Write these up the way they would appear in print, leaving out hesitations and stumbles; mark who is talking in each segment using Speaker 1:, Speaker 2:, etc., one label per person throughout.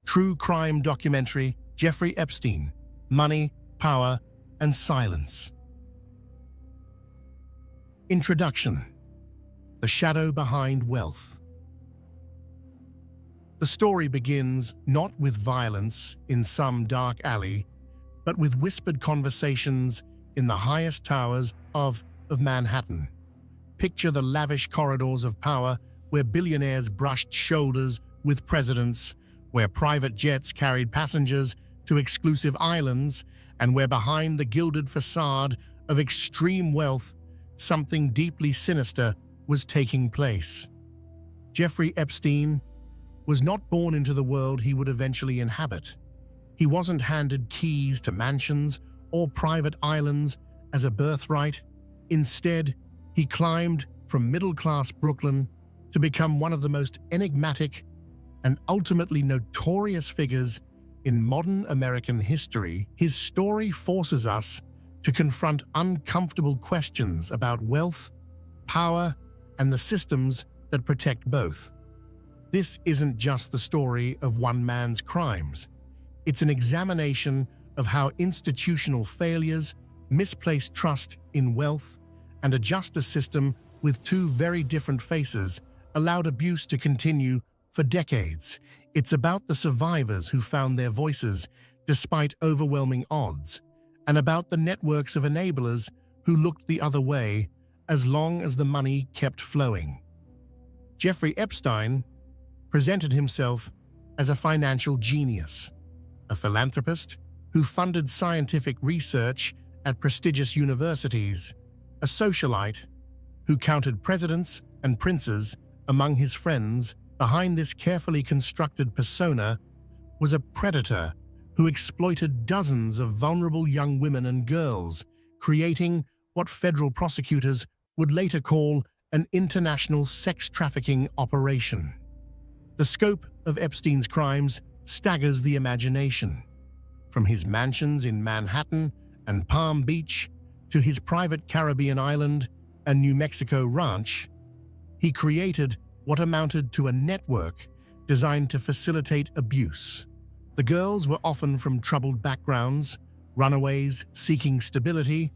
Speaker 1: True crime documentary Jeffrey Epstein, Money, Power, and Silence. Introduction: The Shadow Behind Wealth. The story begins not with violence in some dark alley, but with whispered conversations in the highest towers of Manhattan. Picture the lavish corridors of power where billionaires brushed shoulders with presidents, where private jets carried passengers to exclusive islands, and where behind the gilded facade of extreme wealth, something deeply sinister was taking place. Jeffrey Epstein was not born into the world he would eventually inhabit. He wasn't handed keys to mansions or private islands as a birthright. Instead, he climbed from middle-class Brooklyn to become one of the most enigmatic and ultimately notorious figures in modern American history. His story forces us to confront uncomfortable questions about wealth, power, and the systems that protect both. This isn't just the story of one man's crimes. It's an examination of how institutional failures, misplaced trust in wealth, and a justice system with two very different faces allowed abuse to continue for decades. It's about the survivors who found their voices despite overwhelming odds, and about the networks of enablers who looked the other way as long as the money kept flowing. Jeffrey Epstein presented himself as a financial genius, a philanthropist who funded scientific research at prestigious universities, a socialite who counted presidents and princes among his friends. Behind this carefully constructed persona was a predator who exploited dozens of vulnerable young women and girls, creating what federal prosecutors would later call an international sex trafficking operation. The scope of Epstein's crimes staggers the imagination. From his mansions in Manhattan and Palm Beach to his private Caribbean island and New Mexico ranch, he created what amounted to a network designed to facilitate abuse. The girls were often from troubled backgrounds, runaways seeking stability,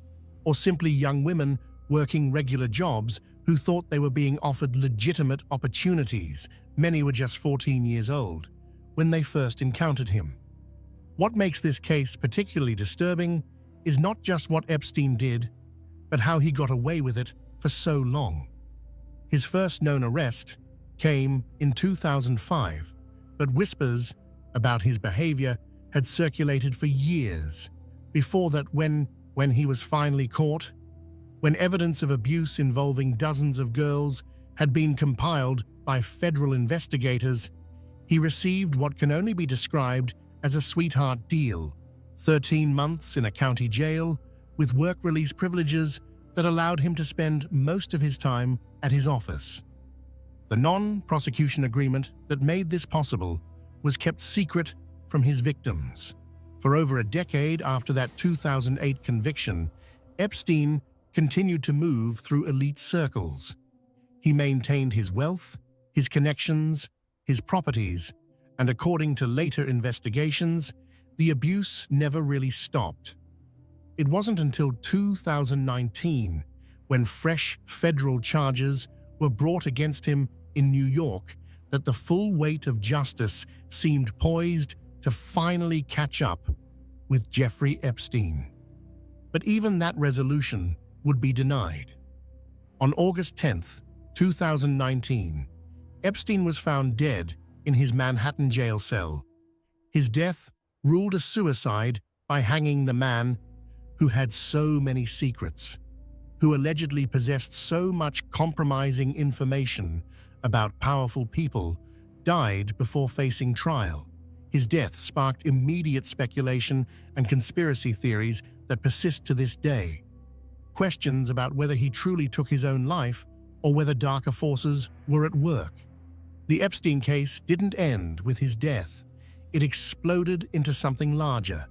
Speaker 1: or simply young women working regular jobs who thought they were being offered legitimate opportunities. Many were just 14 years old when they first encountered him. What makes this case particularly disturbing is not just what Epstein did, but how he got away with it for so long. His first known arrest came in 2005, but whispers about his behavior had circulated for years. Before that, when he was finally caught, when evidence of abuse involving dozens of girls had been compiled by federal investigators, he received what can only be described as a sweetheart deal: 13 months in a county jail with work release privileges that allowed him to spend most of his time at his office. The non-prosecution agreement that made this possible was kept secret from his victims. For over a decade after that 2008 conviction, Epstein continued to move through elite circles. He maintained his wealth, his connections, his properties, and according to later investigations, the abuse never really stopped. It wasn't until 2019, when fresh federal charges were brought against him in New York, that the full weight of justice seemed poised to finally catch up with Jeffrey Epstein. But even that resolution would be denied. On August 10th, 2019, Epstein was found dead in his Manhattan jail cell. His death ruled a suicide by hanging the man who had so many secrets, who allegedly possessed so much compromising information about powerful people, died before facing trial. His death sparked immediate speculation and conspiracy theories that persist to this day. Questions about whether he truly took his own life or whether darker forces were at work. The Epstein case didn't end with his death. It exploded into something larger,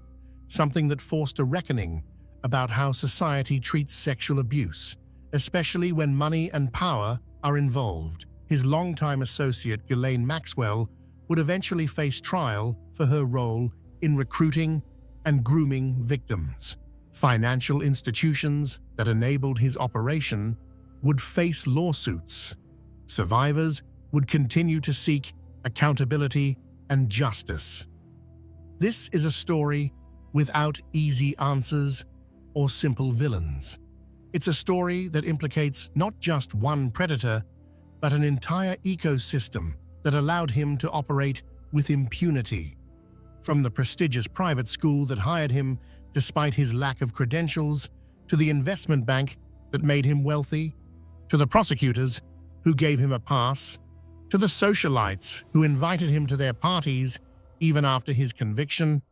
Speaker 1: something that forced a reckoning about how society treats sexual abuse, especially when money and power are involved. His longtime associate, Ghislaine Maxwell, would eventually face trial for her role in recruiting and grooming victims. Financial institutions that enabled his operation would face lawsuits. Survivors would continue to seek accountability and justice. This is a story without easy answers or simple villains. It's a story that implicates not just one predator, but an entire ecosystem that allowed him to operate with impunity. From the prestigious private school that hired him despite his lack of credentials, to the investment bank that made him wealthy, to the prosecutors who gave him a pass, to the socialites who invited him to their parties even after his conviction,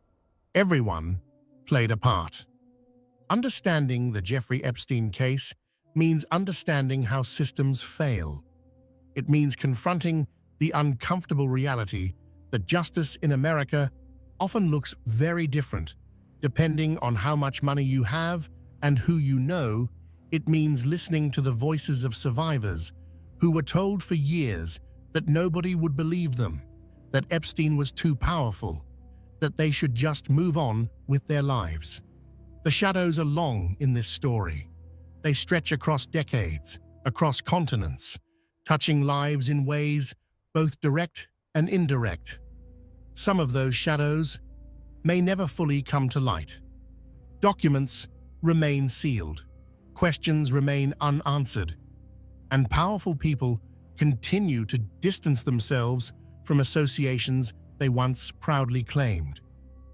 Speaker 1: everyone played a part. Understanding the Jeffrey Epstein case means understanding how systems fail. It means confronting the uncomfortable reality that justice in America often looks very different depending on how much money you have and who you know. It means listening to the voices of survivors who were told for years that nobody would believe them, that Epstein was too powerful, that they should just move on with their lives. The shadows are long in this story. They stretch across decades, across continents, touching lives in ways both direct and indirect. Some of those shadows may never fully come to light. Documents remain sealed, questions remain unanswered, and powerful people continue to distance themselves from associations they once proudly claimed.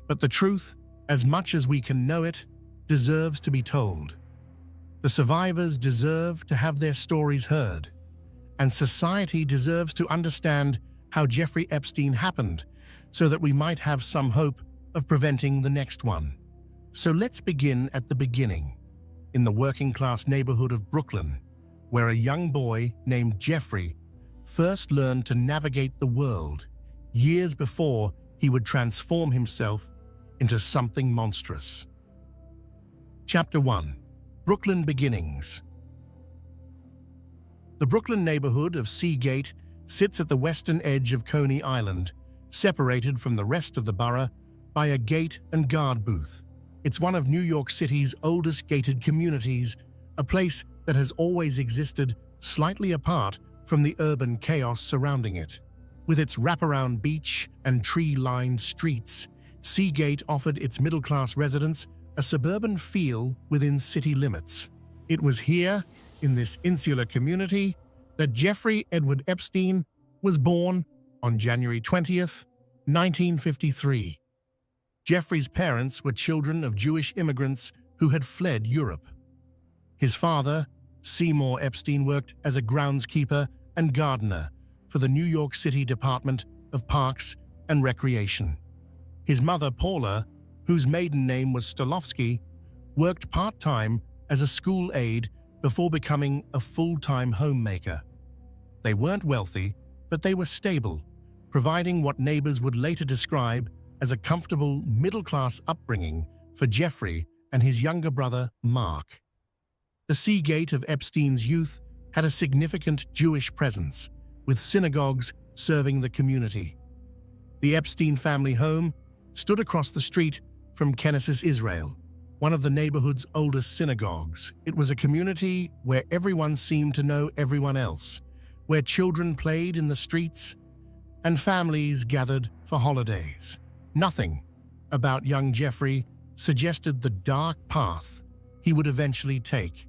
Speaker 1: But the truth, as much as we can know it, deserves to be told. The survivors deserve to have their stories heard, and society deserves to understand how Jeffrey Epstein happened so that we might have some hope of preventing the next one. So let's begin at the beginning, in the working-class neighborhood of Brooklyn, where a young boy named Jeffrey first learned to navigate the world years before he would transform himself into something monstrous. Chapter 1. Brooklyn Beginnings. The Brooklyn neighborhood of Seagate sits at the western edge of Coney Island, separated from the rest of the borough by a gate and guard booth. It's one of New York City's oldest gated communities, a place that has always existed slightly apart from the urban chaos surrounding it. With its wraparound beach and tree-lined streets, Seagate offered its middle-class residents a suburban feel within city limits. It was here, in this insular community, that Jeffrey Edward Epstein was born on January 20th, 1953. Jeffrey's parents were children of Jewish immigrants who had fled Europe. His father, Seymour Epstein, worked as a groundskeeper and gardener for the New York City Department of Parks and Recreation. His mother, Paula, whose maiden name was Stolovsky, worked part-time as a school aide before becoming a full-time homemaker. They weren't wealthy, but they were stable, providing what neighbors would later describe as a comfortable middle-class upbringing for Jeffrey and his younger brother, Mark. The Seagate of Epstein's youth had a significant Jewish presence, with synagogues serving the community. The Epstein family home stood across the street from Knesset Israel, one of the neighborhood's oldest synagogues. It was a community where everyone seemed to know everyone else, where children played in the streets and families gathered for holidays. Nothing about young Jeffrey suggested the dark path he would eventually take.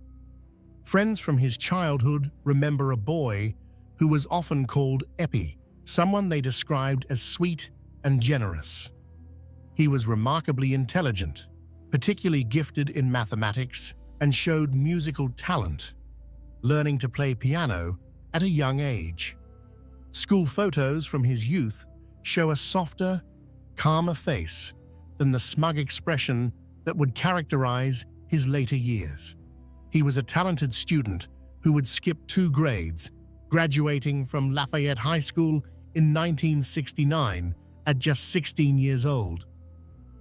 Speaker 1: Friends from his childhood remember a boy who was often called Epi, someone they described as sweet and generous. He was remarkably intelligent, particularly gifted in mathematics, and showed musical talent, learning to play piano at a young age. School photos from his youth show a softer, calmer face than the smug expression that would characterize his later years. He was a talented student who would skip 2 grades, graduating from Lafayette High School in 1969 at just 16 years old.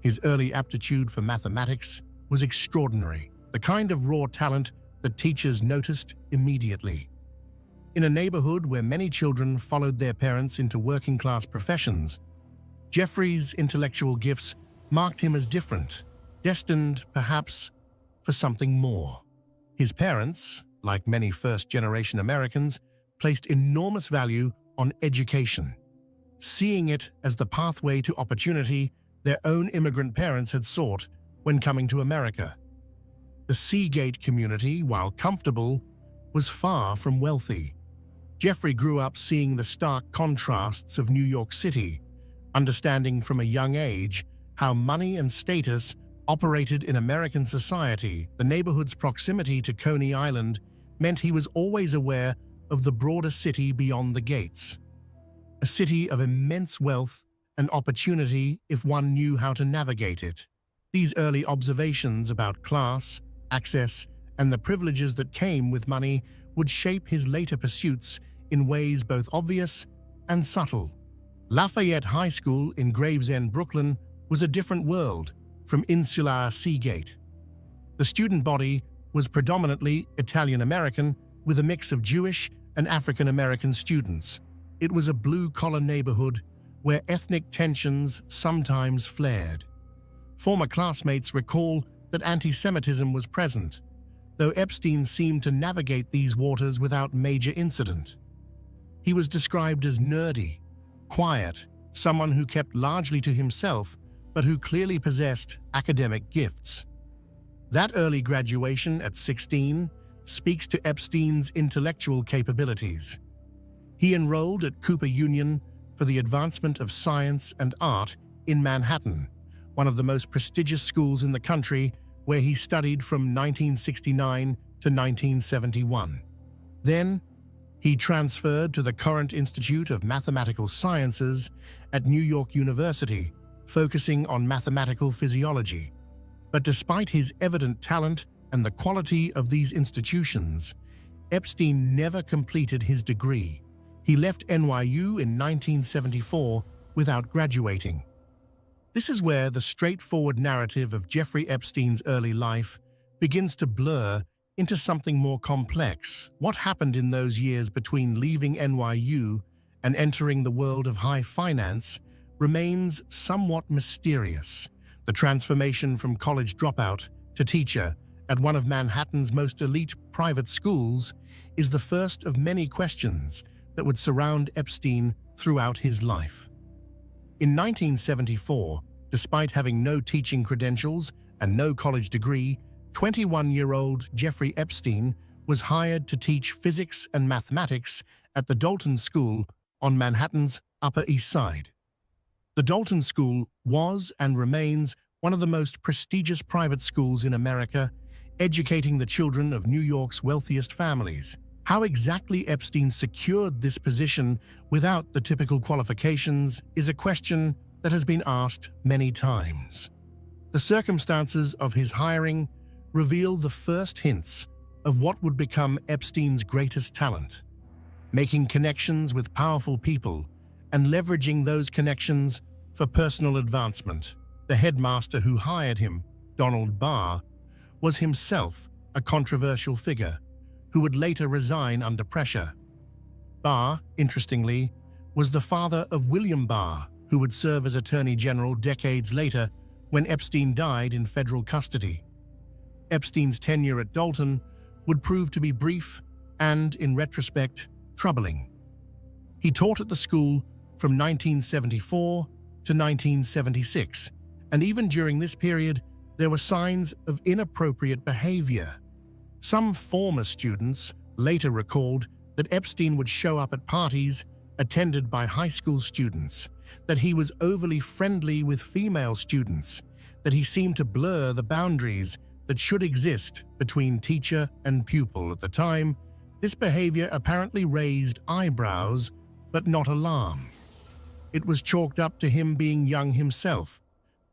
Speaker 1: His early aptitude for mathematics was extraordinary, the kind of raw talent that teachers noticed immediately. In a neighborhood where many children followed their parents into working-class professions, Jeffrey's intellectual gifts marked him as different, destined, perhaps, for something more. His parents, like many first-generation Americans, placed enormous value on education. Seeing it as the pathway to opportunity their own immigrant parents had sought when coming to America. The Seagate community, while comfortable, was far from wealthy. Jeffrey grew up seeing the stark contrasts of New York City, understanding from a young age how money and status operated in American society. The neighborhood's proximity to Coney Island meant he was always aware of the broader city beyond the gates. A city of immense wealth and opportunity if one knew how to navigate it. These early observations about class, access, and the privileges that came with money would shape his later pursuits in ways both obvious and subtle. Lafayette High School in Gravesend, Brooklyn, was a different world from insular Seagate. The student body was predominantly Italian-American with a mix of Jewish and African-American students. It was a blue-collar neighborhood where ethnic tensions sometimes flared. Former classmates recall that anti-Semitism was present, though Epstein seemed to navigate these waters without major incident. He was described as nerdy, quiet, someone who kept largely to himself, but who clearly possessed academic gifts. That early graduation at 16 speaks to Epstein's intellectual capabilities. He enrolled at Cooper Union for the advancement of science and art in Manhattan, one of the most prestigious schools in the country, where he studied from 1969 to 1971. Then, he transferred to the Courant Institute of Mathematical Sciences at New York University, focusing on mathematical physiology. But despite his evident talent and the quality of these institutions, Epstein never completed his degree. He left NYU in 1974 without graduating. This is where the straightforward narrative of Jeffrey Epstein's early life begins to blur into something more complex. What happened in those years between leaving NYU and entering the world of high finance remains somewhat mysterious. The transformation from college dropout to teacher at one of Manhattan's most elite private schools is the first of many questions that would surround Epstein throughout his life. In 1974, despite having no teaching credentials and no college degree, 21-year-old Jeffrey Epstein was hired to teach physics and mathematics at the Dalton School on Manhattan's Upper East Side. The Dalton School was and remains one of the most prestigious private schools in America, educating the children of New York's wealthiest families. How exactly Epstein secured this position without the typical qualifications is a question that has been asked many times. The circumstances of his hiring reveal the first hints of what would become Epstein's greatest talent: making connections with powerful people and leveraging those connections for personal advancement. The headmaster who hired him, Donald Barr, was himself a controversial figure who would later resign under pressure. Barr, interestingly, was the father of William Barr, who would serve as Attorney General decades later when Epstein died in federal custody. Epstein's tenure at Dalton would prove to be brief and, in retrospect, troubling. He taught at the school from 1974 to 1976, and even during this period, there were signs of inappropriate behavior. Some former students later recalled that Epstein would show up at parties attended by high school students, that he was overly friendly with female students, that he seemed to blur the boundaries that should exist between teacher and pupil. At the time, this behavior apparently raised eyebrows, but not alarm. It was chalked up to him being young himself,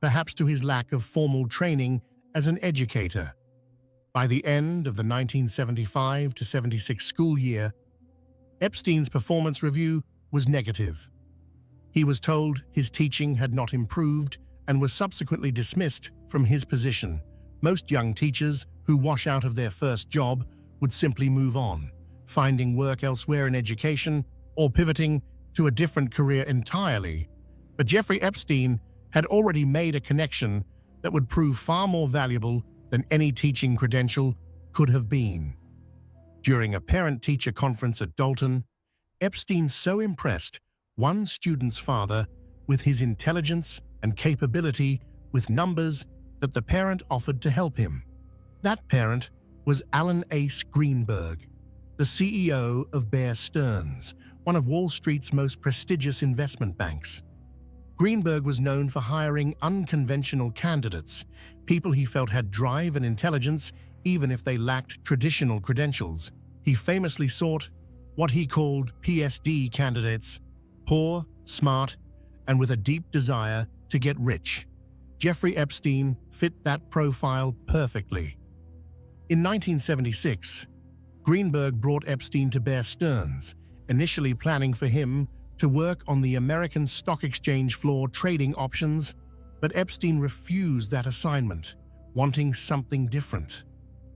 Speaker 1: perhaps to his lack of formal training as an educator. By the end of the 1975 to 76 school year, Epstein's performance review was negative. He was told his teaching had not improved and was subsequently dismissed from his position. Most young teachers who wash out of their first job would simply move on, finding work elsewhere in education, or pivoting to a different career entirely. But Jeffrey Epstein had already made a connection that would prove far more valuable than any teaching credential could have been. During a parent-teacher conference at Dalton, Epstein so impressed one student's father with his intelligence and capability with numbers that the parent offered to help him. That parent was Alan Ace Greenberg, the CEO of Bear Stearns, one of Wall Street's most prestigious investment banks. Greenberg was known for hiring unconventional candidates, people he felt had drive and intelligence even if they lacked traditional credentials. He famously sought what he called PSD candidates, poor, smart, and with a deep desire to get rich. Jeffrey Epstein fit that profile perfectly. In 1976, Greenberg brought Epstein to Bear Stearns, initially planning for him to work on the American Stock Exchange floor trading options, but Epstein refused that assignment, wanting something different.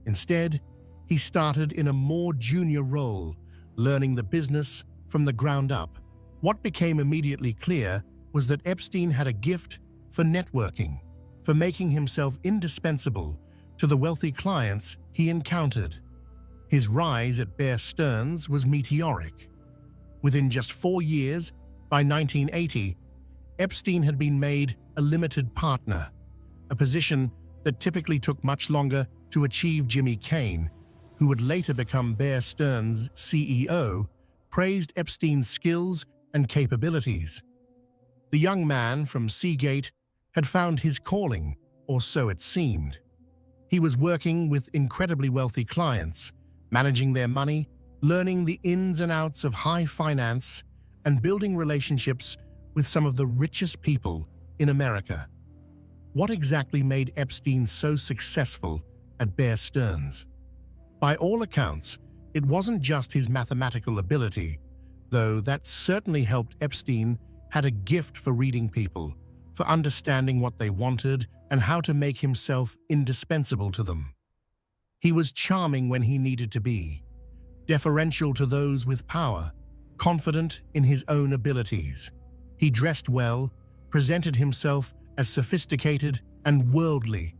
Speaker 1: Instead, he started in a more junior role, learning the business from the ground up. What became immediately clear was that Epstein had a gift for networking, for making himself indispensable to the wealthy clients he encountered. His rise at Bear Stearns was meteoric. Within just 4 years, by 1980, Epstein had been made a limited partner, a position that typically took much longer to achieve. Jimmy Kane, who would later become Bear Stearns' CEO, praised Epstein's skills and capabilities. The young man from Seagate had found his calling, or so it seemed. He was working with incredibly wealthy clients, managing their money, learning the ins and outs of high finance, and building relationships with some of the richest people in America. What exactly made Epstein so successful at Bear Stearns? By all accounts, it wasn't just his mathematical ability, though that certainly helped. Epstein had a gift for reading people, for understanding what they wanted and how to make himself indispensable to them. He was charming when he needed to be, deferential to those with power, confident in his own abilities. He dressed well, presented himself as sophisticated and worldly,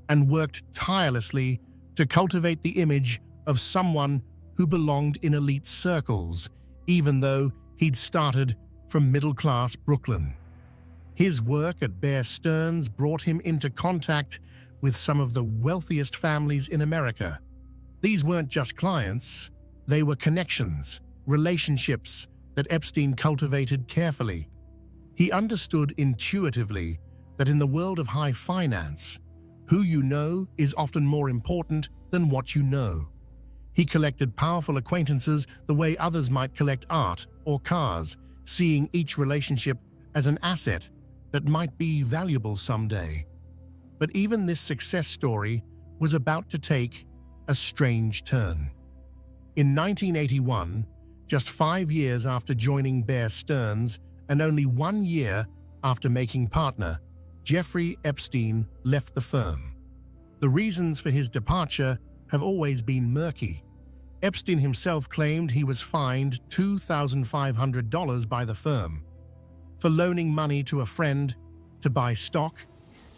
Speaker 1: and worked tirelessly to cultivate the image of someone who belonged in elite circles, even though he'd started from middle-class Brooklyn. His work at Bear Stearns brought him into contact with some of the wealthiest families in America. These weren't just clients, they were connections, relationships that Epstein cultivated carefully. He understood intuitively that in the world of high finance, who you know is often more important than what you know. He collected powerful acquaintances the way others might collect art or cars, seeing each relationship as an asset that might be valuable someday. But even this success story was about to take a strange turn. In 1981, just 5 years after joining Bear Stearns and only 1 year after making partner, Jeffrey Epstein left the firm. The reasons for his departure have always been murky. Epstein himself claimed he was fined $2,500 by the firm for loaning money to a friend to buy stock,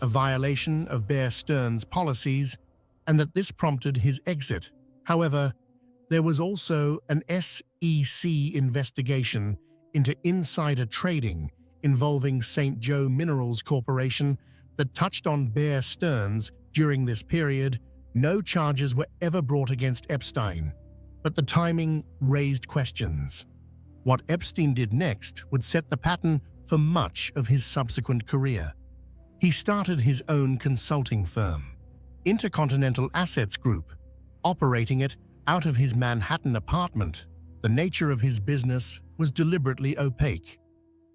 Speaker 1: a violation of Bear Stearns' policies, and that this prompted his exit. However, there was also an SEC investigation into insider trading involving St. Joe Minerals Corporation that touched on Bear Stearns. During this period, no charges were ever brought against Epstein, but the timing raised questions. What Epstein did next would set the pattern for much of his subsequent career. He started his own consulting firm, Intercontinental Assets Group, operating it out of his Manhattan apartment. The nature of his business was deliberately opaque.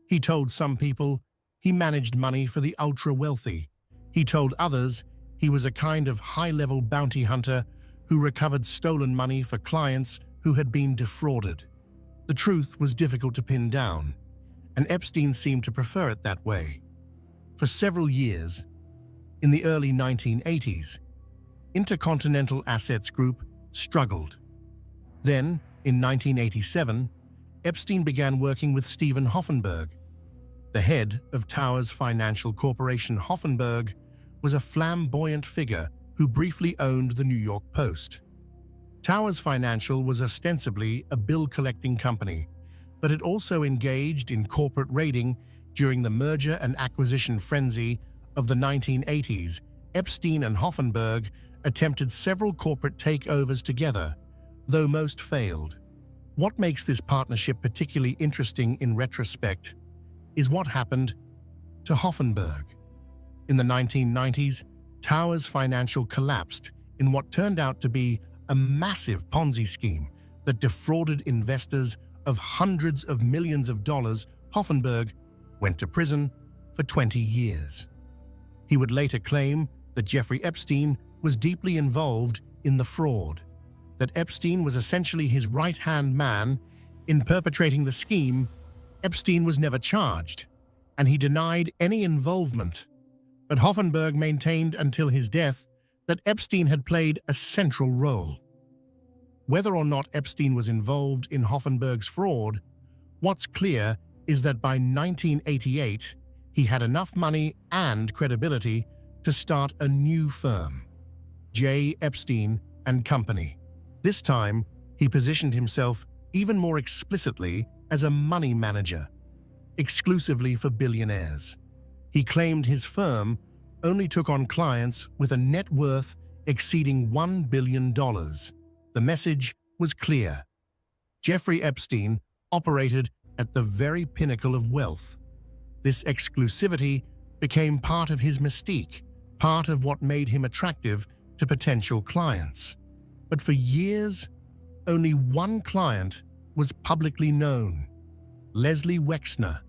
Speaker 1: He told some people he managed money for the ultra-wealthy. He told others he was a kind of high-level bounty hunter who recovered stolen money for clients who had been defrauded. The truth was difficult to pin down, and Epstein seemed to prefer it that way. For several years, in the early 1980s, Intercontinental Assets Group struggled. Then, In 1987, Epstein began working with Steven Hoffenberg. The head of Towers Financial Corporation. Hoffenberg was a flamboyant figure who briefly owned the New York Post. Towers Financial was ostensibly a bill-collecting company, but it also engaged in corporate raiding during the merger and acquisition frenzy of the 1980s. Epstein and Hoffenberg attempted several corporate takeovers together, though most failed. What makes this partnership particularly interesting in retrospect is what happened to Hoffenberg. In the 1990s, Towers Financial collapsed in what turned out to be a massive Ponzi scheme that defrauded investors of hundreds of millions of dollars. Hoffenberg went to prison for 20 years. He would later claim that Jeffrey Epstein was deeply involved in the fraud, that Epstein was essentially his right-hand man in perpetrating the scheme. Epstein was never charged, and he denied any involvement. But Hoffenberg maintained until his death that Epstein had played a central role. Whether or not Epstein was involved in Hoffenberg's fraud, what's clear is that by 1988, he had enough money and credibility to start a new firm, J. Epstein and Company. This time, he positioned himself even more explicitly as a money manager, exclusively for billionaires. He claimed his firm only took on clients with a net worth exceeding $1 billion. The message was clear. Jeffrey Epstein operated at the very pinnacle of wealth. This exclusivity became part of his mystique, part of what made him attractive to potential clients. But for years, only one client was publicly known, Leslie Wexner,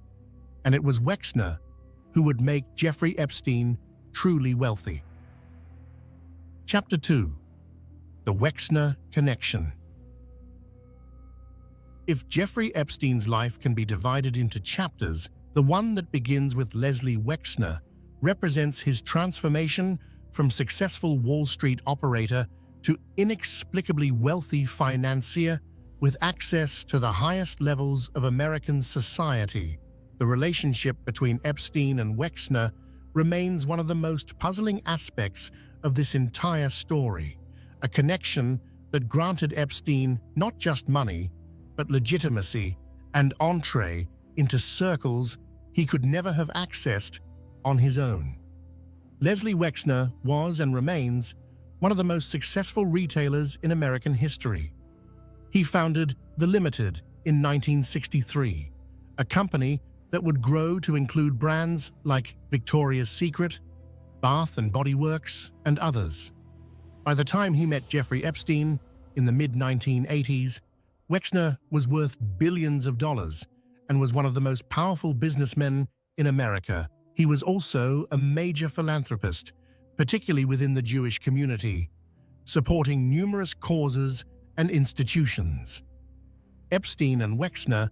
Speaker 1: and it was Wexner who would make Jeffrey Epstein truly wealthy. Chapter 2: The Wexner Connection. If Jeffrey Epstein's life can be divided into chapters, the one that begins with Leslie Wexner represents his transformation from successful Wall Street operator to inexplicably wealthy financier with access to the highest levels of American society. The relationship between Epstein and Wexner remains one of the most puzzling aspects of this entire story, a connection that granted Epstein not just money, but legitimacy and entree into circles he could never have accessed on his own. Leslie Wexner was and remains one of the most successful retailers in American history. He founded The Limited in 1963, a company that would grow to include brands like Victoria's Secret, Bath and Body Works, and others. By the time he met Jeffrey Epstein in the mid-1980s, Wexner was worth billions of dollars and was one of the most powerful businessmen in America. He was also a major philanthropist, particularly within the Jewish community, supporting numerous causes and institutions. Epstein and Wexner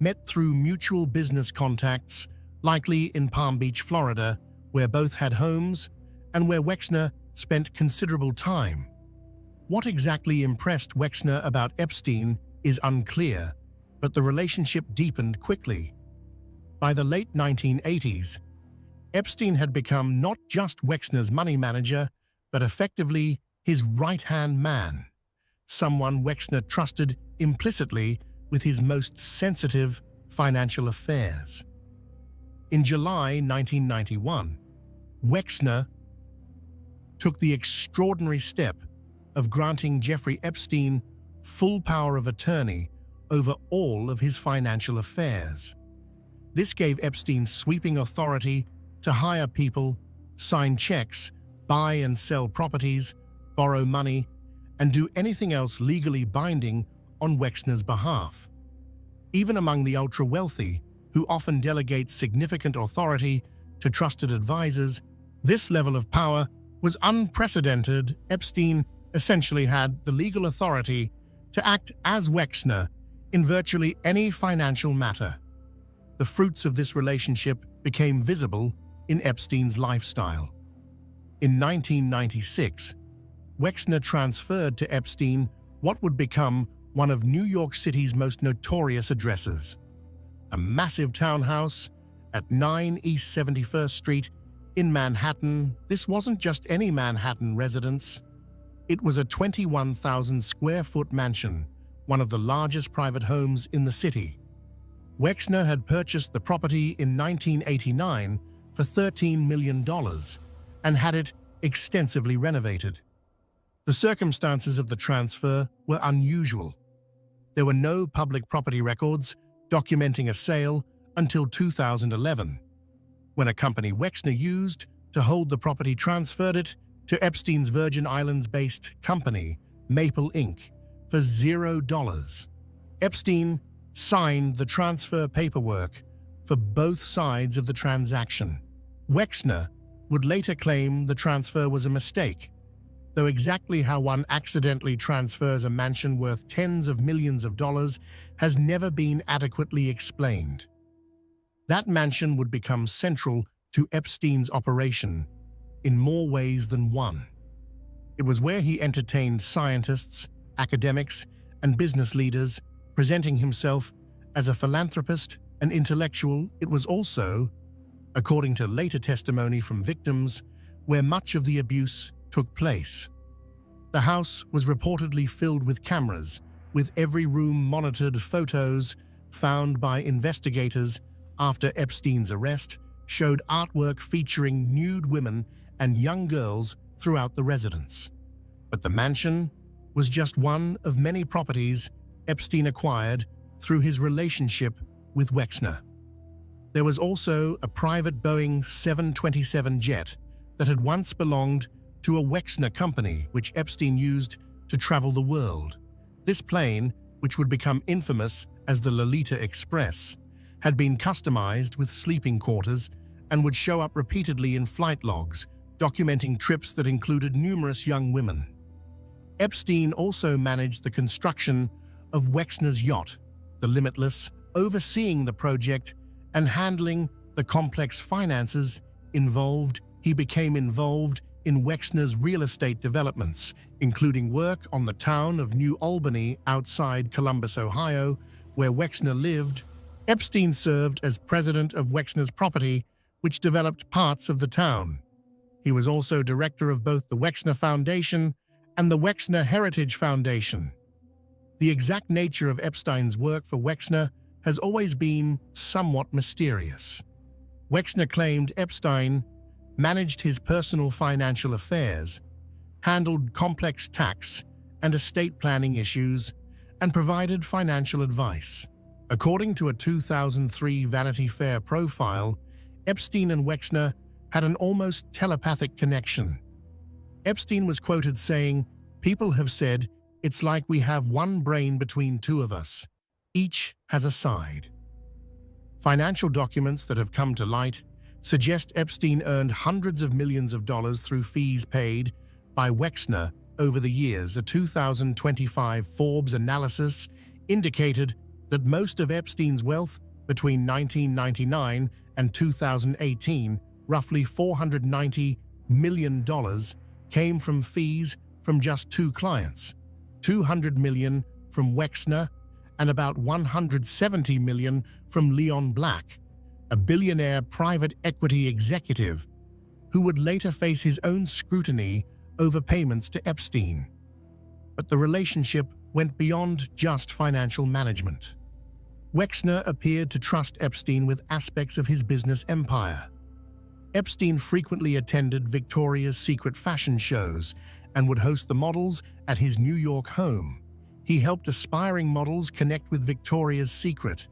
Speaker 1: met through mutual business contacts, likely in Palm Beach, Florida, where both had homes and where Wexner spent considerable time. What exactly impressed Wexner about Epstein is unclear, but the relationship deepened quickly. By the late 1980s, Epstein had become not just Wexner's money manager, but effectively his right-hand man, someone Wexner trusted implicitly with his most sensitive financial affairs. In July 1991, Wexner took the extraordinary step of granting Jeffrey Epstein full power of attorney over all of his financial affairs. This gave Epstein sweeping authority to hire people, sign checks, buy and sell properties, borrow money, and do anything else legally binding on Wexner's behalf. Even among the ultra-wealthy, who often delegate significant authority to trusted advisors, this level of power was unprecedented. Epstein essentially had the legal authority to act as Wexner in virtually any financial matter. The fruits of this relationship became visible in Epstein's lifestyle. In 1996, Wexner transferred to Epstein what would become one of New York City's most notorious addresses. A massive townhouse at 9 East 71st Street in Manhattan. This wasn't just any Manhattan residence. It was a 21,000 square foot mansion, one of the largest private homes in the city. Wexner had purchased the property in 1989 for $13 million and had it extensively renovated. The circumstances of the transfer were unusual. There were no public property records documenting a sale until 2011, when a company Wexner used to hold the property transferred it to Epstein's Virgin Islands-based company, Maple Inc., for $0. Epstein signed the transfer paperwork for both sides of the transaction. Wexner would later claim the transfer was a mistake, though exactly how one accidentally transfers a mansion worth tens of millions of dollars has never been adequately explained. That mansion would become central to Epstein's operation in more ways than one. It was where he entertained scientists, academics, and business leaders, presenting himself as a philanthropist and intellectual. It was also, according to later testimony from victims, where much of the abuse took place. The house was reportedly filled with cameras, with every room monitored. Photos found by investigators after Epstein's arrest showed artwork featuring nude women and young girls throughout the residence. But the mansion was just one of many properties Epstein acquired through his relationship with Wexner. There was also a private Boeing 727 jet that had once belonged to a Wexner company, which Epstein used to travel the world. This plane, which would become infamous as the Lolita Express, had been customized with sleeping quarters and would show up repeatedly in flight logs, documenting trips that included numerous young women. Epstein also managed the construction of Wexner's yacht, the Limitless, overseeing the project and handling the complex finances involved. He became involved in Wexner's real estate developments, including work on the town of New Albany outside Columbus, Ohio, where Wexner lived. Epstein served as president of Wexner's property, which developed parts of the town. He was also director of both the Wexner Foundation and the Wexner Heritage Foundation. The exact nature of Epstein's work for Wexner has always been somewhat mysterious. Wexner claimed Epstein managed his personal financial affairs, handled complex tax and estate planning issues, and provided financial advice. According to a 2003 Vanity Fair profile, Epstein and Wexner had an almost telepathic connection. Epstein was quoted saying, "People have said, it's like we have one brain between two of us. Each has a side." Financial documents that have come to light suggest Epstein earned hundreds of millions of dollars through fees paid by Wexner over the years. A 2025 Forbes analysis indicated that most of Epstein's wealth between 1999 and 2018, roughly $490 million, came from fees from just two clients, $200 million from Wexner and about $170 million from Leon Black, a billionaire private equity executive who would later face his own scrutiny over payments to Epstein. But the relationship went beyond just financial management. Wexner appeared to trust Epstein with aspects of his business empire. Epstein frequently attended Victoria's Secret fashion shows and would host the models at his New York home. He helped aspiring models connect with Victoria's Secret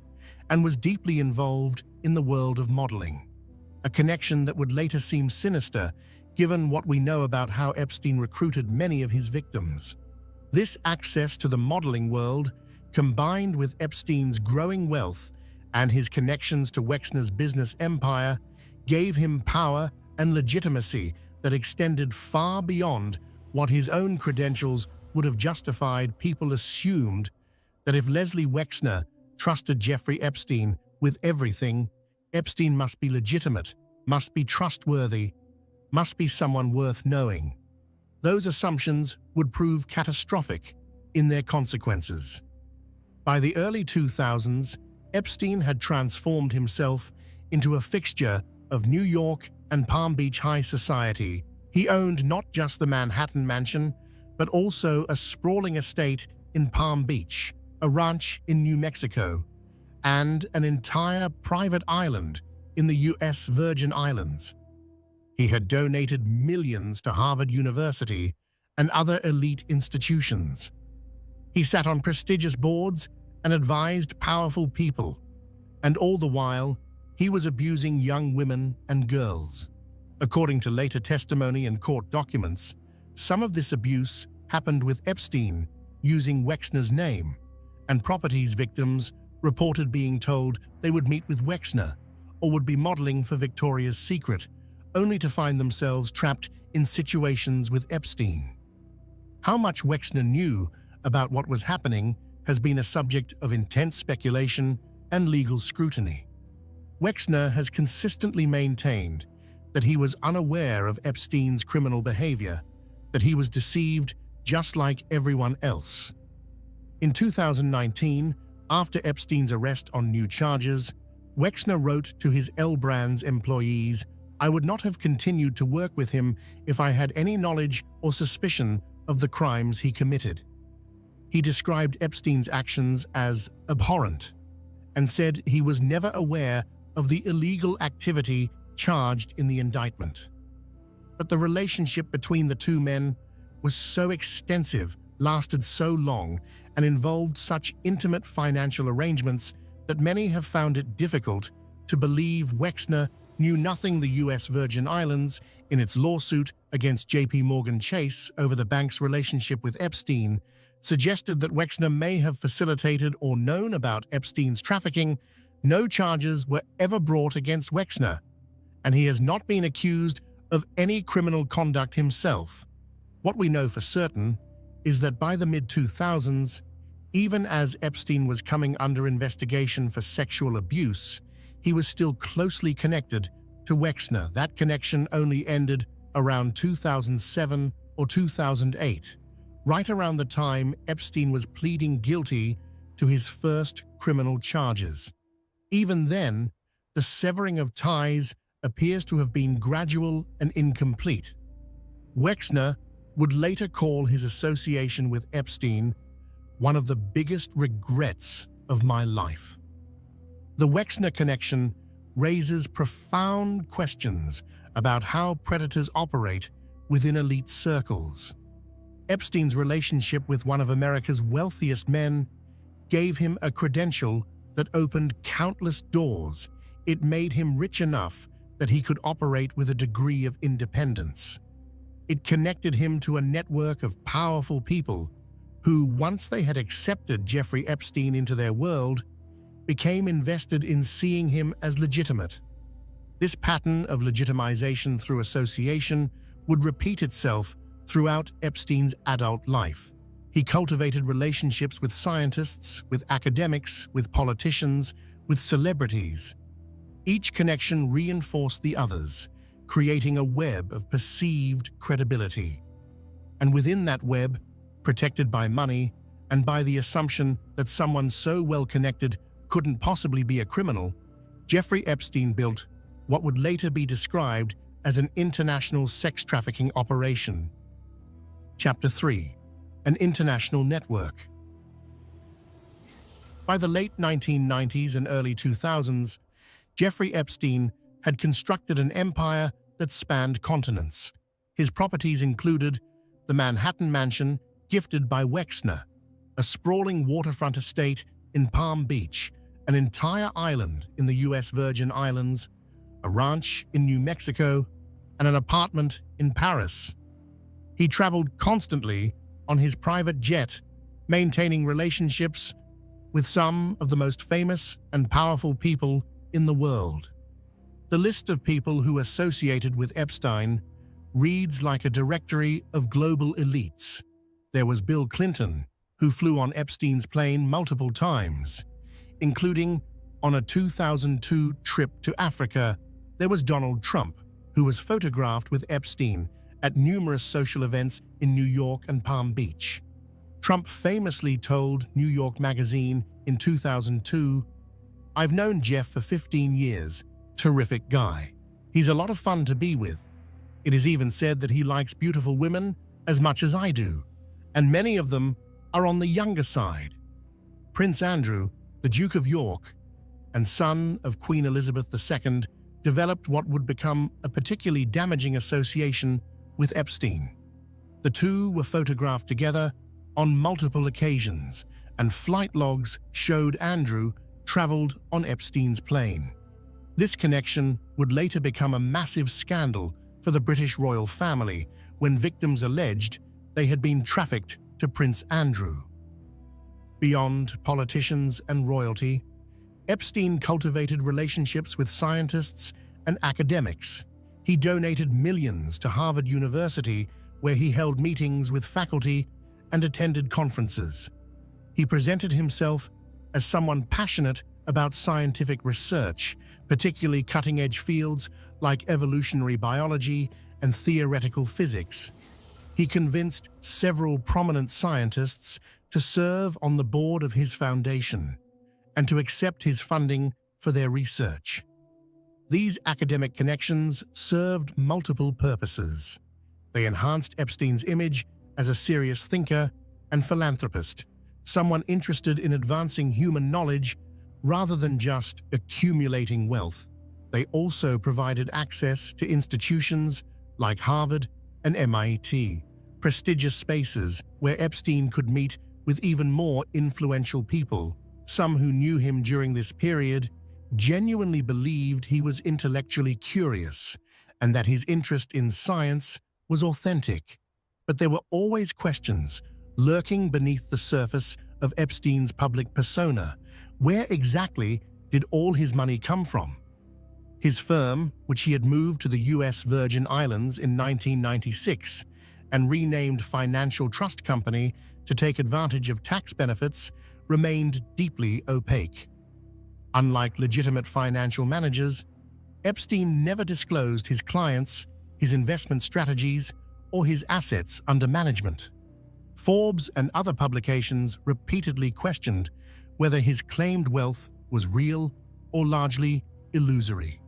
Speaker 1: and was deeply involved in the world of modeling, a connection that would later seem sinister given what we know about how Epstein recruited many of his victims. This access to the modeling world, combined with Epstein's growing wealth and his connections to Wexner's business empire, gave him power and legitimacy that extended far beyond what his own credentials would have justified. People assumed that if Leslie Wexner trusted Jeffrey Epstein with everything, Epstein must be legitimate, must be trustworthy, must be someone worth knowing. Those assumptions would prove catastrophic in their consequences. By the early 2000s, Epstein had transformed himself into a fixture of New York and Palm Beach high society. He owned not just the Manhattan Mansion, but also a sprawling estate in Palm Beach, a ranch in New Mexico, and an entire private island in the U.S. Virgin Islands. He had donated millions to Harvard University and other elite institutions. He sat on prestigious boards and advised powerful people, and all the while, he was abusing young women and girls. According to later testimony and court documents, some of this abuse happened with Epstein using Wexner's name, and properties victims reported being told they would meet with Wexner or would be modeling for Victoria's Secret, only to find themselves trapped in situations with Epstein. How much Wexner knew about what was happening has been a subject of intense speculation and legal scrutiny. Wexner has consistently maintained that he was unaware of Epstein's criminal behavior, that he was deceived just like everyone else. In 2019, after Epstein's arrest on new charges, Wexner wrote to his L Brands employees, "I would not have continued to work with him if I had any knowledge or suspicion of the crimes he committed." He described Epstein's actions as abhorrent and said he was never aware of the illegal activity charged in the indictment. But the relationship between the two men was so extensive, lasted so long, and involved such intimate financial arrangements that many have found it difficult to believe Wexner knew nothing. The U.S. Virgin Islands, in its lawsuit against J.P. Morgan Chase over the bank's relationship with Epstein, suggested that Wexner may have facilitated or known about Epstein's trafficking. No charges were ever brought against Wexner, and he has not been accused of any criminal conduct himself. What we know for certain is that by the mid-2000s, even as Epstein was coming under investigation for sexual abuse, he was still closely connected to Wexner. That connection only ended around 2007 or 2008, right around the time Epstein was pleading guilty to his first criminal charges. Even then, the severing of ties appears to have been gradual and incomplete. Wexner would later call his association with Epstein one of the biggest regrets of my life. The Wexner connection raises profound questions about how predators operate within elite circles. Epstein's relationship with one of America's wealthiest men gave him a credential that opened countless doors. It made him rich enough that he could operate with a degree of independence. It connected him to a network of powerful people who, once they had accepted Jeffrey Epstein into their world, became invested in seeing him as legitimate. This pattern of legitimization through association would repeat itself throughout Epstein's adult life. He cultivated relationships with scientists, with academics, with politicians, with celebrities. Each connection reinforced the others, creating a web of perceived credibility. And within that web, protected by money and by the assumption that someone so well-connected couldn't possibly be a criminal, Jeffrey Epstein built what would later be described as an international sex trafficking operation. Chapter 3: An International Network. By the late 1990s and early 2000s, Jeffrey Epstein had constructed an empire that spanned continents. His properties included the Manhattan Mansion, gifted by Wexner, a sprawling waterfront estate in Palm Beach, an entire island in the U.S. Virgin Islands, a ranch in New Mexico, and an apartment in Paris. He traveled constantly on his private jet, maintaining relationships with some of the most famous and powerful people in the world. The list of people who associated with Epstein reads like a directory of global elites. There was Bill Clinton, who flew on Epstein's plane multiple times, including on a 2002 trip to Africa. There was Donald Trump, who was photographed with Epstein at numerous social events in New York and Palm Beach. Trump famously told New York Magazine in 2002, "I've known Jeff for 15 years. Terrific guy. He's a lot of fun to be with. It is even said that he likes beautiful women as much as I do, and many of them are on the younger side." Prince Andrew, the Duke of York, and son of Queen Elizabeth II, developed what would become a particularly damaging association with Epstein. The two were photographed together on multiple occasions, and flight logs showed Andrew traveled on Epstein's plane. This connection would later become a massive scandal for the British royal family when victims alleged they had been trafficked to Prince Andrew. Beyond politicians and royalty, Epstein cultivated relationships with scientists and academics. He donated millions to Harvard University, where he held meetings with faculty and attended conferences. He presented himself as someone passionate about scientific research, particularly cutting-edge fields like evolutionary biology and theoretical physics. He convinced several prominent scientists to serve on the board of his foundation and to accept his funding for their research. These academic connections served multiple purposes. They enhanced Epstein's image as a serious thinker and philanthropist, someone interested in advancing human knowledge rather than just accumulating wealth. They also provided access to institutions like Harvard and MIT, prestigious spaces where Epstein could meet with even more influential people. Some who knew him during this period genuinely believed he was intellectually curious and that his interest in science was authentic. But there were always questions lurking beneath the surface of Epstein's public persona. Where exactly did all his money come from? His firm, which he had moved to the US Virgin Islands in 1996 and renamed Financial Trust Company to take advantage of tax benefits, remained deeply opaque. Unlike legitimate financial managers, Epstein never disclosed his clients, his investment strategies, or his assets under management. Forbes and other publications repeatedly questioned whether his claimed wealth was real or largely illusory.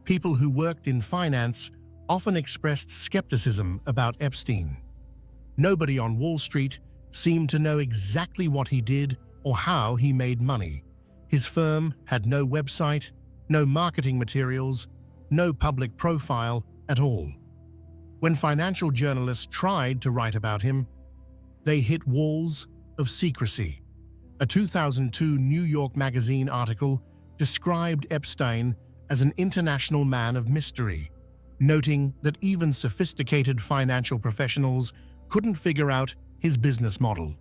Speaker 1: People who worked in finance often expressed skepticism about Epstein. Nobody on Wall Street seemed to know exactly what he did or how he made money. His firm had no website, no marketing materials, no public profile at all. When financial journalists tried to write about him, they hit walls of secrecy. A 2002 New York Magazine article described Epstein as an international man of mystery, noting that even sophisticated financial professionals couldn't figure out his business model.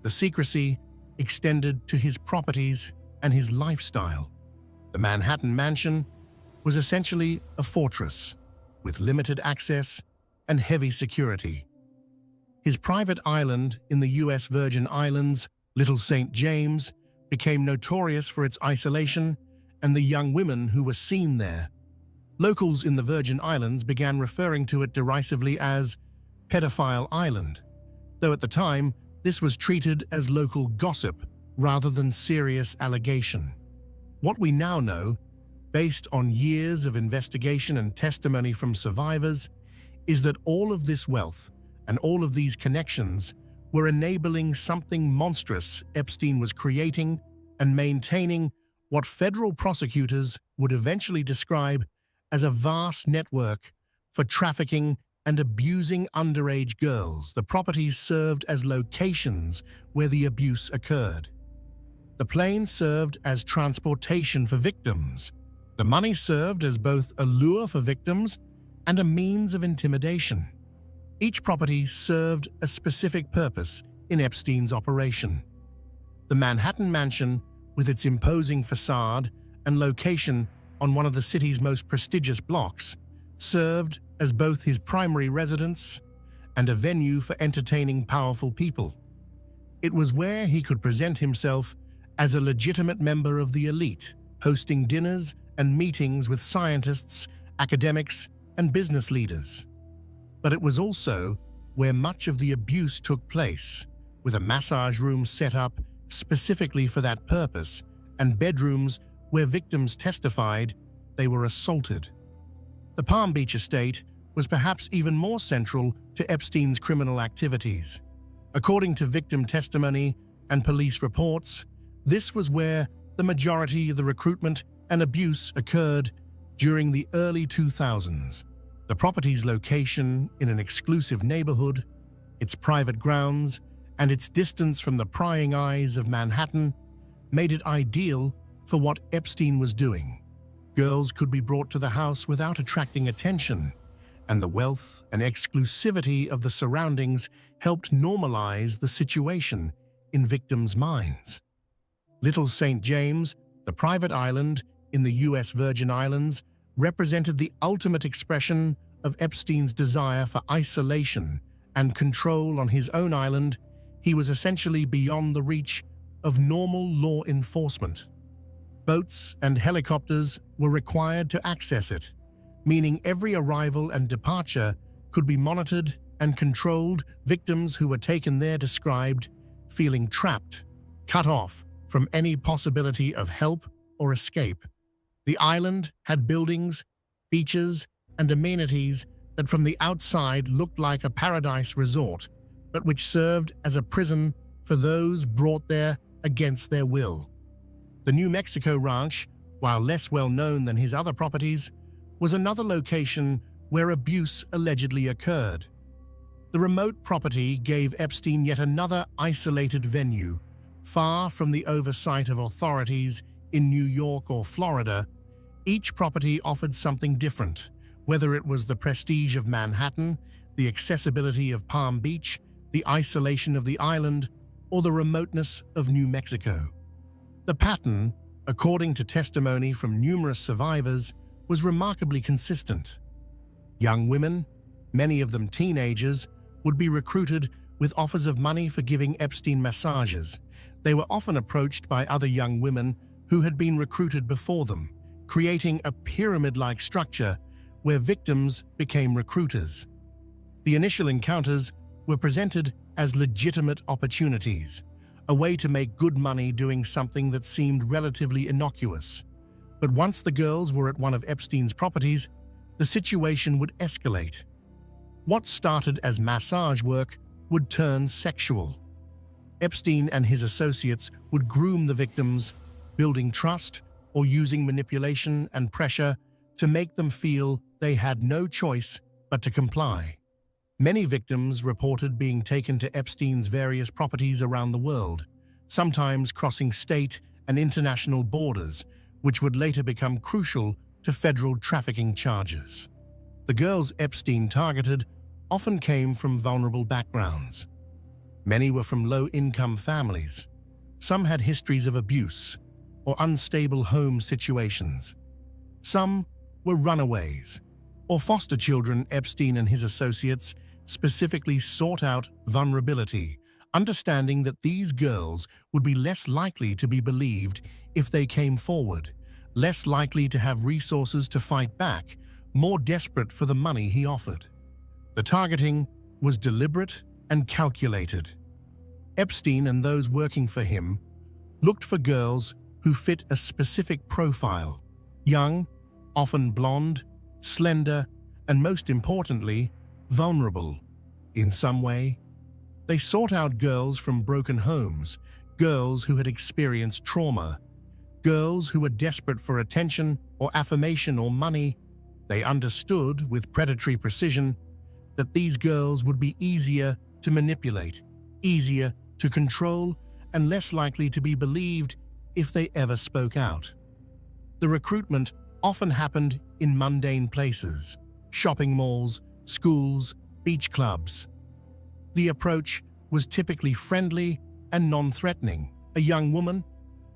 Speaker 1: The secrecy extended to his properties and his lifestyle. The Manhattan Mansion was essentially a fortress with limited access and heavy security. His private island in the US Virgin Islands, Little St. James, became notorious for its isolation and the young women who were seen there. Locals in the Virgin Islands began referring to it derisively as Pedophile Island, though at the time this was treated as local gossip rather than serious allegation. What we now know, based on years of investigation and testimony from survivors, is that all of this wealth and all of these connections were enabling something monstrous Epstein was creating and maintaining what federal prosecutors would eventually describe as a vast network for trafficking and abusing underage girls. The properties served as locations where the abuse occurred. The plane served as transportation for victims. The money served as both a lure for victims and a means of intimidation. Each property served a specific purpose in Epstein's operation. The Manhattan Mansion, with its imposing facade and location on one of the city's most prestigious blocks, served as both his primary residence and a venue for entertaining powerful people. It was where he could present himself as a legitimate member of the elite, hosting dinners and meetings with scientists, academics, and business leaders. But it was also where much of the abuse took place, with a massage room set up specifically for that purpose, and bedrooms where victims testified they were assaulted. The Palm Beach estate was perhaps even more central to Epstein's criminal activities. According to victim testimony and police reports, this was where the majority of the recruitment and abuse occurred during the early 2000s. The property's location in an exclusive neighborhood, its private grounds, and its distance from the prying eyes of Manhattan made it ideal for what Epstein was doing. Girls could be brought to the house without attracting attention, and the wealth and exclusivity of the surroundings helped normalize the situation in victims' minds. Little St. James, the private island in the U.S. Virgin Islands, represented the ultimate expression of Epstein's desire for isolation and control on his own island. He was essentially beyond the reach of normal law enforcement. Boats and helicopters were required to access it, meaning every arrival and departure could be monitored and controlled. Victims who were taken there described feeling trapped, cut off from any possibility of help or escape. The island had buildings, beaches, and amenities that from the outside looked like a paradise resort, but which served as a prison for those brought there against their will. The New Mexico Ranch, while less well known than his other properties, was another location where abuse allegedly occurred. The remote property gave Epstein yet another isolated venue, far from the oversight of authorities in New York or Florida. Each property offered something different, whether it was the prestige of Manhattan, the accessibility of Palm Beach, the isolation of the island, or the remoteness of New Mexico. The pattern, according to testimony from numerous survivors, was remarkably consistent. Young women, many of them teenagers, would be recruited with offers of money for giving Epstein massages. They were often approached by other young women who had been recruited before them, creating a pyramid-like structure where victims became recruiters. The initial encounters were presented as legitimate opportunities, a way to make good money doing something that seemed relatively innocuous. But once the girls were at one of Epstein's properties, the situation would escalate. What started as massage work would turn sexual. Epstein and his associates would groom the victims, building trust or using manipulation and pressure to make them feel they had no choice but to comply. Many victims reported being taken to Epstein's various properties around the world, sometimes crossing state and international borders, which would later become crucial to federal trafficking charges. The girls Epstein targeted often came from vulnerable backgrounds. Many were from low-income families. Some had histories of abuse or unstable home situations. Some were runaways or foster children. Epstein and his associates specifically sought out vulnerability, understanding that these girls would be less likely to be believed if they came forward, less likely to have resources to fight back, more desperate for the money he offered. The targeting was deliberate and calculated. Epstein and those working for him looked for girls who fit a specific profile: young, often blonde, slender, and most importantly, vulnerable in some way. They sought out girls from broken homes, girls who had experienced trauma, girls who were desperate for attention or affirmation or money. They understood with predatory precision that these girls would be easier to manipulate, easier to control, and less likely to be believed if they ever spoke out. The recruitment often happened in mundane places: shopping malls, schools, beach clubs. The approach was typically friendly and non-threatening. A young woman,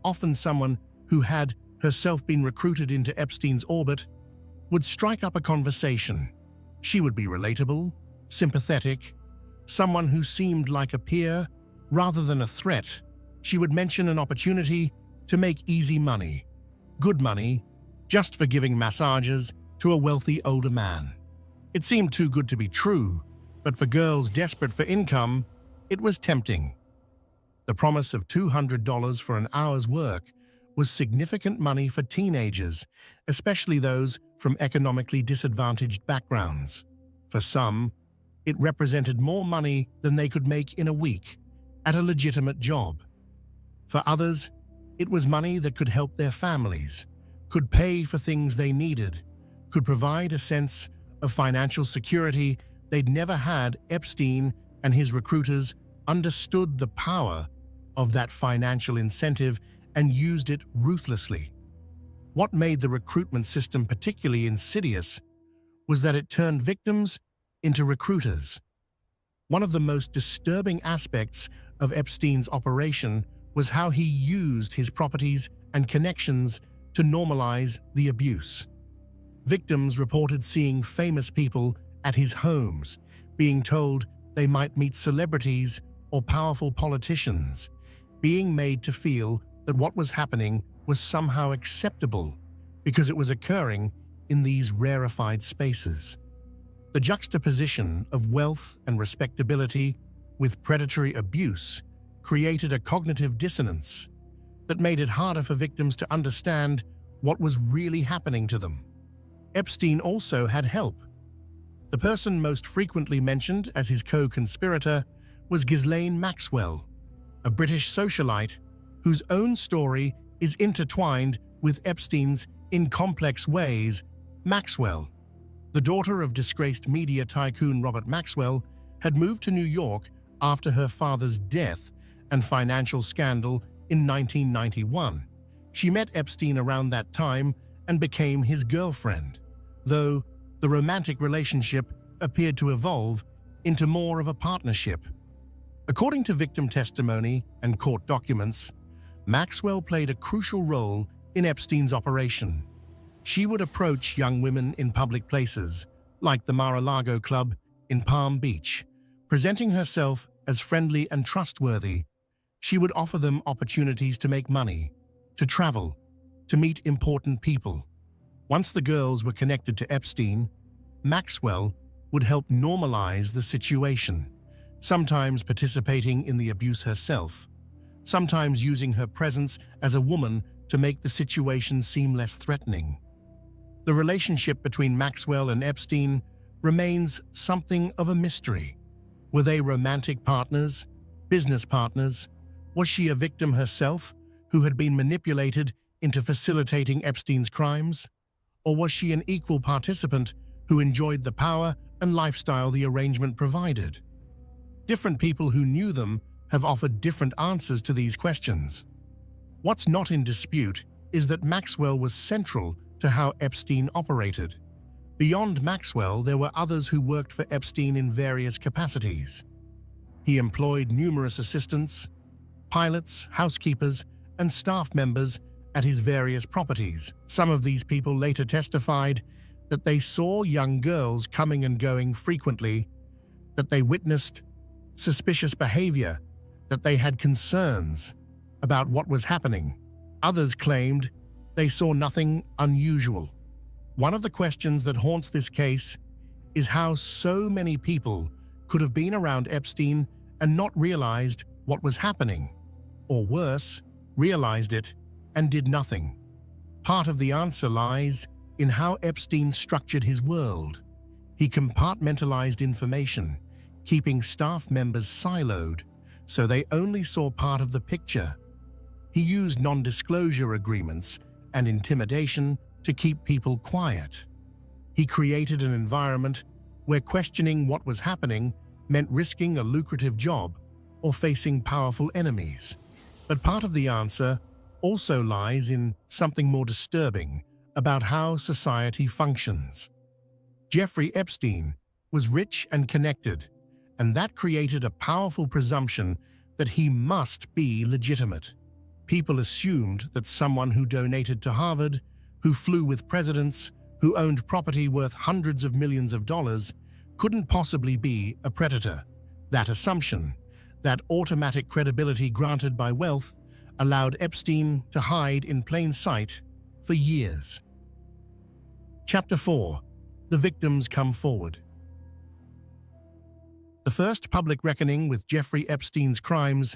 Speaker 1: often someone who had herself been recruited into Epstein's orbit, would strike up a conversation. She would be relatable, sympathetic, someone who seemed like a peer rather than a threat. She would mention an opportunity to make easy money, good money, just for giving massages to a wealthy older man. It seemed too good to be true, but for girls desperate for income, it was tempting. The promise of $200 for an hour's work was significant money for teenagers, especially those from economically disadvantaged backgrounds. For some, it represented more money than they could make in a week at a legitimate job. For others, it was money that could help their families, could pay for things they needed, could provide a sense of financial security they'd never had. Epstein and his recruiters understood the power of that financial incentive and used it ruthlessly. What made the recruitment system particularly insidious was that it turned victims into recruiters. One of the most disturbing aspects of Epstein's operation was how he used his properties and connections to normalize the abuse. Victims reported seeing famous people at his homes, being told they might meet celebrities or powerful politicians, being made to feel that what was happening was somehow acceptable because it was occurring in these rarefied spaces. The juxtaposition of wealth and respectability with predatory abuse created a cognitive dissonance that made it harder for victims to understand what was really happening to them. Epstein also had help. The person most frequently mentioned as his co-conspirator was Ghislaine Maxwell, a British socialite whose own story is intertwined with Epstein's in complex ways. Maxwell, the daughter of disgraced media tycoon Robert Maxwell, had moved to New York after her father's death and financial scandal in 1991. She met Epstein around that time and became his girlfriend, though the romantic relationship appeared to evolve into more of a partnership. According to victim testimony and court documents, Maxwell played a crucial role in Epstein's operation. She would approach young women in public places, like the Mar-a-Lago Club in Palm Beach, presenting herself as friendly and trustworthy. She would offer them opportunities to make money, to travel, to meet important people. Once the girls were connected to Epstein, Maxwell would help normalize the situation, sometimes participating in the abuse herself, sometimes using her presence as a woman to make the situation seem less threatening. The relationship between Maxwell and Epstein remains something of a mystery. Were they romantic partners, business partners? Was she a victim herself who had been manipulated into facilitating Epstein's crimes? Or was she an equal participant who enjoyed the power and lifestyle the arrangement provided? Different people who knew them have offered different answers to these questions. What's not in dispute is that Maxwell was central to how Epstein operated. Beyond Maxwell, there were others who worked for Epstein in various capacities. He employed numerous assistants, pilots, housekeepers, and staff members at his various properties. Some of these people later testified that they saw young girls coming and going frequently, that they witnessed suspicious behavior, that they had concerns about what was happening. Others claimed they saw nothing unusual. One of the questions that haunts this case is how so many people could have been around Epstein and not realized what was happening, or worse, realized it and did nothing. Part of the answer lies in how Epstein structured his world. He compartmentalized information, keeping staff members siloed so they only saw part of the picture. He used non-disclosure agreements and intimidation to keep people quiet. He created an environment where questioning what was happening meant risking a lucrative job or facing powerful enemies. But part of the answer also lies in something more disturbing about how society functions. Jeffrey Epstein was rich and connected, and that created a powerful presumption that he must be legitimate. People assumed that someone who donated to Harvard, who flew with presidents, who owned property worth hundreds of millions of dollars, couldn't possibly be a predator. That assumption, that automatic credibility granted by wealth, allowed Epstein to hide in plain sight for years. Chapter 4. The victims come forward. The first public reckoning with Jeffrey Epstein's crimes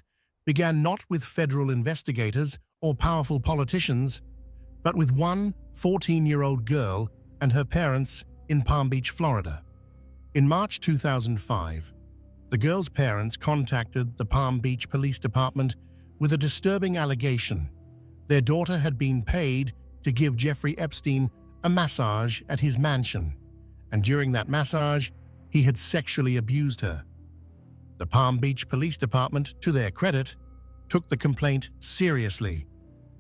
Speaker 1: began not with federal investigators or powerful politicians, but with one 14-year-old girl and her parents in Palm Beach, Florida. In March 2005, the girl's parents contacted the Palm Beach Police Department with a disturbing allegation. Their daughter had been paid to give Jeffrey Epstein a massage at his mansion, and during that massage, he had sexually abused her. The Palm Beach Police Department, to their credit, took the complaint seriously.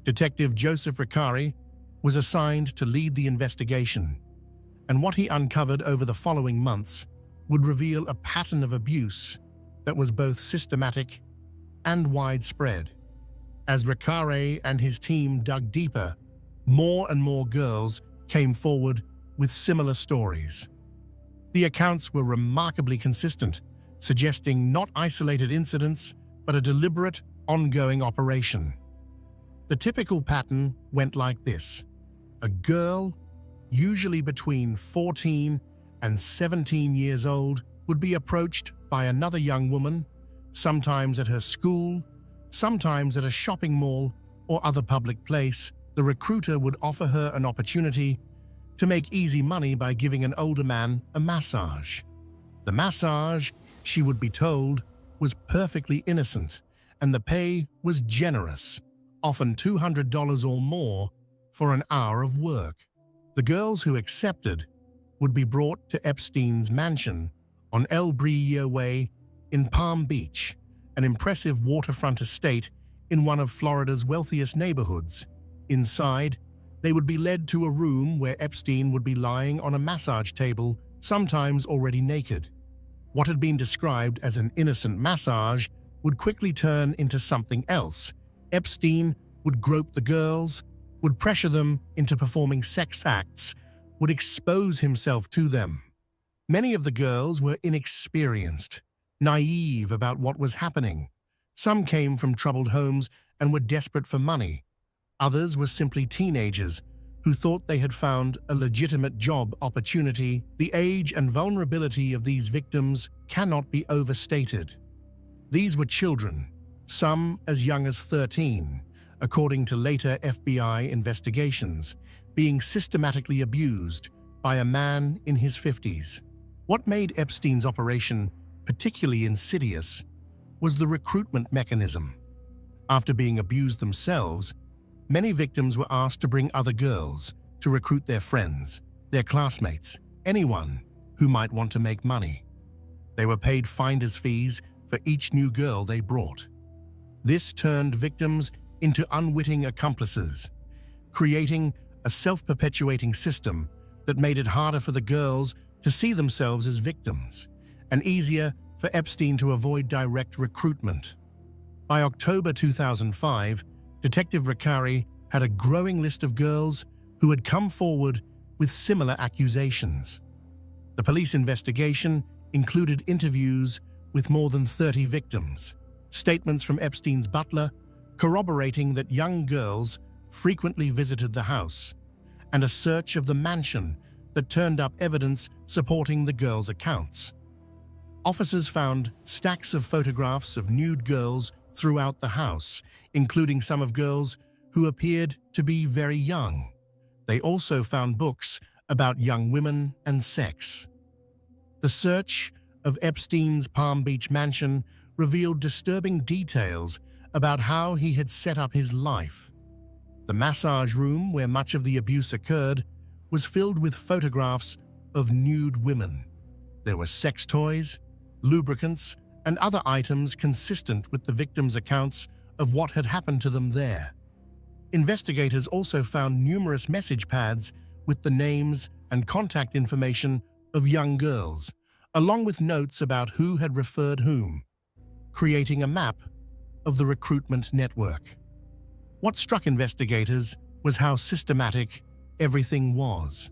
Speaker 1: Detective Joseph Reccari was assigned to lead the investigation, and what he uncovered over the following months would reveal a pattern of abuse that was both systematic and widespread. As Reccari and his team dug deeper, more and more girls came forward with similar stories. The accounts were remarkably consistent, suggesting not isolated incidents, but a deliberate, ongoing operation. The typical pattern went like this. A girl, usually between 14 and 17 years old, would be approached by another young woman, sometimes at her school, sometimes at a shopping mall or other public place. The recruiter would offer her an opportunity to make easy money by giving an older man a massage. The massage, she would be told, was perfectly innocent, and the pay was generous, often $200 or more for an hour of work. The girls who accepted would be brought to Epstein's mansion on El Brillo Way in Palm Beach, an impressive waterfront estate in one of Florida's wealthiest neighborhoods. Inside, they would be led to a room where Epstein would be lying on a massage table, sometimes already naked. What had been described as an innocent massage would quickly turn into something else. Epstein would grope the girls, would pressure them into performing sex acts, would expose himself to them. Many of the girls were inexperienced, naive about what was happening. Some came from troubled homes and were desperate for money. Others were simply teenagers who thought they had found a legitimate job opportunity. The age and vulnerability of these victims cannot be overstated. These were children, some as young as 13, according to later FBI investigations, being systematically abused by a man in his 50s. What made Epstein's operation particularly insidious was the recruitment mechanism. After being abused themselves, many victims were asked to bring other girls to recruit their friends, their classmates, anyone who might want to make money. They were paid finder's fees for each new girl they brought. This turned victims into unwitting accomplices, creating a self-perpetuating system that made it harder for the girls to see themselves as victims and easier for Epstein to avoid direct recruitment. By October 2005, Detective Reccari had a growing list of girls who had come forward with similar accusations. The police investigation included interviews with more than 30 victims, statements from Epstein's butler corroborating that young girls frequently visited the house, and a search of the mansion that turned up evidence supporting the girls' accounts. Officers found stacks of photographs of nude girls throughout the house, including some of girls who appeared to be very young. They also found books about young women and sex. The search of Epstein's Palm Beach mansion revealed disturbing details about how he had set up his life. The massage room where much of the abuse occurred was filled with photographs of nude women. There were sex toys, lubricants, and other items consistent with the victims' accounts of what had happened to them there. Investigators also found numerous message pads with the names and contact information of young girls, along with notes about who had referred whom, creating a map of the recruitment network. What struck investigators was how systematic everything was.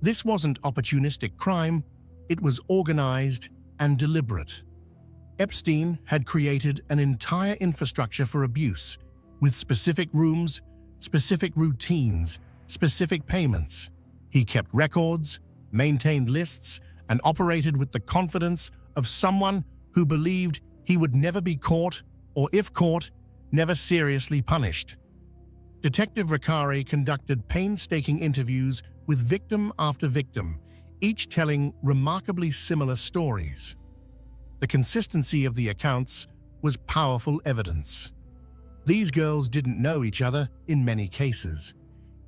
Speaker 1: This wasn't opportunistic crime, it was organized and deliberate. Epstein had created an entire infrastructure for abuse, with specific rooms, specific routines, specific payments. He kept records, maintained lists, and operated with the confidence of someone who believed he would never be caught or if caught, never seriously punished. Detective Reccari conducted painstaking interviews with victim after victim, each telling remarkably similar stories. The consistency of the accounts was powerful evidence. These girls didn't know each other in many cases,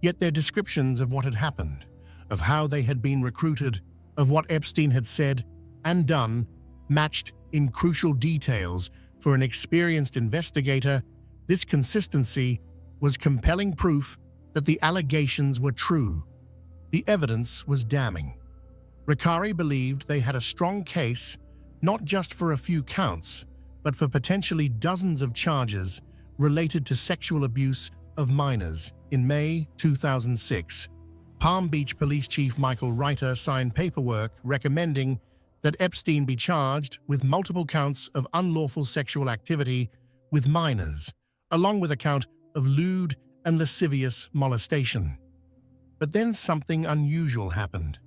Speaker 1: yet their descriptions of what had happened, of how they had been recruited, of what Epstein had said and done, matched in crucial details. For an experienced investigator, this consistency was compelling proof that the allegations were true. The evidence was damning. Reccari believed they had a strong case, not just for a few counts, but for potentially dozens of charges related to sexual abuse of minors. In May 2006, Palm Beach Police Chief Michael Reiter signed paperwork recommending that Epstein be charged with multiple counts of unlawful sexual activity with minors, along with a count of lewd and lascivious molestation. But then something unusual happened.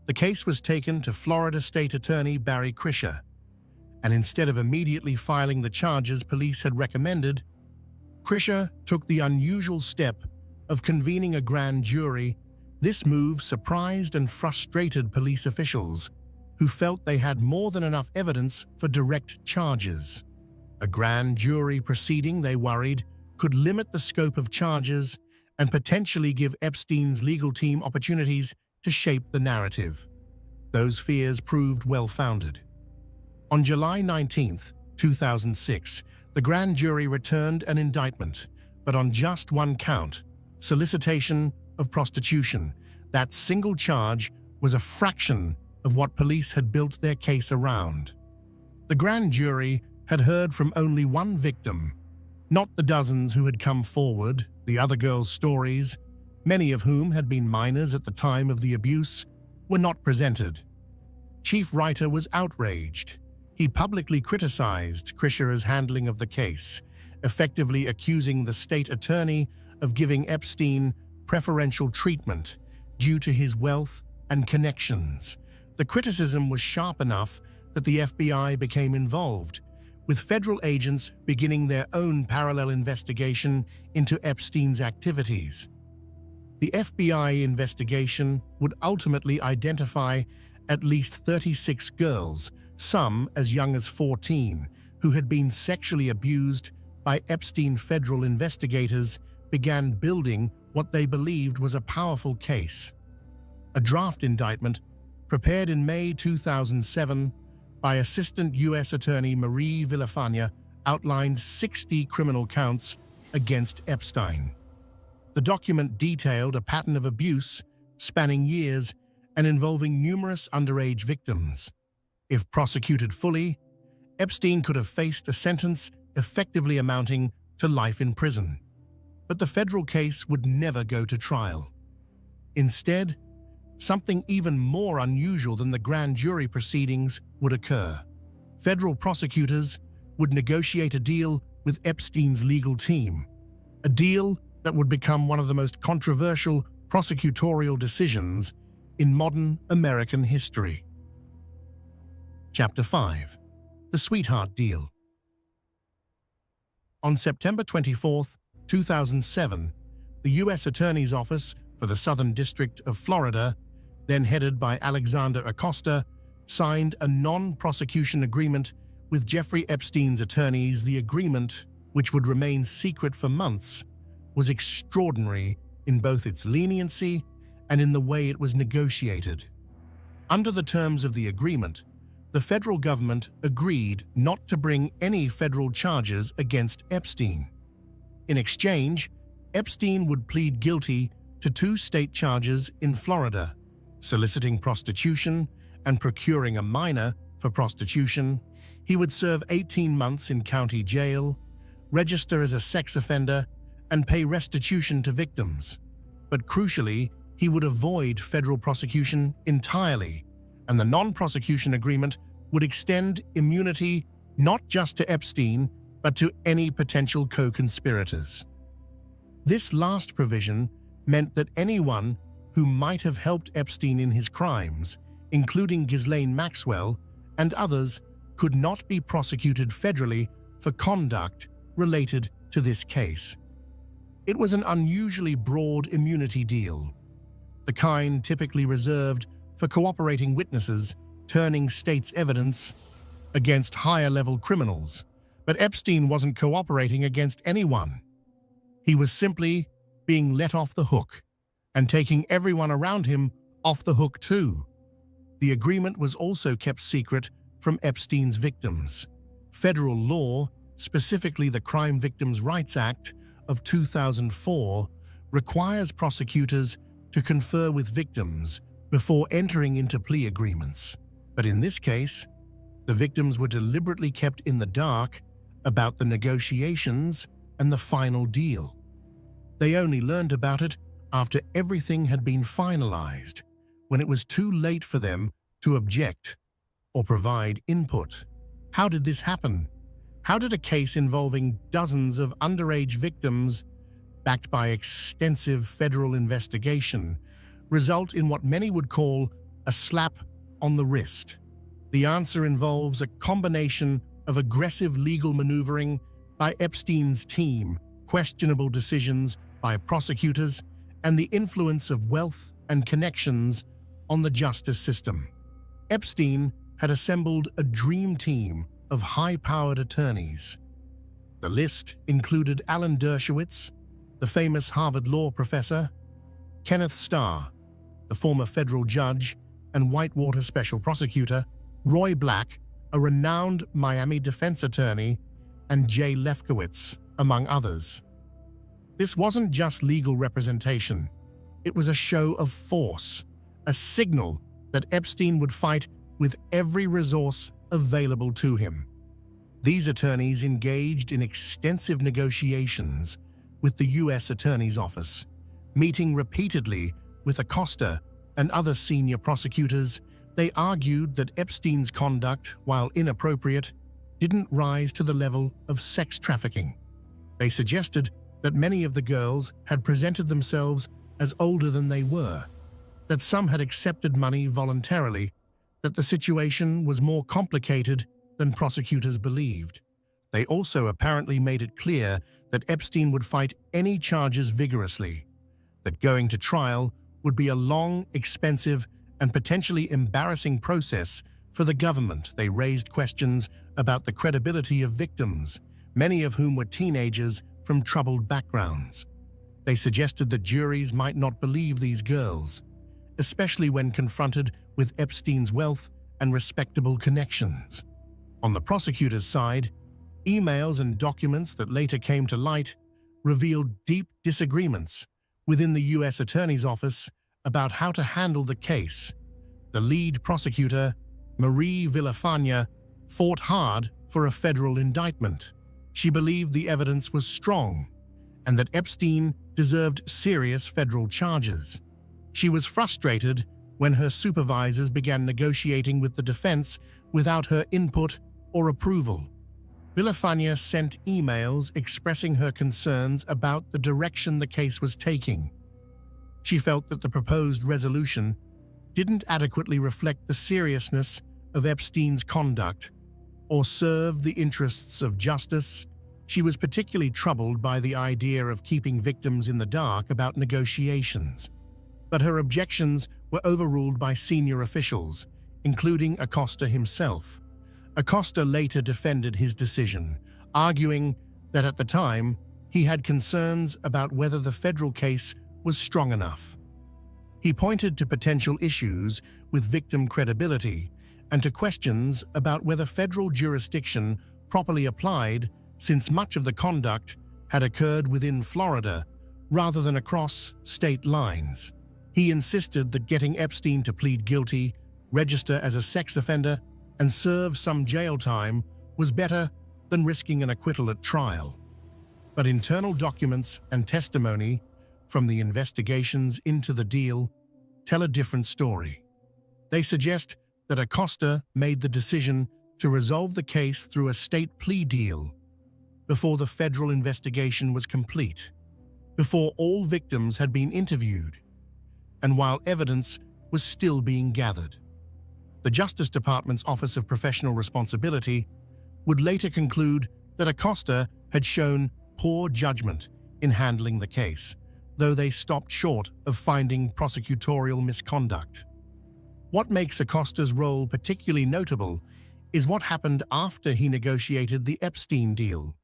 Speaker 1: The case was taken to Florida State Attorney Barry Krischer, and instead of immediately filing the charges police had recommended, Krischer took the unusual step of convening a grand jury. This move surprised and frustrated police officials, who felt they had more than enough evidence for direct charges. A grand jury proceeding, they worried, could limit the scope of charges and potentially give Epstein's legal team opportunities to shape the narrative. Those fears proved well-founded. On July 19, 2006, the grand jury returned an indictment, but on just one count, solicitation of prostitution. That single charge was a fraction of what police had built their case around. The grand jury had heard from only one victim, not the dozens who had come forward. The other girls' stories, many of whom had been minors at the time of the abuse, were not presented. Chief Reiter was outraged. He publicly criticized Krischer's handling of the case, effectively accusing the state attorney of giving Epstein preferential treatment due to his wealth and connections. The criticism was sharp enough that the FBI became involved, with federal agents beginning their own parallel investigation into Epstein's activities. The FBI investigation would ultimately identify at least 36 girls, some as young as 14, who had been sexually abused by Epstein. Federal investigators began building what they believed was a powerful case. A draft indictment, prepared in May 2007 by Assistant U.S. Attorney Marie Villafana, outlined 60 criminal counts against Epstein. The document detailed a pattern of abuse spanning years and involving numerous underage victims. If prosecuted fully, Epstein could have faced a sentence effectively amounting to life in prison. But the federal case would never go to trial. Instead, something even more unusual than the grand jury proceedings would occur. Federal prosecutors would negotiate a deal with Epstein's legal team, a deal that would become one of the most controversial prosecutorial decisions in modern American history. Chapter 5. The Sweetheart Deal. On September 24, 2007, the U.S. Attorney's Office for the Southern District of Florida, then headed by Alexander Acosta, signed a non-prosecution agreement with Jeffrey Epstein's attorneys. The agreement, which would remain secret for months, was extraordinary in both its leniency and in the way it was negotiated. Under the terms of the agreement, the federal government agreed not to bring any federal charges against Epstein. In exchange, Epstein would plead guilty to 2 state charges in Florida: soliciting prostitution and procuring a minor for prostitution. He would serve 18 months in county jail, register as a sex offender, and pay restitution to victims. But crucially, he would avoid federal prosecution entirely, and the non-prosecution agreement would extend immunity not just to Epstein, but to any potential co-conspirators. This last provision meant that anyone who might have helped Epstein in his crimes, including Ghislaine Maxwell and others, could not be prosecuted federally for conduct related to this case. It was an unusually broad immunity deal, the kind typically reserved for cooperating witnesses turning state's evidence against higher-level criminals. But Epstein wasn't cooperating against anyone. He was simply being let off the hook and taking everyone around him off the hook too. The agreement was also kept secret from Epstein's victims. Federal law, specifically the Crime Victims' Rights Act of 2004, requires prosecutors to confer with victims before entering into plea agreements. But in this case, the victims were deliberately kept in the dark about the negotiations and the final deal. They only learned about it after everything had been finalized, when it was too late for them to object or provide input. How did this happen? How did a case involving dozens of underage victims, backed by extensive federal investigation, result in what many would call a slap on the wrist? The answer involves a combination of aggressive legal maneuvering by Epstein's team, questionable decisions by prosecutors, and the influence of wealth and connections on the justice system. Epstein had assembled a dream team of high-powered attorneys. The list included Alan Dershowitz, the famous Harvard law professor, Kenneth Starr, the former federal judge and Whitewater special prosecutor, Roy Black, a renowned Miami defense attorney, and Jay Lefkowitz, among others. This wasn't just legal representation. It was a show of force, a signal that Epstein would fight with every resource available to him. These attorneys engaged in extensive negotiations with the U.S. Attorney's Office, meeting repeatedly with Acosta and other senior prosecutors. They argued that Epstein's conduct, while inappropriate, didn't rise to the level of sex trafficking. They suggested that many of the girls had presented themselves as older than they were, that some had accepted money voluntarily, that the situation was more complicated than prosecutors believed. They also apparently made it clear that Epstein would fight any charges vigorously, that going to trial would be a long, expensive, and potentially embarrassing process for the government. They raised questions about the credibility of victims, many of whom were teenagers from troubled backgrounds. They suggested that juries might not believe these girls, especially when confronted with Epstein's wealth and respectable connections. On the prosecutor's side, emails and documents that later came to light revealed deep disagreements within the U.S. Attorney's Office about how to handle the case. The lead prosecutor, Marie Villafana, fought hard for a federal indictment. She believed the evidence was strong and that Epstein deserved serious federal charges. She was frustrated when her supervisors began negotiating with the defense without her input or approval. Villafana sent emails expressing her concerns about the direction the case was taking. She felt that the proposed resolution didn't adequately reflect the seriousness of Epstein's conduct or serve the interests of justice. She was particularly troubled by the idea of keeping victims in the dark about negotiations. But her objections were overruled by senior officials, including Acosta himself. Acosta later defended his decision, arguing that at the time he had concerns about whether the federal case was strong enough. He pointed to potential issues with victim credibility and to questions about whether federal jurisdiction properly applied, since much of the conduct had occurred within Florida rather than across state lines. He insisted that getting Epstein to plead guilty, register as a sex offender, and serve some jail time was better than risking an acquittal at trial. But internal documents and testimony from the investigations into the deal tell a different story. They suggest that Acosta made the decision to resolve the case through a state plea deal before the federal investigation was complete, before all victims had been interviewed, and while evidence was still being gathered. The Justice Department's Office of Professional Responsibility would later conclude that Acosta had shown poor judgment in handling the case, though they stopped short of finding prosecutorial misconduct. What makes Acosta's role particularly notable is what happened after he negotiated the Epstein deal.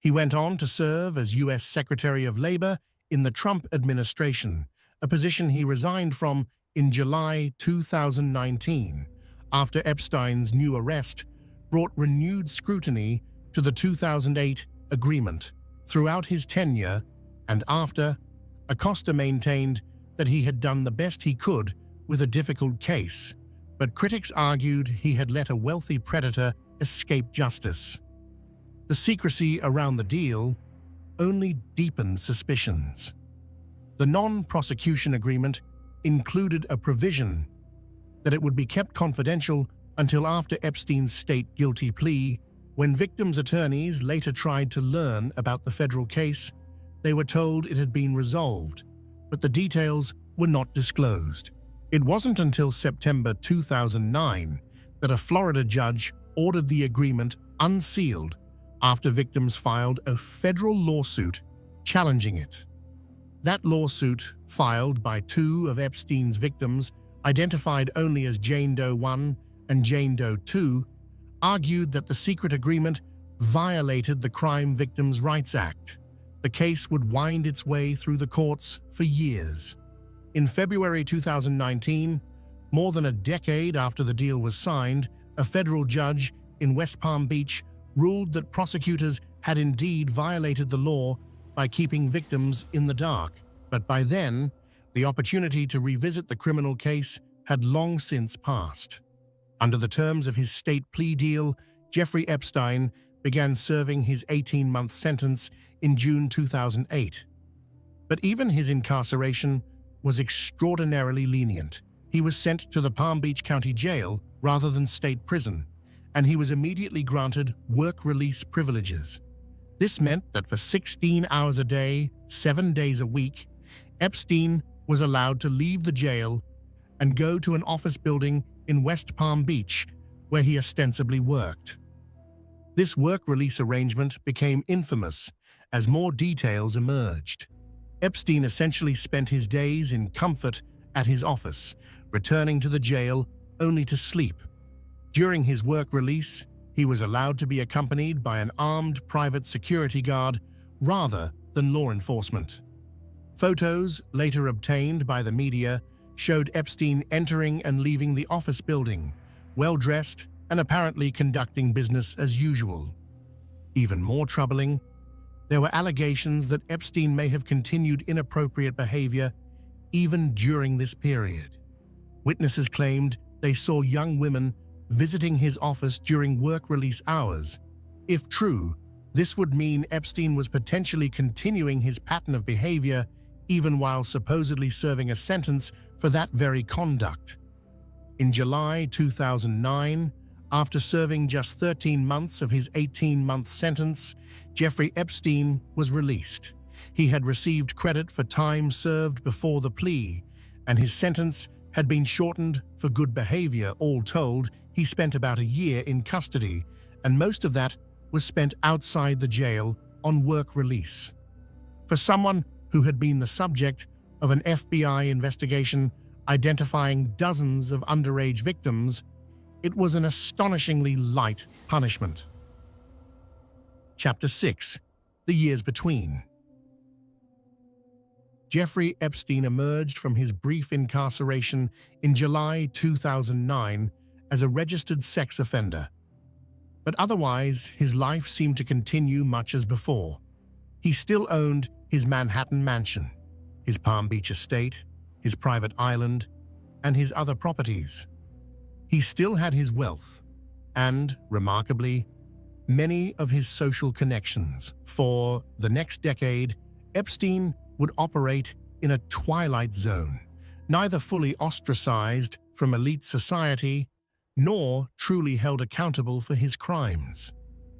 Speaker 1: He went on to serve as U.S. Secretary of Labor in the Trump administration, a position he resigned from in July 2019, after Epstein's new arrest brought renewed scrutiny to the 2008 agreement. Throughout his tenure and after, Acosta maintained that he had done the best he could with a difficult case, but critics argued he had let a wealthy predator escape justice. The secrecy around the deal only deepened suspicions. The non-prosecution agreement included a provision that it would be kept confidential until after Epstein's state guilty plea. When victims' attorneys later tried to learn about the federal case, they were told it had been resolved, but the details were not disclosed. It wasn't until September 2009 that a Florida judge ordered the agreement unsealed after victims filed a federal lawsuit challenging it. That lawsuit, filed by two of Epstein's victims, identified only as Jane Doe 1 and Jane Doe 2, argued that the secret agreement violated the Crime Victims' Rights Act. The case would wind its way through the courts for years. In February 2019, more than a decade after the deal was signed, a federal judge in West Palm Beach ruled that prosecutors had indeed violated the law by keeping victims in the dark. But by then, the opportunity to revisit the criminal case had long since passed. Under the terms of his state plea deal, Jeffrey Epstein began serving his 18-month sentence in June 2008. But even his incarceration was extraordinarily lenient. He was sent to the Palm Beach County Jail rather than state prison, and he was immediately granted work release privileges. This meant that for 16 hours a day, 7 days a week, Epstein was allowed to leave the jail and go to an office building in West Palm Beach, where he ostensibly worked. This work release arrangement became infamous as more details emerged. Epstein essentially spent his days in comfort at his office, returning to the jail only to sleep. During his work release, he was allowed to be accompanied by an armed private security guard rather than law enforcement. Photos, later obtained by the media, showed Epstein entering and leaving the office building, well-dressed and apparently conducting business as usual. Even more troubling, there were allegations that Epstein may have continued inappropriate behavior even during this period. Witnesses claimed they saw young women visiting his office during work release hours. If true, this would mean Epstein was potentially continuing his pattern of behavior even while supposedly serving a sentence for that very conduct. In July 2009, after serving just 13 months of his 18-month sentence, Jeffrey Epstein was released. He had received credit for time served before the plea, and his sentence had been shortened for good behavior. All told, he spent about a year in custody, and most of that was spent outside the jail on work release. For someone who had been the subject of an FBI investigation identifying dozens of underage victims, it was an astonishingly light punishment. Chapter 6: The Years Between. Jeffrey Epstein emerged from his brief incarceration in July 2009 as a registered sex offender. But otherwise, his life seemed to continue much as before. He still owned his Manhattan mansion, his Palm Beach estate, his private island, and his other properties. He still had his wealth and, remarkably, many of his social connections. For the next decade, Epstein would operate in a twilight zone, neither fully ostracized from elite society nor truly held accountable for his crimes.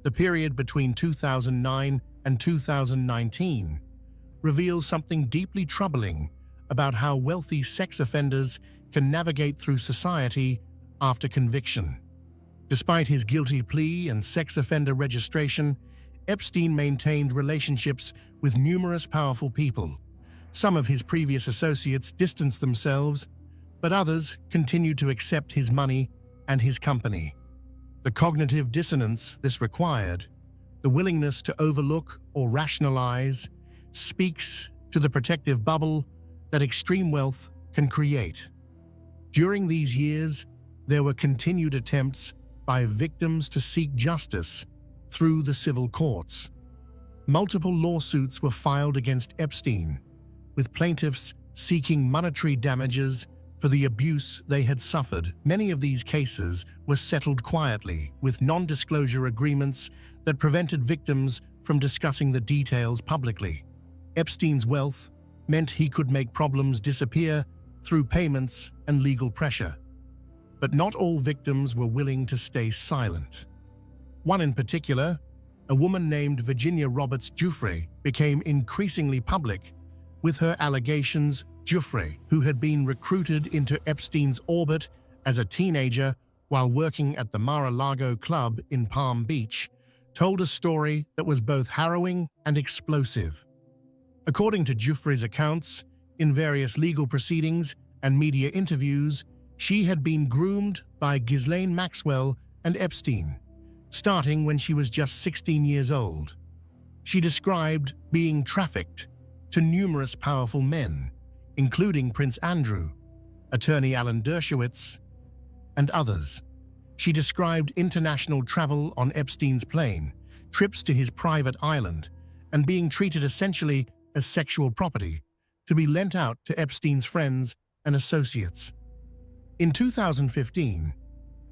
Speaker 1: The period between 2009 and 2019 reveals something deeply troubling about how wealthy sex offenders can navigate through society after conviction. Despite his guilty plea and sex offender registration, Epstein maintained relationships with numerous powerful people. Some of his previous associates distanced themselves, but others continued to accept his money and his company. The cognitive dissonance this required, the willingness to overlook or rationalize, speaks to the protective bubble that extreme wealth can create. During these years, there were continued attempts by victims to seek justice through the civil courts. Multiple lawsuits were filed against Epstein, with plaintiffs seeking monetary damages for the abuse they had suffered. Many of these cases were settled quietly, with non-disclosure agreements that prevented victims from discussing the details publicly. Epstein's wealth meant he could make problems disappear through payments and legal pressure. But not all victims were willing to stay silent. One in particular, a woman named Virginia Roberts Giuffre, became increasingly public with her allegations. Giuffre, who had been recruited into Epstein's orbit as a teenager while working at the Mar-a-Lago Club in Palm Beach, told a story that was both harrowing and explosive. According to Giuffre's accounts, in various legal proceedings and media interviews, she had been groomed by Ghislaine Maxwell and Epstein, starting when she was just 16 years old. She described being trafficked to numerous powerful men, including Prince Andrew, attorney Alan Dershowitz, and others. She described international travel on Epstein's plane, trips to his private island, and being treated essentially as sexual property to be lent out to Epstein's friends and associates. In 2015,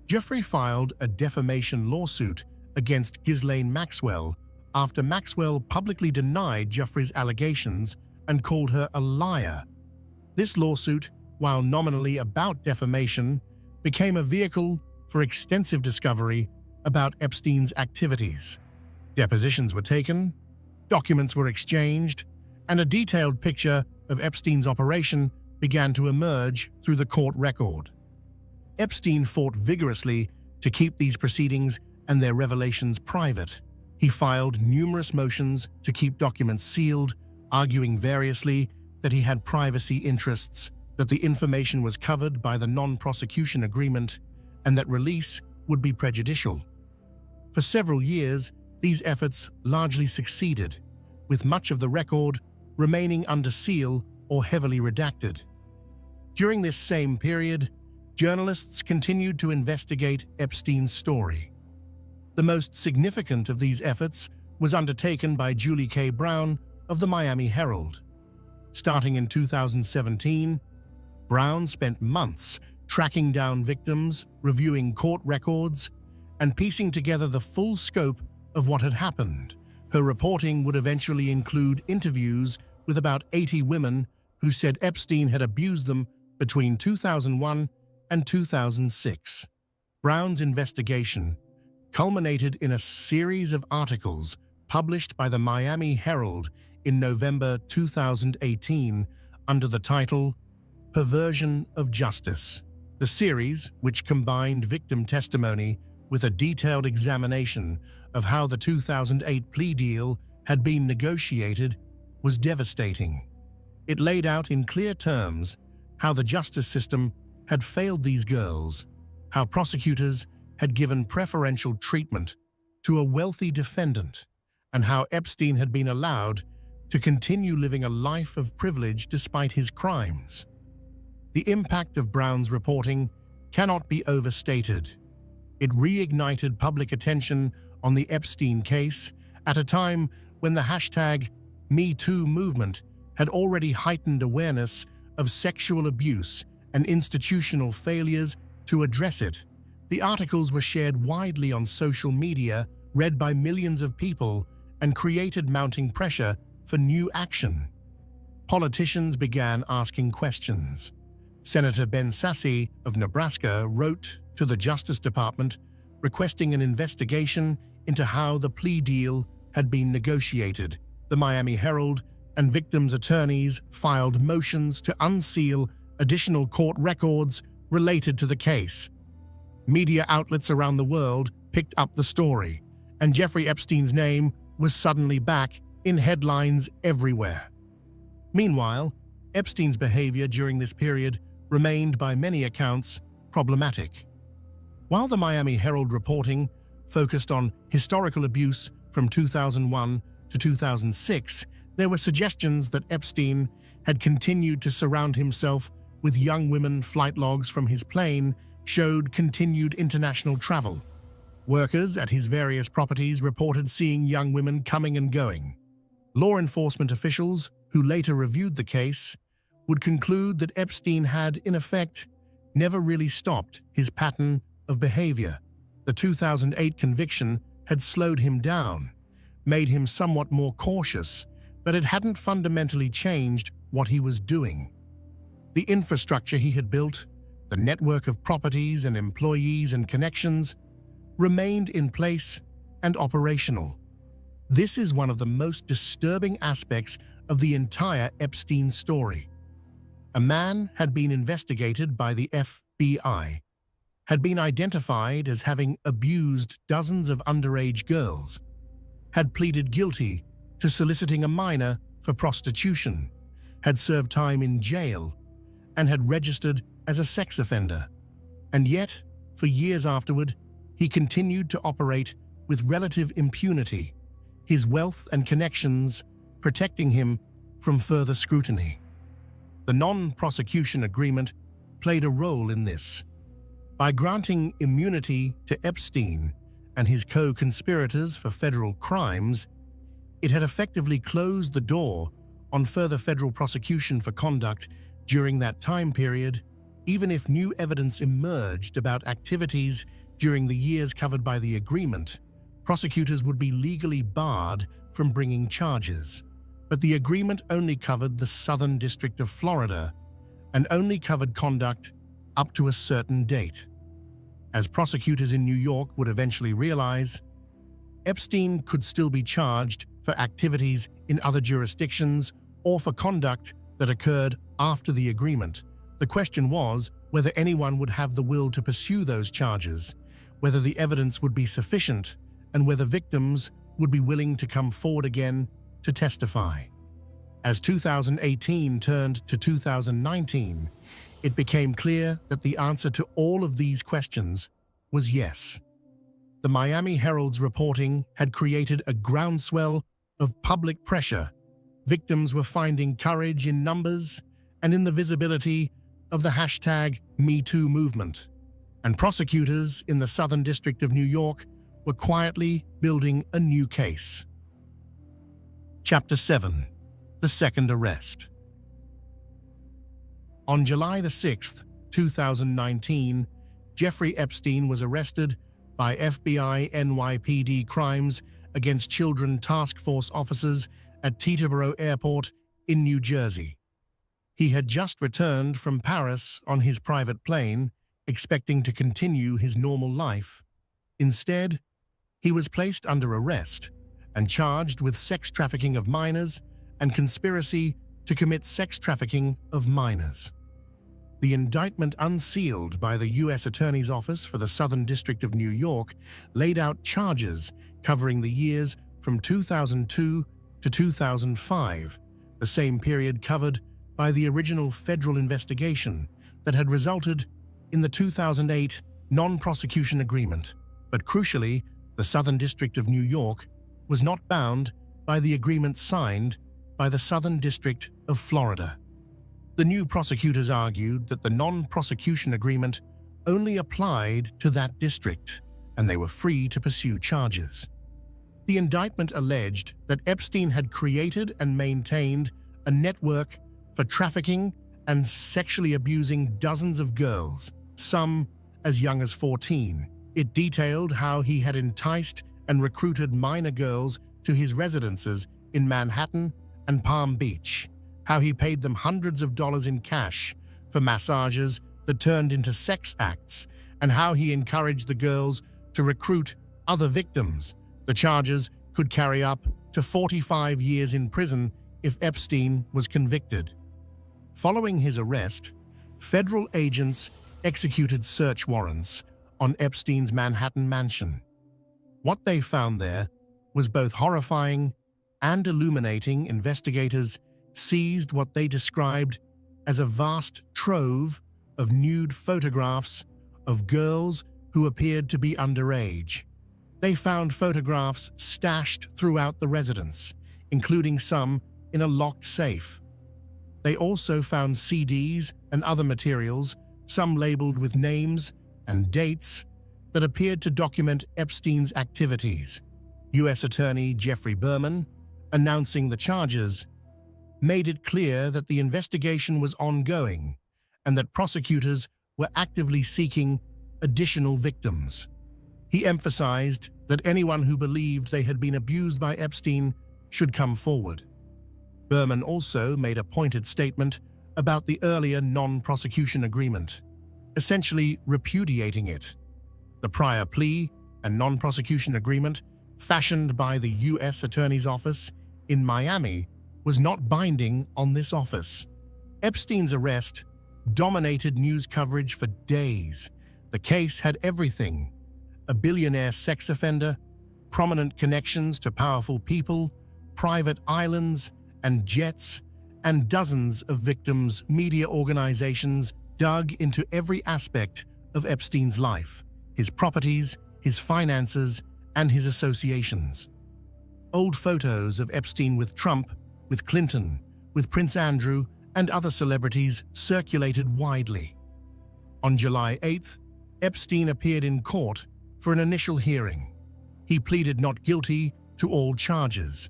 Speaker 1: Giuffre filed a defamation lawsuit against Ghislaine Maxwell after Maxwell publicly denied Giuffre's allegations and called her a liar. This lawsuit, while nominally about defamation, became a vehicle for extensive discovery about Epstein's activities. Depositions were taken, documents were exchanged, and a detailed picture of Epstein's operation began to emerge through the court record. Epstein fought vigorously to keep these proceedings and their revelations private. He filed numerous motions to keep documents sealed, arguing variously that he had privacy interests, that the information was covered by the non-prosecution agreement, and that release would be prejudicial. For several years, these efforts largely succeeded, with much of the record remaining under seal or heavily redacted. During this same period, journalists continued to investigate Epstein's story. The most significant of these efforts was undertaken by Julie K. Brown of the Miami Herald. Starting in 2017, Brown spent months tracking down victims, reviewing court records, and piecing together the full scope of what had happened. Her reporting would eventually include interviews with about 80 women who said Epstein had abused them between 2001 and 2006. Brown's investigation culminated in a series of articles published by the Miami Herald in November 2018 under the title Perversion of Justice. The series, which combined victim testimony with a detailed examination of how the 2008 plea deal had been negotiated, was devastating. It laid out in clear terms how the justice system had failed these girls, how prosecutors had given preferential treatment to a wealthy defendant, and how Epstein had been allowed to continue living a life of privilege despite his crimes. The impact of Brown's reporting cannot be overstated. It reignited public attention on the Epstein case at a time when the hashtag #MeToo movement had already heightened awareness of sexual abuse and institutional failures to address it. The articles were shared widely on social media, read by millions of people, and created mounting pressure for new action. Politicians began asking questions. Senator Ben Sasse of Nebraska wrote to the Justice Department requesting an investigation into how the plea deal had been negotiated. The Miami Herald and victims' attorneys filed motions to unseal additional court records related to the case. Media outlets around the world picked up the story, and Jeffrey Epstein's name was suddenly back in headlines everywhere. Meanwhile, Epstein's behavior during this period remained, by many accounts, problematic. While the Miami Herald reporting focused on historical abuse from 2001 to 2006, there were suggestions that Epstein had continued to surround himself with young women. Flight logs from his plane showed continued international travel. Workers at his various properties reported seeing young women coming and going. Law enforcement officials, who later reviewed the case, would conclude that Epstein had, in effect, never really stopped his pattern of behavior. The 2008 conviction had slowed him down, made him somewhat more cautious, but it hadn't fundamentally changed what he was doing. The infrastructure he had built, the network of properties and employees and connections, remained in place and operational. This is one of the most disturbing aspects of the entire Epstein story. A man had been investigated by the FBI, had been identified as having abused dozens of underage girls, had pleaded guilty to soliciting a minor for prostitution, had served time in jail, and had registered as a sex offender. And yet, for years afterward, he continued to operate with relative impunity, his wealth and connections protecting him from further scrutiny. The non-prosecution agreement played a role in this. By granting immunity to Epstein and his co-conspirators for federal crimes, it had effectively closed the door on further federal prosecution for conduct during that time period, even if new evidence emerged about activities during the years covered by the agreement. Prosecutors would be legally barred from bringing charges. But the agreement only covered the Southern District of Florida and only covered conduct up to a certain date. As prosecutors in New York would eventually realize, Epstein could still be charged for activities in other jurisdictions or for conduct that occurred after the agreement. The question was whether anyone would have the will to pursue those charges, whether the evidence would be sufficient, and whether victims would be willing to come forward again to testify. As 2018 turned to 2019, it became clear that the answer to all of these questions was yes. The Miami Herald's reporting had created a groundswell of public pressure. Victims were finding courage in numbers and in the visibility of the #MeToo movement. And prosecutors in the Southern District of New York were quietly building a new case. Chapter 7. The Second Arrest. On July 6, 2019, Jeffrey Epstein was arrested by FBI NYPD Crimes Against Children Task Force officers at Teterboro Airport in New Jersey. He had just returned from Paris on his private plane, expecting to continue his normal life. Instead, he was placed under arrest and charged with sex trafficking of minors and conspiracy to commit sex trafficking of minors. The indictment unsealed by the U.S. Attorney's Office for the Southern District of New York laid out charges covering the years from 2002 to 2005, the same period covered by the original federal investigation that had resulted in the 2008 non-prosecution agreement. But crucially, the Southern District of New York was not bound by the agreement signed by the Southern District of Florida. The new prosecutors argued that the non-prosecution agreement only applied to that district, and they were free to pursue charges. The indictment alleged that Epstein had created and maintained a network for trafficking and sexually abusing dozens of girls, some as young as 14. It detailed how he had enticed and recruited minor girls to his residences in Manhattan and Palm Beach, how he paid them hundreds of dollars in cash for massages that turned into sex acts, and how he encouraged the girls to recruit other victims. The charges could carry up to 45 years in prison if Epstein was convicted. Following his arrest, federal agents executed search warrants on Epstein's Manhattan mansion. What they found there was both horrifying and illuminating. Investigators seized what they described as a vast trove of nude photographs of girls who appeared to be underage. They found photographs stashed throughout the residence, including some in a locked safe. They also found CDs and other materials, some labeled with names and dates, that appeared to document Epstein's activities. U.S. Attorney Geoffrey Berman, announcing the charges, made it clear that the investigation was ongoing and that prosecutors were actively seeking additional victims. He emphasized that anyone who believed they had been abused by Epstein should come forward. Berman also made a pointed statement about the earlier non-prosecution agreement, essentially repudiating it. The prior plea and non-prosecution agreement, fashioned by the U.S. Attorney's Office in Miami, was not binding on this office. Epstein's arrest dominated news coverage for days. The case had everything: a billionaire sex offender, prominent connections to powerful people, private islands and jets, and dozens of victims. Media organizations dug into every aspect of Epstein's life: his properties, his finances, and his associations. Old photos of Epstein with Trump, with Clinton, with Prince Andrew, and other celebrities circulated widely. On July 8th, Epstein appeared in court for an initial hearing. He pleaded not guilty to all charges.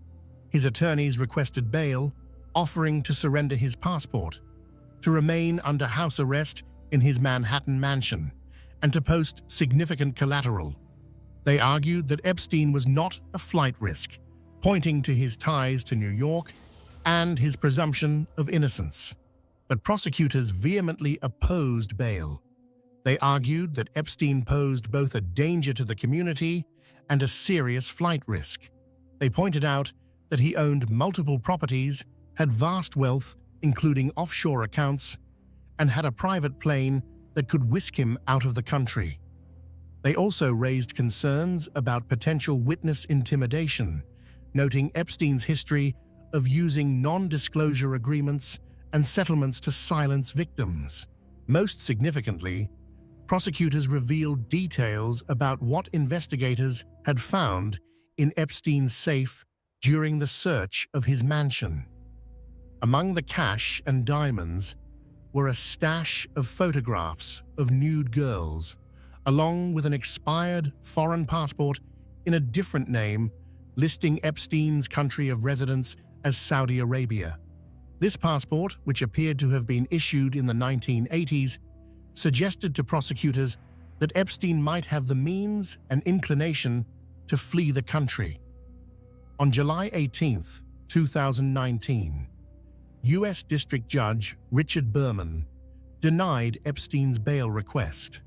Speaker 1: His attorneys requested bail, offering to surrender his passport, to remain under house arrest in his Manhattan mansion, and to post significant collateral. They argued that Epstein was not a flight risk, pointing to his ties to New York and his presumption of innocence. But prosecutors vehemently opposed bail. They argued that Epstein posed both a danger to the community and a serious flight risk. They pointed out that he owned multiple properties, had vast wealth, including offshore accounts, and had a private plane that could whisk him out of the country. They also raised concerns about potential witness intimidation, noting Epstein's history of using non-disclosure agreements and settlements to silence victims. Most significantly, prosecutors revealed details about what investigators had found in Epstein's safe during the search of his mansion. Among the cash and diamonds were a stash of photographs of nude girls, along with an expired foreign passport in a different name, listing Epstein's country of residence as Saudi Arabia. This passport, which appeared to have been issued in the 1980s, suggested to prosecutors that Epstein might have the means and inclination to flee the country. On July 18, 2019, U.S. District Judge Richard Berman denied Epstein's bail request.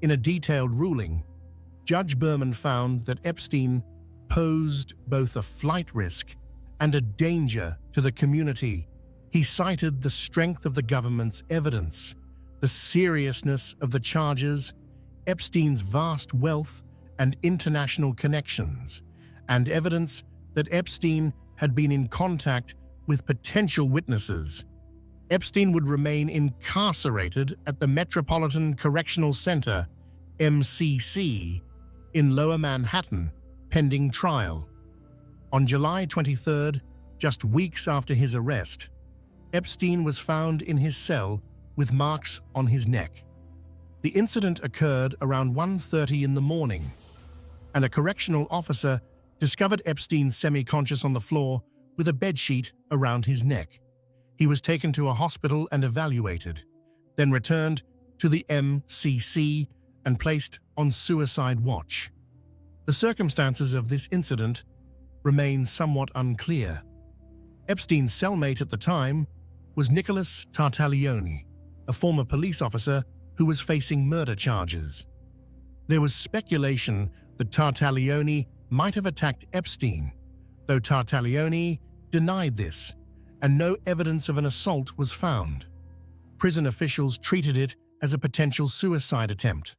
Speaker 1: In a detailed ruling, Judge Berman found that Epstein posed both a flight risk and a danger to the community. He cited the strength of the government's evidence, the seriousness of the charges, Epstein's vast wealth and international connections, and evidence that Epstein had been in contact with potential witnesses. Epstein would remain incarcerated at the Metropolitan Correctional Center, MCC, in Lower Manhattan, pending trial. On July 23rd, just weeks after his arrest, Epstein was found in his cell with marks on his neck. The incident occurred around 1:30 in the morning, and a correctional officer discovered Epstein semi-conscious on the floor with a bedsheet around his neck. He was taken to a hospital and evaluated, then returned to the MCC and placed on suicide watch. The circumstances of this incident remain somewhat unclear. Epstein's cellmate at the time was Nicholas Tartaglione, a former police officer who was facing murder charges. There was speculation that Tartaglione might have attacked Epstein, though Tartaglione denied this, and no evidence of an assault was found. Prison officials treated it as a potential suicide attempt.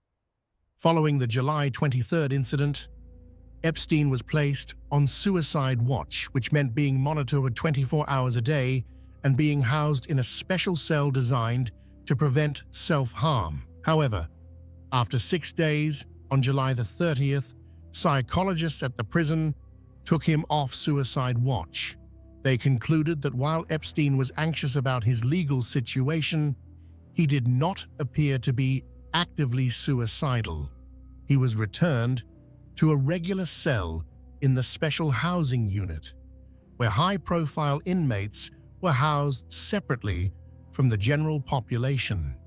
Speaker 1: Following the July 23rd incident, Epstein was placed on suicide watch, which meant being monitored 24 hours a day and being housed in a special cell designed to prevent self-harm. However, after 6 days, on July the 30th, psychologists at the prison took him off suicide watch. They concluded that while Epstein was anxious about his legal situation, he did not appear to be actively suicidal. He was returned to a regular cell in the special housing unit, where high-profile inmates were housed separately from the general population.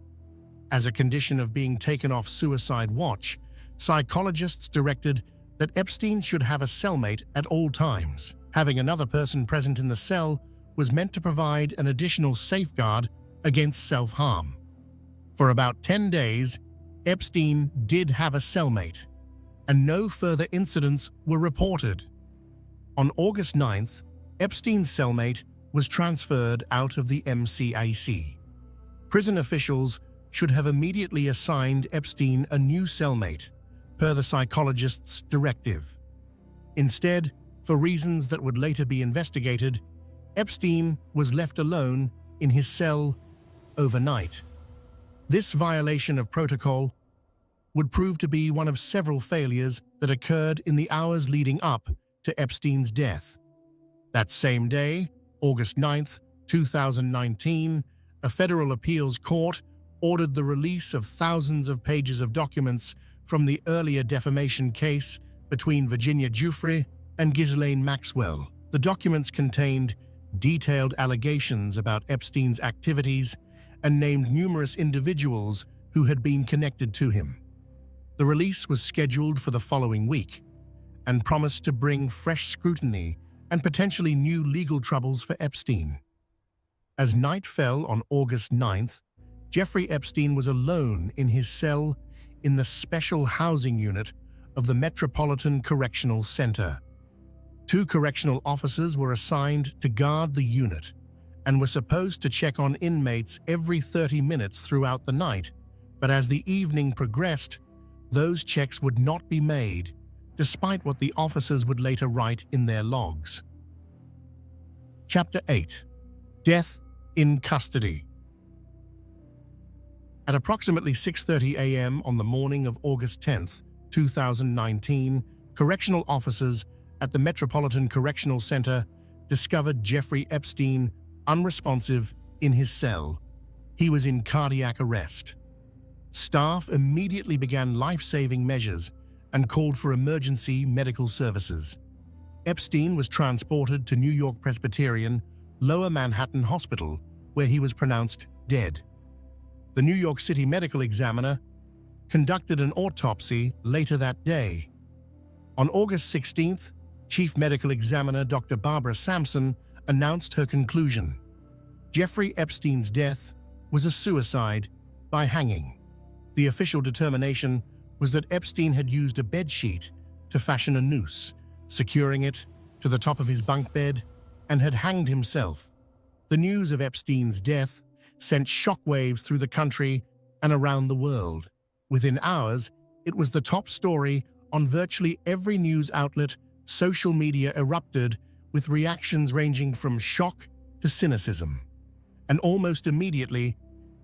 Speaker 1: As a condition of being taken off suicide watch, psychologists directed that Epstein should have a cellmate at all times. Having another person present in the cell was meant to provide an additional safeguard against self-harm. For about 10 days, Epstein did have a cellmate, and no further incidents were reported. On August 9th, Epstein's cellmate was transferred out of the MCAC. Prison officials should have immediately assigned Epstein a new cellmate, per the psychologist's directive. Instead, for reasons that would later be investigated, Epstein was left alone in his cell overnight. This violation of protocol would prove to be one of several failures that occurred in the hours leading up to Epstein's death. That same day, August 9th, 2019, a federal appeals court ordered the release of thousands of pages of documents from the earlier defamation case between Virginia Giuffre and Ghislaine Maxwell. The documents contained detailed allegations about Epstein's activities and named numerous individuals who had been connected to him. The release was scheduled for the following week and promised to bring fresh scrutiny and potentially new legal troubles for Epstein. As night fell on August 9th, Jeffrey Epstein was alone in his cell in the special housing unit of the Metropolitan Correctional Center. 2 correctional officers were assigned to guard the unit and were supposed to check on inmates every 30 minutes throughout the night, but as the evening progressed, those checks would not be made, despite what the officers would later write in their logs. Chapter 8. Death in Custody. At approximately 6:30 a.m. on the morning of August 10th, 2019, correctional officers at the Metropolitan Correctional Center discovered Jeffrey Epstein unresponsive in his cell. He was in cardiac arrest. Staff immediately began life-saving measures and called for emergency medical services. Epstein was transported to New York Presbyterian Lower Manhattan Hospital, where he was pronounced dead. The New York City medical examiner conducted an autopsy later that day. On August 16th, Chief Medical Examiner Dr. Barbara Sampson announced her conclusion. Jeffrey Epstein's death was a suicide by hanging. The official determination was that Epstein had used a bedsheet to fashion a noose, securing it to the top of his bunk bed, and had hanged himself. The news of Epstein's death sent shockwaves through the country and around the world. Within hours, it was the top story on virtually every news outlet. Social media erupted with reactions ranging from shock to cynicism. And almost immediately,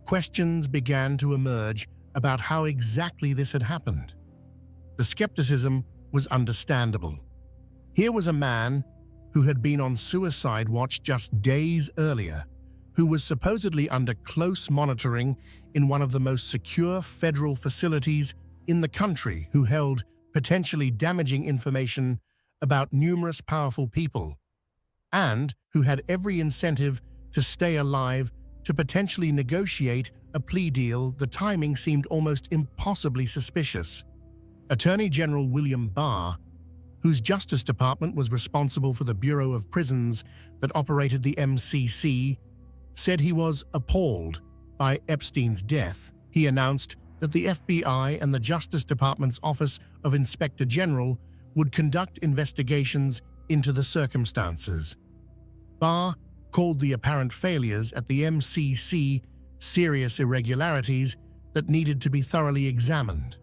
Speaker 1: questions began to emerge about how exactly this had happened. The skepticism was understandable. Here was a man who had been on suicide watch just days earlier, who was supposedly under close monitoring in one of the most secure federal facilities in the country, who held potentially damaging information about numerous powerful people, and who had every incentive to stay alive to potentially negotiate a plea deal. The timing seemed almost impossibly suspicious. Attorney General William Barr, whose Justice Department was responsible for the Bureau of Prisons that operated the MCC, said he was appalled by Epstein's death. He announced that the FBI and the Justice Department's Office of Inspector General would conduct investigations into the circumstances. Barr called the apparent failures at the MCC serious irregularities that needed to be thoroughly examined.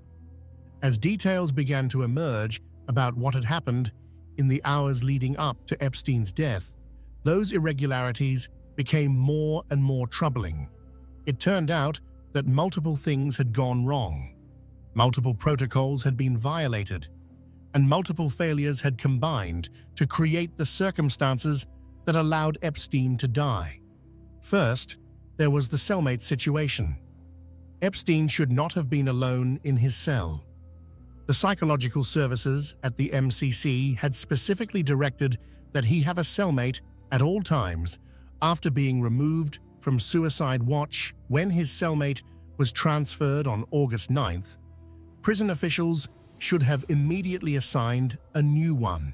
Speaker 1: As details began to emerge, about what had happened in the hours leading up to Epstein's death, those irregularities became more and more troubling. It turned out that multiple things had gone wrong. Multiple protocols had been violated, and multiple failures had combined to create the circumstances that allowed Epstein to die. First, there was the cellmate situation. Epstein should not have been alone in his cell. The psychological services at the MCC had specifically directed that he have a cellmate at all times after being removed from suicide watch. When his cellmate was transferred on August 9th, prison officials should have immediately assigned a new one.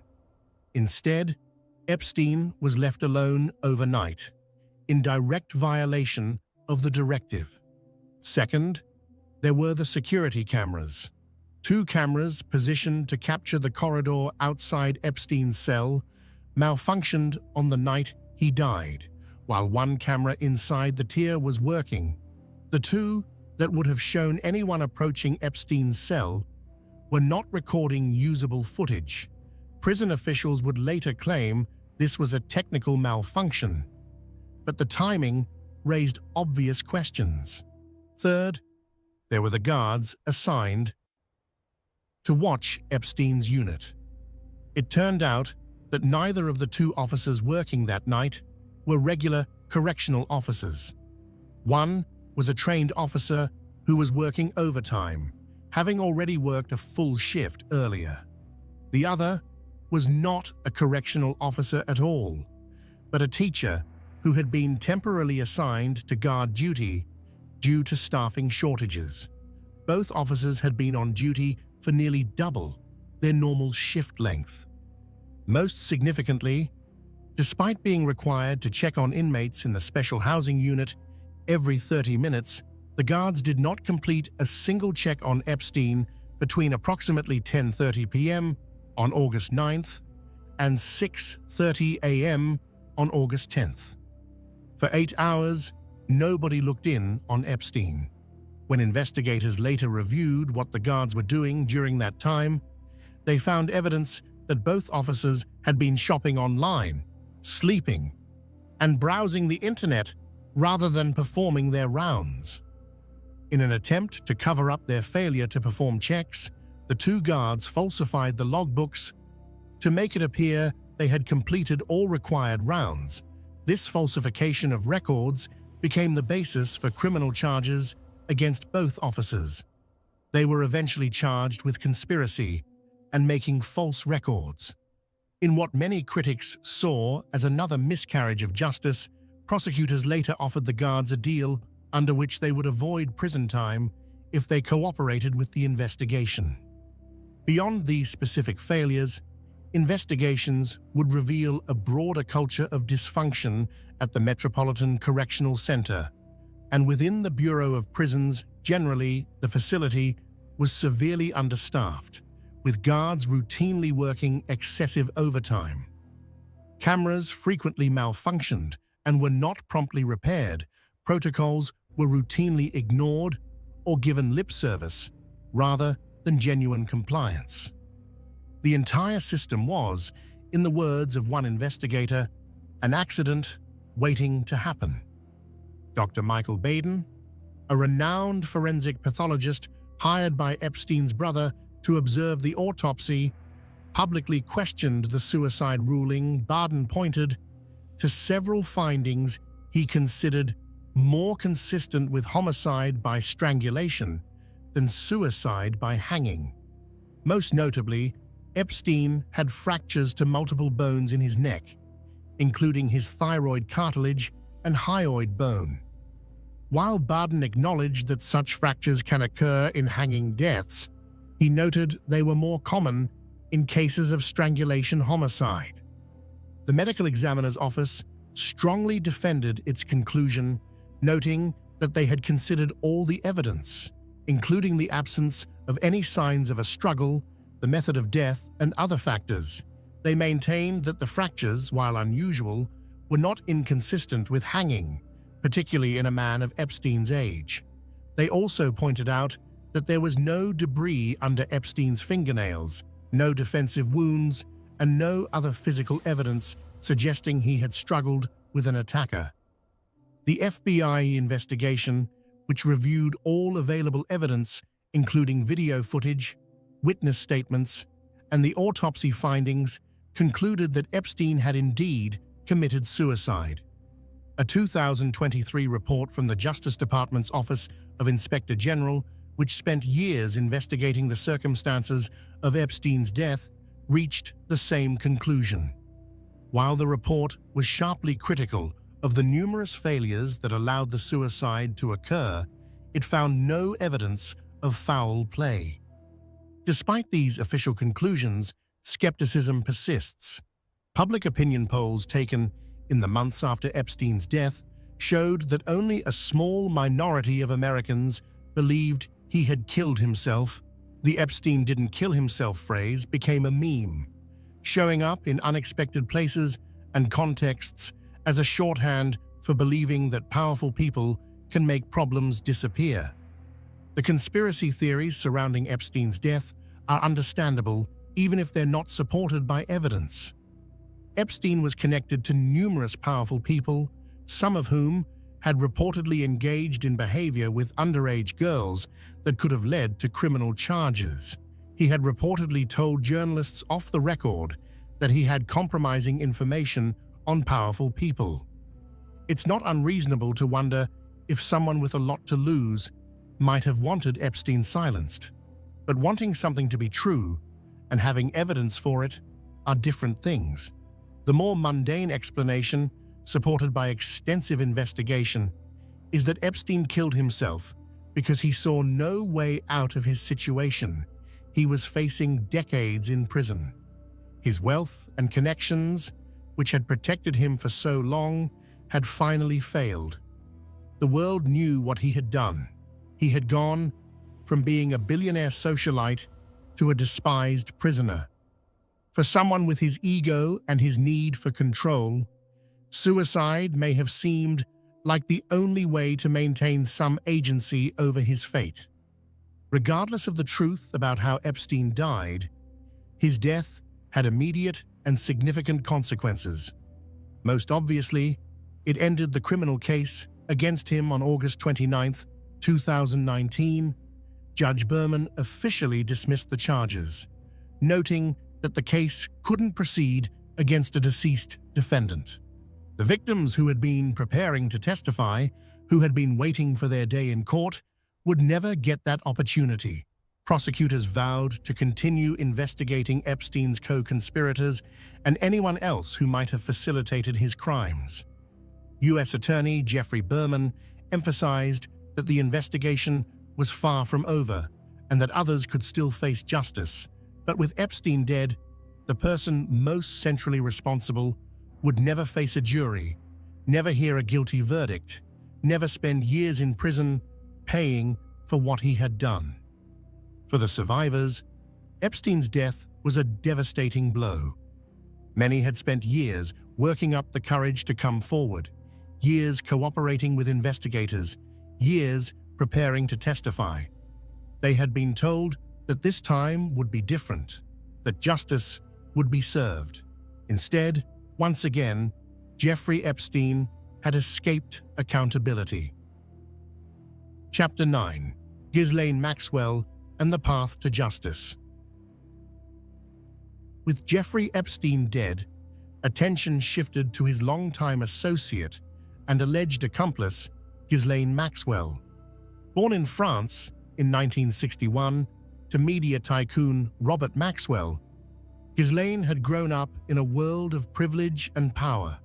Speaker 1: Instead, Epstein was left alone overnight, in direct violation of the directive. Second, there were the security cameras. 2 cameras positioned to capture the corridor outside Epstein's cell malfunctioned on the night he died, while 1 camera inside the tier was working. The 2 that would have shown anyone approaching Epstein's cell were not recording usable footage. Prison officials would later claim this was a technical malfunction, but the timing raised obvious questions. Third, there were the guards assigned to watch Epstein's unit. It turned out that neither of the 2 officers working that night were regular correctional officers. One was a trained officer who was working overtime, having already worked a full shift earlier. The other was not a correctional officer at all, but a teacher who had been temporarily assigned to guard duty due to staffing shortages. Both officers had been on duty for nearly double their normal shift length. Most significantly, despite being required to check on inmates in the special housing unit every 30 minutes, the guards did not complete a single check on Epstein between approximately 10:30 p.m. on August 9th and 6:30 a.m. on August 10th. For 8 hours, nobody looked in on Epstein. When investigators later reviewed what the guards were doing during that time, they found evidence that both officers had been shopping online, sleeping, and browsing the internet rather than performing their rounds. In an attempt to cover up their failure to perform checks, the 2 guards falsified the logbooks to make it appear they had completed all required rounds. This falsification of records became the basis for criminal charges against both officers. They were eventually charged with conspiracy and making false records. In what many critics saw as another miscarriage of justice, prosecutors later offered the guards a deal under which they would avoid prison time if they cooperated with the investigation. Beyond these specific failures, investigations would reveal a broader culture of dysfunction at the Metropolitan Correctional Center, and within the Bureau of Prisons generally, the facility was severely understaffed, with guards routinely working excessive overtime. Cameras frequently malfunctioned and were not promptly repaired. Protocols were routinely ignored or given lip service rather than genuine compliance. The entire system was, in the words of one investigator, an accident waiting to happen. Dr. Michael Baden, a renowned forensic pathologist hired by Epstein's brother to observe the autopsy, publicly questioned the suicide ruling. Baden pointed to several findings he considered more consistent with homicide by strangulation than suicide by hanging. Most notably, Epstein had fractures to multiple bones in his neck, including his thyroid cartilage and hyoid bone. While Baden acknowledged that such fractures can occur in hanging deaths, he noted they were more common in cases of strangulation homicide. The medical examiner's office strongly defended its conclusion, noting that they had considered all the evidence, including the absence of any signs of a struggle, the method of death, and other factors. They maintained that the fractures, while unusual, were not inconsistent with hanging, particularly in a man of Epstein's age. They also pointed out that there was no debris under Epstein's fingernails, no defensive wounds, and no other physical evidence suggesting he had struggled with an attacker. The FBI investigation, which reviewed all available evidence, including video footage, witness statements, and the autopsy findings, concluded that Epstein had indeed committed suicide. A 2023 report from the Justice Department's Office of Inspector General, which spent years investigating the circumstances of Epstein's death, reached the same conclusion. While the report was sharply critical of the numerous failures that allowed the suicide to occur, it found no evidence of foul play. Despite these official conclusions, skepticism persists. Public opinion polls taken in the months after Epstein's death showed that only a small minority of Americans believed he had killed himself. The "Epstein didn't kill himself" phrase became a meme, showing up in unexpected places and contexts as a shorthand for believing that powerful people can make problems disappear. The conspiracy theories surrounding Epstein's death are understandable even if they're not supported by evidence. Epstein was connected to numerous powerful people, some of whom had reportedly engaged in behavior with underage girls that could have led to criminal charges. He had reportedly told journalists off the record that he had compromising information on powerful people. It's not unreasonable to wonder if someone with a lot to lose might have wanted Epstein silenced. But wanting something to be true and having evidence for it are different things. The more mundane explanation, supported by extensive investigation, is that Epstein killed himself because he saw no way out of his situation. He was facing decades in prison. His wealth and connections, which had protected him for so long, had finally failed. The world knew what he had done. He had gone from being a billionaire socialite to a despised prisoner. For someone with his ego and his need for control, suicide may have seemed like the only way to maintain some agency over his fate. Regardless of the truth about how Epstein died, his death had immediate and significant consequences. Most obviously, it ended the criminal case against him on August 29, 2019. Judge Berman officially dismissed the charges, noting that the case couldn't proceed against a deceased defendant. The victims who had been preparing to testify, who had been waiting for their day in court, would never get that opportunity. Prosecutors vowed to continue investigating Epstein's co-conspirators and anyone else who might have facilitated his crimes. U.S. Attorney Geoffrey Berman emphasized that the investigation was far from over and that others could still face justice. But with Epstein dead, the person most centrally responsible would never face a jury, never hear a guilty verdict, never spend years in prison paying for what he had done. For the survivors, Epstein's death was a devastating blow. Many had spent years working up the courage to come forward, years cooperating with investigators, years preparing to testify. They had been told that this time would be different, that justice would be served. Instead, once again, Jeffrey Epstein had escaped accountability. Chapter 9: Ghislaine Maxwell and the Path to Justice. With Jeffrey Epstein dead, attention shifted to his longtime associate and alleged accomplice, Ghislaine Maxwell. Born in France in 1961 to media tycoon Robert Maxwell, Ghislaine had grown up in a world of privilege and power.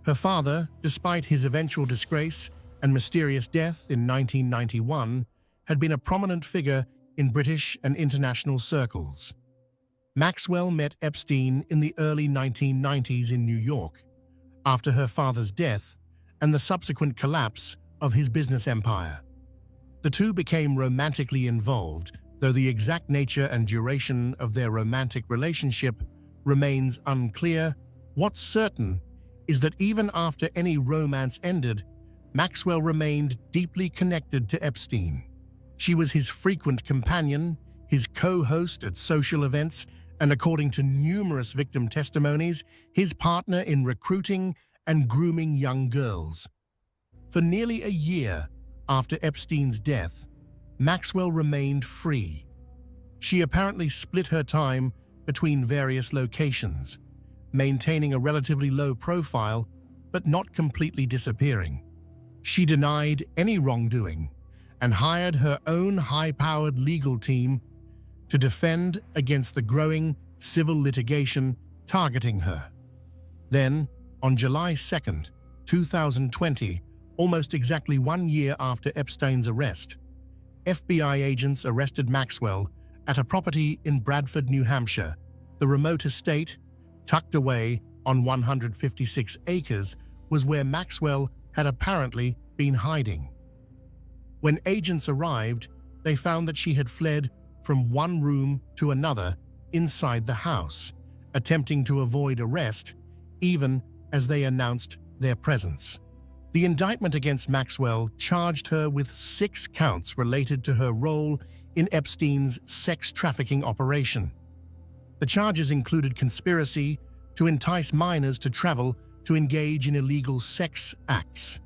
Speaker 1: Her father, despite his eventual disgrace and mysterious death in 1991, had been a prominent figure in British and international circles. Maxwell met Epstein in the early 1990s in New York, after her father's death and the subsequent collapse of his business empire. The two became romantically involved, though the exact nature and duration of their romantic relationship remains unclear. What's certain is that even after any romance ended, Maxwell remained deeply connected to Epstein. She was his frequent companion, his co-host at social events, and according to numerous victim testimonies, his partner in recruiting and grooming young girls. For nearly a year after Epstein's death, Maxwell remained free. She apparently split her time between various locations, maintaining a relatively low profile but not completely disappearing. She denied any wrongdoing and hired her own high-powered legal team to defend against the growing civil litigation targeting her. Then, on July 2, 2020, almost exactly 1 year after Epstein's arrest, FBI agents arrested Maxwell at a property in Bradford, New Hampshire. The remote estate, tucked away on 156 acres, was where Maxwell had apparently been hiding. When agents arrived, they found that she had fled from one room to another inside the house, attempting to avoid arrest even as they announced their presence. The indictment against Maxwell charged her with 6 counts related to her role in Epstein's sex trafficking operation. The charges included conspiracy to entice minors to travel to engage in illegal sex acts,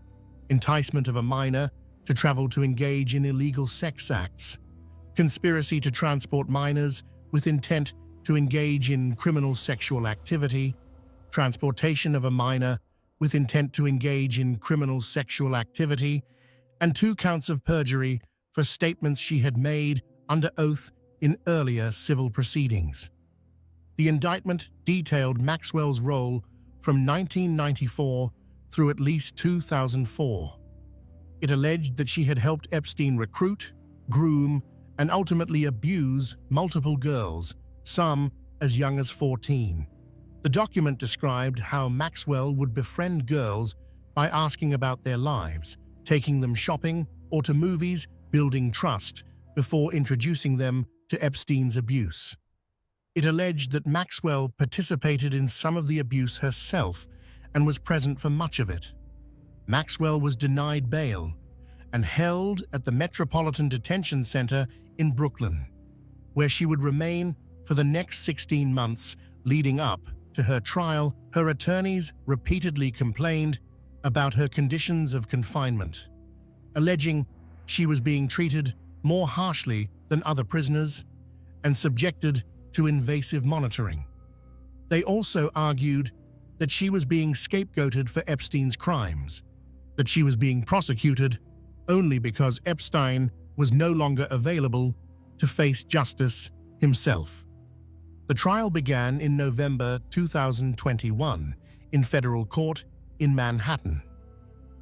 Speaker 1: enticement of a minor to travel to engage in illegal sex acts, conspiracy to transport minors with intent to engage in criminal sexual activity, transportation of a minor with intent to engage in criminal sexual activity, and 2 counts of perjury for statements she had made under oath in earlier civil proceedings. The indictment detailed Maxwell's role from 1994 through at least 2004. It alleged that she had helped Epstein recruit, groom, and ultimately abuse multiple girls, some as young as 14. The document described how Maxwell would befriend girls by asking about their lives, taking them shopping or to movies, building trust before introducing them to Epstein's abuse. It alleged that Maxwell participated in some of the abuse herself and was present for much of it. Maxwell was denied bail and held at the Metropolitan Detention Center in Brooklyn, where she would remain for the next 16 months leading up to her trial. Her attorneys repeatedly complained about her conditions of confinement, alleging she was being treated more harshly than other prisoners and subjected to invasive monitoring. They also argued that she was being scapegoated for Epstein's crimes, that she was being prosecuted only because Epstein was no longer available to face justice himself. The trial began in November 2021 in federal court in Manhattan.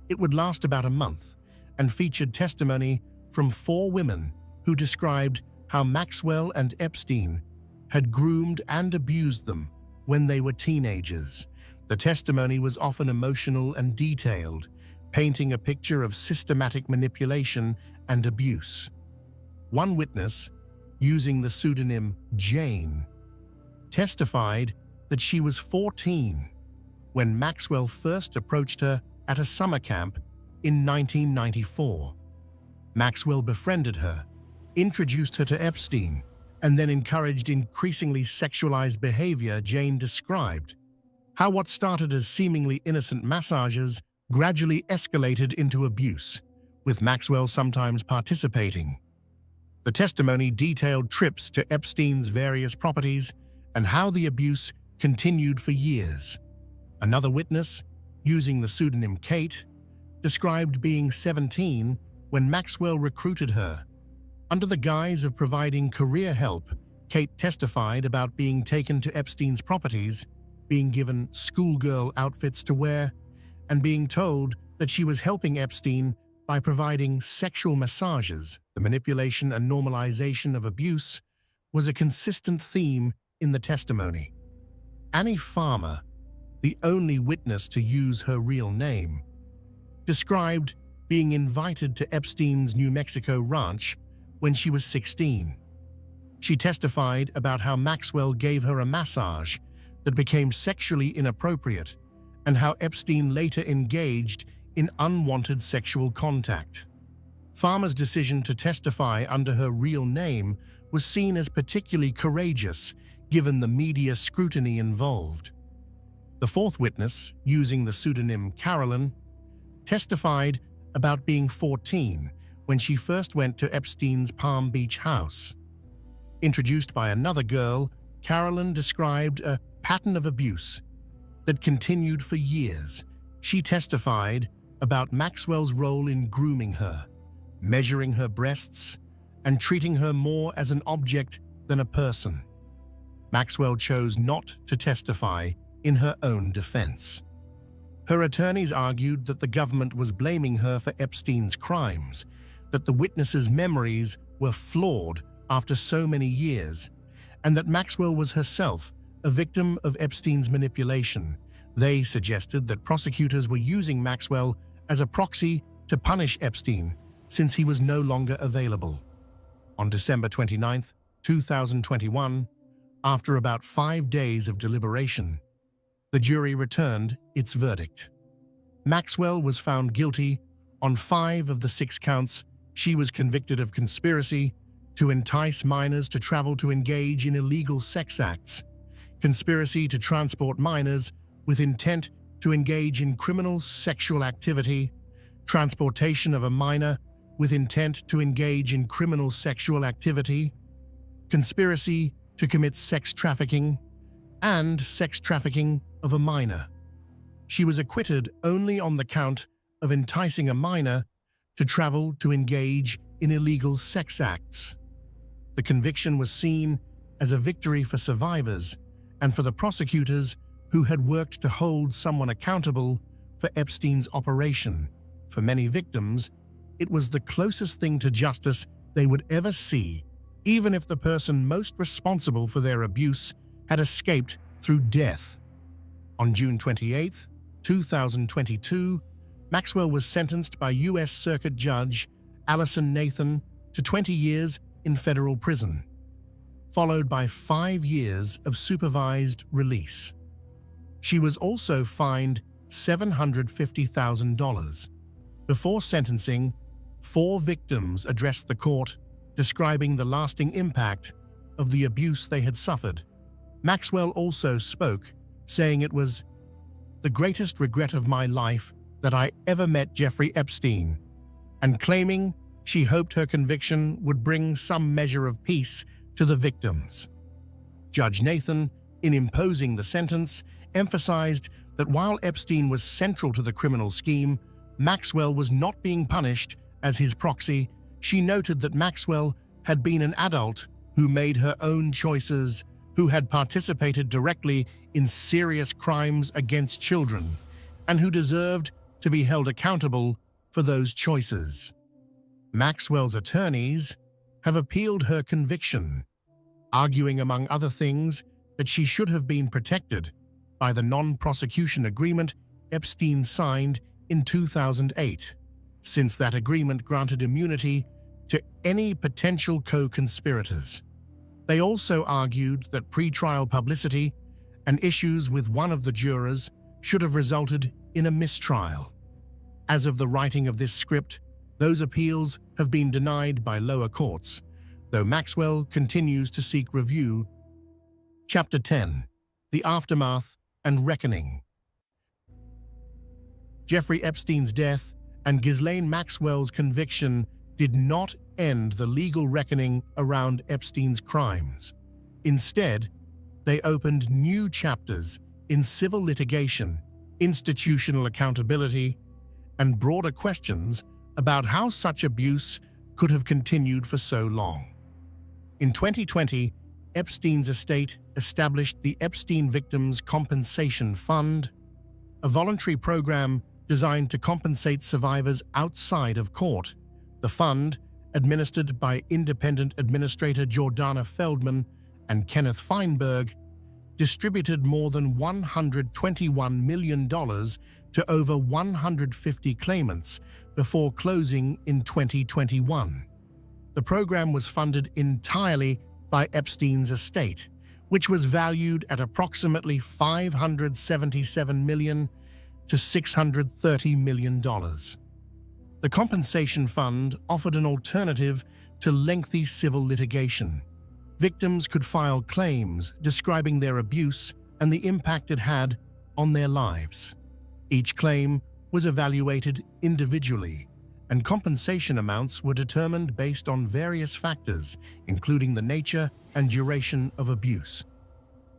Speaker 1: It would last about a month and featured testimony from 4 women who described how Maxwell and Epstein had groomed and abused them when they were teenagers. The testimony was often emotional and detailed, painting a picture of systematic manipulation and abuse. One witness, using the pseudonym Jane, testified that she was 14 when Maxwell first approached her at a summer camp in 1994. Maxwell befriended her, introduced her to Epstein, and then encouraged increasingly sexualized behavior. Jane described how what started as seemingly innocent massages gradually escalated into abuse, with Maxwell sometimes participating. The testimony detailed trips to Epstein's various properties and how the abuse continued for years. Another witness, using the pseudonym Kate, described being 17 when Maxwell recruited her. Under the guise of providing career help, Kate testified about being taken to Epstein's properties, being given schoolgirl outfits to wear, and being told that she was helping Epstein by providing sexual massages. The manipulation and normalization of abuse was a consistent theme in the testimony. Annie Farmer, the only witness to use her real name, described being invited to Epstein's New Mexico ranch when she was 16. She testified about how Maxwell gave her a massage that became sexually inappropriate and how Epstein later engaged in unwanted sexual contact. Farmer's decision to testify under her real name was seen as particularly courageous, given the media scrutiny involved. The fourth witness, using the pseudonym Carolyn, testified about being 14 when she first went to Epstein's Palm Beach house. Introduced by another girl, Carolyn described a pattern of abuse that continued for years. She testified about Maxwell's role in grooming her, measuring her breasts, and treating her more as an object than a person. Maxwell chose not to testify in her own defense. Her attorneys argued that the government was blaming her for Epstein's crimes, that the witnesses' memories were flawed after so many years, and that Maxwell was herself a victim of Epstein's manipulation. They suggested that prosecutors were using Maxwell as a proxy to punish Epstein since he was no longer available. On December 29, 2021, after about 5 days of deliberation, the jury returned its verdict. Maxwell was found guilty on 5 of the 6 counts. She was convicted of conspiracy to entice minors to travel to engage in illegal sex acts, conspiracy to transport minors with intent to engage in criminal sexual activity, transportation of a minor with intent to engage in criminal sexual activity, conspiracy to commit sex trafficking, and sex trafficking of a minor. She was acquitted only on the count of enticing a minor to travel to engage in illegal sex acts. The conviction was seen as a victory for survivors and for the prosecutors who had worked to hold someone accountable for Epstein's operation. For many victims, it was the closest thing to justice they would ever see, even if the person most responsible for their abuse had escaped through death. On June 28, 2022, Maxwell was sentenced by U.S. Circuit Judge Allison Nathan to 20 years in federal prison, followed by 5 years of supervised release. She was also fined $750,000. Before sentencing, 4 victims addressed the court, describing the lasting impact of the abuse they had suffered. Maxwell also spoke, saying it was the greatest regret of my life that I ever met Jeffrey Epstein, and claiming she hoped her conviction would bring some measure of peace to the victims. Judge Nathan, in imposing the sentence, emphasized that while Epstein was central to the criminal scheme, Maxwell was not being punished as his proxy. She noted that Maxwell had been an adult who made her own choices, who had participated directly in serious crimes against children, and who deserved to be held accountable for those choices. Maxwell's attorneys have appealed her conviction, arguing, among other things, that she should have been protected by the non-prosecution agreement Epstein signed in 2008, since that agreement granted immunity to any potential co-conspirators. They also argued that pretrial publicity and issues with one of the jurors should have resulted in a mistrial. As of the writing of this script, those appeals have been denied by lower courts, though Maxwell continues to seek review. Chapter 10: The Aftermath and Reckoning. Jeffrey Epstein's death and Ghislaine Maxwell's conviction did not end the legal reckoning around Epstein's crimes. Instead, they opened new chapters in civil litigation, institutional accountability, and broader questions about how such abuse could have continued for so long. In 2020, Epstein's estate established the Epstein Victims Compensation Fund, a voluntary program designed to compensate survivors outside of court. The fund, administered by independent administrator Jordana Feldman and Kenneth Feinberg, distributed more than $121 million to over 150 claimants before closing in 2021. The program was funded entirely by Epstein's estate, which was valued at approximately $577 million to $630 million. The compensation fund offered an alternative to lengthy civil litigation. victims could file claims describing their abuse and the impact it had on their lives. Each claim was evaluated individually, and compensation amounts were determined based on various factors, including the nature and duration of abuse.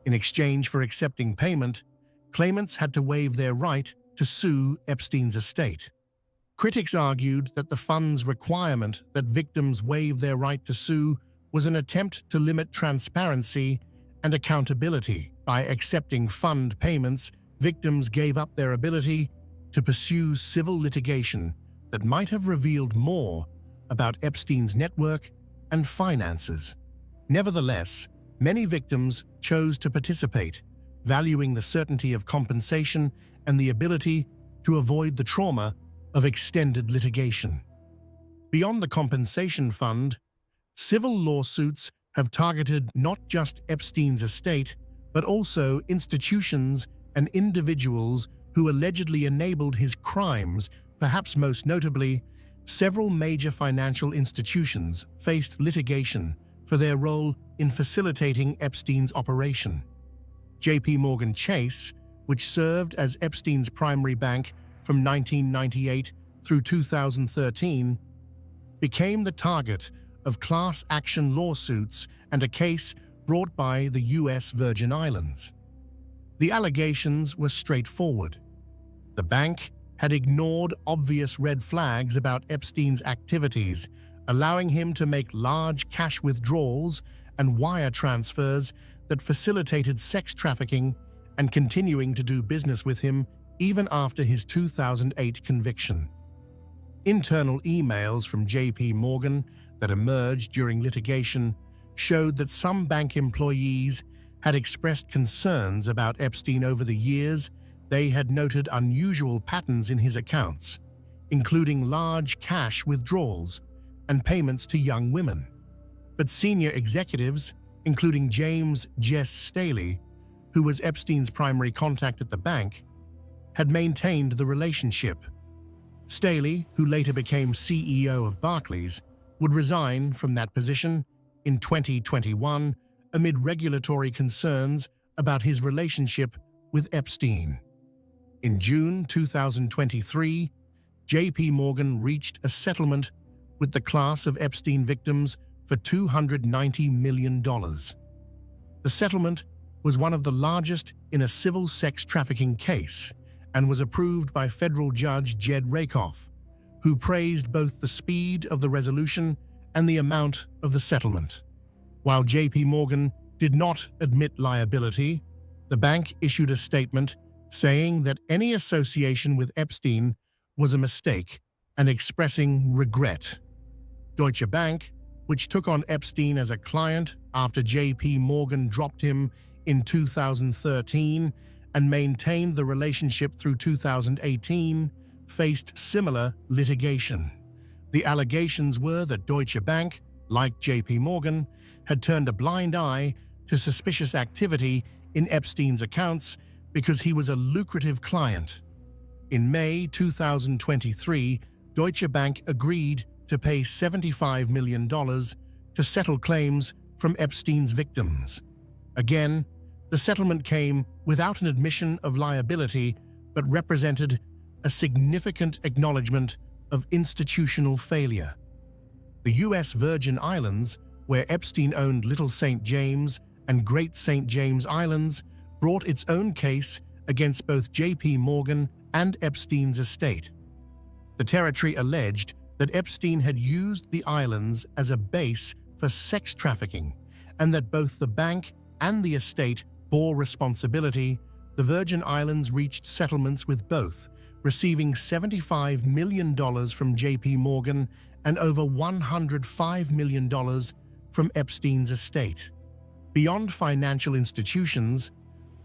Speaker 1: In exchange for accepting payment, claimants had to waive their right to sue Epstein's estate. Critics argued that the fund's requirement that victims waive their right to sue was an attempt to limit transparency and accountability. By accepting fund payments, victims gave up their ability to pursue civil litigation that might have revealed more about Epstein's network and finances. Nevertheless, many victims chose to participate, valuing the certainty of compensation and the ability to avoid the trauma of extended litigation. Beyond the compensation fund, civil lawsuits have targeted not just Epstein's estate, but also institutions and individuals who allegedly enabled his crimes. Perhaps most notably, several major financial institutions faced litigation for their role in facilitating Epstein's operation. J.P. Morgan Chase, which served as Epstein's primary bank from 1998 through 2013, became the target of class action lawsuits and a case brought by the U.S. Virgin Islands. The allegations were straightforward. The bank had ignored obvious red flags about Epstein's activities, allowing him to make large cash withdrawals and wire transfers that facilitated sex trafficking, and continuing to do business with him even after his 2008 conviction. Internal emails from J.P. Morgan that emerged during litigation showed that some bank employees had expressed concerns about Epstein over the years. They had noted unusual patterns in his accounts, including large cash withdrawals and payments to young women. But senior executives, including James Jess Staley, who was Epstein's primary contact at the bank, had maintained the relationship. Staley, who later became CEO of Barclays, would resign from that position in 2021 amid regulatory concerns about his relationship with Epstein. In June 2023, J.P. Morgan reached a settlement with the class of Epstein victims for $290 million. The settlement was one of the largest in a civil sex trafficking case and was approved by federal judge Jed Rakoff, who praised both the speed of the resolution and the amount of the settlement. While J.P. Morgan did not admit liability, the bank issued a statement saying that any association with Epstein was a mistake and expressing regret. Deutsche Bank, which took on Epstein as a client after J.P. Morgan dropped him in 2013 and maintained the relationship through 2018, faced similar litigation. The allegations were that Deutsche Bank, like J.P. Morgan, had turned a blind eye to suspicious activity in Epstein's accounts because he was a lucrative client. In May 2023, Deutsche Bank agreed to pay $75 million to settle claims from Epstein's victims. Again, the settlement came without an admission of liability, but represented a significant acknowledgement of institutional failure. The U.S. Virgin Islands, where Epstein owned Little St. James and Great St. James Islands, brought its own case against both J.P. Morgan and Epstein's estate. The territory alleged that Epstein had used the islands as a base for sex trafficking, and that both the bank and the estate bore responsibility. The Virgin Islands reached settlements with both, receiving $75 million from J.P. Morgan and over $105 million from Epstein's estate. Beyond financial institutions,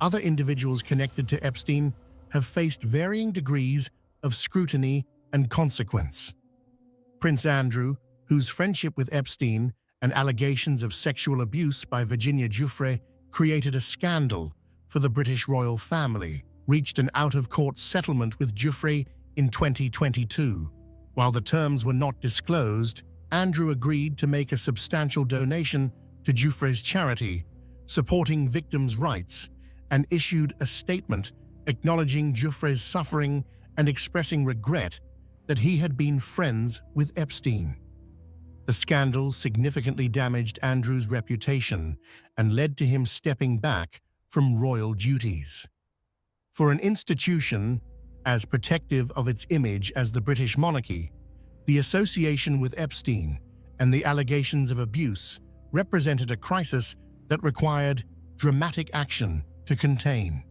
Speaker 1: other individuals connected to Epstein have faced varying degrees of scrutiny and consequence. Prince Andrew, whose friendship with Epstein and allegations of sexual abuse by Virginia Giuffre created a scandal for the British royal family, reached an out-of-court settlement with Giuffre in 2022. While the terms were not disclosed, Andrew agreed to make a substantial donation to Giuffre's charity, supporting victims' rights, and issued a statement acknowledging Giuffre's suffering and expressing regret that he had been friends with Epstein. The scandal significantly damaged Andrew's reputation and led to him stepping back from royal duties. For an institution as protective of its image as the British monarchy, the association with Epstein and the allegations of abuse represented a crisis that required dramatic action to contain.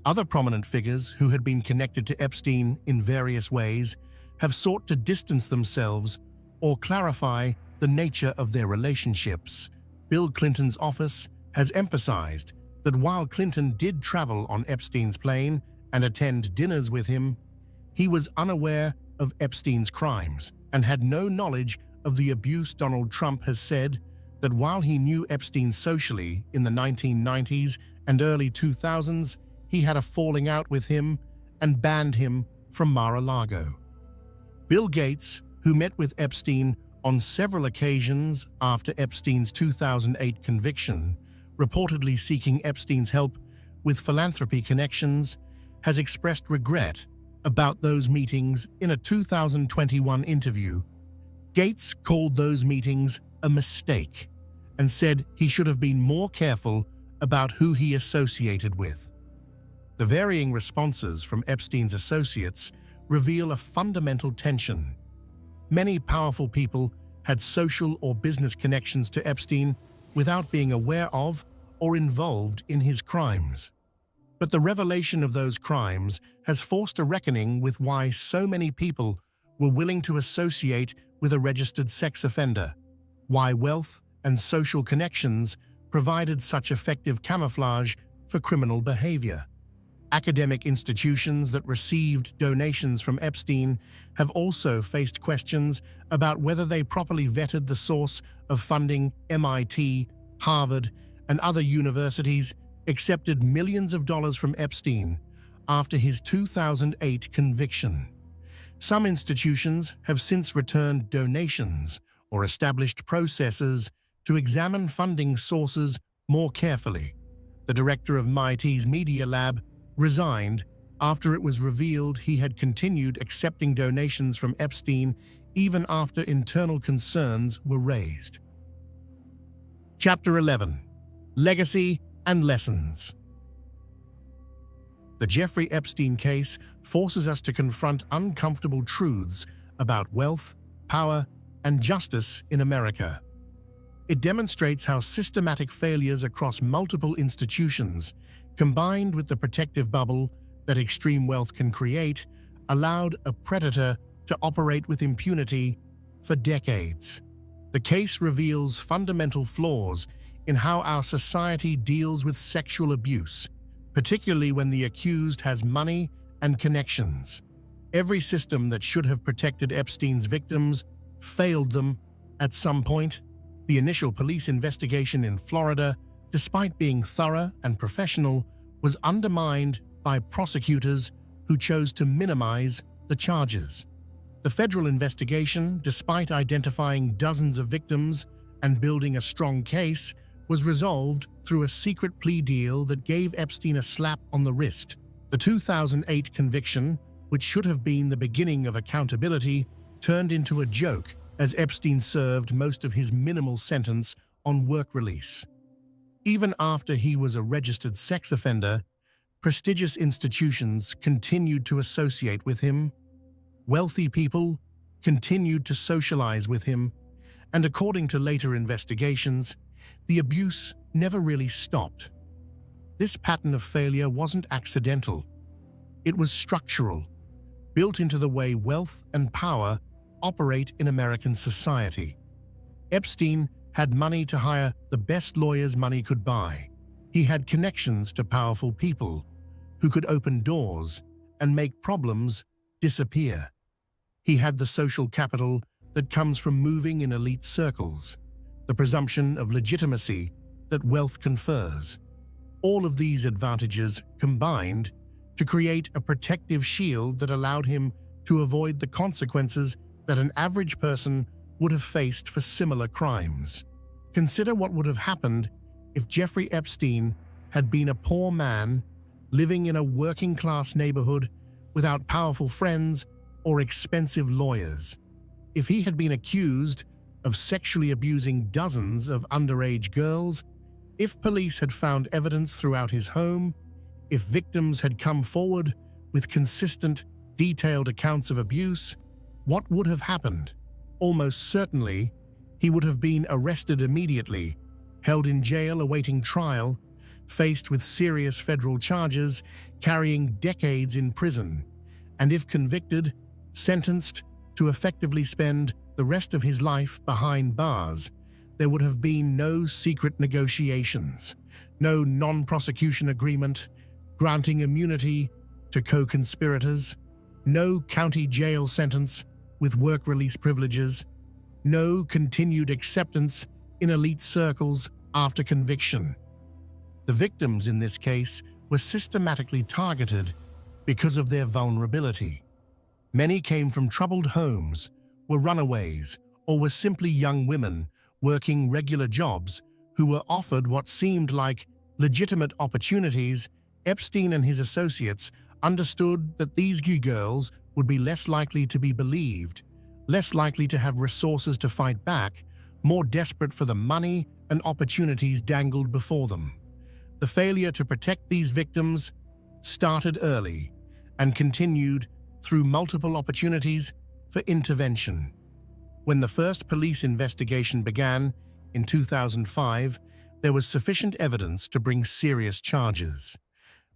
Speaker 1: Other prominent figures who had been connected to Epstein in various ways have sought to distance themselves or clarify the nature of their relationships. Bill Clinton's office has emphasized that while Clinton did travel on Epstein's plane and attend dinners with him, he was unaware of Epstein's crimes and had no knowledge of the abuse. Donald Trump has said that while he knew Epstein socially in the 1990s and early 2000s, he had a falling out with him and banned him from Mar-a-Lago. Bill Gates, who met with Epstein on several occasions after Epstein's 2008 conviction, reportedly seeking Epstein's help with philanthropy connections, has expressed regret about those meetings in a 2021 interview. Gates called those meetings a mistake and said he should have been more careful about who he associated with. The varying responses from Epstein's associates reveal a fundamental tension. Many powerful people had social or business connections to Epstein without being aware of or involved in his crimes. But the revelation of those crimes has forced a reckoning with why so many people were willing to associate with a registered sex offender, why wealth and social connections provided such effective camouflage for criminal behavior. Academic institutions that received donations from Epstein have also faced questions about whether they properly vetted the source of funding. MIT, Harvard, and other universities accepted millions of dollars from Epstein after his 2008 conviction. Some institutions have since returned donations or established processes to examine funding sources more carefully. The director of MIT's Media Lab resigned after it was revealed he had continued accepting donations from Epstein even after internal concerns were raised. Chapter 11: Legacy and Lessons. The Jeffrey Epstein case forces us to confront uncomfortable truths about wealth, power, and justice in America. It demonstrates how systematic failures across multiple institutions, combined with the protective bubble that extreme wealth can create, allowed a predator to operate with impunity for decades. The case reveals fundamental flaws in how our society deals with sexual abuse, particularly when the accused has money and connections. Every system that should have protected Epstein's victims failed them at some point. The initial police investigation in Florida, despite being thorough and professional, was undermined by prosecutors who chose to minimize the charges. The federal investigation, despite identifying dozens of victims and building a strong case, was resolved through a secret plea deal that gave Epstein a slap on the wrist. The 2008 conviction, which should have been the beginning of accountability, turned into a joke as Epstein served most of his minimal sentence on work release. Even after he was a registered sex offender, prestigious institutions continued to associate with him. Wealthy people continued to socialize with him, and according to later investigations, the abuse never really stopped. This pattern of failure wasn't accidental. It was structural, built into the way wealth and power operate in American society. Epstein had money to hire the best lawyers money could buy. He had connections to powerful people who could open doors and make problems disappear. He had the social capital that comes from moving in elite circles, the presumption of legitimacy that wealth confers. All of these advantages combined to create a protective shield that allowed him to avoid the consequences that an average person would have faced for similar crimes. Consider what would have happened if Jeffrey Epstein had been a poor man living in a working-class neighborhood without powerful friends or expensive lawyers. If he had been accused of sexually abusing dozens of underage girls, if police had found evidence throughout his home, if victims had come forward with consistent, detailed accounts of abuse, what would have happened? Almost certainly, he would have been arrested immediately, held in jail awaiting trial, faced with serious federal charges, carrying decades in prison, and if convicted, sentenced to effectively spend the rest of his life behind bars. There would have been no secret negotiations, no non-prosecution agreement granting immunity to co-conspirators, no county jail sentence with work release privileges, no continued acceptance in elite circles after conviction. The victims in this case were systematically targeted because of their vulnerability. Many came from troubled homes, were runaways, or were simply young women working regular jobs who were offered what seemed like legitimate opportunities. Epstein and his associates understood that these girls would be less likely to be believed, less likely to have resources to fight back, more desperate for the money and opportunities dangled before them. The failure to protect these victims started early and continued through multiple opportunities for intervention. When the first police investigation began in 2005, there was sufficient evidence to bring serious charges.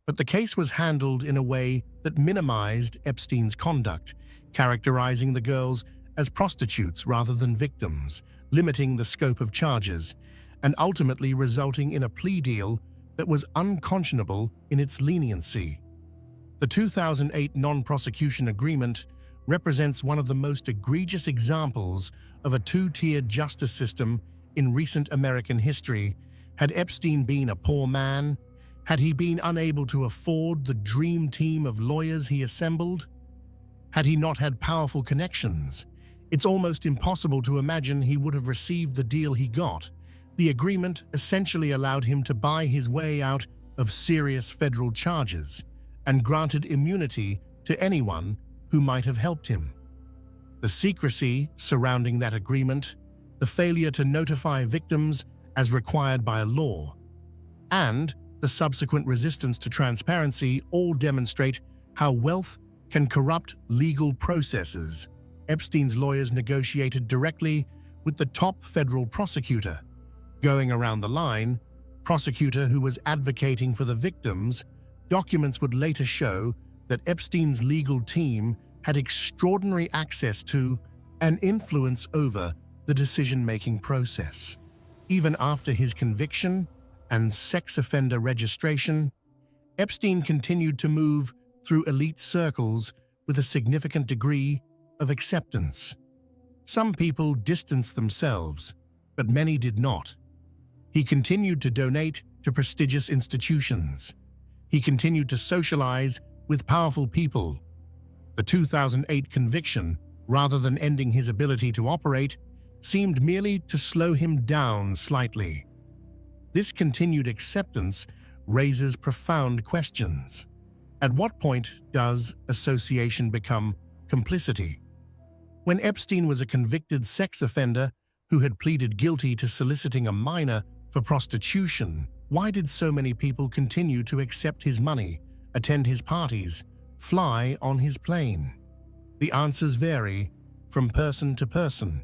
Speaker 1: But the case was handled in a way that minimized Epstein's conduct, characterizing the girls as prostitutes rather than victims, limiting the scope of charges, and ultimately resulting in a plea deal that was unconscionable in its leniency. The 2008 non-prosecution agreement represents one of the most egregious examples of a two-tiered justice system in recent American history. Had Epstein been a poor man? Had he been unable to afford the dream team of lawyers he assembled? Had he not had powerful connections? It's almost impossible to imagine he would have received the deal he got. The agreement essentially allowed him to buy his way out of serious federal charges and granted immunity to anyone who might have helped him. The secrecy surrounding that agreement, the failure to notify victims as required by law, and the subsequent resistance to transparency all demonstrate how wealth can corrupt legal processes. Epstein's lawyers negotiated directly with the top federal prosecutor. Going around the line, prosecutor who was advocating for the victims, documents would later show that Epstein's legal team had extraordinary access to and influence over the decision-making process. Even after his conviction and sex offender registration, Epstein continued to move through elite circles with a significant degree of acceptance. Some people distanced themselves, but many did not. He continued to donate to prestigious institutions. He continued to socialize with powerful people. The 2008 conviction, rather than ending his ability to operate, seemed merely to slow him down slightly. This continued acceptance raises profound questions. At what point does association become complicity? When Epstein was a convicted sex offender who had pleaded guilty to soliciting a minor for prostitution, why did so many people continue to accept his money, attend his parties, fly on his plane? The answers vary from person to person,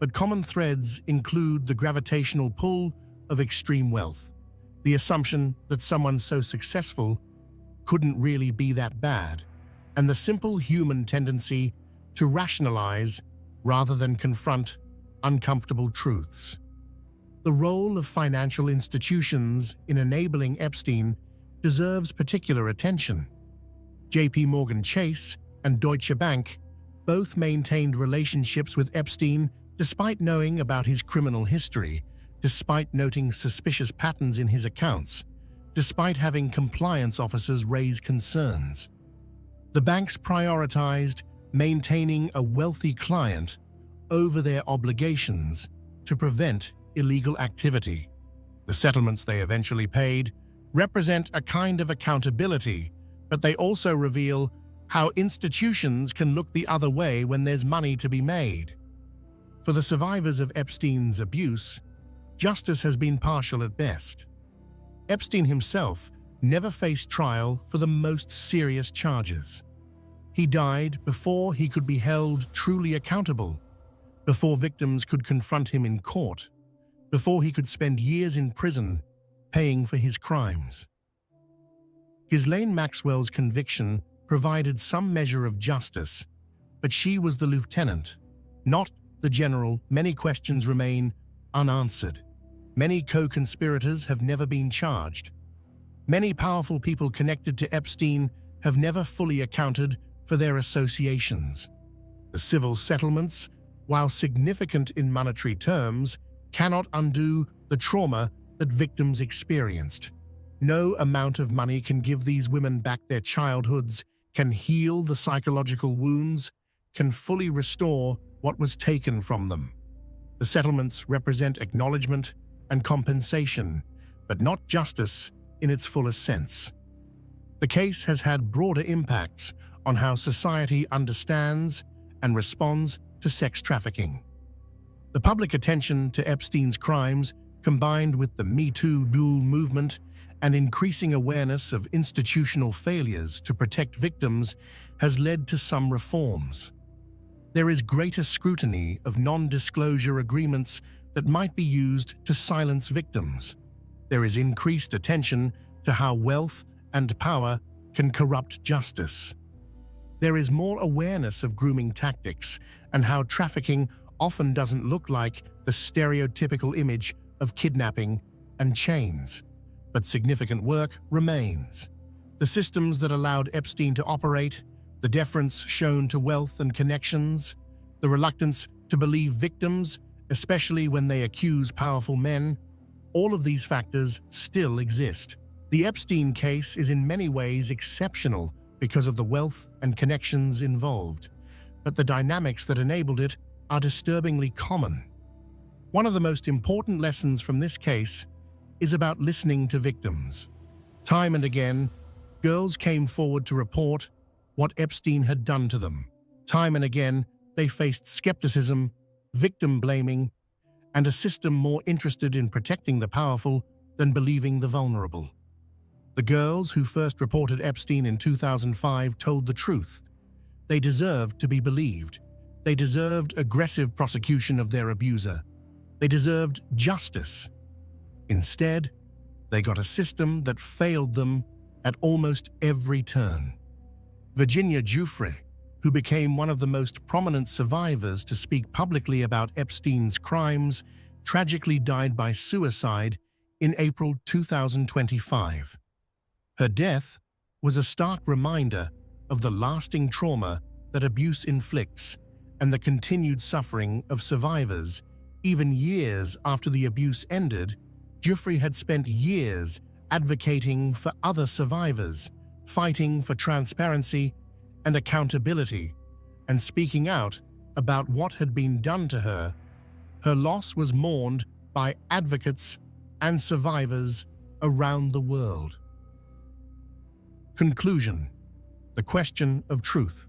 Speaker 1: but common threads include the gravitational pull of extreme wealth, the assumption that someone so successful couldn't really be that bad, and the simple human tendency to rationalize rather than confront uncomfortable truths. The role of financial institutions in enabling Epstein deserves particular attention. J.P. Morgan Chase and Deutsche Bank both maintained relationships with Epstein despite knowing about his criminal history, despite noting suspicious patterns in his accounts, despite having compliance officers raise concerns. The banks prioritized maintaining a wealthy client over their obligations to prevent illegal activity. The settlements they eventually paid represent a kind of accountability, but they also reveal how institutions can look the other way when there's money to be made. For the survivors of Epstein's abuse, justice has been partial at best. Epstein himself never faced trial for the most serious charges. He died before he could be held truly accountable, before victims could confront him in court, before he could spend years in prison paying for his crimes. Ghislaine Maxwell's conviction provided some measure of justice, but she was the lieutenant, not the general. Many questions remain unanswered. Many co-conspirators have never been charged. Many powerful people connected to Epstein have never fully accounted for their associations. The civil settlements, while significant in monetary terms, cannot undo the trauma that victims experienced. No amount of money can give these women back their childhoods, can heal the psychological wounds, can fully restore what was taken from them. The settlements represent acknowledgement and compensation, but not justice in its fullest sense. The case has had broader impacts on how society understands and responds to sex trafficking. The public attention to Epstein's crimes, combined with the Me Too movement and increasing awareness of institutional failures to protect victims, has led to some reforms. There is greater scrutiny of non-disclosure agreements that might be used to silence victims. There is increased attention to how wealth and power can corrupt justice. There is more awareness of grooming tactics and how trafficking often doesn't look like the stereotypical image of kidnapping and chains. But significant work remains. The systems that allowed Epstein to operate, the deference shown to wealth and connections, the reluctance to believe victims, especially when they accuse powerful men, all of these factors still exist. The Epstein case is in many ways exceptional because of the wealth and connections involved, but the dynamics that enabled it are disturbingly common. One of the most important lessons from this case is about listening to victims. Time and again, girls came forward to report what Epstein had done to them. Time and again, they faced skepticism, victim blaming, and a system more interested in protecting the powerful than believing the vulnerable. The girls who first reported Epstein in 2005 told the truth. They deserved to be believed. They deserved aggressive prosecution of their abuser. They deserved justice. Instead, they got a system that failed them at almost every turn. Virginia Giuffre, who became one of the most prominent survivors to speak publicly about Epstein's crimes, tragically died by suicide in April 2025. Her death was a stark reminder of the lasting trauma that abuse inflicts and the continued suffering of survivors. Even years after the abuse ended, Giuffre had spent years advocating for other survivors, fighting for transparency and accountability, and speaking out about what had been done to her. Her loss was mourned by advocates and survivors around the world. Conclusion: the question of truth.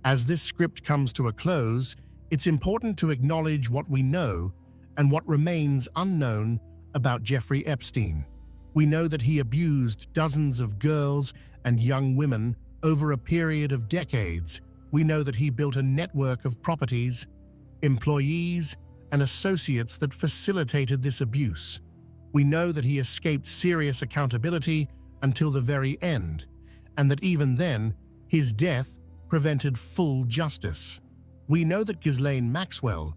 Speaker 1: As this script comes to a close, it's important to acknowledge what we know and what remains unknown about Jeffrey Epstein. We know that he abused dozens of girls and young women over a period of decades. We know that he built a network of properties, employees, and associates that facilitated this abuse. We know that he escaped serious accountability until the very end, and that even then, his death prevented full justice. We know that Ghislaine Maxwell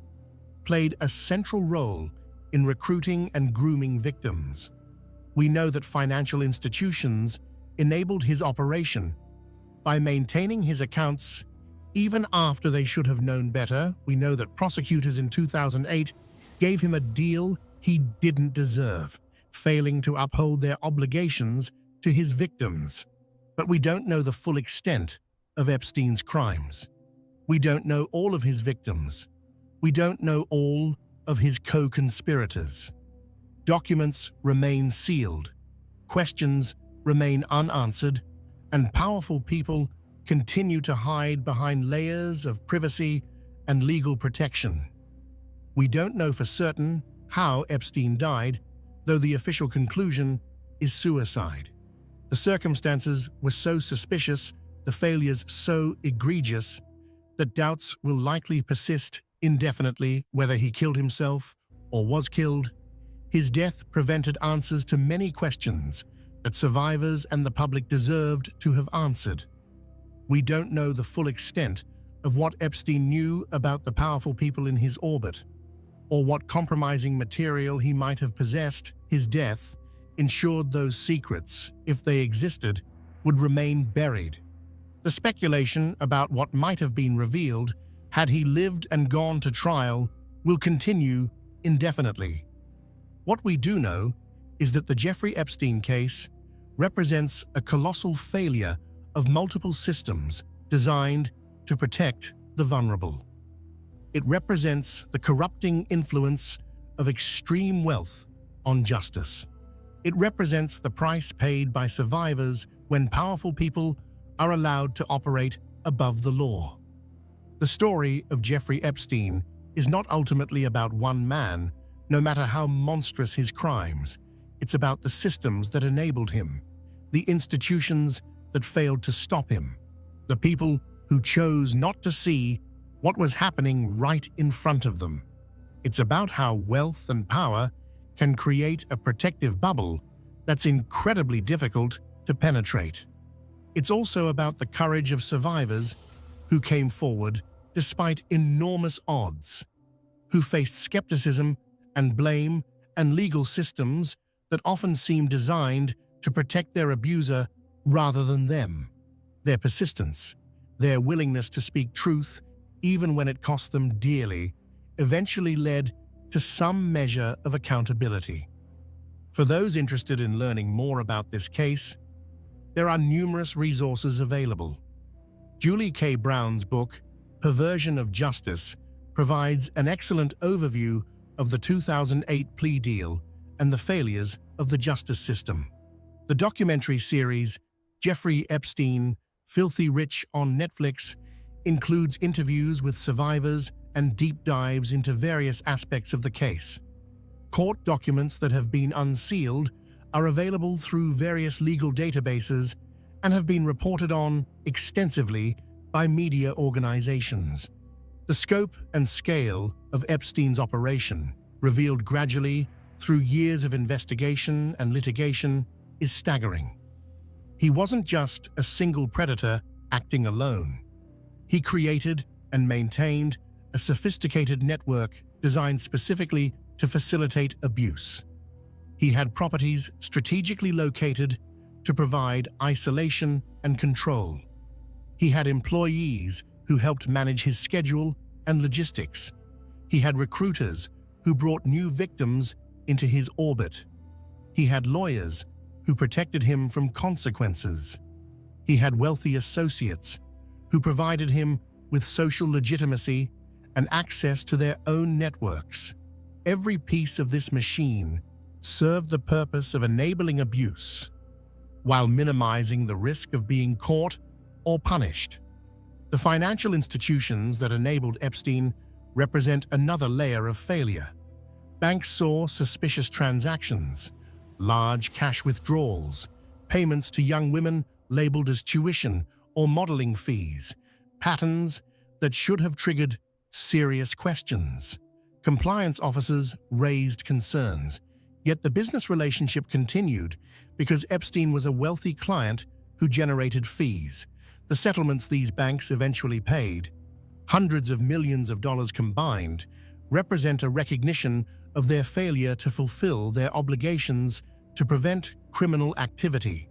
Speaker 1: played a central role in recruiting and grooming victims. We know that financial institutions enabled his operation by maintaining his accounts even after they should have known better. We know that prosecutors in 2008 gave him a deal he didn't deserve, failing to uphold their obligations to his victims. But we don't know the full extent of Epstein's crimes. We don't know all of his victims. We don't know all of his co-conspirators. Documents remain sealed, questions remain unanswered, and powerful people continue to hide behind layers of privacy and legal protection. We don't know for certain how Epstein died, though the official conclusion is suicide. The circumstances were so suspicious, the failures so egregious, that doubts will likely persist indefinitely whether he killed himself or was killed. His death prevented answers to many questions that survivors and the public deserved to have answered. We don't know the full extent of what Epstein knew about the powerful people in his orbit, or what compromising material he might have possessed. His death ensured those secrets, if they existed, would remain buried. The speculation about what might have been revealed had he lived and gone to trial will continue indefinitely. What we do know is that the Jeffrey Epstein case represents a colossal failure of multiple systems designed to protect the vulnerable. It represents the corrupting influence of extreme wealth on justice. It represents the price paid by survivors when powerful people are allowed to operate above the law. The story of Jeffrey Epstein is not ultimately about one man, no matter how monstrous his crimes. It's about the systems that enabled him, the institutions that failed to stop him, the people who chose not to see what was happening right in front of them. It's about how wealth and power can create a protective bubble that's incredibly difficult to penetrate. It's also about the courage of survivors who came forward despite enormous odds, who faced skepticism and blame and legal systems that often seem designed to protect their abuser rather than them. Their persistence, their willingness to speak truth, even when it cost them dearly, eventually led to some measure of accountability. For those interested in learning more about this case, there are numerous resources available. Julie K. Brown's book, Perversion of Justice, provides an excellent overview of the 2008 plea deal and the failures of the justice system. The documentary series, Jeffrey Epstein, Filthy Rich on Netflix, includes interviews with survivors and deep dives into various aspects of the case. Court documents that have been unsealed are available through various legal databases and have been reported on extensively by media organizations. The scope and scale of Epstein's operation, revealed gradually through years of investigation and litigation, is staggering. He wasn't just a single predator acting alone. He created and maintained a sophisticated network designed specifically to facilitate abuse. He had properties strategically located to provide isolation and control. He had employees who helped manage his schedule and logistics. He had recruiters who brought new victims into his orbit. He had lawyers who protected him from consequences. He had wealthy associates who provided him with social legitimacy and access to their own networks. Every piece of this machine served the purpose of enabling abuse, while minimizing the risk of being caught or punished. The financial institutions that enabled Epstein represent another layer of failure. Banks saw suspicious transactions, large cash withdrawals, payments to young women labeled as tuition or modeling fees, patterns that should have triggered serious questions. Compliance officers raised concerns, yet the business relationship continued because Epstein was a wealthy client who generated fees. The settlements these banks eventually paid, hundreds of millions of dollars combined, represent a recognition of their failure to fulfill their obligations to prevent criminal activity.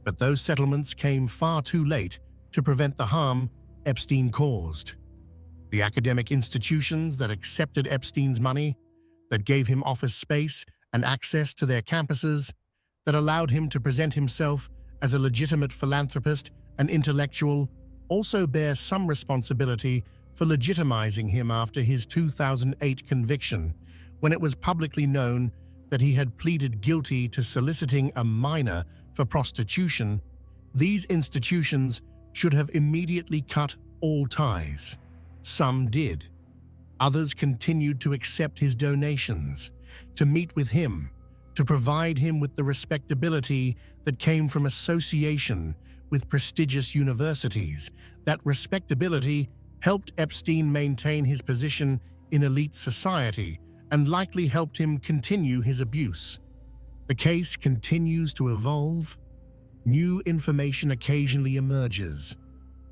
Speaker 1: But those settlements came far too late to prevent the harm Epstein caused. The academic institutions that accepted Epstein's money, that gave him office space and access to their campuses, that allowed him to present himself as a legitimate philanthropist and intellectual, also bear some responsibility for legitimizing him after his 2008 conviction, when it was publicly known that he had pleaded guilty to soliciting a minor for prostitution. These institutions should have immediately cut all ties. Some did. Others continued to accept his donations, to meet with him, to provide him with the respectability that came from association with prestigious universities. That respectability helped Epstein maintain his position in elite society and likely helped him continue his abuse. The case continues to evolve. New information occasionally emerges.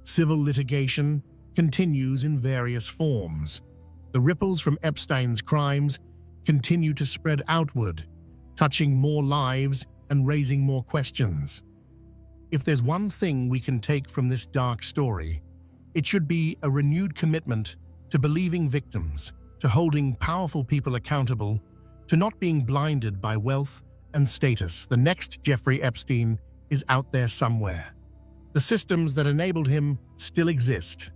Speaker 1: Civil litigation continues in various forms. The ripples from Epstein's crimes continue to spread outward, touching more lives and raising more questions. If there's one thing we can take from this dark story, it should be a renewed commitment to believing victims, to holding powerful people accountable, to not being blinded by wealth and status. The next Jeffrey Epstein is out there somewhere. The systems that enabled him still exist.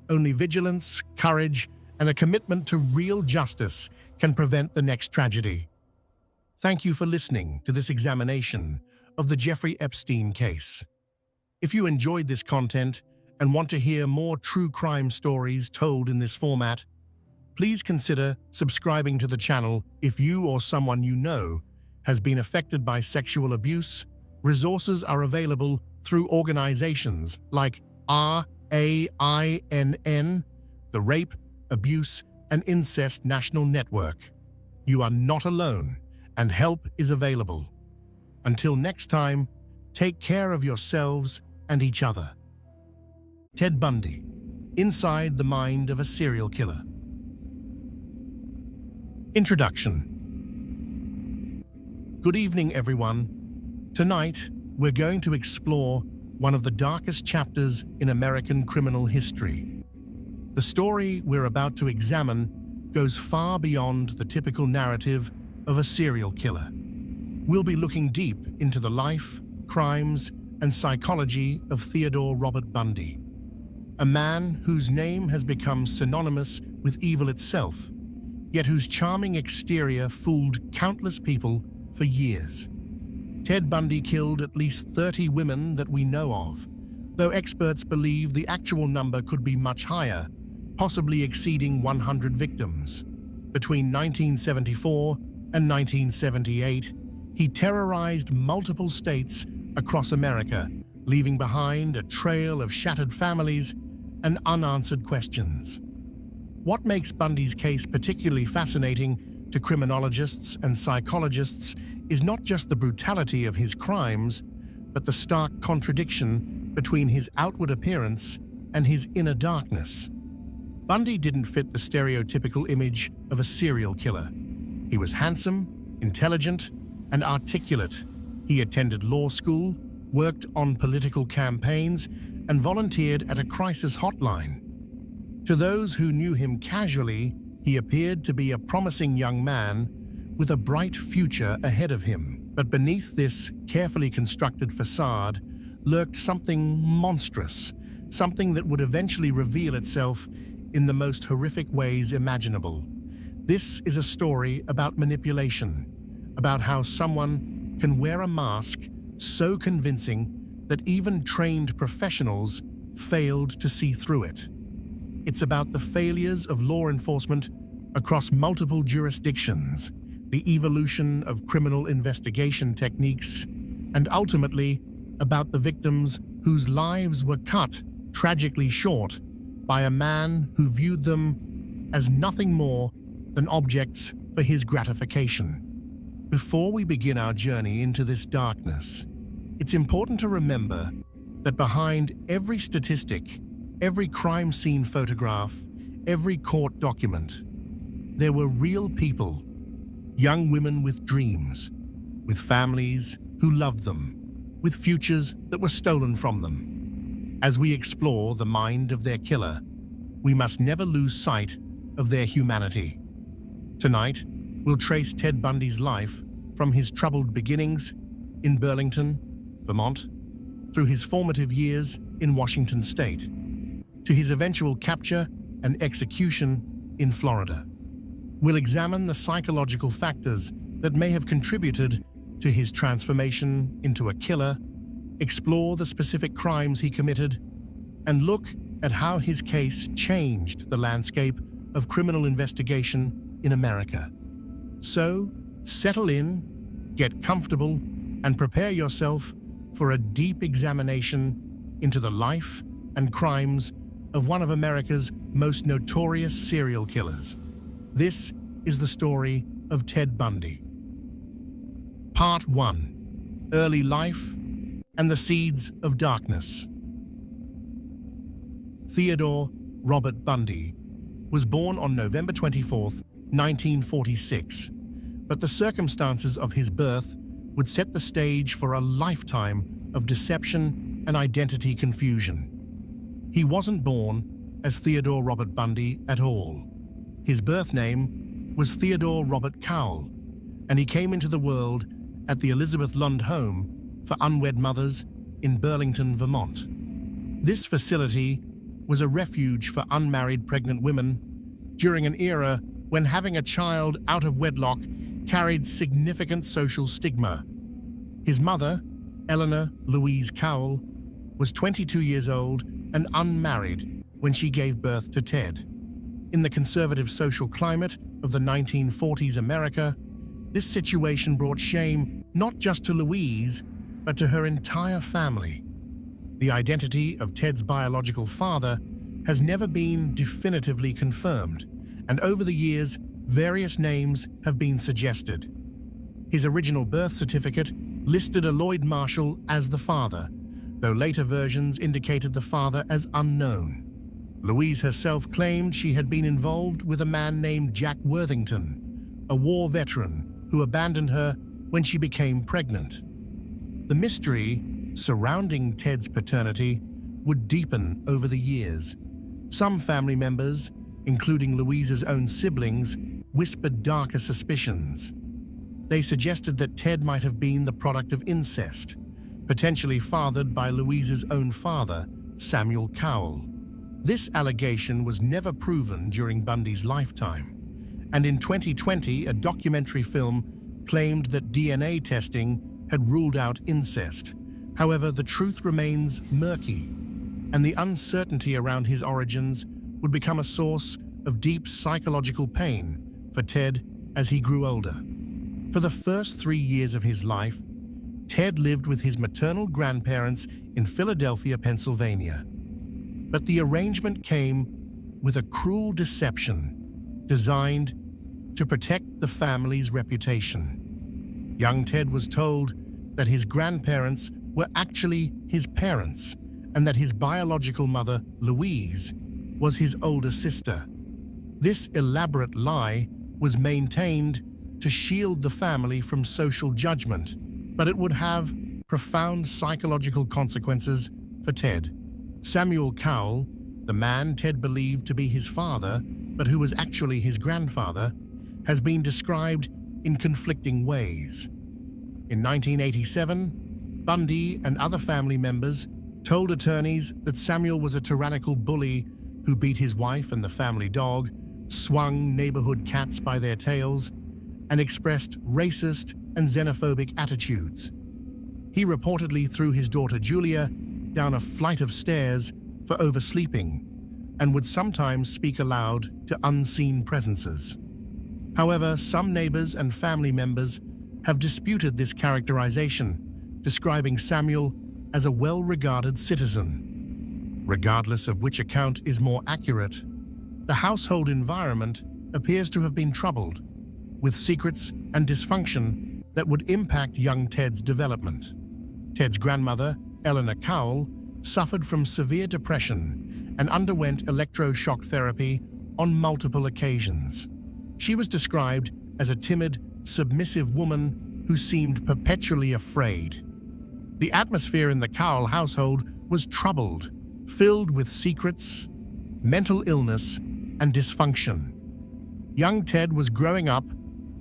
Speaker 1: Only vigilance, courage, and a commitment to real justice can prevent the next tragedy. Thank you for listening to this examination of the Jeffrey Epstein case. If you enjoyed this content and want to hear more true crime stories told in this format, please consider subscribing to the channel. If you or someone you know has been affected by sexual abuse, resources are available through organizations like RAINN, the Rape, Abuse, and Incest National Network. You are not alone, and help is available. Until next time, take care of yourselves and each other. Ted Bundy, Inside the Mind of a Serial Killer. Introduction. Good evening, everyone. Tonight, we're going to explore one of the darkest chapters in American criminal history. The story we're about to examine goes far beyond the typical narrative of a serial killer. We'll be looking deep into the life, crimes, and psychology of Theodore Robert Bundy, a man whose name has become synonymous with evil itself, yet whose charming exterior fooled countless people for years. Ted Bundy killed at least 30 women that we know of, though experts believe the actual number could be much higher, possibly exceeding 100 victims. Between 1974 and 1978, he terrorized multiple states across America, leaving behind a trail of shattered families and unanswered questions. What makes Bundy's case particularly fascinating to criminologists and psychologists is not just the brutality of his crimes, but the stark contradiction between his outward appearance and his inner darkness. Bundy didn't fit the stereotypical image of a serial killer. He was handsome, intelligent, and articulate. He attended law school, worked on political campaigns, and volunteered at a crisis hotline. To those who knew him casually, he appeared to be a promising young man with a bright future ahead of him. But beneath this carefully constructed facade lurked something monstrous, something that would eventually reveal itself in the most horrific ways imaginable. This is a story about manipulation, about how someone can wear a mask so convincing that even trained professionals failed to see through it. It's about the failures of law enforcement across multiple jurisdictions, the evolution of criminal investigation techniques, and ultimately about the victims whose lives were cut tragically short by a man who viewed them as nothing more than objects for his gratification. Before we begin our journey into this darkness, it's important to remember that behind every statistic, every crime scene photograph, every court document, there were real people, young women with dreams, with families who loved them, with futures that were stolen from them. As we explore the mind of their killer, we must never lose sight of their humanity. Tonight, we'll trace Ted Bundy's life from his troubled beginnings in Burlington, Vermont, through his formative years in Washington state, to his eventual capture and execution in Florida. We'll examine the psychological factors that may have contributed to his transformation into a killer, explore the specific crimes he committed, and look at how his case changed the landscape of criminal investigation in America. So, settle in, get comfortable, and prepare yourself for a deep examination into the life and crimes of one of America's most notorious serial killers. This is the story of Ted Bundy. Part 1: Early Life and the Seeds of Darkness. Theodore Robert Bundy was born on November 24, 1946, but the circumstances of his birth would set the stage for a lifetime of deception and identity confusion. He wasn't born as Theodore Robert Bundy at all. His birth name was Theodore Robert Cowell, and he came into the world at the Elizabeth Lund Home for Unwed Mothers in Burlington, Vermont. This facility was a refuge for unmarried pregnant women during an era when having a child out of wedlock carried significant social stigma. His mother, Eleanor Louise Cowell, was 22 years old and unmarried when she gave birth to Ted. In the conservative social climate of the 1940s America, this situation brought shame not just to Louise, but to her entire family. The identity of Ted's biological father has never been definitively confirmed, and over the years, various names have been suggested. His original birth certificate listed a Lloyd Marshall as the father, though later versions indicated the father as unknown. Louise herself claimed she had been involved with a man named Jack Worthington, a war veteran who abandoned her when she became pregnant. The mystery surrounding Ted's paternity would deepen over the years. Some family members, including Louise's own siblings, whispered darker suspicions. They suggested that Ted might have been the product of incest, potentially fathered by Louise's own father, Samuel Cowell. This allegation was never proven during Bundy's lifetime, and in 2020, a documentary film claimed that DNA testing had ruled out incest. However, the truth remains murky, and the uncertainty around his origins would become a source of deep psychological pain for Ted as he grew older. For the first 3 years of his life, Ted lived with his maternal grandparents in Philadelphia, Pennsylvania. But the arrangement came with a cruel deception designed to protect the family's reputation. Young Ted was told that his grandparents were actually his parents and that his biological mother, Louise, was his older sister. This elaborate lie was maintained to shield the family from social judgment, but it would have profound psychological consequences for Ted. Samuel Cowell, the man Ted believed to be his father, but who was actually his grandfather, has been described in conflicting ways. In 1987, Bundy and other family members told attorneys that Samuel was a tyrannical bully who beat his wife and the family dog, swung neighborhood cats by their tails, and expressed racist and xenophobic attitudes. He reportedly threw his daughter Julia down a flight of stairs for oversleeping and would sometimes speak aloud to unseen presences. However, some neighbors and family members have disputed this characterization, describing Samuel as a well-regarded citizen. Regardless of which account is more accurate, the household environment appears to have been troubled, with secrets and dysfunction that would impact young Ted's development. Ted's grandmother, Eleanor Cowell, suffered from severe depression and underwent electroshock therapy on multiple occasions. She was described as a timid, submissive woman who seemed perpetually afraid. The atmosphere in the Cowell household was troubled, filled with secrets, mental illness, and dysfunction. Young Ted was growing up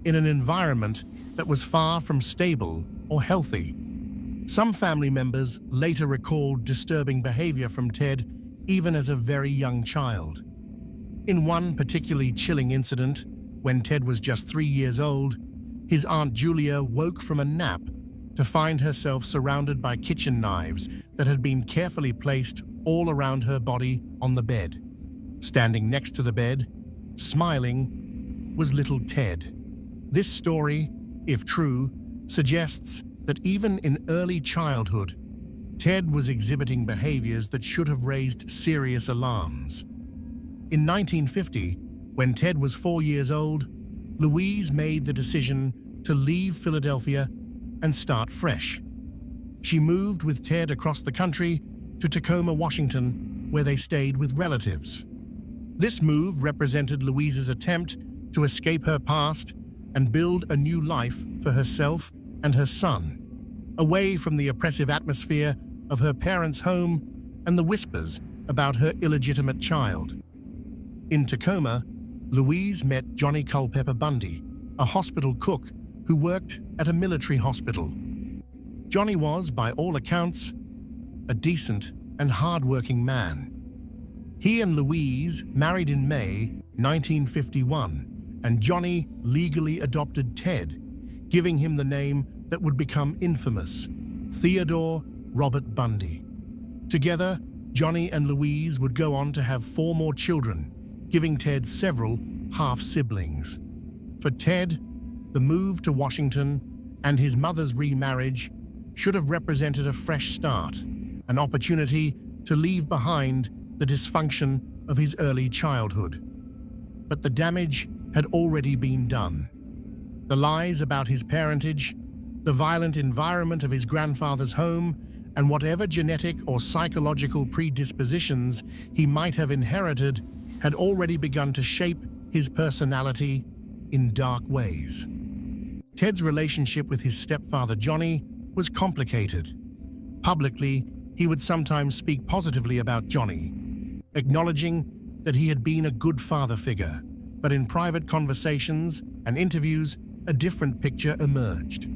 Speaker 1: in an environment that was far from stable or healthy. Some family members later recalled disturbing behavior from Ted even as a very young child. In one particularly chilling incident, when Ted was just 3 years old, his Aunt Julia woke from a nap to find herself surrounded by kitchen knives that had been carefully placed all around her body on the bed. Standing next to the bed, smiling, was little Ted. This story, if true, suggests that even in early childhood, Ted was exhibiting behaviors that should have raised serious alarms. In 1950, when Ted was 4 years old, Louise made the decision to leave Philadelphia and start fresh. She moved with Ted across the country to Tacoma, Washington, where they stayed with relatives. This move represented Louise's attempt to escape her past and build a new life for herself and her son, away from the oppressive atmosphere of her parents' home and the whispers about her illegitimate child. In Tacoma, Louise met Johnny Culpepper Bundy, a hospital cook who worked at a military hospital. Johnny was, by all accounts, a decent and hard-working man. He and Louise married in May 1951, and Johnny legally adopted Ted, giving him the name that would become infamous, Theodore Robert Bundy. Together, Johnny and Louise would go on to have 4 more children, giving Ted several half-siblings. For Ted, the move to Washington and his mother's remarriage should have represented a fresh start, an opportunity to leave behind the dysfunction of his early childhood. But the damage had already been done. The lies about his parentage, the violent environment of his grandfather's home, and whatever genetic or psychological predispositions he might have inherited had already begun to shape his personality in dark ways. Ted's relationship with his stepfather Johnny was complicated. Publicly, he would sometimes speak positively about Johnny, acknowledging that he had been a good father figure, but in private conversations and interviews, a different picture emerged.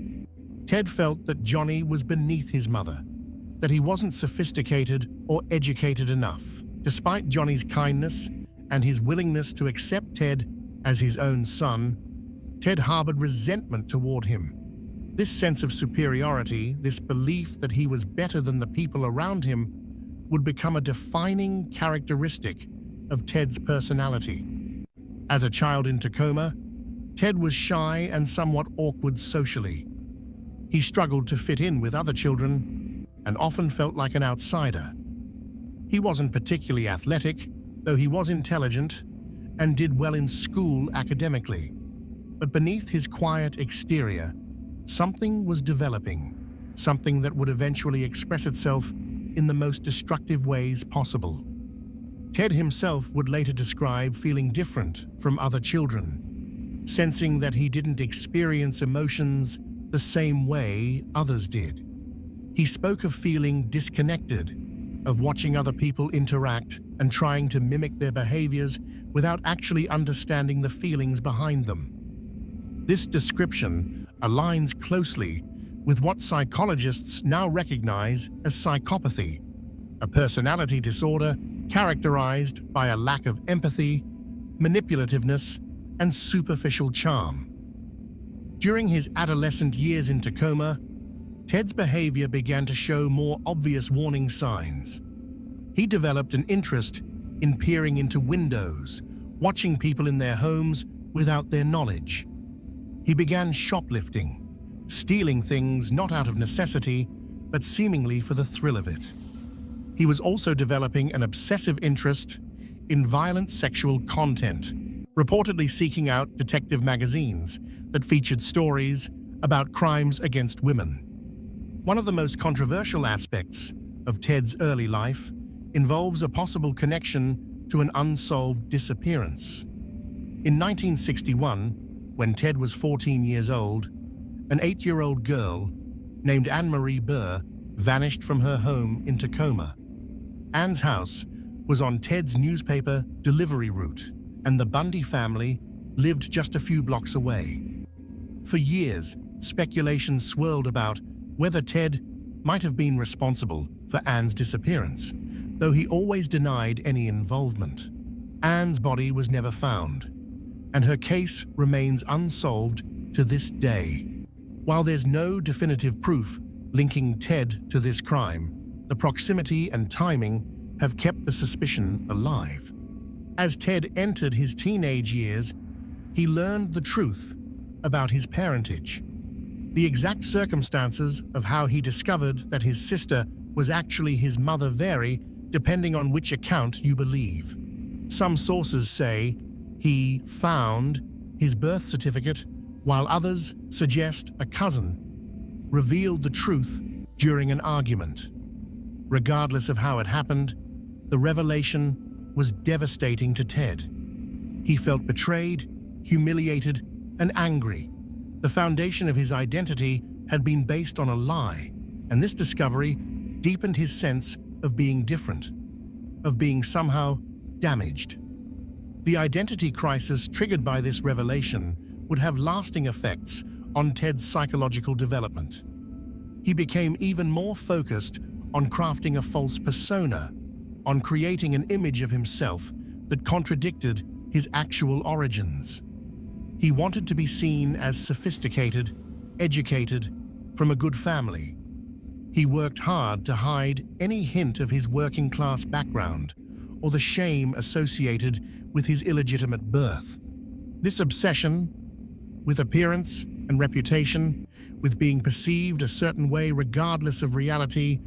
Speaker 1: Ted felt that Johnny was beneath his mother, that he wasn't sophisticated or educated enough. Despite Johnny's kindness and his willingness to accept Ted as his own son, Ted harbored resentment toward him. This sense of superiority, this belief that he was better than the people around him, would become a defining characteristic of Ted's personality. As a child in Tacoma, Ted was shy and somewhat awkward socially. He struggled to fit in with other children and often felt like an outsider. He wasn't particularly athletic, though he was intelligent and did well in school academically. But beneath his quiet exterior, something was developing, something that would eventually express itself in the most destructive ways possible. Ted himself would later describe feeling different from other children, sensing that he didn't experience emotions the same way others did. He spoke of feeling disconnected, of watching other people interact and trying to mimic their behaviors without actually understanding the feelings behind them. This description aligns closely with what psychologists now recognize as psychopathy, a personality disorder characterized by a lack of empathy, manipulativeness, and superficial charm. During his adolescent years in Tacoma, Ted's behavior began to show more obvious warning signs. He developed an interest in peering into windows, watching people in their homes without their knowledge. He began shoplifting, stealing things not out of necessity, but seemingly for the thrill of it. He was also developing an obsessive interest in violent sexual content, reportedly seeking out detective magazines that featured stories about crimes against women. One of the most controversial aspects of Ted's early life involves a possible connection to an unsolved disappearance. In 1961, when Ted was 14 years old, an 8-year-old girl named Anne-Marie Burr vanished from her home in Tacoma. Anne's house was on Ted's newspaper delivery route, and the Bundy family lived just a few blocks away. For years, speculation swirled about whether Ted might have been responsible for Anne's disappearance, though he always denied any involvement. Anne's body was never found, and her case remains unsolved to this day. While there's no definitive proof linking Ted to this crime, the proximity and timing have kept the suspicion alive. As Ted entered his teenage years, he learned the truth about his parentage. The exact circumstances of how he discovered that his sister was actually his mother vary depending on which account you believe. Some sources say he found his birth certificate, while others suggest a cousin revealed the truth during an argument. Regardless of how it happened, the revelation was devastating to Ted. He felt betrayed, humiliated, and angry. The foundation of his identity had been based on a lie, and this discovery deepened his sense of being different, of being somehow damaged. The identity crisis triggered by this revelation would have lasting effects on Ted's psychological development. He became even more focused on crafting a false persona, on creating an image of himself that contradicted his actual origins. He wanted to be seen as sophisticated, educated, from a good family. He worked hard to hide any hint of his working-class background or the shame associated with his illegitimate birth. This obsession with appearance and reputation, with being perceived a certain way regardless of reality,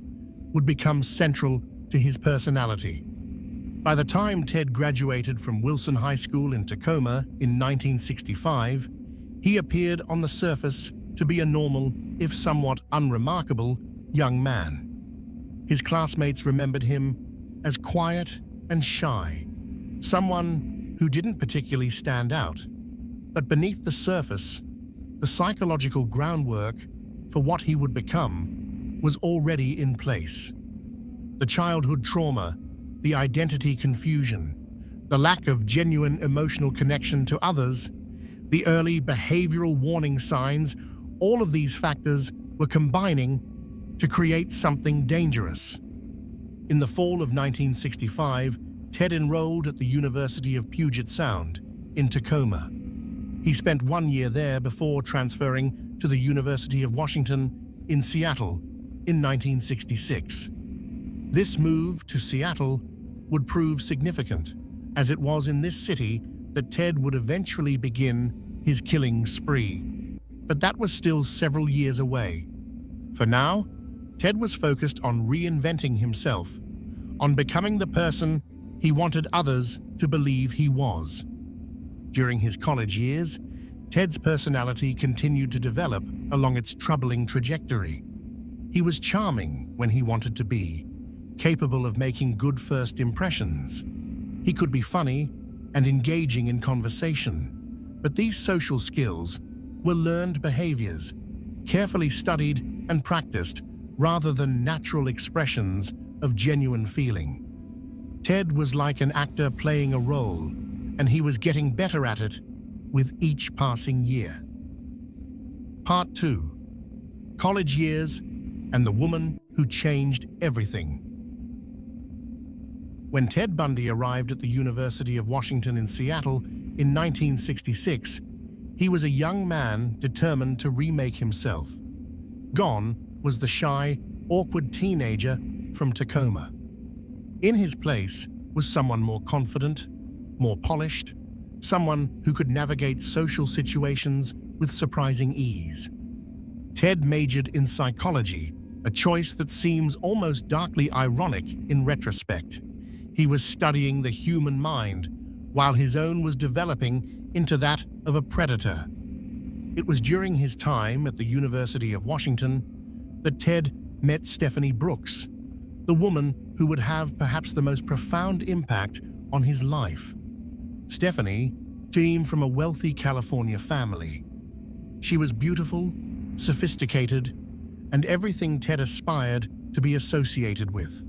Speaker 1: would become central to his personality. By the time Ted graduated from Wilson High School in Tacoma in 1965, he appeared on the surface to be a normal, if somewhat unremarkable, young man. His classmates remembered him as quiet and shy, someone who didn't particularly stand out. But beneath the surface, the psychological groundwork for what he would become was already in place. The childhood trauma, the identity confusion, the lack of genuine emotional connection to others, the early behavioral warning signs, all of these factors were combining to create something dangerous. In the fall of 1965, Ted enrolled at the University of Puget Sound in Tacoma. He spent 1 year there before transferring to the University of Washington in Seattle in 1966. This move to Seattle would prove significant, as it was in this city that Ted would eventually begin his killing spree. But that was still several years away. For now, Ted was focused on reinventing himself, on becoming the person he wanted others to believe he was. During his college years, Ted's personality continued to develop along its troubling trajectory. He was charming when he wanted to be, capable of making good first impressions. He could be funny and engaging in conversation, but these social skills were learned behaviors, carefully studied and practiced rather than natural expressions of genuine feeling. Ted was like an actor playing a role, and he was getting better at it with each passing year. Part 2. College years and the woman who changed everything. When Ted Bundy arrived at the University of Washington in Seattle in 1966, he was a young man determined to remake himself. Gone was the shy, awkward teenager from Tacoma. In his place was someone more confident, more polished, someone who could navigate social situations with surprising ease. Ted majored in psychology, a choice that seems almost darkly ironic in retrospect. He was studying the human mind, while his own was developing into that of a predator. It was during his time at the University of Washington that Ted met Stephanie Brooks, the woman who would have perhaps the most profound impact on his life. Stephanie came from a wealthy California family. She was beautiful, sophisticated, and everything Ted aspired to be associated with.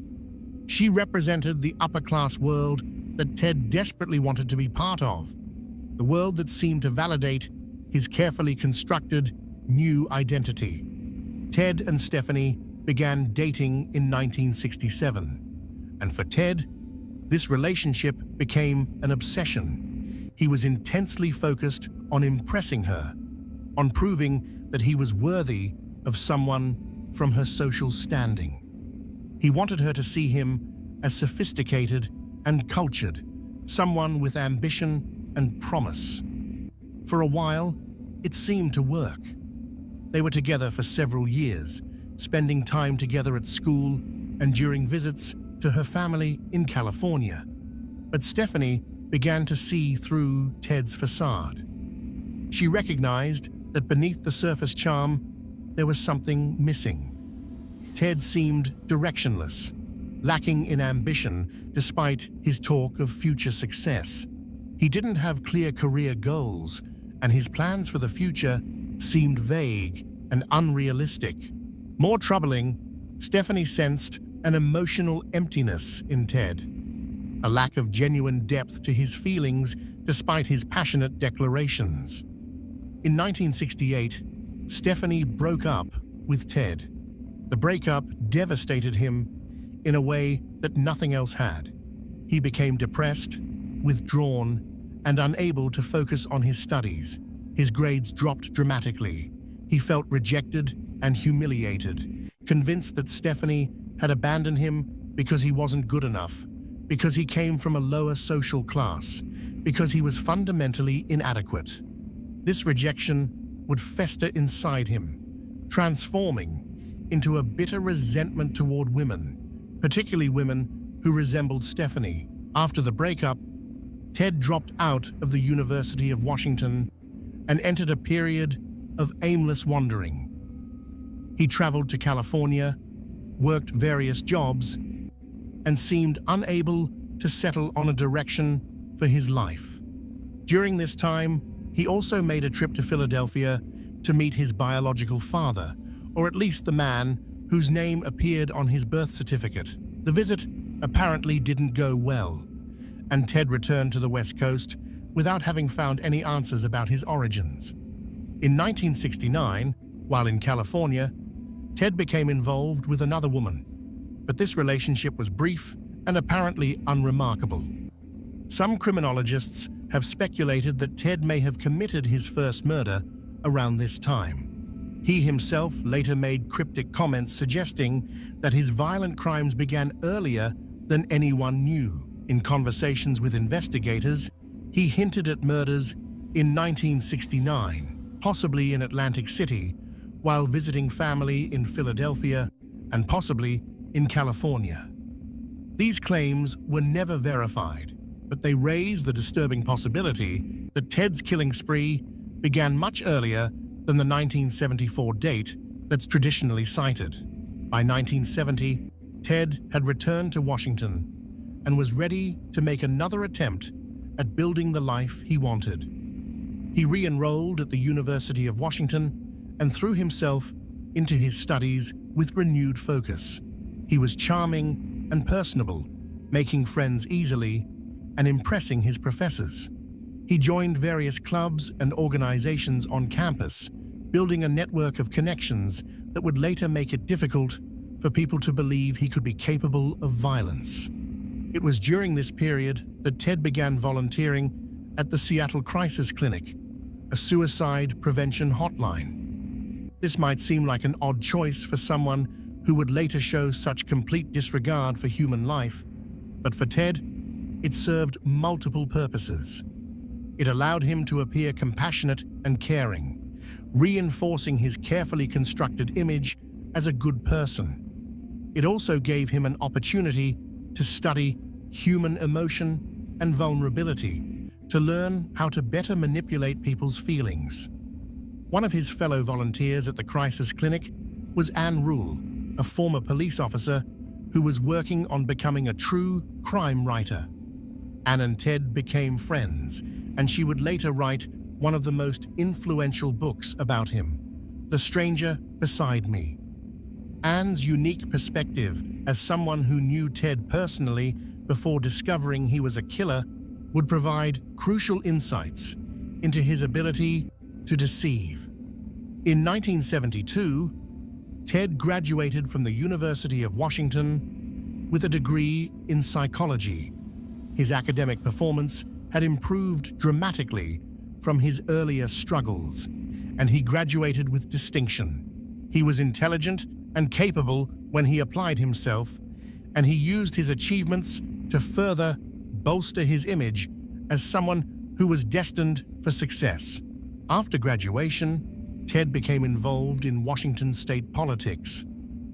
Speaker 1: She represented the upper-class world that Ted desperately wanted to be part of, the world that seemed to validate his carefully constructed new identity. Ted and Stephanie began dating in 1967, and for Ted, This relationship became an obsession. He was intensely focused on impressing her, on proving that he was worthy of someone from her social standing. He wanted her to see him as sophisticated and cultured, someone with ambition and promise. For a while, it seemed to work. They were together for several years, spending time together at school and during visits to her family in California. But Stephanie began to see through Ted's facade. She recognized that beneath the surface charm, there was something missing. Ted seemed directionless, lacking in ambition despite his talk of future success. He didn't have clear career goals, and his plans for the future seemed vague and unrealistic. More troubling, Stephanie sensed an emotional emptiness in Ted, a lack of genuine depth to his feelings despite his passionate declarations. In 1968, Stephanie broke up with Ted. The breakup devastated him in a way that nothing else had. He became depressed, withdrawn, and unable to focus on his studies. His grades dropped dramatically. He felt rejected and humiliated, convinced that Stephanie had abandoned him because he wasn't good enough, because he came from a lower social class, because he was fundamentally inadequate. This rejection would fester inside him, transforming into a bitter resentment toward women, particularly women who resembled Stephanie. After the breakup, Ted dropped out of the University of Washington and entered a period of aimless wandering. He traveled to California, worked various jobs, and seemed unable to settle on a direction for his life. During this time, he also made a trip to Philadelphia to meet his biological father, or at least the man whose name appeared on his birth certificate. The visit apparently didn't go well, and Ted returned to the West Coast without having found any answers about his origins. In 1969, while in California, Ted became involved with another woman, but this relationship was brief and apparently unremarkable. Some criminologists have speculated that Ted may have committed his first murder around this time. He himself later made cryptic comments suggesting that his violent crimes began earlier than anyone knew. In conversations with investigators, he hinted at murders in 1969, possibly in Atlantic City, while visiting family in Philadelphia and possibly in California. These claims were never verified, but they raise the disturbing possibility that Ted's killing spree began much earlier than the 1974 date that's traditionally cited. By 1970, Ted had returned to Washington and was ready to make another attempt at building the life he wanted. He re-enrolled at the University of Washington and threw himself into his studies with renewed focus. He was charming and personable, making friends easily and impressing his professors. He joined various clubs and organizations on campus, building a network of connections that would later make it difficult for people to believe he could be capable of violence. It was during this period that Ted began volunteering at the Seattle Crisis Clinic, a suicide prevention hotline. This might seem like an odd choice for someone who would later show such complete disregard for human life, but for Ted, it served multiple purposes. It allowed him to appear compassionate and caring, reinforcing his carefully constructed image as a good person. It also gave him an opportunity to study human emotion and vulnerability, to learn how to better manipulate people's feelings. One of his fellow volunteers at the crisis clinic was Anne Rule, a former police officer who was working on becoming a true crime writer. Anne and Ted became friends, and she would later write one of the most influential books about him, The Stranger Beside Me. Anne's unique perspective as someone who knew Ted personally before discovering he was a killer would provide crucial insights into his ability to deceive. In 1972, Ted graduated from the University of Washington with a degree in psychology His academic performance had improved dramatically from his earlier struggles, and he graduated with distinction. He was intelligent and capable when he applied himself, and he used his achievements to further bolster his image as someone who was destined for success. After graduation, Ted became involved in Washington state politics.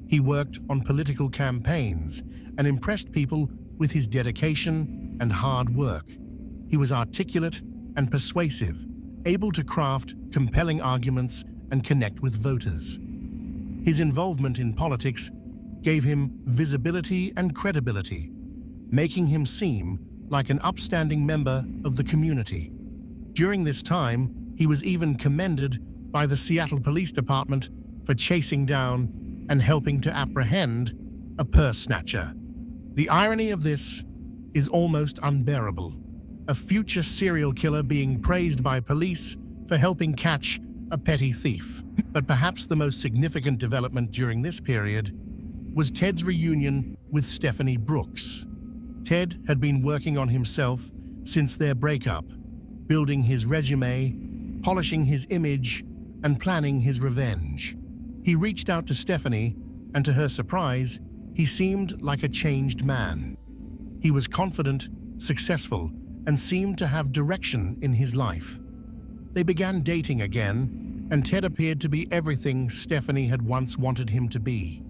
Speaker 1: He worked on political campaigns and impressed people with his dedication and hard work. He was articulate and persuasive, able to craft compelling arguments and connect with voters. His involvement in politics gave him visibility and credibility, making him seem like an upstanding member of the community. During this time, he was even commended by the Seattle Police Department for chasing down and helping to apprehend a purse snatcher. The irony of this is almost unbearable. A future serial killer being praised by police for helping catch a petty thief. But perhaps the most significant development during this period was Ted's reunion with Stephanie Brooks. Ted had been working on himself since their breakup, building his resume, polishing his image, and planning his revenge. He reached out to Stephanie, and to her surprise, he seemed like a changed man. He was confident, successful, and seemed to have direction in his life. They began dating again, and Ted appeared to be everything Stephanie had once wanted him to be.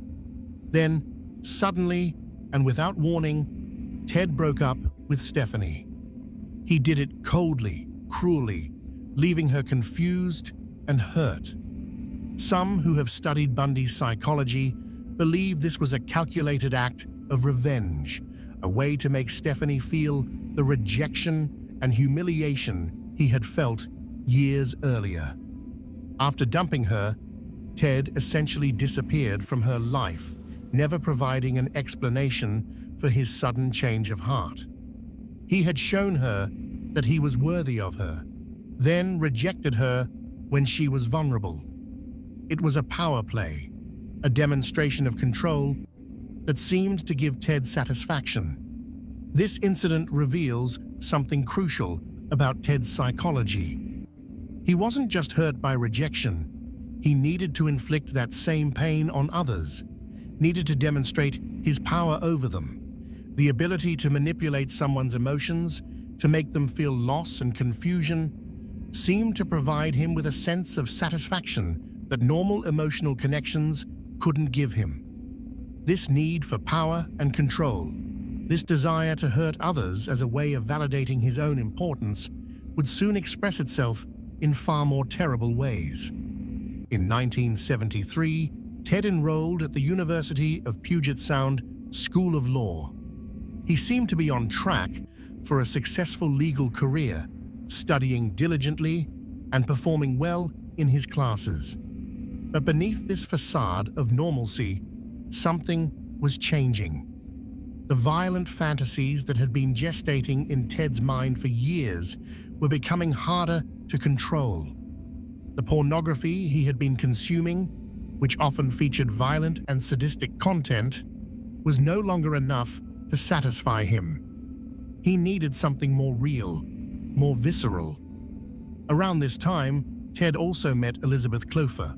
Speaker 1: Then, suddenly, and without warning, Ted broke up with Stephanie. He did it coldly, cruelly, leaving her confused and hurt. Some who have studied Bundy's psychology believe this was a calculated act of revenge, a way to make Stephanie feel the rejection and humiliation he had felt years earlier. After dumping her, Ted essentially disappeared from her life, never providing an explanation for his sudden change of heart. He had shown her that he was worthy of her, then rejected her when she was vulnerable. It was a power play, a demonstration of control that seemed to give Ted satisfaction. This incident reveals something crucial about Ted's psychology. He wasn't just hurt by rejection. He needed to inflict that same pain on others, needed to demonstrate his power over them. The ability to manipulate someone's emotions, to make them feel loss and confusion, seemed to provide him with a sense of satisfaction that normal emotional connections couldn't give him. This need for power and control, this desire to hurt others as a way of validating his own importance, would soon express itself in far more terrible ways. In 1973, Ted enrolled at the University of Puget Sound School of Law. He seemed to be on track for a successful legal career, studying diligently and performing well in his classes. But beneath this facade of normalcy, something was changing. The violent fantasies that had been gestating in Ted's mind for years were becoming harder to control. The pornography he had been consuming, which often featured violent and sadistic content, was no longer enough to satisfy him. He needed something more real, more visceral. Around this time, Ted also met Elizabeth Clofer,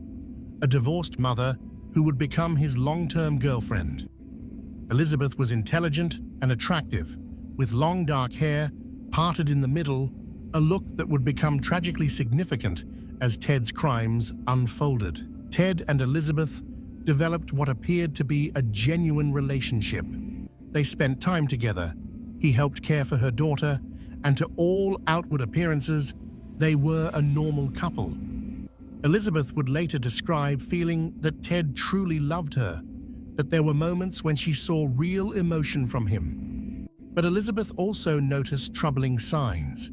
Speaker 1: a divorced mother who would become his long-term girlfriend. Elizabeth was intelligent and attractive, with long dark hair parted in the middle, a look that would become tragically significant as Ted's crimes unfolded. Ted and Elizabeth developed what appeared to be a genuine relationship. They spent time together. He helped care for her daughter, and to all outward appearances, they were a normal couple. Elizabeth would later describe feeling that Ted truly loved her, that there were moments when she saw real emotion from him. But Elizabeth also noticed troubling signs.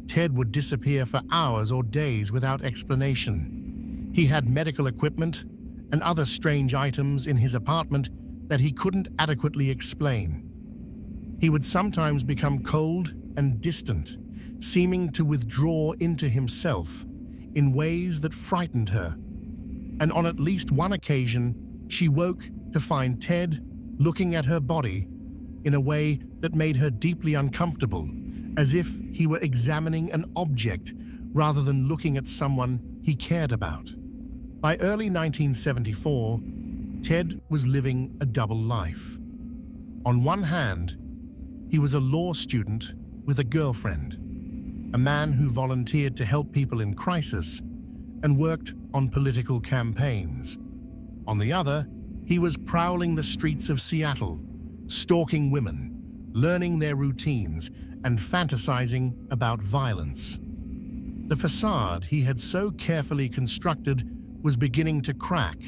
Speaker 1: Ted would disappear for hours or days without explanation. He had medical equipment and other strange items in his apartment that he couldn't adequately explain. He would sometimes become cold and distant, seeming to withdraw into himself in ways that frightened her. And on at least one occasion, she woke to find Ted looking at her body in a way that made her deeply uncomfortable, as if he were examining an object rather than looking at someone he cared about. By early 1974, Ted was living a double life. On one hand, he was a law student with a girlfriend, a man who volunteered to help people in crisis and worked on political campaigns. On the other, he was prowling the streets of Seattle, stalking women, learning their routines, and fantasizing about violence. The facade he had so carefully constructed was beginning to crack,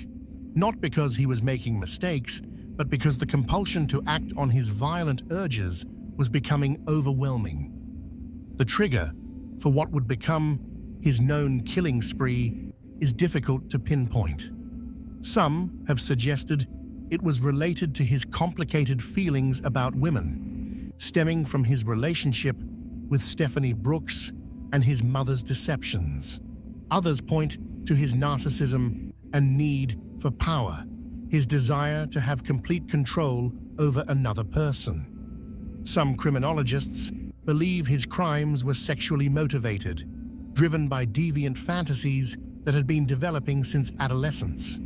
Speaker 1: not because he was making mistakes, but because the compulsion to act on his violent urges was becoming overwhelming. The trigger for what would become his known killing spree is difficult to pinpoint. Some have suggested it was related to his complicated feelings about women, stemming from his relationship with Stephanie Brooks and his mother's deceptions. Others point to his narcissism and need for power, his desire to have complete control over another person. Some criminologists believe his crimes were sexually motivated, driven by deviant fantasies that had been developing since adolescence.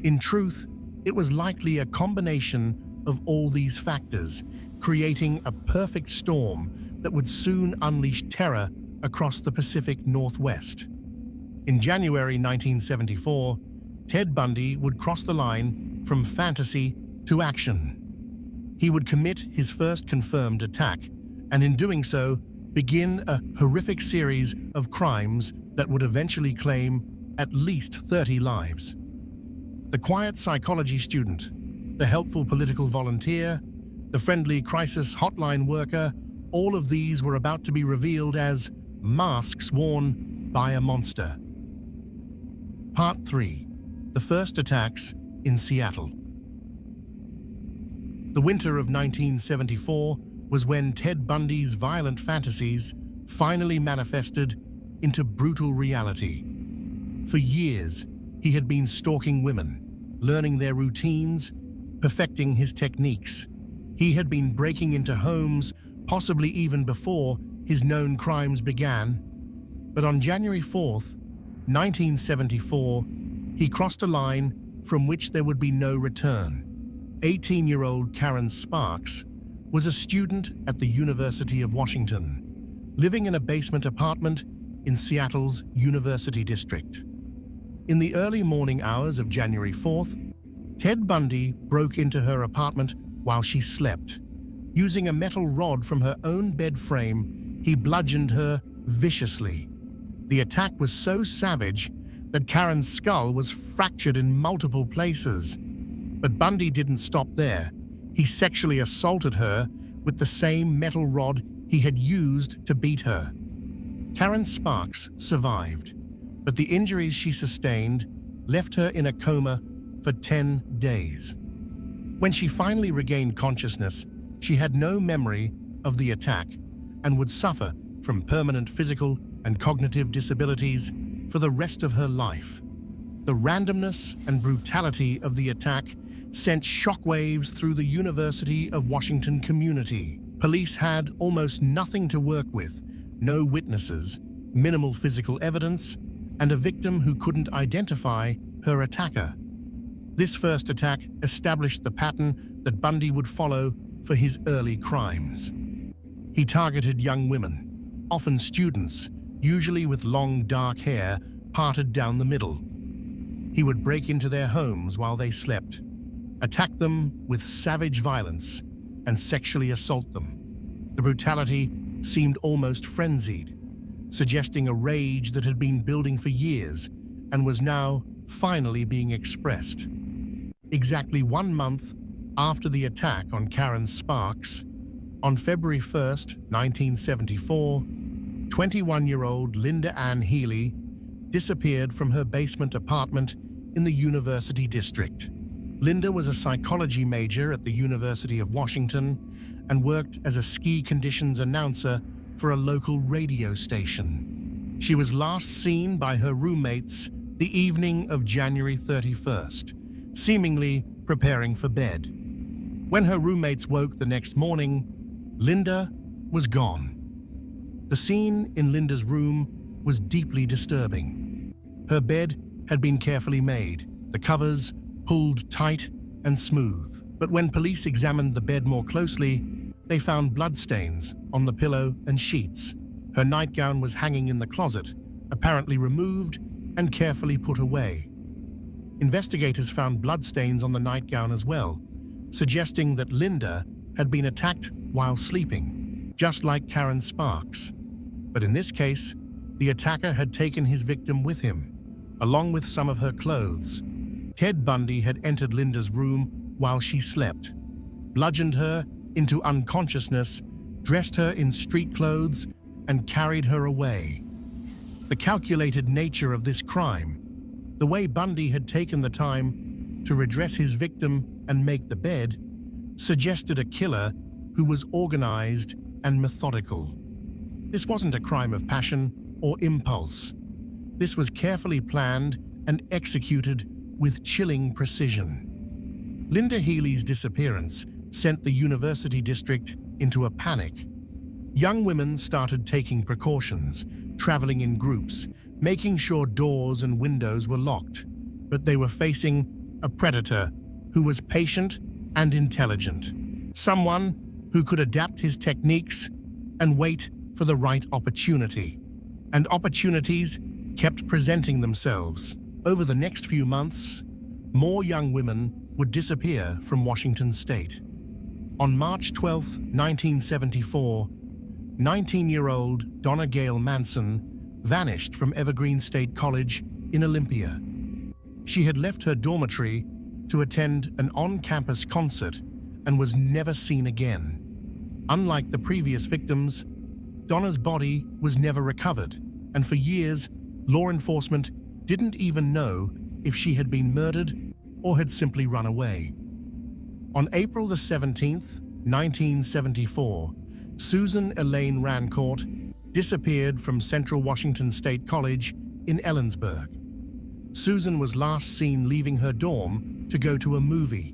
Speaker 1: In truth, it was likely a combination of all these factors, creating a perfect storm that would soon unleash terror across the Pacific Northwest. In January 1974, Ted Bundy would cross the line from fantasy to action. He would commit his first confirmed attack, and in doing so, begin a horrific series of crimes that would eventually claim at least 30 lives. The quiet psychology student, the helpful political volunteer, the friendly crisis hotline worker, all of these were about to be revealed as masks worn by a monster. Part 3. The first attacks in Seattle. The winter of 1974 was when Ted Bundy's violent fantasies finally manifested into brutal reality. For years, he had been stalking women, learning their routines, perfecting his techniques. He had been breaking into homes, possibly even before his known crimes began. But on January 4th, 1974, he crossed a line from which there would be no return. 18-year-old Karen Sparks was a student at the University of Washington, living in a basement apartment in Seattle's University District. In the early morning hours of January 4th, Ted Bundy broke into her apartment while she slept. Using a metal rod from her own bed frame, he bludgeoned her viciously. The attack was so savage that Karen's skull was fractured in multiple places. But Bundy didn't stop there. He sexually assaulted her with the same metal rod he had used to beat her. Karen Sparks survived, but the injuries she sustained left her in a coma for 10 days. When she finally regained consciousness, she had no memory of the attack and would suffer from permanent physical and cognitive disabilities for the rest of her life. The randomness and brutality of the attack sent shockwaves through the University of Washington community. Police had almost nothing to work with, no witnesses, minimal physical evidence, and a victim who couldn't identify her attacker. This first attack established the pattern that Bundy would follow for his early crimes. He targeted young women, often students, usually with long dark hair parted down the middle. He would break into their homes while they slept, attack them with savage violence, and sexually assault them. The brutality seemed almost frenzied, suggesting a rage that had been building for years and was now finally being expressed. Exactly 1 month after the attack on Karen Sparks, on February 1st, 1974, 21-year-old Linda Ann Healy disappeared from her basement apartment in the University District. Linda was a psychology major at the University of Washington and worked as a ski conditions announcer for a local radio station. She was last seen by her roommates the evening of January 31st, seemingly preparing for bed. When her roommates woke the next morning, Linda was gone. The scene in Linda's room was deeply disturbing. Her bed had been carefully made, the covers pulled tight and smooth. But when police examined the bed more closely, they found bloodstains on the pillow and sheets. Her nightgown was hanging in the closet, apparently removed and carefully put away. Investigators found bloodstains on the nightgown as well, suggesting that Linda had been attacked while sleeping, just like Karen Sparks. But in this case, the attacker had taken his victim with him, along with some of her clothes. Ted Bundy had entered Linda's room while she slept, bludgeoned her into unconsciousness, dressed her in street clothes, and carried her away. The calculated nature of this crime, the way Bundy had taken the time to redress his victim and make the bed, suggested a killer who was organized and methodical. This wasn't a crime of passion or impulse. This was carefully planned and executed with chilling precision. Linda Healy's disappearance sent the university district into a panic. Young women started taking precautions, traveling in groups, making sure doors and windows were locked. But they were facing a predator who was patient and intelligent, someone who could adapt his techniques and wait for the right opportunity. And opportunities kept presenting themselves. Over the next few months, more young women would disappear from Washington state. On March 12, 1974, 19-year-old Donna Gail Manson vanished from Evergreen State College in Olympia. She had left her dormitory to attend an on-campus concert and was never seen again. Unlike the previous victims, Donna's body was never recovered, and for years, law enforcement didn't even know if she had been murdered or had simply run away. On April the 17th, 1974, Susan Elaine Rancourt disappeared from Central Washington State College in Ellensburg. Susan was last seen leaving her dorm to go to a movie.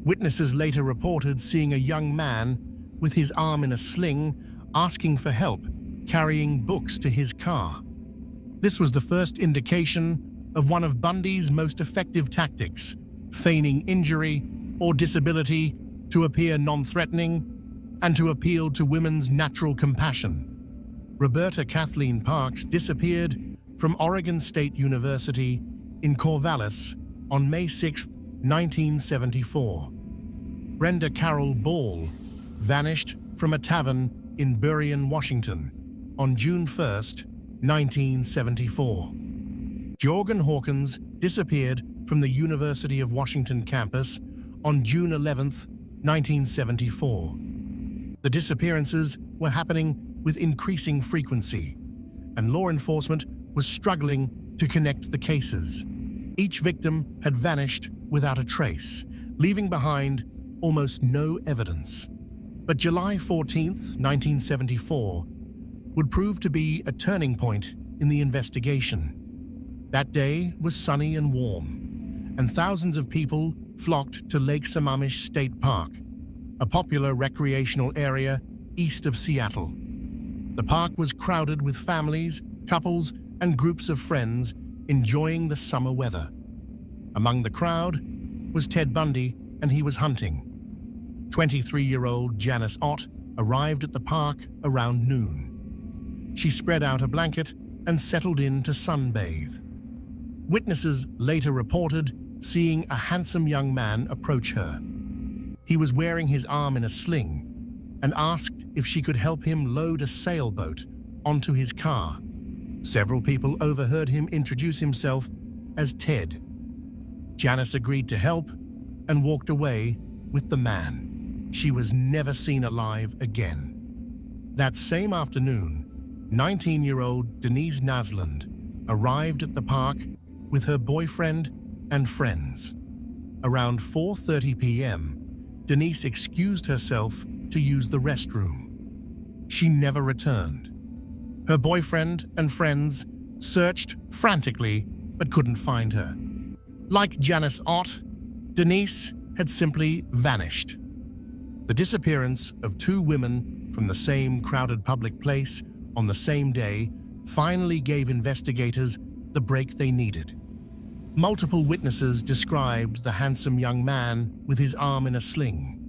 Speaker 1: Witnesses later reported seeing a young man with his arm in a sling asking for help carrying books to his car. This was the first indication of one of Bundy's most effective tactics, feigning injury or disability to appear non-threatening and to appeal to women's natural compassion. Roberta Kathleen Parks disappeared from Oregon State University in Corvallis on May 6, 1974. Brenda Carroll Ball vanished from a tavern in Burien, Washington on June 1, 1974. Jorgen Hawkins disappeared from the University of Washington campus on June 11, 1974. The disappearances were happening with increasing frequency, and law enforcement was struggling to connect the cases. Each victim had vanished without a trace, leaving behind almost no evidence. But July 14, 1974, would prove to be a turning point in the investigation. That day was sunny and warm, and thousands of people flocked to Lake Sammamish State Park, a popular recreational area east of Seattle. The park was crowded with families, couples, and groups of friends enjoying the summer weather. Among the crowd was Ted Bundy, and he was hunting. 23-year-old Janice Ott arrived at the park around noon. She spread out a blanket and settled in to sunbathe. Witnesses later reported seeing a handsome young man approach her. He was wearing his arm in a sling and asked if she could help him load a sailboat onto his car. Several people overheard him introduce himself as Ted. Janice agreed to help and walked away with the man. She was never seen alive again. That same afternoon, 19-year-old Denise Nasland arrived at the park with her boyfriend and friends. Around 4:30 p.m., Denise excused herself to use the restroom. She never returned. Her boyfriend and friends searched frantically but couldn't find her. Like Janice Ott, Denise had simply vanished. The disappearance of two women from the same crowded public place on the same day finally gave investigators the break they needed. Multiple witnesses described the handsome young man with his arm in a sling.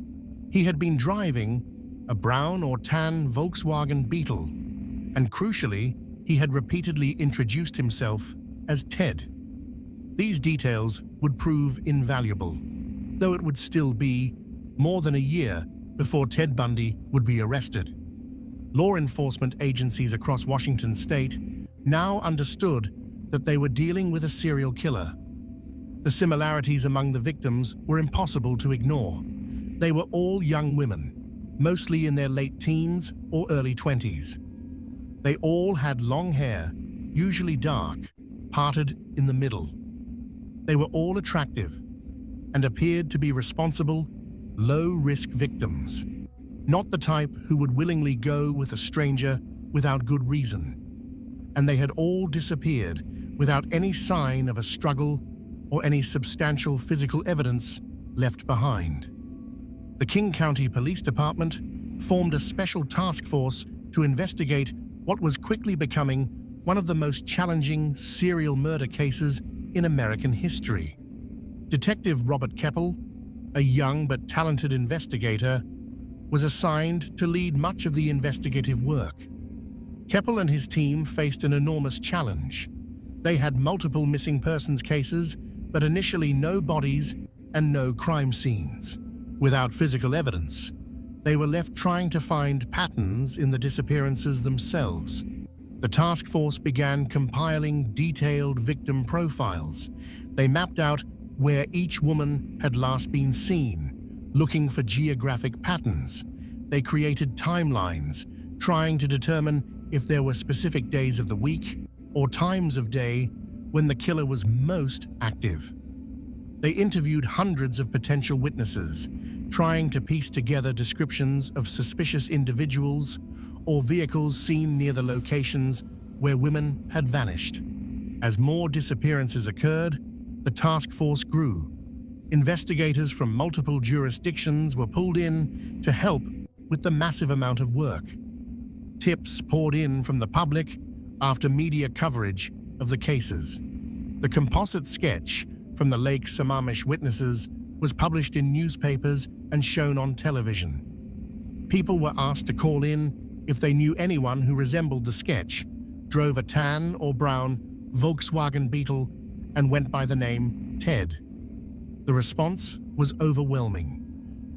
Speaker 1: He had been driving a brown or tan Volkswagen Beetle, and crucially, he had repeatedly introduced himself as Ted. These details would prove invaluable, though it would still be more than a year before Ted Bundy would be arrested. Law enforcement agencies across Washington state now understood that they were dealing with a serial killer. The similarities among the victims were impossible to ignore. They were all young women, mostly in their late teens or early 20s. They all had long hair, usually dark, parted in the middle. They were all attractive and appeared to be responsible, low-risk victims, not the type who would willingly go with a stranger without good reason. And they had all disappeared without any sign of a struggle or any substantial physical evidence left behind. The King County Police Department formed a special task force to investigate what was quickly becoming one of the most challenging serial murder cases in American history. Detective Robert Keppel, a young but talented investigator, was assigned to lead much of the investigative work. Keppel and his team faced an enormous challenge. They had multiple missing persons cases, but initially no bodies and no crime scenes. Without physical evidence, they were left trying to find patterns in the disappearances themselves. The task force began compiling detailed victim profiles. They mapped out where each woman had last been seen, looking for geographic patterns. They created timelines, trying to determine if there were specific days of the week or times of day when the killer was most active. They interviewed hundreds of potential witnesses, trying to piece together descriptions of suspicious individuals or vehicles seen near the locations where women had vanished. As more disappearances occurred, the task force grew. Investigators from multiple jurisdictions were pulled in to help with the massive amount of work. Tips poured in from the public after media coverage of the cases. The composite sketch from the Lake Sammamish witnesses was published in newspapers and shown on television. People were asked to call in if they knew anyone who resembled the sketch, drove a tan or brown Volkswagen Beetle, and went by the name Ted. The response was overwhelming.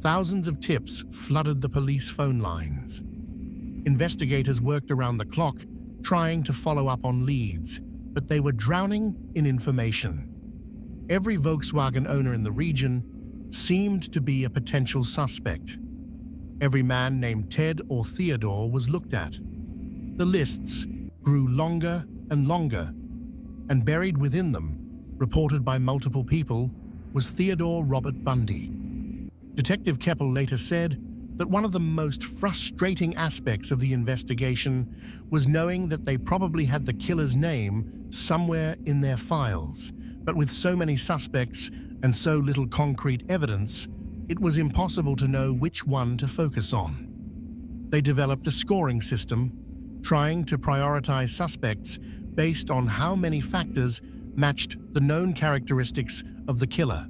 Speaker 1: Thousands of tips flooded the police phone lines. Investigators worked around the clock, trying to follow up on leads, but they were drowning in information. Every Volkswagen owner in the region seemed to be a potential suspect. Every man named Ted or Theodore was looked at. The lists grew longer and longer, and buried within them, reported by multiple people, was Theodore Robert Bundy. Detective Keppel later said that one of the most frustrating aspects of the investigation was knowing that they probably had the killer's name somewhere in their files, but with so many suspects and so little concrete evidence, it was impossible to know which one to focus on. They developed a scoring system, trying to prioritize suspects based on how many factors matched the known characteristics of the killer.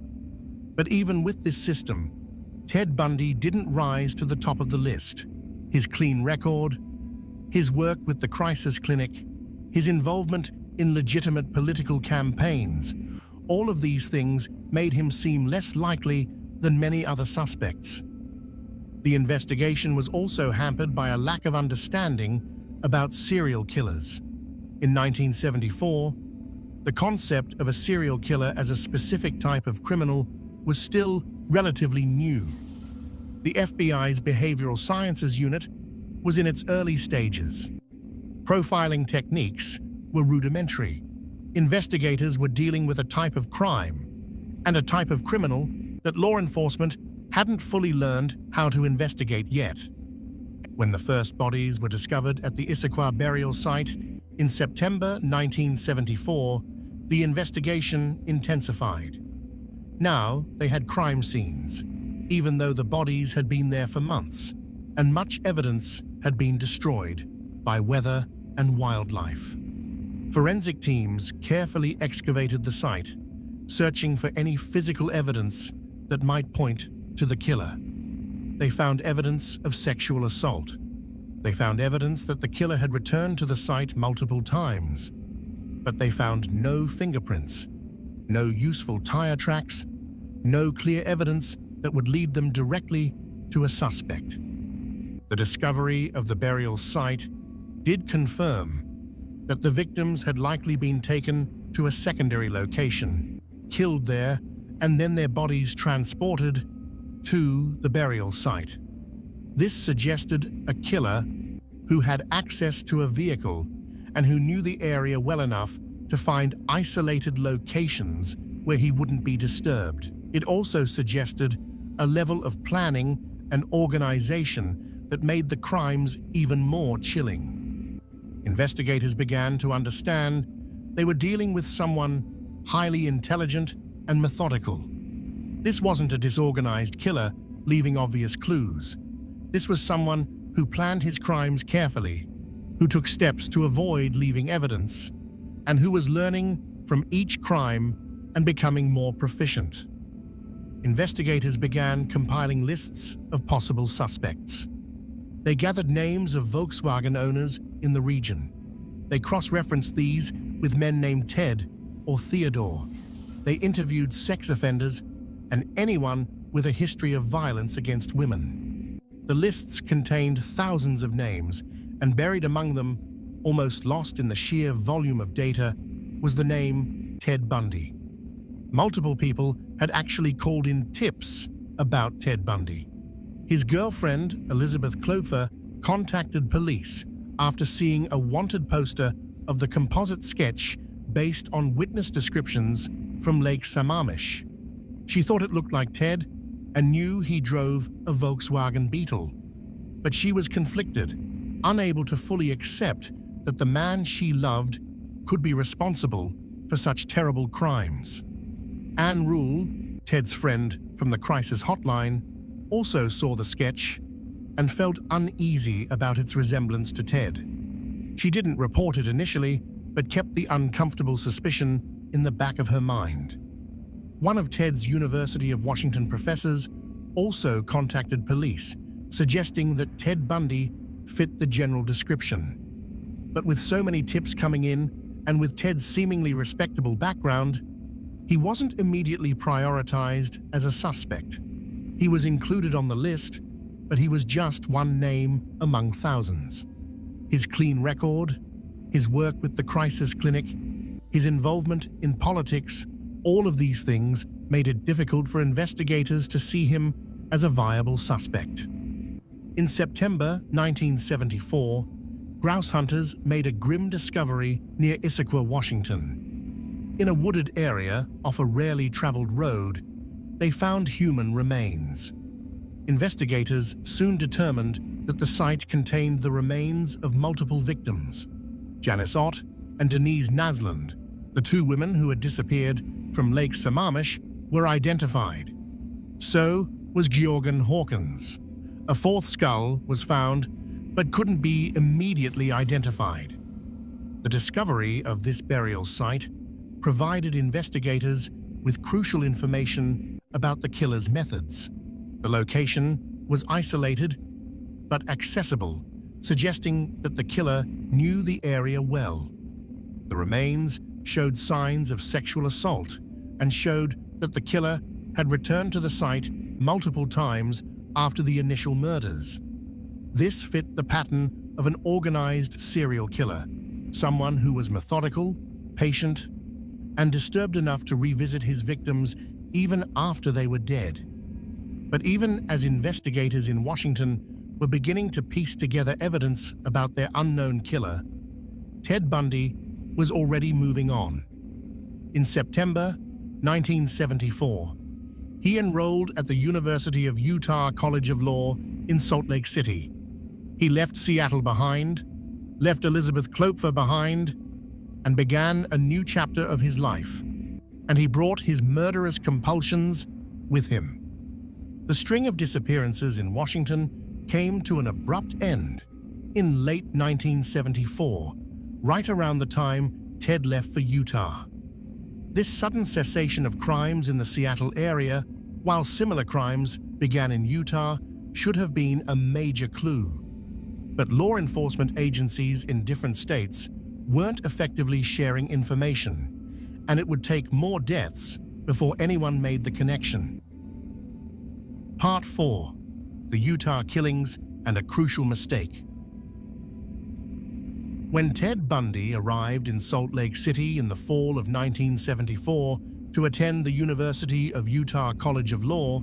Speaker 1: But even with this system, Ted Bundy didn't rise to the top of the list. His clean record, his work with the crisis clinic, his involvement in legitimate political campaigns, all of these things made him seem less likely than many other suspects. The investigation was also hampered by a lack of understanding about serial killers. In 1974, the concept of a serial killer as a specific type of criminal was still relatively new. The FBI's Behavioral Sciences Unit was in its early stages. Profiling techniques were rudimentary. Investigators were dealing with a type of crime and a type of criminal that law enforcement hadn't fully learned how to investigate yet. When the first bodies were discovered at the Issaquah burial site in September 1974, the investigation intensified. Now they had crime scenes, even though the bodies had been there for months, and much evidence had been destroyed by weather and wildlife. Forensic teams carefully excavated the site, searching for any physical evidence that might point to the killer. They found evidence of sexual assault. They found evidence that the killer had returned to the site multiple times, but they found no fingerprints, no useful tire tracks, no clear evidence that would lead them directly to a suspect. The discovery of the burial site did confirm that the victims had likely been taken to a secondary location, killed there, and then their bodies transported to the burial site. This suggested a killer who had access to a vehicle and who knew the area well enough to find isolated locations where he wouldn't be disturbed. It also suggested a level of planning and organization that made the crimes even more chilling. Investigators began to understand they were dealing with someone highly intelligent and methodical. This wasn't a disorganized killer leaving obvious clues. This was someone who planned his crimes carefully, who took steps to avoid leaving evidence, and who was learning from each crime and becoming more proficient. Investigators began compiling lists of possible suspects. They gathered names of Volkswagen owners in the region. They cross-referenced these with men named Ted or Theodore. They interviewed sex offenders and anyone with a history of violence against women. The lists contained thousands of names, and buried among them, almost lost in the sheer volume of data, was the name Ted Bundy. Multiple people had actually called in tips about Ted Bundy. His girlfriend, Elizabeth Klopfer, contacted police after seeing a wanted poster of the composite sketch based on witness descriptions from Lake Sammamish. She thought it looked like Ted and knew he drove a Volkswagen Beetle. But she was conflicted, unable to fully accept that the man she loved could be responsible for such terrible crimes. Anne Rule, Ted's friend from the crisis hotline, also saw the sketch and felt uneasy about its resemblance to Ted. She didn't report it initially, but kept the uncomfortable suspicion in the back of her mind. One of Ted's University of Washington professors also contacted police, suggesting that Ted Bundy fit the general description. But with so many tips coming in, and with Ted's seemingly respectable background, he wasn't immediately prioritized as a suspect. He was included on the list, but he was just one name among thousands. His clean record, his work with the crisis clinic, his involvement in politics, all of these things made it difficult for investigators to see him as a viable suspect. In September 1974, grouse hunters made a grim discovery near Issaquah, Washington. In a wooded area off a rarely traveled road, they found human remains. Investigators soon determined that the site contained the remains of multiple victims. Janice Ott and Denise Naslund, the two women who had disappeared from Lake Sammamish, were identified. So was Georgan Hawkins. A fourth skull was found, but couldn't be immediately identified. The discovery of this burial site provided investigators with crucial information about the killer's methods. The location was isolated but accessible, suggesting that the killer knew the area well. The remains showed signs of sexual assault and showed that the killer had returned to the site multiple times after the initial murders. This fit the pattern of an organized serial killer, someone who was methodical, patient, and disturbed enough to revisit his victims even after they were dead. But even as investigators in Washington were beginning to piece together evidence about their unknown killer, Ted Bundy was already moving on. In September 1974, he enrolled at the University of Utah College of Law in Salt Lake City. He left Seattle behind, left Elizabeth Klopfer behind, and began a new chapter of his life. And he brought his murderous compulsions with him. The string of disappearances in Washington came to an abrupt end in late 1974, right around the time Ted left for Utah. This sudden cessation of crimes in the Seattle area, while similar crimes began in Utah, should have been a major clue. But law enforcement agencies in different states weren't effectively sharing information, and it would take more deaths before anyone made the connection. Part 4: The Utah Killings and a Crucial Mistake. When Ted Bundy arrived in Salt Lake City in the fall of 1974 to attend the University of Utah College of Law,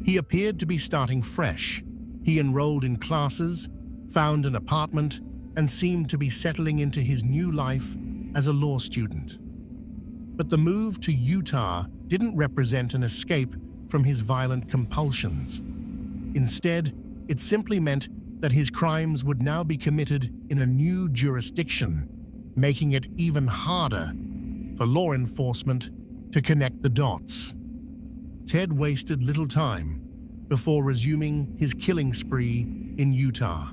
Speaker 1: he appeared to be starting fresh. He enrolled in classes, found an apartment, and seemed to be settling into his new life as a law student. But the move to Utah didn't represent an escape from his violent compulsions. Instead, it simply meant that his crimes would now be committed in a new jurisdiction, making it even harder for law enforcement to connect the dots. Ted wasted little time before resuming his killing spree in Utah.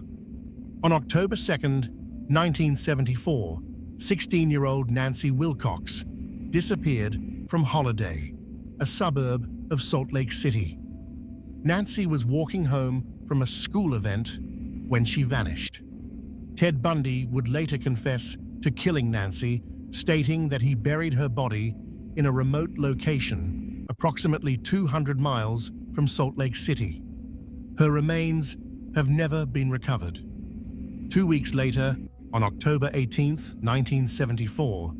Speaker 1: On October 2nd, 1974, 16-year-old Nancy Wilcox disappeared from Holiday, a suburb of Salt Lake City. Nancy was walking home from a school event when she vanished. Ted Bundy would later confess to killing Nancy, stating that he buried her body in a remote location approximately 200 miles from Salt Lake City. Her remains have never been recovered. 2 weeks later, on October 18, 1974,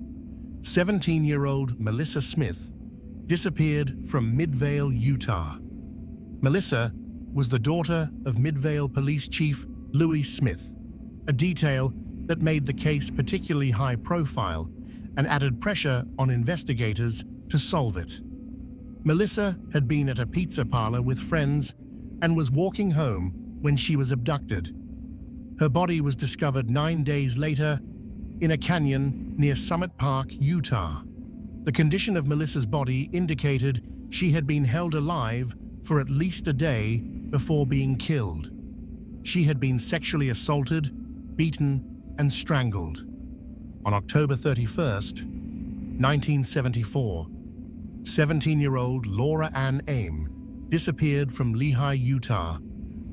Speaker 1: 17-year-old Melissa Smith disappeared from Midvale, Utah. Melissa was the daughter of Midvale Police Chief Louis Smith, a detail that made the case particularly high profile and added pressure on investigators to solve it. Melissa had been at a pizza parlor with friends and was walking home when she was abducted. Her body was discovered 9 days later in a canyon near Summit Park, Utah. The condition of Melissa's body indicated she had been held alive for at least a day before being killed. She had been sexually assaulted, beaten, and strangled. On October 31st, 1974, 17-year-old Laura Ann Aim disappeared from Lehi, Utah,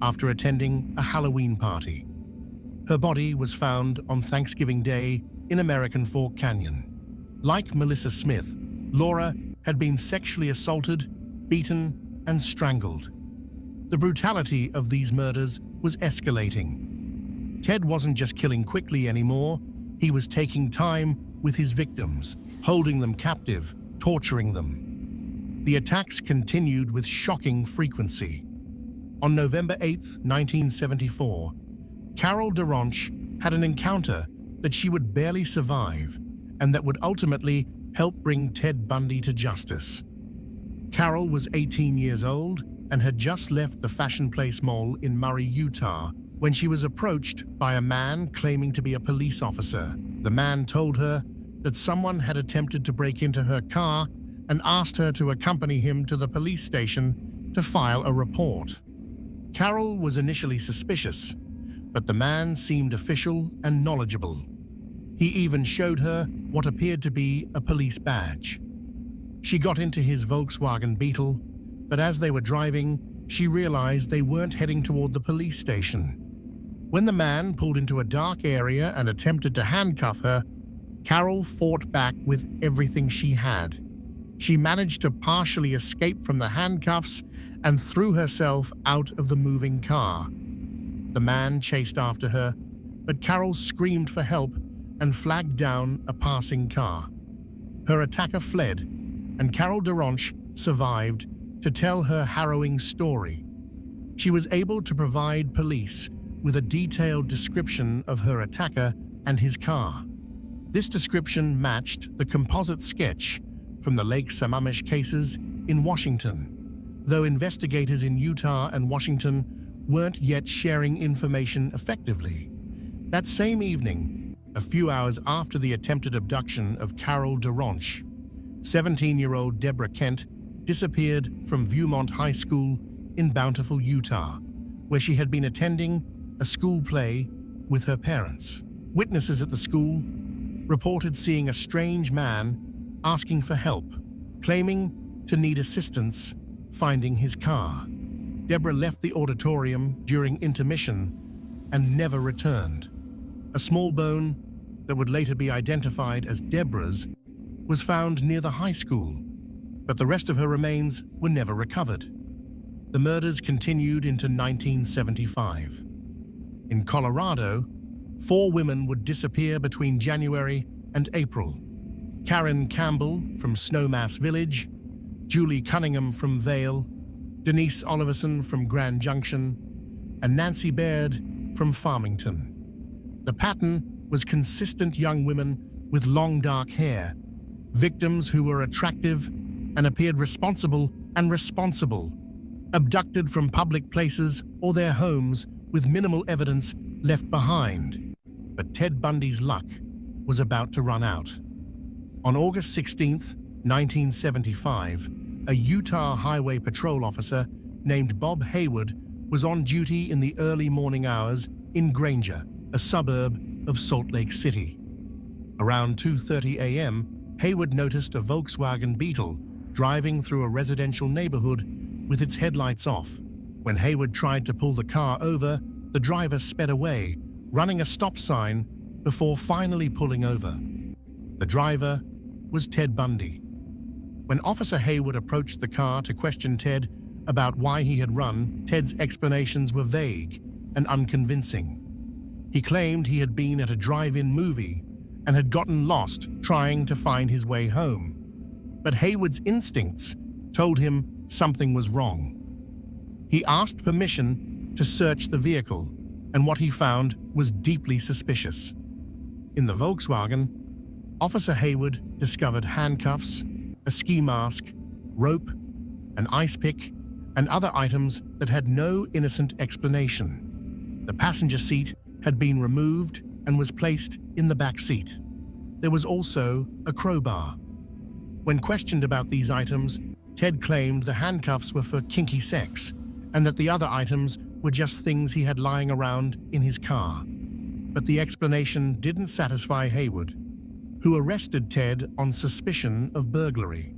Speaker 1: after attending a Halloween party. Her body was found on Thanksgiving Day in American Fork Canyon. Like Melissa Smith, Laura had been sexually assaulted, beaten, and strangled. The brutality of these murders was escalating. Ted wasn't just killing quickly anymore, he was taking time with his victims, holding them captive, torturing them. The attacks continued with shocking frequency. On November 8, 1974, Carol DaRonch had an encounter that she would barely survive and that would ultimately help bring Ted Bundy to justice. Carol was 18 years old and had just left the Fashion Place Mall in Murray, Utah, when she was approached by a man claiming to be a police officer. The man told her that someone had attempted to break into her car and asked her to accompany him to the police station to file a report. Carol was initially suspicious, but the man seemed official and knowledgeable. He even showed her what appeared to be a police badge. She got into his Volkswagen Beetle, but as they were driving, she realized they weren't heading toward the police station. When the man pulled into a dark area and attempted to handcuff her, Carol fought back with everything she had. She managed to partially escape from the handcuffs and threw herself out of the moving car. The man chased after her, but Carol screamed for help and flagged down a passing car. Her attacker fled, and Carol DaRonch survived to tell her harrowing story. She was able to provide police with a detailed description of her attacker and his car. This description matched the composite sketch from the Lake Sammamish cases in Washington, though investigators in Utah and Washington weren't yet sharing information effectively. That same evening, a few hours after the attempted abduction of Carol DaRonch, 17-year-old Deborah Kent disappeared from Viewmont High School in Bountiful, Utah, where she had been attending a school play with her parents. Witnesses at the school reported seeing a strange man asking for help, claiming to need assistance finding his car. Deborah left the auditorium during intermission and never returned. A small bone that would later be identified as Deborah's was found near the high school, but the rest of her remains were never recovered. The murders continued into 1975. In Colorado, 4 women would disappear between January and April. Karen Campbell from Snowmass Village, Julie Cunningham from Vail, Denise Oliverson from Grand Junction, and Nancy Baird from Farmington. The pattern was consistent young women with long dark hair, victims who were attractive and appeared responsible, abducted from public places or their homes with minimal evidence left behind. But Ted Bundy's luck was about to run out. On August 16, 1975, a Utah Highway Patrol officer named Bob Haywood was on duty in the early morning hours in Granger, a suburb of Salt Lake City. Around 2:30 a.m., Haywood noticed a Volkswagen Beetle driving through a residential neighborhood with its headlights off. When Haywood tried to pull the car over, the driver sped away, running a stop sign before finally pulling over. The driver was Ted Bundy. When Officer Haywood approached the car to question Ted about why he had run, Ted's explanations were vague and unconvincing. He claimed he had been at a drive-in movie and had gotten lost trying to find his way home. But Haywood's instincts told him something was wrong. He asked permission to search the vehicle, and what he found was deeply suspicious. In the Volkswagen, Officer Haywood discovered handcuffs, a ski mask, rope, an ice pick, and other items that had no innocent explanation. The passenger seat had been removed and was placed in the back seat. There was also a crowbar. When questioned about these items, Ted claimed the handcuffs were for kinky sex and that the other items were just things he had lying around in his car. But the explanation didn't satisfy Haywood, who arrested Ted on suspicion of burglary.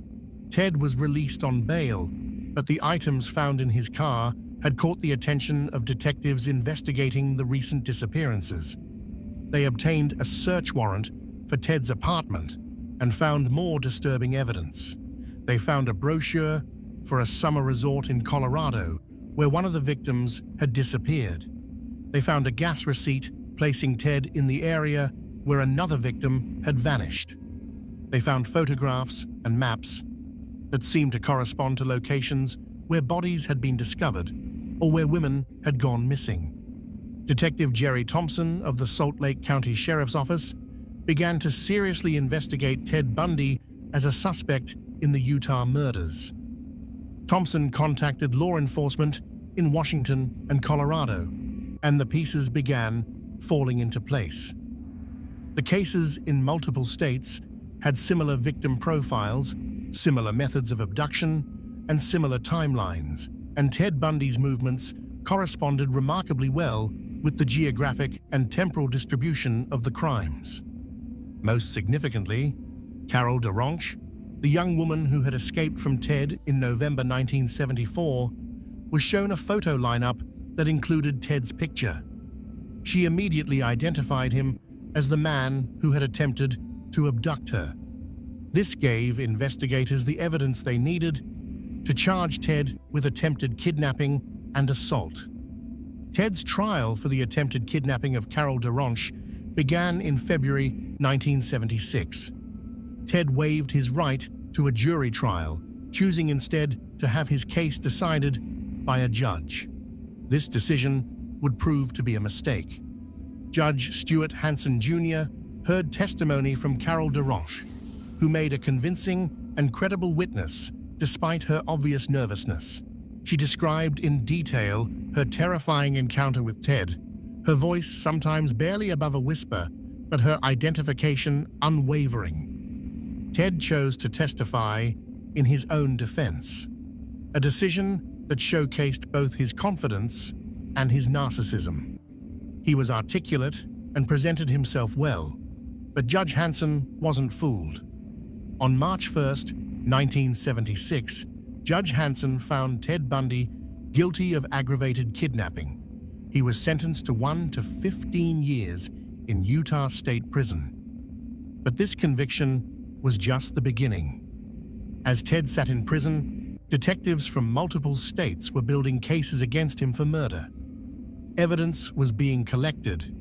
Speaker 1: Ted was released on bail, but the items found in his car had caught the attention of detectives investigating the recent disappearances. They obtained a search warrant for Ted's apartment and found more disturbing evidence. They found a brochure for a summer resort in Colorado where one of the victims had disappeared. They found a gas receipt placing Ted in the area where another victim had vanished. They found photographs and maps that seemed to correspond to locations where bodies had been discovered or where women had gone missing. Detective Jerry Thompson of the Salt Lake County Sheriff's Office began to seriously investigate Ted Bundy as a suspect in the Utah murders. Thompson contacted law enforcement in Washington and Colorado, and the pieces began falling into place. The cases in multiple states had similar victim profiles, similar methods of abduction, and similar timelines, and Ted Bundy's movements corresponded remarkably well with the geographic and temporal distribution of the crimes. Most significantly, Carol DaRonch, the young woman who had escaped from Ted in November 1974, was shown a photo lineup that included Ted's picture. She immediately identified him as the man who had attempted to abduct her. This gave investigators the evidence they needed to charge Ted with attempted kidnapping and assault. Ted's trial for the attempted kidnapping of Carol DaRonch began in February 1976. Ted waived his right to a jury trial, choosing instead to have his case decided by a judge. This decision would prove to be a mistake. Judge Stuart Hansen Jr. heard testimony from Carol DaRonch, who made a convincing and credible witness despite her obvious nervousness. She described in detail her terrifying encounter with Ted, her voice sometimes barely above a whisper, but her identification unwavering. Ted chose to testify in his own defense, a decision that showcased both his confidence and his narcissism. He was articulate and presented himself well, but Judge Hansen wasn't fooled. On March 1st, 1976, Judge Hansen found Ted Bundy guilty of aggravated kidnapping. He was sentenced to 1 to 15 years in Utah State Prison. But this conviction was just the beginning. As Ted sat in prison, detectives from multiple states were building cases against him for murder. Evidence was being collected,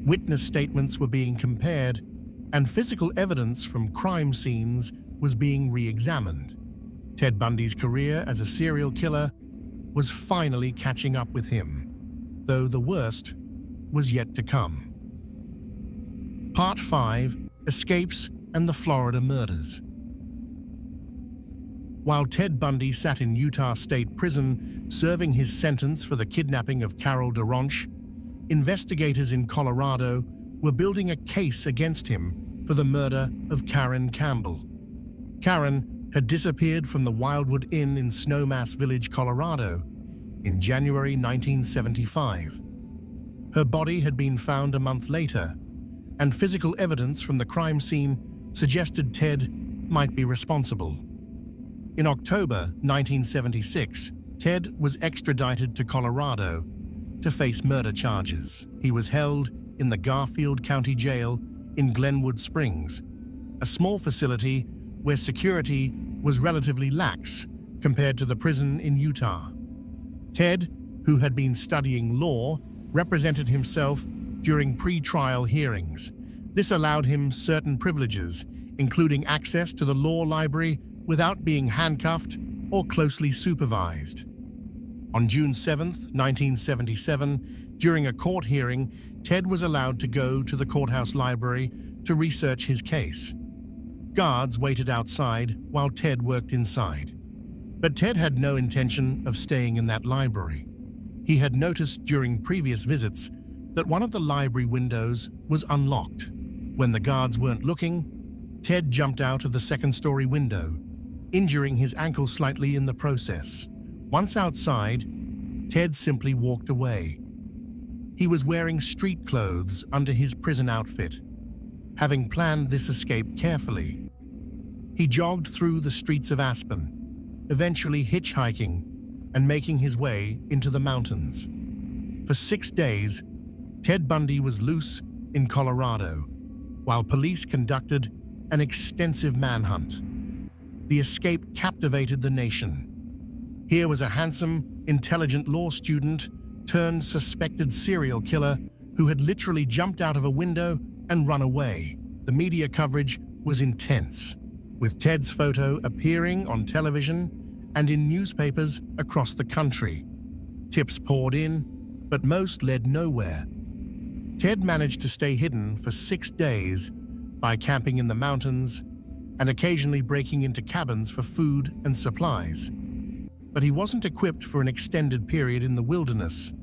Speaker 1: witness statements were being compared, and physical evidence from crime scenes was being re-examined. Ted Bundy's career as a serial killer was finally catching up with him, though the worst was yet to come. Part 5: Escapes and the Florida Murders. While Ted Bundy sat in Utah State Prison serving his sentence for the kidnapping of Carol DaRonch, investigators in Colorado were building a case against him for the murder of Karen Campbell. Karen had disappeared from the Wildwood Inn in Snowmass Village, Colorado, in January 1975. Her body had been found a month later, and physical evidence from the crime scene suggested Ted might be responsible. In October 1976, Ted was extradited to Colorado to face murder charges. He was held in the Garfield County Jail in Glenwood Springs, a small facility where security was relatively lax compared to the prison in Utah. Ted, who had been studying law, represented himself during pre-trial hearings. This allowed him certain privileges, including access to the law library without being handcuffed or closely supervised. On June 7, 1977, during a court hearing, Ted was allowed to go to the courthouse library to research his case. Guards waited outside while Ted worked inside. But Ted had no intention of staying in that library. He had noticed during previous visits that one of the library windows was unlocked. When the guards weren't looking, Ted jumped out of the second-story window, injuring his ankle slightly in the process. Once outside, Ted simply walked away. He was wearing street clothes under his prison outfit, having planned this escape carefully. He jogged through the streets of Aspen, eventually hitchhiking and making his way into the mountains. For 6 days, Ted Bundy was loose in Colorado, while police conducted an extensive manhunt. The escape captivated the nation. Here was a handsome, intelligent law student turned suspected serial killer who had literally jumped out of a window and run away. The media coverage was intense, with Ted's photo appearing on television and in newspapers across the country. Tips poured in, but most led nowhere. Ted managed to stay hidden for 6 days by camping in the mountains and occasionally breaking into cabins for food and supplies. But he wasn't equipped for an extended period in the wilderness.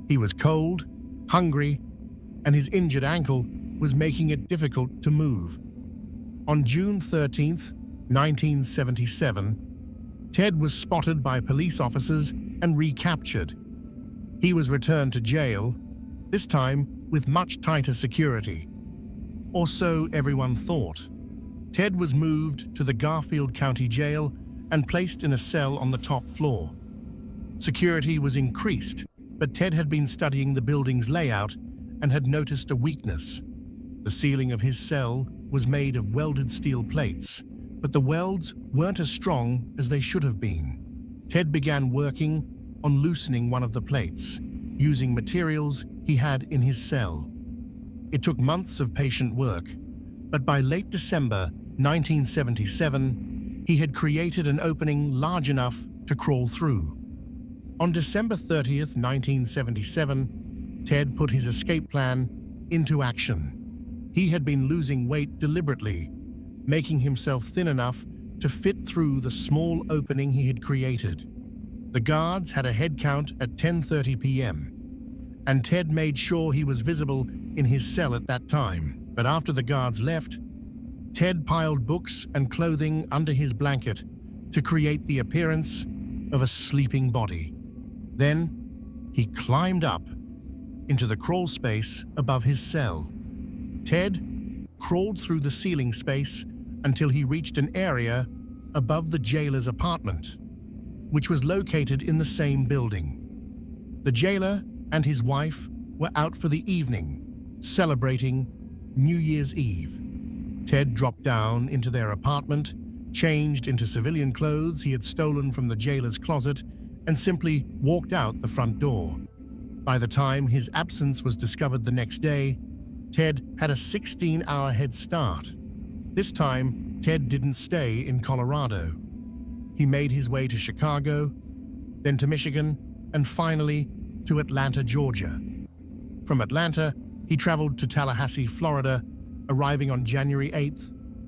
Speaker 1: He was cold, hungry, and his injured ankle was making it difficult to move. On June 13, 1977, Ted was spotted by police officers and recaptured. He was returned to jail, this time with much tighter security. Or so everyone thought. Ted was moved to the Garfield County Jail and placed in a cell on the top floor. Security was increased, but Ted had been studying the building's layout and had noticed a weakness. The ceiling of his cell was made of welded steel plates, but the welds weren't as strong as they should have been. Ted began working on loosening one of the plates, using materials he had in his cell. It took months of patient work, but by late December 1977, he had created an opening large enough to crawl through. On December 30th, 1977, Ted put his escape plan into action. He had been losing weight deliberately, making himself thin enough to fit through the small opening he had created. The guards had a head count at 10:30 p.m., and Ted made sure he was visible in his cell at that time. But after the guards left, Ted piled books and clothing under his blanket to create the appearance of a sleeping body. Then, he climbed up into the crawl space above his cell. Ted crawled through the ceiling space until he reached an area above the jailer's apartment, which was located in the same building. The jailer and his wife were out for the evening, celebrating New Year's Eve. Ted dropped down into their apartment, changed into civilian clothes he had stolen from the jailer's closet, and simply walked out the front door. By the time his absence was discovered the next day, Ted had a 16-hour head start. This time, Ted didn't stay in Colorado. He made his way to Chicago, then to Michigan, and finally to Atlanta, Georgia. From Atlanta, he traveled to Tallahassee, Florida, arriving on January 8,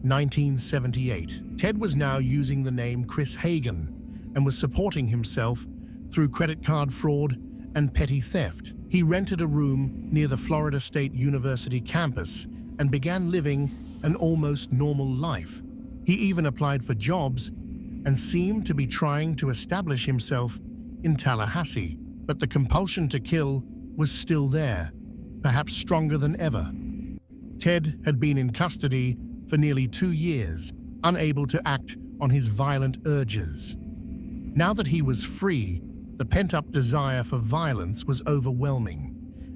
Speaker 1: 1978. Ted was now using the name Chris Hagen and was supporting himself through credit card fraud and petty theft. He rented a room near the Florida State University campus and began living an almost normal life. He even applied for jobs and seemed to be trying to establish himself in Tallahassee, but the compulsion to kill was still there, perhaps stronger than ever. Ted had been in custody for nearly 2 years, unable to act on his violent urges. Now that he was free, the pent-up desire for violence was overwhelming,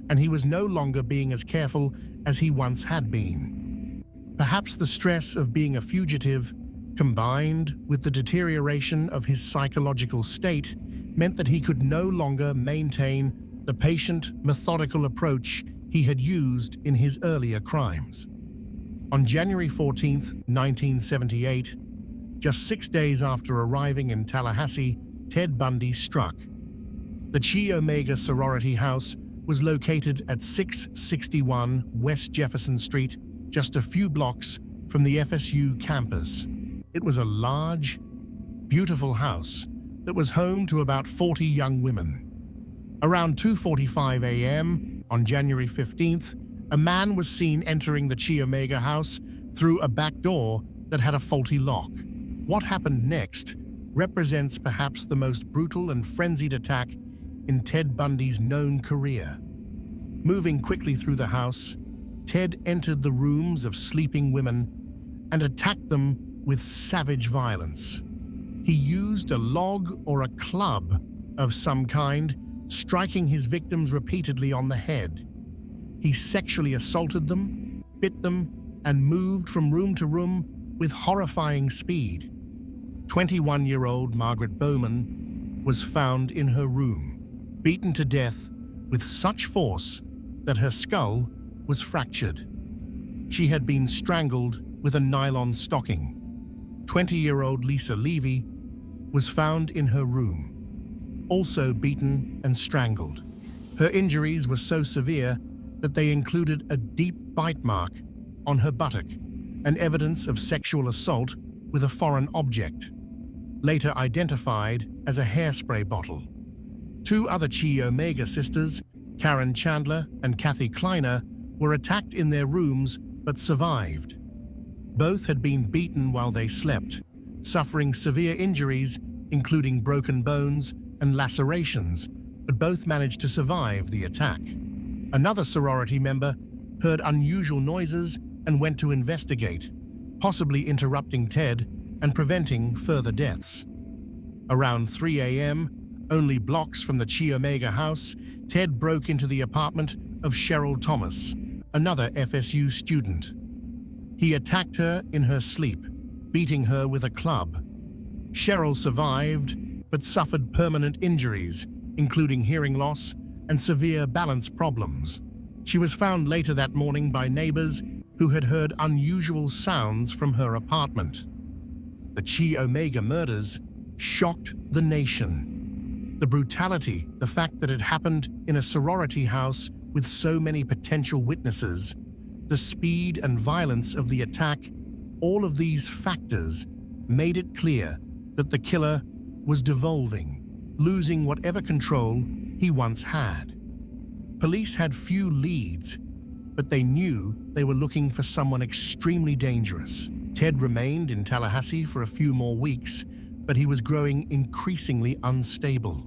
Speaker 1: and he was no longer being as careful as he once had been. Perhaps the stress of being a fugitive, combined with the deterioration of his psychological state, meant that he could no longer maintain the patient, methodical approach he had used in his earlier crimes. On January 14, 1978, just 6 days after arriving in Tallahassee, Ted Bundy struck. The Chi Omega sorority house was located at 661 West Jefferson Street, just a few blocks from the FSU campus. It was a large, beautiful house that was home to about 40 young women. Around 2:45 a.m. on January 15th, a man was seen entering the Chi Omega house through a back door that had a faulty lock. What happened next represents perhaps the most brutal and frenzied attack in Ted Bundy's known career. Moving quickly through the house, Ted entered the rooms of sleeping women and attacked them with savage violence. He used a log or a club of some kind, striking his victims repeatedly on the head. He sexually assaulted them, bit them, and moved from room to room with horrifying speed. 21-year-old Margaret Bowman was found in her room, beaten to death with such force that her skull was fractured. She had been strangled with a nylon stocking. 20-year-old Lisa Levy was found in her room, also beaten and strangled. Her injuries were so severe that they included a deep bite mark on her buttock and evidence of sexual assault with a foreign object, later identified as a hairspray bottle. 2 other Chi Omega sisters, Karen Chandler and Kathy Kleiner, were attacked in their rooms but survived. Both had been beaten while they slept, suffering severe injuries, including broken bones and lacerations, but both managed to survive the attack. Another sorority member heard unusual noises and went to investigate, possibly interrupting Ted and preventing further deaths. Around 3 a.m., only blocks from the Chi Omega house, Ted broke into the apartment of Cheryl Thomas, another FSU student. He attacked her in her sleep, beating her with a club. Cheryl survived, but suffered permanent injuries, including hearing loss and severe balance problems. She was found later that morning by neighbors who had heard unusual sounds from her apartment. The Chi Omega murders shocked the nation. The brutality, the fact that it happened in a sorority house with so many potential witnesses, the speed and violence of the attack, all of these factors made it clear that the killer was devolving, losing whatever control he once had. Police had few leads, but they knew they were looking for someone extremely dangerous. Ted remained in Tallahassee for a few more weeks, but he was growing increasingly unstable.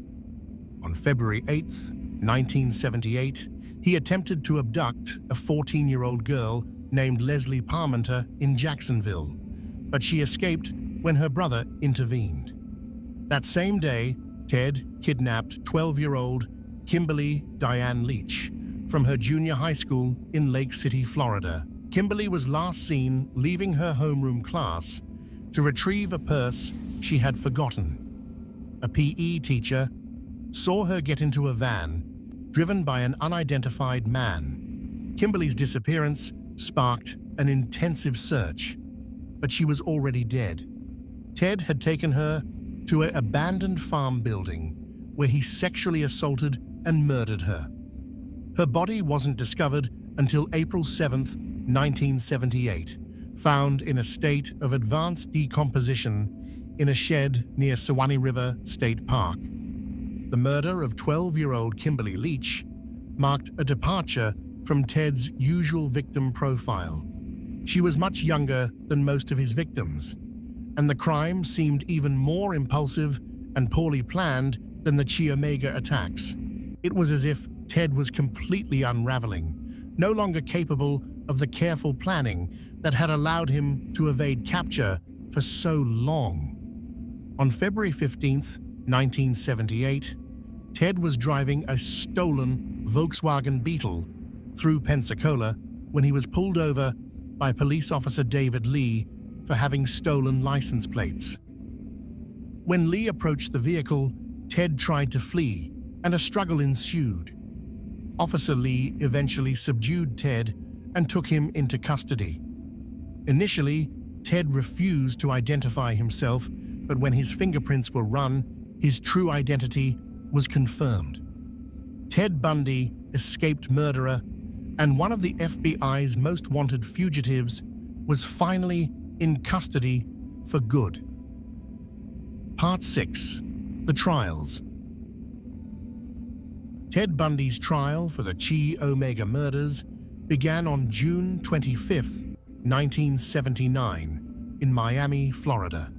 Speaker 1: On February 8, 1978, he attempted to abduct a 14-year-old girl named Leslie Parmenter in Jacksonville, but she escaped when her brother intervened. That same day, Ted kidnapped 12-year-old Kimberly Diane Leach from her junior high school in Lake City, Florida. Kimberly was last seen leaving her homeroom class to retrieve a purse she had forgotten. A PE teacher saw her get into a van driven by an unidentified man. Kimberly's disappearance sparked an intensive search, but she was already dead. Ted had taken her to an abandoned farm building where he sexually assaulted and murdered her. Her body wasn't discovered until April 7, 1978, found in a state of advanced decomposition in a shed near Suwannee River State Park. The murder of 12-year-old Kimberly Leach marked a departure from Ted's usual victim profile. She was much younger than most of his victims, and the crime seemed even more impulsive and poorly planned than the Chi Omega attacks. It was as if Ted was completely unraveling, no longer capable of the careful planning that had allowed him to evade capture for so long. On February 15, 1978, Ted was driving a stolen Volkswagen Beetle through Pensacola when he was pulled over by police officer David Lee for having stolen license plates. When Lee approached the vehicle, Ted tried to flee, and a struggle ensued. Officer Lee eventually subdued Ted and took him into custody. Initially, Ted refused to identify himself, but when his fingerprints were run, his true identity was confirmed. Ted Bundy, escaped murderer and one of the FBI's most wanted fugitives, was finally in custody for good. Part 6. The Trials. Ted Bundy's trial for the Chi Omega murders began on June 25, 1979, in Miami, Florida.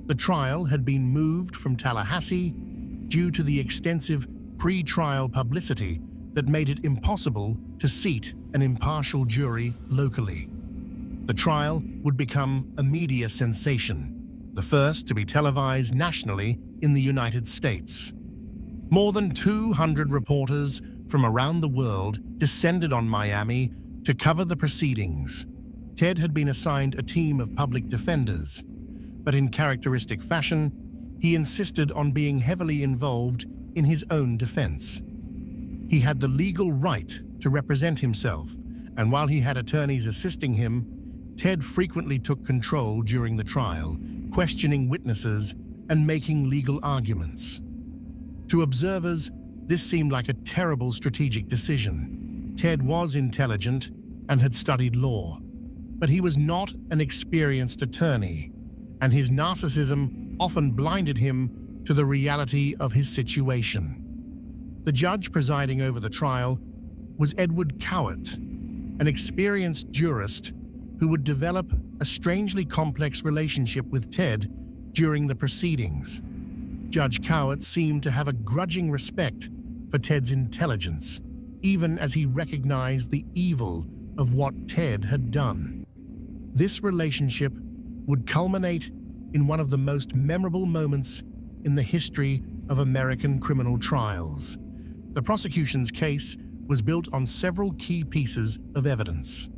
Speaker 1: The trial had been moved from Tallahassee due to the extensive pre-trial publicity that made it impossible to seat an impartial jury locally. The trial would become a media sensation, the first to be televised nationally in the United States. More than 200 reporters from around the world descended on Miami to cover the proceedings. Ted had been assigned a team of public defenders, but in characteristic fashion, he insisted on being heavily involved in his own defense. He had the legal right to represent himself, and while he had attorneys assisting him, Ted frequently took control during the trial, questioning witnesses and making legal arguments. To observers, this seemed like a terrible strategic decision. Ted was intelligent and had studied law, but he was not an experienced attorney, and his narcissism often blinded him to the reality of his situation. The judge presiding over the trial was Edward Cowart, an experienced jurist who would develop a strangely complex relationship with Ted during the proceedings. Judge Cowart seemed to have a grudging respect for Ted's intelligence, even as he recognized the evil of what Ted had done. This relationship would culminate in one of the most memorable moments in the history of American criminal trials. The prosecution's case was built on several key pieces of evidence.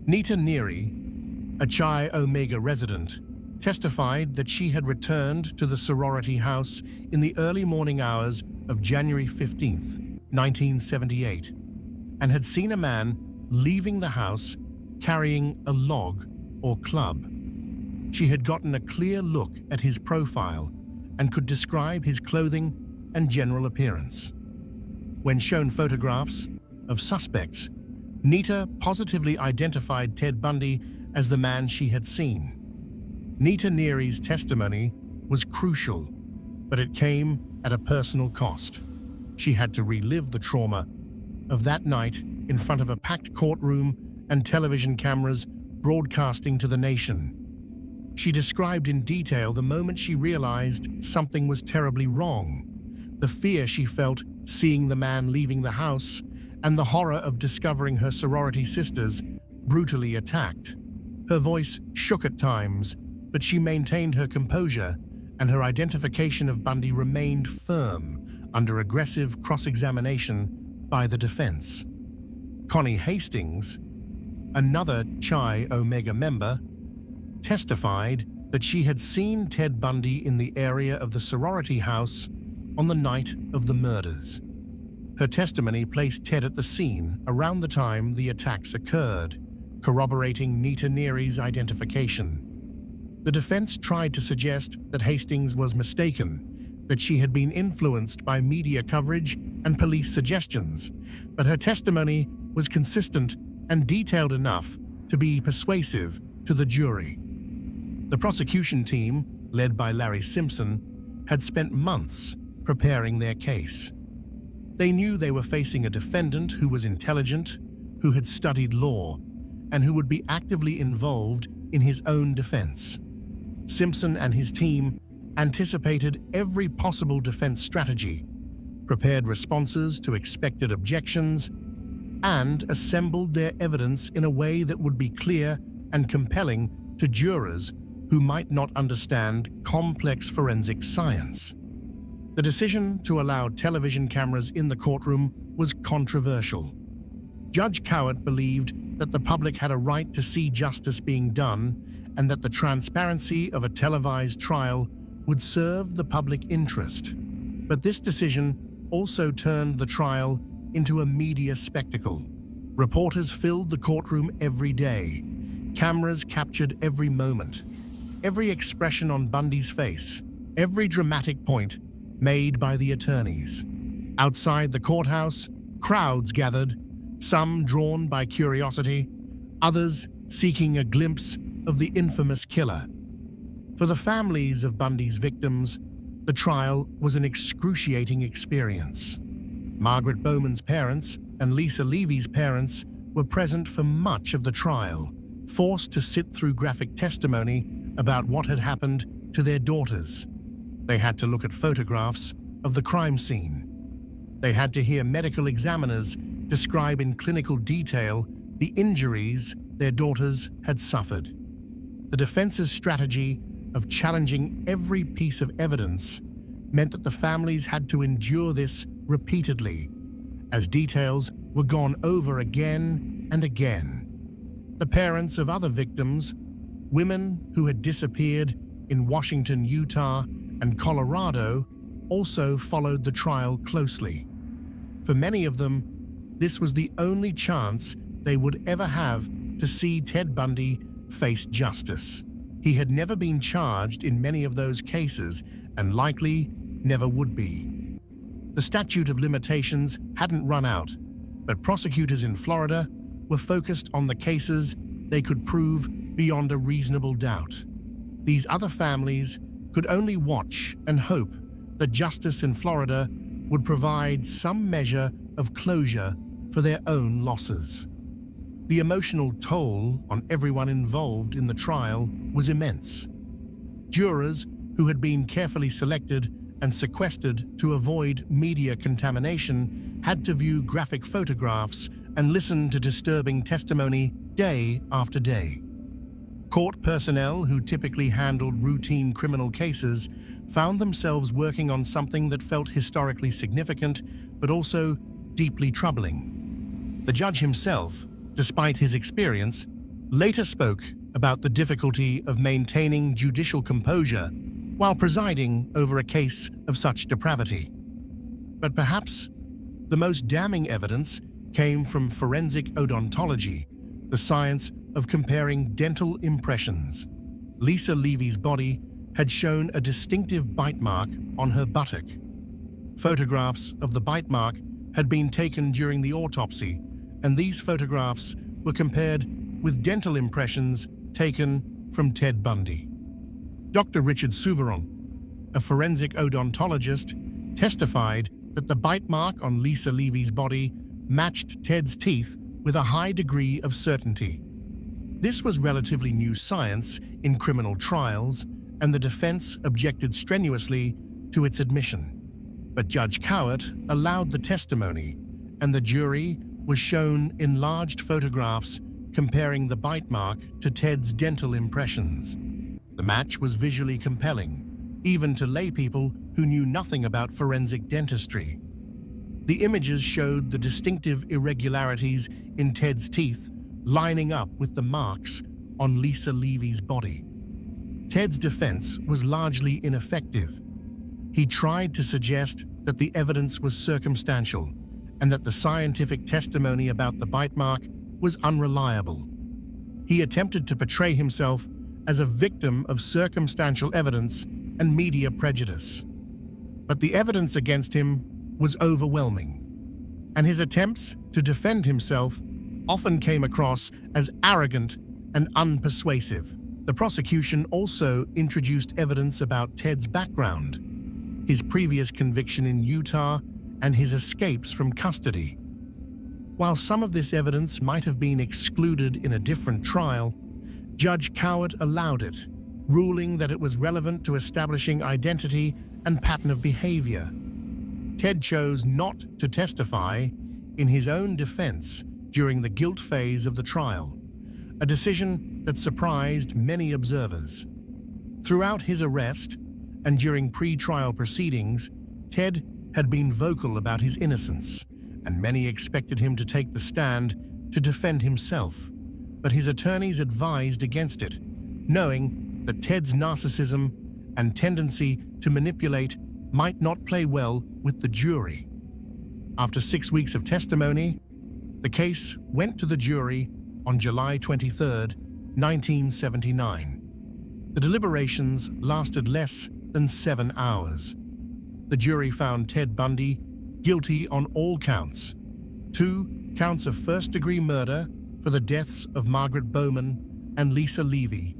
Speaker 1: Nita Neary, a Chi Omega resident, testified that she had returned to the sorority house in the early morning hours of January 15, 1978, and had seen a man leaving the house carrying a log or club. She had gotten a clear look at his profile and could describe his clothing and general appearance. When shown photographs of suspects, Nita positively identified Ted Bundy as the man she had seen. Nita Neary's testimony was crucial, but it came at a personal cost. She had to relive the trauma of that night in front of a packed courtroom and television cameras broadcasting to the nation. She described in detail the moment she realized something was terribly wrong, the fear she felt seeing the man leaving the house, and the horror of discovering her sorority sisters brutally attacked. Her voice shook at times, but she maintained her composure, and her identification of Bundy remained firm under aggressive cross-examination by the defense. Connie Hastings, another Chi Omega member, testified that she had seen Ted Bundy in the area of the sorority house on the night of the murders. Her testimony placed Ted at the scene around the time the attacks occurred, corroborating Nita Neary's identification. The defense tried to suggest that Hastings was mistaken, that she had been influenced by media coverage and police suggestions, but her testimony was consistent and detailed enough to be persuasive to the jury. The prosecution team, led by Larry Simpson, had spent months preparing their case. They knew they were facing a defendant who was intelligent, who had studied law, and who would be actively involved in his own defense. Simpson and his team anticipated every possible defense strategy, prepared responses to expected objections, and assembled their evidence in a way that would be clear and compelling to jurors who might not understand complex forensic science. The decision to allow television cameras in the courtroom was controversial. Judge Cowart believed that the public had a right to see justice being done and that the transparency of a televised trial would serve the public interest. But this decision also turned the trial into a media spectacle. Reporters filled the courtroom every day. Cameras captured every moment, every expression on Bundy's face, every dramatic point made by the attorneys. Outside the courthouse, crowds gathered, some drawn by curiosity, others seeking a glimpse of the infamous killer. For the families of Bundy's victims, the trial was an excruciating experience. Margaret Bowman's parents and Lisa Levy's parents were present for much of the trial, forced to sit through graphic testimony about what had happened to their daughters. They had to look at photographs of the crime scene. They had to hear medical examiners describe in clinical detail the injuries their daughters had suffered. The defense's strategy of challenging every piece of evidence meant that the families had to endure this repeatedly, as details were gone over again and again. The parents of other victims, women who had disappeared in Washington, Utah, and Colorado, also followed the trial closely. For many of them, this was the only chance they would ever have to see Ted Bundy face justice. He had never been charged in many of those cases and likely never would be. The statute of limitations hadn't run out, but prosecutors in Florida were focused on the cases they could prove beyond a reasonable doubt. These other families could only watch and hope that justice in Florida would provide some measure of closure for their own losses. The emotional toll on everyone involved in the trial was immense. Jurors who had been carefully selected and sequestered to avoid media contamination had to view graphic photographs and listen to disturbing testimony day after day. Court personnel who typically handled routine criminal cases found themselves working on something that felt historically significant but also deeply troubling. The judge himself, despite his experience, later spoke about the difficulty of maintaining judicial composure while presiding over a case of such depravity. But perhaps the most damning evidence came from forensic odontology, the science of comparing dental impressions. Lisa Levy's body had shown a distinctive bite mark on her buttock. Photographs of the bite mark had been taken during the autopsy, and these photographs were compared with dental impressions taken from Ted Bundy. Dr. Richard Souveron, a forensic odontologist, testified that the bite mark on Lisa Levy's body matched Ted's teeth with a high degree of certainty. This was relatively new science in criminal trials, and the defense objected strenuously to its admission. But Judge Cowart allowed the testimony, and the jury was shown enlarged photographs comparing the bite mark to Ted's dental impressions. The match was visually compelling, even to laypeople who knew nothing about forensic dentistry. The images showed the distinctive irregularities in Ted's teeth lining up with the marks on Lisa Levy's body. Ted's defense was largely ineffective. He tried to suggest that the evidence was circumstantial and that the scientific testimony about the bite mark was unreliable. He attempted to portray himself as a victim of circumstantial evidence and media prejudice. But the evidence against him was overwhelming, and his attempts to defend himself often came across as arrogant and unpersuasive. The prosecution also introduced evidence about Ted's background, his previous conviction in Utah, and his escapes from custody. While some of this evidence might have been excluded in a different trial, Judge Cowart allowed it, ruling that it was relevant to establishing identity and pattern of behavior. Ted chose not to testify in his own defense during the guilt phase of the trial, a decision that surprised many observers. Throughout his arrest and during pre-trial proceedings, Ted had been vocal about his innocence, and many expected him to take the stand to defend himself. But his attorneys advised against it, knowing that Ted's narcissism and tendency to manipulate might not play well with the jury. After 6 weeks of testimony, the case went to the jury on July 23, 1979. The deliberations lasted less than 7 hours. The jury found Ted Bundy guilty on all counts: 2 counts of first-degree murder for the deaths of Margaret Bowman and Lisa Levy,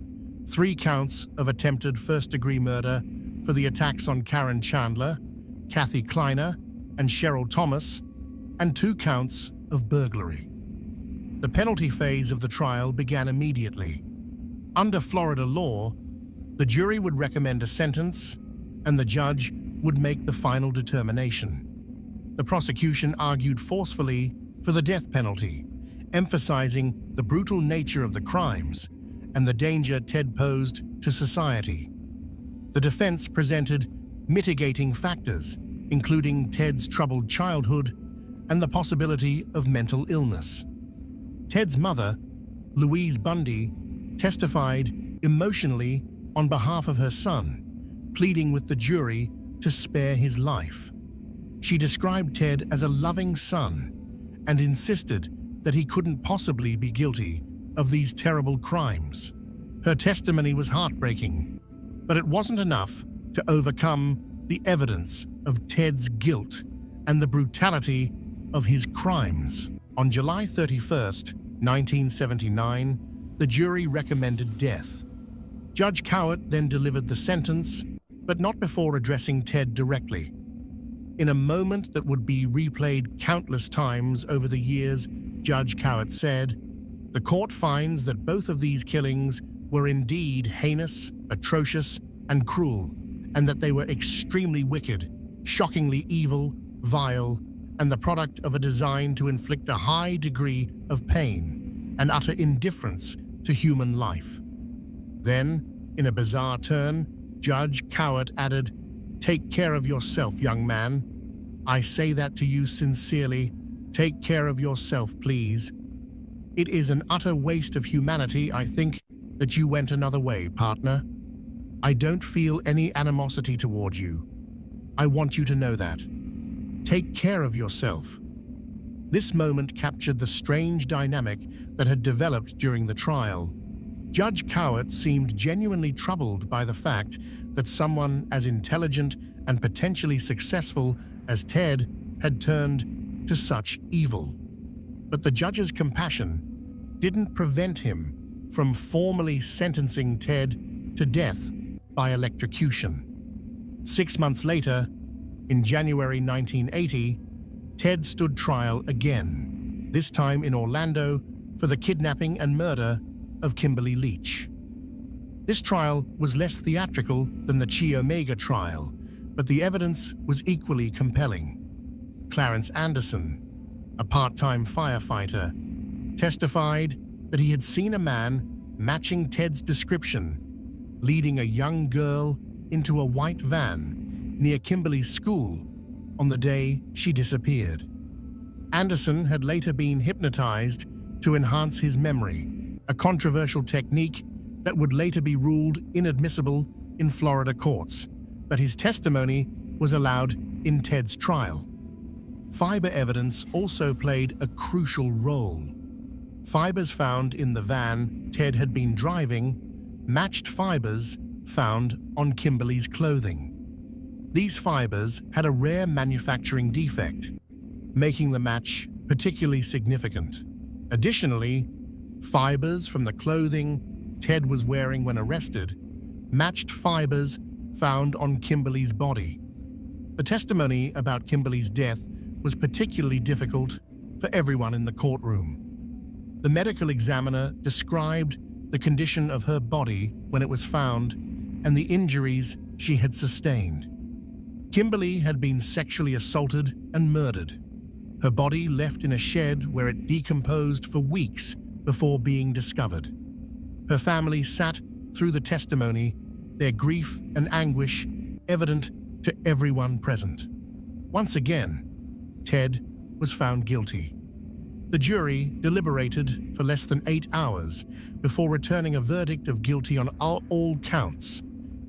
Speaker 1: 3 counts of attempted first-degree murder for the attacks on Karen Chandler, Kathy Kleiner, and Cheryl Thomas, and 2 counts of burglary. The penalty phase of the trial began immediately. Under Florida law, the jury would recommend a sentence, and the judge would make the final determination. The prosecution argued forcefully for the death penalty, emphasizing the brutal nature of the crimes and the danger Ted posed to society. The defense presented mitigating factors, including Ted's troubled childhood and the possibility of mental illness. Ted's mother, Louise Bundy, testified emotionally on behalf of her son, pleading with the jury to spare his life. She described Ted as a loving son and insisted that he couldn't possibly be guilty of these terrible crimes. Her testimony was heartbreaking, but it wasn't enough to overcome the evidence of Ted's guilt and the brutality of his crimes. On July 31, 1979, the jury recommended death. Judge Cowart then delivered the sentence, but not before addressing Ted directly. In a moment that would be replayed countless times over the years, Judge Cowart said, "The court finds that both of these killings were indeed heinous, atrocious, and cruel, and that they were extremely wicked, shockingly evil, vile, and the product of a design to inflict a high degree of pain and utter indifference to human life." Then, in a bizarre turn, Judge Cowart added, "Take care of yourself, young man. I say that to you sincerely. Take care of yourself, please. It is an utter waste of humanity, I think, that you went another way, partner. I don't feel any animosity toward you. I want you to know that. Take care of yourself." This moment captured the strange dynamic that had developed during the trial. Judge Cowart seemed genuinely troubled by the fact that someone as intelligent and potentially successful as Ted had turned to such evil. But the judge's compassion didn't prevent him from formally sentencing Ted to death by electrocution. 6 months later, in January 1980, Ted stood trial again, this time in Orlando for the kidnapping and murder of Kimberly Leach. This trial was less theatrical than the Chi Omega trial, but the evidence was equally compelling. Clarence Anderson, a part-time firefighter, testified that he had seen a man matching Ted's description, leading a young girl into a white van near Kimberly's school on the day she disappeared. Anderson had later been hypnotized to enhance his memory, a controversial technique that would later be ruled inadmissible in Florida courts, but his testimony was allowed in Ted's trial. Fiber evidence also played a crucial role. Fibers found in the van Ted had been driving matched fibers found on Kimberly's clothing. These fibers had a rare manufacturing defect, making the match particularly significant. Additionally, fibers from the clothing Ted was wearing when arrested matched fibers found on Kimberly's body. The testimony about Kimberly's death was particularly difficult for everyone in the courtroom. The medical examiner described the condition of her body when it was found and the injuries she had sustained. Kimberly had been sexually assaulted and murdered. Her body left in a shed where it decomposed for weeks before being discovered. Her family sat through the testimony, their grief and anguish evident to everyone present. Once again, Ted was found guilty. The jury deliberated for less than 8 hours before returning a verdict of guilty on all counts,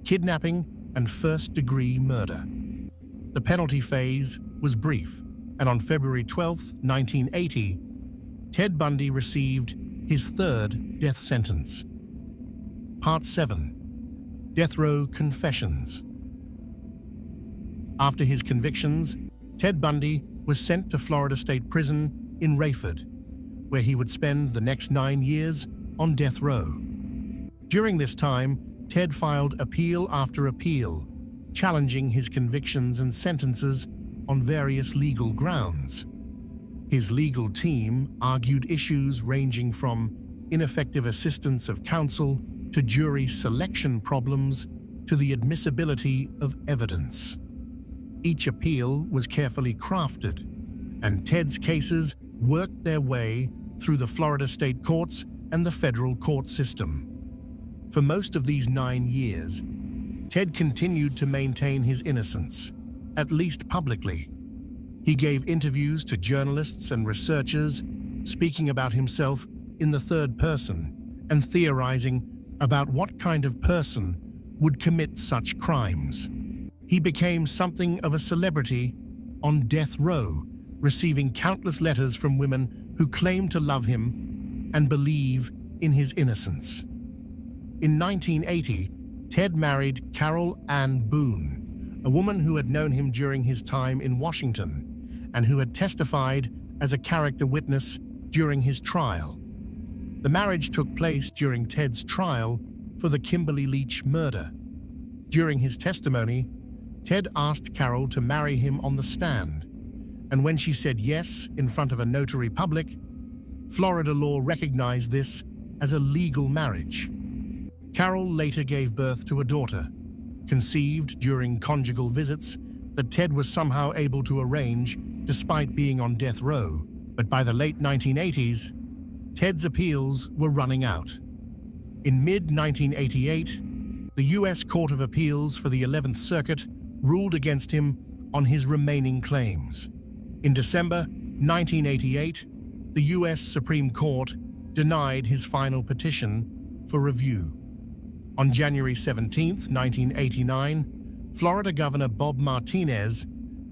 Speaker 1: kidnapping and first-degree murder. The penalty phase was brief, and on February 12, 1980, Ted Bundy received his third death sentence. Part 7. Death Row Confessions. After his convictions, Ted Bundy was sent to Florida State Prison in Rayford, where he would spend the next 9 years on death row. During this time, Ted filed appeal after appeal, challenging his convictions and sentences on various legal grounds. His legal team argued issues ranging from ineffective assistance of counsel to jury selection problems to the admissibility of evidence. Each appeal was carefully crafted, and Ted's cases worked their way through the Florida state courts and the federal court system. For most of these 9 years, Ted continued to maintain his innocence, at least publicly. He gave interviews to journalists and researchers, speaking about himself in the third person and theorizing about what kind of person would commit such crimes. He became something of a celebrity on death row, receiving countless letters from women who claimed to love him and believe in his innocence. In 1980, Ted married Carol Ann Boone, a woman who had known him during his time in Washington and who had testified as a character witness during his trial. The marriage took place during Ted's trial for the Kimberly Leach murder. During his testimony, Ted asked Carol to marry him on the stand, and when she said yes in front of a notary public, Florida law recognized this as a legal marriage. Carol later gave birth to a daughter, conceived during conjugal visits that Ted was somehow able to arrange despite being on death row. But by the late 1980s, Ted's appeals were running out. In mid-1988, the U.S. Court of Appeals for the 11th Circuit ruled against him on his remaining claims. In December 1988, the U.S. Supreme Court denied his final petition for review. On January 17, 1989, Florida Governor Bob Martinez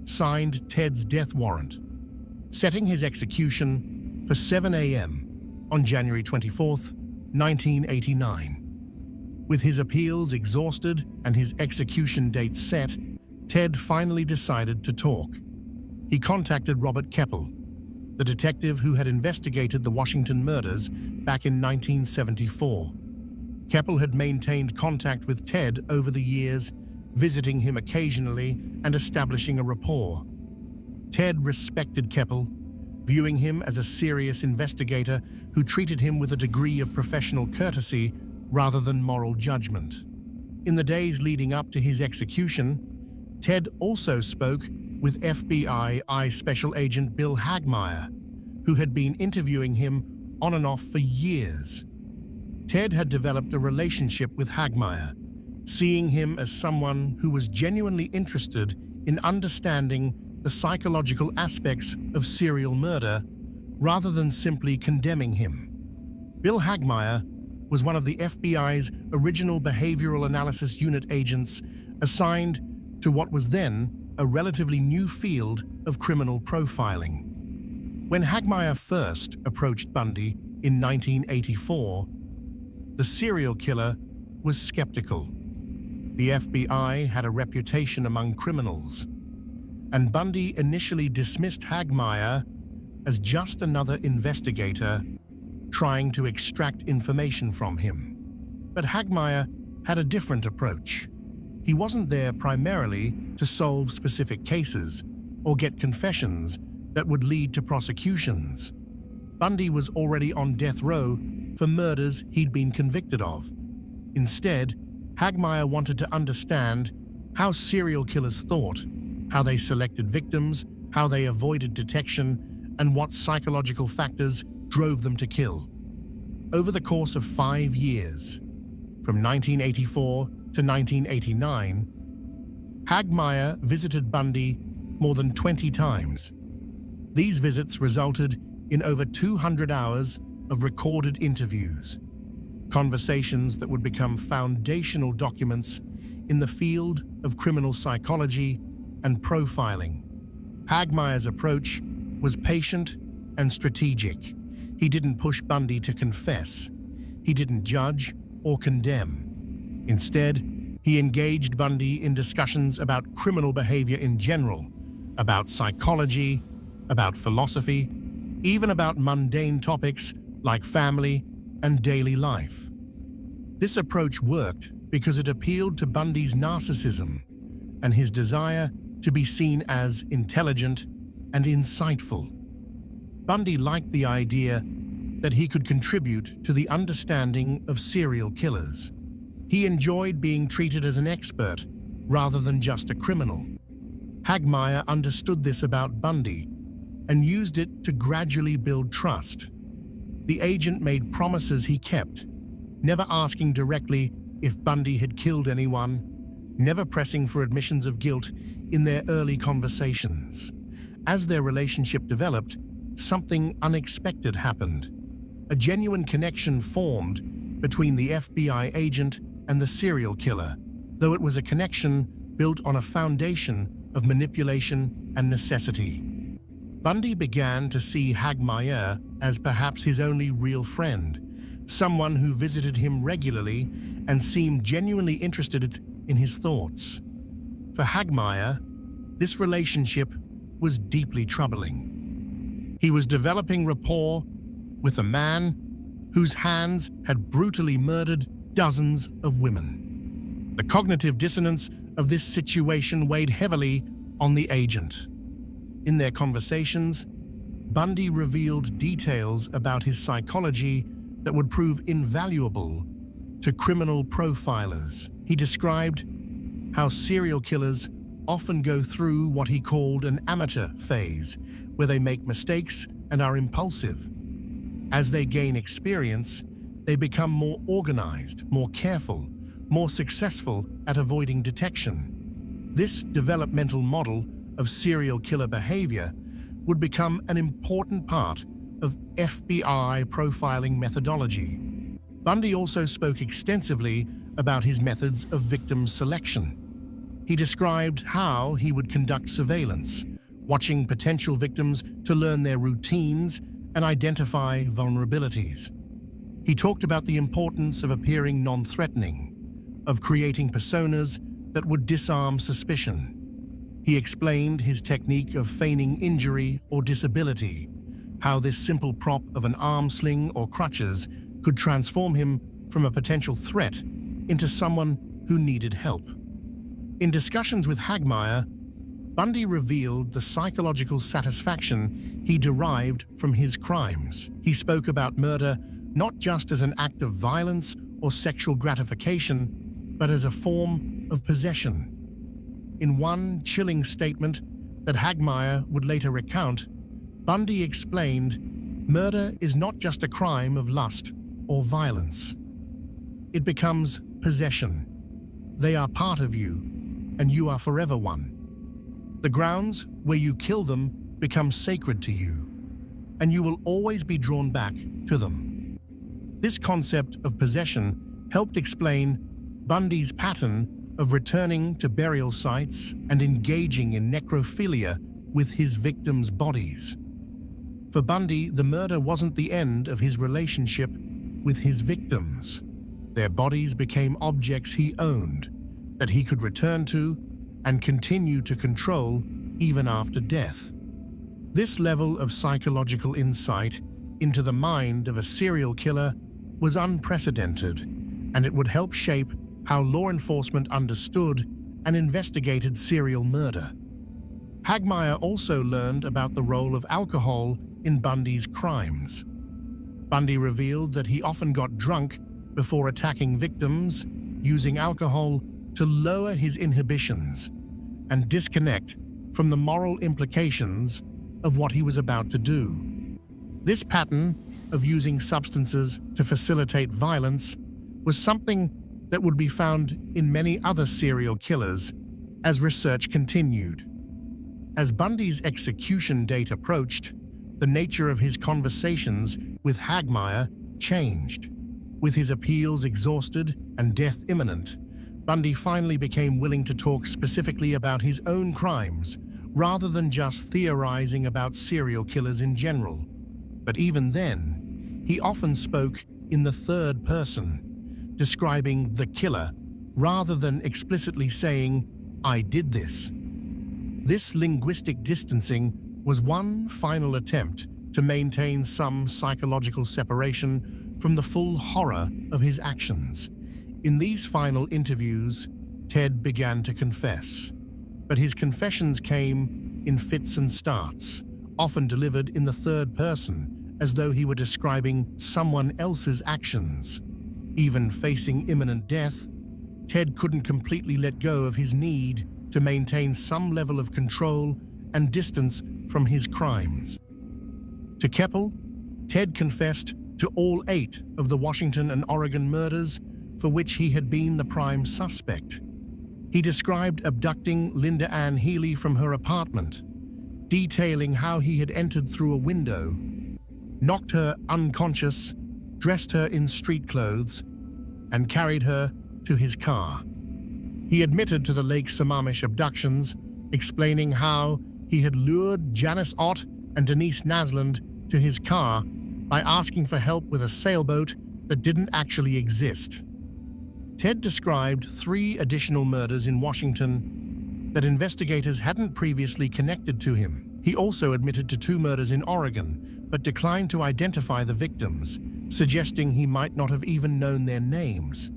Speaker 1: signed Ted's death warrant, setting his execution for 7 a.m. on January 24, 1989. With his appeals exhausted and his execution date set, Ted finally decided to talk. He contacted Robert Keppel, the detective who had investigated the Washington murders back in 1974. Keppel had maintained contact with Ted over the years, visiting him occasionally and establishing a rapport. Ted respected Keppel viewing him as a serious investigator who treated him with a degree of professional courtesy rather than moral judgment. In the days leading up to his execution, Ted also spoke with FBI Special Agent Bill Hagmaier, who had been interviewing him on and off for years. Ted had developed a relationship with Hagmaier, seeing him as someone who was genuinely interested in understanding the psychological aspects of serial murder rather than simply condemning him. Bill Hagmaier was one of the FBI's original Behavioral Analysis Unit agents assigned to what was then a relatively new field of criminal profiling. When Hagmaier first approached Bundy in 1984, the serial killer was skeptical. The FBI had a reputation among criminals, and Bundy initially dismissed Hagmaier as just another investigator trying to extract information from him. But Hagmaier had a different approach. He wasn't there primarily to solve specific cases or get confessions that would lead to prosecutions. Bundy was already on death row for murders he'd been convicted of. Instead, Hagmaier wanted to understand how serial killers thought, how they selected victims, how they avoided detection, and what psychological factors drove them to kill. Over the course of 5 years, from 1984 to 1989, Hagmaier visited Bundy more than 20 times. These visits resulted in over 200 hours of recorded interviews, conversations that would become foundational documents in the field of criminal psychology and profiling. Hagmaier's approach was patient and strategic. He didn't push Bundy to confess. He didn't judge or condemn. Instead, he engaged Bundy in discussions about criminal behavior in general, about psychology, about philosophy, even about mundane topics like family and daily life. This approach worked because it appealed to Bundy's narcissism and his desire to be seen as intelligent and insightful. Bundy liked the idea that he could contribute to the understanding of serial killers. He enjoyed being treated as an expert rather than just a criminal. Hagmaier understood this about Bundy and used it to gradually build trust. The agent made promises he kept, never asking directly if Bundy had killed anyone, never pressing for admissions of guilt in their early conversations. As their relationship developed, something unexpected happened. A genuine connection formed between the FBI agent and the serial killer, though it was a connection built on a foundation of manipulation and necessity. Bundy began to see Hagmaier as perhaps his only real friend, someone who visited him regularly and seemed genuinely interested in his thoughts. For Hagmaier, this relationship was deeply troubling. He was developing rapport with a man whose hands had brutally murdered dozens of women. The cognitive dissonance of this situation weighed heavily on the agent. In their conversations, Bundy revealed details about his psychology that would prove invaluable to criminal profilers. He described how serial killers often go through what he called an amateur phase, where they make mistakes and are impulsive. As they gain experience, they become more organized, more careful, more successful at avoiding detection. This developmental model of serial killer behavior would become an important part of FBI profiling methodology. Bundy also spoke extensively about his methods of victim selection. He described how he would conduct surveillance, watching potential victims to learn their routines and identify vulnerabilities. He talked about the importance of appearing non-threatening, of creating personas that would disarm suspicion. He explained his technique of feigning injury or disability, how this simple prop of an arm sling or crutches could transform him from a potential threat into someone who needed help. In discussions with Hagmaier, Bundy revealed the psychological satisfaction he derived from his crimes. He spoke about murder not just as an act of violence or sexual gratification, but as a form of possession. In one chilling statement that Hagmaier would later recount, Bundy explained, "Murder is not just a crime of lust or violence. It becomes possession. They are part of you, and you are forever one. The grounds where you kill them become sacred to you, and you will always be drawn back to them." This concept of possession helped explain Bundy's pattern of returning to burial sites and engaging in necrophilia with his victims' bodies. For Bundy, the murder wasn't the end of his relationship with his victims. Their bodies became objects he owned, that he could return to and continue to control even after death. This level of psychological insight into the mind of a serial killer was unprecedented, and it would help shape how law enforcement understood and investigated serial murder. Hagmaier also learned about the role of alcohol in Bundy's crimes. Bundy revealed that he often got drunk before attacking victims, using alcohol to lower his inhibitions and disconnect from the moral implications of what he was about to do. This pattern of using substances to facilitate violence was something that would be found in many other serial killers as research continued. As Bundy's execution date approached, the nature of his conversations with Hagmaier changed. With his appeals exhausted and death imminent, Bundy finally became willing to talk specifically about his own crimes, rather than just theorizing about serial killers in general. But even then, he often spoke in the third person, describing the killer, rather than explicitly saying, "I did this." This linguistic distancing was one final attempt to maintain some psychological separation from the full horror of his actions. In these final interviews, Ted began to confess, but his confessions came in fits and starts, often delivered in the third person, as though he were describing someone else's actions. Even facing imminent death, Ted couldn't completely let go of his need to maintain some level of control and distance from his crimes. To Keppel, Ted confessed to all 8 of the Washington and Oregon murders for which he had been the prime suspect. He described abducting Linda Ann Healy from her apartment, detailing how he had entered through a window, knocked her unconscious, dressed her in street clothes, and carried her to his car. He admitted to the Lake Sammamish abductions, explaining how he had lured Janice Ott and Denise Nasland to his car by asking for help with a sailboat that didn't actually exist. Ted described 3 additional murders in Washington that investigators hadn't previously connected to him. He also admitted to 2 murders in Oregon, but declined to identify the victims, suggesting he might not have even known their names.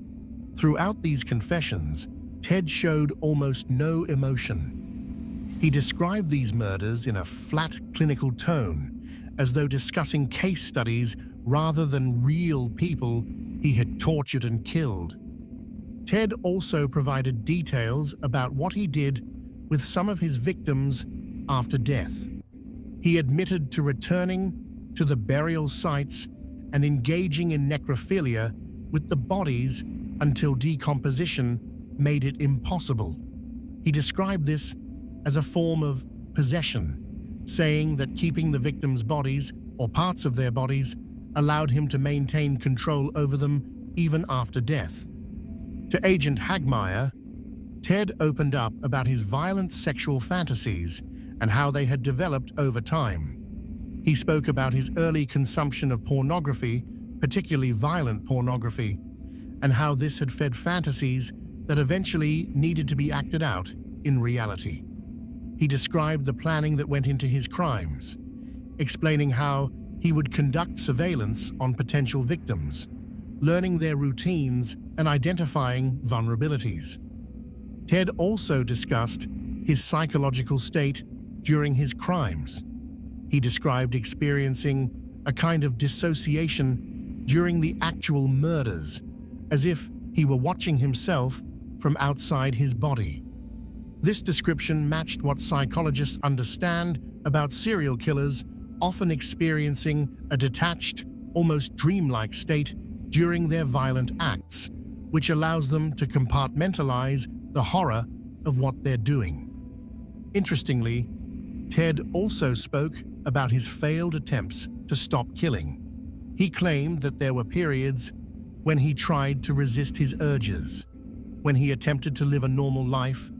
Speaker 1: Throughout these confessions, Ted showed almost no emotion. He described these murders in a flat, clinical tone, as though discussing case studies rather than real people he had tortured and killed. Ted also provided details about what he did with some of his victims after death. He admitted to returning to the burial sites and engaging in necrophilia with the bodies until decomposition made it impossible. He described this as a form of possession, saying that keeping the victims' bodies or parts of their bodies allowed him to maintain control over them even after death. To Agent Hagmaier, Ted opened up about his violent sexual fantasies and how they had developed over time. He spoke about his early consumption of pornography, particularly violent pornography, and how this had fed fantasies that eventually needed to be acted out in reality. He described the planning that went into his crimes, explaining how he would conduct surveillance on potential victims, learning their routines and identifying vulnerabilities. Ted also discussed his psychological state during his crimes. He described experiencing a kind of dissociation during the actual murders, as if he were watching himself from outside his body. This description matched what psychologists understand about serial killers often experiencing a detached, almost dreamlike state during their violent acts, which allows them to compartmentalize the horror of what they're doing. Interestingly, Ted also spoke about his failed attempts to stop killing. He claimed that there were periods when he tried to resist his urges, when he attempted to live a normal life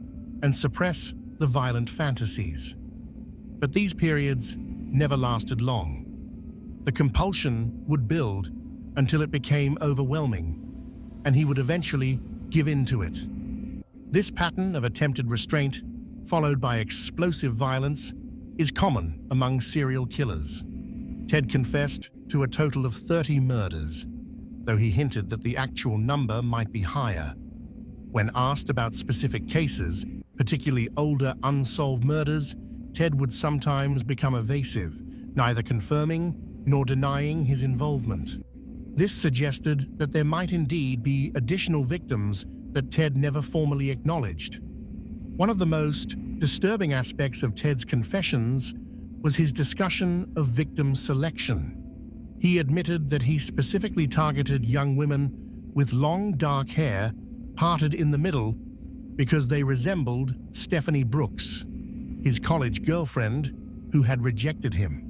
Speaker 1: and suppress the violent fantasies. But these periods never lasted long. The compulsion would build until it became overwhelming, and he would eventually give in to it. This pattern of attempted restraint, followed by explosive violence, is common among serial killers. Ted confessed to a total of 30 murders, though he hinted that the actual number might be higher. When asked about specific cases, particularly older unsolved murders, Ted would sometimes become evasive, neither confirming nor denying his involvement. This suggested that there might indeed be additional victims that Ted never formally acknowledged. One of the most disturbing aspects of Ted's confessions was his discussion of victim selection. He admitted that he specifically targeted young women with long dark hair parted in the middle because they resembled Stephanie Brooks, his college girlfriend who had rejected him.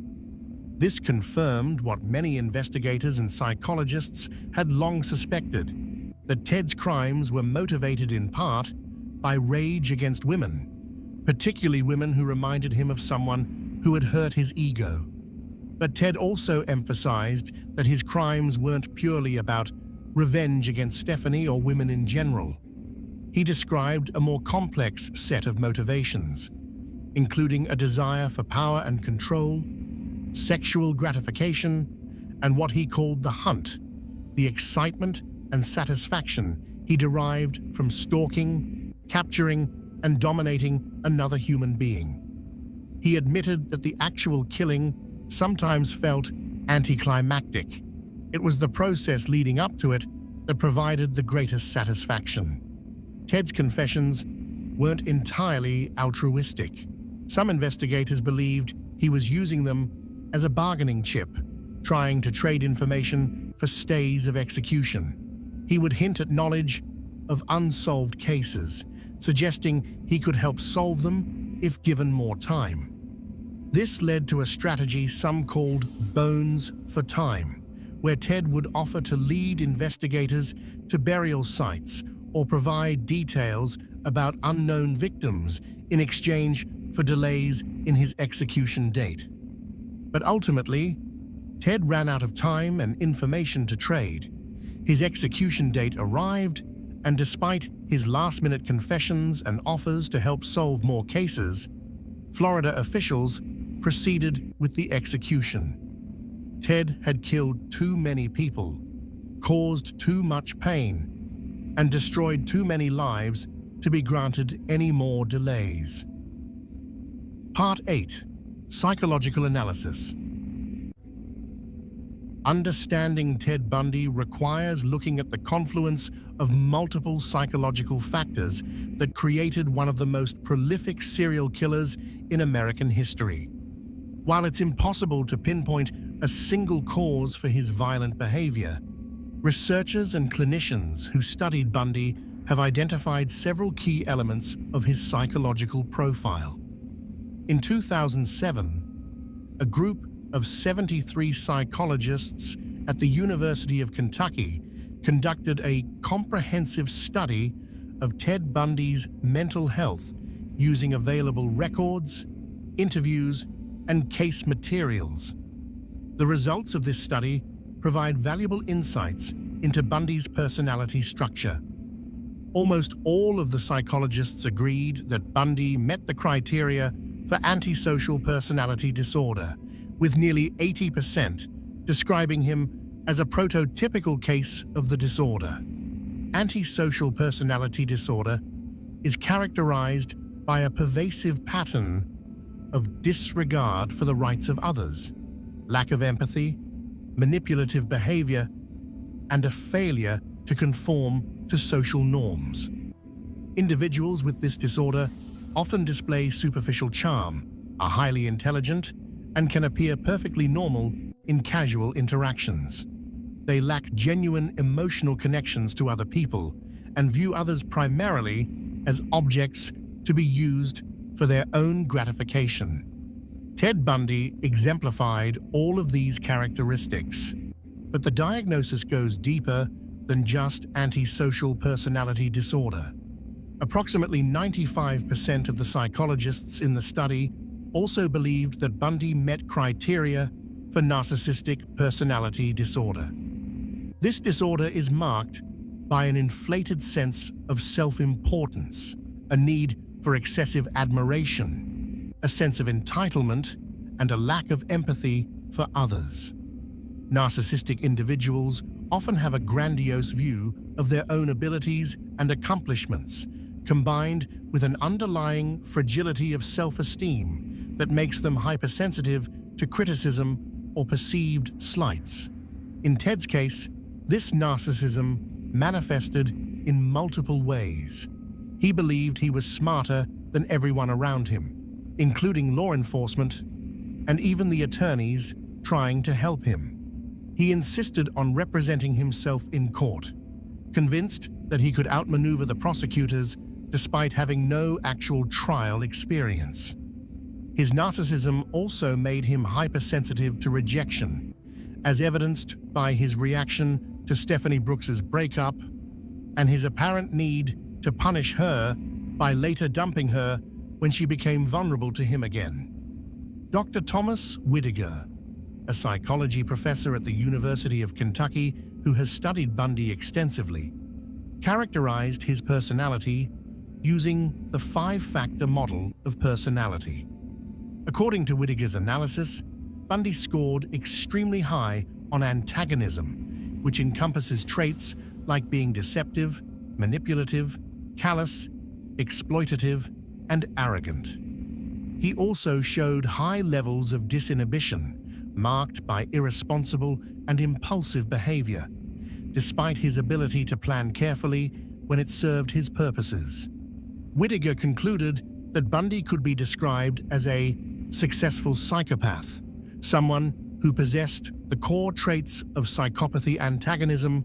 Speaker 1: This confirmed what many investigators and psychologists had long suspected, that Ted's crimes were motivated in part by rage against women, particularly women who reminded him of someone who had hurt his ego. But Ted also emphasized that his crimes weren't purely about revenge against Stephanie or women in general. He described a more complex set of motivations, including a desire for power and control, sexual gratification, and what he called the hunt, the excitement and satisfaction he derived from stalking, capturing, and dominating another human being. He admitted that the actual killing sometimes felt anticlimactic. It was the process leading up to it that provided the greatest satisfaction. Ted's confessions weren't entirely altruistic. Some investigators believed he was using them as a bargaining chip, trying to trade information for stays of execution. He would hint at knowledge of unsolved cases, suggesting he could help solve them if given more time. This led to a strategy some called bones for time, where Ted would offer to lead investigators to burial sites or provide details about unknown victims in exchange for delays in his execution date. But ultimately, Ted ran out of time and information to trade. His execution date arrived, and despite his last-minute confessions and offers to help solve more cases, Florida officials proceeded with the execution. Ted had killed too many people, caused too much pain, and destroyed too many lives to be granted any more delays. Part 8. Psychological Analysis. Understanding Ted Bundy requires looking at the confluence of multiple psychological factors that created one of the most prolific serial killers in American history. While it's impossible to pinpoint a single cause for his violent behavior, researchers and clinicians who studied Bundy have identified several key elements of his psychological profile. In 2007, a group of 73 psychologists at the University of Kentucky conducted a comprehensive study of Ted Bundy's mental health using available records, interviews, and case materials. The results of this study provide valuable insights into Bundy's personality structure. Almost all of the psychologists agreed that Bundy met the criteria for antisocial personality disorder, with nearly 80% describing him as a prototypical case of the disorder. Antisocial personality disorder is characterized by a pervasive pattern of disregard for the rights of others, lack of empathy, manipulative behavior, and a failure to conform to social norms. Individuals with this disorder often display superficial charm, are highly intelligent, and can appear perfectly normal in casual interactions. They lack genuine emotional connections to other people and view others primarily as objects to be used for their own gratification. Ted Bundy exemplified all of these characteristics, but the diagnosis goes deeper than just antisocial personality disorder. Approximately 95% of the psychologists in the study also believed that Bundy met criteria for narcissistic personality disorder. This disorder is marked by an inflated sense of self-importance, a need for excessive admiration, a sense of entitlement, and a lack of empathy for others. Narcissistic individuals often have a grandiose view of their own abilities and accomplishments, combined with an underlying fragility of self-esteem that makes them hypersensitive to criticism or perceived slights. In Ted's case, this narcissism manifested in multiple ways. He believed he was smarter than everyone around him, including law enforcement and even the attorneys trying to help him. He insisted on representing himself in court, convinced that he could outmaneuver the prosecutors despite having no actual trial experience. His narcissism also made him hypersensitive to rejection, as evidenced by his reaction to Stephanie Brooks's breakup and his apparent need to punish her by later dumping her when she became vulnerable to him again. Dr. Thomas Whittaker, a psychology professor at the University of Kentucky who has studied Bundy extensively, characterized his personality using the 5-factor model of personality. According to Whittaker's analysis, Bundy scored extremely high on antagonism, which encompasses traits like being deceptive, manipulative, callous, exploitative, and arrogant. He also showed high levels of disinhibition, marked by irresponsible and impulsive behavior, despite his ability to plan carefully when it served his purposes. Whittaker concluded that Bundy could be described as a successful psychopath, someone who possessed the core traits of psychopathy: antagonism,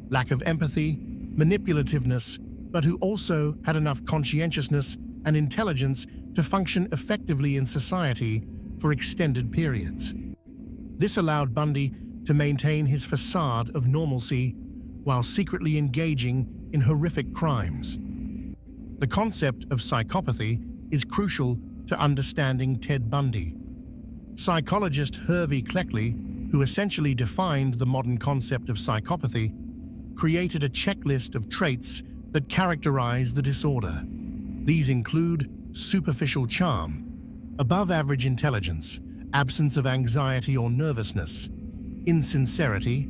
Speaker 1: lack of empathy, manipulativeness, but who also had enough conscientiousness and intelligence to function effectively in society for extended periods. This allowed Bundy to maintain his facade of normalcy while secretly engaging in horrific crimes. The concept of psychopathy is crucial to understanding Ted Bundy. Psychologist Hervey Cleckley, who essentially defined the modern concept of psychopathy, created a checklist of traits that characterize the disorder. These include superficial charm, above-average intelligence, absence of anxiety or nervousness, insincerity,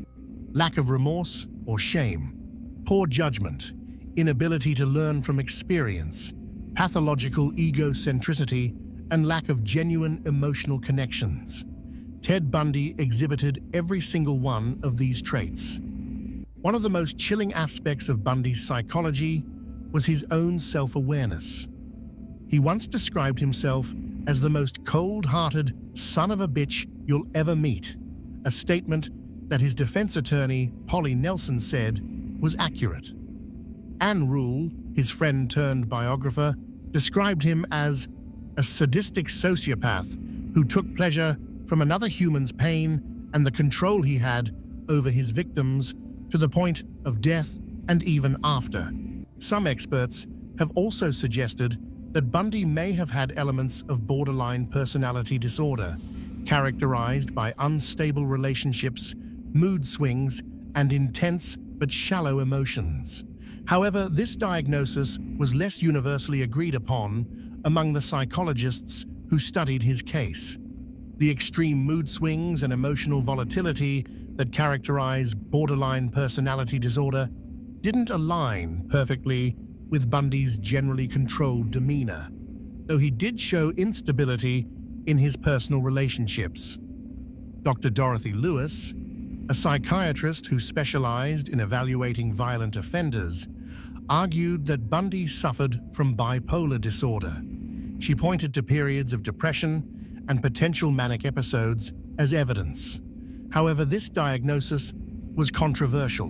Speaker 1: lack of remorse or shame, poor judgment, inability to learn from experience, pathological egocentricity, and lack of genuine emotional connections. Ted Bundy exhibited every single one of these traits. One of the most chilling aspects of Bundy's psychology was his own self-awareness. He once described himself as the most cold-hearted son of a bitch you'll ever meet, a statement that his defense attorney, Polly Nelson, said was accurate. Ann Rule, his friend-turned-biographer, described him as a sadistic sociopath who took pleasure from another human's pain and the control he had over his victims to the point of death and even after. Some experts have also suggested that Bundy may have had elements of borderline personality disorder, characterized by unstable relationships, mood swings, and intense but shallow emotions. However, this diagnosis was less universally agreed upon among the psychologists who studied his case. The extreme mood swings and emotional volatility that characterize borderline personality disorder didn't align perfectly with Bundy's generally controlled demeanor. though he did show instability in his personal relationships. Dr. Dorothy Lewis, a psychiatrist who specialized in evaluating violent offenders, argued that Bundy suffered from bipolar disorder. She pointed to periods of depression and potential manic episodes as evidence. However, this diagnosis was controversial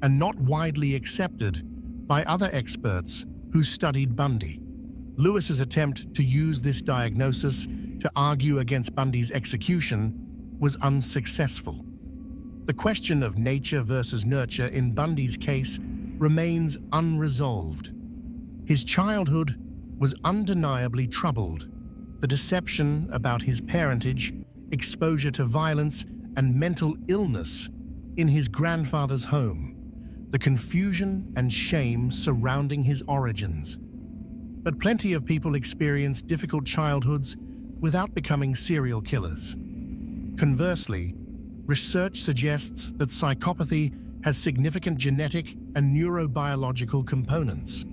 Speaker 1: and not widely accepted by other experts who studied Bundy. Lewis's attempt to use this diagnosis to argue against Bundy's execution was unsuccessful. The question of nature versus nurture in Bundy's case remains unresolved. His childhood was undeniably troubled. The deception about his parentage, exposure to violence, and mental illness in his grandfather's home, the confusion and shame surrounding his origins. But plenty of people experience difficult childhoods without becoming serial killers. Conversely, research suggests that psychopathy has significant genetic and neurobiological components.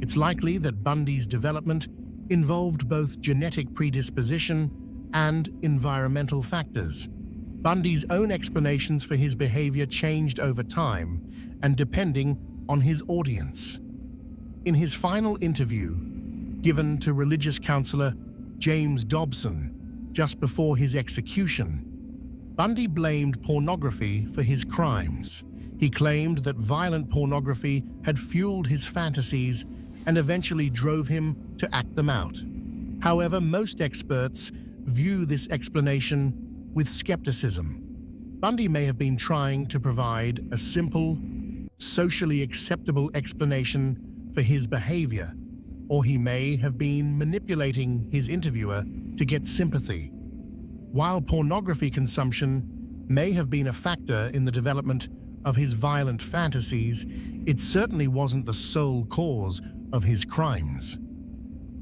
Speaker 1: It's likely that Bundy's development involved both genetic predisposition and environmental factors. Bundy's own explanations for his behavior changed over time and depending on his audience. In his final interview, given to religious counselor James Dobson just before his execution, Bundy blamed pornography for his crimes. He claimed that violent pornography had fueled his fantasies and eventually drove him to act them out. However, most experts view this explanation with skepticism. Bundy may have been trying to provide a simple, socially acceptable explanation for his behavior, or he may have been manipulating his interviewer to get sympathy. While pornography consumption may have been a factor in the development of his violent fantasies, it certainly wasn't the sole cause of his crimes.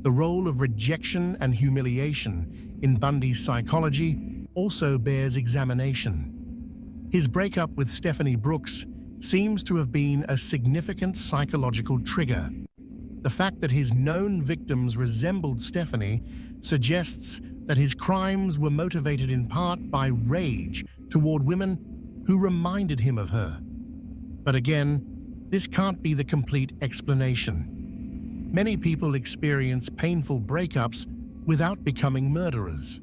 Speaker 1: The role of rejection and humiliation in Bundy's psychology also bears examination. His breakup with Stephanie Brooks seems to have been a significant psychological trigger. The fact that his known victims resembled Stephanie suggests that his crimes were motivated in part by rage toward women who reminded him of her. But again, this can't be the complete explanation. Many people experience painful breakups without becoming murderers.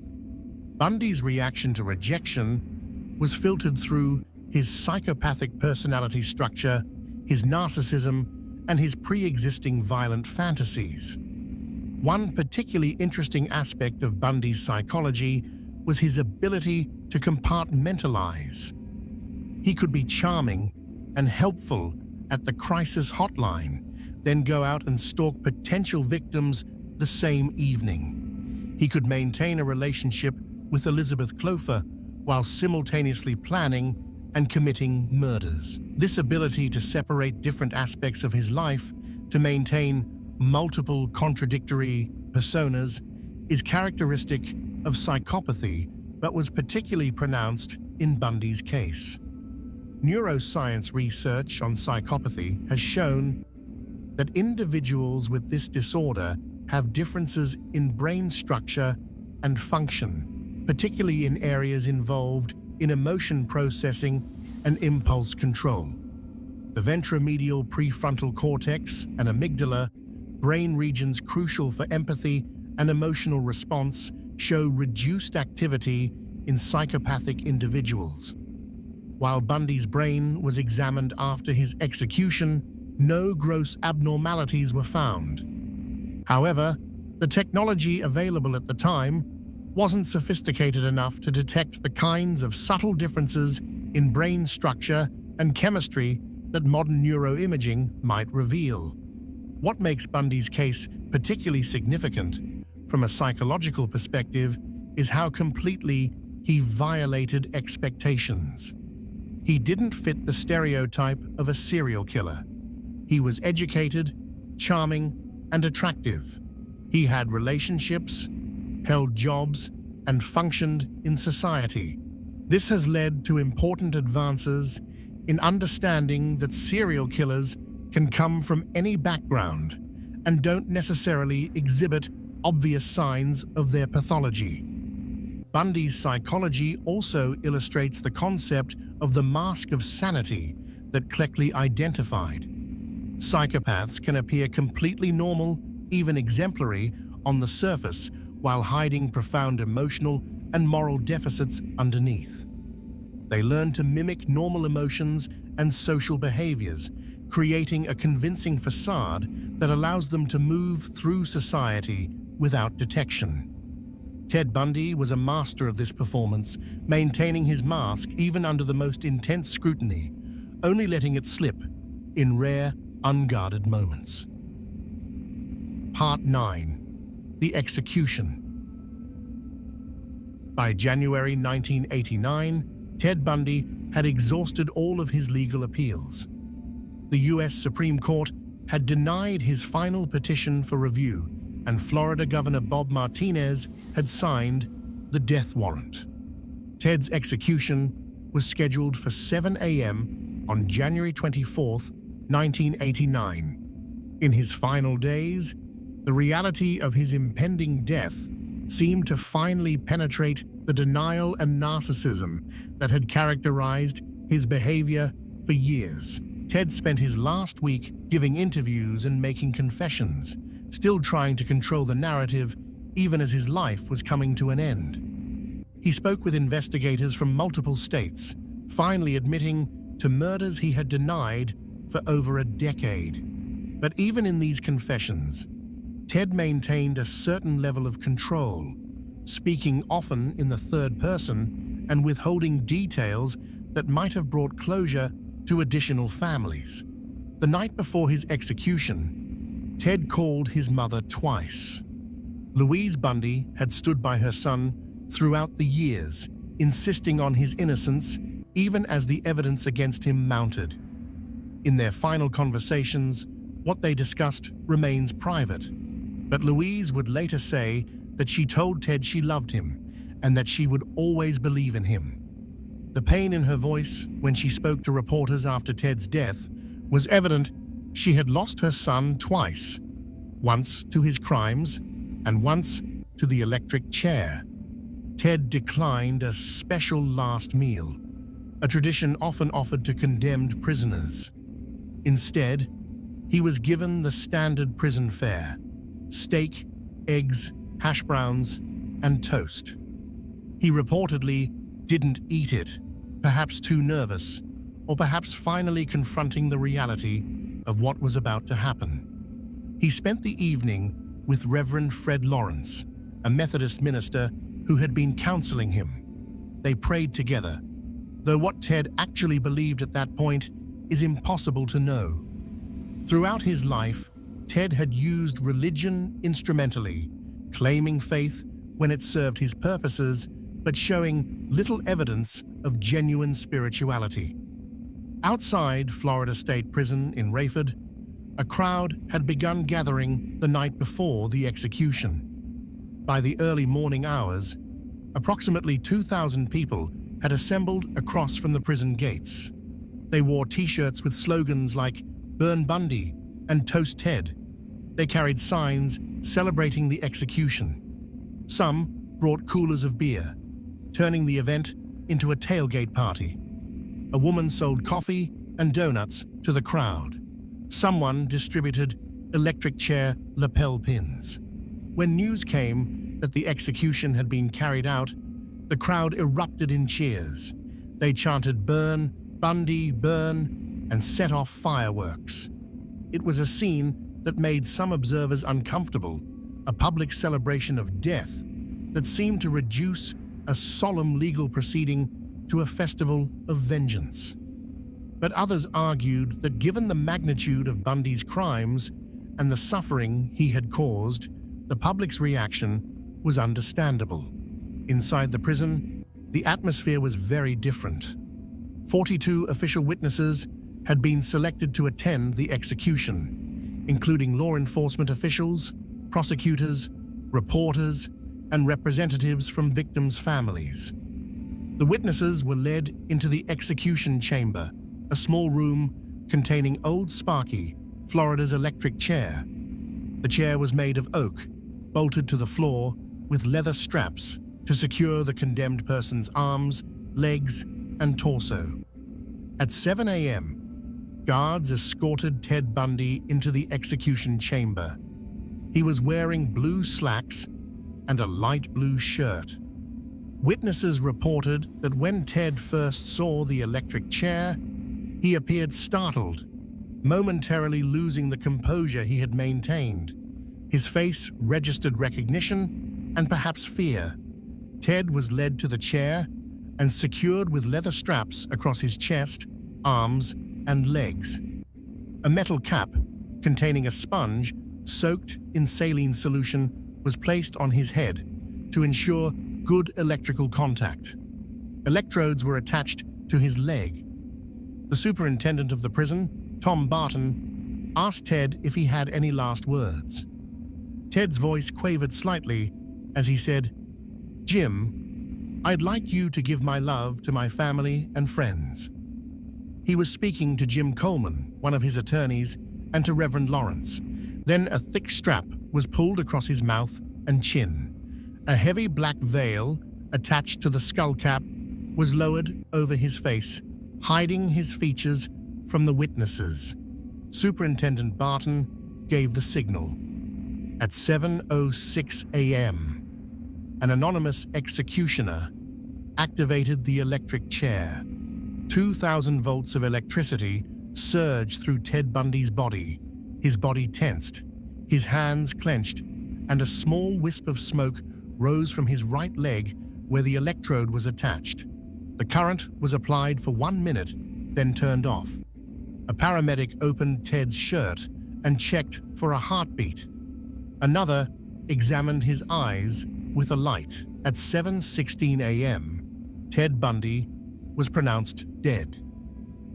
Speaker 1: Bundy's reaction to rejection was filtered through his psychopathic personality structure, his narcissism, and his pre-existing violent fantasies. One particularly interesting aspect of Bundy's psychology was his ability to compartmentalize. He could be charming and helpful at the crisis hotline, then go out and stalk potential victims the same evening. He could maintain a relationship with Elizabeth Clover while simultaneously planning and committing murders. This ability to separate different aspects of his life to maintain multiple contradictory personas is characteristic of psychopathy, but was particularly pronounced in Bundy's case. Neuroscience research on psychopathy has shown that individuals with this disorder have differences in brain structure and function, particularly in areas involved in emotion processing and impulse control. The ventromedial prefrontal cortex and amygdala, brain regions crucial for empathy and emotional response, show reduced activity in psychopathic individuals. While Bundy's brain was examined after his execution, no gross abnormalities were found. However, the technology available at the time wasn't sophisticated enough to detect the kinds of subtle differences in brain structure and chemistry that modern neuroimaging might reveal. What makes Bundy's case particularly significant from a psychological perspective is how completely he violated expectations. He didn't fit the stereotype of a serial killer. He was educated, charming, and attractive. He had relationships, held jobs, and functioned in society. This has led to important advances in understanding that serial killers can come from any background and don't necessarily exhibit obvious signs of their pathology. Bundy's psychology also illustrates the concept of the mask of sanity that Cleckley identified. Psychopaths can appear completely normal, even exemplary, on the surface, while hiding profound emotional and moral deficits underneath. They learn to mimic normal emotions and social behaviors, creating a convincing facade that allows them to move through society without detection. Ted Bundy was a master of this performance, maintaining his mask even under the most intense scrutiny, only letting it slip in rare, unguarded moments. Part 9. The Execution. By January 1989, Ted Bundy had exhausted all of his legal appeals. The U.S. Supreme Court had denied his final petition for review, and Florida Governor Bob Martinez had signed the death warrant. Ted's execution was scheduled for 7 a.m. on January 24, 1989. In his final days, the reality of his impending death seemed to finally penetrate the denial and narcissism that had characterized his behavior for years. Ted spent his last week giving interviews and making confessions, still trying to control the narrative even as his life was coming to an end. He spoke with investigators from multiple states, finally admitting to murders he had denied for over a decade. But even in these confessions, Ted maintained a certain level of control, speaking often in the third person and withholding details that might have brought closure to additional families. The night before his execution, Ted called his mother twice. Louise Bundy had stood by her son throughout the years, insisting on his innocence even as the evidence against him mounted. In their final conversations, what they discussed remains private, but Louise would later say that she told Ted she loved him and that she would always believe in him. The pain in her voice when she spoke to reporters after Ted's death was evident. She had lost her son twice, once to his crimes and once to the electric chair. Ted declined a special last meal, a tradition often offered to condemned prisoners. Instead, he was given the standard prison fare: steak, eggs, hash browns, and toast. He reportedly didn't eat it, perhaps too nervous, or perhaps finally confronting the reality of what was about to happen. He spent the evening with Reverend Fred Lawrence, a Methodist minister who had been counseling him. They prayed together, though what Ted actually believed at that point is impossible to know. Throughout his life, Ted had used religion instrumentally, claiming faith when it served his purposes, but showing little evidence of genuine spirituality. Outside Florida State Prison in Rayford, a crowd had begun gathering the night before the execution. By the early morning hours, approximately 2,000 people had assembled across from the prison gates. They wore T-shirts with slogans like "Burn Bundy" and "Toast Ted." They carried signs celebrating the execution. Some brought coolers of beer, turning the event into a tailgate party. A woman sold coffee and donuts to the crowd. Someone distributed electric chair lapel pins. When news came that the execution had been carried out, the crowd erupted in cheers. They chanted "Burn, Bundy, burn," and set off fireworks. It was a scene that made some observers uncomfortable, a public celebration of death that seemed to reduce a solemn legal proceeding to a festival of vengeance. But others argued that given the magnitude of Bundy's crimes and the suffering he had caused, the public's reaction was understandable. Inside the prison, the atmosphere was very different. 42 official witnesses had been selected to attend the execution, including law enforcement officials, prosecutors, reporters, and representatives from victims' families. The witnesses were led into the execution chamber, a small room containing Old Sparky, Florida's electric chair. The chair was made of oak, bolted to the floor with leather straps to secure the condemned person's arms, legs, and torso. At 7 a.m., guards escorted Ted Bundy into the execution chamber. He was wearing blue slacks and a light blue shirt. Witnesses reported that when Ted first saw the electric chair, he appeared startled, momentarily losing the composure he had maintained. His face registered recognition and perhaps fear. Ted was led to the chair and secured with leather straps across his chest, arms, and legs. A metal cap containing a sponge soaked in saline solution was placed on his head to ensure good electrical contact. Electrodes were attached to his leg. The superintendent of the prison, Tom Barton, asked Ted if he had any last words. Ted's voice quavered slightly as he said, "Jim, I'd like you to give my love to my family and friends." He was speaking to Jim Coleman, one of his attorneys, and to Reverend Lawrence. Then a thick strap was pulled across his mouth and chin. A heavy black veil attached to the skull cap was lowered over his face, hiding his features from the witnesses. Superintendent Barton gave the signal. At 7:06 a.m., an anonymous executioner activated the electric chair. 2,000 volts of electricity surged through Ted Bundy's body. His body tensed, his hands clenched, and a small wisp of smoke rose from his right leg where the electrode was attached. The current was applied for 1 minute, then turned off. A paramedic opened Ted's shirt and checked for a heartbeat. Another examined his eyes with a light. At 7:16 a.m., Ted Bundy was pronounced dead.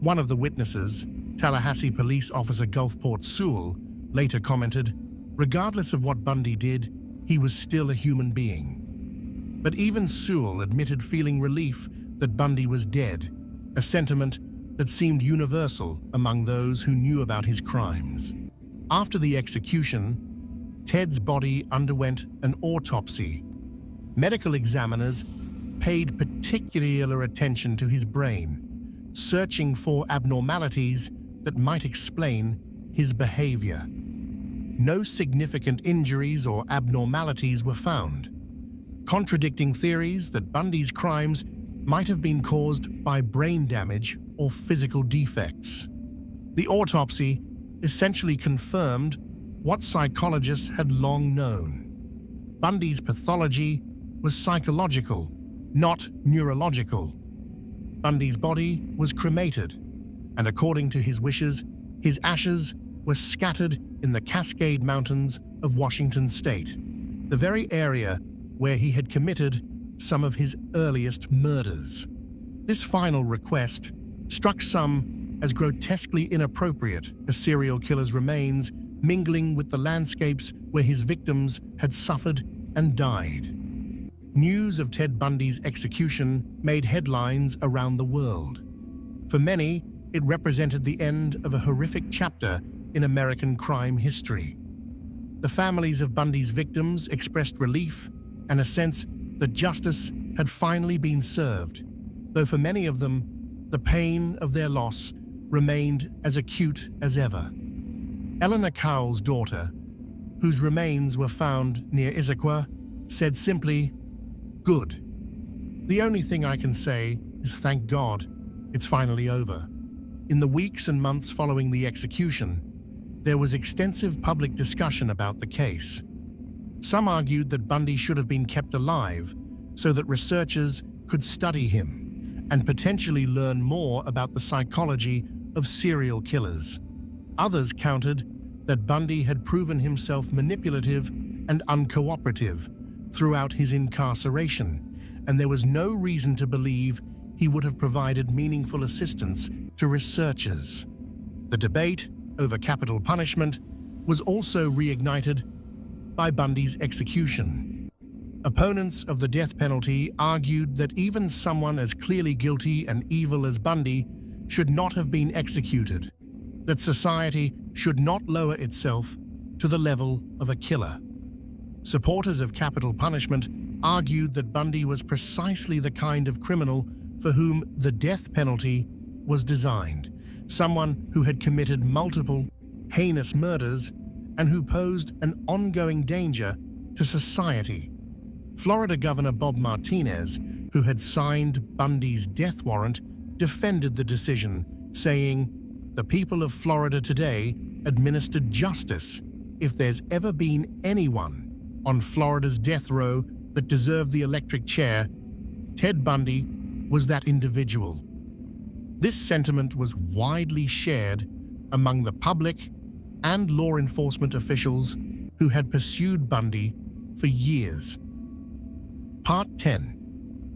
Speaker 1: One of the witnesses, Tallahassee Police Officer Gulfport Sewell, later commented, "Regardless of what Bundy did, he was still a human being." But even Sewell admitted feeling relief that Bundy was dead, a sentiment that seemed universal among those who knew about his crimes. After the execution, Ted's body underwent an autopsy. Medical examiners paid particular attention to his brain, searching for abnormalities that might explain his behavior. No significant injuries or abnormalities were found, contradicting theories that Bundy's crimes might have been caused by brain damage or physical defects. The autopsy essentially confirmed what psychologists had long known. Bundy's pathology was psychological, not neurological. Bundy's body was cremated, and according to his wishes, his ashes were scattered in the Cascade Mountains of Washington state, the very area where he had committed some of his earliest murders. This final request struck some as grotesquely inappropriate, a serial killer's remains mingling with the landscapes where his victims had suffered and died. News of Ted Bundy's execution made headlines around the world. For many, it represented the end of a horrific chapter in American crime history. The families of Bundy's victims expressed relief and a sense that justice had finally been served, though for many of them, the pain of their loss remained as acute as ever. Eleanor Cowell's daughter, whose remains were found near Issaquah, said simply, "Good. The only thing I can say is thank God it's finally over." In the weeks and months following the execution, there was extensive public discussion about the case. Some argued that Bundy should have been kept alive so that researchers could study him and potentially learn more about the psychology of serial killers. Others countered that Bundy had proven himself manipulative and uncooperative throughout his incarceration, and there was no reason to believe he would have provided meaningful assistance to researchers. The debate over capital punishment was also reignited by Bundy's execution. Opponents of the death penalty argued that even someone as clearly guilty and evil as Bundy should not have been executed, that society should not lower itself to the level of a killer. Supporters of capital punishment argued that Bundy was precisely the kind of criminal for whom the death penalty was designed, someone who had committed multiple heinous murders and who posed an ongoing danger to society. Florida Governor Bob Martinez, who had signed Bundy's death warrant, defended the decision, saying, "The people of Florida today administered justice. If there's ever been anyone on Florida's death row that deserved the electric chair, Ted Bundy was that individual." This sentiment was widely shared among the public and law enforcement officials who had pursued Bundy for years. Part 10.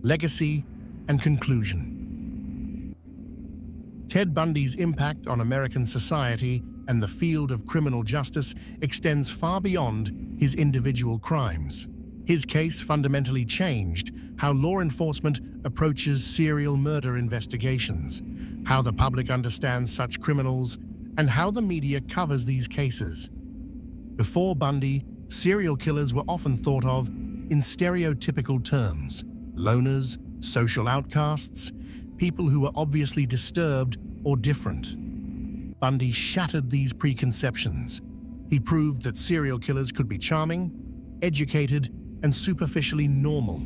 Speaker 1: Legacy and Conclusion. Ted Bundy's impact on American society and the field of criminal justice extends far beyond his individual crimes. His case fundamentally changed how law enforcement approaches serial murder investigations, how the public understands such criminals, and how the media covers these cases. Before Bundy, serial killers were often thought of in stereotypical terms: loners, social outcasts, people who were obviously disturbed or different. Bundy shattered these preconceptions. He proved that serial killers could be charming, educated, and superficially normal.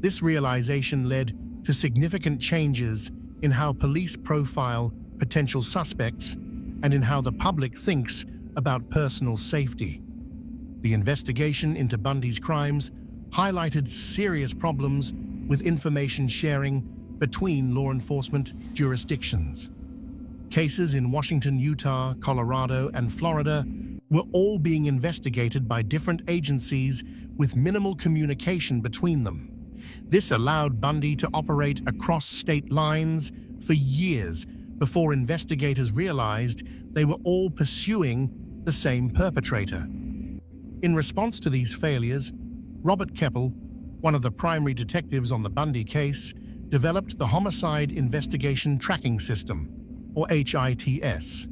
Speaker 1: This realization led to significant changes in how police profile potential suspects and in how the public thinks about personal safety. The investigation into Bundy's crimes highlighted serious problems with information sharing between law enforcement jurisdictions. Cases in Washington, Utah, Colorado, and Florida were all being investigated by different agencies with minimal communication between them. This allowed Bundy to operate across state lines for years before investigators realized they were all pursuing the same perpetrator. In response to these failures, Robert Keppel, one of the primary detectives on the Bundy case, developed the Homicide Investigation Tracking System, or HITS.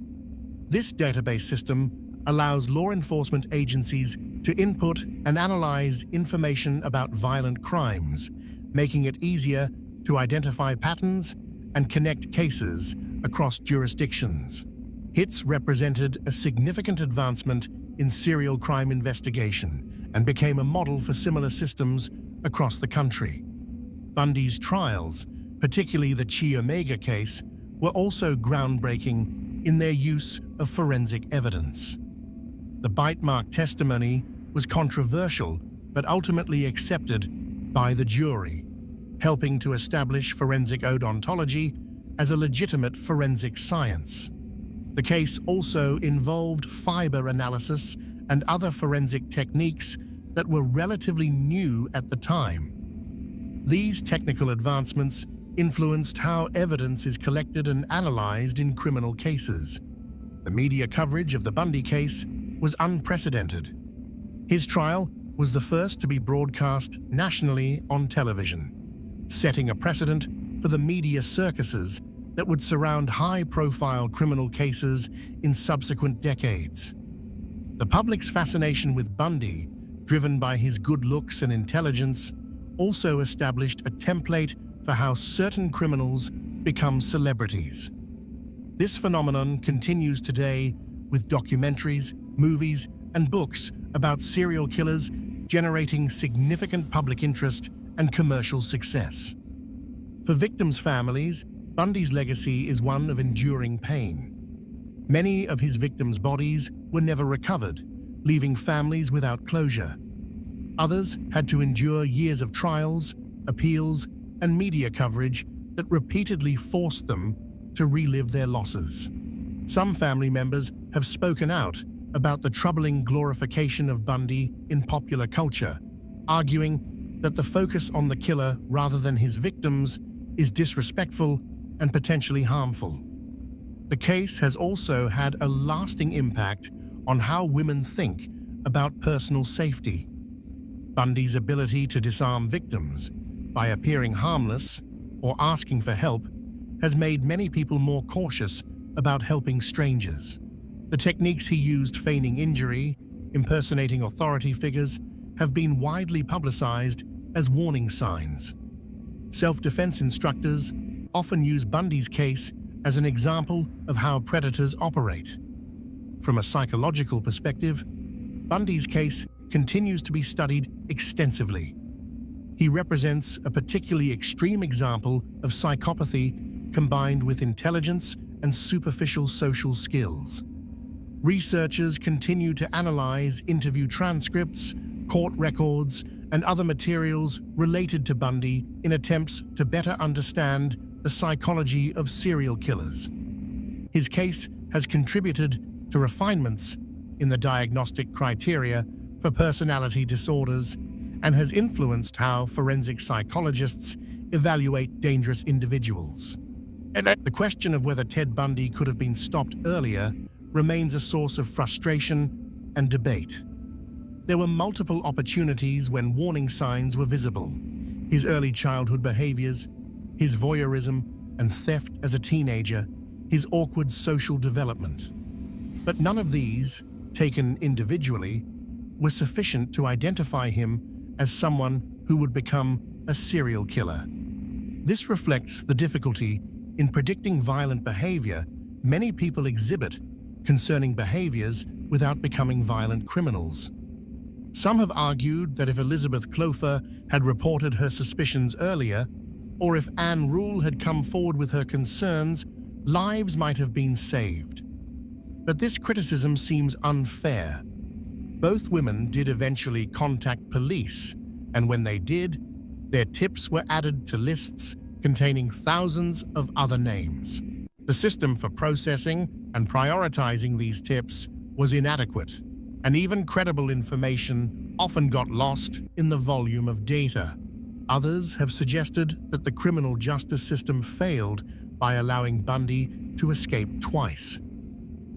Speaker 1: This database system allows law enforcement agencies to input and analyze information about violent crimes, making it easier to identify patterns and connect cases across jurisdictions. HITS represented a significant advancement in serial crime investigation and became a model for similar systems across the country. Bundy's trials, particularly the Chi Omega case, were also groundbreaking in their use of forensic evidence. The bite mark testimony was controversial but ultimately accepted by the jury, helping to establish forensic odontology as a legitimate forensic science. The case also involved fiber analysis and other forensic techniques that were relatively new at the time. These technical advancements influenced how evidence is collected and analyzed in criminal cases. The media coverage of the Bundy case was unprecedented. His trial was the first to be broadcast nationally on television, setting a precedent for the media circuses that would surround high-profile criminal cases in subsequent decades. The public's fascination with Bundy, driven by his good looks and intelligence, also established a template for how certain criminals become celebrities. This phenomenon continues today with documentaries, movies, and books about serial killers generating significant public interest and commercial success. For victims' families, Bundy's legacy is one of enduring pain. Many of his victims' bodies were never recovered, leaving families without closure. Others had to endure years of trials, appeals, and media coverage that repeatedly forced them to relive their losses. Some family members have spoken out about the troubling glorification of Bundy in popular culture, arguing that the focus on the killer rather than his victims is disrespectful and potentially harmful. The case has also had a lasting impact on how women think about personal safety. Bundy's ability to disarm victims by appearing harmless or asking for help has made many people more cautious about helping strangers. The techniques he used, feigning injury, impersonating authority figures, have been widely publicized as warning signs. Self-defense instructors often use Bundy's case as an example of how predators operate. From a psychological perspective, Bundy's case continues to be studied extensively. He represents a particularly extreme example of psychopathy combined with intelligence and superficial social skills. Researchers continue to analyze interview transcripts, court records, and other materials related to Bundy in attempts to better understand the psychology of serial killers. His case has contributed to refinements in the diagnostic criteria for personality disorders and has influenced how forensic psychologists evaluate dangerous individuals. And the question of whether Ted Bundy could have been stopped earlier remains a source of frustration and debate. There were multiple opportunities when warning signs were visible: his early childhood behaviors, his voyeurism and theft as a teenager, his awkward social development. But none of these, taken individually, were sufficient to identify him as someone who would become a serial killer. This reflects the difficulty in predicting violent behavior many people exhibit concerning behaviors without becoming violent criminals. Some have argued that if Elizabeth Clover had reported her suspicions earlier, or if Anne Rule had come forward with her concerns, lives might have been saved. But this criticism seems unfair. Both women did eventually contact police, and when they did, their tips were added to lists containing thousands of other names. The system for processing and prioritizing these tips was inadequate, and even credible information often got lost in the volume of data. Others have suggested that the criminal justice system failed by allowing Bundy to escape twice.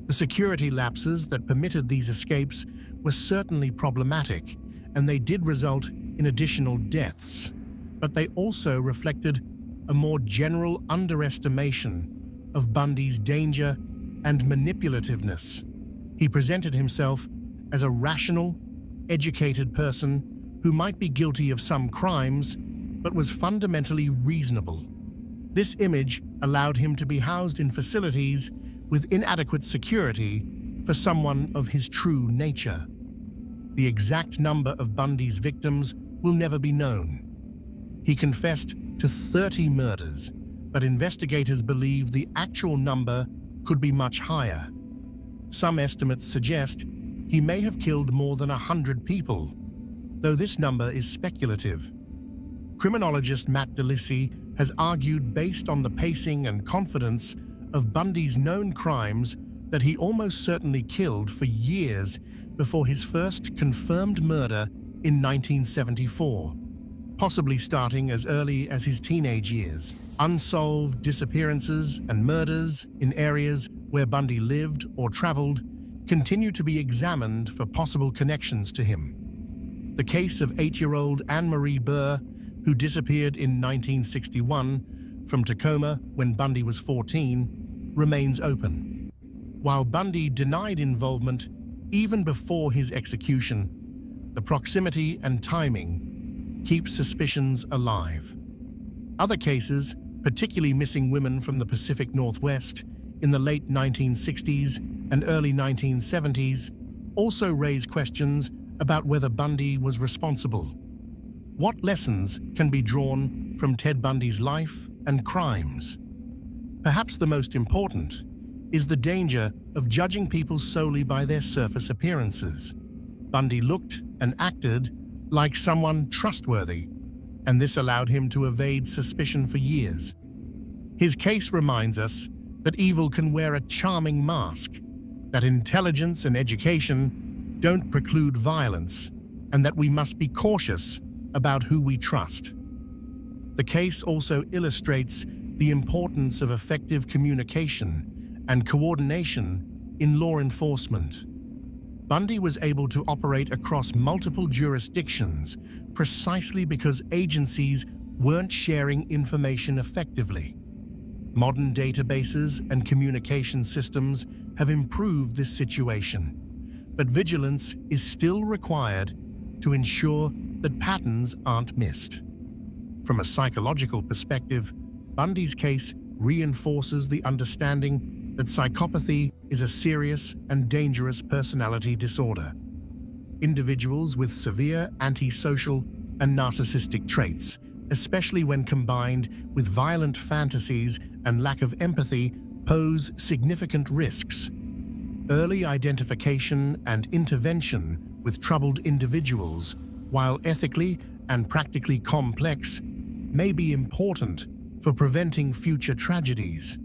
Speaker 1: The security lapses that permitted these escapes were certainly problematic, and they did result in additional deaths, but they also reflected a more general underestimation of Bundy's danger and manipulativeness. He presented himself as a rational, educated person who might be guilty of some crimes, but was fundamentally reasonable. This image allowed him to be housed in facilities with inadequate security for someone of his true nature. The exact number of Bundy's victims will never be known. He confessed to 30 murders, but investigators believe the actual number could be much higher. Some estimates suggest he may have killed more than 100 people, though this number is speculative. Criminologist Matt DeLisi has argued, based on the pacing and confidence of Bundy's known crimes, that he almost certainly killed for years before his first confirmed murder in 1974, possibly starting as early as his teenage years. Unsolved disappearances and murders in areas where Bundy lived or traveled continue to be examined for possible connections to him. The case of 8-year-old Anne-Marie Burr, who disappeared in 1961 from Tacoma when Bundy was 14, remains open. While Bundy denied involvement even before his execution, the proximity and timing keep suspicions alive. Other cases, particularly missing women from the Pacific Northwest in the late 1960s and early 1970s, also raise questions about whether Bundy was responsible. What lessons can be drawn from Ted Bundy's life and crimes? Perhaps the most important is the danger of judging people solely by their surface appearances. Bundy looked and acted like someone trustworthy, and this allowed him to evade suspicion for years. His case reminds us that evil can wear a charming mask, that intelligence and education don't preclude violence, and that we must be cautious about who we trust. The case also illustrates the importance of effective communication and coordination in law enforcement. Bundy was able to operate across multiple jurisdictions precisely because agencies weren't sharing information effectively. Modern databases and communication systems have improved this situation, but vigilance is still required to ensure that patterns aren't missed. From a psychological perspective, Bundy's case reinforces the understanding that psychopathy is a serious and dangerous personality disorder. Individuals with severe antisocial and narcissistic traits, especially when combined with violent fantasies and lack of empathy, pose significant risks. Early identification and intervention with troubled individuals, while ethically and practically complex, may be important for preventing future tragedies.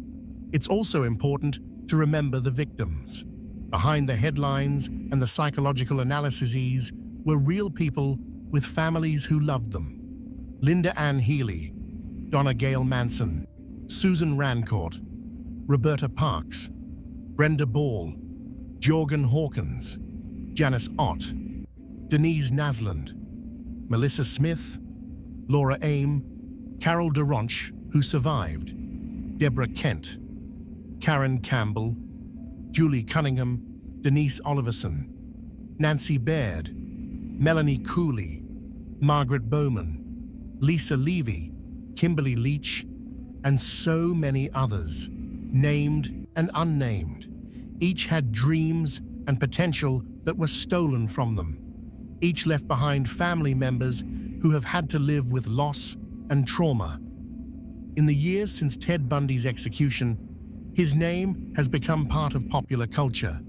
Speaker 1: It's also important to remember the victims. Behind the headlines and the psychological analyses were real people with families who loved them. Linda Ann Healy, Donna Gail Manson, Susan Rancourt, Roberta Parks, Brenda Ball, Jorgen Hawkins, Janice Ott, Denise Nasland, Melissa Smith, Laura Aim, Carol DeRonch, who survived, Deborah Kent, Karen Campbell, Julie Cunningham, Denise Oliverson, Nancy Baird, Melanie Cooley, Margaret Bowman, Lisa Levy, Kimberly Leach, and so many others, named and unnamed. Each had dreams and potential that were stolen from them. Each left behind family members who have had to live with loss and trauma. In the years since Ted Bundy's execution, his name has become part of popular culture.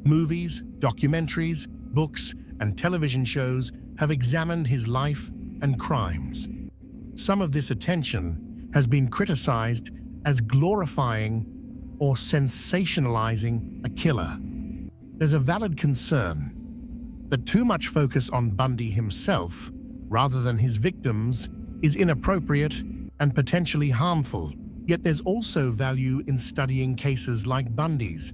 Speaker 1: Movies, documentaries, books, and television shows have examined his life and crimes. Some of this attention has been criticized as glorifying or sensationalizing a killer. There's a valid concern that too much focus on Bundy himself, rather than his victims, is inappropriate and potentially harmful. Yet there's also value in studying cases like Bundy's,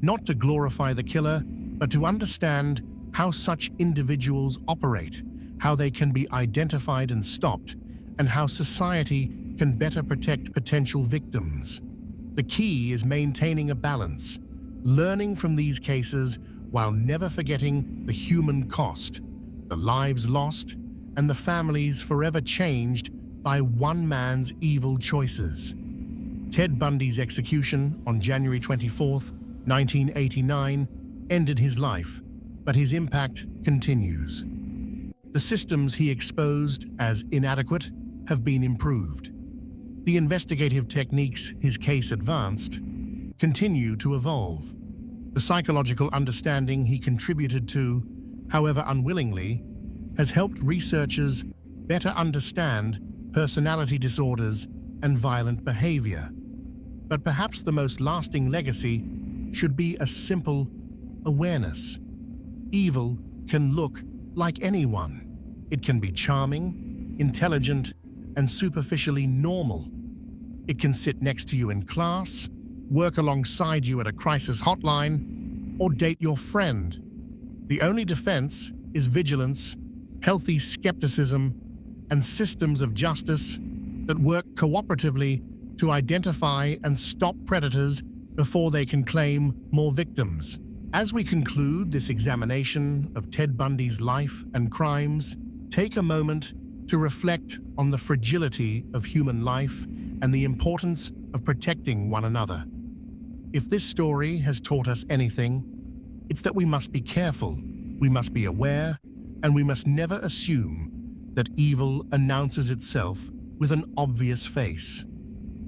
Speaker 1: not to glorify the killer, but to understand how such individuals operate, how they can be identified and stopped, and how society can better protect potential victims. The key is maintaining a balance, learning from these cases while never forgetting the human cost, the lives lost, and the families forever changed by one man's evil choices. Ted Bundy's execution on January 24, 1989, ended his life, but his impact continues. The systems he exposed as inadequate have been improved. The investigative techniques his case advanced continue to evolve. The psychological understanding he contributed to, however unwillingly, has helped researchers better understand personality disorders and violent behavior. But perhaps the most lasting legacy should be a simple awareness. Evil can look like anyone. It can be charming, intelligent, and superficially normal. It can sit next to you in class, work alongside you at a crisis hotline, or date your friend. The only defense is vigilance, healthy skepticism, and systems of justice that work cooperatively to identify and stop predators before they can claim more victims. As we conclude this examination of Ted Bundy's life and crimes, take a moment to reflect on the fragility of human life and the importance of protecting one another. If this story has taught us anything, it's that we must be careful, we must be aware, and we must never assume that evil announces itself with an obvious face.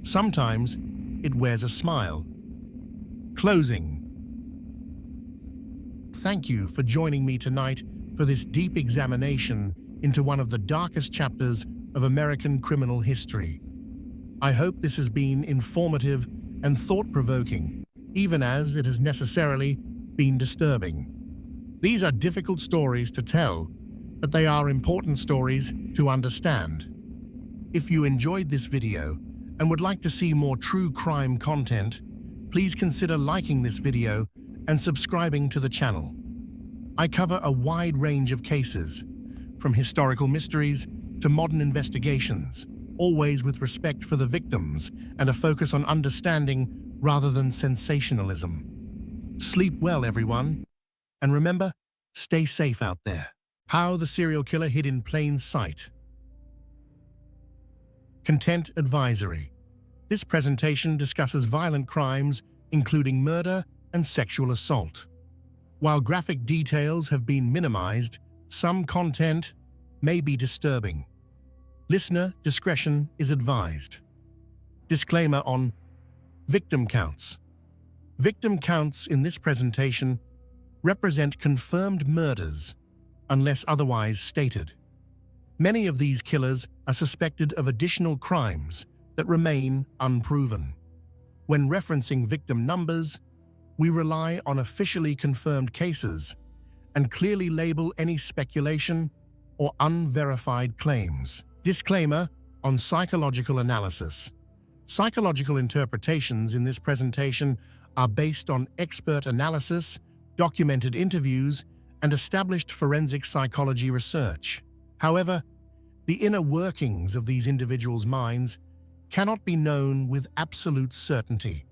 Speaker 1: Sometimes it wears a smile. Closing. Thank you for joining me tonight for this deep examination into one of the darkest chapters of American criminal history. I hope this has been informative and thought-provoking, even as it has necessarily been disturbing. These are difficult stories to tell, but they are important stories to understand. If you enjoyed this video and would like to see more true crime content, please consider liking this video and subscribing to the channel. I cover a wide range of cases, from historical mysteries to modern investigations, always with respect for the victims and a focus on understanding rather than sensationalism. Sleep well, everyone, and remember, stay safe out there. How the serial killer hid in plain sight. Content Advisory. This presentation discusses violent crimes, including murder and sexual assault. While graphic details have been minimized, some content may be disturbing. Listener discretion is advised. Disclaimer on victim counts. Victim counts in this presentation represent confirmed murders, unless otherwise stated. Many of these killers are suspected of additional crimes that remain unproven. When referencing victim numbers, we rely on officially confirmed cases and clearly label any speculation or unverified claims. Disclaimer on psychological analysis. Psychological interpretations in this presentation are based on expert analysis, documented interviews, and established forensic psychology research. However, the inner workings of these individuals' minds cannot be known with absolute certainty.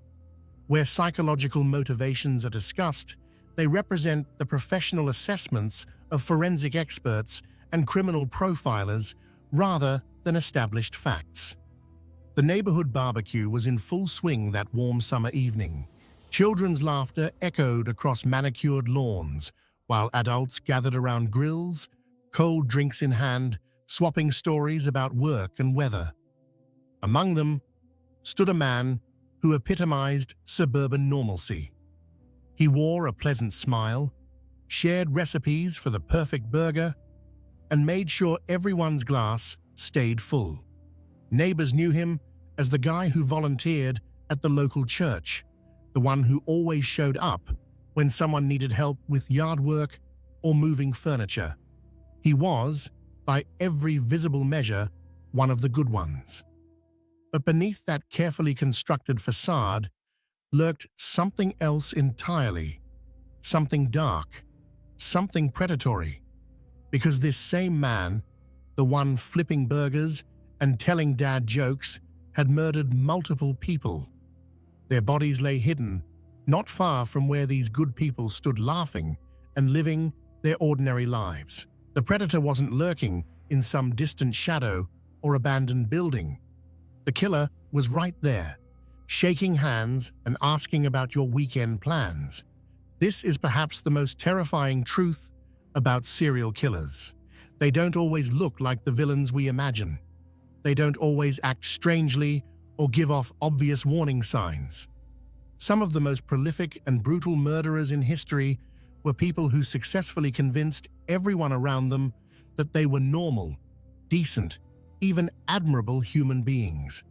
Speaker 1: Where psychological motivations are discussed, they represent the professional assessments of forensic experts and criminal profilers rather than established facts. The neighborhood barbecue was in full swing that warm summer evening. Children's laughter echoed across manicured lawns, while adults gathered around grills, cold drinks in hand, swapping stories about work and weather. Among them stood a man who epitomized suburban normalcy. He wore a pleasant smile, shared recipes for the perfect burger, and made sure everyone's glass stayed full. Neighbors knew him as the guy who volunteered at the local church, the one who always showed up when someone needed help with yard work or moving furniture. He was, by every visible measure, one of the good ones. But beneath that carefully constructed facade lurked something else entirely, something dark, something predatory. Because this same man, the one flipping burgers and telling dad jokes, had murdered multiple people. Their bodies lay hidden, not far from where these good people stood laughing and living their ordinary lives. The predator wasn't lurking in some distant shadow or abandoned building. The killer was right there, shaking hands and asking about your weekend plans. This is perhaps the most terrifying truth about serial killers. They don't always look like the villains we imagine. They don't always act strangely or give off obvious warning signs. Some of the most prolific and brutal murderers in history were people who successfully convinced everyone around them that they were normal, decent, even admirable human beings.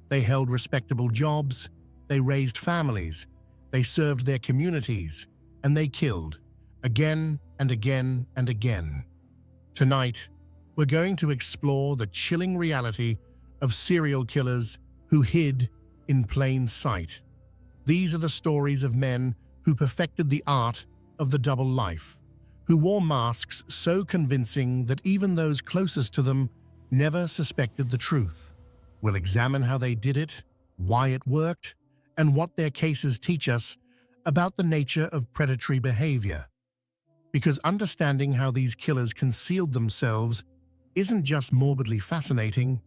Speaker 1: They held respectable jobs, they raised families, they served their communities, and they killed, again and again and again. Tonight, we're going to explore the chilling reality of serial killers who hid in plain sight. These are the stories of men who perfected the art of the double life, who wore masks so convincing that even those closest to them never suspected the truth. We'll examine how they did it, why it worked, and what their cases teach us about the nature of predatory behavior. Because understanding how these killers concealed themselves isn't just morbidly fascinating,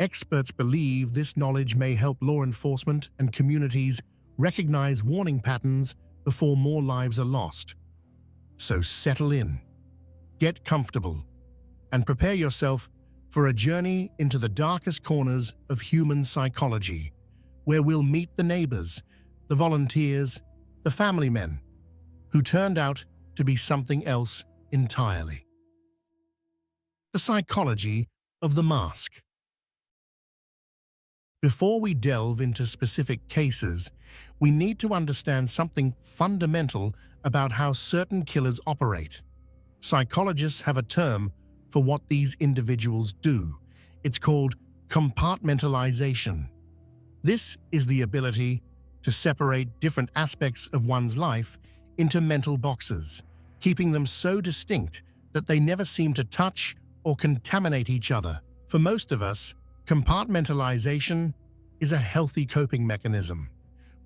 Speaker 1: experts believe this knowledge may help law enforcement and communities recognize warning patterns before more lives are lost. So settle in, get comfortable, and prepare yourself for a journey into the darkest corners of human psychology, where we'll meet the neighbors, the volunteers, the family men, who turned out to be something else entirely. The psychology of the mask. Before we delve into specific cases, we need to understand something fundamental about how certain killers operate. Psychologists have a term for what these individuals do. It's called compartmentalization. This is the ability to separate different aspects of one's life into mental boxes, keeping them so distinct that they never seem to touch or contaminate each other. For most of us, compartmentalization is a healthy coping mechanism.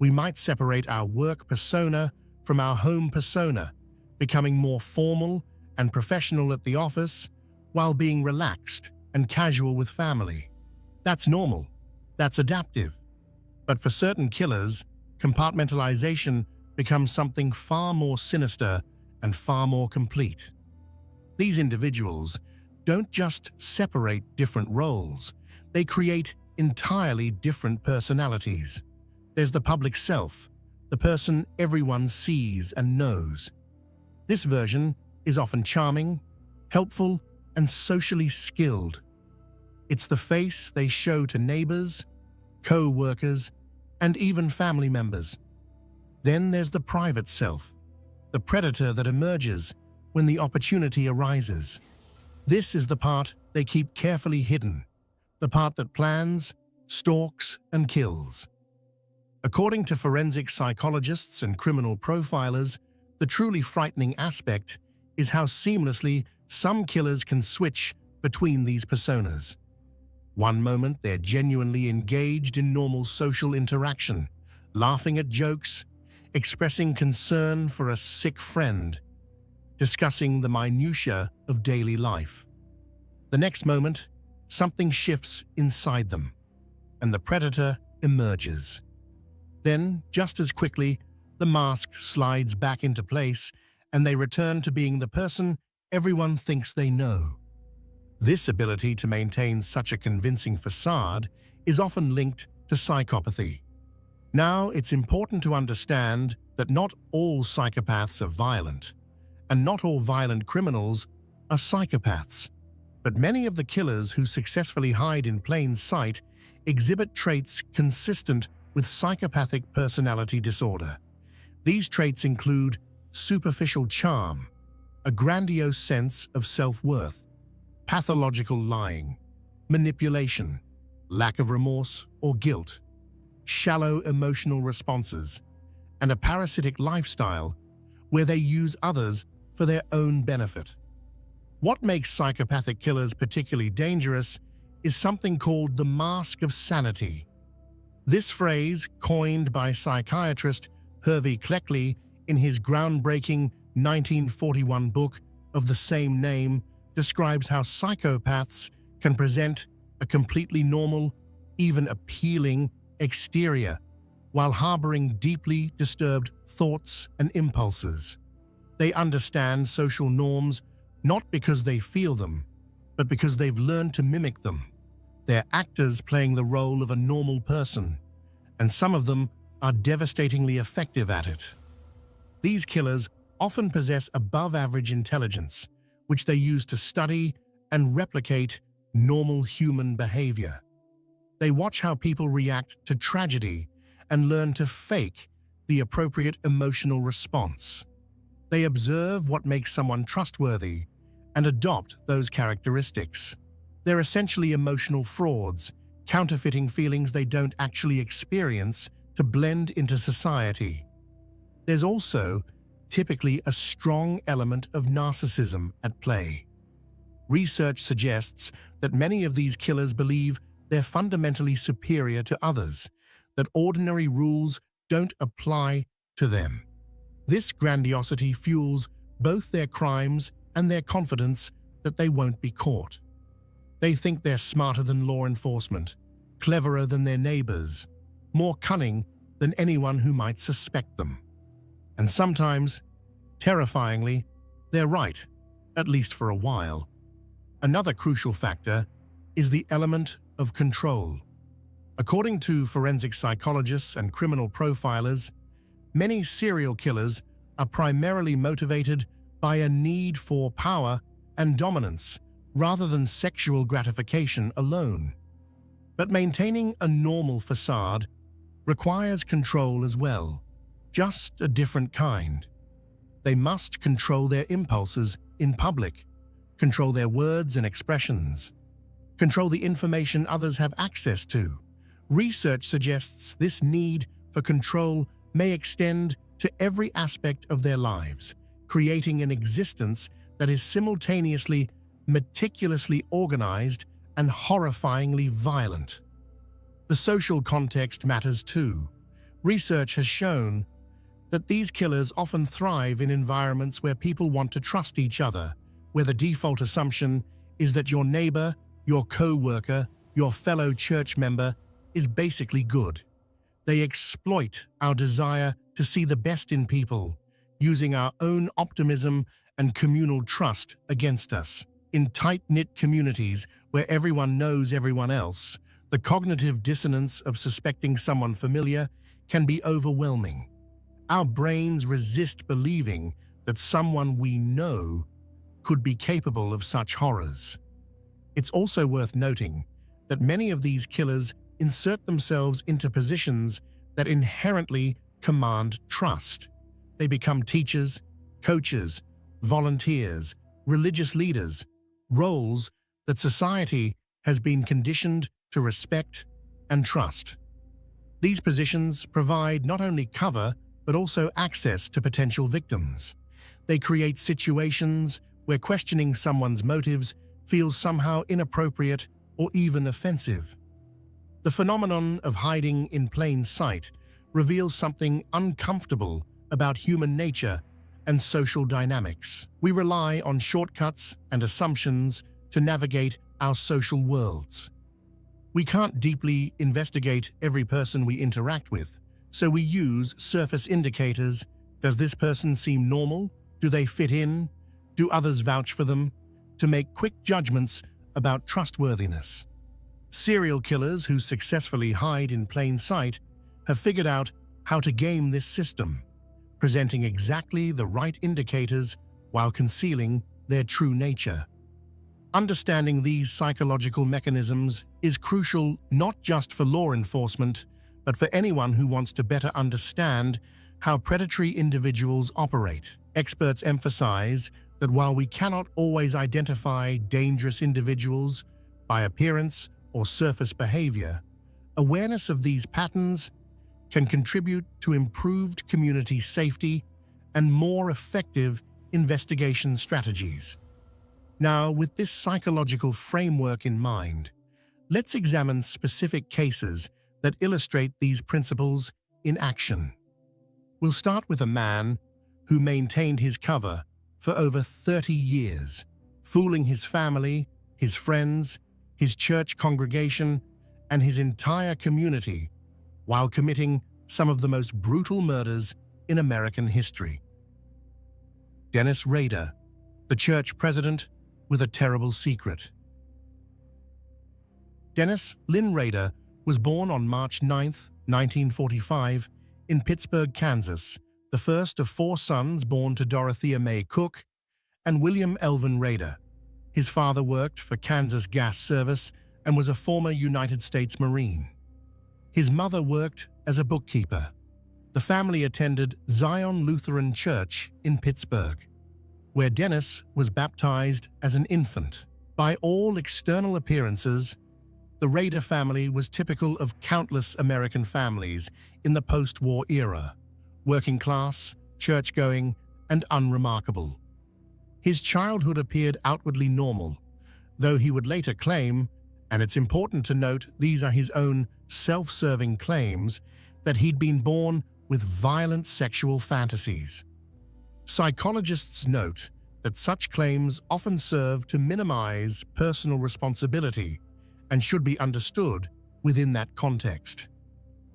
Speaker 1: We might separate our work persona from our home persona, becoming more formal and professional at the office while being relaxed and casual with family. That's normal. That's adaptive. But for certain killers, compartmentalization becomes something far more sinister and far more complete. These individuals don't just separate different roles, they create entirely different personalities. There's the public self, the person everyone sees and knows. This version is often charming, helpful, and socially skilled. It's the face they show to neighbors, co-workers, and even family members. Then there's the private self, the predator that emerges when the opportunity arises. This is the part they keep carefully hidden, the part that plans, stalks, and kills. According to forensic psychologists and criminal profilers, the truly frightening aspect is how seamlessly some killers can switch between these personas. One moment they're genuinely engaged in normal social interaction, laughing at jokes, expressing concern for a sick friend, discussing the minutiae of daily life. The next moment, something shifts inside them, and the predator emerges. Then, just as quickly, the mask slides back into place and they return to being the person everyone thinks they know. This ability to maintain such a convincing facade is often linked to psychopathy. Now, it's important to understand that not all psychopaths are violent, and not all violent criminals are psychopaths. But many of the killers who successfully hide in plain sight exhibit traits consistent with psychopathic personality disorder. These traits include superficial charm, a grandiose sense of self-worth, pathological lying, manipulation, lack of remorse or guilt, shallow emotional responses, and a parasitic lifestyle where they use others for their own benefit. What makes psychopathic killers particularly dangerous is something called the mask of sanity. This phrase, coined by psychiatrist Hervey Cleckley in his groundbreaking 1941 book of the same name, describes how psychopaths can present a completely normal, even appealing exterior while harboring deeply disturbed thoughts and impulses. They understand social norms not because they feel them, but because they've learned to mimic them. They're actors playing the role of a normal person, and some of them are devastatingly effective at it. These killers often possess above-average intelligence, which they use to study and replicate normal human behavior. They watch how people react to tragedy and learn to fake the appropriate emotional response. They observe what makes someone trustworthy and adopt those characteristics. They're essentially emotional frauds, counterfeiting feelings they don't actually experience to blend into society. There's also typically a strong element of narcissism at play. Research suggests that many of these killers believe they're fundamentally superior to others, that ordinary rules don't apply to them. This grandiosity fuels both their crimes and their confidence that they won't be caught. They think they're smarter than law enforcement, cleverer than their neighbors, more cunning than anyone who might suspect them. And sometimes, terrifyingly, they're right, at least for a while. Another crucial factor is the element of control. According to forensic psychologists and criminal profilers, many serial killers are primarily motivated by a need for power and dominance rather than sexual gratification alone. But maintaining a normal facade requires control as well, just a different kind. They must control their impulses in public, control their words and expressions, control the information others have access to. Research suggests this need for control may extend to every aspect of their lives, creating an existence that is simultaneously meticulously organized and horrifyingly violent. The social context matters too. Research has shown that these killers often thrive in environments where people want to trust each other, where the default assumption is that your neighbor, your co-worker, your fellow church member is basically good. They exploit our desire to see the best in people, using our own optimism and communal trust against us. In tight-knit communities where everyone knows everyone else, the cognitive dissonance of suspecting someone familiar can be overwhelming. Our brains resist believing that someone we know could be capable of such horrors. It's also worth noting that many of these killers insert themselves into positions that inherently command trust. They become teachers, coaches, volunteers, religious leaders, roles that society has been conditioned to respect and trust. These positions provide not only cover but also access to potential victims. They create situations where questioning someone's motives feels somehow inappropriate or even offensive. The phenomenon of hiding in plain sight reveals something uncomfortable about human nature and social dynamics. We rely on shortcuts and assumptions to navigate our social worlds. We can't deeply investigate every person we interact with, so we use surface indicators. Does this person seem normal? Do they fit in? Do others vouch for them? To make quick judgments about trustworthiness. Serial killers who successfully hide in plain sight have figured out how to game this system, presenting exactly the right indicators while concealing their true nature. Understanding these psychological mechanisms is crucial not just for law enforcement, but for anyone who wants to better understand how predatory individuals operate. Experts emphasize that while we cannot always identify dangerous individuals by appearance or surface behavior, awareness of these patterns can contribute to improved community safety and more effective investigation strategies. Now, with this psychological framework in mind, let's examine specific cases that illustrate these principles in action. We'll start with a man who maintained his cover for over 30 years, fooling his family, his friends, his church congregation, and his entire community while committing some of the most brutal murders in American history. Dennis Rader, the church president with a terrible secret. Dennis Lynn Rader was born on March 9, 1945, in Pittsburgh, Kansas, the first of 4 sons born to Dorothea May Cook and William Elvin Rader. His father worked for Kansas Gas Service and was a former United States Marine. His mother worked as a bookkeeper. The family attended Zion Lutheran Church in Pittsburgh, where Dennis was baptized as an infant. By all external appearances, the Rader family was typical of countless American families in the post-war era, working class, church-going, and unremarkable. His childhood appeared outwardly normal, though he would later claim, and it's important to note these are his own self-serving claims, that he'd been born with violent sexual fantasies. Psychologists note that such claims often serve to minimize personal responsibility and should be understood within that context.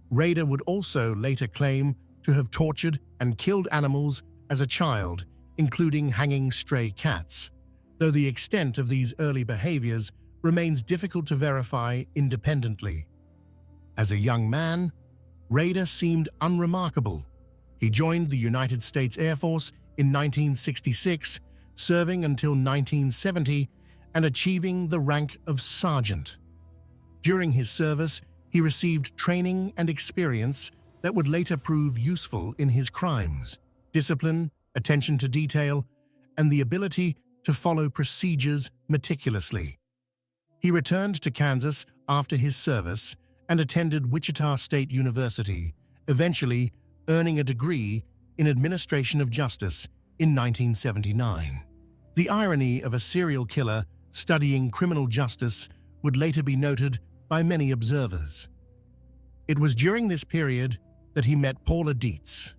Speaker 1: Rader would also later claim to have tortured and killed animals as a child, including hanging stray cats, though the extent of these early behaviors remains difficult to verify independently. As a young man, Rader seemed unremarkable. He joined the United States Air Force in 1966, serving until 1970 and achieving the rank of sergeant. During his service, he received training and experience that would later prove useful in his crimes: discipline, attention to detail, and the ability to follow procedures meticulously. He returned to Kansas after his service and attended Wichita State University, eventually earning a degree in administration of justice in 1979. The irony of a serial killer studying criminal justice would later be noted by many observers. It was during this period that he met Paula Dietz,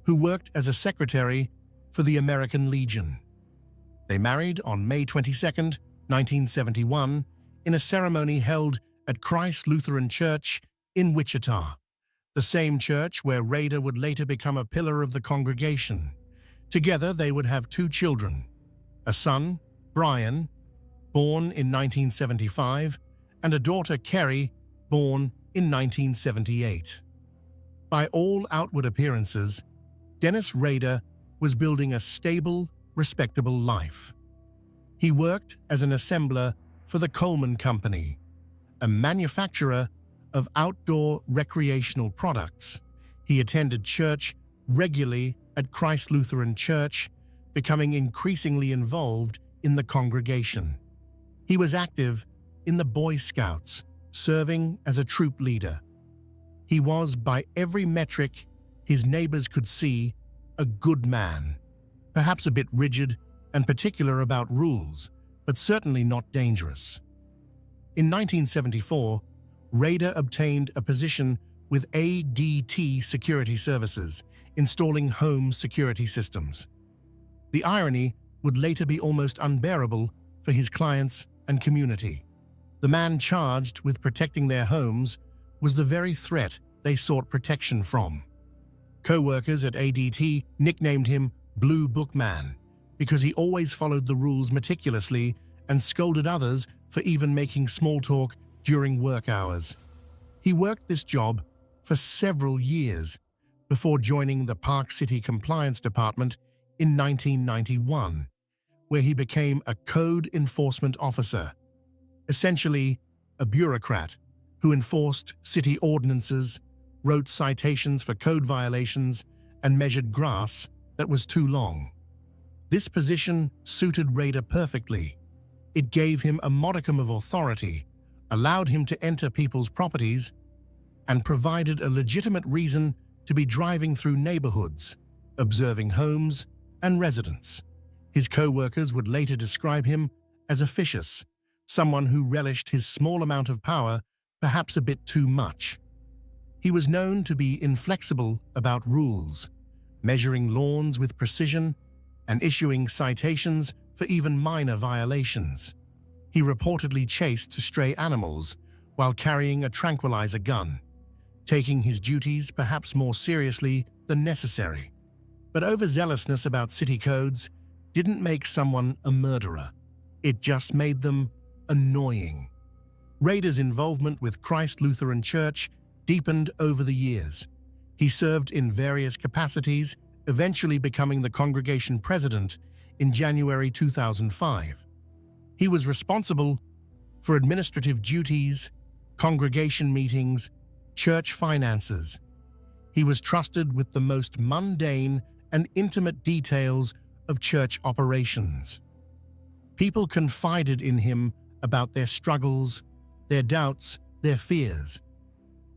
Speaker 1: who worked as a secretary for the American Legion. They married on May 22, 1971, in a ceremony held at Christ Lutheran Church in Wichita, the same church where Rader would later become a pillar of the congregation. Together, they would have 2 children, a son, Brian, born in 1975, and a daughter, Kerry, born in 1978. By all outward appearances, Dennis Rader was building a stable, respectable life. He worked as an assembler for the Coleman Company, a manufacturer of outdoor recreational products. He attended church regularly at Christ Lutheran Church, becoming increasingly involved in the congregation. He was active in the Boy Scouts, serving as a troop leader. He was, by every metric his neighbors could see, a good man, perhaps a bit rigid and particular about rules, but certainly not dangerous. In 1974, Rader obtained a position with ADT Security Services, installing home security systems. The irony would later be almost unbearable for his clients and community. The man charged with protecting their homes was the very threat they sought protection from. Co-workers at ADT nicknamed him Blue Book Man because he always followed the rules meticulously and scolded others for even making small talk during work hours. He worked this job for several years before joining the Park City Compliance Department in 1991, where he became a code enforcement officer, essentially a bureaucrat who enforced city ordinances, wrote citations for code violations, and measured grass that was too long. This position suited Rader perfectly. It gave him a modicum of authority, allowed him to enter people's properties, and provided a legitimate reason to be driving through neighborhoods, observing homes and residents. His co-workers would later describe him as officious, someone who relished his small amount of power, perhaps a bit too much. He was known to be inflexible about rules, measuring lawns with precision and issuing citations for even minor violations. He reportedly chased stray animals while carrying a tranquilizer gun, taking his duties perhaps more seriously than necessary. But overzealousness about city codes didn't make someone a murderer. It just made them annoying. Rader's involvement with Christ Lutheran Church deepened over the years. He served in various capacities, eventually becoming the congregation president in January 2005. He was responsible for administrative duties, congregation meetings, church finances. He was trusted with the most mundane and intimate details of church operations. People confided in him about their struggles, their doubts, their fears.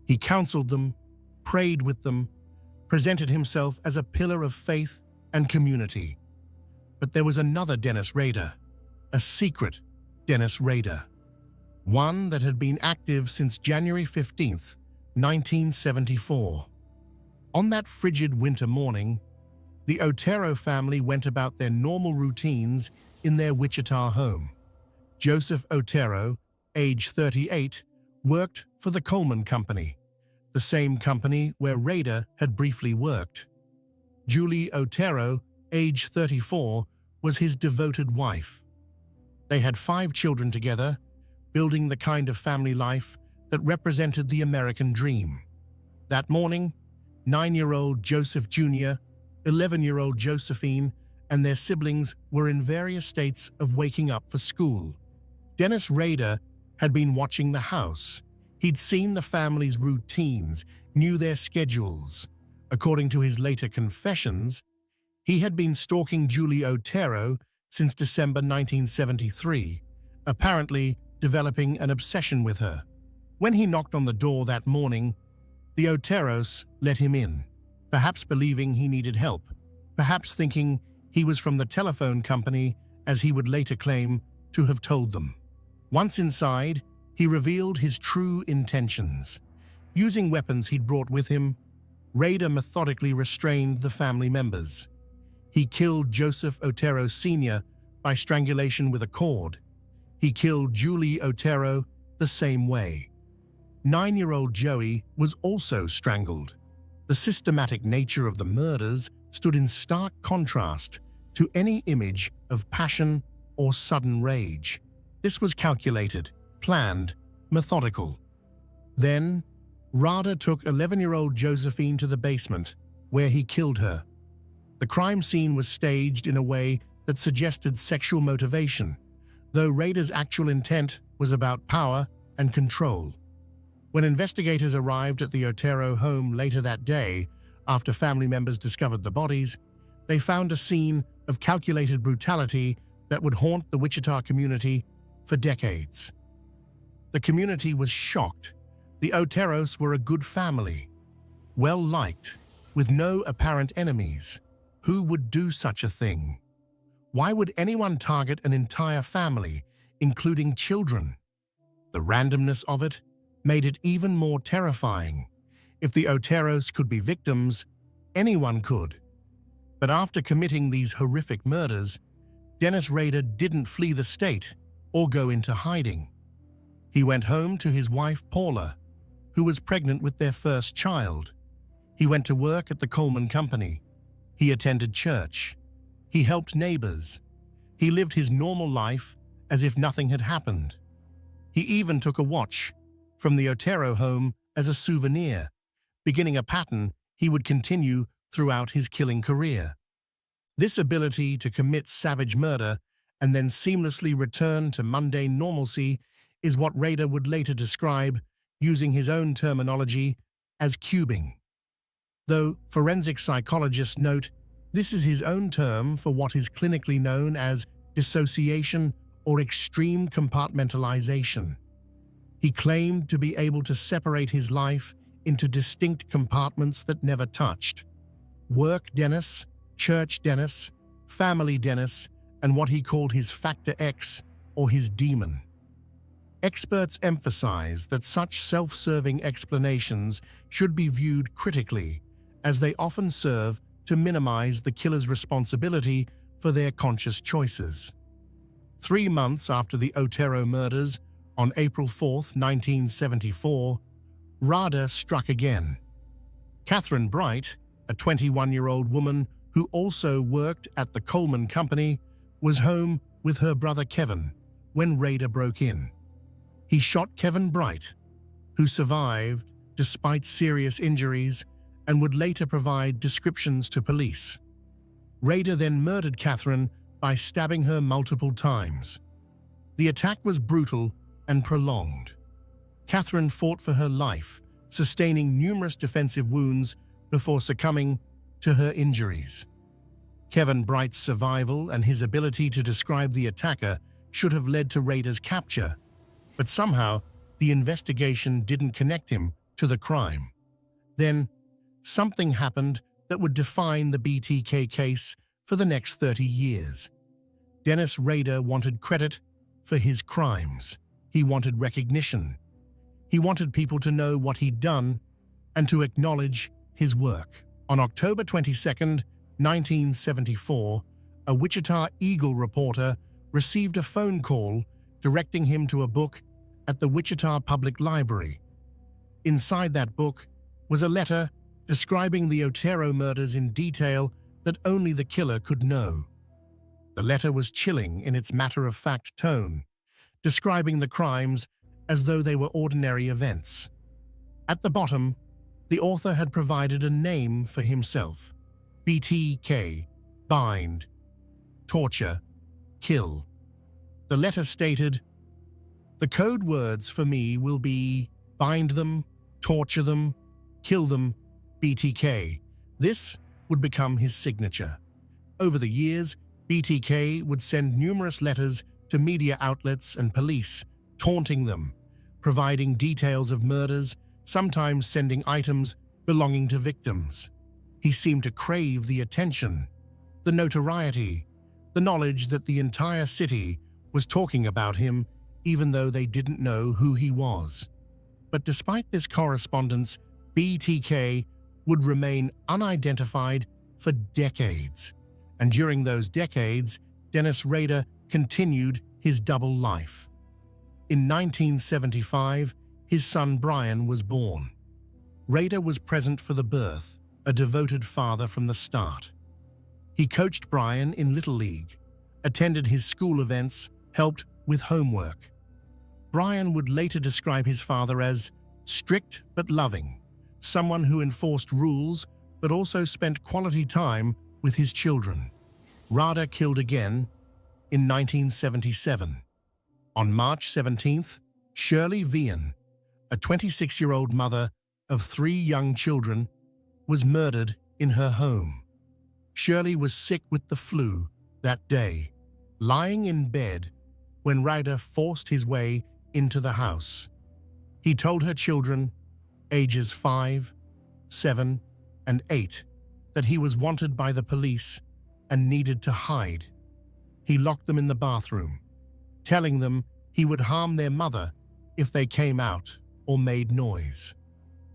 Speaker 1: He counseled them, prayed with them, presented himself as a pillar of faith and community. But there was another Dennis Rader, a secret Dennis Rader, one that had been active since January 15, 1974. On that frigid winter morning, the Otero family went about their normal routines in their Wichita home. Joseph Otero, age 38, worked for the Coleman Company, the same company where Rader had briefly worked. Julie Otero, age 34, was his devoted wife. They had 5 children together, building the kind of family life that represented the American dream. That morning, 9-year-old Joseph Jr., 11-year-old Josephine, and their siblings were in various states of waking up for school. Dennis Rader had been watching the house. He'd seen the family's routines, knew their schedules. According to his later confessions, he had been stalking Julie Otero since December 1973, apparently developing an obsession with her. When he knocked on the door that morning, the Oteros let him in, perhaps believing he needed help, perhaps thinking he was from the telephone company, as he would later claim to have told them. Once inside, he revealed his true intentions. Using weapons he'd brought with him, Rader methodically restrained the family members. He killed Joseph Otero Sr. by strangulation with a cord. He killed Julie Otero the same way. 9-year-old Joey was also strangled. The systematic nature of the murders stood in stark contrast to any image of passion or sudden rage. This was calculated, planned, methodical. Then, Rada took 11-year-old Josephine to the basement, where he killed her. The crime scene was staged in a way that suggested sexual motivation, though Rader's actual intent was about power and control. When investigators arrived at the Otero home later that day, after family members discovered the bodies, they found a scene of calculated brutality that would haunt the Wichita community for decades. The community was shocked. The Oteros were a good family, well-liked, with no apparent enemies. Who would do such a thing? Why would anyone target an entire family, including children? The randomness of it made it even more terrifying. If the Oteros could be victims, anyone could. But after committing these horrific murders, Dennis Rader didn't flee the state or go into hiding. He went home to his wife Paula, who was pregnant with their first child. He went to work at the Coleman Company. He attended church. He helped neighbors. He lived his normal life as if nothing had happened. He even took a watch from the Otero home as a souvenir, beginning a pattern he would continue throughout his killing career. This ability to commit savage murder and then seamlessly return to mundane normalcy is what Rader would later describe, using his own terminology, as cubing. Though forensic psychologists note this is his own term for what is clinically known as dissociation or extreme compartmentalization. He claimed to be able to separate his life into distinct compartments that never touched: work Dennis, church Dennis, family Dennis, and what he called his Factor X, or his demon. Experts emphasize that such self-serving explanations should be viewed critically, as they often serve to minimize the killer's responsibility for their conscious choices. 3 months after the Otero murders, on April 4, 1974, Rada struck again. Catherine Bright, a 21-year-old woman who also worked at the Coleman Company, was home with her brother Kevin when Rader broke in. He shot Kevin Bright, who survived despite serious injuries and would later provide descriptions to police. Rader then murdered Catherine by stabbing her multiple times. The attack was brutal and prolonged. Catherine fought for her life, sustaining numerous defensive wounds before succumbing to her injuries. Kevin Bright's survival and his ability to describe the attacker should have led to Rader's capture, but somehow the investigation didn't connect him to the crime. Then, something happened that would define the BTK case for the next 30 years. Dennis Rader wanted credit for his crimes. He wanted recognition. He wanted people to know what he'd done and to acknowledge his work. On October 22, 1974, a Wichita Eagle reporter received a phone call directing him to a book at the Wichita Public Library. Inside that book was a letter describing the Otero murders in detail that only the killer could know. The letter was chilling in its matter-of-fact tone, describing the crimes as though they were ordinary events. At the bottom, the author had provided a name for himself: BTK, bind, torture, kill. The letter stated, "The code words for me will be bind them, torture them, kill them, BTK." This would become his signature. Over the years, BTK would send numerous letters to media outlets and police, taunting them, providing details of murders, sometimes sending items belonging to victims. He seemed to crave the attention, the notoriety, the knowledge that the entire city was talking about him, even though they didn't know who he was. But despite this correspondence, BTK would remain unidentified for decades. And during those decades, Dennis Rader continued his double life. In 1975, his son Brian was born. Rader was present for the birth, a devoted father from the start. He coached Brian in Little League, attended his school events, helped with homework. Brian would later describe his father as strict but loving, someone who enforced rules but also spent quality time with his children. Rader killed again in 1977. On March 17th, Shirley Vian, a 26-year-old mother of 3 young children, was murdered in her home. Shirley was sick with the flu that day, lying in bed when Rader forced his way into the house. He told her children, ages 5, 7, and 8, that he was wanted by the police and needed to hide. He locked them in the bathroom, telling them he would harm their mother if they came out or made noise.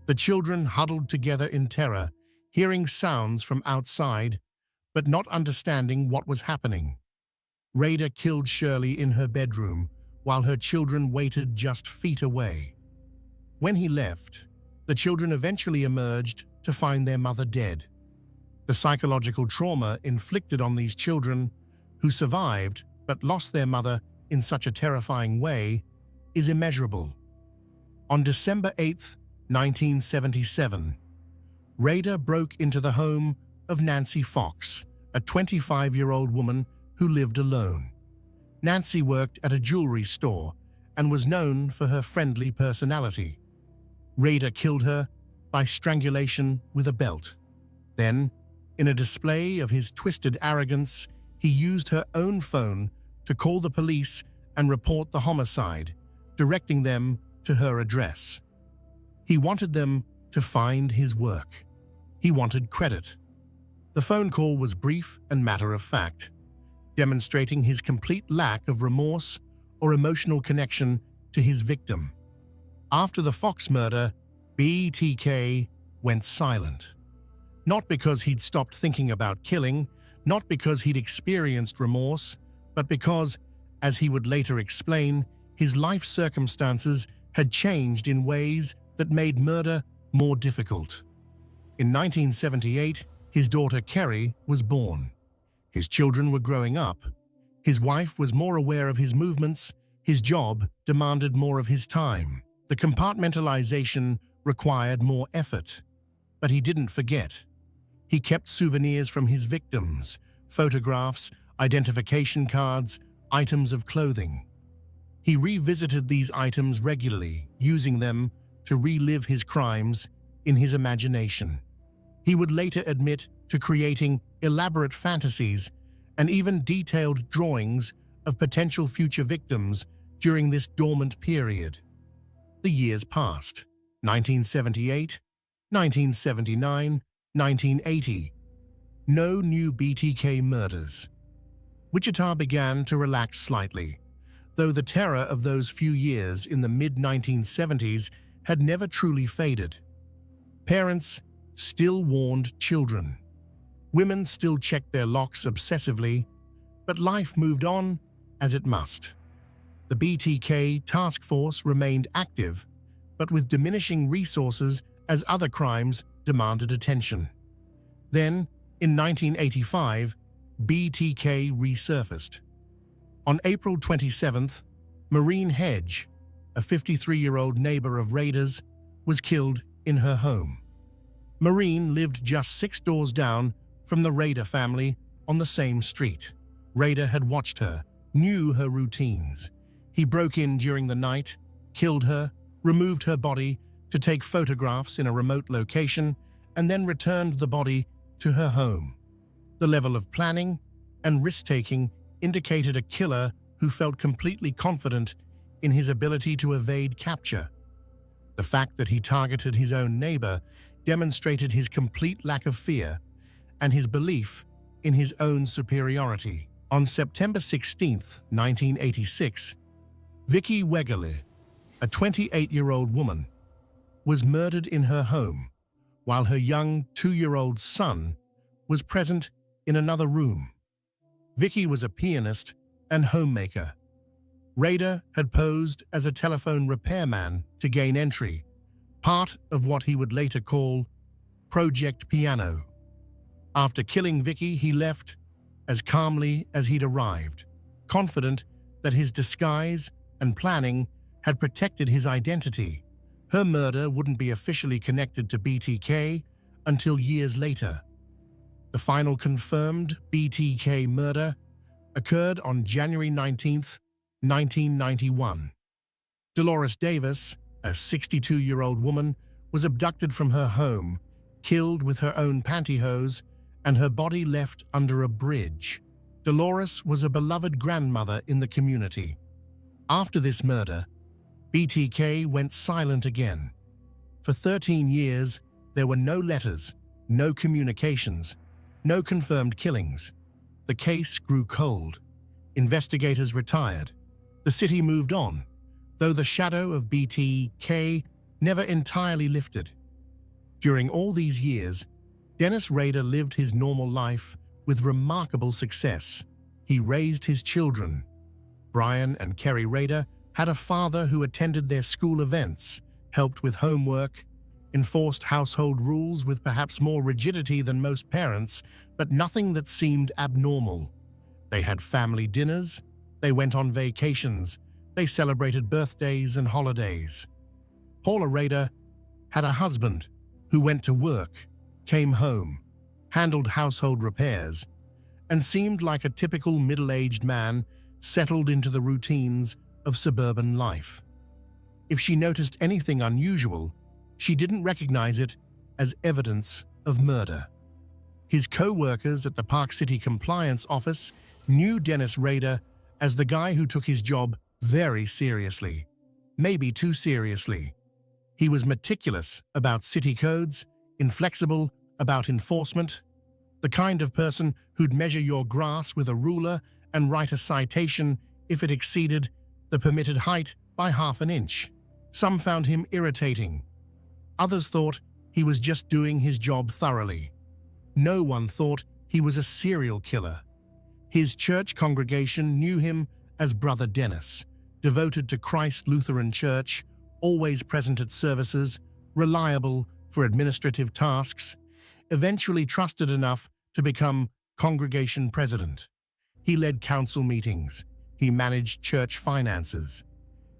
Speaker 1: The children huddled together in terror, hearing sounds from outside, but not understanding what was happening. Rader killed Shirley in her bedroom while her children waited just feet away. When he left, the children eventually emerged to find their mother dead. The psychological trauma inflicted on these children, who survived but lost their mother in such a terrifying way, is immeasurable. On December 8, 1977, Rader broke into the home of Nancy Fox, a 25-year-old woman who lived alone. Nancy worked at a jewelry store and was known for her friendly personality. Rader killed her by strangulation with a belt. Then, in a display of his twisted arrogance, he used her own phone to call the police and report the homicide, directing them to her address. He wanted them to find his work. He wanted credit. The phone call was brief and matter-of-fact, demonstrating his complete lack of remorse or emotional connection to his victim. After the Fox murder, BTK went silent. Not because he'd stopped thinking about killing, not because he'd experienced remorse, but because, as he would later explain, his life circumstances had changed in ways that made murder more difficult. In 1978, his daughter Kerry was born. His children were growing up. His wife was more aware of his movements. His job demanded more of his time. The compartmentalization required more effort. But he didn't forget. He kept souvenirs from his victims, photographs, identification cards, items of clothing. He revisited these items regularly, using them to relive his crimes in his imagination. He would later admit to creating elaborate fantasies and even detailed drawings of potential future victims during this dormant period. The years passed. 1978, 1979, 1980. No new BTK murders. Wichita began to relax slightly, though the terror of those few years in the mid-1970s had never truly faded. Parents still warned children. Women still checked their locks obsessively, but life moved on as it must. The BTK task force remained active, but with diminishing resources as other crimes demanded attention. Then, in 1985, BTK resurfaced. On April 27th, Maureen Hedge, a 53-year-old neighbor of Rader's, was killed in her home. Maureen lived just 6 doors down from the Rader family on the same street. Rader had watched her, knew her routines. He broke in during the night, killed her, removed her body to take photographs in a remote location, and then returned the body to her home. The level of planning and risk-taking indicated a killer who felt completely confident in his ability to evade capture. The fact that he targeted his own neighbor demonstrated his complete lack of fear and his belief in his own superiority. On September 16, 1986, Vicki Wegerle, a 28-year-old woman, was murdered in her home, while her young 2-year-old son was present in another room. Vicki was a pianist and homemaker. Rader had posed as a telephone repairman to gain entry, part of what he would later call Project Piano. After killing Vicky, he left as calmly as he'd arrived, confident that his disguise and planning had protected his identity. Her murder wouldn't be officially connected to BTK until years later. The final confirmed BTK murder occurred on January 19, 1991. Dolores Davis, a 62-year-old woman, was abducted from her home, killed with her own pantyhose, and her body left under a bridge. Dolores was a beloved grandmother in the community. After this murder, BTK went silent again. For 13 years, there were no letters, no communications, no confirmed killings. The case grew cold. Investigators retired. The city moved on, though the shadow of BTK never entirely lifted. During all these years, Dennis Rader lived his normal life with remarkable success. He raised his children. Brian and Kerry Rader had a father who attended their school events, helped with homework, enforced household rules with perhaps more rigidity than most parents, but nothing that seemed abnormal. They had family dinners, they went on vacations, they celebrated birthdays and holidays. Paula Rader had a husband who went to work, came home, handled household repairs, and seemed like a typical middle-aged man settled into the routines of suburban life. If she noticed anything unusual, she didn't recognize it as evidence of murder. His co-workers at the Park City Compliance Office knew Dennis Rader as the guy who took his job very seriously, maybe too seriously. He was meticulous about city codes, inflexible about enforcement, the kind of person who'd measure your grass with a ruler and write a citation if it exceeded the permitted height by half an inch. Some found him irritating. Others thought he was just doing his job thoroughly. No one thought he was a serial killer. His church congregation knew him as Brother Dennis, devoted to Christ Lutheran Church, always present at services, reliable for administrative tasks, eventually trusted enough to become congregation president. He led council meetings. He managed church finances.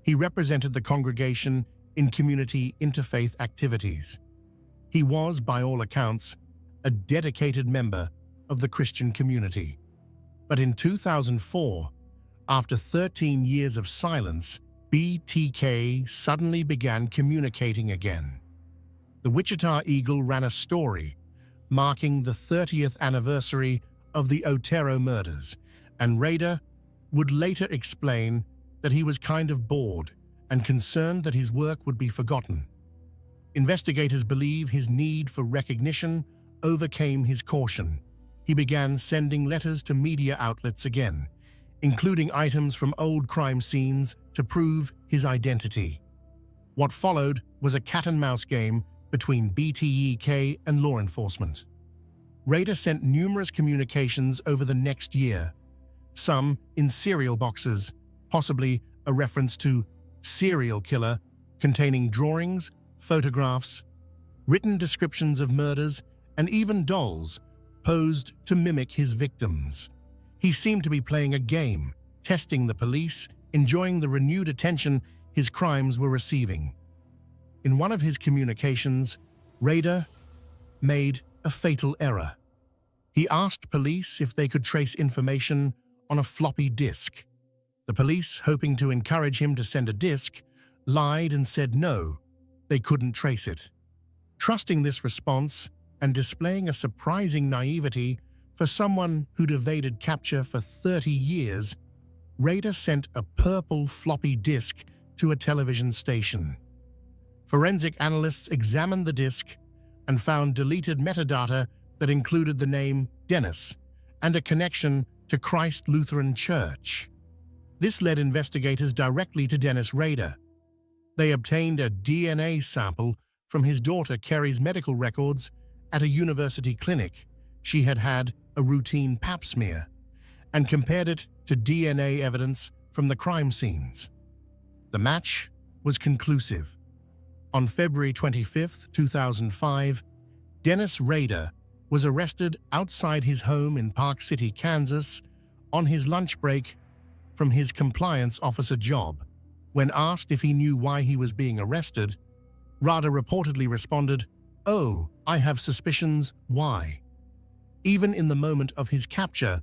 Speaker 1: He represented the congregation in community interfaith activities. He was, by all accounts, a dedicated member of the Christian community. But in 2004, after 13 years of silence, BTK suddenly began communicating again. The Wichita Eagle ran a story marking the 30th anniversary of the Otero murders, and Rader would later explain that he was kind of bored and concerned that his work would be forgotten. Investigators believe his need for recognition overcame his caution. He began sending letters to media outlets again, including items from old crime scenes to prove his identity. What followed was a cat-and-mouse game between BTK and law enforcement. Rader sent numerous communications over the next year, some in cereal boxes, possibly a reference to serial killer, containing drawings, photographs, written descriptions of murders, and even dolls posed to mimic his victims. He seemed to be playing a game, testing the police, enjoying the renewed attention his crimes were receiving. In one of his communications, Rader made a fatal error. He asked police if they could trace information on a floppy disk. The police, hoping to encourage him to send a disk, lied and said no, they couldn't trace it. Trusting this response and displaying a surprising naivety for someone who'd evaded capture for 30 years, Rader sent a purple floppy disk to a television station. Forensic analysts examined the disk and found deleted metadata that included the name Dennis and a connection to Christ Lutheran Church. This led investigators directly to Dennis Rader. They obtained a DNA sample from his daughter Kerry's medical records at a university clinic. She had had a routine pap smear, and compared it to DNA evidence from the crime scenes. The match was conclusive. On February 25, 2005, Dennis Rader was arrested outside his home in Park City, Kansas, on his lunch break from his compliance officer job. When asked if he knew why he was being arrested, Rader reportedly responded, "Oh, I have suspicions why." Even in the moment of his capture,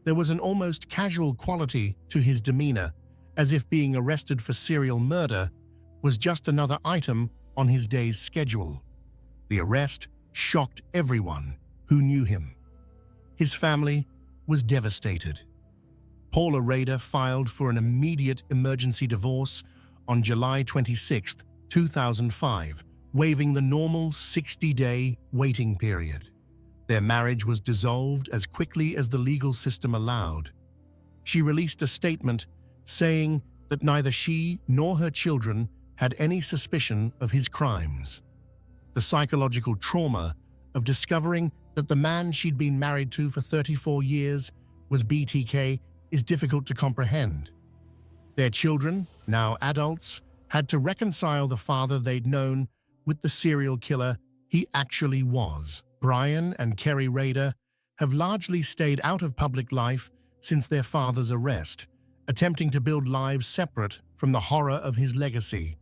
Speaker 1: there was an almost casual quality to his demeanor, as if being arrested for serial murder was just another item on his day's schedule. The arrest shocked everyone who knew him. His family was devastated. Paula Rader filed for an immediate emergency divorce on July 26, 2005, waiving the normal 60-day waiting period. Their marriage was dissolved as quickly as the legal system allowed. She released a statement saying that neither she nor her children had any suspicion of his crimes. The psychological trauma of discovering that the man she'd been married to for 34 years was BTK is difficult to comprehend. Their children, now adults, had to reconcile the father they'd known with the serial killer he actually was. Brian and Kerry Rader have largely stayed out of public life since their father's arrest, attempting to build lives separate from the horror of his legacy.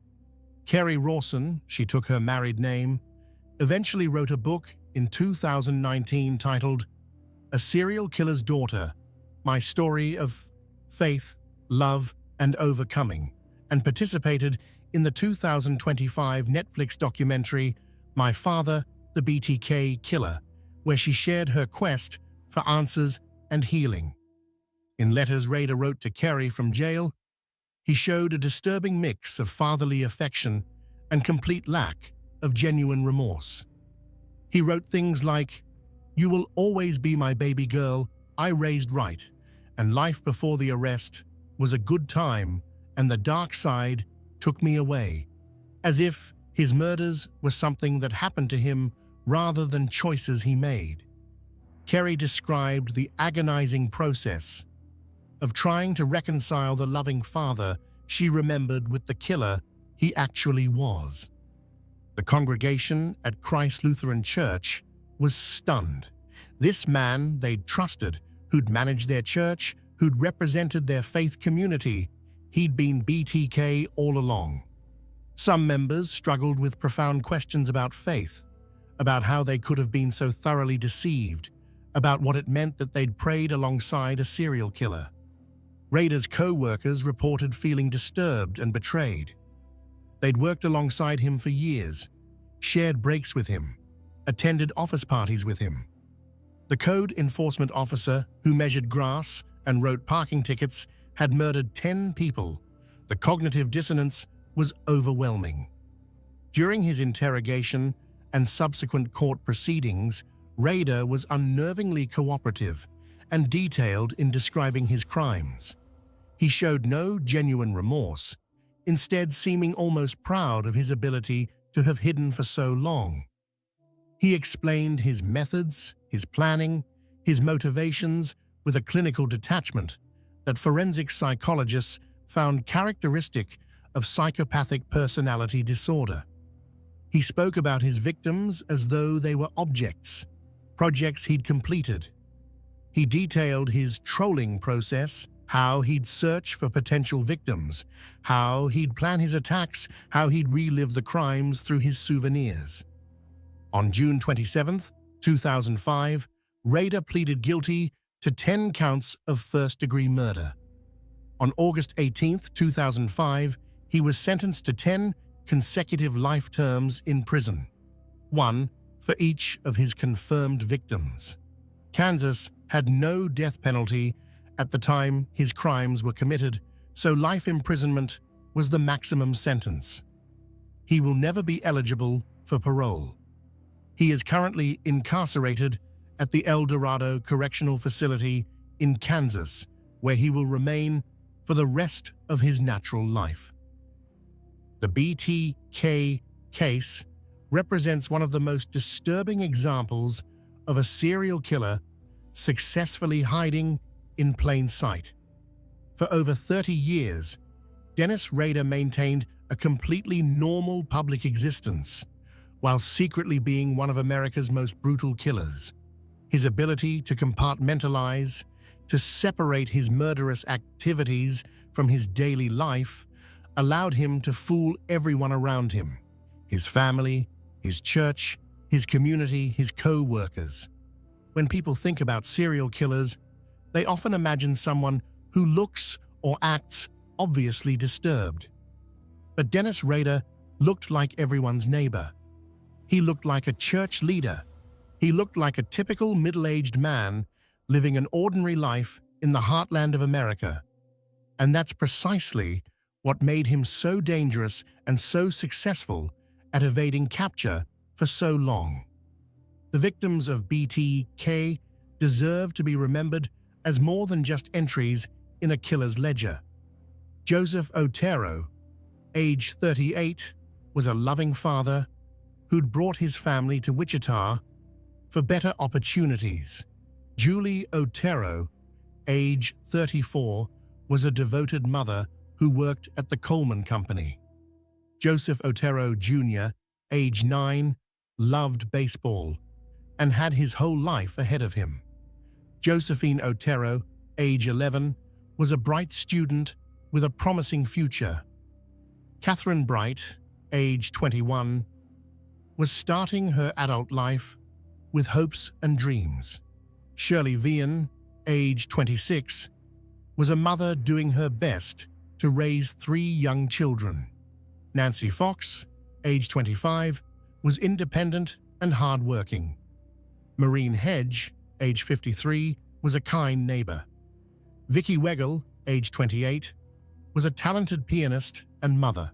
Speaker 1: Kerry Rawson, she took her married name, eventually wrote a book in 2019 titled A Serial Killer's Daughter, My Story of Faith, Love, and Overcoming, and participated in the 2025 Netflix documentary My Father, the BTK Killer, where she shared her quest for answers and healing. In letters Rader wrote to Kerry from jail, he showed a disturbing mix of fatherly affection and complete lack of genuine remorse. He wrote things like, "You will always be my baby girl, I raised right, and life before the arrest was a good time, and the dark side took me away," as if his murders were something that happened to him rather than choices he made. Kerry described the agonizing process of trying to reconcile the loving father she remembered with the killer he actually was. The congregation at Christ Lutheran Church was stunned. This man they'd trusted, who'd managed their church, who'd represented their faith community, he'd been BTK all along. Some members struggled with profound questions about faith, about how they could have been so thoroughly deceived, about what it meant that they'd prayed alongside a serial killer. Rader's co-workers reported feeling disturbed and betrayed. They'd worked alongside him for years, shared breaks with him, attended office parties with him. The code enforcement officer who measured grass and wrote parking tickets had murdered 10 people. The cognitive dissonance was overwhelming. During his interrogation and subsequent court proceedings, Rader was unnervingly cooperative and detailed in describing his crimes. He showed no genuine remorse, instead seeming almost proud of his ability to have hidden for so long. He explained his methods, his planning, his motivations with a clinical detachment that forensic psychologists found characteristic of psychopathic personality disorder. He spoke about his victims as though they were objects, projects he'd completed. He detailed his trolling process, how he'd search for potential victims, how he'd plan his attacks, how he'd relive the crimes through his souvenirs. On June 27, 2005, Rader pleaded guilty to 10 counts of first-degree murder. On August 18, 2005, he was sentenced to 10 consecutive life terms in prison, one for each of his confirmed victims. Kansas had no death penalty at the time his crimes were committed, so life imprisonment was the maximum sentence. He will never be eligible for parole. He is currently incarcerated at the El Dorado Correctional Facility in Kansas, where he will remain for the rest of his natural life. The BTK case represents one of the most disturbing examples of a serial killer successfully hiding in plain sight. For over 30 years, Dennis Rader maintained a completely normal public existence, while secretly being one of America's most brutal killers. His ability to compartmentalize, to separate his murderous activities from his daily life, allowed him to fool everyone around him: his family, his church, his community, his co-workers. When people think about serial killers, they often imagine someone who looks or acts obviously disturbed. But Dennis Rader looked like everyone's neighbor. He looked like a church leader. He looked like a typical middle-aged man living an ordinary life in the heartland of America. And that's precisely what made him so dangerous and so successful at evading capture for so long. The victims of BTK deserve to be remembered as more than just entries in a killer's ledger. Joseph Otero, age 38, was a loving father who'd brought his family to Wichita for better opportunities. Julie Otero, age 34, was a devoted mother who worked at the Coleman Company. Joseph Otero Jr., age 9, loved baseball and had his whole life ahead of him. Josephine Otero, age 11, was a bright student with a promising future. Catherine Bright, age 21, was starting her adult life with hopes and dreams. Shirley Vian, age 26, was a mother doing her best to raise 3 young children. Nancy Fox, age 25, was independent and hardworking. Maureen Hedge, age 53, was a kind neighbor. Vicki Wegel, age 28, was a talented pianist and mother.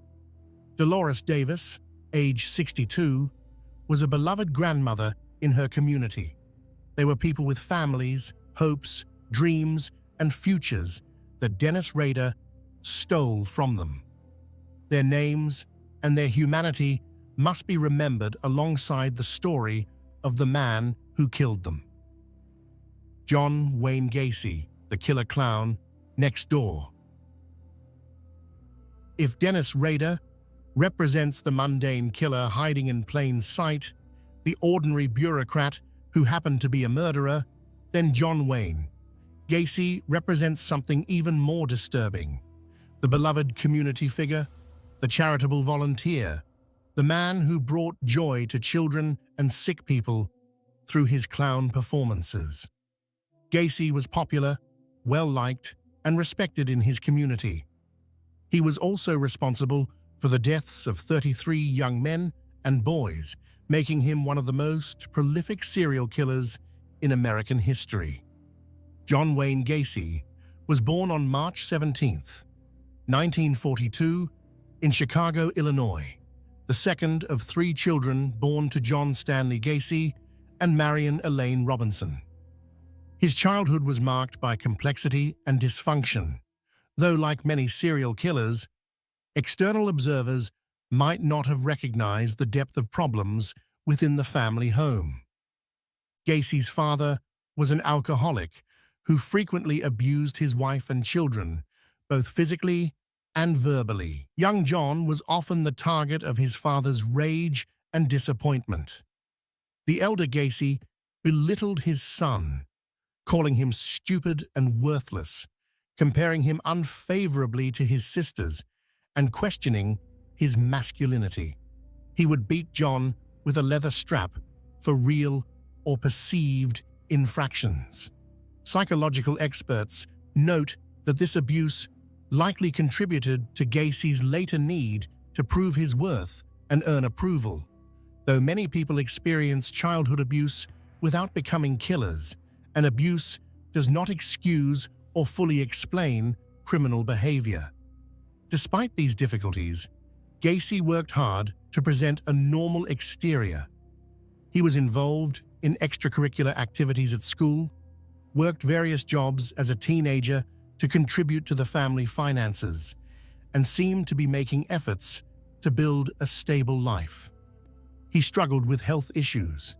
Speaker 1: Dolores Davis, age 62, was a beloved grandmother in her community. They were people with families, hopes, dreams, and futures that Dennis Rader stole from them. Their names and their humanity must be remembered alongside the story of the man who killed them. John Wayne Gacy, the killer clown, next door. If Dennis Rader represents the mundane killer hiding in plain sight, the ordinary bureaucrat who happened to be a murderer, then John Wayne Gacy represents something even more disturbing: the beloved community figure, the charitable volunteer, the man who brought joy to children and sick people through his clown performances. Gacy was popular, well-liked, and respected in his community. He was also responsible for the deaths of 33 young men and boys, making him one of the most prolific serial killers in American history. John Wayne Gacy was born on March 17, 1942, in Chicago, Illinois, the second of 3 children born to John Stanley Gacy and Marion Elaine Robinson. His childhood was marked by complexity and dysfunction, though like many serial killers, external observers might not have recognized the depth of problems within the family home. Gacy's father was an alcoholic who frequently abused his wife and children, both physically and verbally. Young John was often the target of his father's rage and disappointment. The elder Gacy belittled his son, calling him stupid and worthless, comparing him unfavorably to his sisters, and questioning his masculinity. He would beat John with a leather strap for real or perceived infractions. Psychological experts note that this abuse likely contributed to Gacy's later need to prove his worth and earn approval. Though many people experience childhood abuse without becoming killers, and abuse does not excuse or fully explain criminal behavior. Despite these difficulties, Gacy worked hard to present a normal exterior. He was involved in extracurricular activities at school, worked various jobs as a teenager to contribute to the family finances, and seemed to be making efforts to build a stable life. He struggled with health issues,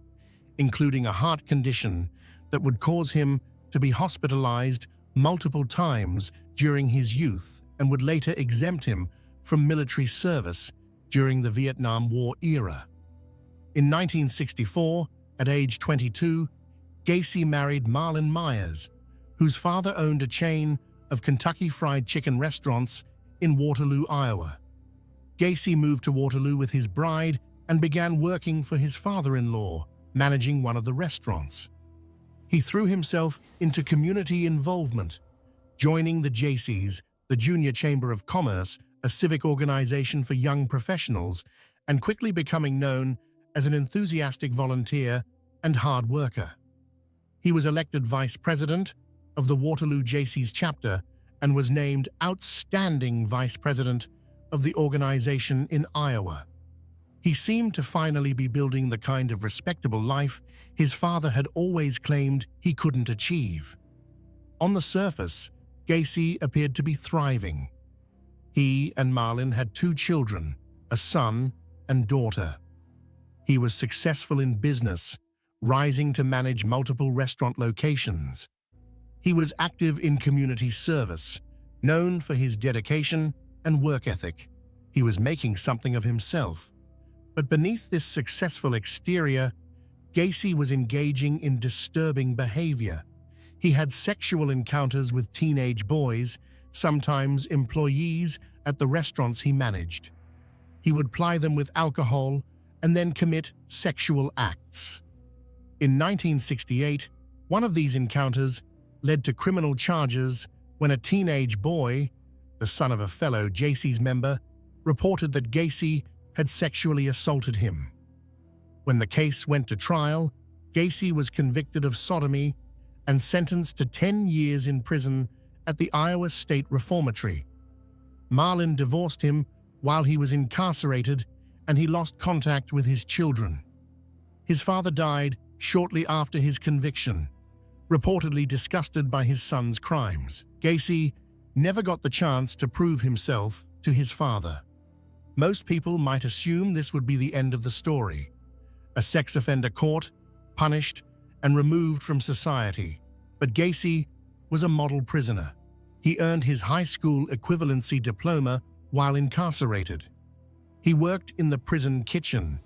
Speaker 1: including a heart condition that would cause him to be hospitalized multiple times during his youth and would later exempt him from military service during the Vietnam War era. In 1964, at age 22, Gacy married Marlyn Myers, whose father owned a chain of Kentucky Fried Chicken restaurants in Waterloo, Iowa. Gacy moved to Waterloo with his bride and began working for his father-in-law, managing one of the restaurants. He threw himself into community involvement, joining the JCs, the Junior Chamber of Commerce, a civic organization for young professionals, and quickly becoming known as an enthusiastic volunteer and hard worker. He was elected vice president of the Waterloo JCs chapter and was named outstanding vice president of the organization in Iowa. He seemed to finally be building the kind of respectable life his father had always claimed he couldn't achieve. On the surface, Gacy appeared to be thriving. He and Marlyn had 2 children, a son and daughter. He was successful in business, rising to manage multiple restaurant locations. He was active in community service, known for his dedication and work ethic. He was making something of himself. But beneath this successful exterior, Gacy was engaging in disturbing behavior. He had sexual encounters with teenage boys, sometimes employees at the restaurants he managed. He would ply them with alcohol and then commit sexual acts. In 1968, one of these encounters led to criminal charges when a teenage boy, the son of a fellow JC's member, reported that Gacy had sexually assaulted him. When the case went to trial, Gacy was convicted of sodomy and sentenced to 10 years in prison at the Iowa State Reformatory. Marlyn divorced him while he was incarcerated, and he lost contact with his children. His father died shortly after his conviction, reportedly disgusted by his son's crimes. Gacy never got the chance to prove himself to his father. Most people might assume this would be the end of the story. A sex offender caught, punished, and removed from society. But Gacy was a model prisoner. He earned his high school equivalency diploma while incarcerated. He worked in the prison kitchen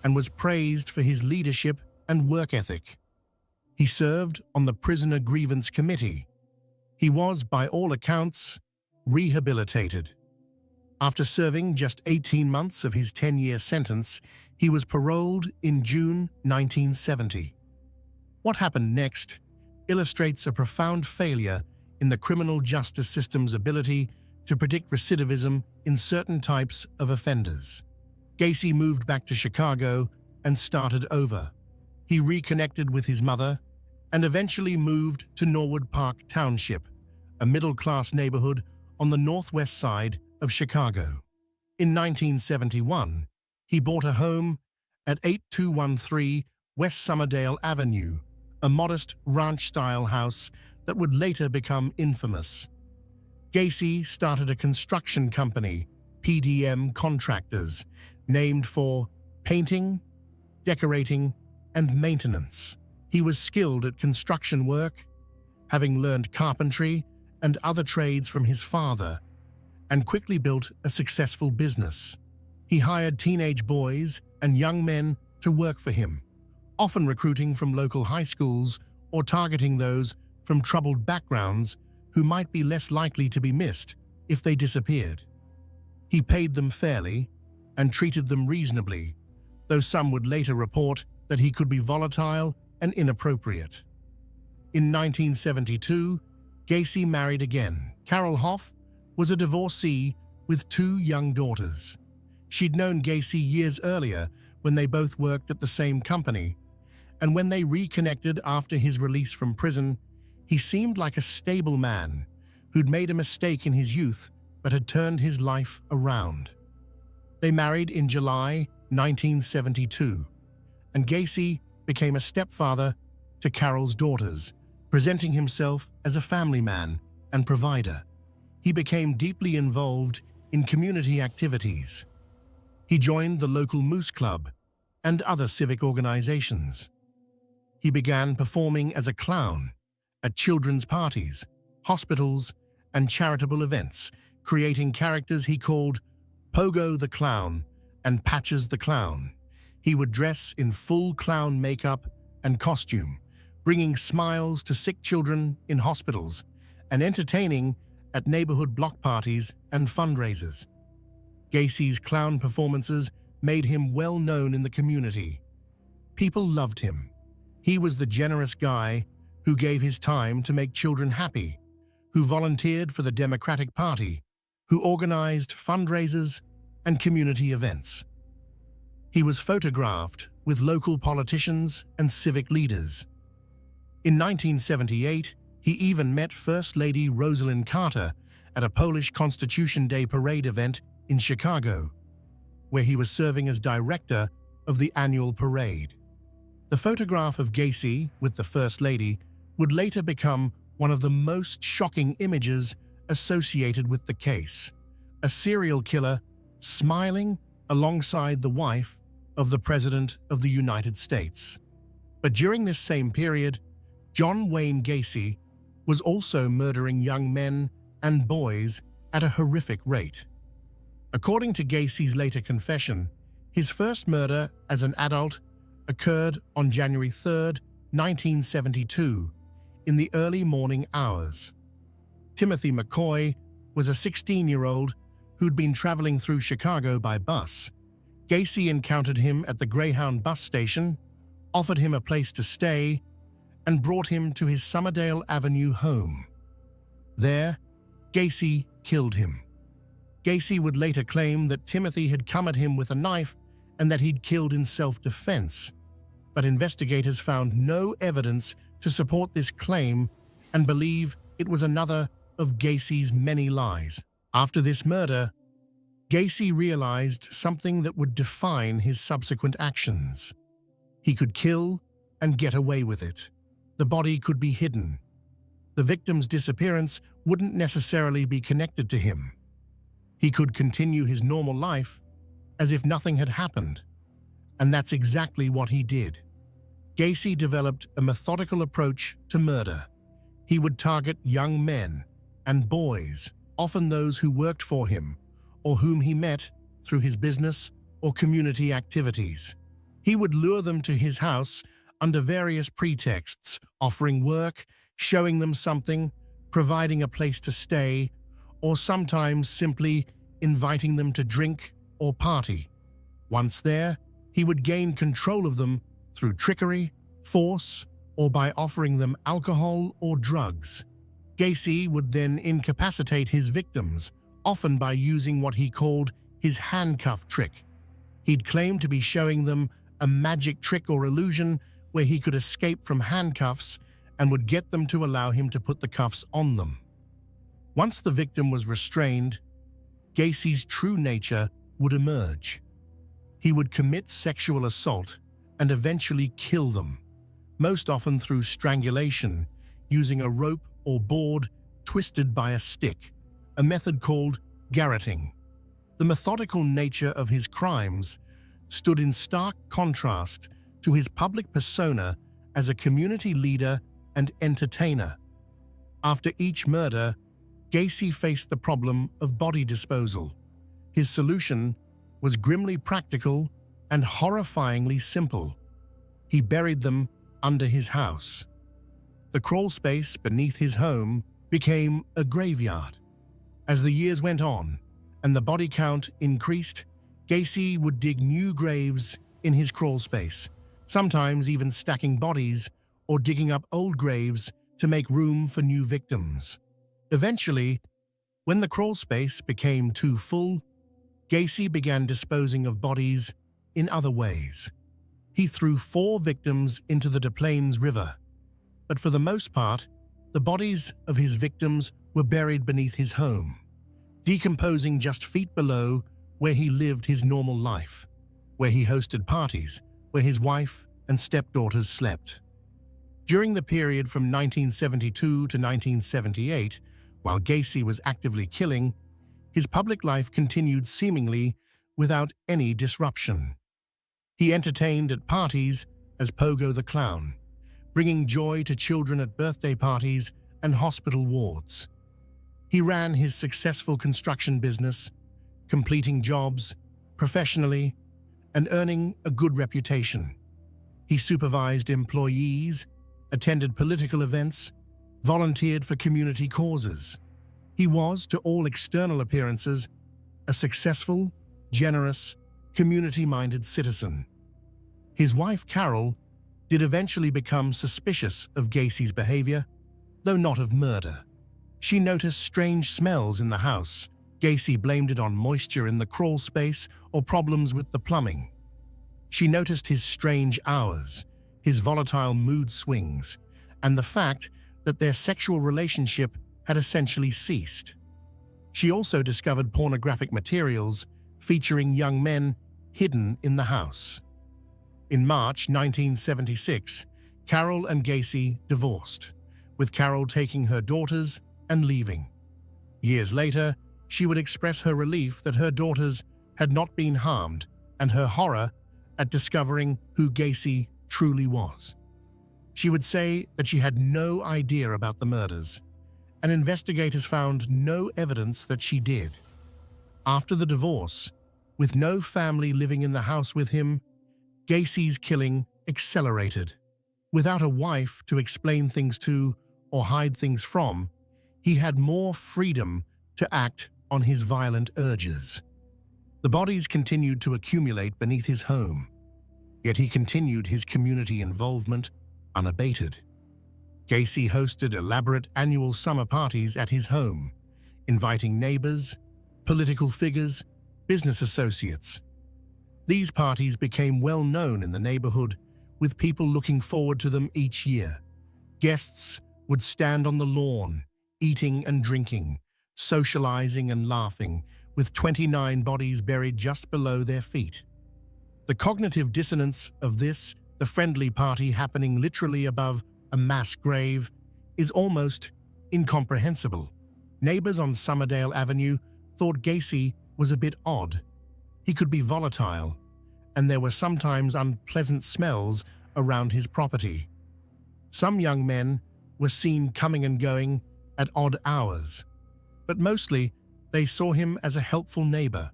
Speaker 1: and was praised for his leadership and work ethic. He served on the Prisoner Grievance Committee. He was, by all accounts, rehabilitated. After serving just 18 months of his 10-year sentence, he was paroled in June 1970. What happened next illustrates a profound failure in the criminal justice system's ability to predict recidivism in certain types of offenders. Gacy moved back to Chicago and started over. He reconnected with his mother and eventually moved to Norwood Park Township, a middle-class neighborhood on the northwest side of Chicago. In 1971, he bought a home at 8213 West Summerdale Avenue, a modest ranch-style house that would later become infamous. Gacy started a construction company, PDM Contractors, named for painting, decorating, and maintenance. He was skilled at construction work, having learned carpentry and other trades from his father, and quickly built a successful business. He hired teenage boys and young men to work for him, often recruiting from local high schools or targeting those from troubled backgrounds who might be less likely to be missed if they disappeared. He paid them fairly and treated them reasonably, though some would later report that he could be volatile and inappropriate. In 1972, Gacy married again. Carol Hoff was a divorcee with 2 young daughters. She'd known Gacy years earlier when they both worked at the same company, and when they reconnected after his release from prison, he seemed like a stable man who'd made a mistake in his youth but had turned his life around. They married in July 1972, and Gacy became a stepfather to Carol's daughters, presenting himself as a family man and provider. He became deeply involved in community activities. He joined the local Moose Club and other civic organizations. He began performing as a clown at children's parties, hospitals, and charitable events, creating characters he called Pogo the Clown and Patches the Clown. He would dress in full clown makeup and costume, bringing smiles to sick children in hospitals and entertaining at neighborhood block parties and fundraisers. Gacy's clown performances made him well known in the community. People loved him. He was the generous guy who gave his time to make children happy, who volunteered for the Democratic Party, who organized fundraisers and community events. He was photographed with local politicians and civic leaders. In 1978, he even met First Lady Rosalind Carter at a Polish Constitution Day parade event in Chicago, where he was serving as director of the annual parade. The photograph of Gacy with the First Lady would later become one of the most shocking images associated with the case, a serial killer smiling alongside the wife of the President of the United States. But during this same period, John Wayne Gacy was also murdering young men and boys at a horrific rate. According to Gacy's later confession, his first murder as an adult occurred on January 3, 1972, in the early morning hours. Timothy McCoy was a 16-year-old who'd been traveling through Chicago by bus. Gacy encountered him at the Greyhound bus station, offered him a place to stay, and brought him to his Summerdale Avenue home. There, Gacy killed him. Gacy would later claim that Timothy had come at him with a knife and that he'd killed in self-defense, but investigators found no evidence to support this claim and believe it was another of Gacy's many lies. After this murder, Gacy realized something that would define his subsequent actions. He could kill and get away with it. The body could be hidden. The victim's disappearance wouldn't necessarily be connected to him. He could continue his normal life as if nothing had happened, and that's exactly what he did. Gacy developed a methodical approach to murder. He would target young men and boys, often those who worked for him or whom he met through his business or community activities. He would lure them to his house under various pretexts, offering work, showing them something, providing a place to stay, or sometimes simply inviting them to drink or party. Once there, he would gain control of them through trickery, force, or by offering them alcohol or drugs. Gacy would then incapacitate his victims, often by using what he called his handcuff trick. He'd claim to be showing them a magic trick or illusion where he could escape from handcuffs and would get them to allow him to put the cuffs on them. Once the victim was restrained, Gacy's true nature would emerge. He would commit sexual assault and eventually kill them, most often through strangulation, using a rope or board twisted by a stick, a method called garroting. The methodical nature of his crimes stood in stark contrast to his public persona as a community leader and entertainer. After each murder, Gacy faced the problem of body disposal. His solution was grimly practical and horrifyingly simple. He buried them under his house. The crawl space beneath his home became a graveyard. As the years went on and the body count increased, Gacy would dig new graves in his crawl space, sometimes even stacking bodies or digging up old graves to make room for new victims. Eventually, when the crawl space became too full, Gacy began disposing of bodies in other ways. He threw 4 victims into the Des Plaines River, but for the most part, the bodies of his victims were buried beneath his home, decomposing just feet below where he lived his normal life, where he hosted parties, where his wife and stepdaughters slept. During the period from 1972 to 1978, while Gacy was actively killing, his public life continued seemingly without any disruption. He entertained at parties as Pogo the Clown, bringing joy to children at birthday parties and hospital wards. He ran his successful construction business, completing jobs professionally and earning a good reputation. He supervised employees, attended political events, volunteered for community causes. He was, to all external appearances, a successful, generous, community-minded citizen. His wife, Carol, did eventually become suspicious of Gacy's behavior, though not of murder. She noticed strange smells in the house. Gacy blamed it on moisture in the crawl space or problems with the plumbing. She noticed his strange hours, his volatile mood swings, and the fact that their sexual relationship had essentially ceased. She also discovered pornographic materials featuring young men hidden in the house. In March 1976, Carol and Gacy divorced, with Carol taking her daughters and leaving. Years later, she would express her relief that her daughters had not been harmed and her horror at discovering who Gacy truly was. She would say that she had no idea about the murders, and investigators found no evidence that she did. After the divorce, with no family living in the house with him, Gacy's killing accelerated. Without a wife to explain things to or hide things from, he had more freedom to act on his violent urges. The bodies continued to accumulate beneath his home, yet he continued his community involvement unabated. Gacy hosted elaborate annual summer parties at his home, inviting neighbors, political figures, business associates. These parties became well known in the neighborhood, with people looking forward to them each year. Guests would stand on the lawn, eating and drinking, socializing and laughing, with 29 bodies buried just below their feet. The cognitive dissonance of this, the friendly party happening literally above a mass grave, is almost incomprehensible. Neighbors on Summerdale Avenue thought Gacy was a bit odd. He could be volatile, and there were sometimes unpleasant smells around his property. Some young men were seen coming and going at odd hours, but mostly they saw him as a helpful neighbor,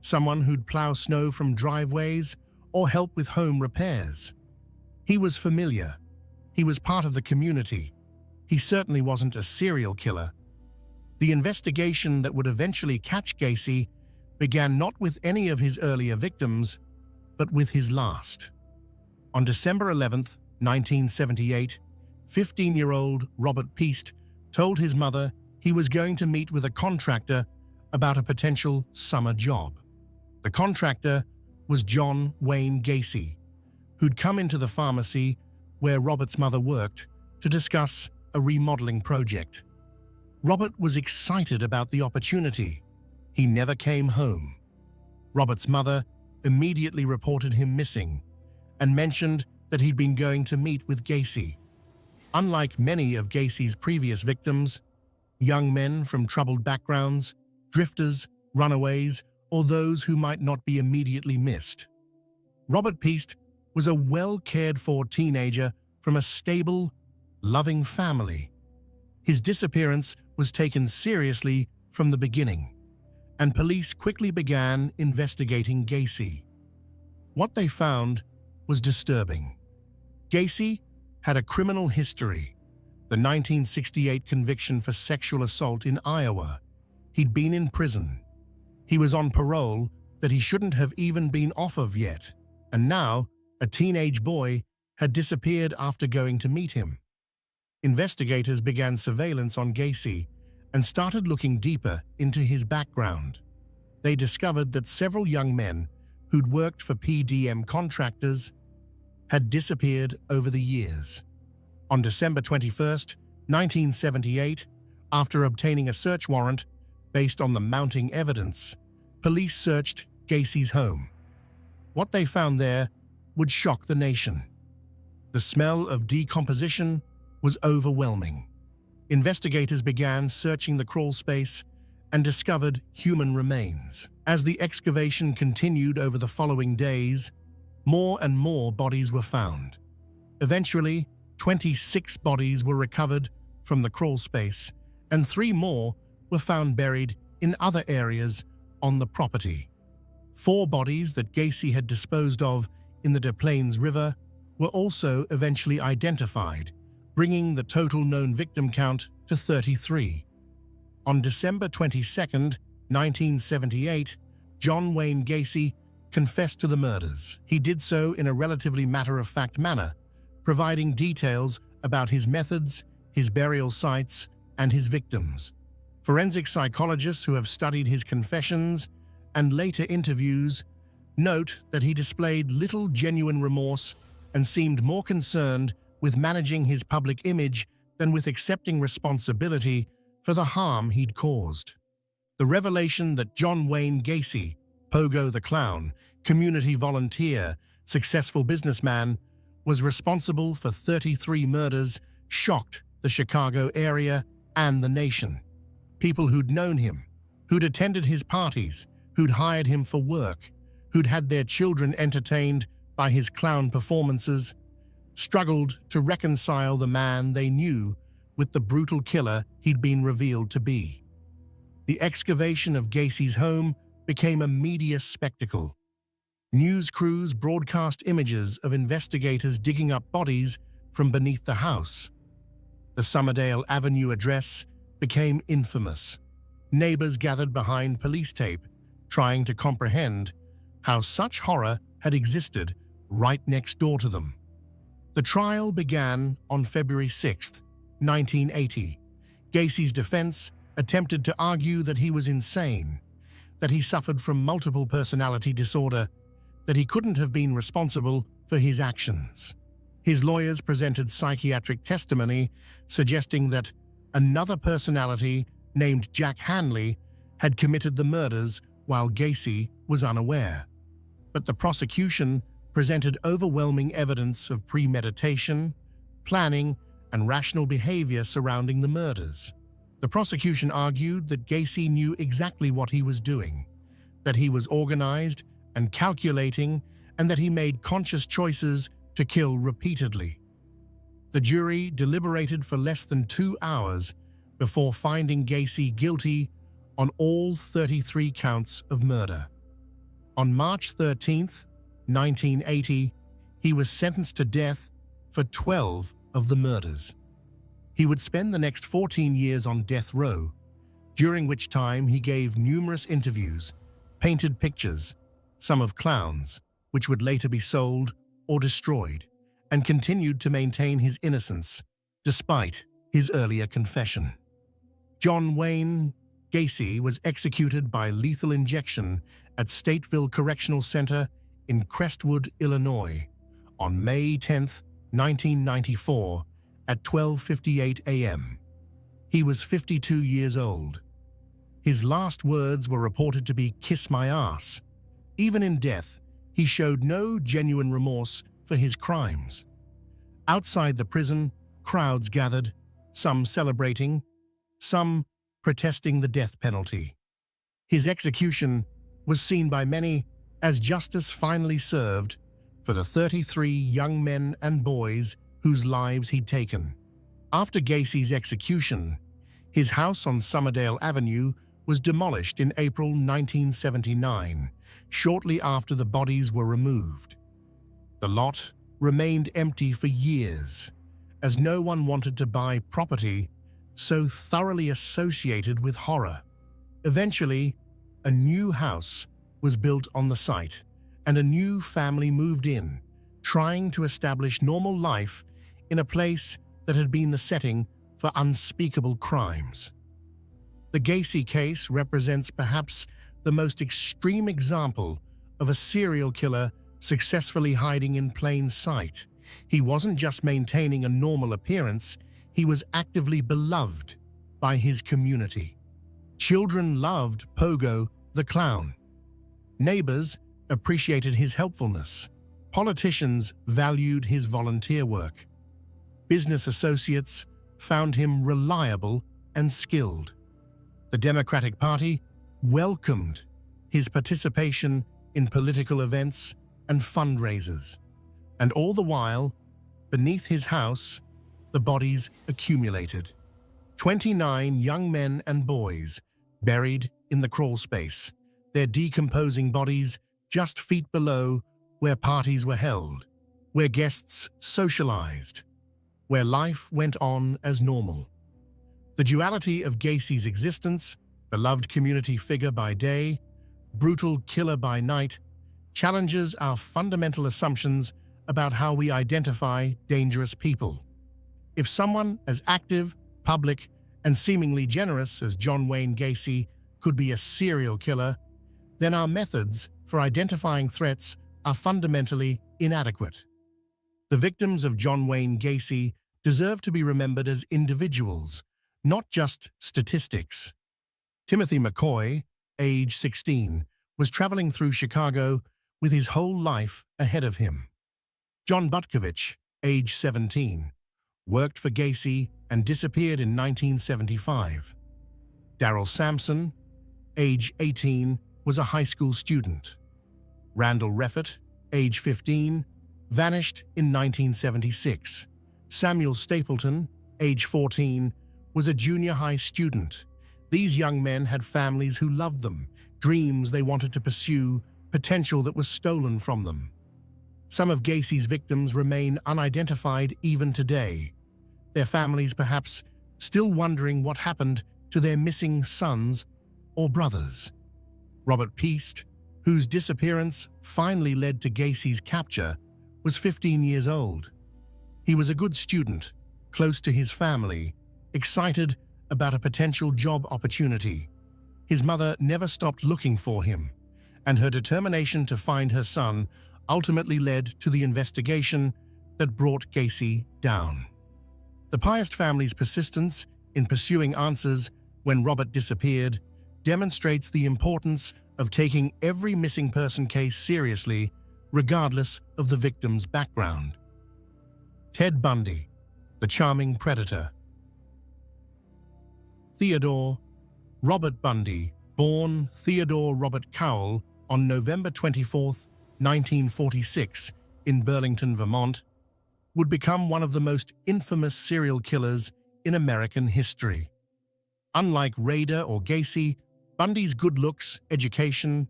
Speaker 1: someone who'd plow snow from driveways or help with home repairs. He was familiar. He was part of the community. He certainly wasn't a serial killer. The investigation that would eventually catch Gacy began not with any of his earlier victims, but with his last. On December 11, 1978, 15-year-old Robert Piest told his mother he was going to meet with a contractor about a potential summer job. The contractor was John Wayne Gacy, who'd come into the pharmacy where Robert's mother worked to discuss a remodeling project. Robert was excited about the opportunity. He never came home. Robert's mother immediately reported him missing and mentioned that he'd been going to meet with Gacy. Unlike many of Gacy's previous victims, young men from troubled backgrounds, drifters, runaways, or those who might not be immediately missed, Robert Piest was a well-cared-for teenager from a stable, loving family. His disappearance was taken seriously from the beginning, and police quickly began investigating Gacy. What they found was disturbing. Gacy had a criminal history, the 1968 conviction for sexual assault in Iowa. He'd been in prison. He was on parole that he shouldn't have even been off of yet, and now a teenage boy had disappeared after going to meet him. Investigators began surveillance on Gacy and started looking deeper into his background. They discovered that several young men who'd worked for PDM contractors had disappeared over the years. On December 21, 1978, after obtaining a search warrant based on the mounting evidence, police searched Gacy's home. What they found there would shock the nation. The smell of decomposition was overwhelming. Investigators began searching the crawl space and discovered human remains. As the excavation continued over the following days, more and more bodies were found. Eventually, 26 bodies were recovered from the crawl space, and 3 more were found buried in other areas on the property. 4 bodies that Gacy had disposed of in the Des Plaines River were also eventually identified, bringing the total known victim count to 33. On December 22, 1978, John Wayne Gacy confessed to the murders. He did so in a relatively matter-of-fact manner, providing details about his methods, his burial sites, and his victims. Forensic psychologists who have studied his confessions and later interviews note that he displayed little genuine remorse and seemed more concerned with managing his public image than with accepting responsibility for the harm he'd caused. The revelation that John Wayne Gacy, Pogo the Clown, community volunteer, successful businessman, was responsible for 33 murders shocked the Chicago area and the nation. People who'd known him, who'd attended his parties, who'd hired him for work, who'd had their children entertained by his clown performances, struggled to reconcile the man they knew with the brutal killer he'd been revealed to be. The excavation of Gacy's home became a media spectacle. News crews broadcast images of investigators digging up bodies from beneath the house. The Somerdale Avenue address became infamous. Neighbors gathered behind police tape, trying to comprehend how such horror had existed right next door to them. The trial began on February 6, 1980. Gacy's defense attempted to argue that he was insane, that he suffered from multiple personality disorder, that he couldn't have been responsible for his actions. His lawyers presented psychiatric testimony suggesting that another personality named Jack Hanley had committed the murders while Gacy was unaware. But the prosecution presented overwhelming evidence of premeditation, planning, and rational behavior surrounding the murders. The prosecution argued that Gacy knew exactly what he was doing, that he was organized and calculating, and that he made conscious choices to kill repeatedly. The jury deliberated for less than 2 hours before finding Gacy guilty on all 33 counts of murder. On March 13, 1980, he was sentenced to death for 12 of the murders. He would spend the next 14 years on death row, during which time he gave numerous interviews, painted pictures, some of clowns, which would later be sold or destroyed, and continued to maintain his innocence despite his earlier confession. John Wayne Gacy was executed by lethal injection at Stateville Correctional Center in Crestwood, Illinois, on May 10, 1994, at 12:58 a.m. He was 52 years old. His last words were reported to be "kiss my ass." Even in death, he showed no genuine remorse for his crimes. Outside the prison, crowds gathered, some celebrating, some protesting the death penalty. His execution was seen by many as justice finally served for the 33 young men and boys whose lives he'd taken. After Gacy's execution, his house on Somerdale Avenue was demolished in April 1979, shortly after the bodies were removed. The lot remained empty for years, as no one wanted to buy property so thoroughly associated with horror. Eventually, a new house was built on the site, and a new family moved in, trying to establish normal life in a place that had been the setting for unspeakable crimes. The Gacy case represents perhaps the most extreme example of a serial killer successfully hiding in plain sight. He wasn't just maintaining a normal appearance, he was actively beloved by his community. Children loved Pogo the Clown. Neighbors appreciated his helpfulness. Politicians valued his volunteer work. Business associates found him reliable and skilled. The Democratic Party welcomed his participation in political events and fundraisers. And all the while, beneath his house, the bodies accumulated. 29 young men and boys buried in the crawl space, their decomposing bodies just feet below where parties were held, where guests socialized, where life went on as normal. The duality of Gacy's existence, beloved community figure by day, brutal killer by night, challenges our fundamental assumptions about how we identify dangerous people. If someone as active, public, and seemingly generous as John Wayne Gacy could be a serial killer, then our methods for identifying threats are fundamentally inadequate. The victims of John Wayne Gacy deserve to be remembered as individuals, not just statistics. Timothy McCoy, age 16, was traveling through Chicago with his whole life ahead of him. John Butkovich, age 17, worked for Gacy and disappeared in 1975. Daryl Sampson, age 18, was a high school student. Randall Reffett, age 15, vanished in 1976. Samuel Stapleton, age 14, was a junior high student. These young men had families who loved them, dreams they wanted to pursue, potential that was stolen from them. Some of Gacy's victims remain unidentified even today, their families perhaps still wondering what happened to their missing sons or brothers. Robert Piest, whose disappearance finally led to Gacy's capture, was 15 years old. He was a good student, close to his family, excited about a potential job opportunity. His mother never stopped looking for him, and her determination to find her son ultimately led to the investigation that brought Gacy down. The Piest family's persistence in pursuing answers when Robert disappeared demonstrates the importance of taking every missing person case seriously, regardless of the victim's background. Ted Bundy, the charming predator. Theodore Robert Bundy, born Theodore Robert Cowell on November 24, 1946, in Burlington, Vermont, would become one of the most infamous serial killers in American history. Unlike Rader or Gacy, Bundy's good looks, education,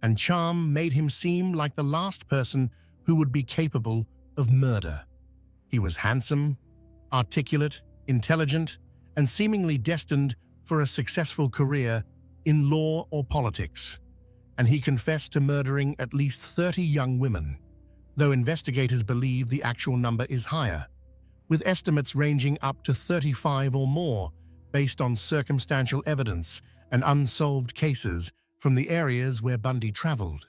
Speaker 1: and charm made him seem like the last person who would be capable of murder. He was handsome, articulate, intelligent, and seemingly destined for a successful career in law or politics, and he confessed to murdering at least 30 young women, though investigators believe the actual number is higher, with estimates ranging up to 35 or more based on circumstantial evidence and unsolved cases from the areas where Bundy traveled.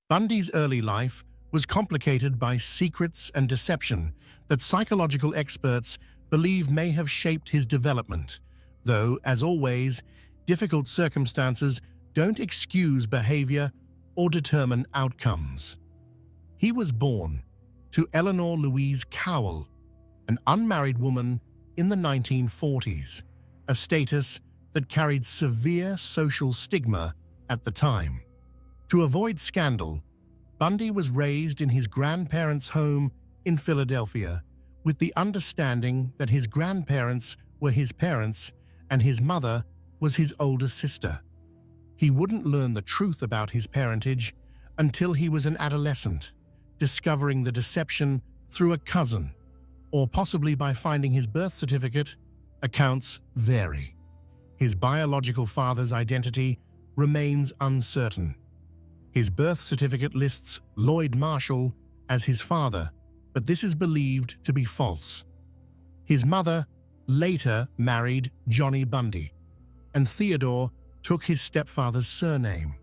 Speaker 1: Bundy's early life was complicated by secrets and deception that psychological experts believe may have shaped his development, though, as always, difficult circumstances don't excuse behavior or determine outcomes. He was born to Eleanor Louise Cowell, an unmarried woman in the 1940s, a status that carried severe social stigma at the time. To avoid scandal, Bundy was raised in his grandparents' home in Philadelphia, with the understanding that his grandparents were his parents and his mother was his older sister. He wouldn't learn the truth about his parentage until he was an adolescent, discovering the deception through a cousin, or possibly by finding his birth certificate. Accounts vary. His biological father's identity remains uncertain. His birth certificate lists Lloyd Marshall as his father, but this is believed to be false. His mother later married Johnny Bundy, and Theodore took his stepfather's surname.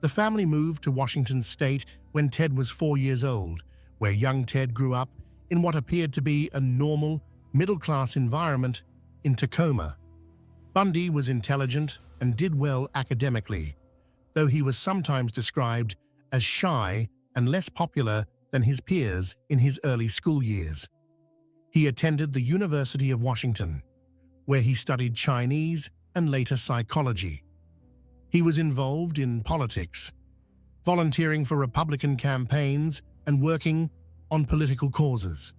Speaker 1: The family moved to Washington State when Ted was 4 years old, where young Ted grew up in what appeared to be a normal, middle-class environment in Tacoma. Bundy was intelligent and did well academically, though he was sometimes described as shy and less popular than his peers in his early school years. He attended the University of Washington, where he studied Chinese and later psychology. He was involved in politics, volunteering for Republican campaigns and working on political causes.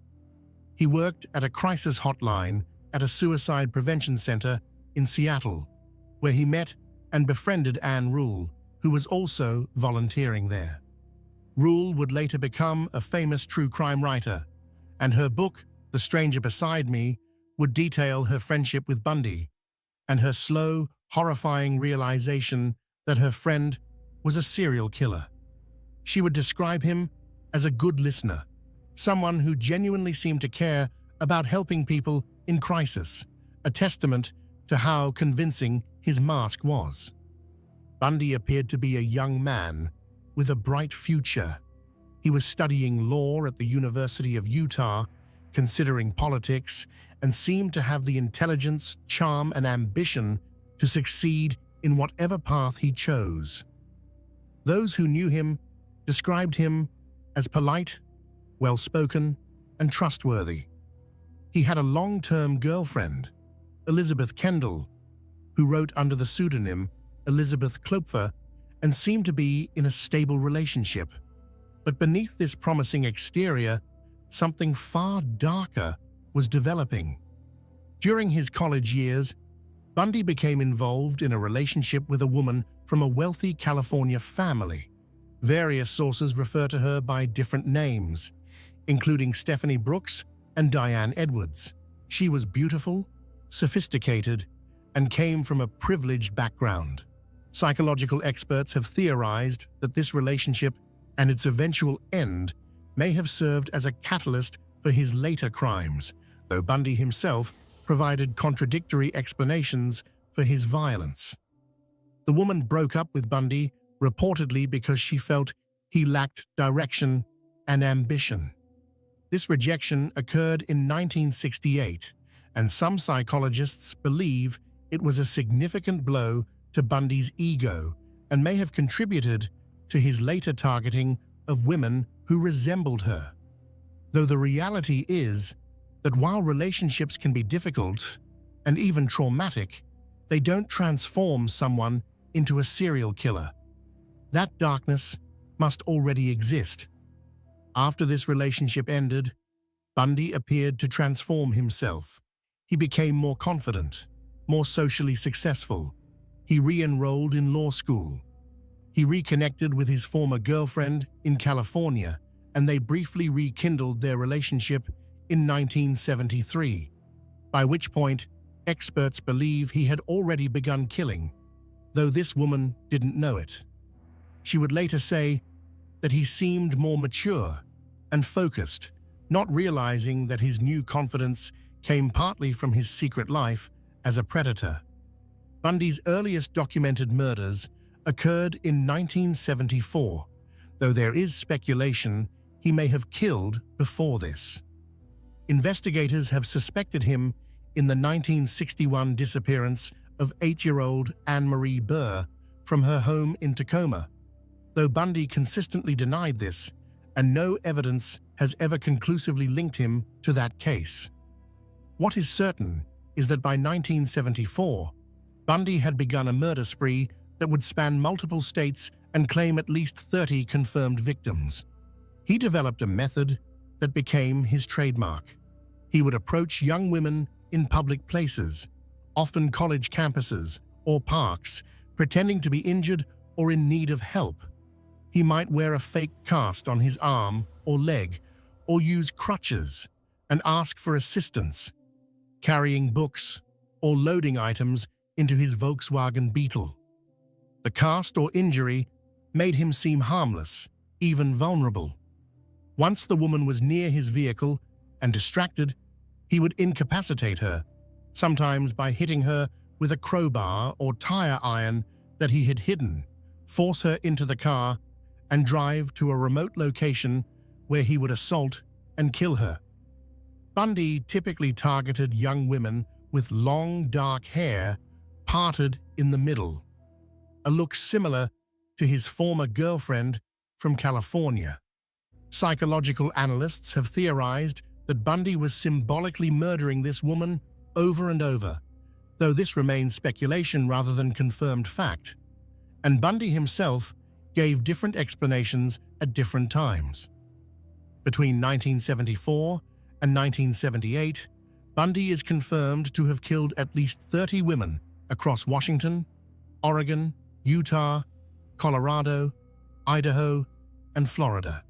Speaker 1: He worked at a crisis hotline at a suicide prevention center in Seattle, where he met and befriended Anne Rule, who was also volunteering there. Rule would later become a famous true crime writer, and her book, The Stranger Beside Me, would detail her friendship with Bundy and her slow, horrifying realization that her friend was a serial killer. She would describe him as a good listener, someone who genuinely seemed to care about helping people in crisis, a testament to how convincing his mask was. Bundy appeared to be a young man with a bright future. He was studying law at the University of Utah, considering politics, and seemed to have the intelligence, charm, and ambition to succeed in whatever path he chose. Those who knew him described him as polite, well-spoken, and trustworthy. He had a long-term girlfriend, Elizabeth Kendall, who wrote under the pseudonym Elizabeth Klopfer and seemed to be in a stable relationship. But beneath this promising exterior, something far darker was developing. During his college years, Bundy became involved in a relationship with a woman from a wealthy California family. Various sources refer to her by different names, including Stephanie Brooks and Diane Edwards. She was beautiful, sophisticated, and came from a privileged background. Psychological experts have theorized that this relationship and its eventual end may have served as a catalyst for his later crimes, though Bundy himself provided contradictory explanations for his violence. The woman broke up with Bundy reportedly because she felt he lacked direction and ambition. This rejection occurred in 1968, and some psychologists believe it was a significant blow to Bundy's ego and may have contributed to his later targeting of women who resembled her. Though the reality is that while relationships can be difficult and even traumatic, they don't transform someone into a serial killer. That darkness must already exist. After this relationship ended, Bundy appeared to transform himself. He became more confident, more socially successful. He re-enrolled in law school. He reconnected with his former girlfriend in California, and they briefly rekindled their relationship in 1973, by which point experts believe he had already begun killing, though this woman didn't know it. She would later say that he seemed more mature and focused, not realizing that his new confidence came partly from his secret life as a predator. Bundy's earliest documented murders occurred in 1974, though there is speculation he may have killed before this. Investigators have suspected him in the 1961 disappearance of 8-year-old Anne-Marie Burr from her home in Tacoma, though Bundy consistently denied this, and no evidence has ever conclusively linked him to that case. What is certain is that by 1974, Bundy had begun a murder spree that would span multiple states and claim at least 30 confirmed victims. He developed a method that became his trademark. He would approach young women in public places, often college campuses or parks, pretending to be injured or in need of help. He might wear a fake cast on his arm or leg, or use crutches and ask for assistance, carrying books or loading items into his Volkswagen Beetle. The cast or injury made him seem harmless, even vulnerable. Once the woman was near his vehicle and distracted, he would incapacitate her, sometimes by hitting her with a crowbar or tire iron that he had hidden, force her into the car, and drive to a remote location where he would assault and kill her. Bundy typically targeted young women with long, dark hair parted in the middle, a look similar to his former girlfriend from California. Psychological analysts have theorized that Bundy was symbolically murdering this woman over and over, though this remains speculation rather than confirmed fact, and Bundy himself gave different explanations at different times. Between 1974 and 1978, Bundy is confirmed to have killed at least 30 women across Washington, Oregon, Utah, Colorado, Idaho, and Florida.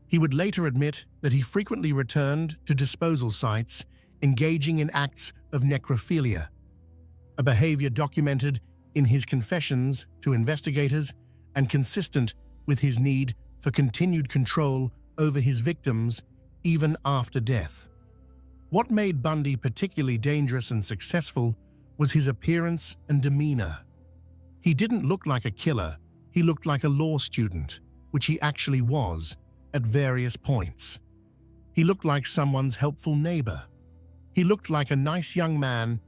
Speaker 1: He would later admit that he frequently returned to disposal sites, engaging in acts of necrophilia, a behavior documented in his confessions to investigators and consistent with his need for continued control over his victims even after death. What made Bundy particularly dangerous and successful was his appearance and demeanor. He didn't look like a killer, he looked like a law student, which he actually was at various points. He looked like someone's helpful neighbor. He looked like a nice young man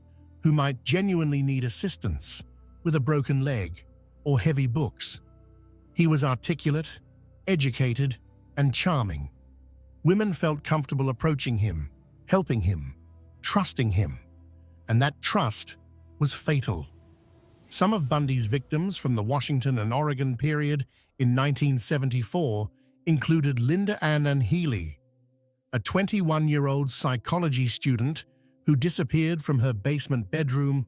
Speaker 1: who might genuinely need assistance with a broken leg or heavy books. He was articulate, educated, and charming. Women felt comfortable approaching him, helping him, trusting him, and that trust was fatal. Some of Bundy's victims from the Washington and Oregon period in 1974 included Linda Ann Healy, a 21-year-old psychology student who disappeared from her basement bedroom,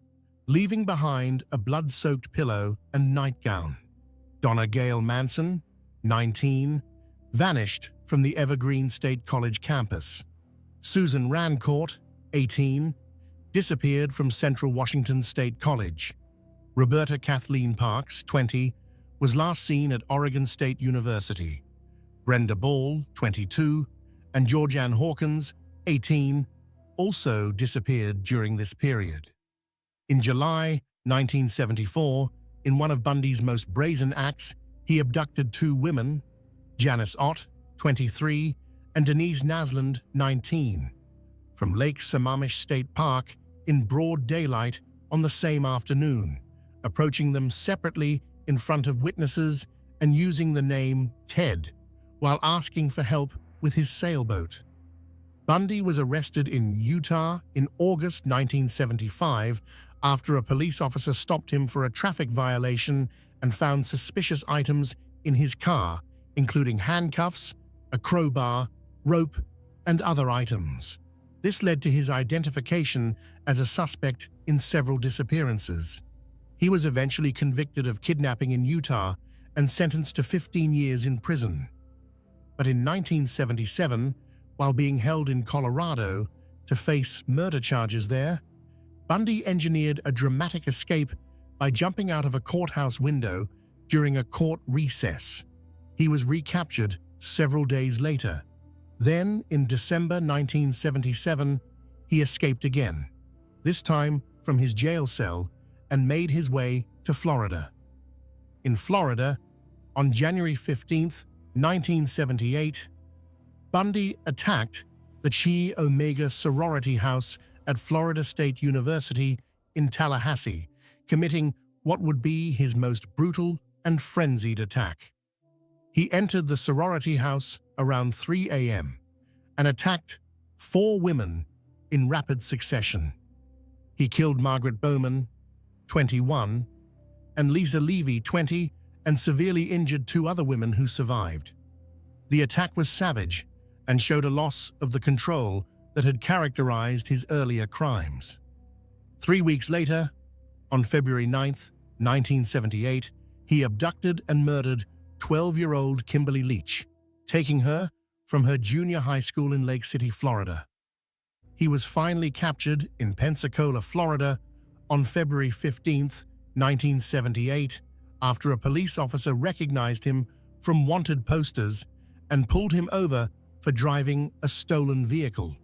Speaker 1: leaving behind a blood-soaked pillow and nightgown. Donna Gail Manson, 19, vanished from the Evergreen State College campus. Susan Rancourt, 18, disappeared from Central Washington State College. Roberta Kathleen Parks, 20, was last seen at Oregon State University. Brenda Ball, 22, and Georgianne Hawkins, 18, also disappeared during this period. In July 1974, in one of Bundy's most brazen acts, he abducted two women, Janice Ott, 23, and Denise Nasland, 19, from Lake Sammamish State Park in broad daylight on the same afternoon, approaching them separately in front of witnesses and using the name Ted while asking for help with his sailboat. Bundy was arrested in Utah in August 1975 after a police officer stopped him for a traffic violation and found suspicious items in his car, including handcuffs, a crowbar, rope, and other items. This led to his identification as a suspect in several disappearances. He was eventually convicted of kidnapping in Utah and sentenced to 15 years in prison. But in 1977, while being held in Colorado to face murder charges there, Bundy engineered a dramatic escape by jumping out of a courthouse window during a court recess. He was recaptured several days later. Then, in December 1977, he escaped again, this time from his jail cell, and made his way to Florida. In Florida, on January 15, 1978, Bundy attacked the Chi Omega sorority house at Florida State University in Tallahassee, committing what would be his most brutal and frenzied attack. He entered the sorority house around 3 a.m. and attacked 4 women in rapid succession. He killed Margaret Bowman, 21, and Lisa Levy, 20, and severely injured 2 other women who survived. The attack was savage and showed a loss of the control that had characterized his earlier crimes. 3 weeks later, on February 9, 1978, he abducted and murdered 12-year-old Kimberly Leach, taking her from her junior high school in Lake City, Florida. He was finally captured in Pensacola, Florida, on February 15, 1978, after a police officer recognized him from wanted posters and pulled him over for driving a stolen vehicle.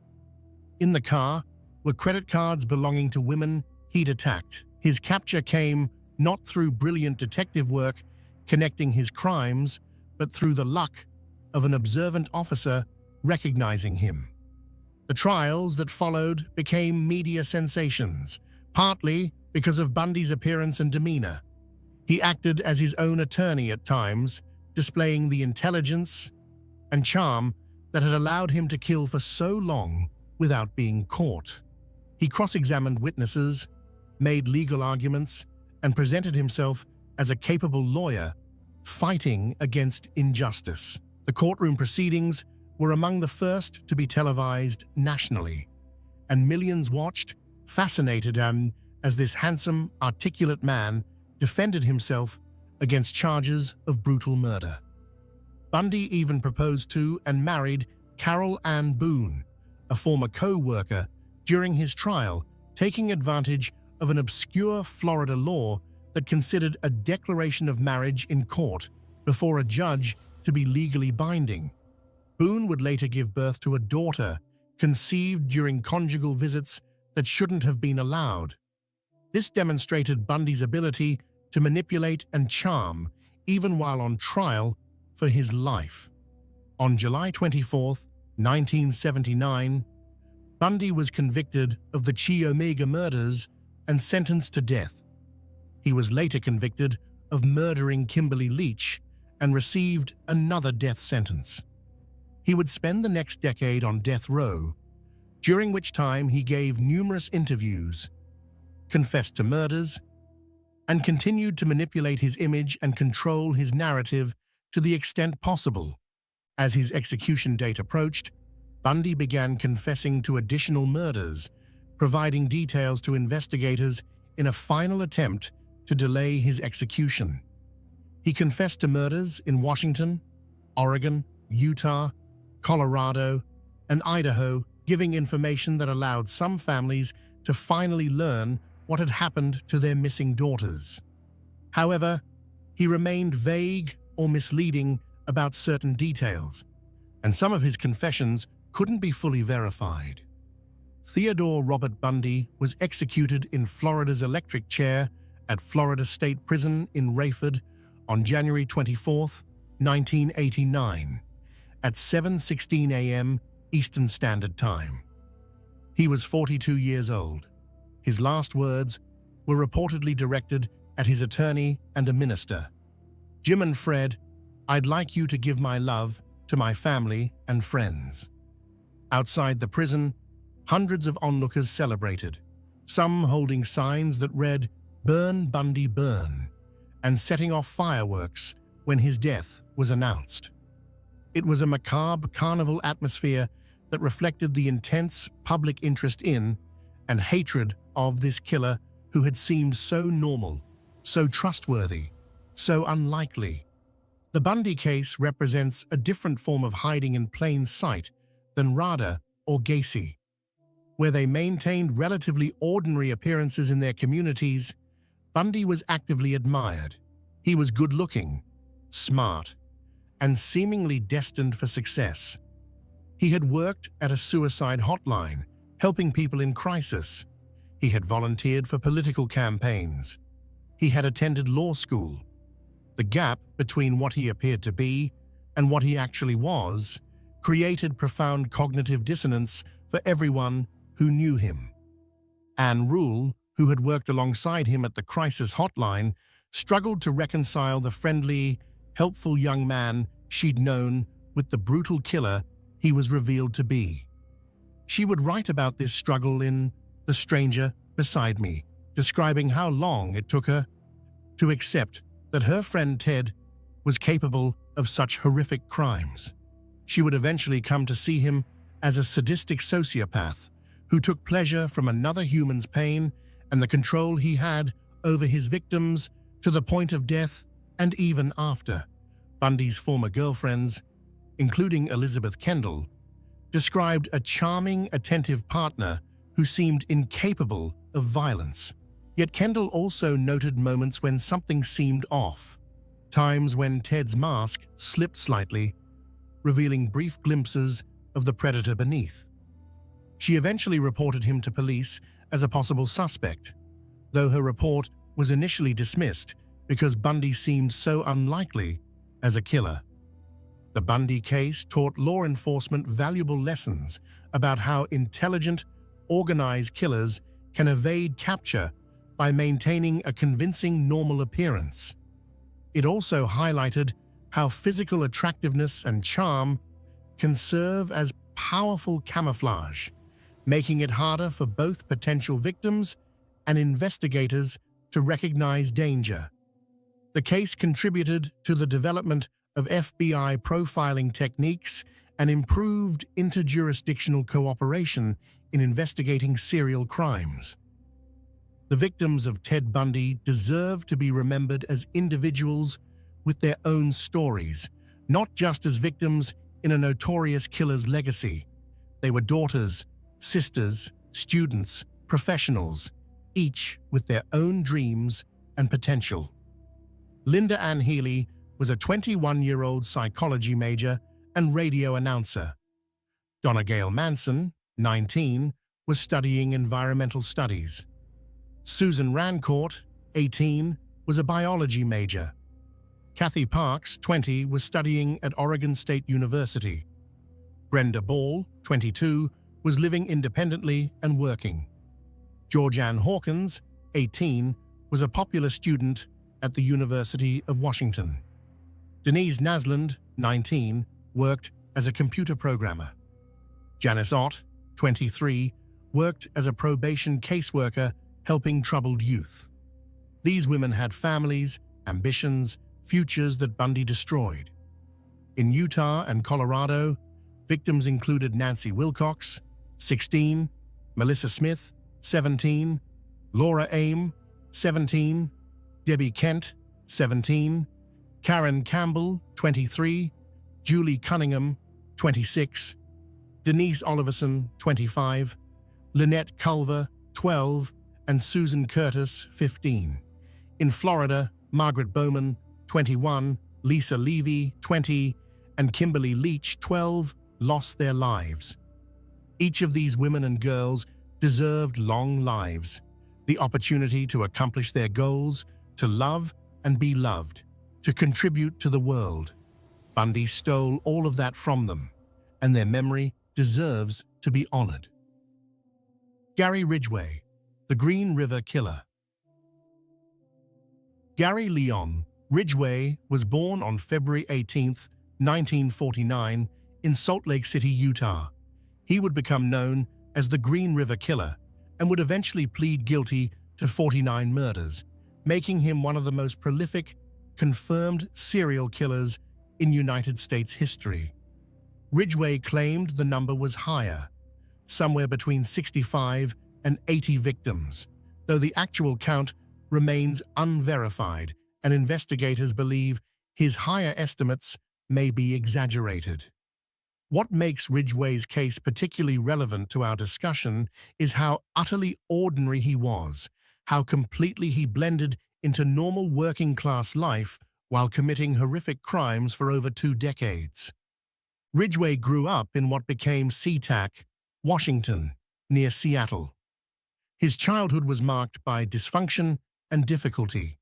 Speaker 1: In the car were credit cards belonging to women he'd attacked. His capture came not through brilliant detective work connecting his crimes, but through the luck of an observant officer recognizing him. The trials that followed became media sensations, partly because of Bundy's appearance and demeanor. He acted as his own attorney at times, displaying the intelligence and charm that had allowed him to kill for so long without being caught. He cross-examined witnesses, made legal arguments, and presented himself as a capable lawyer fighting against injustice. The courtroom proceedings were among the first to be televised nationally, and millions watched, fascinated as this handsome, articulate man defended himself against charges of brutal murder. Bundy even proposed to and married Carol Ann Boone, a former co-worker, during his trial, taking advantage of an obscure Florida law that considered a declaration of marriage in court before a judge to be legally binding. Boone would later give birth to a daughter conceived during conjugal visits that shouldn't have been allowed. This demonstrated Bundy's ability to manipulate and charm even while on trial for his life. On July 24, 1979, Bundy was convicted of the Chi Omega murders and sentenced to death. He was later convicted of murdering Kimberly Leach and received another death sentence. He would spend the next decade on death row, during which time he gave numerous interviews, confessed to murders, and continued to manipulate his image and control his narrative to the extent possible. As his execution date approached, Bundy began confessing to additional murders, providing details to investigators in a final attempt to delay his execution. He confessed to murders in Washington, Oregon, Utah, Colorado, and Idaho, giving information that allowed some families to finally learn what had happened to their missing daughters. However, he remained vague or misleading about certain details, and some of his confessions couldn't be fully verified. Theodore Robert Bundy was executed in Florida's electric chair at Florida State Prison in Rayford on January 24, 1989, at 7:16 a.m. Eastern Standard Time. He was 42 years old. His last words were reportedly directed at his attorney and a minister. "Jim and Fred, I'd like you to give my love to my family and friends." Outside the prison, hundreds of onlookers celebrated, some holding signs that read, "Burn Bundy Burn," and setting off fireworks when his death was announced. It was a macabre carnival atmosphere that reflected the intense public interest in and hatred of this killer who had seemed so normal, so trustworthy, so unlikely. The Bundy case represents a different form of hiding in plain sight than Rader or Gacy, where they maintained relatively ordinary appearances in their communities. Bundy was actively admired. He was good-looking, smart, and seemingly destined for success. He had worked at a suicide hotline, helping people in crisis. He had volunteered for political campaigns. He had attended law school. The gap between what he appeared to be and what he actually was created profound cognitive dissonance for everyone who knew him. Anne Rule, who had worked alongside him at the crisis hotline, struggled to reconcile the friendly, helpful young man she'd known with the brutal killer he was revealed to be. She would write about this struggle in The Stranger Beside Me, describing how long it took her to accept that her friend Ted was capable of such horrific crimes. She would eventually come to see him as a sadistic sociopath who took pleasure from another human's pain and the control he had over his victims to the point of death and even after. Bundy's former girlfriends, including Elizabeth Kendall, described a charming, attentive partner who seemed incapable of violence. Yet Kendall also noted moments when something seemed off, times when Ted's mask slipped slightly, revealing brief glimpses of the predator beneath. She eventually reported him to police as a possible suspect, though her report was initially dismissed because Bundy seemed so unlikely as a killer. The Bundy case taught law enforcement valuable lessons about how intelligent, organized killers can evade capture by maintaining a convincing normal appearance. It also highlighted how physical attractiveness and charm can serve as powerful camouflage, making it harder for both potential victims and investigators to recognize danger. The case contributed to the development of FBI profiling techniques and improved interjurisdictional cooperation in investigating serial crimes. The victims of Ted Bundy deserve to be remembered as individuals with their own stories, not just as victims in a notorious killer's legacy. They were daughters, sisters, students, professionals, each with their own dreams and potential. Linda Ann Healy was a 21-year-old psychology major and radio announcer. Donna Gale Manson, 19, was studying environmental studies. Susan Rancourt, 18, was a biology major. Kathy Parks, 20, was studying at Oregon State University. Brenda Ball, 22, was living independently and working. Georgianne Hawkins, 18, was a popular student at the University of Washington. Denise Nasland, 19, worked as a computer programmer. Janice Ott, 23, worked as a probation caseworker helping troubled youth. These women had families, ambitions, futures that Bundy destroyed. In Utah and Colorado, victims included Nancy Wilcox, 16, Melissa Smith, 17, Laura Aim, 17, Debbie Kent, 17, Karen Campbell, 23, Julie Cunningham, 26, Denise Oliverson, 25, Lynette Culver, 12, and Susan Curtis, 15. In Florida, Margaret Bowman, 21, Lisa Levy, 20, and Kimberly Leach, 12, lost their lives. Each of these women and girls deserved long lives, the opportunity to accomplish their goals, to love and be loved, to contribute to the world. Bundy stole all of that from them, and their memory deserves to be honored. Gary Ridgway, the Green River Killer. Gary Leon Ridgway was born on February 18, 1949, in Salt Lake City, Utah. He would become known as the Green River Killer and would eventually plead guilty to 49 murders, making him one of the most prolific, confirmed serial killers in United States history. Ridgway claimed the number was higher, somewhere between 65 and 80 victims, though the actual count remains unverified, and investigators believe his higher estimates may be exaggerated. What makes Ridgway's case particularly relevant to our discussion is how utterly ordinary he was, how completely he blended into normal working-class life while committing horrific crimes for over 2 decades. Ridgway grew up in what became SeaTac, Washington, near Seattle. His childhood was marked by dysfunction and difficulty.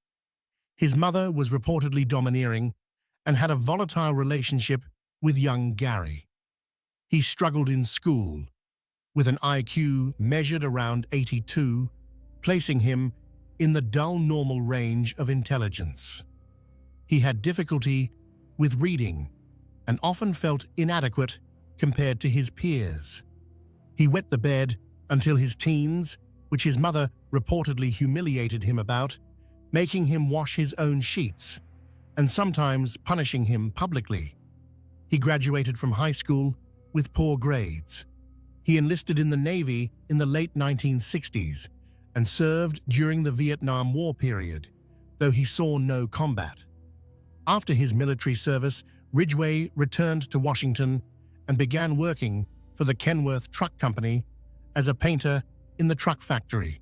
Speaker 1: His mother was reportedly domineering and had a volatile relationship with young Gary. He struggled in school, with an IQ measured around 82, placing him in the dull normal range of intelligence. He had difficulty with reading and often felt inadequate compared to his peers. He wet the bed until his teens, which his mother reportedly humiliated him about, making him wash his own sheets, and sometimes punishing him publicly. He graduated from high school with poor grades. He enlisted in the Navy in the late 1960s and served during the Vietnam War period, though he saw no combat. After his military service, Ridgway returned to Washington and began working for the Kenworth Truck Company as a painter in the truck factory.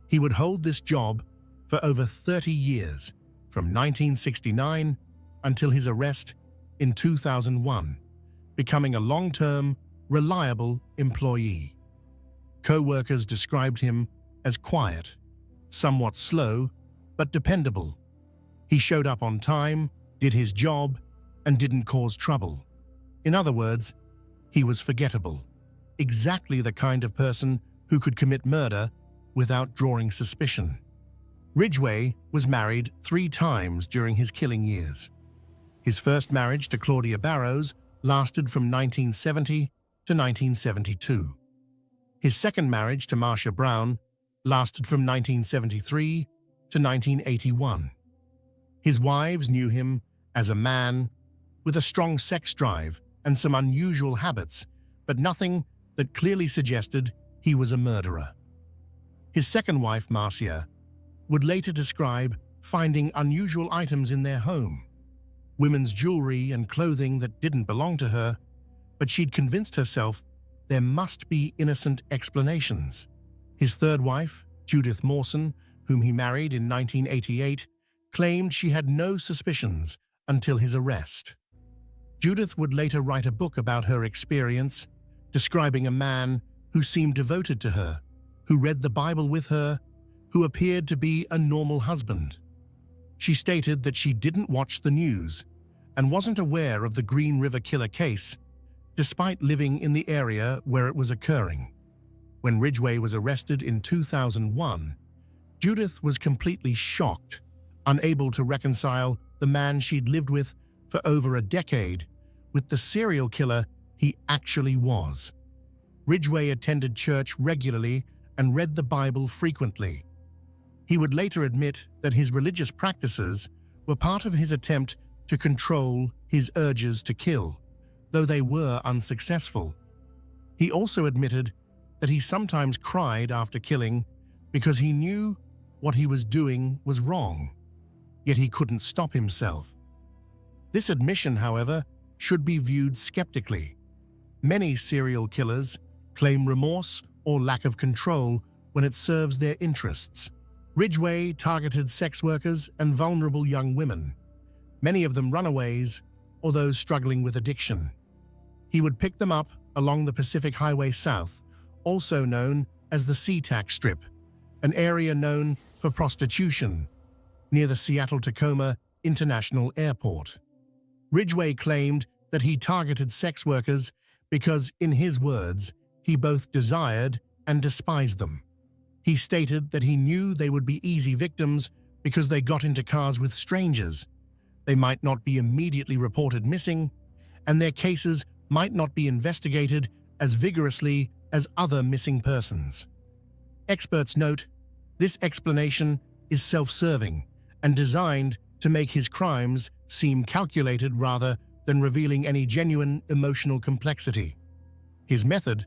Speaker 1: He would hold this job for over 30 years, from 1969 until his arrest in 2001, becoming a long-term, reliable employee. Co-workers described him as quiet, somewhat slow, but dependable. He showed up on time, did his job, and didn't cause trouble. In other words, he was forgettable. Exactly the kind of person who could commit murder without drawing suspicion. Ridgway was married 3 times during his killing years. His first marriage to Claudia Barrows lasted from 1970 to 1972. His second marriage to Marcia Brown lasted from 1973 to 1981. His wives knew him as a man with a strong sex drive and some unusual habits, but nothing that clearly suggested he was a murderer. His second wife, Marcia, would later describe finding unusual items in their home, women's jewelry and clothing that didn't belong to her, but she'd convinced herself there must be innocent explanations. His third wife, Judith Mawson, whom he married in 1988, claimed she had no suspicions until his arrest. Judith would later write a book about her experience, describing a man who seemed devoted to her, who read the Bible with her, who appeared to be a normal husband. She stated that she didn't watch the news and wasn't aware of the Green River Killer case, despite living in the area where it was occurring. When Ridgway was arrested in 2001, Judith was completely shocked, unable to reconcile the man she'd lived with for over a decade with the serial killer he actually was. Ridgway attended church regularly and read the Bible frequently. He would later admit that his religious practices were part of his attempt to control his urges to kill, though they were unsuccessful. He also admitted that he sometimes cried after killing because he knew what he was doing was wrong, yet he couldn't stop himself. This admission, however, should be viewed skeptically. Many serial killers claim remorse or lack of control when it serves their interests. Ridgway targeted sex workers and vulnerable young women, many of them runaways or those struggling with addiction. He would pick them up along the Pacific Highway South, also known as the SeaTac Strip, an area known for prostitution, near the Seattle-Tacoma International Airport. Ridgway claimed that he targeted sex workers because, in his words, he both desired and despised them. He stated that he knew they would be easy victims because they got into cars with strangers. They might not be immediately reported missing, and their cases might not be investigated as vigorously as other missing persons. Experts note this explanation is self-serving and designed to make his crimes seem calculated rather than revealing any genuine emotional complexity. His method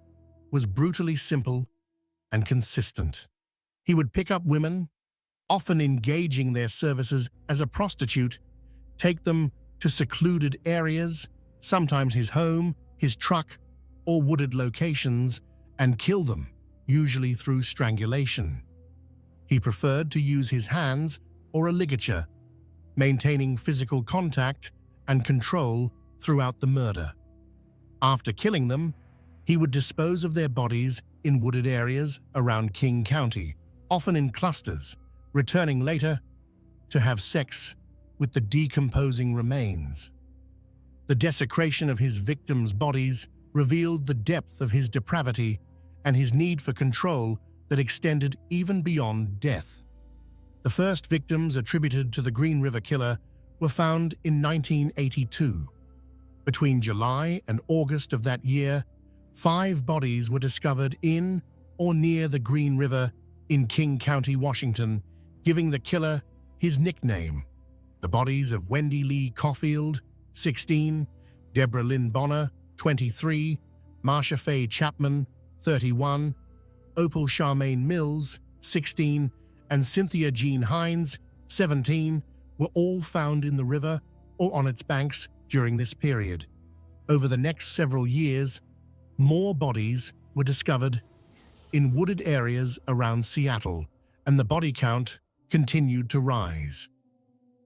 Speaker 1: was brutally simple and consistent. He would pick up women, often engaging their services as a prostitute, take them to secluded areas, sometimes his home, his truck, or wooded locations, and kill them, usually through strangulation. He preferred to use his hands or a ligature, maintaining physical contact and control throughout the murder. After killing them, he would dispose of their bodies in wooded areas around King County, often in clusters, returning later to have sex with the decomposing remains. The desecration of his victims' bodies revealed the depth of his depravity and his need for control that extended even beyond death. The first victims attributed to the Green River Killer were found in 1982. Between July and August of that year, 5 bodies were discovered in or near the Green River in King County, Washington, giving the killer his nickname. The bodies of Wendy Lee Caulfield, 16, Deborah Lynn Bonner, 23, Marsha Faye Chapman, 31, Opal Charmaine Mills, 16, and Cynthia Jean Hines, 17, were all found in the river or on its banks during this period. Over the next several years, more bodies were discovered in wooded areas around Seattle, and the body count continued to rise.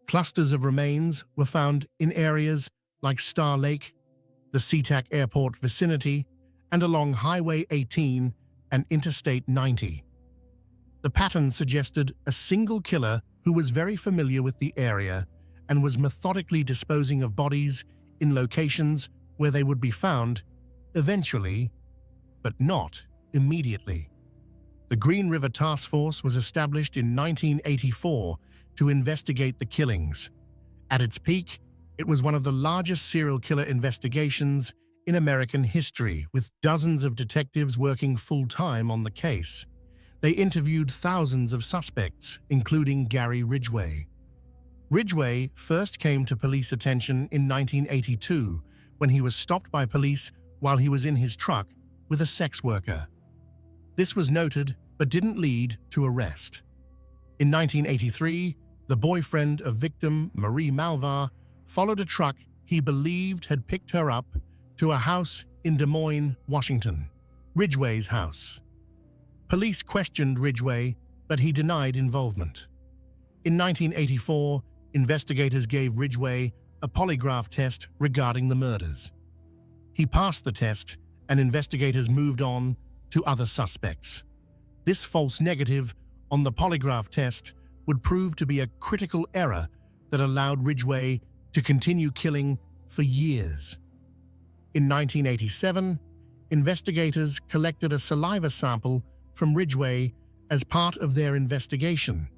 Speaker 1: Clusters of remains were found in areas like Star Lake, the SeaTac Airport vicinity, and along Highway 18 and Interstate 90. The pattern suggested a single killer who was very familiar with the area and was methodically disposing of bodies in locations where they would be found eventually, but not immediately. The Green River Task Force was established in 1984 to investigate the killings. At its peak, it was one of the largest serial killer investigations in American history, with dozens of detectives working full-time on the case. They interviewed thousands of suspects, including Gary Ridgway. Ridgway first came to police attention in 1982 when he was stopped by police while he was in his truck with a sex worker. This was noted but didn't lead to arrest. In 1983, the boyfriend of victim Marie Malvar followed a truck he believed had picked her up to a house in Des Moines, Washington, Ridgway's house. Police questioned Ridgway, but he denied involvement. In 1984, investigators gave Ridgway a polygraph test regarding the murders. He passed the test, and investigators moved on to other suspects. This false negative on the polygraph test would prove to be a critical error that allowed Ridgway to continue killing for years. In 1987, investigators collected a saliva sample from Ridgway as part of their investigation,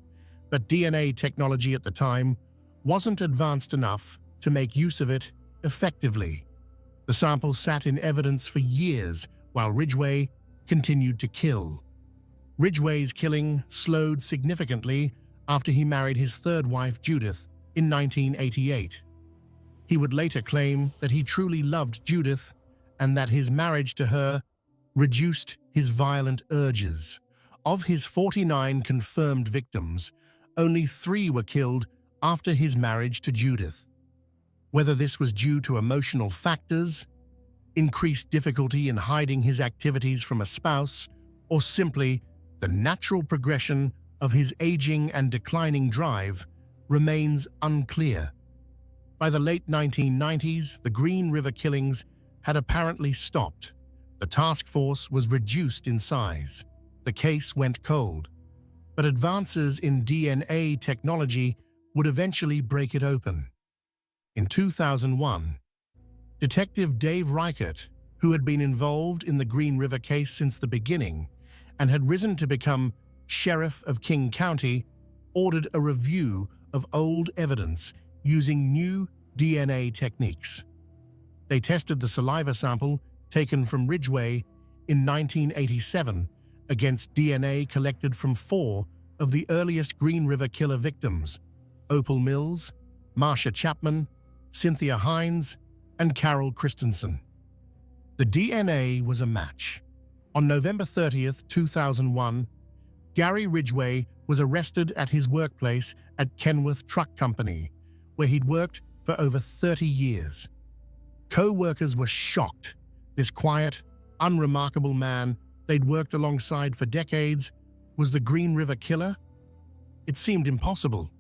Speaker 1: but DNA technology at the time wasn't advanced enough to make use of it effectively. The sample sat in evidence for years while Ridgway continued to kill. Ridgway's killing slowed significantly after he married his third wife, Judith, in 1988. He would later claim that he truly loved Judith and that his marriage to her reduced his violent urges. Of his 49 confirmed victims, only 3 were killed after his marriage to Judith. Whether this was due to emotional factors, increased difficulty in hiding his activities from a spouse, or simply the natural progression of his aging and declining drive, remains unclear. By the late 1990s, the Green River killings had apparently stopped. The task force was reduced in size. The case went cold. But advances in DNA technology would eventually break it open. In 2001, Detective Dave Reichert, who had been involved in the Green River case since the beginning and had risen to become Sheriff of King County, ordered a review of old evidence using new DNA techniques. They tested the saliva sample taken from Ridgway in 1987 against DNA collected from 4 of the earliest Green River killer victims: Opal Mills, Marcia Chapman, Cynthia Hines, and Carol Christensen. The DNA was a match. On November 30th, 2001, Gary Ridgway was arrested at his workplace at Kenworth Truck Company, where he'd worked for over 30 years. Co-workers were shocked. This quiet, unremarkable man they'd worked alongside for decades was the Green River killer? It seemed impossible.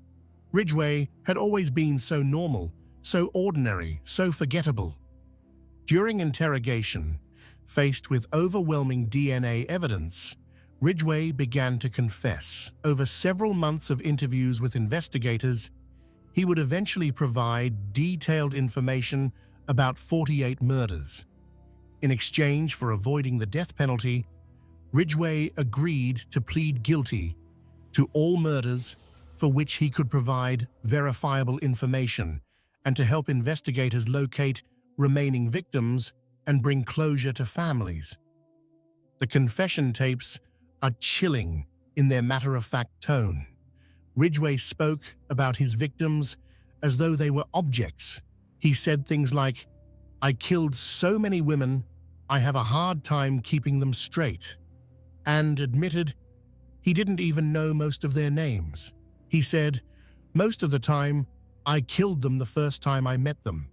Speaker 1: Ridgway had always been so normal, so ordinary, so forgettable. During interrogation, faced with overwhelming DNA evidence, Ridgway began to confess. Over several months of interviews with investigators, he would eventually provide detailed information about 48 murders. In exchange for avoiding the death penalty, Ridgway agreed to plead guilty to all murders for which he could provide verifiable information and to help investigators locate remaining victims and bring closure to families. The confession tapes are chilling in their matter-of-fact tone. Ridgway spoke about his victims as though they were objects. He said things like, "I killed so many women, I have a hard time keeping them straight," and admitted he didn't even know most of their names. He said, "Most of the time, I killed them the first time I met them,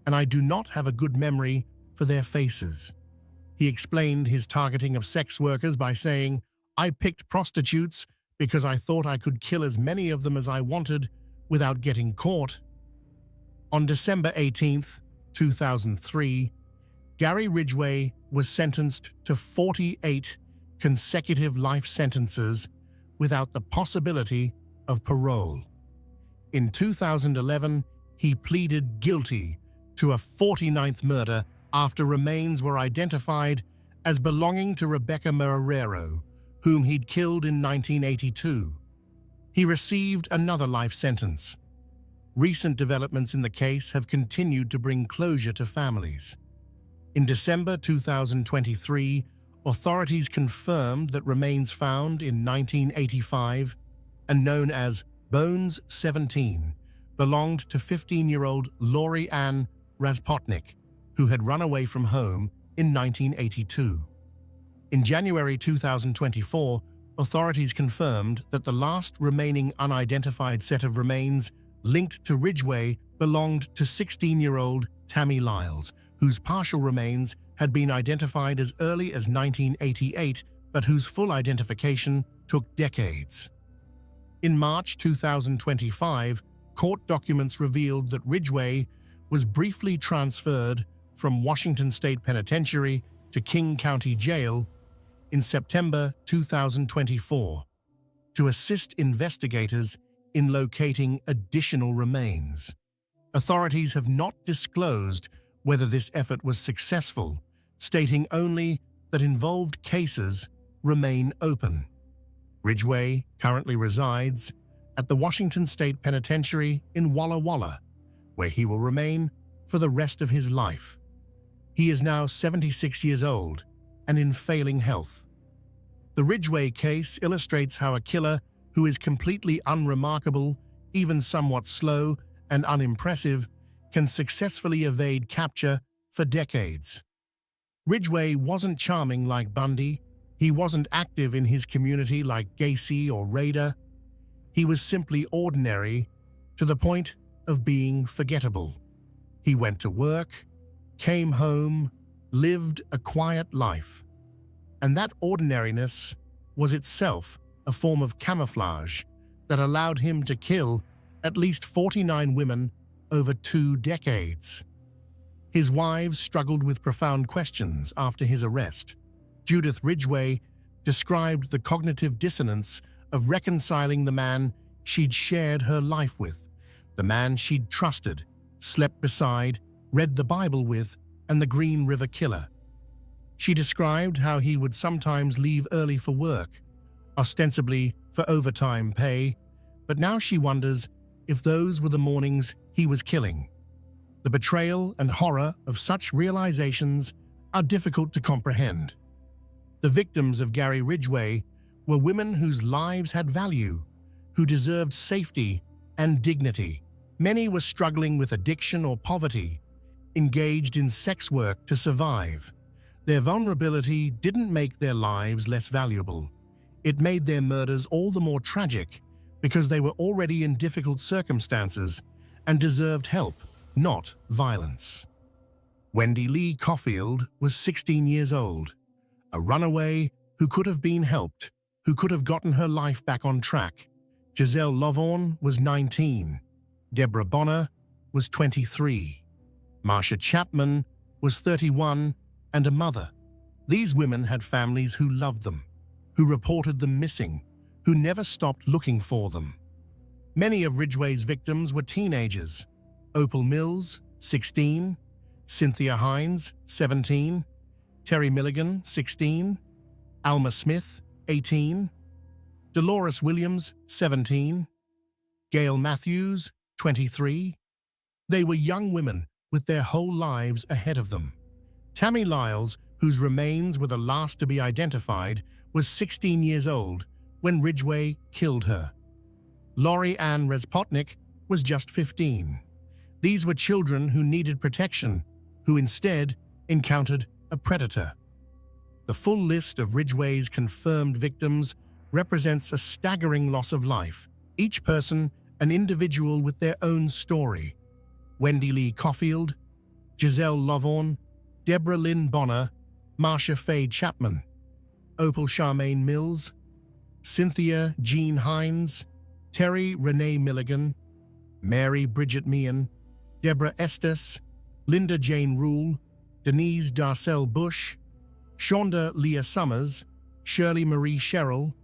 Speaker 1: and I do not have a good memory for their faces." He explained his targeting of sex workers by saying, "I picked prostitutes because I thought I could kill as many of them as I wanted without getting caught." On December 18th, 2003, Gary Ridgway was sentenced to 48 consecutive life sentences without the possibility of parole. In 2011, he pleaded guilty to a 49th murder after remains were identified as belonging to Rebecca Marrero, whom he'd killed in 1982. He received another life sentence. Recent developments in the case have continued to bring closure to families. In December 2023, authorities confirmed that remains found in 1985 and known as Bones 17 belonged to 15-year-old Lori Ann Razpotnik, who had run away from home in 1982. In January 2024, authorities confirmed that the last remaining unidentified set of remains linked to Ridgway belonged to 16-year-old Tammy Lyles, whose partial remains had been identified as early as 1988, but whose full identification took decades. In March 2025, court documents revealed that Ridgway was briefly transferred from Washington State Penitentiary to King County Jail in September 2024 to assist investigators in locating additional remains. Authorities have not disclosed whether this effort was successful, stating only that involved cases remain open. Ridgway currently resides at the Washington State Penitentiary in Walla Walla, where he will remain for the rest of his life. He is now 76 years old and in failing health. The Ridgway case illustrates how a killer who is completely unremarkable, even somewhat slow and unimpressive, can successfully evade capture for decades. Ridgway wasn't charming like Bundy. He wasn't active in his community like Gacy or Rader. He was simply ordinary to the point of being forgettable. He went to work, came home, lived a quiet life. And that ordinariness was itself a form of camouflage that allowed him to kill at least 49 women over 2 decades. His wives struggled with profound questions after his arrest. Judith Ridgway described the cognitive dissonance of reconciling the man she'd shared her life with, the man she'd trusted, slept beside, read the Bible with, and the Green River Killer. She described how he would sometimes leave early for work, ostensibly for overtime pay, but now she wonders if those were the mornings he was killing. The betrayal and horror of such realizations are difficult to comprehend. The victims of Gary Ridgway were women whose lives had value, who deserved safety and dignity. Many were struggling with addiction or poverty, engaged in sex work to survive. Their vulnerability didn't make their lives less valuable. It made their murders all the more tragic because they were already in difficult circumstances and deserved help, not violence. Wendy Lee Caulfield was 16 years old, a runaway who could have been helped, who could have gotten her life back on track. Giselle Lovvorn was 19. Deborah Bonner was 23. Marcia Chapman was 31 and a mother. These women had families who loved them, who reported them missing, who never stopped looking for them. Many of Ridgway's victims were teenagers. Opal Mills, 16, Cynthia Hines, 17, Terry Milligan, 16, Alma Smith, 18, Dolores Williams, 17, Gail Matthews, 23. They were young women with their whole lives ahead of them. Tammy Lyles, whose remains were the last to be identified, was 16 years old when Ridgway killed her. Lori Ann Respotnik was just 15. These were children who needed protection, who instead encountered a predator. The full list of Ridgway's confirmed victims represents a staggering loss of life, each person an individual with their own story. Wendy Lee Caulfield, Giselle Lovvorn, Deborah Lynn Bonner, Marcia Faye Chapman, Opal Charmaine Mills, Cynthia Jean Hines, Terry Renee Milligan, Mary Bridget Meehan, Deborah Estes, Linda Jane Rule, Denise Darcel Bush, Shonda Leah Summers, Shirley Marie Sherrill,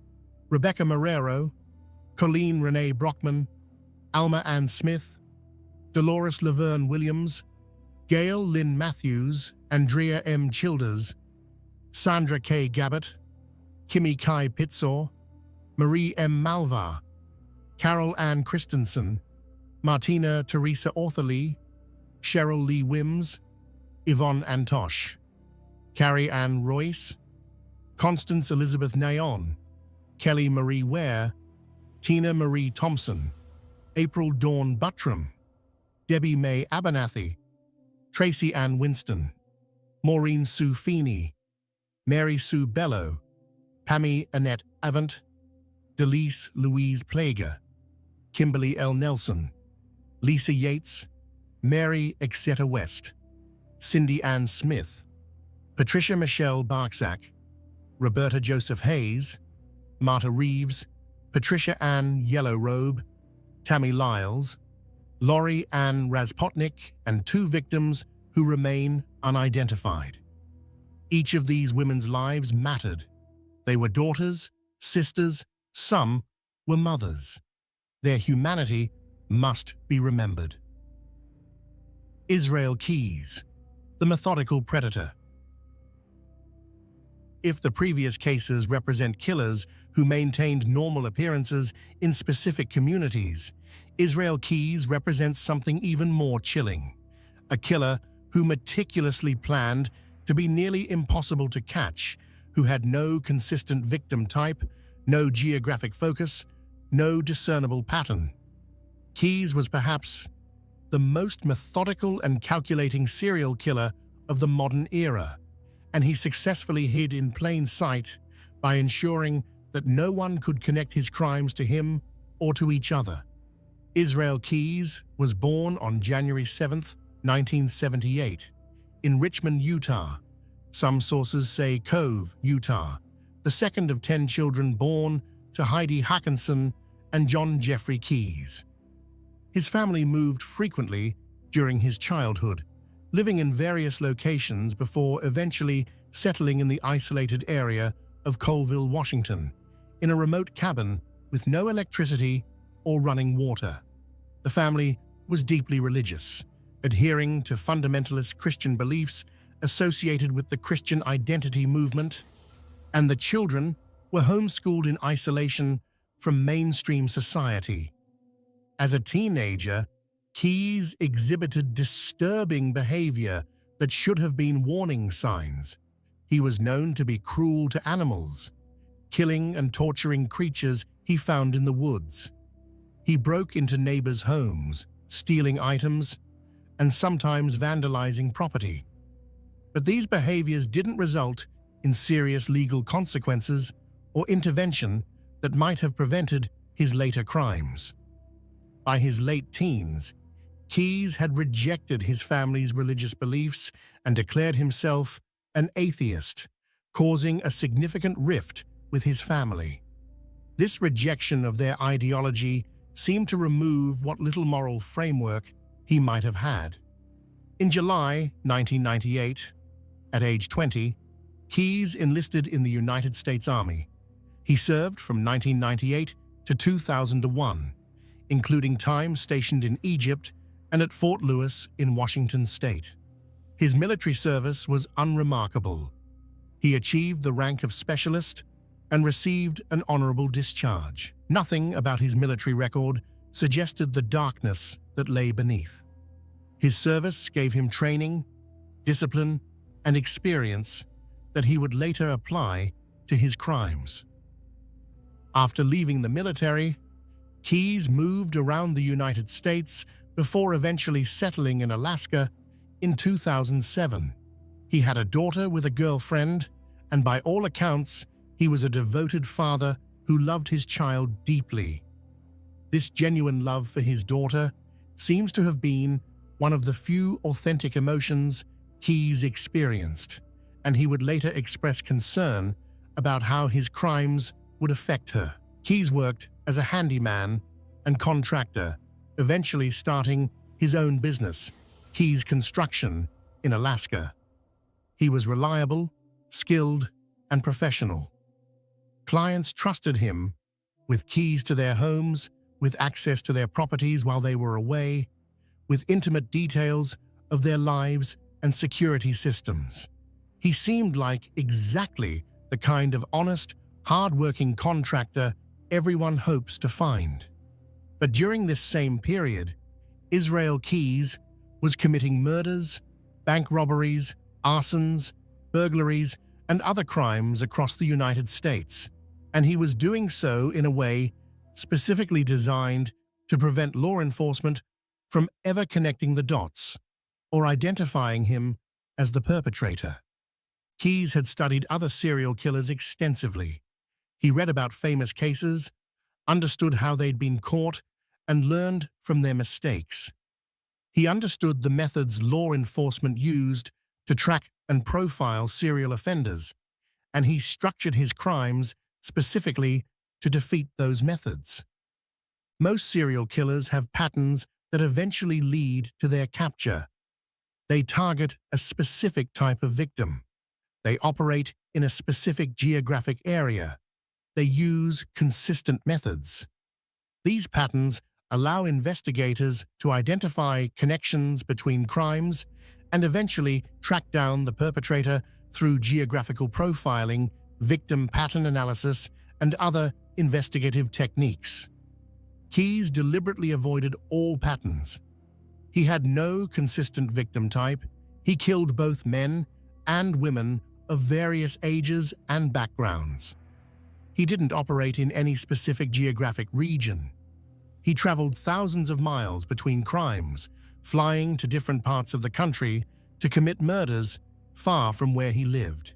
Speaker 1: Rebecca Marrero, Colleen Renee Brockman, Alma Ann Smith, Dolores Laverne Williams, Gail Lynn Matthews, Andrea M. Childers, Sandra K. Gabbett, Kimmy Kai Pitsaw, Marie M. Malvar, Carol Ann Christensen, Martina Teresa Ortherly, Cheryl Lee Wims, Yvonne Antosh, Carrie Ann Royce, Constance Elizabeth Nayon, Kelly Marie Ware, Tina Marie Thompson, April Dawn Buttram, Debbie Mae Abernathy, Tracy Ann Winston, Maureen Sue Feeney, Mary Sue Bello, Pammy Annette Avant, Delise Louise Plager, Kimberly L. Nelson, Lisa Yates, Mary Exeter West, Cindy Ann Smith, Patricia Michelle Barczak, Roberta Joseph Hayes, Marta Reeves, Patricia Ann Yellow Robe, Tammy Lyles, Laurie Ann Raspotnik, and 2 victims who remain unidentified. Each of these women's lives mattered. They were daughters, sisters, some were mothers. Their humanity must be remembered. Israel Keyes, the methodical predator. If the previous cases represent killers who maintained normal appearances in specific communities, Israel Keyes represents something even more chilling. A killer who meticulously planned to be nearly impossible to catch, who had no consistent victim type, no geographic focus, no discernible pattern. Keyes was perhaps the most methodical and calculating serial killer of the modern era, and he successfully hid in plain sight by ensuring that no one could connect his crimes to him or to each other. Israel Keyes was born on January 7, 1978, in Richmond, Utah. Some sources say Cove, Utah, the second of 10 children born to Heidi Hackinson and John Jeffrey Keyes. His family moved frequently during his childhood, living in various locations before eventually settling in the isolated area of Colville, Washington, in a remote cabin with no electricity or running water. The family was deeply religious, adhering to fundamentalist Christian beliefs associated with the Christian identity movement, and the children were homeschooled in isolation from mainstream society. As a teenager, Keyes exhibited disturbing behavior that should have been warning signs. He was known to be cruel to animals, killing and torturing creatures he found in the woods. He broke into neighbors' homes, stealing items, and sometimes vandalizing property. But these behaviors didn't result in serious legal consequences or intervention that might have prevented his later crimes. By his late teens, Keyes had rejected his family's religious beliefs and declared himself an atheist, causing a significant rift with his family. This rejection of their ideology seemed to remove what little moral framework he might have had. In July 1998, at age 20, Keyes enlisted in the United States Army. He served from 1998 to 2001, including time stationed in Egypt and at Fort Lewis in Washington state. His military service was unremarkable. He achieved the rank of specialist and received an honorable discharge. Nothing about his military record suggested the darkness that lay beneath. His service gave him training, discipline, and experience that he would later apply to his crimes. After leaving the military, Keyes moved around the United States before eventually settling in Alaska in 2007. He had a daughter with a girlfriend, and by all accounts, he was a devoted father who loved his child deeply. This genuine love for his daughter seems to have been one of the few authentic emotions Keyes experienced, and he would later express concern about how his crimes would affect her. Keyes worked as a handyman and contractor, eventually starting his own business, Keyes Construction, in Alaska. He was reliable, skilled, and professional. Clients trusted him with keys to their homes, with access to their properties while they were away, with intimate details of their lives and security systems. He seemed like exactly the kind of honest, hard-working contractor everyone hopes to find. But during this same period, Israel Keyes was committing murders, bank robberies, arsons, burglaries, and other crimes across the United States, and he was doing so in a way specifically designed to prevent law enforcement from ever connecting the dots or identifying him as the perpetrator. Keyes had studied other serial killers extensively. He read about famous cases, understood how they'd been caught, and learned from their mistakes. He understood the methods law enforcement used to track and profile serial offenders, and he structured his crimes specifically to defeat those methods. Most serial killers have patterns that eventually lead to their capture. They target a specific type of victim. They operate in a specific geographic area. They use consistent methods. These patterns allow investigators to identify connections between crimes and eventually track down the perpetrator through geographical profiling, victim pattern analysis, and other investigative techniques. Keyes deliberately avoided all patterns. He had no consistent victim type. He killed both men and women of various ages and backgrounds. He didn't operate in any specific geographic region. He traveled thousands of miles between crimes, flying to different parts of the country to commit murders far from where he lived.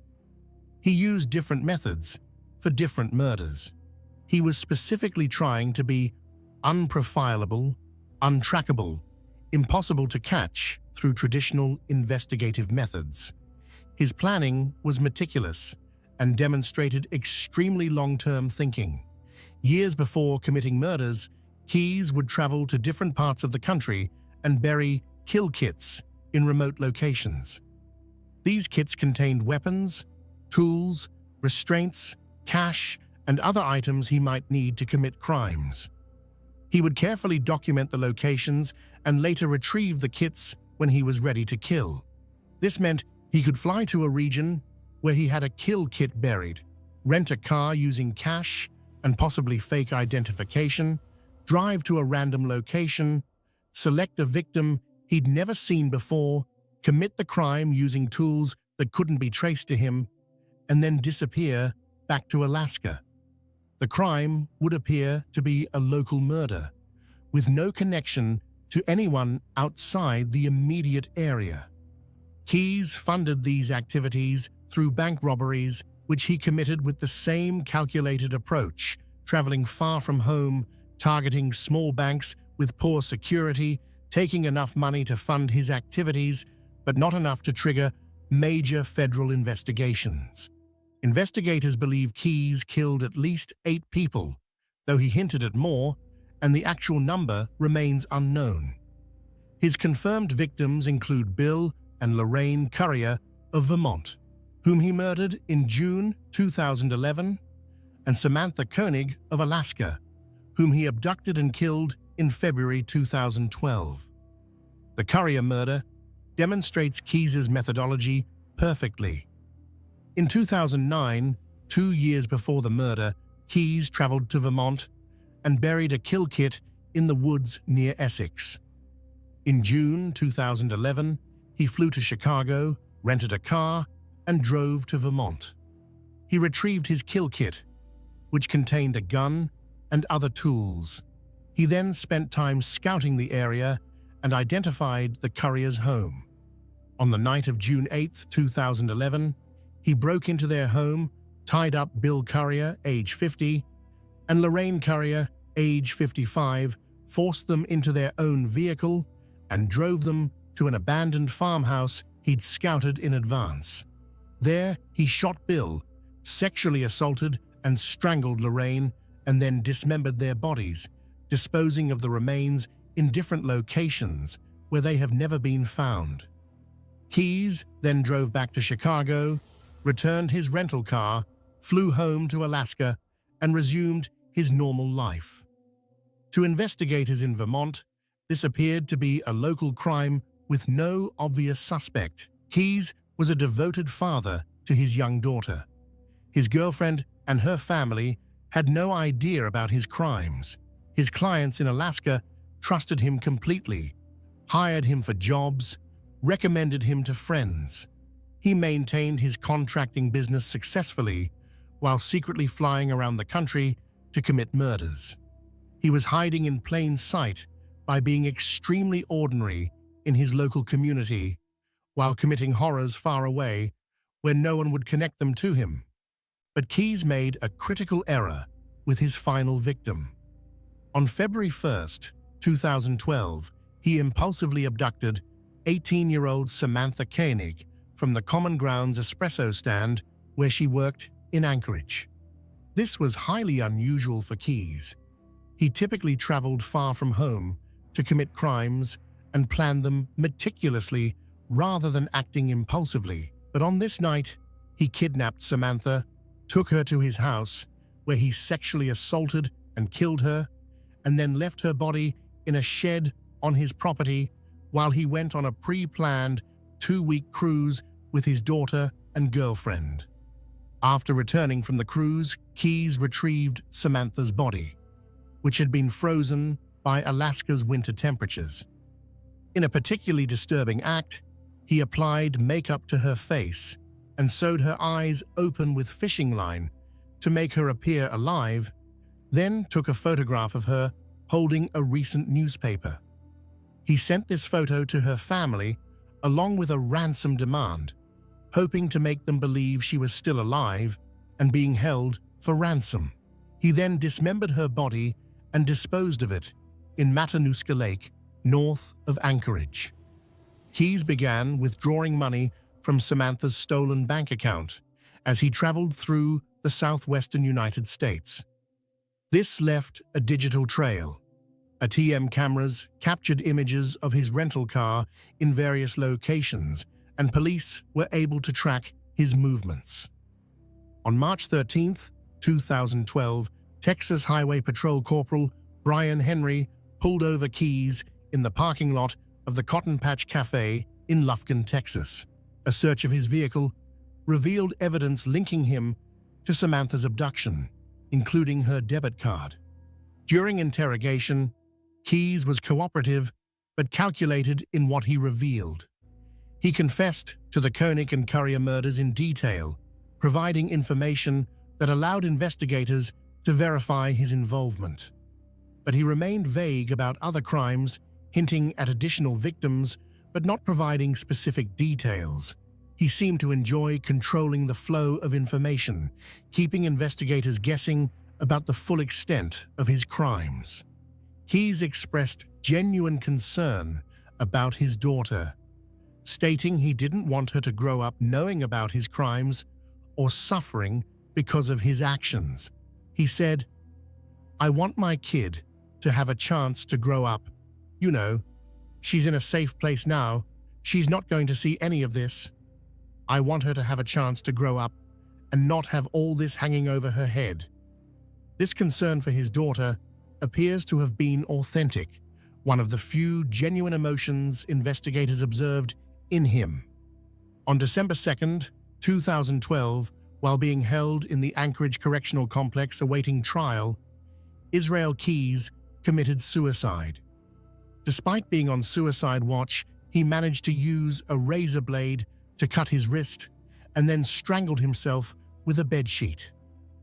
Speaker 1: He used different methods for different murders. He was specifically trying to be unprofilable, untrackable, impossible to catch through traditional investigative methods. His planning was meticulous and demonstrated extremely long-term thinking. Years before committing murders, Keyes would travel to different parts of the country and bury kill kits in remote locations. These kits contained weapons, tools, restraints, cash, and other items he might need to commit crimes. He would carefully document the locations and later retrieve the kits when he was ready to kill. This meant he could fly to a region where he had a kill kit buried, rent a car using cash and possibly fake identification, drive to a random location, select a victim he'd never seen before, commit the crime using tools that couldn't be traced to him, and then disappear back to Alaska. The crime would appear to be a local murder, with no connection to anyone outside the immediate area. Keyes funded these activities through bank robberies, which he committed with the same calculated approach, traveling far from home, targeting small banks with poor security, taking enough money to fund his activities, but not enough to trigger major federal investigations. Investigators believe Keyes killed at least 8 people, though he hinted at more, and the actual number remains unknown. His confirmed victims include Bill and Lorraine Currier of Vermont, whom he murdered in June 2011, and Samantha Koenig of Alaska, whom he abducted and killed in February 2012. The Currier murder demonstrates Keyes' methodology perfectly. In 2009, 2 years before the murder, Keyes traveled to Vermont and buried a kill kit in the woods near Essex. In June 2011, he flew to Chicago, rented a car, and drove to Vermont. He retrieved his kill kit, which contained a gun and other tools. He then spent time scouting the area and identified the Currier's home. On the night of June 8, 2011, he broke into their home, tied up Bill Currier, age 50, and Lorraine Currier, age 55, forced them into their own vehicle and drove them to an abandoned farmhouse he'd scouted in advance. There, he shot Bill, sexually assaulted and strangled Lorraine, and then dismembered their bodies, disposing of the remains in different locations where they have never been found. Keyes then drove back to Chicago, returned his rental car, flew home to Alaska, and resumed his normal life. To investigators in Vermont, this appeared to be a local crime with no obvious suspect. Keyes was a devoted father to his young daughter. His girlfriend and her family had no idea about his crimes. His clients in Alaska trusted him completely, hired him for jobs, recommended him to friends. He maintained his contracting business successfully while secretly flying around the country to commit murders. He was hiding in plain sight by being extremely ordinary in his local community while committing horrors far away where no one would connect them to him. But Keyes made a critical error with his final victim. On February 1, 2012, he impulsively abducted 18-year-old Samantha Koenig from the Common Grounds espresso stand where she worked in Anchorage. This was highly unusual for Keyes. He typically traveled far from home to commit crimes and planned them meticulously rather than acting impulsively. But on this night, he kidnapped Samantha, took her to his house, where he sexually assaulted and killed her, and then left her body in a shed on his property while he went on a pre-planned 2-week cruise with his daughter and girlfriend. After returning from the cruise, Keyes retrieved Samantha's body, which had been frozen by Alaska's winter temperatures. In a particularly disturbing act, he applied makeup to her face and sewed her eyes open with fishing line to make her appear alive, then took a photograph of her holding a recent newspaper. He sent this photo to her family along with a ransom demand, hoping to make them believe she was still alive and being held for ransom. He then dismembered her body and disposed of it in Matanuska Lake, north of Anchorage. Keyes began withdrawing money from Samantha's stolen bank account as he traveled through the southwestern United States. This left a digital trail. ATM cameras captured images of his rental car in various locations, and police were able to track his movements. On March 13, 2012, Texas Highway Patrol Corporal Brian Henry pulled over Keyes in the parking lot of the Cotton Patch Cafe in Lufkin, Texas. A search of his vehicle revealed evidence linking him to Samantha's abduction, including her debit card. During interrogation, Keyes was cooperative but calculated in what he revealed. He confessed to the Koenig and Currier murders in detail, providing information that allowed investigators to verify his involvement. But he remained vague about other crimes, hinting at additional victims but not providing specific details. He seemed to enjoy controlling the flow of information, keeping investigators guessing about the full extent of his crimes. Keyes expressed genuine concern about his daughter, stating he didn't want her to grow up knowing about his crimes or suffering because of his actions. He said, "I want my kid to have a chance to grow up. You know, she's in a safe place now. She's not going to see any of this. I want her to have a chance to grow up and not have all this hanging over her head." This concern for his daughter appears to have been authentic, one of the few genuine emotions investigators observed in him. On December 2, 2012, while being held in the Anchorage Correctional Complex awaiting trial, Israel Keyes committed suicide. Despite being on suicide watch, he managed to use a razor blade to cut his wrist and then strangled himself with a bedsheet.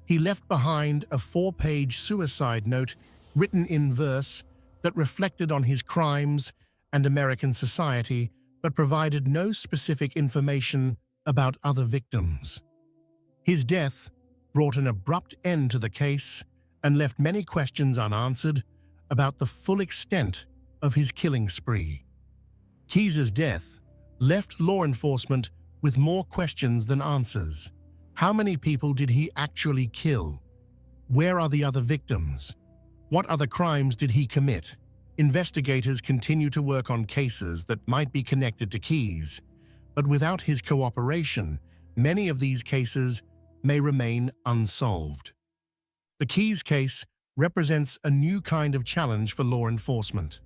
Speaker 1: He left behind a 4-page suicide note written in verse that reflected on his crimes and American society, but provided no specific information about other victims. His death brought an abrupt end to the case and left many questions unanswered about the full extent of his killing spree. Keyes' death left law enforcement with more questions than answers. How many people did he actually kill? Where are the other victims? What other crimes did he commit? Investigators continue to work on cases that might be connected to Keyes, but without his cooperation, many of these cases may remain unsolved. The Keyes case represents a new kind of challenge for law enforcement.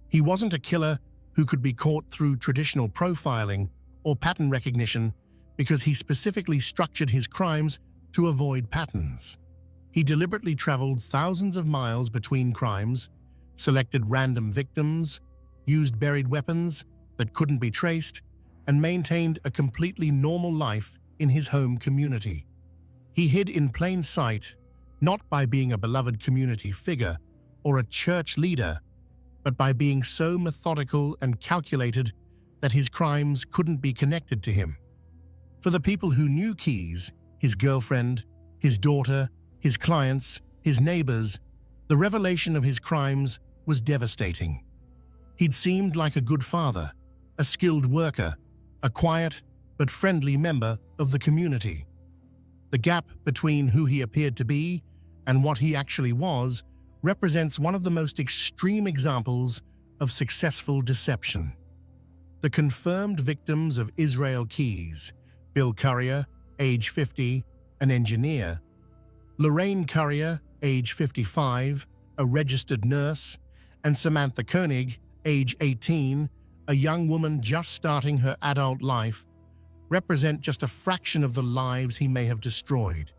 Speaker 1: He wasn't a killer who could be caught through traditional profiling or pattern recognition because he specifically structured his crimes to avoid patterns. He deliberately traveled thousands of miles between crimes, selected random victims, used buried weapons that couldn't be traced, and maintained a completely normal life in his home community. He hid in plain sight, not by being a beloved community figure or a church leader, but by being so methodical and calculated that his crimes couldn't be connected to him. For the people who knew Keyes, his girlfriend, his daughter, his clients, his neighbors, the revelation of his crimes was devastating. He'd seemed like a good father, a skilled worker, a quiet but friendly member of the community. The gap between who he appeared to be and what he actually was represents one of the most extreme examples of successful deception. The confirmed victims of Israel Keyes, Bill Currier, age 50, an engineer; Lorraine Currier, age 55, a registered nurse; and Samantha Koenig, age 18, a young woman just starting her adult life, represent just a fraction of the lives he may have destroyed.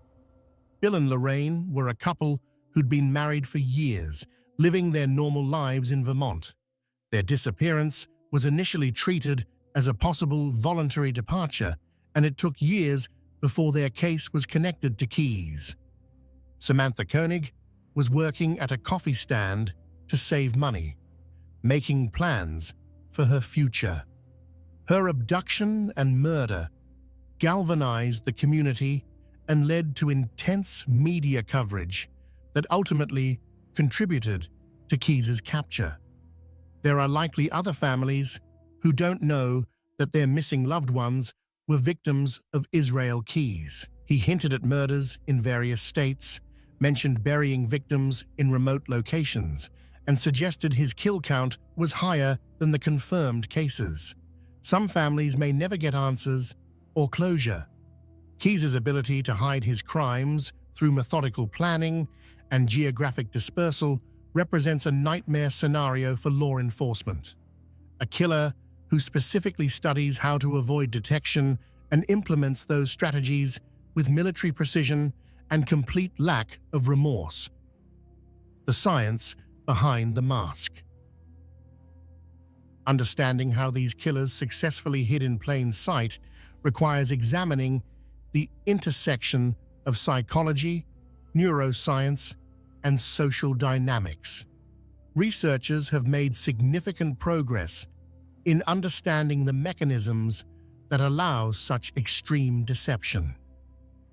Speaker 1: Bill and Lorraine were a couple who'd been married for years, living their normal lives in Vermont. Their disappearance was initially treated as a possible voluntary departure, and it took years before their case was connected to Keyes. Samantha Koenig was working at a coffee stand to save money, making plans for her future. Her abduction and murder galvanized the community and led to intense media coverage that ultimately contributed to Keyes' capture. There are likely other families who don't know that their missing loved ones were victims of Israel Keyes. He hinted at murders in various states, mentioned burying victims in remote locations, and suggested his kill count was higher than the confirmed cases. Some families may never get answers or closure. Keyes' ability to hide his crimes through methodical planning and geographic dispersal represents a nightmare scenario for law enforcement. A killer who specifically studies how to avoid detection and implements those strategies with military precision and complete lack of remorse. The science behind the mask. Understanding how these killers successfully hid in plain sight requires examining the intersection of psychology, neuroscience, and social dynamics. Researchers have made significant progress in understanding the mechanisms that allow such extreme deception.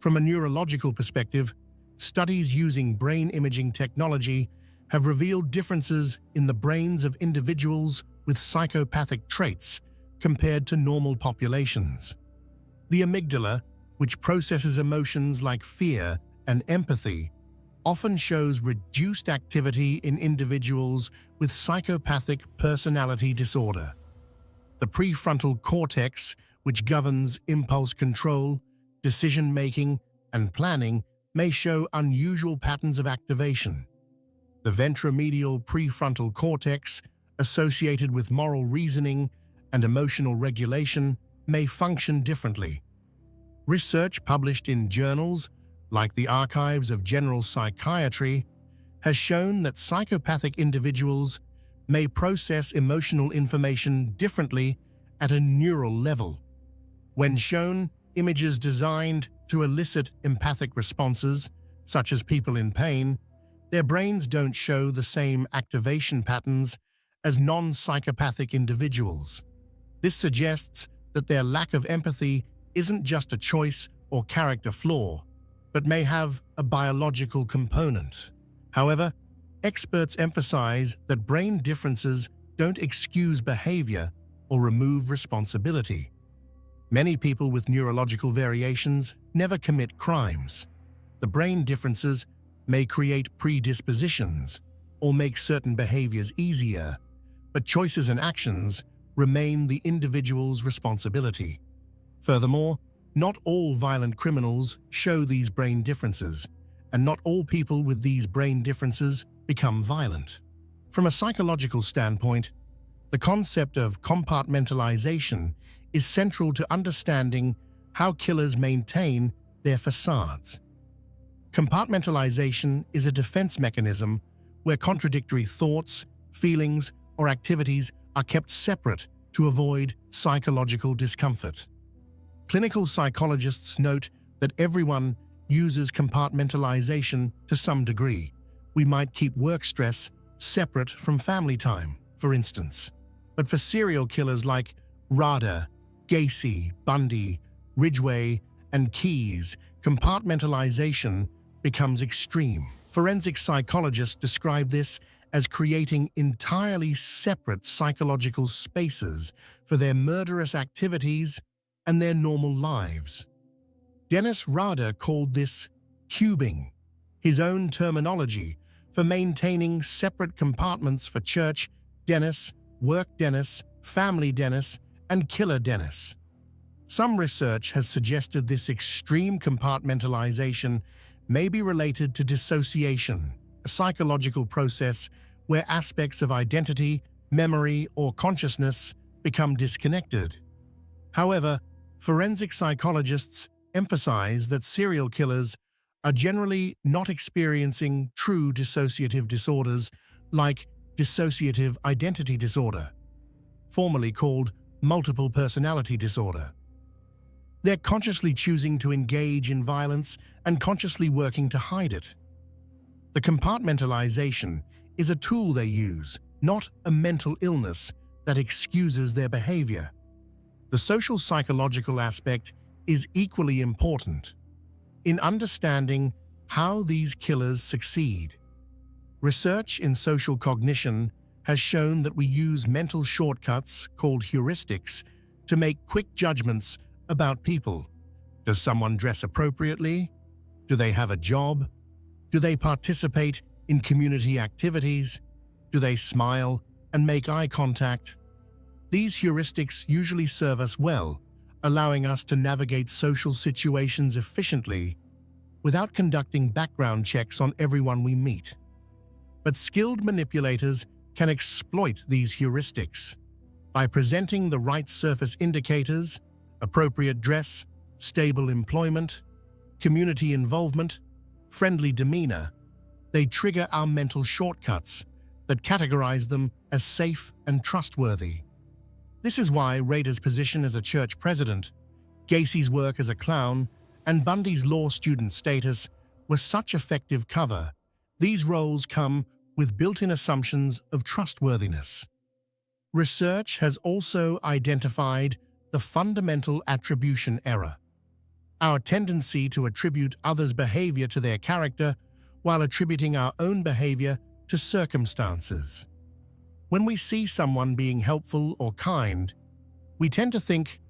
Speaker 1: From a neurological perspective, studies using brain imaging technology have revealed differences in the brains of individuals with psychopathic traits compared to normal populations. The amygdala, which processes emotions like fear and empathy, often shows reduced activity in individuals with psychopathic personality disorder. The prefrontal cortex, which governs impulse control, decision-making, and planning, may show unusual patterns of activation. The ventromedial prefrontal cortex, associated with moral reasoning and emotional regulation, may function differently. Research published in journals like the Archives of General Psychiatry has shown that psychopathic individuals may process emotional information differently at a neural level. When shown images designed to elicit empathic responses, such as people in pain, their brains don't show the same activation patterns as non-psychopathic individuals. This suggests that their lack of empathy isn't just a choice or character flaw, but may have a biological component. However, experts emphasize that brain differences don't excuse behavior or remove responsibility. Many people with neurological variations never commit crimes. The brain differences may create predispositions or make certain behaviors easier, but choices and actions remain the individual's responsibility. Furthermore, not all violent criminals show these brain differences, and not all people with these brain differences become violent. From a psychological standpoint, the concept of compartmentalization is central to understanding how killers maintain their facades. Compartmentalization is a defense mechanism where contradictory thoughts, feelings, or activities are kept separate to avoid psychological discomfort. Clinical psychologists note that everyone uses compartmentalization to some degree. We might keep work stress separate from family time, for instance. But for serial killers like Rader, Gacy, Bundy, Ridgway, and Keyes, compartmentalization becomes extreme. Forensic psychologists describe this as creating entirely separate psychological spaces for their murderous activities and their normal lives. Dennis Rader called this cubing, his own terminology for maintaining separate compartments for church Dennis, work Dennis, family Dennis, and killer Dennis. Some research has suggested this extreme compartmentalization may be related to dissociation, a psychological process where aspects of identity, memory, or consciousness become disconnected. However, forensic psychologists emphasize that serial killers are generally not experiencing true dissociative disorders like dissociative identity disorder, formerly called multiple personality disorder. They're consciously choosing to engage in violence and consciously working to hide it. The compartmentalization is a tool they use, not a mental illness that excuses their behavior. The social psychological aspect is equally important in understanding how these killers succeed. Research in social cognition has shown that we use mental shortcuts called heuristics to make quick judgments about people. Does someone dress appropriately? Do they have a job? Do they participate in community activities? Do they smile and make eye contact? These heuristics usually serve us well, allowing us to navigate social situations efficiently without conducting background checks on everyone we meet. But skilled manipulators can exploit these heuristics by presenting the right surface indicators, appropriate dress, stable employment, community involvement, friendly demeanor. They trigger our mental shortcuts that categorize them as safe and trustworthy. This is why Rader's position as a church president, Gacy's work as a clown, and Bundy's law student status were such effective cover. These roles come with built-in assumptions of trustworthiness. Research has also identified the fundamental attribution error, our tendency to attribute others' behavior to their character while attributing our own behavior to circumstances. When we see someone being helpful or kind, we tend to think,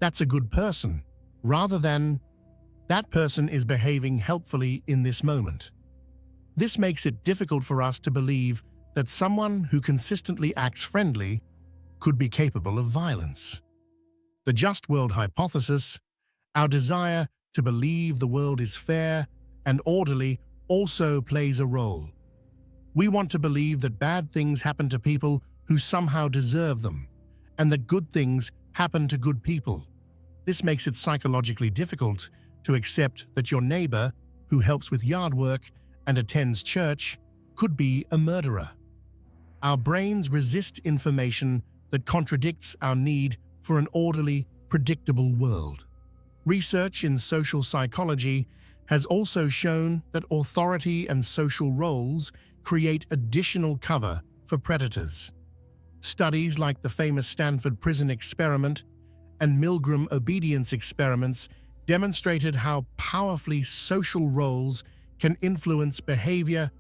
Speaker 1: that's a good person, rather than, that person is behaving helpfully in this moment. This makes it difficult for us to believe that someone who consistently acts friendly could be capable of violence. The just world hypothesis, our desire to believe the world is fair and orderly, also plays a role. We want to believe that bad things happen to people who somehow deserve them, and that good things happen to good people. This makes it psychologically difficult to accept that your neighbor, who helps with yard work and attends church, could be a murderer. Our brains resist information that contradicts our need for an orderly, predictable world. Research in social psychology has also shown that authority and social roles create additional cover for predators. Studies like the famous Stanford Prison Experiment and Milgram obedience experiments demonstrated how powerfully social roles can influence behavior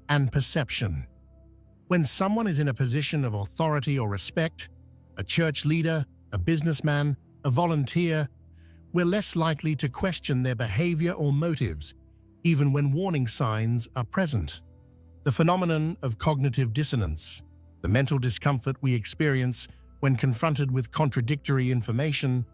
Speaker 1: and perception. When someone is in a position of authority or respect, a church leader, a businessman, a volunteer, we're less likely to question their behavior or motives, even when warning signs are present. The phenomenon of cognitive dissonance, the mental discomfort we experience when confronted with contradictory information,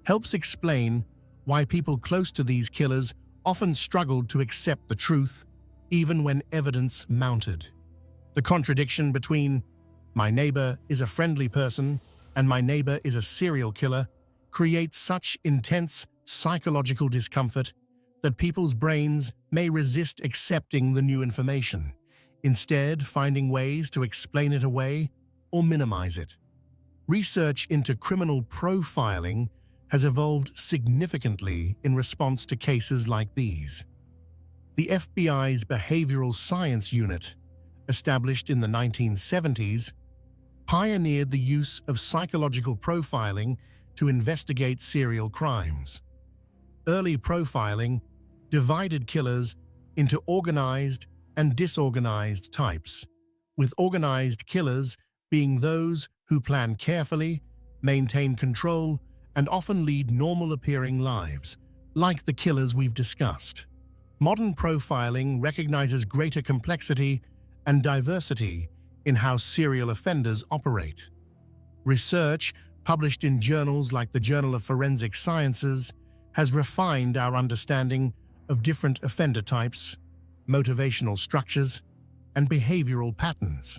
Speaker 1: helps explain why people close to these killers often struggled to accept the truth, even when evidence mounted. The contradiction between my neighbor is a friendly person and my neighbor is a serial killer creates such intense psychological discomfort that people's brains may resist accepting the new information, instead finding ways to explain it away or minimize it. Research into criminal profiling has evolved significantly in response to cases like these. The FBI's Behavioral Science Unit, established in the 1970s, pioneered the use of psychological profiling to investigate serial crimes. Early profiling divided killers into organized and disorganized types, with organized killers being those who plan carefully, maintain control, and often lead normal-appearing lives, like the killers we've discussed. Modern profiling recognizes greater complexity and diversity in how serial offenders operate. Research published in journals like the Journal of Forensic Sciences has refined our understanding of different offender types, motivational structures, and behavioral patterns.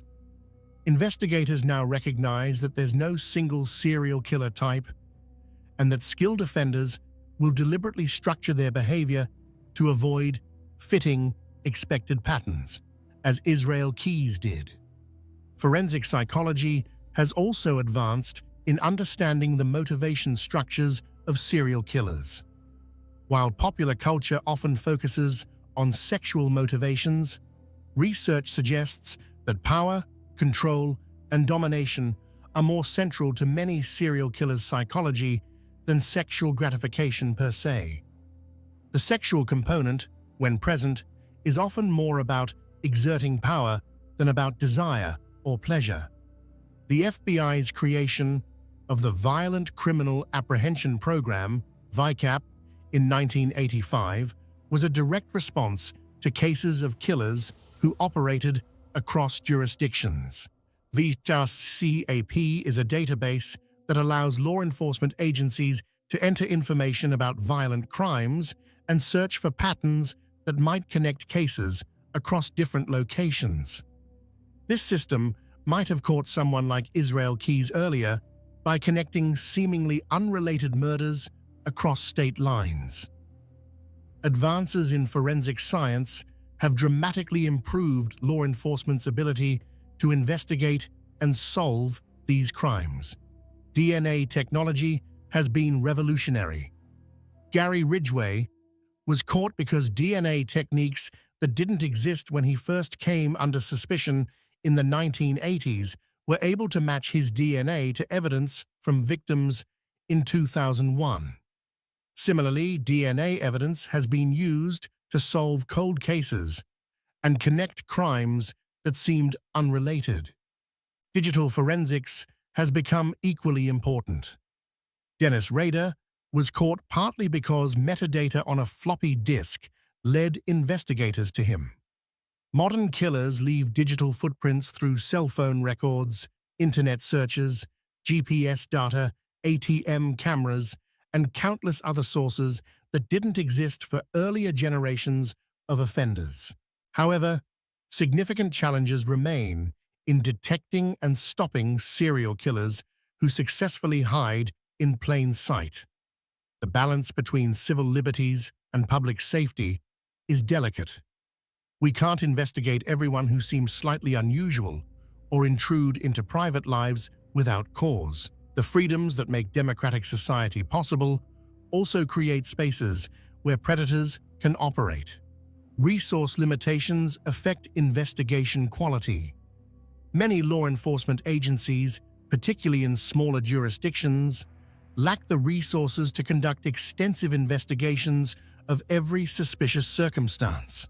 Speaker 1: Investigators now recognize that there's no single serial killer type and that skilled offenders will deliberately structure their behavior to avoid fitting expected patterns, as Israel Keyes did. Forensic psychology has also advanced in understanding the motivation structures of serial killers. While popular culture often focuses on sexual motivations, research suggests that power, control, and domination are more central to many serial killers' psychology than sexual gratification per se. The sexual component, when present, is often more about exerting power than about desire or pleasure. The FBI's creation of the Violent Criminal Apprehension Program, VICAP, in 1985 was a direct response to cases of killers who operated across jurisdictions. VICAP is a database that allows law enforcement agencies to enter information about violent crimes and search for patterns that might connect cases across different locations. This system might have caught someone like Israel Keyes earlier by connecting seemingly unrelated murders across state lines. Advances in forensic science have dramatically improved law enforcement's ability to investigate and solve these crimes. DNA technology has been revolutionary. Gary Ridgway was caught because DNA techniques that didn't exist when he first came under suspicion in the 1980s were able to match his DNA to evidence from victims in 2001. Similarly, DNA evidence has been used to solve cold cases and connect crimes that seemed unrelated. Digital forensics has become equally important. Dennis Rader was caught partly because metadata on a floppy disk led investigators to him. Modern killers leave digital footprints through cell phone records, internet searches, GPS data, ATM cameras, and countless other sources that didn't exist for earlier generations of offenders. However, significant challenges remain in detecting and stopping serial killers who successfully hide in plain sight. The balance between civil liberties and public safety is delicate. We can't investigate everyone who seems slightly unusual or intrude into private lives without cause. The freedoms that make democratic society possible also create spaces where predators can operate. Resource limitations affect investigation quality. Many law enforcement agencies, particularly in smaller jurisdictions, lack the resources to conduct extensive investigations of every suspicious circumstance.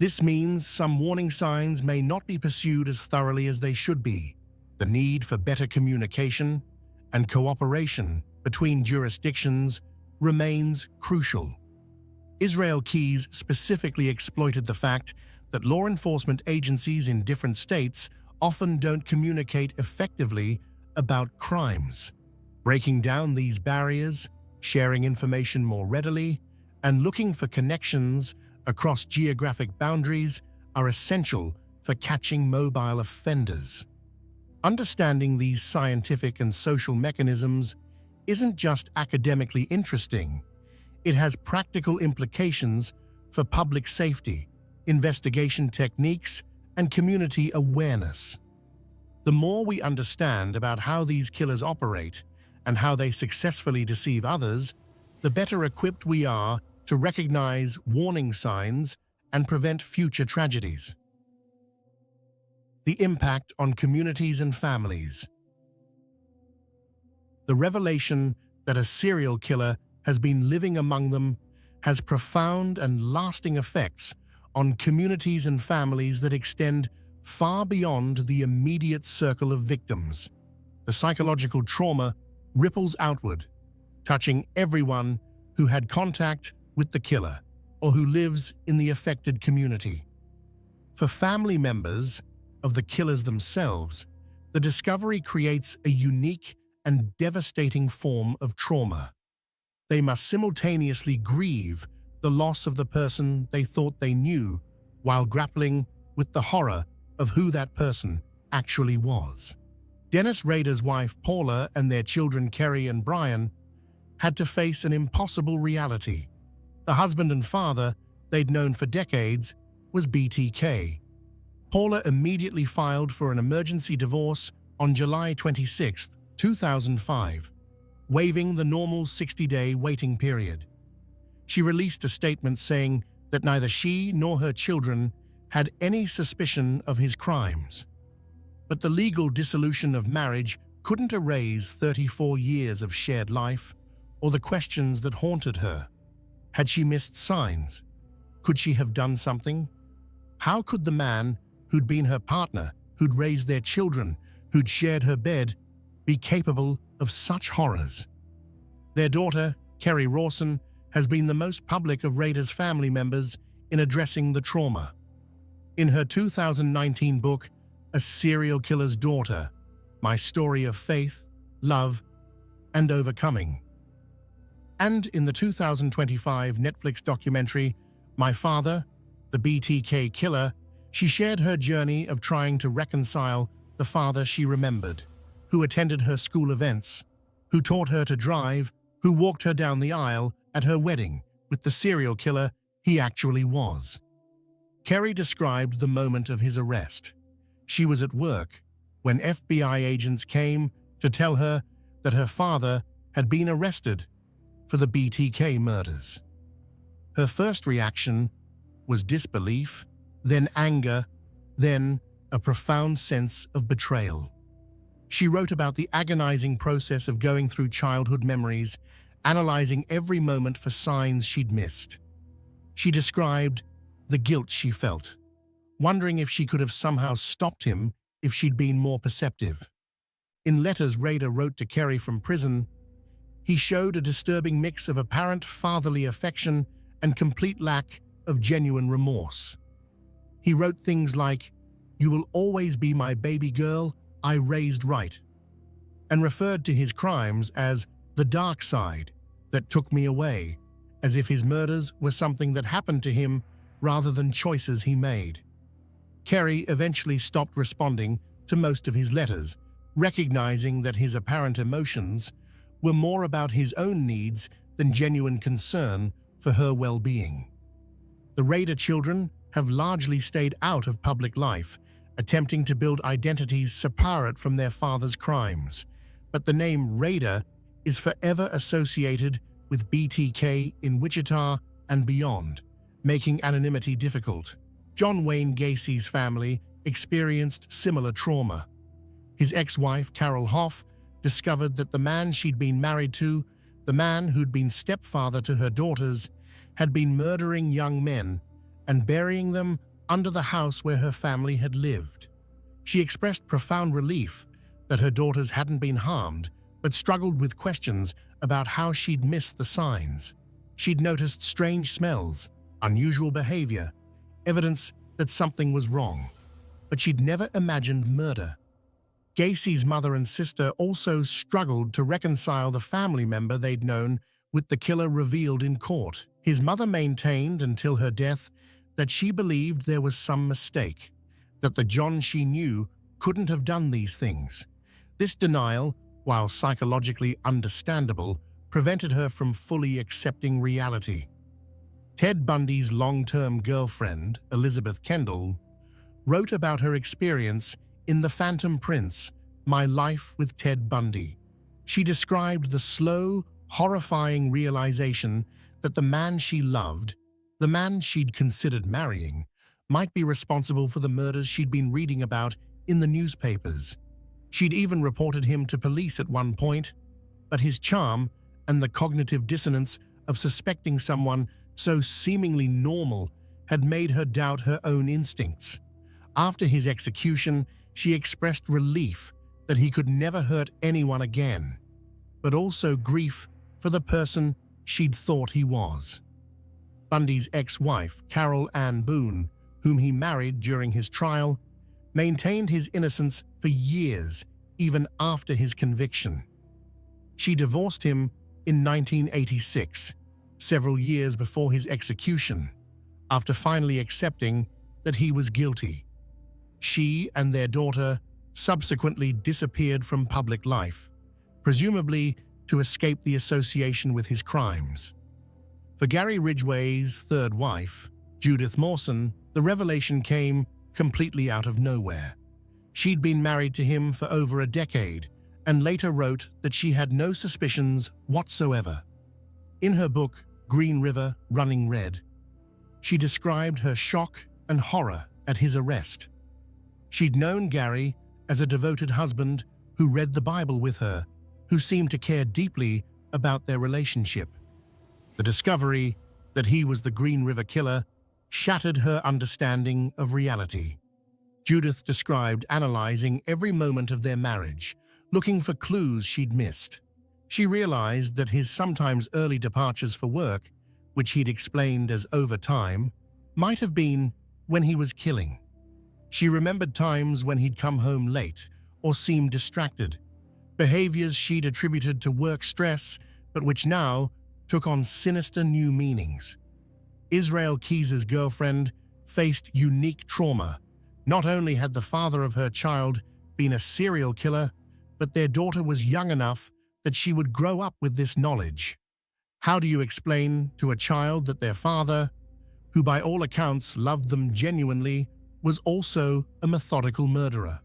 Speaker 1: This means some warning signs may not be pursued as thoroughly as they should be. The need for better communication and cooperation between jurisdictions remains crucial. Israel Keyes specifically exploited the fact that law enforcement agencies in different states often don't communicate effectively about crimes. Breaking down these barriers, sharing information more readily, and looking for connections across geographic boundaries are essential for catching mobile offenders. Understanding these scientific and social mechanisms isn't just academically interesting, it has practical implications for public safety, investigation techniques, and community awareness. The more we understand about how these killers operate and how they successfully deceive others, the better equipped we are to recognize warning signs and prevent future tragedies. The impact on communities and families. The revelation that a serial killer has been living among them has profound and lasting effects on communities and families that extend far beyond the immediate circle of victims. The psychological trauma ripples outward, touching everyone who had contact with the killer or who lives in the affected community. For family members of the killers themselves, the discovery creates a unique and devastating form of trauma. They must simultaneously grieve the loss of the person they thought they knew while grappling with the horror of who that person actually was. Dennis Rader's wife Paula and their children Kerry and Brian had to face an impossible reality. The husband and father they'd known for decades was BTK. Paula immediately filed for an emergency divorce on July 26, 2005, waiving the normal 60-day waiting period. She released a statement saying that neither she nor her children had any suspicion of his crimes. But the legal dissolution of marriage couldn't erase 34 years of shared life or the questions that haunted her. Had she missed signs? Could she have done something? How could the man who'd been her partner, who'd raised their children, who'd shared her bed, be capable of such horrors? Their daughter, Kerry Rawson, has been the most public of Rader's family members in addressing the trauma. In her 2019 book, A Serial Killer's Daughter, My Story of Faith, Love, and Overcoming. And in the 2025 Netflix documentary, My Father, the BTK Killer, she shared her journey of trying to reconcile the father she remembered, who attended her school events, who taught her to drive, who walked her down the aisle at her wedding with the serial killer he actually was. Kerry described the moment of his arrest. She was at work when FBI agents came to tell her that her father had been arrested for the BTK murders. Her first reaction was disbelief, then anger, then a profound sense of betrayal. She wrote about the agonizing process of going through childhood memories, analyzing every moment for signs she'd missed. She described the guilt she felt, wondering if she could have somehow stopped him if she'd been more perceptive. In letters Rader wrote to Kerry from prison, he showed a disturbing mix of apparent fatherly affection and complete lack of genuine remorse. He wrote things like, "You will always be my baby girl I raised right," and referred to his crimes as the dark side that took me away, as if his murders were something that happened to him rather than choices he made. Kerry eventually stopped responding to most of his letters, recognizing that his apparent emotions were more about his own needs than genuine concern for her well-being. The Rader children have largely stayed out of public life, attempting to build identities separate from their father's crimes. But the name Rader is forever associated with BTK in Wichita and beyond, making anonymity difficult. John Wayne Gacy's family experienced similar trauma. His ex-wife, Carol Hoff, discovered that the man she'd been married to, the man who'd been stepfather to her daughters, had been murdering young men and burying them under the house where her family had lived. She expressed profound relief that her daughters hadn't been harmed, but struggled with questions about how she'd missed the signs. She'd noticed strange smells, unusual behavior, evidence that something was wrong, but she'd never imagined murder. Gacy's mother and sister also struggled to reconcile the family member they'd known with the killer revealed in court. His mother maintained until her death that she believed there was some mistake, that the John she knew couldn't have done these things. This denial, while psychologically understandable, prevented her from fully accepting reality. Ted Bundy's long-term girlfriend, Elizabeth Kendall, wrote about her experience in The Phantom Prince, My Life with Ted Bundy. She described the slow, horrifying realization that the man she loved, the man she'd considered marrying, might be responsible for the murders she'd been reading about in the newspapers. She'd even reported him to police at one point, but his charm and the cognitive dissonance of suspecting someone so seemingly normal had made her doubt her own instincts. After his execution, she expressed relief that he could never hurt anyone again, but also grief for the person she'd thought he was. Bundy's ex-wife, Carol Ann Boone, whom he married during his trial, maintained his innocence for years, even after his conviction. She divorced him in 1986, several years before his execution, after finally accepting that he was guilty. She and their daughter subsequently disappeared from public life, presumably to escape the association with his crimes. For Gary Ridgway's third wife, Judith Mawson, the revelation came completely out of nowhere. She'd been married to him for over a decade and later wrote that she had no suspicions whatsoever. In her book, Green River, Running Red, she described her shock and horror at his arrest. She'd known Gary as a devoted husband who read the Bible with her, who seemed to care deeply about their relationship. The discovery that he was the Green River Killer shattered her understanding of reality. Judith described analyzing every moment of their marriage, looking for clues she'd missed. She realized that his sometimes early departures for work, which he'd explained as overtime, might have been when he was killing. She remembered times when he'd come home late or seemed distracted, behaviors she'd attributed to work stress, but which now took on sinister new meanings. Israel Keys's girlfriend faced unique trauma. Not only had the father of her child been a serial killer, but their daughter was young enough that she would grow up with this knowledge. How do you explain to a child that their father, who by all accounts loved them genuinely, was also a methodical murderer?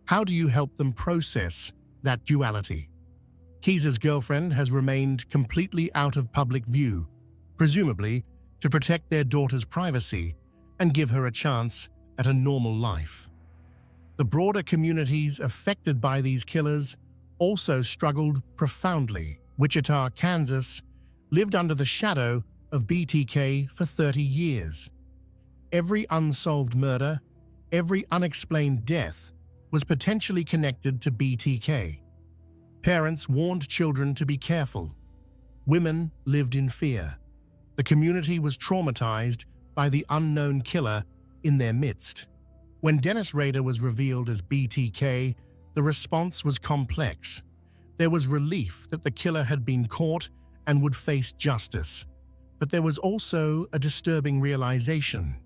Speaker 1: How do you help them process that duality? Keys's girlfriend has remained completely out of public view, presumably to protect their daughter's privacy and give her a chance at a normal life. The broader communities affected by these killers also struggled profoundly. Wichita, Kansas, lived under the shadow of BTK for 30 years. Every unsolved murder, every unexplained death was potentially connected to BTK. Parents warned children to be careful. Women lived in fear. The community was traumatized by the unknown killer in their midst. When Dennis Rader was revealed as BTK, the response was complex. There was relief that the killer had been caught and would face justice. But there was also a disturbing realization.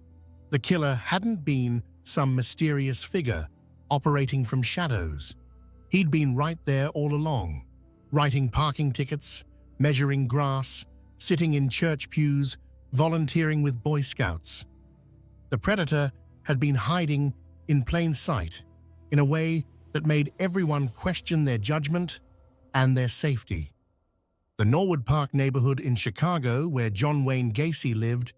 Speaker 1: The killer hadn't been some mysterious figure operating from shadows. He'd been right there all along, writing parking tickets, measuring grass, sitting in church pews, volunteering with Boy Scouts. The predator had been hiding in plain sight in a way that made everyone question their judgment and their safety. The Norwood Park neighborhood in Chicago, where John Wayne Gacy lived,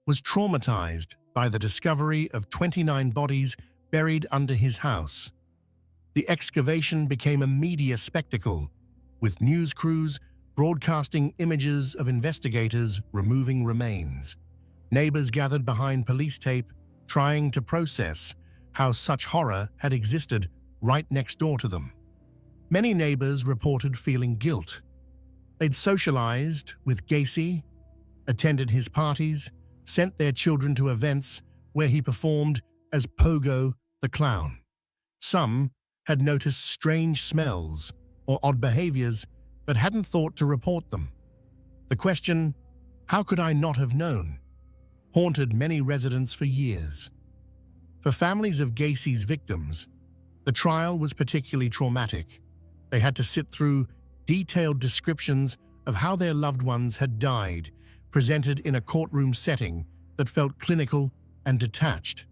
Speaker 1: was traumatized by the discovery of 29 bodies buried under his house. The excavation became a media spectacle, with news crews broadcasting images of investigators removing remains. Neighbors gathered behind police tape, trying to process how such horror had existed right next door to them. Many neighbors reported feeling guilt. They'd socialized with Gacy, attended his parties, sent their children to events where he performed as Pogo the Clown. Some had noticed strange smells or odd behaviors but hadn't thought to report them. The question, "How could I not have known?" haunted many residents for years. For families of Gacy's victims, the trial was particularly traumatic. They had to sit through detailed descriptions of how their loved ones had died, presented in a courtroom setting that felt clinical and detached.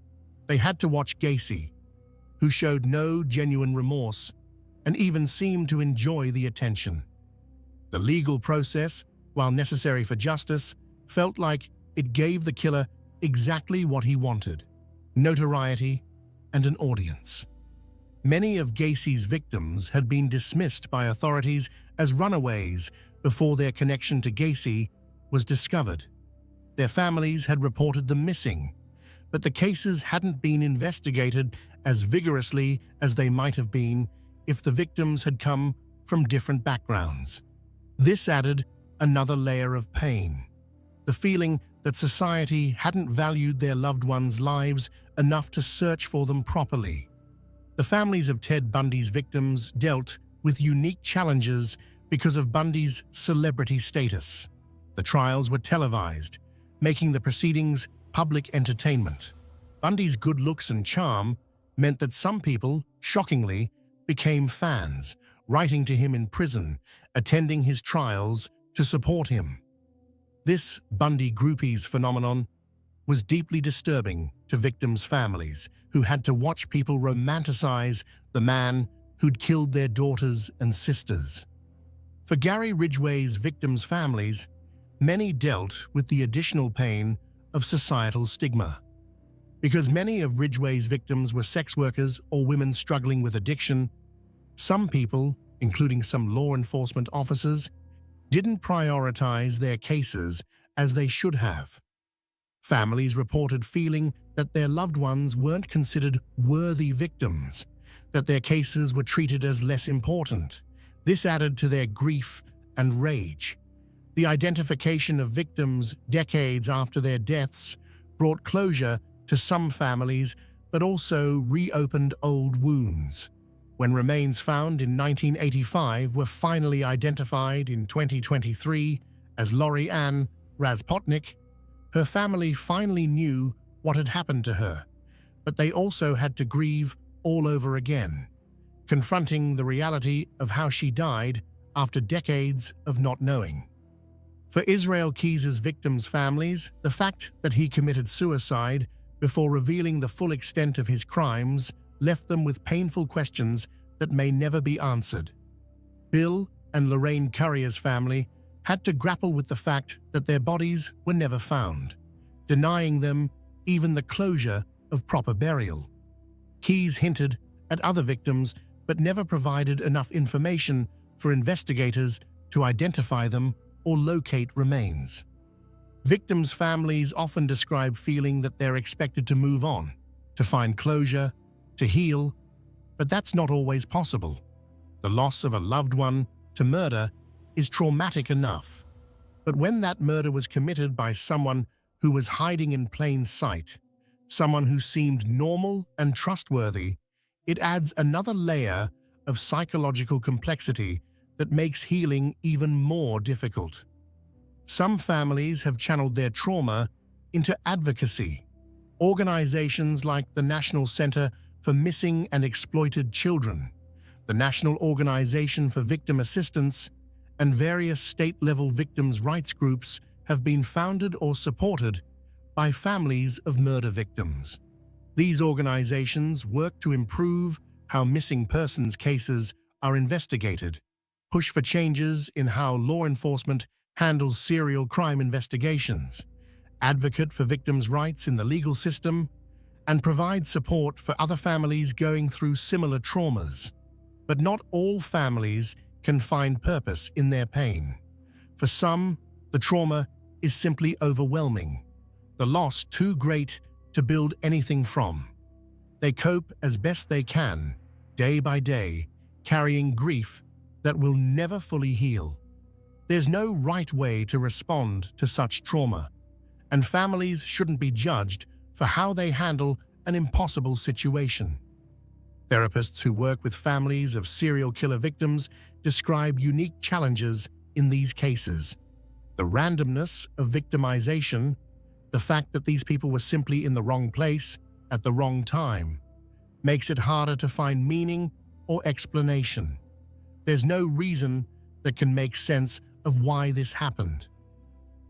Speaker 1: They had to watch Gacy, who showed no genuine remorse and even seemed to enjoy the attention. The legal process, while necessary for justice, felt like it gave the killer exactly what he wanted: notoriety and an audience. Many of Gacy's victims had been dismissed by authorities as runaways before their connection to Gacy was discovered. Their families had reported them missing, but the cases hadn't been investigated as vigorously as they might have been if the victims had come from different backgrounds. This added another layer of pain, the feeling that society hadn't valued their loved ones' lives enough to search for them properly. The families of Ted Bundy's victims dealt with unique challenges because of Bundy's celebrity status. The trials were televised, making the proceedings public entertainment. Bundy's good looks and charm meant that some people, shockingly, became fans, writing to him in prison, attending his trials to support him. This Bundy groupies phenomenon was deeply disturbing to victims' families who had to watch people romanticize the man who'd killed their daughters and sisters. For Gary Ridgway's victims' families, many dealt with the additional pain of societal stigma. Because many of Ridgway's victims were sex workers or women struggling with addiction, some people, including some law enforcement officers, didn't prioritize their cases as they should have. Families reported feeling that their loved ones weren't considered worthy victims, that their cases were treated as less important. This added to their grief and rage. The identification of victims decades after their deaths brought closure to some families, but also reopened old wounds. When remains found in 1985 were finally identified in 2023 as Lori Ann Razpotnik, her family finally knew what had happened to her, but they also had to grieve all over again, confronting the reality of how she died after decades of not knowing. For Israel Keys's victims' families, the fact that he committed suicide before revealing the full extent of his crimes left them with painful questions that may never be answered. Bill and Lorraine Currier's family had to grapple with the fact that their bodies were never found, denying them even the closure of proper burial. Keys hinted at other victims but never provided enough information for investigators to identify them or locate remains. Victims' families often describe feeling that they're expected to move on, to find closure, to heal, but that's not always possible. The loss of a loved one to murder is traumatic enough, but when that murder was committed by someone who was hiding in plain sight, someone who seemed normal and trustworthy, it adds another layer of psychological complexity that makes healing even more difficult. Some families have channeled their trauma into advocacy. Organizations like the National Center for Missing and Exploited Children, the National Organization for Victim Assistance, and various state-level victims' rights groups have been founded or supported by families of murder victims. These organizations work to improve how missing persons cases are investigated, push for changes in how law enforcement handles serial crime investigations, advocate for victims' rights in the legal system, and provide support for other families going through similar traumas. But not all families can find purpose in their pain. For some, the trauma is simply overwhelming, the loss too great to build anything from. They cope as best they can, day by day, carrying grief that will never fully heal. There's no right way to respond to such trauma, and families shouldn't be judged for how they handle an impossible situation. Therapists who work with families of serial killer victims describe unique challenges in these cases. The randomness of victimization, the fact that these people were simply in the wrong place at the wrong time, makes it harder to find meaning or explanation. There's no reason that can make sense of why this happened.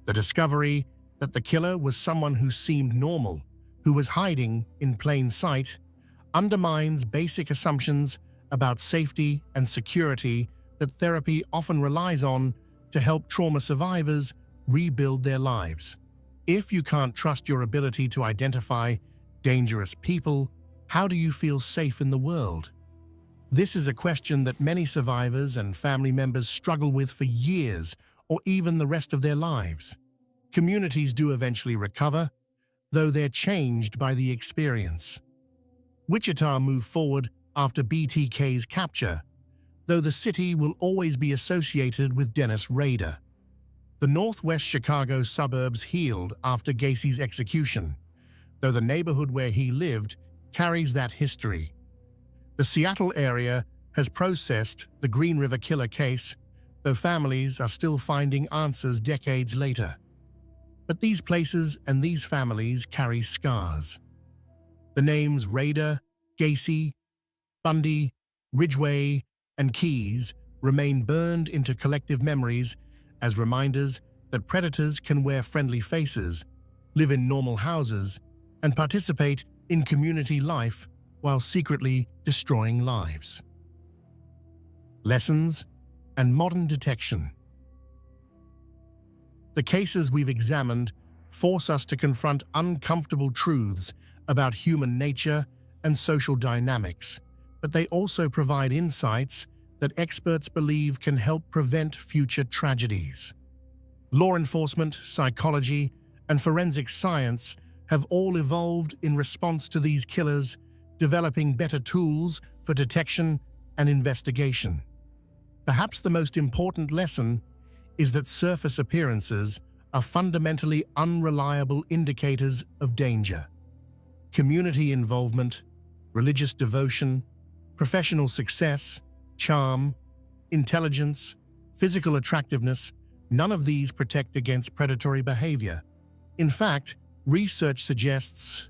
Speaker 1: The discovery that the killer was someone who seemed normal, who was hiding in plain sight, undermines basic assumptions about safety and security that therapy often relies on to help trauma survivors rebuild their lives. If you can't trust your ability to identify dangerous people, how do you feel safe in the world? This is a question that many survivors and family members struggle with for years or even the rest of their lives. Communities do eventually recover, though they're changed by the experience. Wichita moved forward after BTK's capture, though the city will always be associated with Dennis Rader. The northwest Chicago suburbs healed after Gacy's execution, though the neighborhood where he lived carries that history. The Seattle area has processed the Green River Killer case, though families are still finding answers decades later. But these places and these families carry scars. The names Rader, Gacy, Bundy, Ridgway, and Keyes remain burned into collective memories as reminders that predators can wear friendly faces, live in normal houses, and participate in community life while secretly destroying lives. Lessons and modern detection. The cases we've examined force us to confront uncomfortable truths about human nature and social dynamics, but they also provide insights that experts believe can help prevent future tragedies. Law enforcement, psychology, and forensic science have all evolved in response to these killers, developing better tools for detection and investigation. Perhaps the most important lesson is that surface appearances are fundamentally unreliable indicators of danger. Community involvement, religious devotion, professional success, charm, intelligence, physical attractiveness, none of these protect against predatory behavior. In fact, research suggests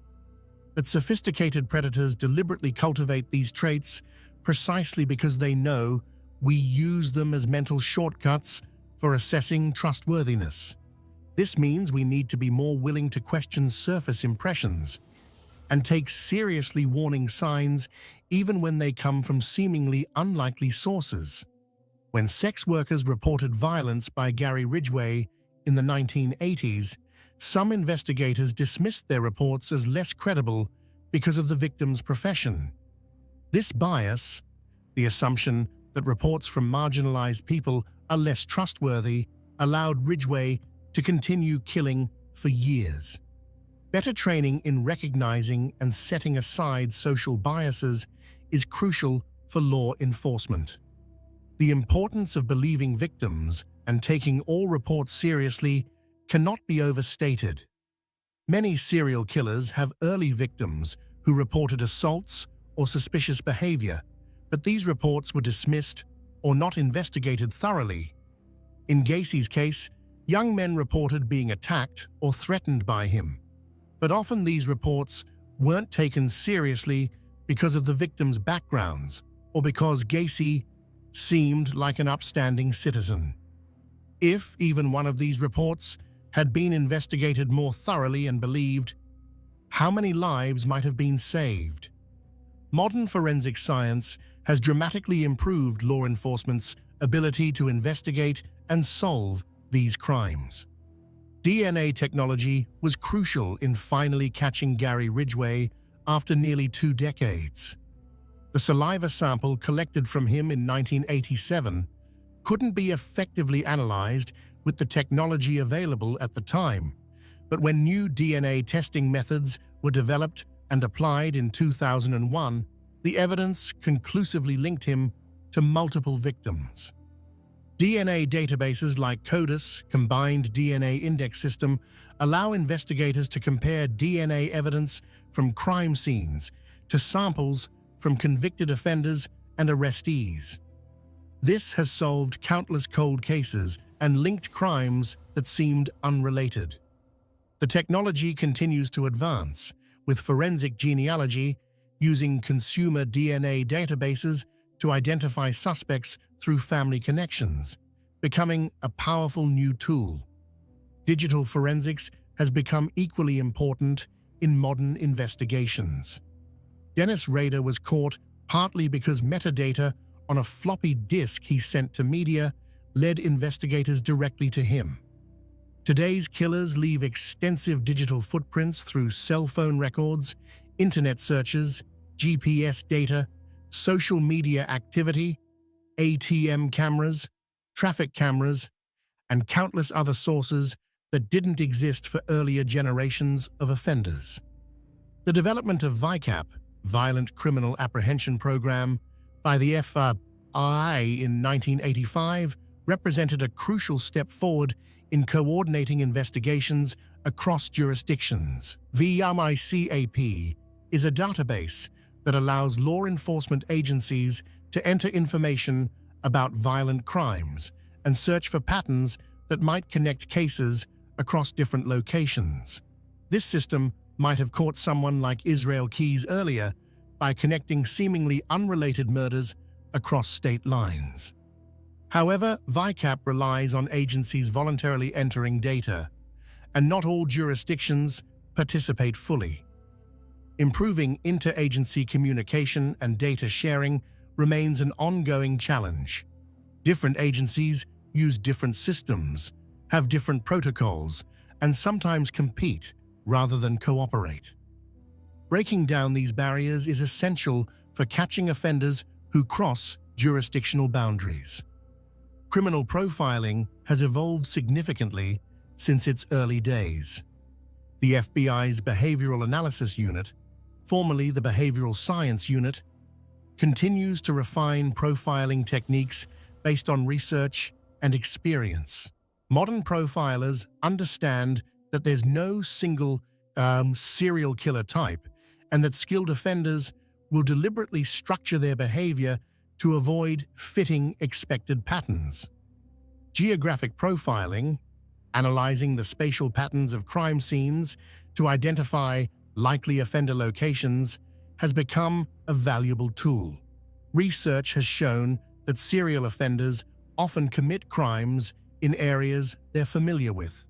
Speaker 1: that sophisticated predators deliberately cultivate these traits precisely because they know we use them as mental shortcuts for assessing trustworthiness. This means we need to be more willing to question surface impressions and take seriously warning signs even when they come from seemingly unlikely sources. When sex workers reported violence by Gary Ridgway in the 1980s, some investigators dismissed their reports as less credible because of the victim's profession. This bias, the assumption that reports from marginalized people are less trustworthy, allowed Ridgway to continue killing for years. Better training in recognizing and setting aside social biases is crucial for law enforcement. The importance of believing victims and taking all reports seriously cannot be overstated. Many serial killers have early victims who reported assaults or suspicious behavior, but these reports were dismissed or not investigated thoroughly. In Gacy's case, young men reported being attacked or threatened by him, but often these reports weren't taken seriously because of the victims' backgrounds or because Gacy seemed like an upstanding citizen. If even one of these reports had been investigated more thoroughly and believed, how many lives might have been saved? Modern forensic science has dramatically improved law enforcement's ability to investigate and solve these crimes. DNA technology was crucial in finally catching Gary Ridgway after nearly 2 decades. The saliva sample collected from him in 1987 couldn't be effectively analyzed with the technology available at the time, but when new DNA testing methods were developed and applied in 2001, the evidence conclusively linked him to multiple victims. DNA databases like CODIS, Combined DNA Index System, allow investigators to compare DNA evidence from crime scenes to samples from convicted offenders and arrestees. This has solved countless cold cases and linked crimes that seemed unrelated. The technology continues to advance, with forensic genealogy using consumer DNA databases to identify suspects through family connections, becoming a powerful new tool. Digital forensics has become equally important in modern investigations. Dennis Rader was caught partly because metadata on a floppy disk he sent to media led investigators directly to him. Today's killers leave extensive digital footprints through cell phone records, internet searches, GPS data, social media activity, ATM cameras, traffic cameras, and countless other sources that didn't exist for earlier generations of offenders. The development of VICAP, Violent Criminal Apprehension Program, by the FBI in 1985 represented a crucial step forward in coordinating investigations across jurisdictions. VICAP is a database that allows law enforcement agencies to enter information about violent crimes and search for patterns that might connect cases across different locations. This system might have caught someone like Israel Keys earlier by connecting seemingly unrelated murders across state lines. However, VICAP relies on agencies voluntarily entering data, and not all jurisdictions participate fully. Improving interagency communication and data sharing remains an ongoing challenge. Different agencies use different systems, have different protocols, and sometimes compete rather than cooperate. Breaking down these barriers is essential for catching offenders who cross jurisdictional boundaries. Criminal profiling has evolved significantly since its early days. The FBI's Behavioral Analysis Unit, formerly the Behavioral Science Unit, continues to refine profiling techniques based on research and experience. Modern profilers understand that there's no single serial killer type, and that skilled offenders will deliberately structure their behavior to avoid fitting expected patterns. Geographic profiling, analyzing the spatial patterns of crime scenes to identify likely offender locations, has become a valuable tool. Research has shown that serial offenders often commit crimes in areas they're familiar with,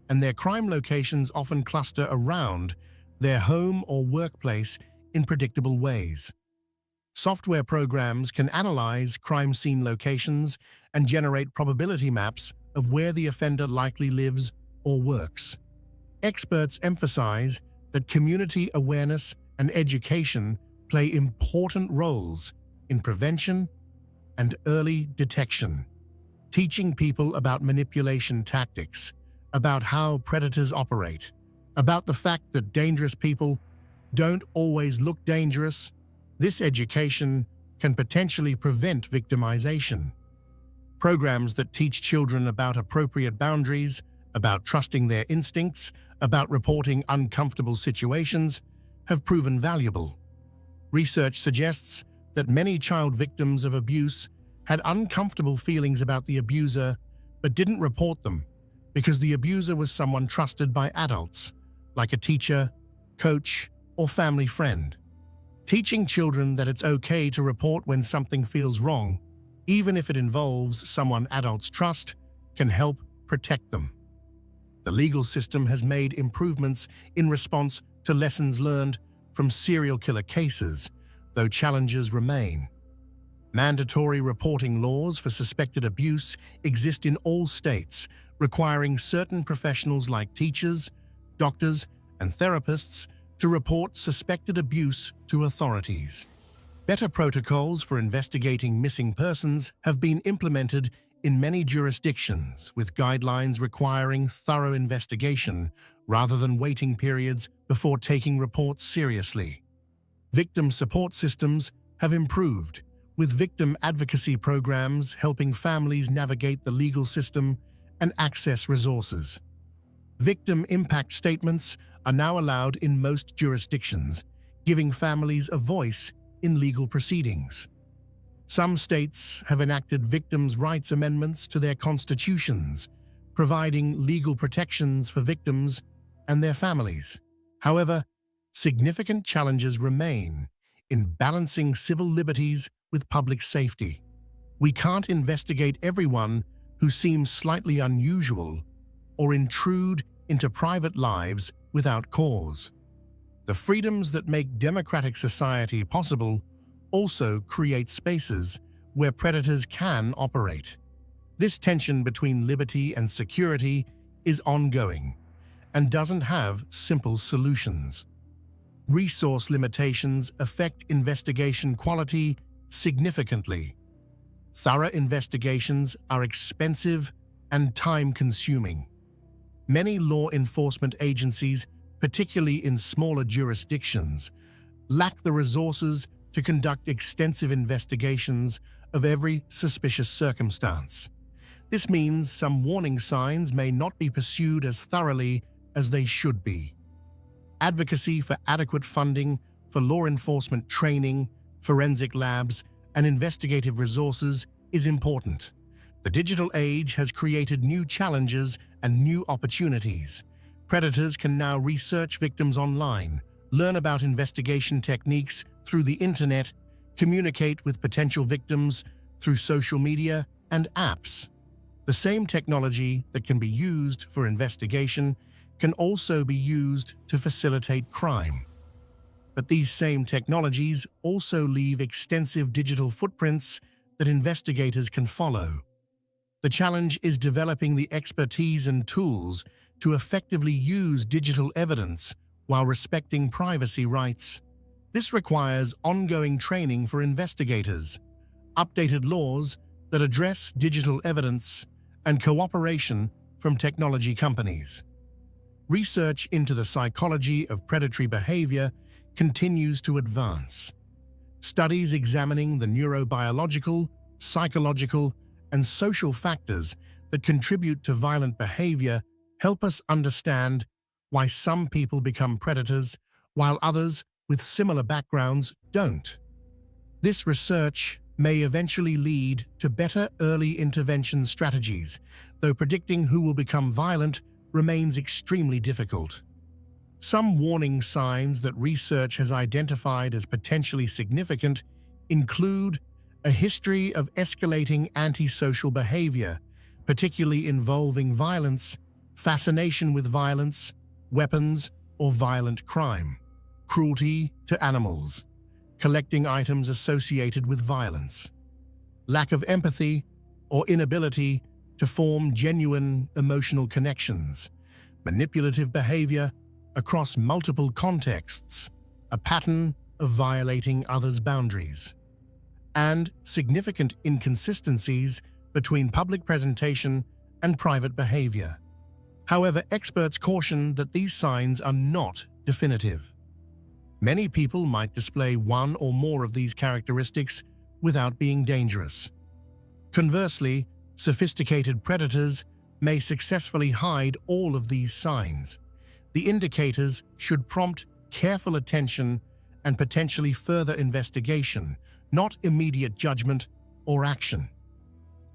Speaker 1: and their crime locations often cluster around their home or workplace in predictable ways. Software programs can analyze crime scene locations and generate probability maps of where the offender likely lives or works. Experts emphasize that community awareness and education play important roles in prevention and early detection, teaching people about manipulation tactics, about how predators operate, about the fact that dangerous people don't always look dangerous. This education can potentially prevent victimization. Programs that teach children about appropriate boundaries, about trusting their instincts, about reporting uncomfortable situations, have proven valuable. Research suggests that many child victims of abuse had uncomfortable feelings about the abuser but didn't report them because the abuser was someone trusted by adults, like a teacher, coach, or family friend. Teaching children that it's okay to report when something feels wrong, even if it involves someone adults trust, can help protect them. The legal system has made improvements in response to lessons learned from serial killer cases, though challenges remain. Mandatory reporting laws for suspected abuse exist in all states, requiring certain professionals like teachers, doctors, and therapists to report suspected abuse to authorities. Better protocols for investigating missing persons have been implemented in many jurisdictions, with guidelines requiring thorough investigation rather than waiting periods before taking reports seriously. Victim support systems have improved, with victim advocacy programs helping families navigate the legal system and access resources. Victim impact statements are now allowed in most jurisdictions, giving families a voice in legal proceedings. Some states have enacted victims' rights amendments to their constitutions, providing legal protections for victims and their families. However, significant challenges remain in balancing civil liberties with public safety. We can't investigate everyone who seems slightly unusual or intrude into private lives without cause. The freedoms that make democratic society possible also create spaces where predators can operate. This tension between liberty and security is ongoing and doesn't have simple solutions. Resource limitations affect investigation quality significantly. Thorough investigations are expensive and time-consuming. Many law enforcement agencies, particularly in smaller jurisdictions, lack the resources to conduct extensive investigations of every suspicious circumstance. This means some warning signs may not be pursued as thoroughly as they should be. Advocacy for adequate funding for law enforcement training, forensic labs, and investigative resources is important. The digital age has created new challenges and new opportunities. Predators can now research victims online, learn about investigation techniques through the internet, communicate with potential victims through social media and apps. The same technology that can be used for investigation can also be used to facilitate crime. But these same technologies also leave extensive digital footprints that investigators can follow. The challenge is developing the expertise and tools to effectively use digital evidence while respecting privacy rights. This requires ongoing training for investigators, updated laws that address digital evidence, and cooperation from technology companies. Research into the psychology of predatory behavior continues to advance. Studies examining the neurobiological, psychological, and social factors that contribute to violent behavior help us understand why some people become predators while others with similar backgrounds don't. This research may eventually lead to better early intervention strategies, though predicting who will become violent remains extremely difficult. Some warning signs that research has identified as potentially significant include a history of escalating antisocial behavior, particularly involving violence, fascination with violence, weapons, or violent crime, cruelty to animals, collecting items associated with violence, lack of empathy or inability to form genuine emotional connections, manipulative behavior across multiple contexts, a pattern of violating others' boundaries, and significant inconsistencies between public presentation and private behavior. However, experts caution that these signs are not definitive. Many people might display one or more of these characteristics without being dangerous. Conversely, sophisticated predators may successfully hide all of these signs. The indicators should prompt careful attention and potentially further investigation, not immediate judgment or action.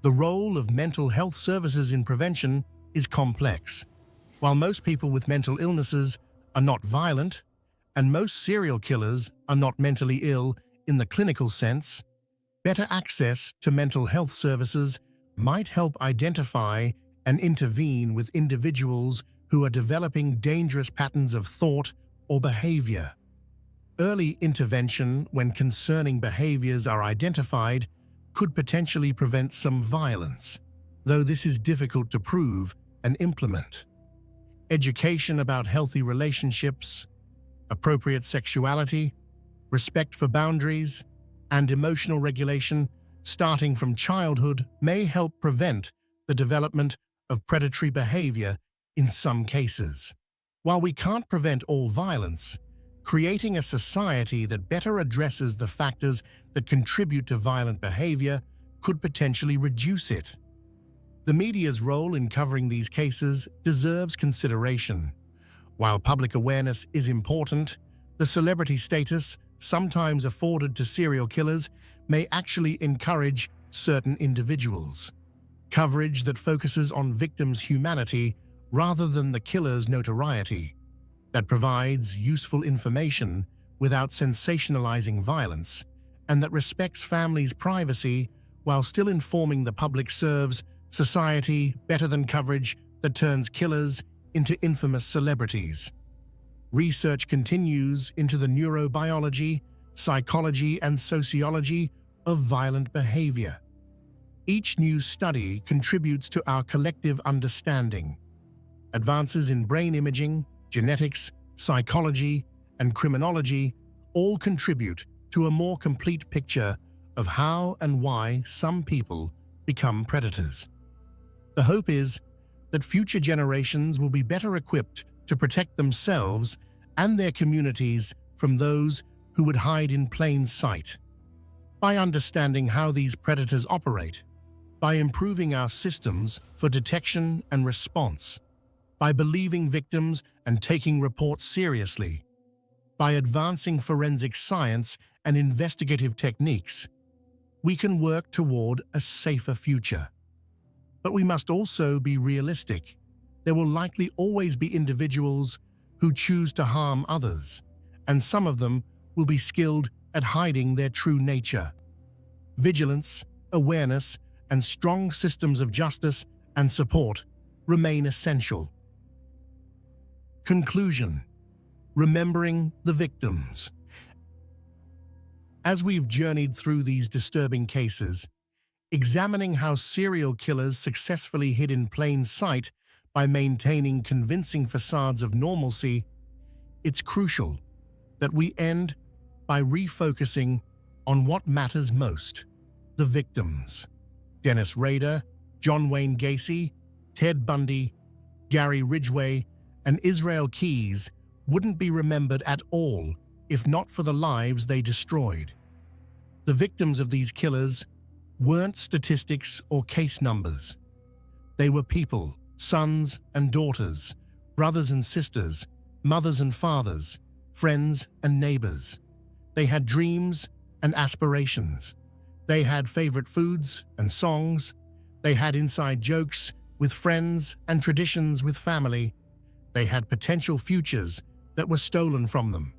Speaker 1: The role of mental health services in prevention is complex. While most people with mental illnesses are not violent, and most serial killers are not mentally ill in the clinical sense, better access to mental health services might help identify and intervene with individuals who are developing dangerous patterns of thought or behavior. Early intervention when concerning behaviors are identified could potentially prevent some violence, though this is difficult to prove and implement. Education about healthy relationships, appropriate sexuality, respect for boundaries, and emotional regulation starting from childhood may help prevent the development of predatory behavior in some cases. While we can't prevent all violence, creating a society that better addresses the factors that contribute to violent behavior could potentially reduce it. The media's role in covering these cases deserves consideration. While public awareness is important, the celebrity status sometimes afforded to serial killers may actually encourage certain individuals. Coverage that focuses on victims' humanity rather than the killer's notoriety, that provides useful information without sensationalizing violence, and that respects families' privacy while still informing the public serves society better than coverage that turns killers into infamous celebrities. Research continues into the neurobiology, psychology, and sociology of violent behavior. Each new study contributes to our collective understanding. Advances in brain imaging, genetics, psychology, and criminology all contribute to a more complete picture of how and why some people become predators. The hope is that future generations will be better equipped to protect themselves and their communities from those who would hide in plain sight. By understanding how these predators operate, by improving our systems for detection and response, by believing victims and taking reports seriously, by advancing forensic science and investigative techniques, we can work toward a safer future. But we must also be realistic. There will likely always be individuals who choose to harm others, and some of them will be skilled at hiding their true nature. Vigilance, awareness, and strong systems of justice and support remain essential. Conclusion: remembering the victims. As we've journeyed through these disturbing cases, examining how serial killers successfully hid in plain sight by maintaining convincing facades of normalcy, it's crucial that we end by refocusing on what matters most: the victims. Dennis Rader, John Wayne Gacy, Ted Bundy, Gary Ridgway, and Israel Keyes wouldn't be remembered at all if not for the lives they destroyed. The victims of these killers weren't statistics or case numbers. They were people, sons and daughters, brothers and sisters, mothers and fathers, friends and neighbors. They had dreams and aspirations. They had favorite foods and songs. They had inside jokes with friends and traditions with family. They had potential futures that were stolen from them.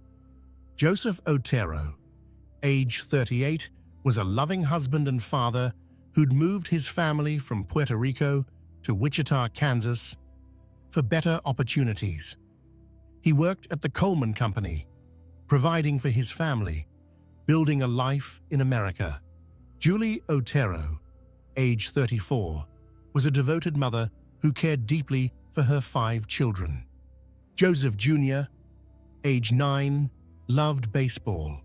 Speaker 1: Joseph Otero, age 38, was a loving husband and father who'd moved his family from Puerto Rico to Wichita, Kansas, for better opportunities. He worked at the Coleman Company, providing for his family, building a life in America. Julie Otero, age 34, was a devoted mother who cared deeply for her 5 children. Joseph Jr., age 9, loved baseball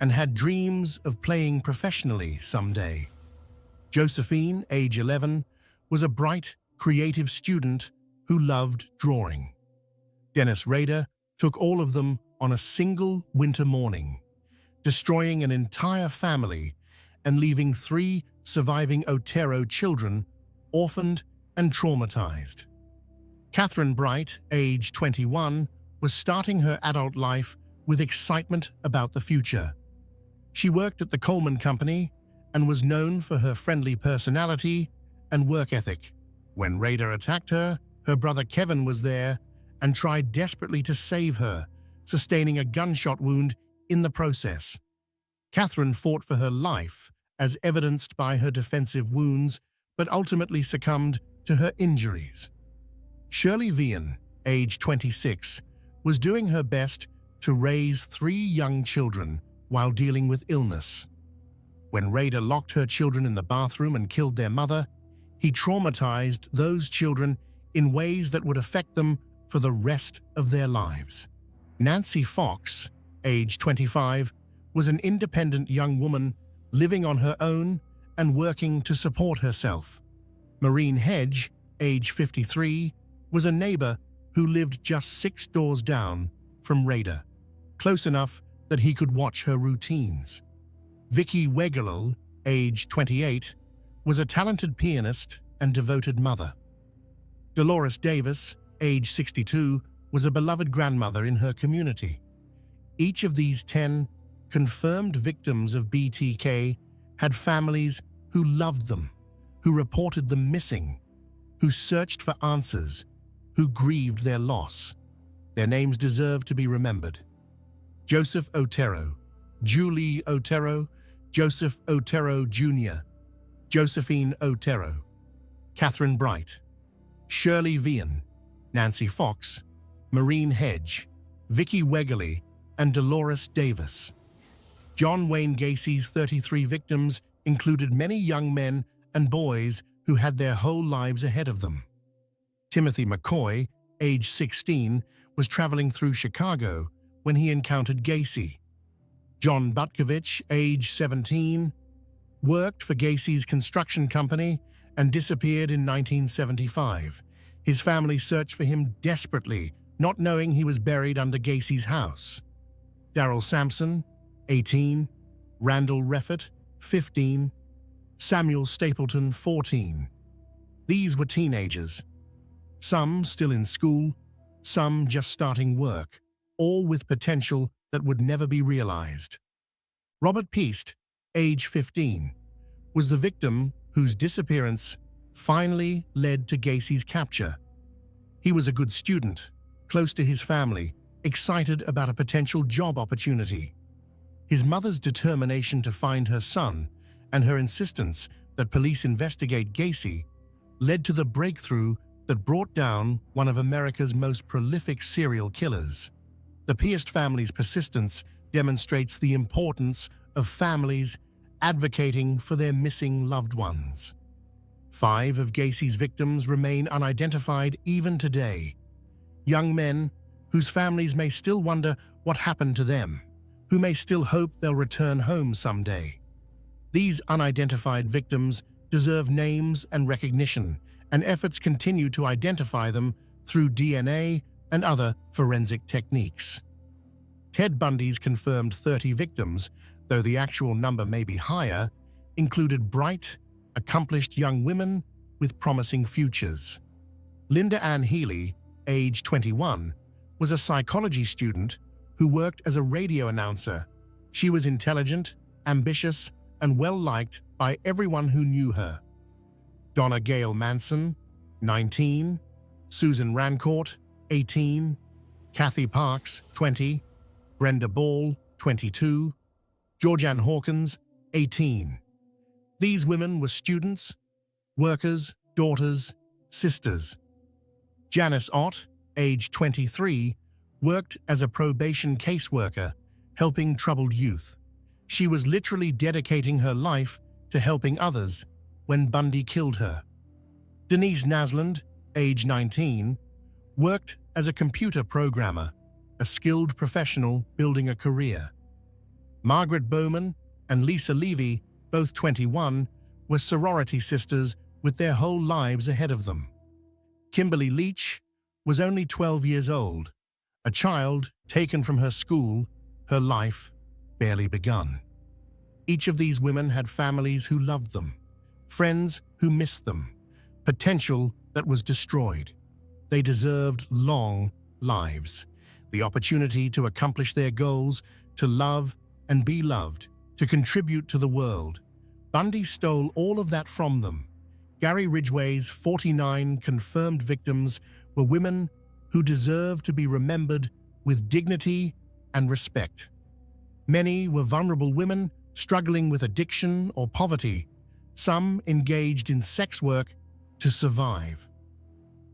Speaker 1: and had dreams of playing professionally someday. Josephine, age 11, was a bright, creative student who loved drawing. Dennis Rader took all of them on a single winter morning, destroying an entire family and leaving 3 surviving Otero children orphaned and traumatized. Catherine Bright, age 21, was starting her adult life with excitement about the future. She worked at the Coleman Company and was known for her friendly personality and work ethic. When Rader attacked her, her brother Kevin was there and tried desperately to save her, sustaining a gunshot wound in the process. Catherine fought for her life, as evidenced by her defensive wounds, but ultimately succumbed to her injuries. Shirley Vian, age 26, was doing her best to raise 3 young children while dealing with illness. When Rader locked her children in the bathroom and killed their mother, he traumatized those children in ways that would affect them for the rest of their lives. Nancy Fox, age 25, was an independent young woman living on her own and working to support herself. Maureen Hedge, age 53, was a neighbor who lived just 6 doors down from Rader, close enough that he could watch her routines. Vicky Wegerle, age 28, was a talented pianist and devoted mother. Dolores Davis, age 62, was a beloved grandmother in her community. Each of these 10 confirmed victims of BTK had families who loved them, who reported them missing, who searched for answers, who grieved their loss. Their names deserve to be remembered. Joseph Otero, Julie Otero, Joseph Otero Jr., Josephine Otero, Catherine Bright, Shirley Vian, Nancy Fox, Maureen Hedge, Vicky Wegerle, and Dolores Davis. John Wayne Gacy's 33 victims included many young men and boys who had their whole lives ahead of them. Timothy McCoy, age 16, was traveling through Chicago when he encountered Gacy. John Butkovich, age 17, worked for Gacy's construction company and disappeared in 1975. His family searched for him desperately, not knowing he was buried under Gacy's house. Daryl Sampson, 18, Randall Reffett, 15, Samuel Stapleton, 14. These were teenagers, some still in school, some just starting work, all with potential that would never be realized. Robert Peast, age 15, was the victim whose disappearance finally led to Gacy's capture. He was a good student, close to his family, excited about a potential job opportunity. His mother's determination to find her son and her insistence that police investigate Gacy led to the breakthrough that brought down one of America's most prolific serial killers. The Peast family's persistence demonstrates the importance of families advocating for their missing loved ones. 5 of Gacy's victims remain unidentified even today. Young men whose families may still wonder what happened to them, who may still hope they'll return home someday. These unidentified victims deserve names and recognition, and efforts continue to identify them through DNA and other forensic techniques. Ted Bundy's confirmed 30 victims, though the actual number may be higher, included bright, accomplished young women with promising futures. Linda Ann Healy, age 21, was a psychology student who worked as a radio announcer. She was intelligent, ambitious, and well-liked by everyone who knew her. Donna Gale Manson, 19, Susan Rancourt, 18, Kathy Parks, 20, Brenda Ball, 22, Georgianne Hawkins, 18. These women were students, workers, daughters, sisters. Janice Ott, age 23, worked as a probation caseworker, helping troubled youth. She was literally dedicating her life to helping others when Bundy killed her. Denise Nasland, age 19, worked as a computer programmer, a skilled professional building a career. Margaret Bowman and Lisa Levy, both 21, were sorority sisters with their whole lives ahead of them. Kimberly Leach was only 12 years old, a child taken from her school, her life barely begun. Each of these women had families who loved them, friends who missed them, potential that was destroyed. They deserved long lives, the opportunity to accomplish their goals, to love and be loved, to contribute to the world. Bundy stole all of that from them. Gary Ridgway's 49 confirmed victims were women who deserve to be remembered with dignity and respect. Many were vulnerable women struggling with addiction or poverty, some engaged in sex work to survive.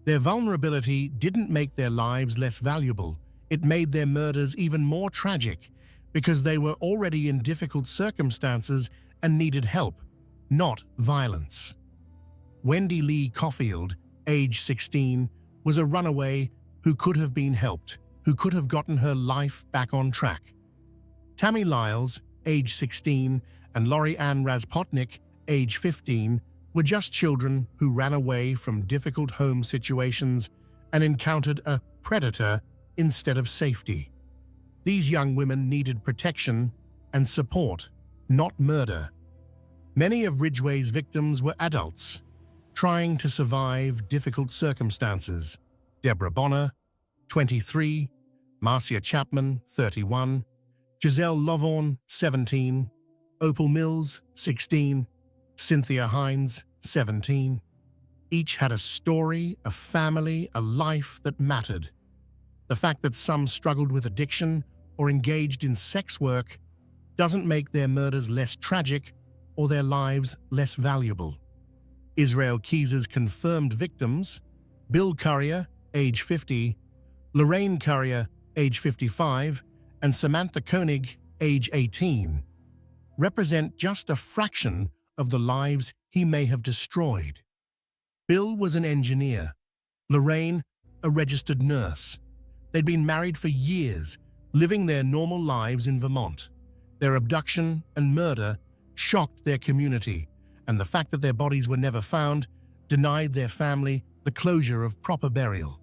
Speaker 1: Their vulnerability didn't make their lives less valuable. It made their murders even more tragic because they were already in difficult circumstances and needed help, not violence. Wendy Lee Caulfield, age 16, was a runaway who could have been helped, who could have gotten her life back on track. Tammy Lyles, age 16, and Lori Ann Raspotnik, age 15, were just children who ran away from difficult home situations and encountered a predator instead of safety. These young women needed protection and support, not murder. Many of Ridgway's victims were adults, trying to survive difficult circumstances. Deborah Bonner, 23, Marcia Chapman, 31, Giselle Lovvorn, 17, Opal Mills, 16, Cynthia Hines, 17. Each had a story, a family, a life that mattered. The fact that some struggled with addiction or engaged in sex work doesn't make their murders less tragic or their lives less valuable. Israel Keyes's confirmed victims, Bill Currier, age 50, Lorraine Currier, age 55, and Samantha Koenig, age 18, represent just a fraction of the lives he may have destroyed. Bill was an engineer, Lorraine a registered nurse. They'd been married for years, living their normal lives in Vermont. Their abduction and murder shocked their community, and the fact that their bodies were never found denied their family the closure of proper burial.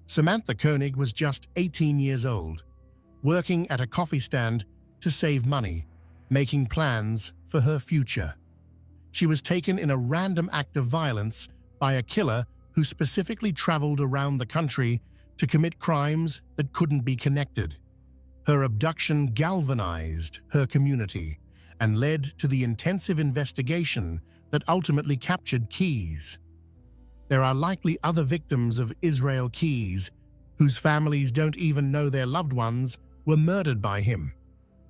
Speaker 1: Samantha Koenig was just 18 years old, working at a coffee stand to save money, making plans for her future. She was taken in a random act of violence by a killer who specifically traveled around the country to commit crimes that couldn't be connected. Her abduction galvanized her community and led to the intensive investigation that ultimately captured Keyes. There are likely other victims of Israel Keyes whose families don't even know their loved ones were murdered by him.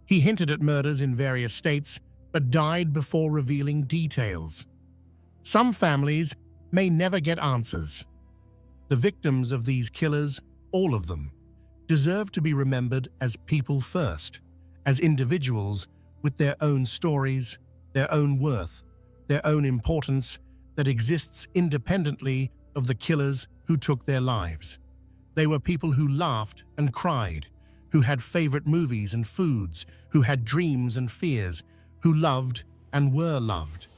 Speaker 1: He hinted at murders in various states, but died before revealing details. Some families may never get answers. The victims of these killers, all of them, deserve to be remembered as people first, as individuals with their own stories, their own worth, their own importance that exists independently of the killers who took their lives. They were people who laughed and cried, who had favorite movies and foods, who had dreams and fears, who loved and were loved.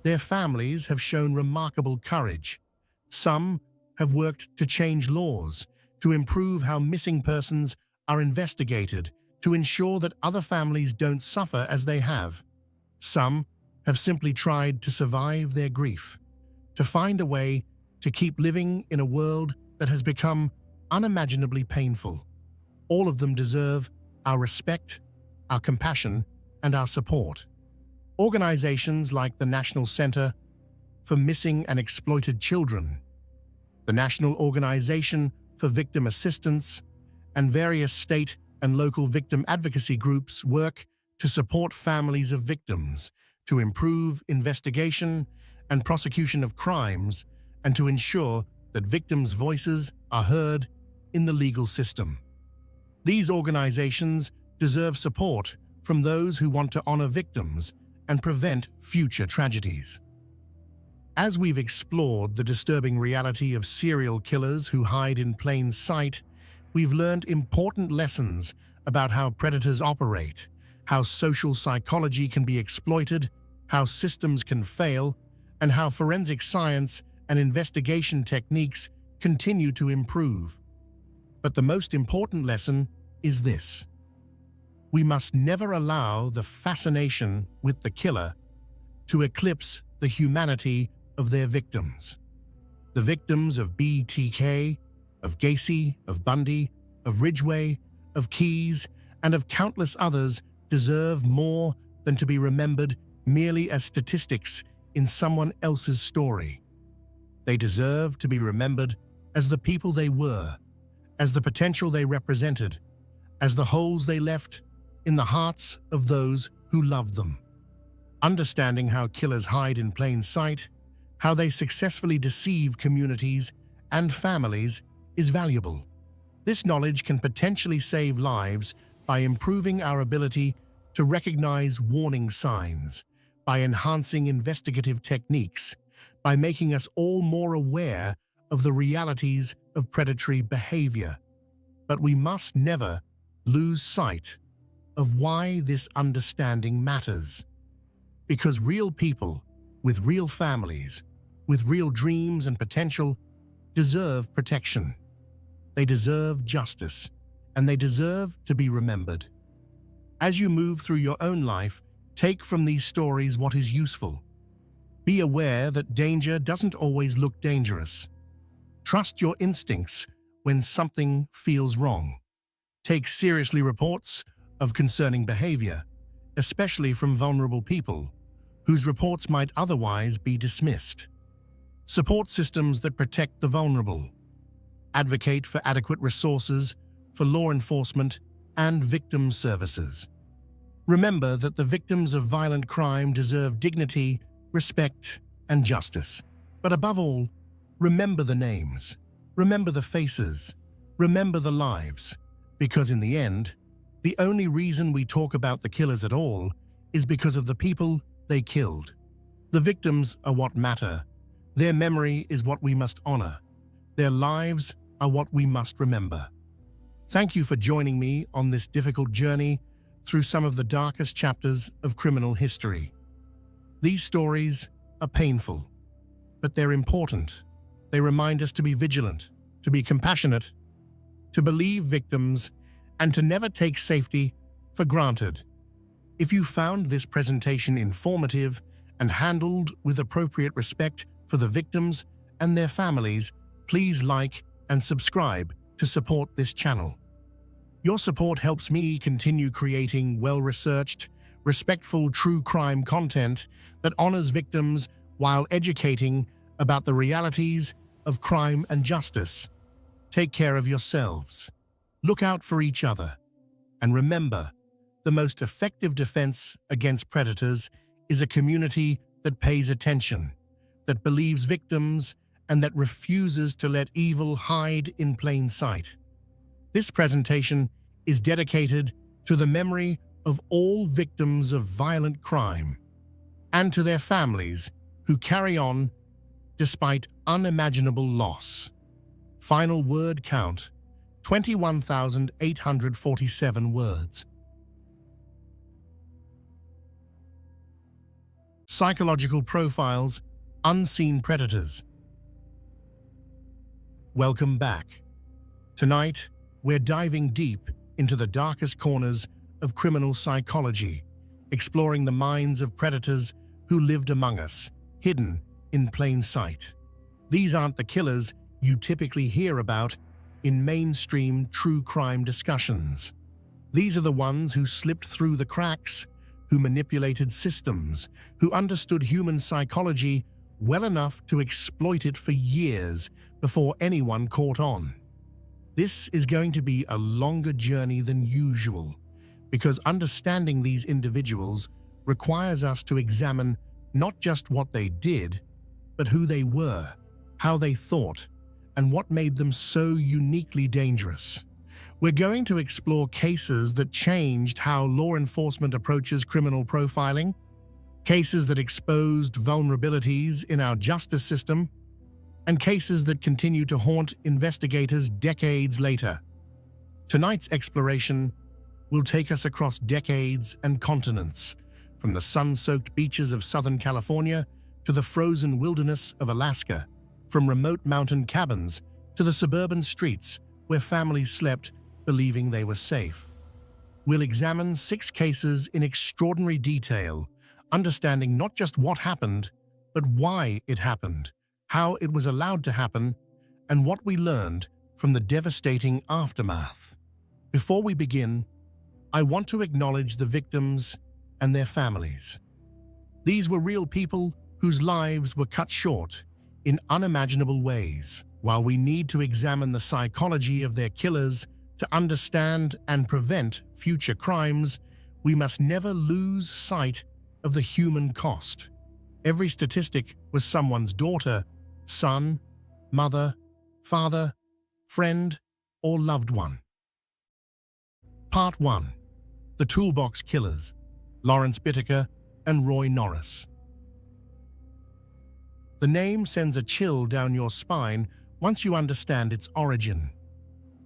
Speaker 1: Their families have shown remarkable courage. Some have worked to change laws, to improve how missing persons are investigated, to ensure that other families don't suffer as they have. Some have simply tried to survive their grief, to find a way to keep living in a world that has become unimaginably painful. All of them deserve our respect, our compassion, and our support. Organizations like the National Center for Missing and Exploited Children, the National Organization for Victim Assistance, and various state and local victim advocacy groups work to support families of victims, to improve investigation and prosecution of crimes, and to ensure that victims' voices are heard in the legal system. These organizations deserve support from those who want to honor victims and prevent future tragedies. As we've explored the disturbing reality of serial killers who hide in plain sight, we've learned important lessons about how predators operate, how social psychology can be exploited, how systems can fail, and how forensic science and investigation techniques continue to improve. But the most important lesson is this: we must never allow the fascination with the killer to eclipse the humanity of their victims. The victims of BTK, of Gacy, of Bundy, of Ridgway, of Keyes, and of countless others deserve more than to be remembered merely as statistics in someone else's story. They deserve to be remembered as the people they were, as the potential they represented, as the holes they left in the hearts of those who loved them. Understanding how killers hide in plain sight, how they successfully deceive communities and families is valuable. This knowledge can potentially save lives by improving our ability to recognize warning signs, by enhancing investigative techniques, by making us all more aware of the realities of predatory behavior. But we must never lose sight of why this understanding matters. Because real people with real families, with real dreams and potential, deserve protection. They deserve justice, and they deserve to be remembered. As you move through your own life, take from these stories what is useful. Be aware that danger doesn't always look dangerous. Trust your instincts when something feels wrong. Take seriously reports of concerning behavior, especially from vulnerable people, whose reports might otherwise be dismissed. Support systems that protect the vulnerable. Advocate for adequate resources for law enforcement and victim services. Remember that the victims of violent crime deserve dignity, respect, and justice. But above all, remember the names, remember the faces, remember the lives, because in the end, the only reason we talk about the killers at all is because of the people they killed. The victims are what matter. Their memory is what we must honor. Their lives are what we must remember. Thank you for joining me on this difficult journey through some of the darkest chapters of criminal history. These stories are painful, but they're important. They remind us to be vigilant, to be compassionate, to believe victims, and to never take safety for granted. If you found this presentation informative and handled with appropriate respect for the victims and their families, please like and subscribe to support this channel. Your support helps me continue creating well-researched, respectful true crime content that honors victims while educating about the realities of crime and justice. Take care of yourselves. Look out for each other. And remember, the most effective defense against predators is a community that pays attention, that believes victims, and that refuses to let evil hide in plain sight. This presentation is dedicated to the memory of all victims of violent crime and to their families who carry on despite unimaginable loss. Final word count, 21,847 words. Psychological profiles, unseen predators. Welcome back. Tonight, we're diving deep into the darkest corners of criminal psychology, exploring the minds of predators who lived among us, hidden in plain sight. These aren't the killers you typically hear about in mainstream true crime discussions. These are the ones who slipped through the cracks, who manipulated systems, who understood human psychology well enough to exploit it for years before anyone caught on. This is going to be a longer journey than usual, because understanding these individuals requires us to examine not just what they did, but who they were, how they thought, and what made them so uniquely dangerous. We're going to explore cases that changed how law enforcement approaches criminal profiling, cases that exposed vulnerabilities in our justice system, and cases that continue to haunt investigators decades later. Tonight's exploration will take us across decades and continents, from the sun-soaked beaches of Southern California to the frozen wilderness of Alaska, from remote mountain cabins to the suburban streets where families slept believing they were safe. We'll examine 6 cases in extraordinary detail, understanding not just what happened, but why it happened, how it was allowed to happen, and what we learned from the devastating aftermath. Before we begin, I want to acknowledge the victims and their families. These were real people whose lives were cut short in unimaginable ways. While we need to examine the psychology of their killers to understand and prevent future crimes, we must never lose sight of the human cost. Every statistic was someone's daughter, son, mother, father, friend, or loved one. Part 1. The Toolbox Killers, Lawrence Bittaker and Roy Norris. The name sends a chill down your spine once you understand its origin.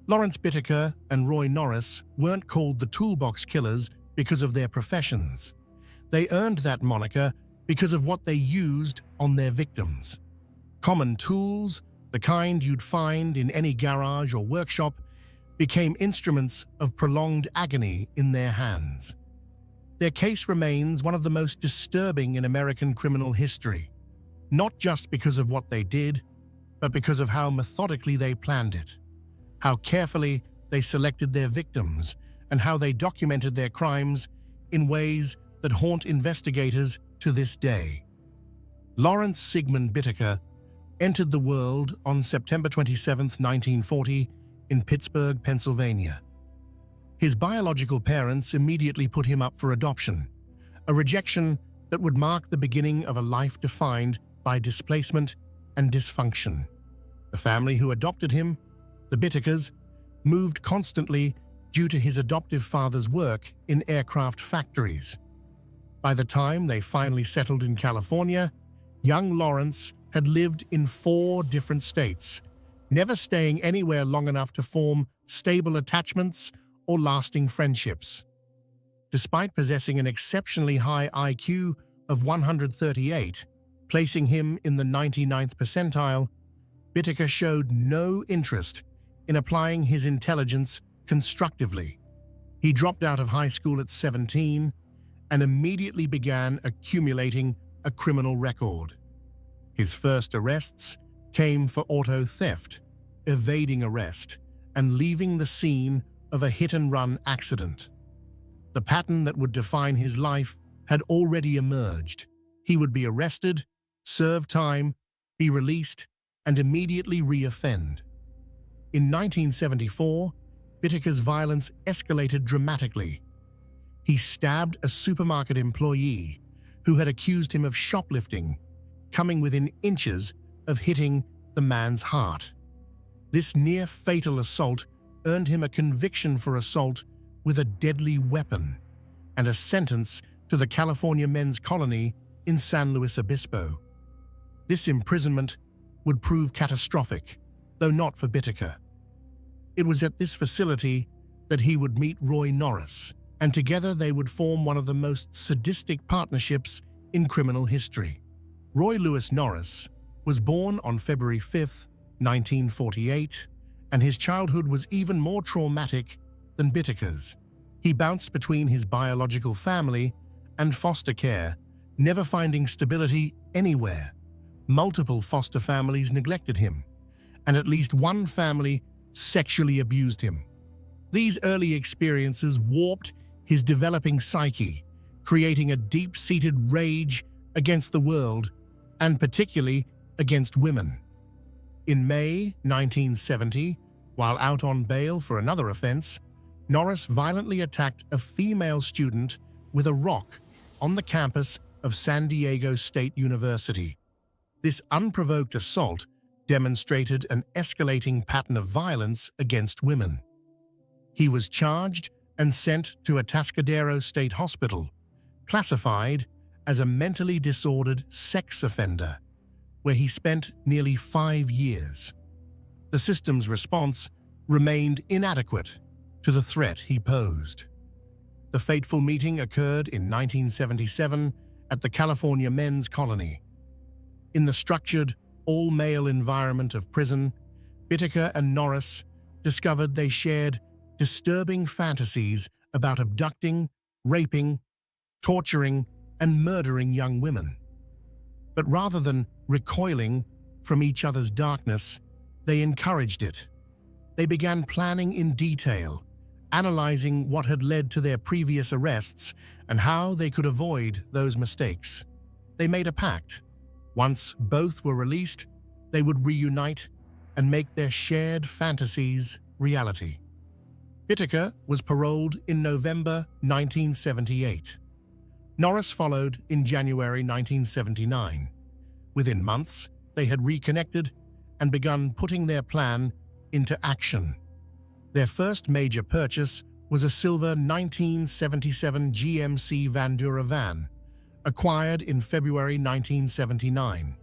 Speaker 1: Lawrence Bittaker and Roy Norris weren't called the Toolbox Killers because of their professions. They earned that moniker because of what they used on their victims. Common tools, the kind you'd find in any garage or workshop, became instruments of prolonged agony in their hands. Their case remains one of the most disturbing in American criminal history, not just because of what they did, but because of how methodically they planned it, how carefully they selected their victims, and how they documented their crimes in ways that haunt investigators to this day. Lawrence Sigmund Bittaker entered the world on September 27, 1940, in Pittsburgh, Pennsylvania. His biological parents immediately put him up for adoption, a rejection that would mark the beginning of a life defined by displacement and dysfunction. The family who adopted him, the Bittakers, moved constantly due to his adoptive father's work in aircraft factories. By the time they finally settled in California, young Lawrence had lived in 4 different states, never staying anywhere long enough to form stable attachments, or lasting friendships. Despite possessing an exceptionally high IQ of 138, placing him in the 99th percentile, Whittaker showed no interest in applying his intelligence constructively. He dropped out of high school at 17 and immediately began accumulating a criminal record. His first arrests came for auto theft, evading arrest, and leaving the scene of a hit-and-run accident. The pattern that would define his life had already emerged. He would be arrested, serve time, be released, and immediately re-offend. In 1974, Whittaker's violence escalated dramatically. He stabbed a supermarket employee who had accused him of shoplifting, coming within inches of hitting the man's heart. This near-fatal assault earned him a conviction for assault with a deadly weapon and a sentence to the California Men's Colony in San Luis Obispo. This imprisonment would prove catastrophic, though not for Whittaker. It was at this facility that he would meet Roy Norris, and together they would form one of the most sadistic partnerships in criminal history. Roy Lewis Norris was born on February 5, 1948, and his childhood was even more traumatic than Whittaker's. He bounced between his biological family and foster care, never finding stability anywhere. Multiple foster families neglected him, and at least one family sexually abused him. These early experiences warped his developing psyche, creating a deep-seated rage against the world, and particularly against women. In May 1970, while out on bail for another offense, Norris violently attacked a female student with a rock on the campus of San Diego State University. This unprovoked assault demonstrated an escalating pattern of violence against women. He was charged and sent to Atascadero State Hospital, classified as a mentally disordered sex offender, where he spent nearly 5 years. The system's response remained inadequate to the threat he posed. The fateful meeting occurred in 1977 at the California Men's Colony. In the structured, all-male environment of prison, Whittaker and Norris discovered they shared disturbing fantasies about abducting, raping, torturing, and murdering young women. But rather than recoiling from each other's darkness, they encouraged it. They began planning in detail, analyzing what had led to their previous arrests and how they could avoid those mistakes. They made a pact. Once both were released, they would reunite and make their shared fantasies reality. Whittaker was paroled in November 1978. Norris followed in January 1979. Within months, they had reconnected and begun putting their plan into action. Their first major purchase was a silver 1977 GMC Vandura van, acquired in February 1979.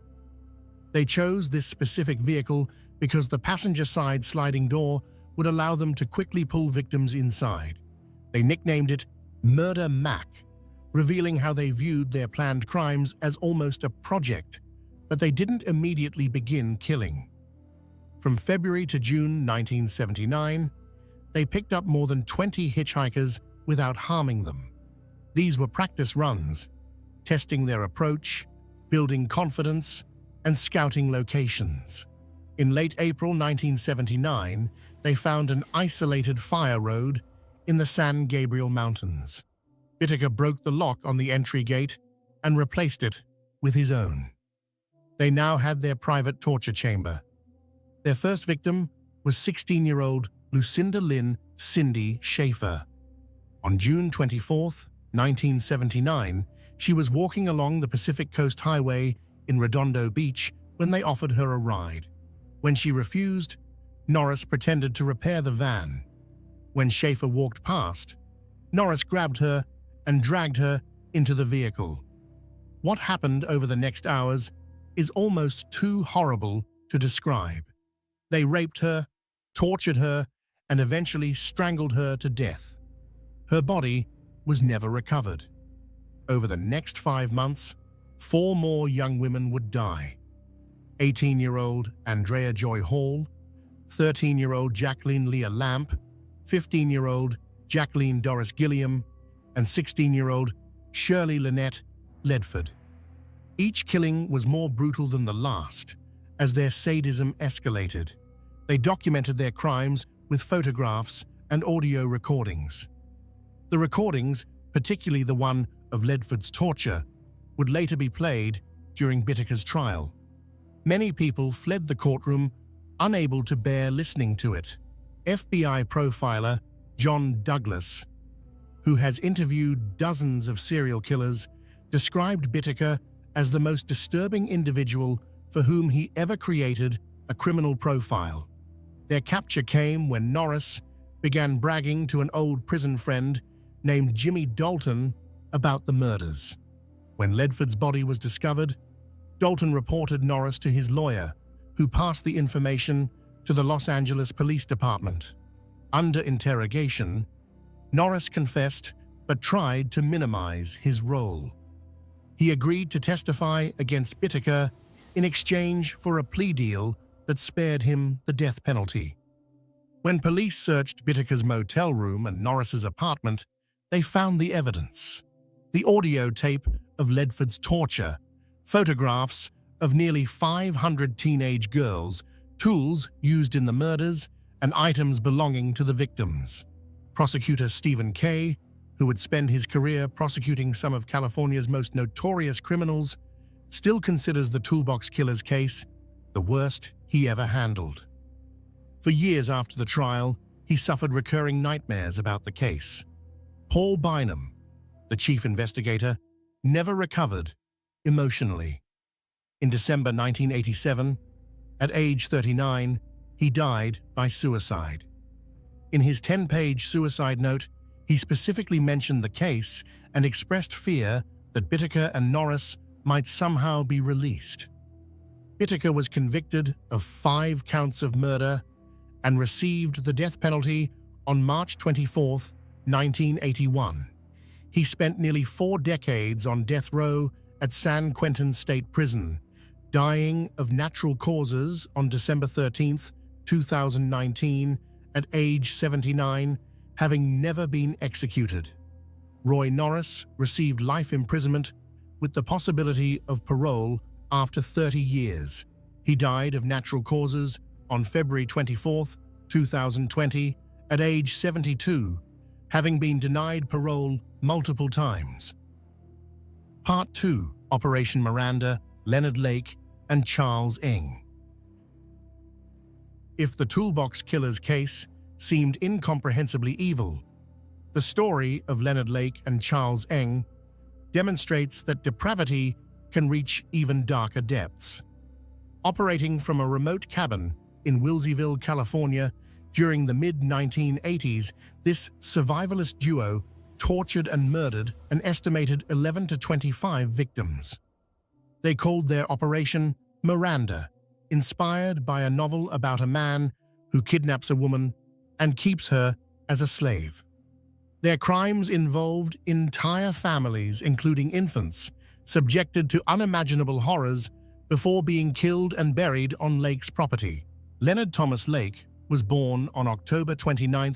Speaker 1: They chose this specific vehicle because the passenger-side sliding door would allow them to quickly pull victims inside. They nicknamed it Murder Mac, revealing how they viewed their planned crimes as almost a project, but they didn't immediately begin killing. From February to June 1979, they picked up more than 20 hitchhikers without harming them. These were practice runs, testing their approach, building confidence, and scouting locations. In late April 1979, they found an isolated fire road in the San Gabriel Mountains. Whittaker broke the lock on the entry gate and replaced it with his own. They now had their private torture chamber. Their first victim was 16-year-old Lucinda Lynn Cindy Schaefer. On June 24, 1979, she was walking along the Pacific Coast Highway in Redondo Beach when they offered her a ride. When she refused, Norris pretended to repair the van. When Schaefer walked past, Norris grabbed her and dragged her into the vehicle. What happened over the next hours is almost too horrible to describe. They raped her, tortured her, and eventually strangled her to death. Her body was never recovered. Over the next 5 months, 4 more young women would die. 18-year-old Andrea Joy Hall, 13-year-old Jacqueline Leah Lamp, 15-year-old Jacqueline Doris Gilliam, and 16-year-old Shirley Lynette Ledford. Each killing was more brutal than the last, as their sadism escalated. They documented their crimes with photographs and audio recordings. The recordings, particularly the one of Ledford's torture, would later be played during Bittaker's trial. Many people fled the courtroom, unable to bear listening to it. FBI profiler John Douglas, who has interviewed dozens of serial killers, described Bittaker as the most disturbing individual for whom he ever created a criminal profile. Their capture came when Norris began bragging to an old prison friend named Jimmy Dalton about the murders. When Ledford's body was discovered, Dalton reported Norris to his lawyer, who passed the information to the Los Angeles Police Department. Under interrogation, Norris confessed but tried to minimize his role. He agreed to testify against Bittaker in exchange for a plea deal that spared him the death penalty. When police searched Bittaker's motel room and Norris's apartment, they found the evidence: the audio tape of Ledford's torture, photographs of nearly 500 teenage girls, tools used in the murders, and items belonging to the victims. Prosecutor Stephen Kay, who would spend his career prosecuting some of California's most notorious criminals, still considers the Toolbox Killers case the worst he ever handled. For years after the trial, he suffered recurring nightmares about the case. Paul Bynum, the chief investigator, never recovered emotionally. In December 1987, at age 39, he died by suicide. In his 10-page suicide note, he specifically mentioned the case and expressed fear that Bittaker and Norris might somehow be released. Bittaker was convicted of 5 counts of murder and received the death penalty on March 24, 1981. He spent nearly 4 decades on death row at San Quentin State Prison, dying of natural causes on December 13, 2019, at age 79, having never been executed. Roy Norris received life imprisonment with the possibility of parole after 30 years. He died of natural causes on February 24, 2020, at age 72, having been denied parole multiple times. Part 2: Operation Miranda, Leonard Lake, and Charles Ng. If the Toolbox Killers case seemed incomprehensibly evil, the story of Leonard Lake and Charles Ng demonstrates that depravity can reach even darker depths. Operating from a remote cabin in Wilseyville, California, during the mid-1980s, this survivalist duo tortured and murdered an estimated 11 to 25 victims. They called their operation Miranda, inspired by a novel about a man who kidnaps a woman and keeps her as a slave. Their crimes involved entire families, including infants, subjected to unimaginable horrors before being killed and buried on Lake's property. Leonard Thomas Lake was born on October 29,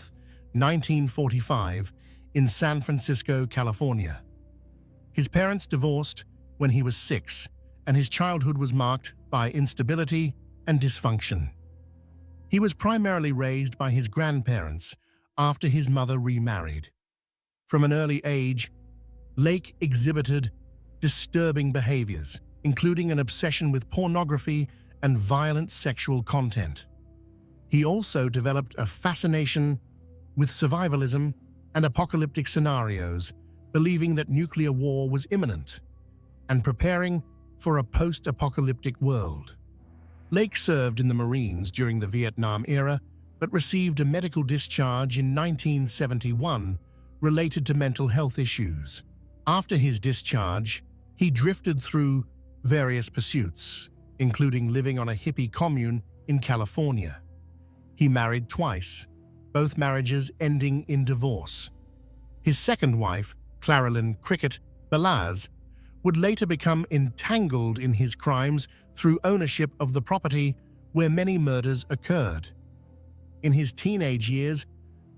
Speaker 1: 1945, in San Francisco, California. His parents divorced when he was 6, and his childhood was marked by instability and dysfunction. He was primarily raised by his grandparents after his mother remarried. From an early age, Lake exhibited disturbing behaviors, including an obsession with pornography and violent sexual content. He also developed a fascination with survivalism and apocalyptic scenarios, believing that nuclear war was imminent and preparing for a post-apocalyptic world. Lake served in the Marines during the Vietnam era, but received a medical discharge in 1971 related to mental health issues. After his discharge, he drifted through various pursuits, including living on a hippie commune in California. He married twice both marriages ending in divorce. His second wife, Claralyn Cricket Balaz, would later become entangled in his crimes through ownership of the property where many murders occurred. In his teenage years,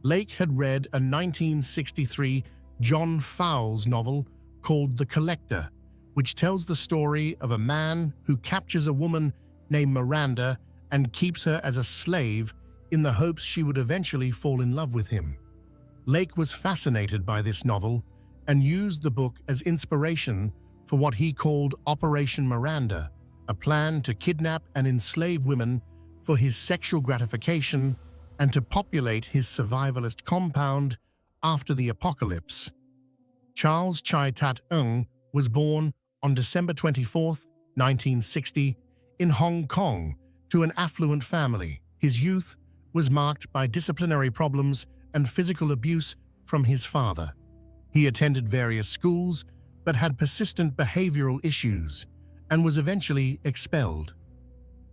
Speaker 1: Lake had read a 1963 John Fowles novel called The Collector, which tells the story of a man who captures a woman named Miranda and keeps her as a slave in the hopes she would eventually fall in love with him. Lake was fascinated by this novel and used the book as inspiration for what he called Operation Miranda, a plan to kidnap and enslave women for his sexual gratification and to populate his survivalist compound after the apocalypse. Charles Chai Tat Ung was born on December 24, 1960, in Hong Kong to an affluent family. His youth was marked by disciplinary problems and physical abuse from his father. He attended various schools but had persistent behavioral issues and was eventually expelled.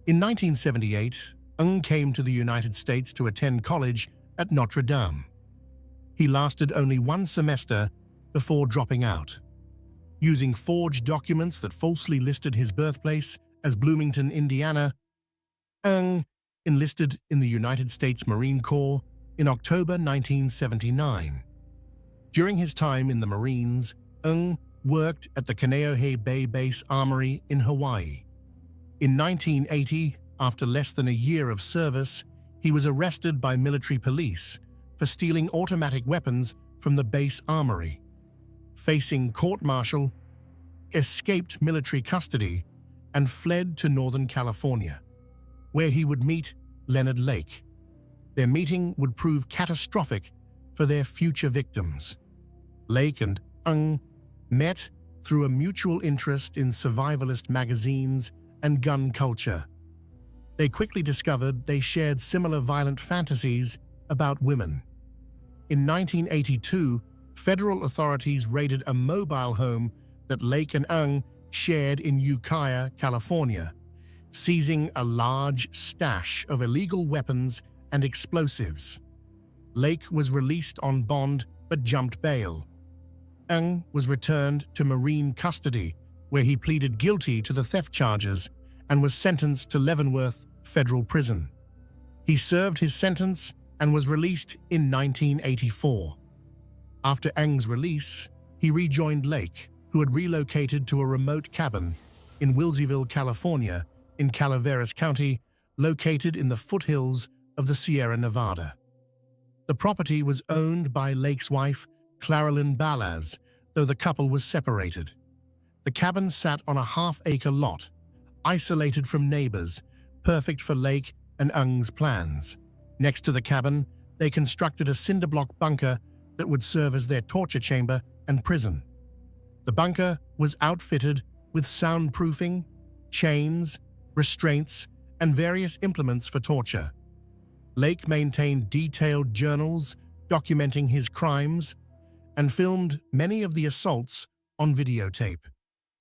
Speaker 1: In 1978, Ung came to the United States to attend college at Notre Dame. He lasted only one semester before dropping out. Using forged documents that falsely listed his birthplace as Bloomington, Indiana, Ung enlisted in the United States Marine Corps in October 1979. During his time in the Marines, Ung worked at the Kaneohe Bay Base Armory in Hawaii. In 1980, after less than a year of service, he was arrested by military police for stealing automatic weapons from the base armory. Facing court-martial, escaped military custody and fled to Northern California, where he would meet Leonard Lake. Their meeting would prove catastrophic for their future victims. Lake and Ung met through a mutual interest in survivalist magazines and gun culture. They quickly discovered they shared similar violent fantasies about women. In 1982, federal authorities raided a mobile home that Lake and Ung shared in Ukiah, California, seizing a large stash of illegal weapons and explosives. Lake was released on bond but jumped bail. Ung was returned to Marine custody, where he pleaded guilty to the theft charges and was sentenced to Leavenworth Federal Prison. He served his sentence and was released in 1984. After Ung's release, he rejoined Lake, who had relocated to a remote cabin in Wilseyville, California, in Calaveras County, located in the foothills of the Sierra Nevada. The property was owned by Lake's wife, Claralyn Balaz, though the couple was separated. The cabin sat on a half-acre lot, isolated from neighbors, perfect for Lake and Ung's plans. Next to the cabin, they constructed a cinder block bunker that would serve as their torture chamber and prison. The bunker was outfitted with soundproofing, chains, restraints, and various implements for torture. Lake maintained detailed journals documenting his crimes and filmed many of the assaults on videotape.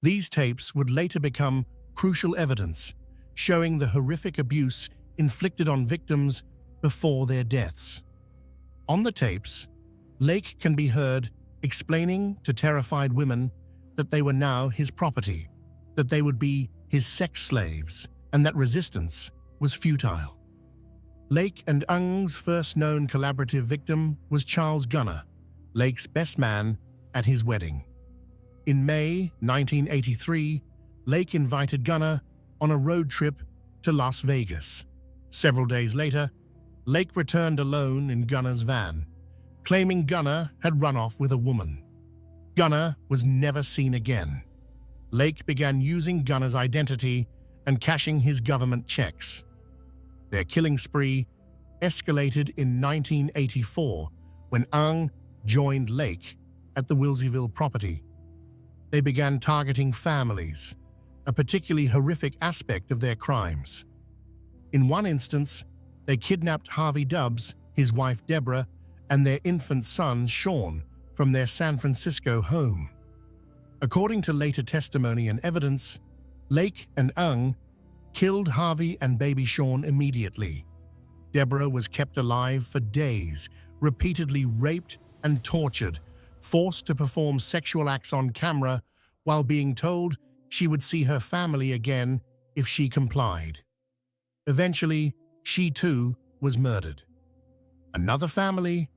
Speaker 1: These tapes would later become crucial evidence, showing the horrific abuse inflicted on victims before their deaths. On the tapes, Lake can be heard explaining to terrified women that they were now his property, that they would be his sex slaves, and that resistance was futile. Lake and Ung's first known collaborative victim was Charles Gunner, Lake's best man at his wedding. In May 1983, Lake invited Gunner on a road trip to Las Vegas. Several days later, Lake returned alone in Gunner's van, claiming Gunner had run off with a woman. Gunner was never seen again. Lake began using Gunner's identity and cashing his government checks. Their killing spree escalated in 1984 when Ung joined Lake at the Wilseyville property. They began targeting families, a particularly horrific aspect of their crimes. In one instance, they kidnapped Harvey Dubbs, his wife Deborah, and their infant son Sean from their San Francisco home. According to later testimony and evidence, Lake and Ung killed Harvey and baby Sean immediately. Deborah was kept alive for days, repeatedly raped and tortured, forced to perform sexual acts on camera while being told she would see her family again if she complied. Eventually, she too was murdered. Another family,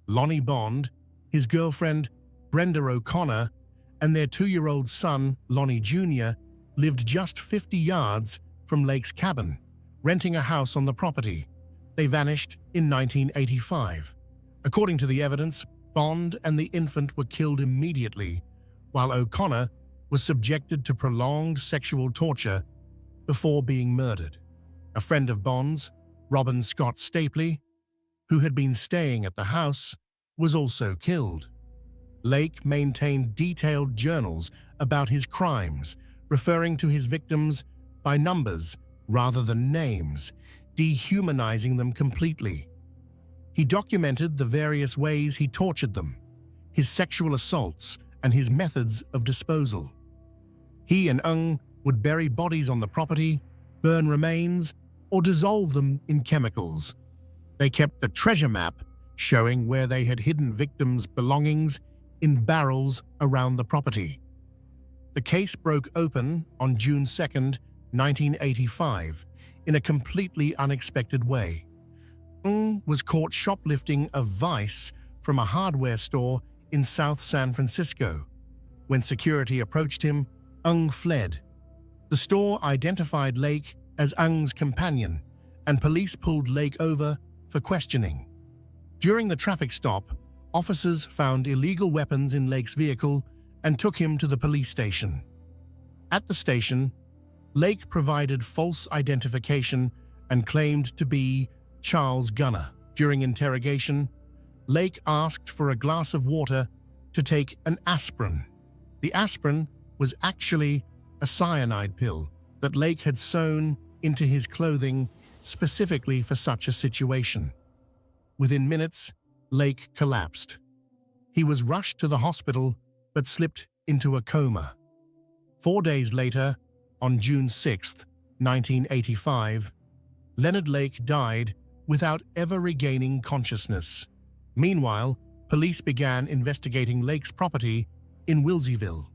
Speaker 1: Lonnie Bond, his girlfriend, Brenda O'Connor, and their 2-year-old son, Lonnie Jr., lived just 50 yards from Lake's cabin, renting a house on the property. They vanished in 1985. According to the evidence, Bond and the infant were killed immediately, while O'Connor was subjected to prolonged sexual torture before being murdered. A friend of Bond's, Robin Scott Stapley, who had been staying at the house, was also killed. Lake maintained detailed journals about his crimes, referring to his victims by numbers rather than names, dehumanizing them completely. He documented the various ways he tortured them, his sexual assaults, and his methods of disposal. He and Ng would bury bodies on the property, burn remains, or dissolve them in chemicals. They kept a treasure map showing where they had hidden victims' belongings in barrels around the property. The case broke open on June 2, 1985, in a completely unexpected way. Ng was caught shoplifting a vice from a hardware store in South San Francisco. When security approached him, Ng fled. The store identified Lake as Ng's companion, and police pulled Lake over for questioning. During the traffic stop, officers found illegal weapons in Lake's vehicle and took him to the police station. At the station, Lake provided false identification and claimed to be Charles Gunner. During interrogation, Lake asked for a glass of water to take an aspirin. The aspirin was actually a cyanide pill that Lake had sewn into his clothing specifically for such a situation. Within minutes, Lake collapsed. He was rushed to the hospital but slipped into a coma. 4 days later, on June 6, 1985, Leonard Lake died without ever regaining consciousness. Meanwhile, police began investigating Lake's property in Wilseyville.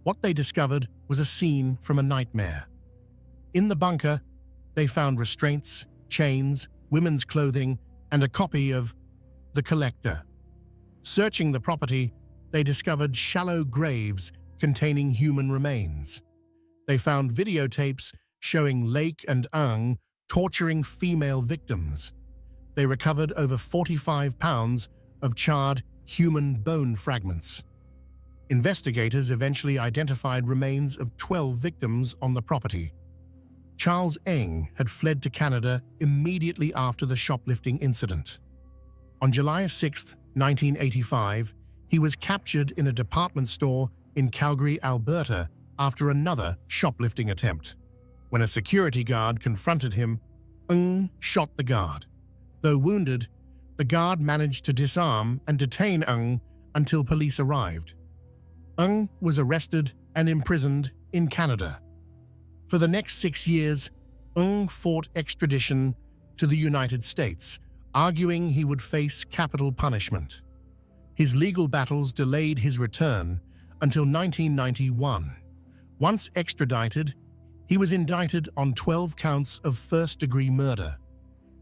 Speaker 1: What they discovered was a scene from a nightmare. In the bunker, they found restraints, chains, women's clothing, and a copy of The Collector. Searching the property, they discovered shallow graves containing human remains. They found videotapes showing Lake and Ng torturing female victims. They recovered over 45 pounds of charred human bone fragments. Investigators eventually identified remains of 12 victims on the property. Charles Ng had fled to Canada immediately after the shoplifting incident. On July 6, 1985, he was captured in a department store in Calgary, Alberta, after another shoplifting attempt. When a security guard confronted him, Ng shot the guard. Though wounded, the guard managed to disarm and detain Ng until police arrived. Ng was arrested and imprisoned in Canada. For the next 6 years, Ng fought extradition to the United States, arguing he would face capital punishment. His legal battles delayed his return until 1991. Once extradited, he was indicted on 12 counts of first-degree murder.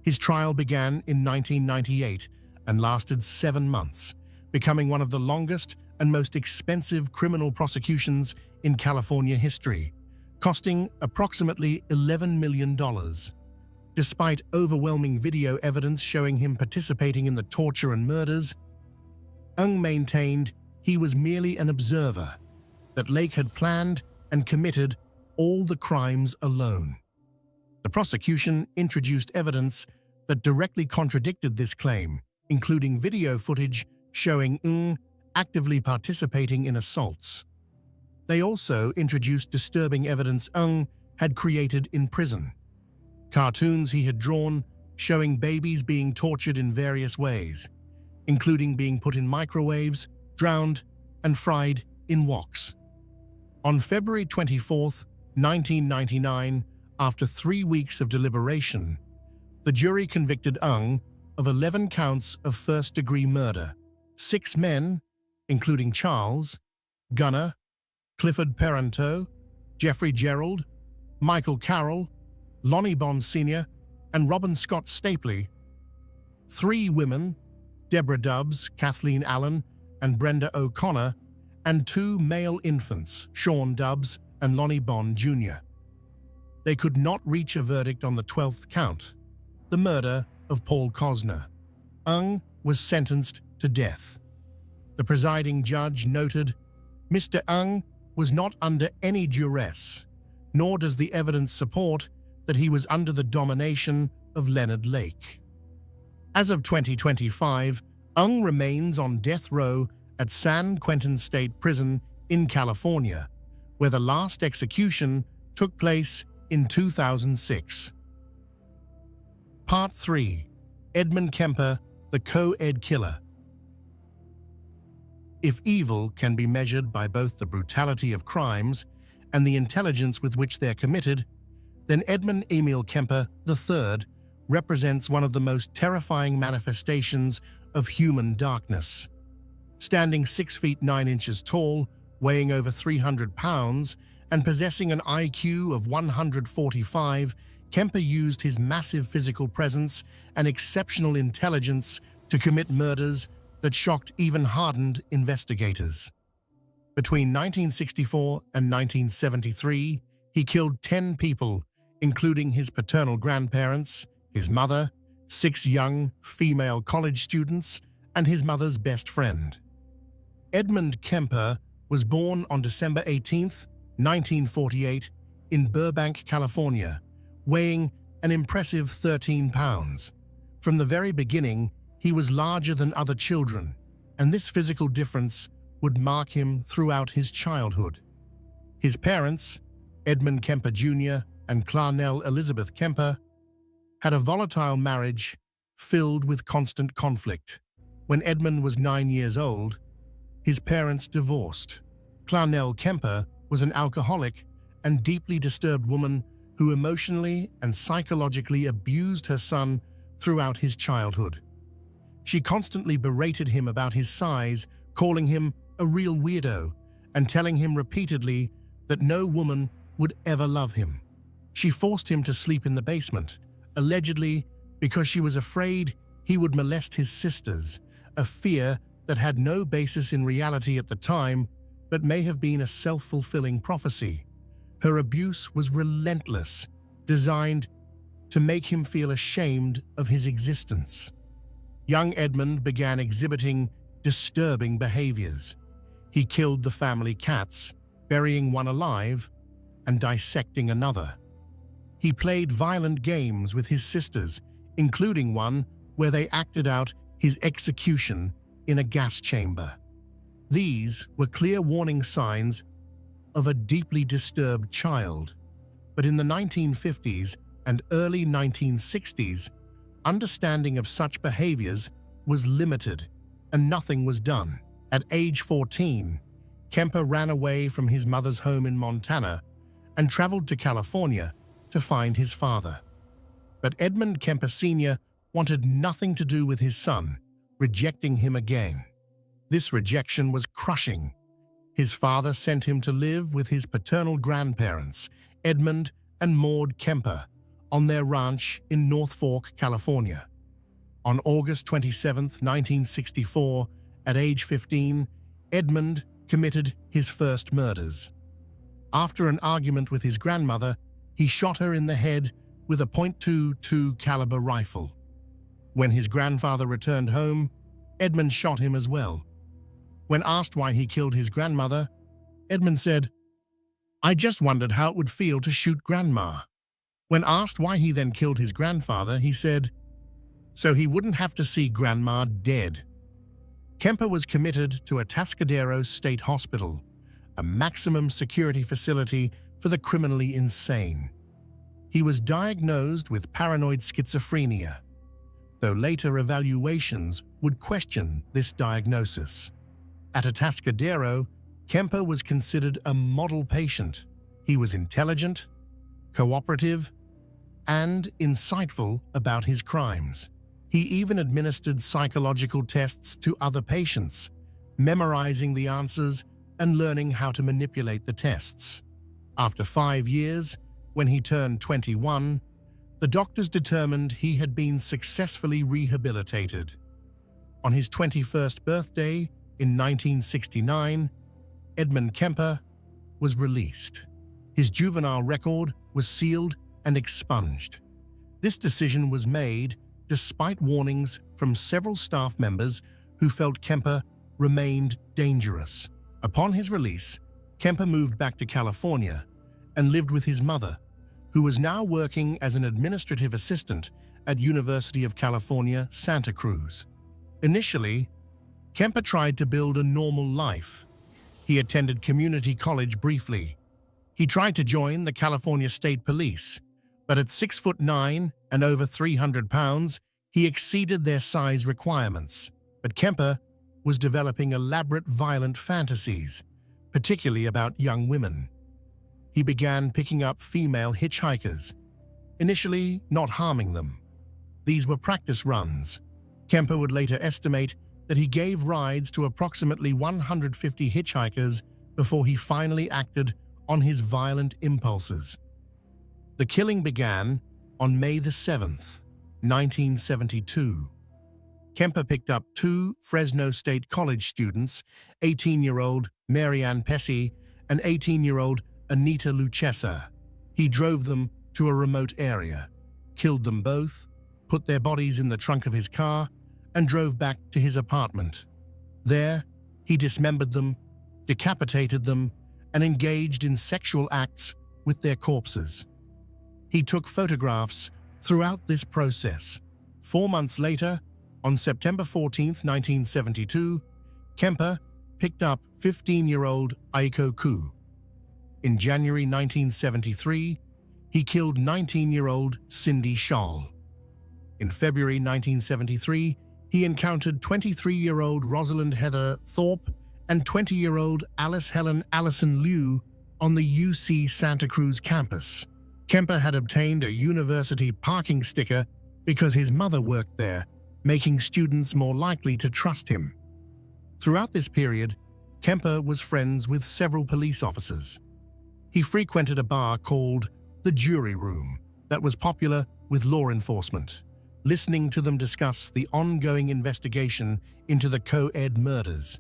Speaker 1: His trial began in 1998 and lasted 7 months, becoming one of the longest and most expensive criminal prosecutions in California history, costing approximately $11 million. Despite overwhelming video evidence showing him participating in the torture and murders, Ng maintained he was merely an observer, that Lake had planned and committed all the crimes alone. The prosecution introduced evidence that directly contradicted this claim, including video footage showing Ng actively participating in assaults. They also introduced disturbing evidence Ng had created in prison. Cartoons he had drawn showing babies being tortured in various ways, including being put in microwaves, drowned, and fried in woks. On February 24, 1999, after 3 weeks of deliberation, The jury convicted Ung of 11 counts of first-degree murder. 6 men, including Charles, Gunner, Clifford Peranteau, Jeffrey Gerald, Michael Carroll, Lonnie Bond Sr., and Robin Scott Stapley. 3 women, Deborah Dubbs, Kathleen Allen, and Brenda O'Connor, and 2 male infants, Sean Dubbs and Lonnie Bond Jr. They could not reach a verdict on the 12th count, the murder of Paul Cosner. Ung was sentenced to death. The presiding judge noted, "Mr. Ung was not under any duress, nor does the evidence support that he was under the domination of Leonard Lake." As of 2025, Ung remains on death row at San Quentin State Prison in California, where the last execution took place in 2006. Part 3. Edmund Kemper, the co-ed killer. If evil can be measured by both the brutality of crimes and the intelligence with which they're committed, then Edmund Emil Kemper III represents one of the most terrifying manifestations of human darkness. Standing 6 feet 9 inches tall, weighing over 300 pounds, and possessing an IQ of 145, Kemper used his massive physical presence and exceptional intelligence to commit murders that shocked even hardened investigators. Between 1964 and 1973, he killed 10 people, including his paternal grandparents, his mother, 6 young female college students, and his mother's best friend. Edmund Kemper was born on December 18, 1948, in Burbank, California, weighing an impressive 13 pounds. From the very beginning, he was larger than other children, and this physical difference would mark him throughout his childhood. His parents, Edmund Kemper Jr. and Clarnell Elizabeth Kemper, had a volatile marriage filled with constant conflict. When Edmund was 9 years old, his parents divorced. Clarnell Kemper was an alcoholic and deeply disturbed woman who emotionally and psychologically abused her son throughout his childhood. She constantly berated him about his size, calling him a real weirdo and telling him repeatedly that no woman would ever love him. She forced him to sleep in the basement, allegedly because she was afraid he would molest his sisters, a fear that had no basis in reality at the time but may have been a self-fulfilling prophecy. Her abuse was relentless, designed to make him feel ashamed of his existence. Young Edmund began exhibiting disturbing behaviors. He killed the family cats, burying one alive and dissecting another. He played violent games with his sisters, including one where they acted out his execution in a gas chamber. These were clear warning signs of a deeply disturbed child. But in the 1950s and early 1960s, understanding of such behaviors was limited and nothing was done. At age 14, Kemper ran away from his mother's home in Montana and traveled to California to find his father. But Edmund Kemper Sr. wanted nothing to do with his son, rejecting him again. This rejection was crushing. His father sent him to live with his paternal grandparents, Edmund and Maud Kemper, on their ranch in North Fork, California. On August 27, 1964, at age 15, Edmund committed his first murders. After an argument with his grandmother, he shot her in the head with a .22 caliber rifle. When his grandfather returned home, Edmund shot him as well. When asked why he killed his grandmother, Edmund said, "I just wondered how it would feel to shoot Grandma." When asked why he then killed his grandfather, he said, "So he wouldn't have to see Grandma dead." Kemper was committed to Atascadero State Hospital, a maximum security facility for the criminally insane. He was diagnosed with paranoid schizophrenia, though later evaluations would question this diagnosis. At Atascadero, Kemper was considered a model patient. He was intelligent, cooperative, and insightful about his crimes. He even administered psychological tests to other patients, memorizing the answers and learning how to manipulate the tests. After 5 years, when he turned 21, the doctors determined he had been successfully rehabilitated. On his 21st birthday in 1969, Edmund Kemper was released. His juvenile record was sealed and expunged. This decision was made despite warnings from several staff members who felt Kemper remained dangerous. Upon his release, Kemper moved back to California and lived with his mother, who was now working as an administrative assistant at University of California, Santa Cruz. Initially, Kemper tried to build a normal life. He attended community college briefly. He tried to join the California State Police, but at 6'9" and over 300 pounds, he exceeded their size requirements. But Kemper was developing elaborate violent fantasies, particularly about young women. He began picking up female hitchhikers, initially not harming them. These were practice runs. Kemper would later estimate that he gave rides to approximately 150 hitchhikers before he finally acted on his violent impulses. The killing began on May 7th, 1972. Kemper picked up 2 Fresno State College students, 18-year-old Marianne Pesce and 18-year-old Anita Luchessa. He drove them to a remote area, killed them both, put their bodies in the trunk of his car, and drove back to his apartment. There, he dismembered them, decapitated them, and engaged in sexual acts with their corpses. He took photographs throughout this process. 4 months later, on September 14, 1972, Kemper picked up 15-year-old Aiko Koo. In January 1973, he killed 19-year-old Cindy Scholl. In February 1973, he encountered 23-year-old Rosalind Heather Thorpe and 20-year-old Alice Helen Allison Liu on the UC Santa Cruz campus. Kemper had obtained a university parking sticker because his mother worked there, making students more likely to trust him. Throughout this period, Kemper was friends with several police officers. He frequented a bar called the Jury Room that was popular with law enforcement, listening to them discuss the ongoing investigation into the co-ed murders.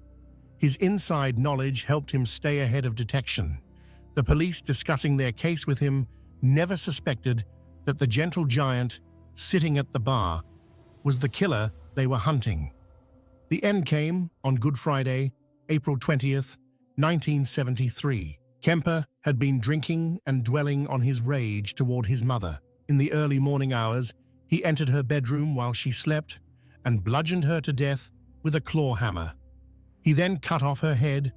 Speaker 1: His inside knowledge helped him stay ahead of detection. The police discussing their case with him never suspected that the gentle giant sitting at the bar was the killer they were hunting. The end came on Good Friday, April 20th, 1973. Kemper had been drinking and dwelling on his rage toward his mother. In the early morning hours, he entered her bedroom while she slept and bludgeoned her to death with a claw hammer. He then cut off her head,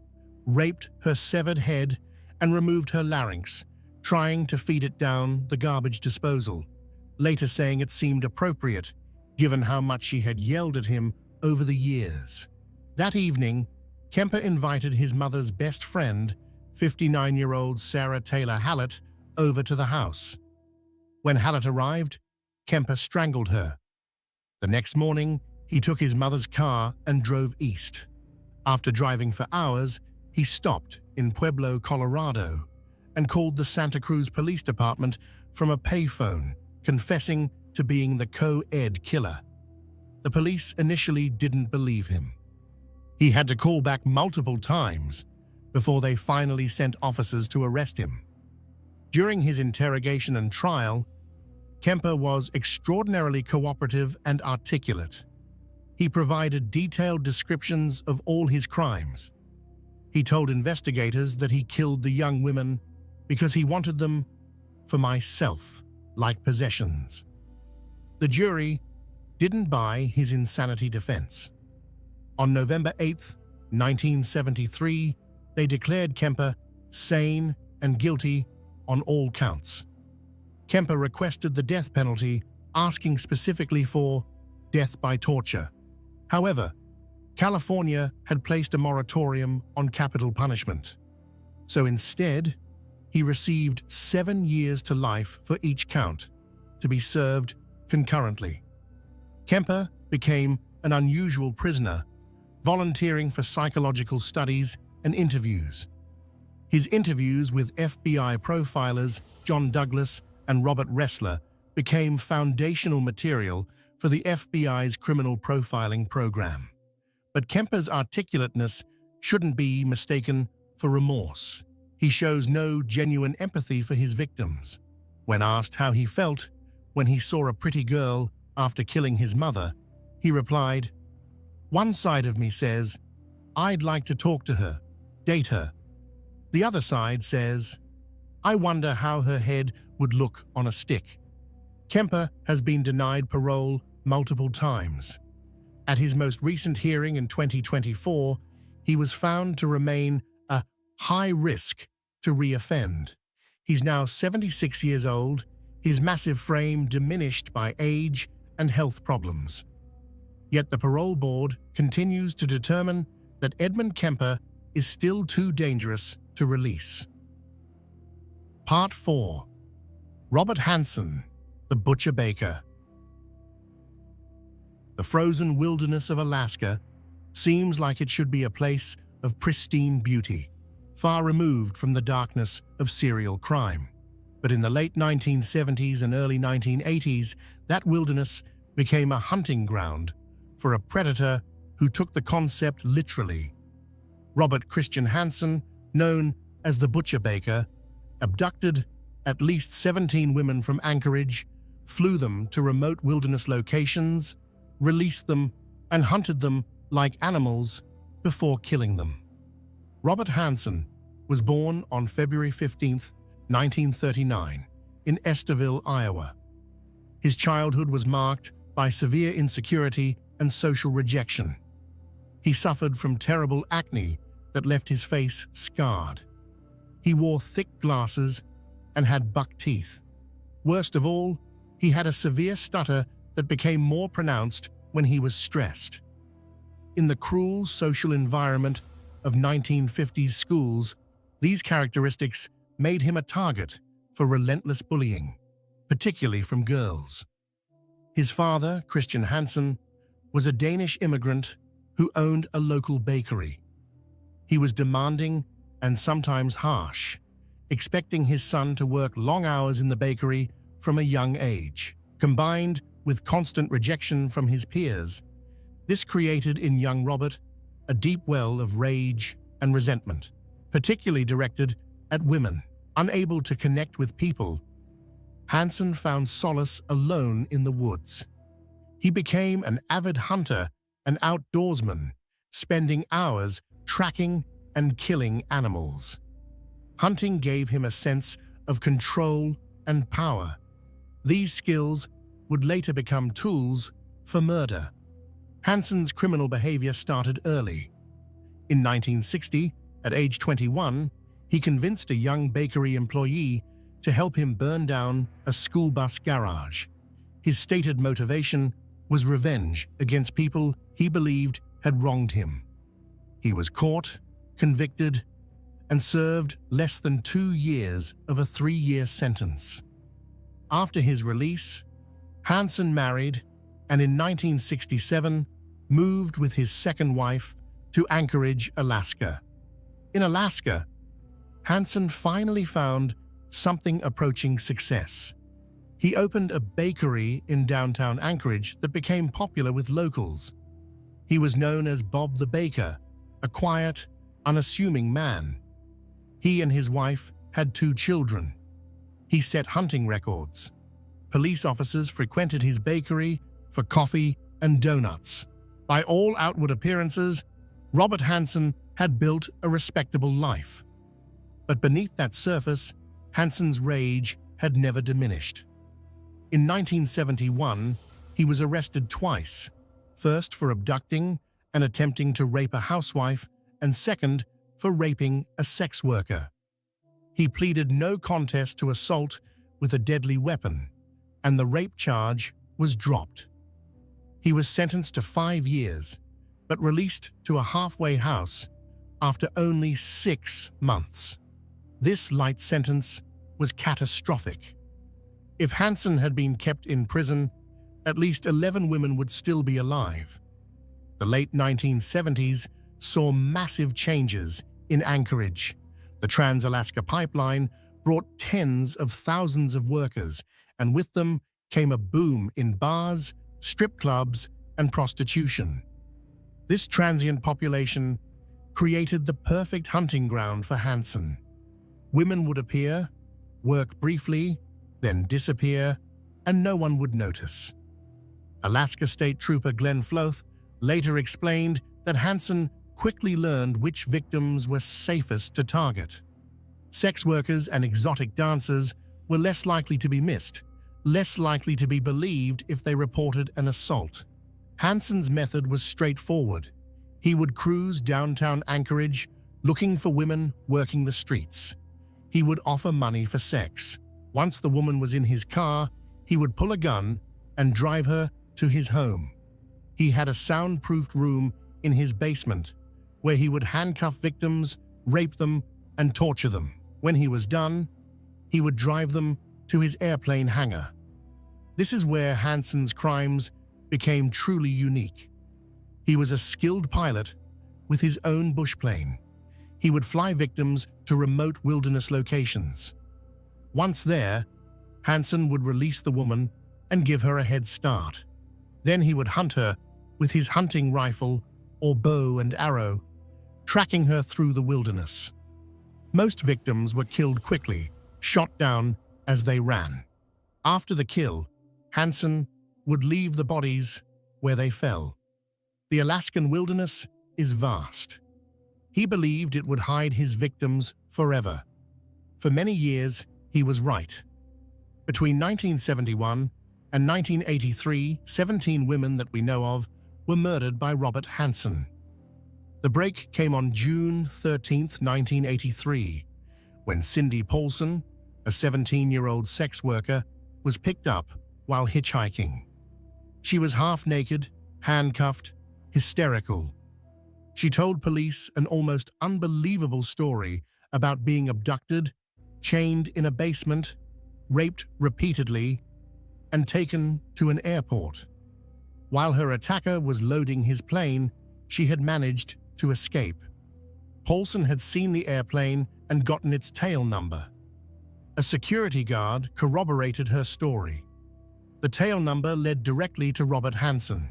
Speaker 1: raped her severed head, and removed her larynx, trying to feed it down the garbage disposal, later saying it seemed appropriate, given how much she had yelled at him over the years. That evening, Kemper invited his mother's best friend, 59-year-old Sarah Taylor Hallett, over to the house. When Hallett arrived, Kemper strangled her. The next morning, he took his mother's car and drove east. After driving for hours, he stopped in Pueblo, Colorado, and called the Santa Cruz Police Department from a payphone, confessing to being the co-ed killer. The police initially didn't believe him. He had to call back multiple times before they finally sent officers to arrest him. During his interrogation and trial, Kemper was extraordinarily cooperative and articulate. He provided detailed descriptions of all his crimes. He told investigators that he killed the young women because he wanted them for myself, like possessions. The jury didn't buy his insanity defense. On November 8, 1973, they declared Kemper sane and guilty on all counts. Kemper requested the death penalty, asking specifically for death by torture. However, California had placed a moratorium on capital punishment. So instead, he received 7 years to life for each count, to to be served concurrently. Kemper became an unusual prisoner, volunteering for psychological studies and interviews. His interviews with FBI profilers John Douglas and Robert Ressler became foundational material for the FBI's criminal profiling program. But Kemper's articulateness shouldn't be mistaken for remorse. He shows no genuine empathy for his victims. When asked how he felt when he saw a pretty girl after killing his mother, he replied, "One side of me says, I'd like to talk to her, date her. The other side says, I wonder how her head would look on a stick." Kemper has been denied parole multiple times. At his most recent hearing in 2024, he was found to remain a high risk to reoffend. He's now 76 years old, his massive frame diminished by age and health problems. Yet the parole board continues to determine that Edmund Kemper is still too dangerous to release. Part 4. Robert Hansen, the Butcher Baker. The frozen wilderness of Alaska seems like it should be a place of pristine beauty, far removed from the darkness of serial crime. But in the late 1970s and early 1980s, that wilderness became a hunting ground for a predator who took the concept literally. Robert Christian Hansen, known as the Butcher Baker, abducted at least 17 women from Anchorage, flew them to remote wilderness locations, released them, and hunted them like animals before killing them. Robert Hansen was born on February 15, 1939, in Estherville, Iowa. His childhood was marked by severe insecurity and social rejection. He suffered from terrible acne that left his face scarred. He wore thick glasses and had buck teeth. Worst of all, he had a severe stutter that became more pronounced when he was stressed. In the cruel social environment of 1950s schools, these characteristics made him a target for relentless bullying, particularly from girls. His father, Christian Hansen, was a Danish immigrant who owned a local bakery. He was demanding and sometimes harsh, expecting his son to work long hours in the bakery from a young age. Combined with constant rejection from his peers, this created in young Robert a deep well of rage and resentment, particularly directed at women. Unable to connect with people, Hansen found solace alone in the woods. He became an avid hunter and outdoorsman, spending hours tracking and killing animals. Hunting gave him a sense of control and power. These skills would later become tools for murder. Hansen's criminal behavior started early. In 1960, at age 21, he convinced a young bakery employee to help him burn down a school bus garage. His stated motivation was revenge against people he believed had wronged him. He was caught, convicted, and served less than 2 years of a 3-year sentence. After his release, Hansen married and in 1967 moved with his second wife to Anchorage, Alaska. In Alaska, Hansen finally found something approaching success. He opened a bakery in downtown Anchorage that became popular with locals. He was known as Bob the Baker, a quiet, unassuming man. He and his wife had 2 children. He set hunting records. Police officers frequented his bakery for coffee and donuts. By all outward appearances, Robert Hansen had built a respectable life. But beneath that surface, Hansen's rage had never diminished. In 1971, he was arrested twice, first for abducting and attempting to rape a housewife, and second for raping a sex worker. He pleaded no contest to assault with a deadly weapon, and the rape charge was dropped. He was sentenced to 5 years, but released to a halfway house after only 6 months. This light sentence was catastrophic. If Hansen had been kept in prison, at least 11 women would still be alive. The late 1970s saw massive changes in Anchorage. The Trans-Alaska Pipeline brought tens of thousands of workers, and with them came a boom in bars, strip clubs, and prostitution. This transient population created the perfect hunting ground for Hansen. Women would appear, work briefly, then disappear, and no one would notice. Alaska State Trooper Glenn Floth later explained that Hansen quickly learned which victims were safest to target. Sex workers and exotic dancers were less likely to be missed, less likely to be believed if they reported an assault. Hansen's method was straightforward. He would cruise downtown Anchorage looking for women working the streets. He would offer money for sex. Once the woman was in his car, he would pull a gun and drive her to his home. He had a soundproofed room in his basement where he would handcuff victims, rape them, and torture them. When he was done, he would drive them to his airplane hangar. This is where Hansen's crimes became truly unique. He was a skilled pilot with his own bush plane. He would fly victims to remote wilderness locations. Once there, Hansen would release the woman and give her a head start. Then he would hunt her with his hunting rifle or bow and arrow, tracking her through the wilderness. Most victims were killed quickly, shot down as they ran. After the kill, Hansen would leave the bodies where they fell. The Alaskan wilderness is vast. He believed it would hide his victims forever. For many years, he was right. Between 1971 and 1983, 17 women that we know of were murdered by Robert Hansen. The break came on June 13, 1983, when Cindy Paulson, a 17-year-old sex worker, was picked up while hitchhiking. She was half-naked, handcuffed, hysterical. She told police an almost unbelievable story about being abducted, chained in a basement, raped repeatedly, and taken to an airport. While her attacker was loading his plane, she had managed to escape. Paulson had seen the airplane and gotten its tail number. A security guard corroborated her story. The tail number led directly to Robert Hansen.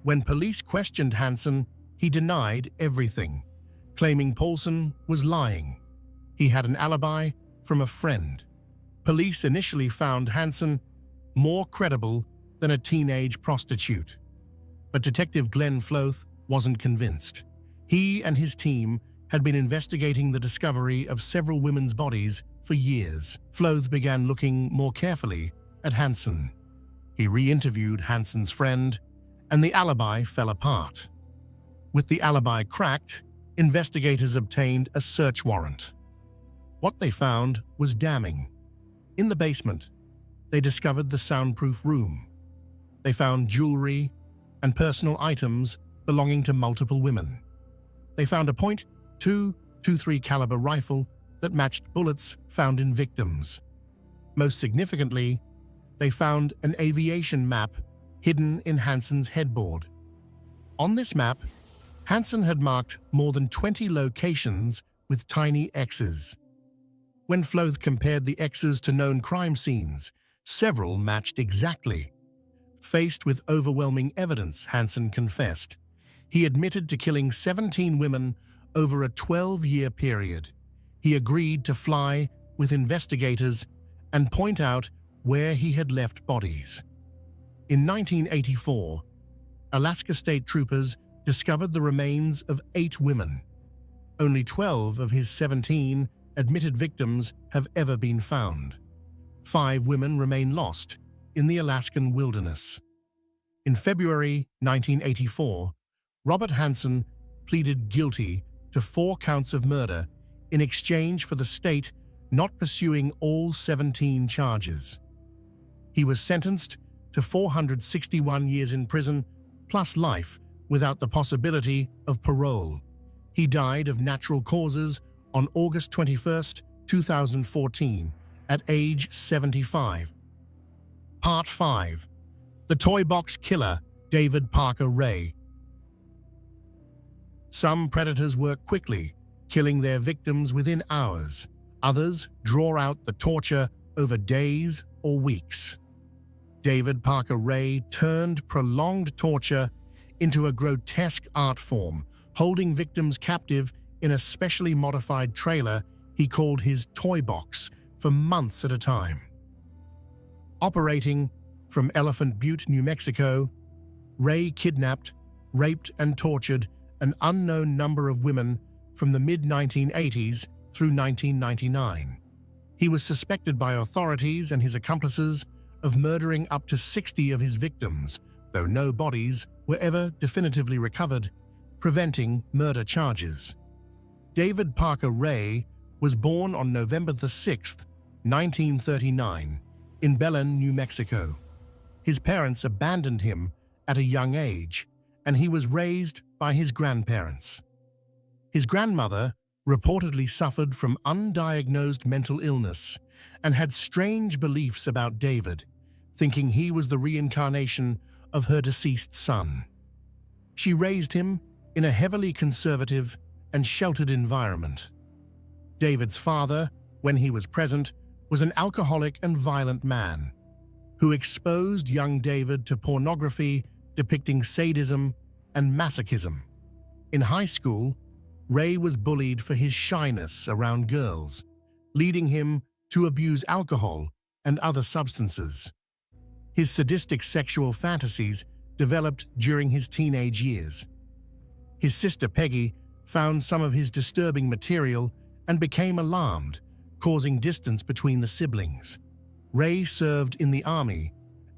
Speaker 1: When police questioned Hansen, he denied everything, claiming Paulson was lying. He had an alibi from a friend. Police initially found Hansen more credible than a teenage prostitute. But Detective Glenn Floth wasn't convinced. He and his team had been investigating the discovery of several women's bodies for years. Floth began looking more carefully at Hansen. He re-interviewed Hansen's friend, and the alibi fell apart. With the alibi cracked, investigators obtained a search warrant. What they found was damning. In the basement, they discovered the soundproof room. They found jewelry and personal items belonging to multiple women. They found a .223 caliber rifle that matched bullets found in victims. Most significantly, they found an aviation map hidden in Hansen's headboard. On this map, Hansen had marked more than 20 locations with tiny X's. When Floth compared the X's to known crime scenes, several matched exactly. Faced with overwhelming evidence, Hansen confessed. He admitted to killing 17 women over a 12-year period. He agreed to fly with investigators and point out where he had left bodies. In 1984, Alaska State Troopers discovered the remains of 8 women. Only 12 of his 17 admitted victims have ever been found. 5 women remain lost in the Alaskan wilderness. In February 1984, Robert Hansen pleaded guilty to 4 counts of murder in exchange for the state not pursuing all 17 charges. He was sentenced to 461 years in prison plus life without the possibility of parole. He died of natural causes on August 21, 2014, at age 75. Part 5. The Toy Box Killer, David Parker Ray. Some predators work quickly, killing their victims within hours. Others draw out the torture over days or weeks. David Parker Ray turned prolonged torture into a grotesque art form, holding victims captive in a specially modified trailer he called his toy box for months at a time. Operating from Elephant Butte, New Mexico, Ray kidnapped, raped, and tortured an unknown number of women from the mid-1980s through 1999. He was suspected by authorities and his accomplices of murdering up to 60 of his victims, though no bodies were ever definitively recovered, preventing murder charges. David Parker Ray was born on November 6, 1939, in Belen, New Mexico. His parents abandoned him at a young age, and he was raised by his grandparents. His grandmother reportedly suffered from undiagnosed mental illness and had strange beliefs about David, thinking he was the reincarnation of her deceased son. She raised him in a heavily conservative and sheltered environment. David's father, when he was present, was an alcoholic and violent man who exposed young David to pornography depicting sadism and masochism. In high school, Ray was bullied for his shyness around girls, leading him to abuse alcohol and other substances. His sadistic sexual fantasies developed during his teenage years. His sister Peggy found some of his disturbing material and became alarmed, causing distance between the siblings. Ray served in the Army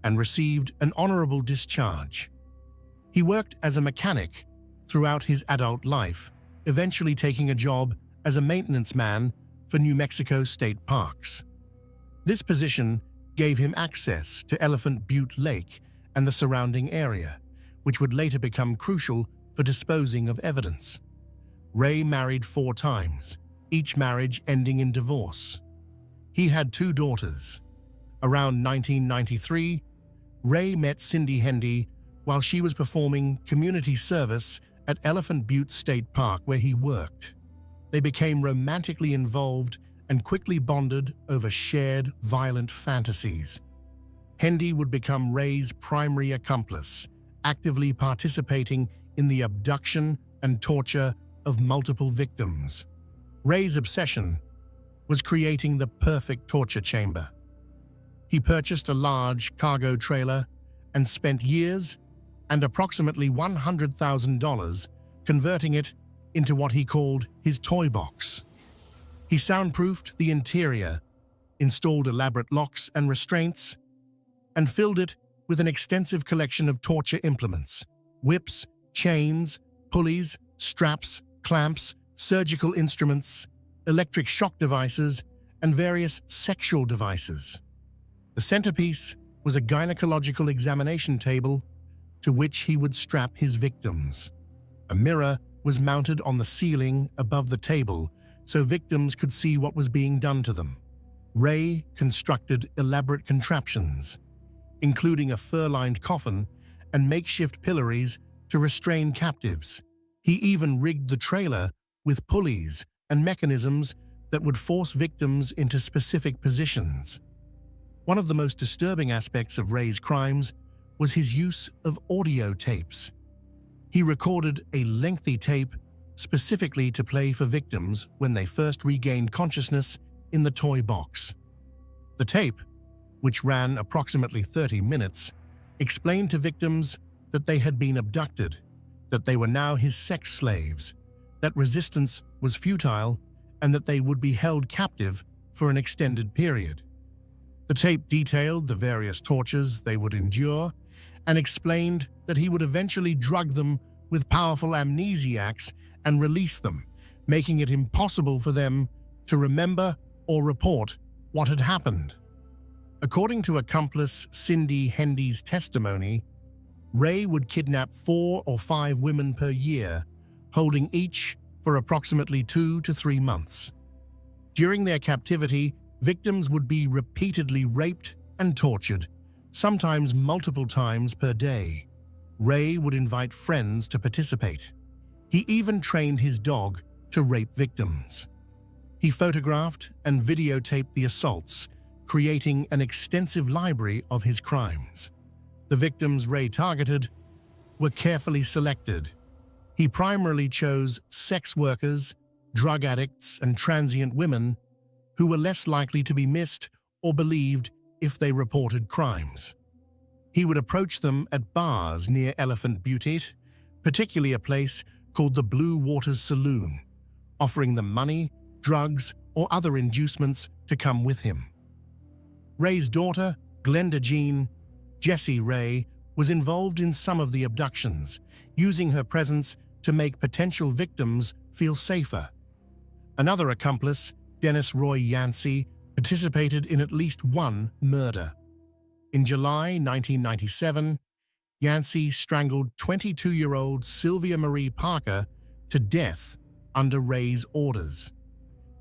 Speaker 1: and received an honorable discharge. He worked as a mechanic throughout his adult life, eventually taking a job as a maintenance man for New Mexico state parks. This position gave him access to Elephant Butte Lake and the surrounding area, which would later become crucial for disposing of evidence. Ray married 4 times, each marriage ending in divorce. He had 2 daughters. Around 1993, Ray met Cindy Hendy while she was performing community service at Elephant Butte State Park where he worked. They became romantically involved and quickly bonded over shared violent fantasies. Hendy would become Ray's primary accomplice, actively participating in the abduction and torture of multiple victims. Ray's obsession was creating the perfect torture chamber. He purchased a large cargo trailer and spent years and approximately $100,000 converting it into what he called his toy box. He soundproofed the interior, installed elaborate locks and restraints, and filled it with an extensive collection of torture implements: whips, chains, pulleys, straps, clamps, surgical instruments, electric shock devices, and various sexual devices. The centerpiece was a gynecological examination table to which he would strap his victims. A mirror was mounted on the ceiling above the table so victims could see what was being done to them. Ray constructed elaborate contraptions, including a fur-lined coffin and makeshift pillories to restrain captives. He even rigged the trailer with pulleys and mechanisms that would force victims into specific positions. One of the most disturbing aspects of Ray's crimes was his use of audio tapes. He recorded a lengthy tape specifically to play for victims when they first regained consciousness in the toy box. The tape, which ran approximately 30 minutes, explained to victims that they had been abducted, that they were now his sex slaves, that resistance was futile, and that they would be held captive for an extended period. The tape detailed the various tortures they would endure and explained that he would eventually drug them with powerful amnesiacs and release them, making it impossible for them to remember or report what had happened. According to accomplice Cindy Hendy's testimony, Ray would kidnap 4 or 5 women per year, holding each for approximately 2 to 3 months. During their captivity, victims would be repeatedly raped and tortured, sometimes multiple times per day. Ray would invite friends to participate. He even trained his dog to rape victims. He photographed and videotaped the assaults, creating an extensive library of his crimes. The victims Ray targeted were carefully selected. He primarily chose sex workers, drug addicts, and transient women who were less likely to be missed or believed if they reported crimes. He would approach them at bars near Elephant Butte, particularly a place called the Blue Waters Saloon, offering them money, drugs, or other inducements to come with him. Ray's daughter, Glenda Jean, Jessie Ray, was involved in some of the abductions, using her presence to make potential victims feel safer. Another accomplice, Dennis Roy Yancey, participated in at least one murder. In July 1997, Yancey strangled 22-year-old Sylvia Marie Parker to death under Ray's orders.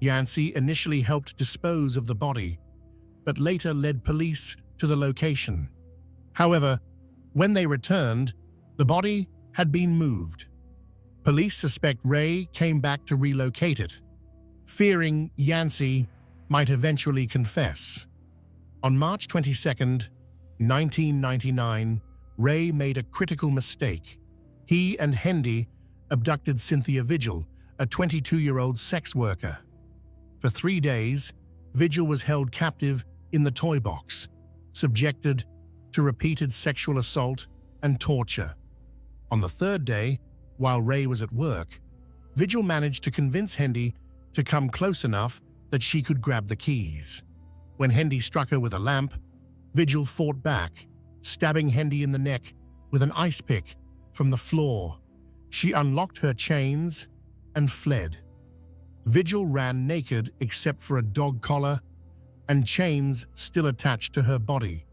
Speaker 1: Yancey initially helped dispose of the body, but later led police to the location. However, when they returned, the body had been moved. Police suspect Ray came back to relocate it, fearing Yancey might eventually confess. On March 22, 1999, Ray made a critical mistake. He and Hendy abducted Cynthia Vigil, a 22-year-old sex worker. For 3 days, Vigil was held captive in the toy box, subjected to repeated sexual assault and torture. On the 3rd day, while Ray was at work, Vigil managed to convince Hendy to come close enough that she could grab the keys. When Hendy struck her with a lamp, Vigil fought back, stabbing Hendy in the neck with an ice pick from the floor. She unlocked her chains and fled. Vigil ran naked except for a dog collar and chains still attached to her body.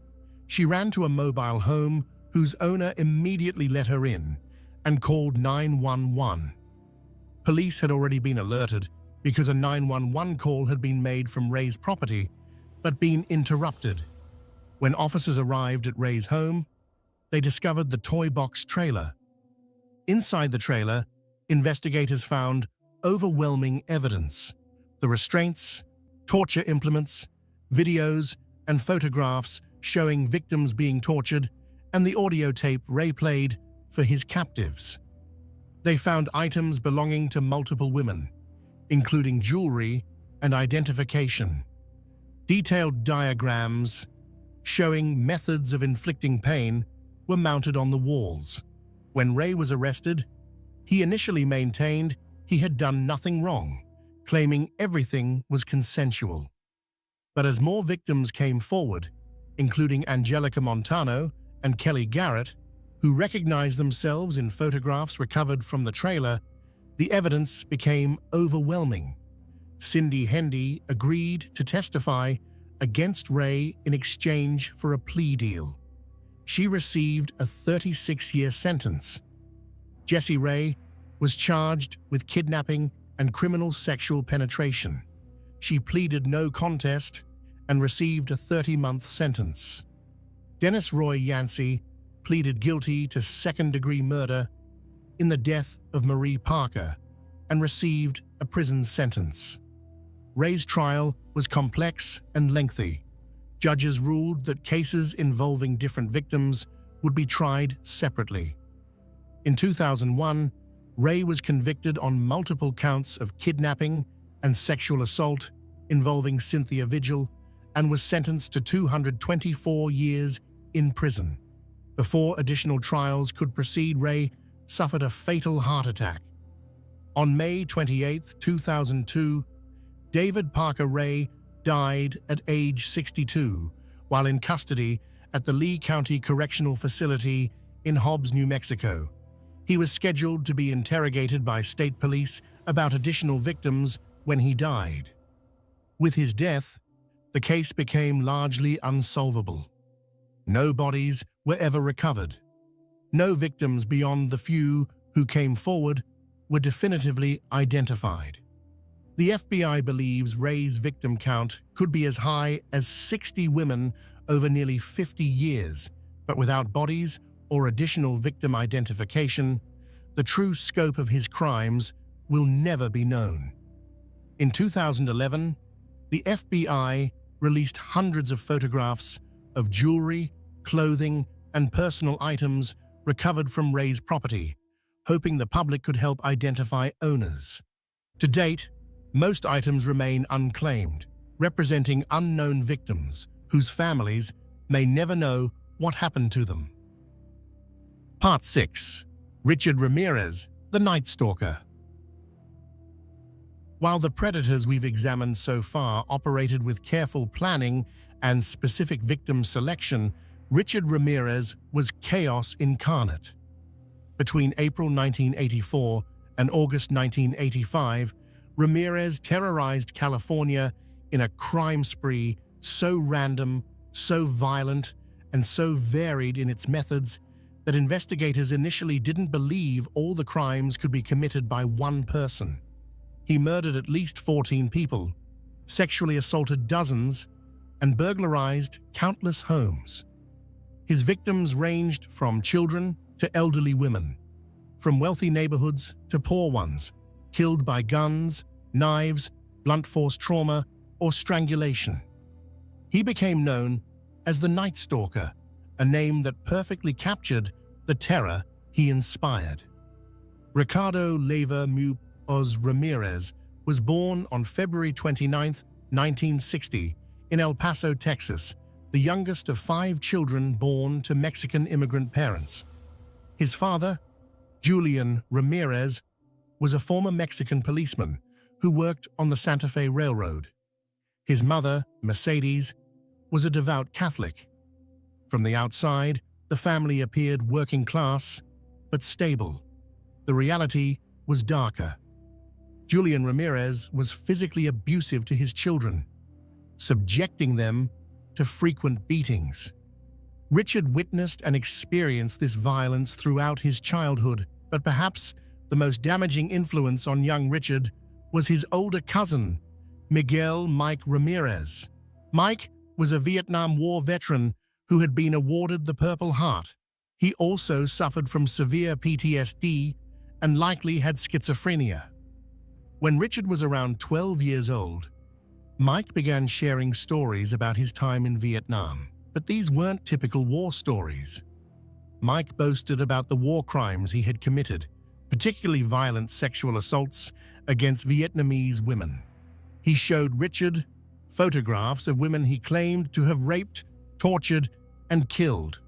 Speaker 1: She ran to a mobile home whose owner immediately let her in and called 911. Police had already been alerted because a 911 call had been made from Ray's property but been interrupted. When officers arrived at Ray's home, they discovered the toy box trailer. Inside the trailer, investigators found overwhelming evidence: the restraints, torture implements, videos, and photographs showing victims being tortured, and the audio tape Ray played for his captives. They found items belonging to multiple women, including jewelry and identification. Detailed diagrams showing methods of inflicting pain were mounted on the walls. When Ray was arrested, he initially maintained he had done nothing wrong, claiming everything was consensual. But as more victims came forward, including Angelica Montano and Kelly Garrett, who recognized themselves in photographs recovered from the trailer, the evidence became overwhelming. Cindy Hendy agreed to testify against Ray in exchange for a plea deal. She received a 36-year sentence. Jessie Ray was charged with kidnapping and criminal sexual penetration. She pleaded no contest and received a 30-month sentence. Dennis Roy Yancey pleaded guilty to second-degree murder in the death of Marie Parker and received a prison sentence. Ray's trial was complex and lengthy. Judges ruled that cases involving different victims would be tried separately. In 2001, Ray was convicted on multiple counts of kidnapping and sexual assault involving Cynthia Vigil and was sentenced to 224 years in prison. Before additional trials could proceed, Ray suffered a fatal heart attack. On May 28, 2002, David Parker Ray died at age 62 while in custody at the Lee County Correctional Facility in Hobbs, New Mexico. He was scheduled to be interrogated by state police about additional victims when he died. With his death, the case became largely unsolvable. No bodies were ever recovered. No victims beyond the few who came forward were definitively identified. The FBI believes Ray's victim count could be as high as 60 women over nearly 50 years, but without bodies or additional victim identification, the true scope of his crimes will never be known. In 2011, the FBI released hundreds of photographs of jewelry, clothing, and personal items recovered from Ray's property, hoping the public could help identify owners. To date, most items remain unclaimed, representing unknown victims whose families may never know what happened to them. Part 6. Richard Ramirez, the Night Stalker. While the predators we've examined so far operated with careful planning and specific victim selection, Richard Ramirez was chaos incarnate. Between April 1984 and August 1985, Ramirez terrorized California in a crime spree so random, so violent, and so varied in its methods that investigators initially didn't believe all the crimes could be committed by one person. He murdered at least 14 people, sexually assaulted dozens, and burglarized countless homes. His victims ranged from children to elderly women, from wealthy neighborhoods to poor ones, killed by guns, knives, blunt force trauma, or strangulation. He became known as the Night Stalker, a name that perfectly captured the terror he inspired. Ricardo Leyva Muoz Ramirez was born on February 29, 1960, in El Paso, Texas, the youngest of 5 children born to Mexican immigrant parents. His father, Julian Ramirez, was a former Mexican policeman who worked on the Santa Fe Railroad. His mother, Mercedes, was a devout Catholic. From the outside, the family appeared working class, but stable. The reality was darker. Julian Ramirez was physically abusive to his children, subjecting them to frequent beatings. Richard witnessed and experienced this violence throughout his childhood, but perhaps the most damaging influence on young Richard was his older cousin, Miguel Mike Ramirez. Mike was a Vietnam War veteran who had been awarded the Purple Heart. He also suffered from severe PTSD and likely had schizophrenia. When Richard was around 12 years old, Mike began sharing stories about his time in Vietnam, but these weren't typical war stories. Mike boasted about the war crimes he had committed, particularly violent sexual assaults against Vietnamese women. He showed Richard photographs of women he claimed to have raped, tortured, and killed.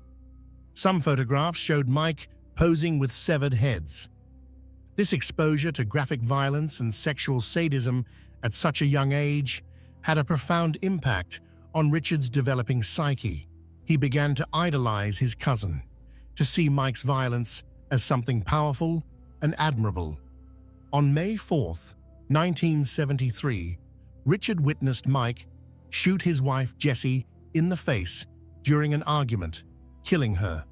Speaker 1: Some photographs showed Mike posing with severed heads. This exposure to graphic violence and sexual sadism at such a young age had a profound impact on Richard's developing psyche. He began to idolize his cousin, to see Mike's violence as something powerful and admirable. On May 4, 1973, Richard witnessed Mike shoot his wife Jessie in the face during an argument, killing her.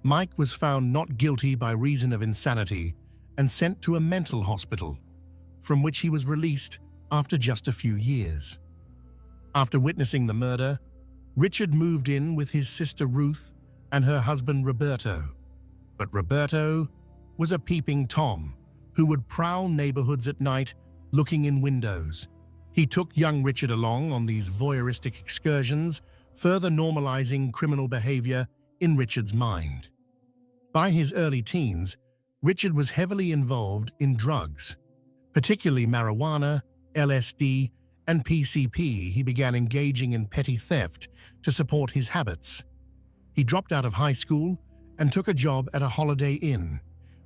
Speaker 1: Mike was found not guilty by reason of insanity and sent to a mental hospital, from which he was released after just a few years. After witnessing the murder, Richard moved in with his sister Ruth and her husband Roberto. But Roberto was a peeping Tom who would prowl neighborhoods at night looking in windows. He took young Richard along on these voyeuristic excursions, further normalizing criminal behavior in Richard's mind. By his early teens, Richard was heavily involved in drugs, particularly marijuana, LSD, and PCP. He began engaging in petty theft to support his habits. He dropped out of high school and took a job at a Holiday Inn,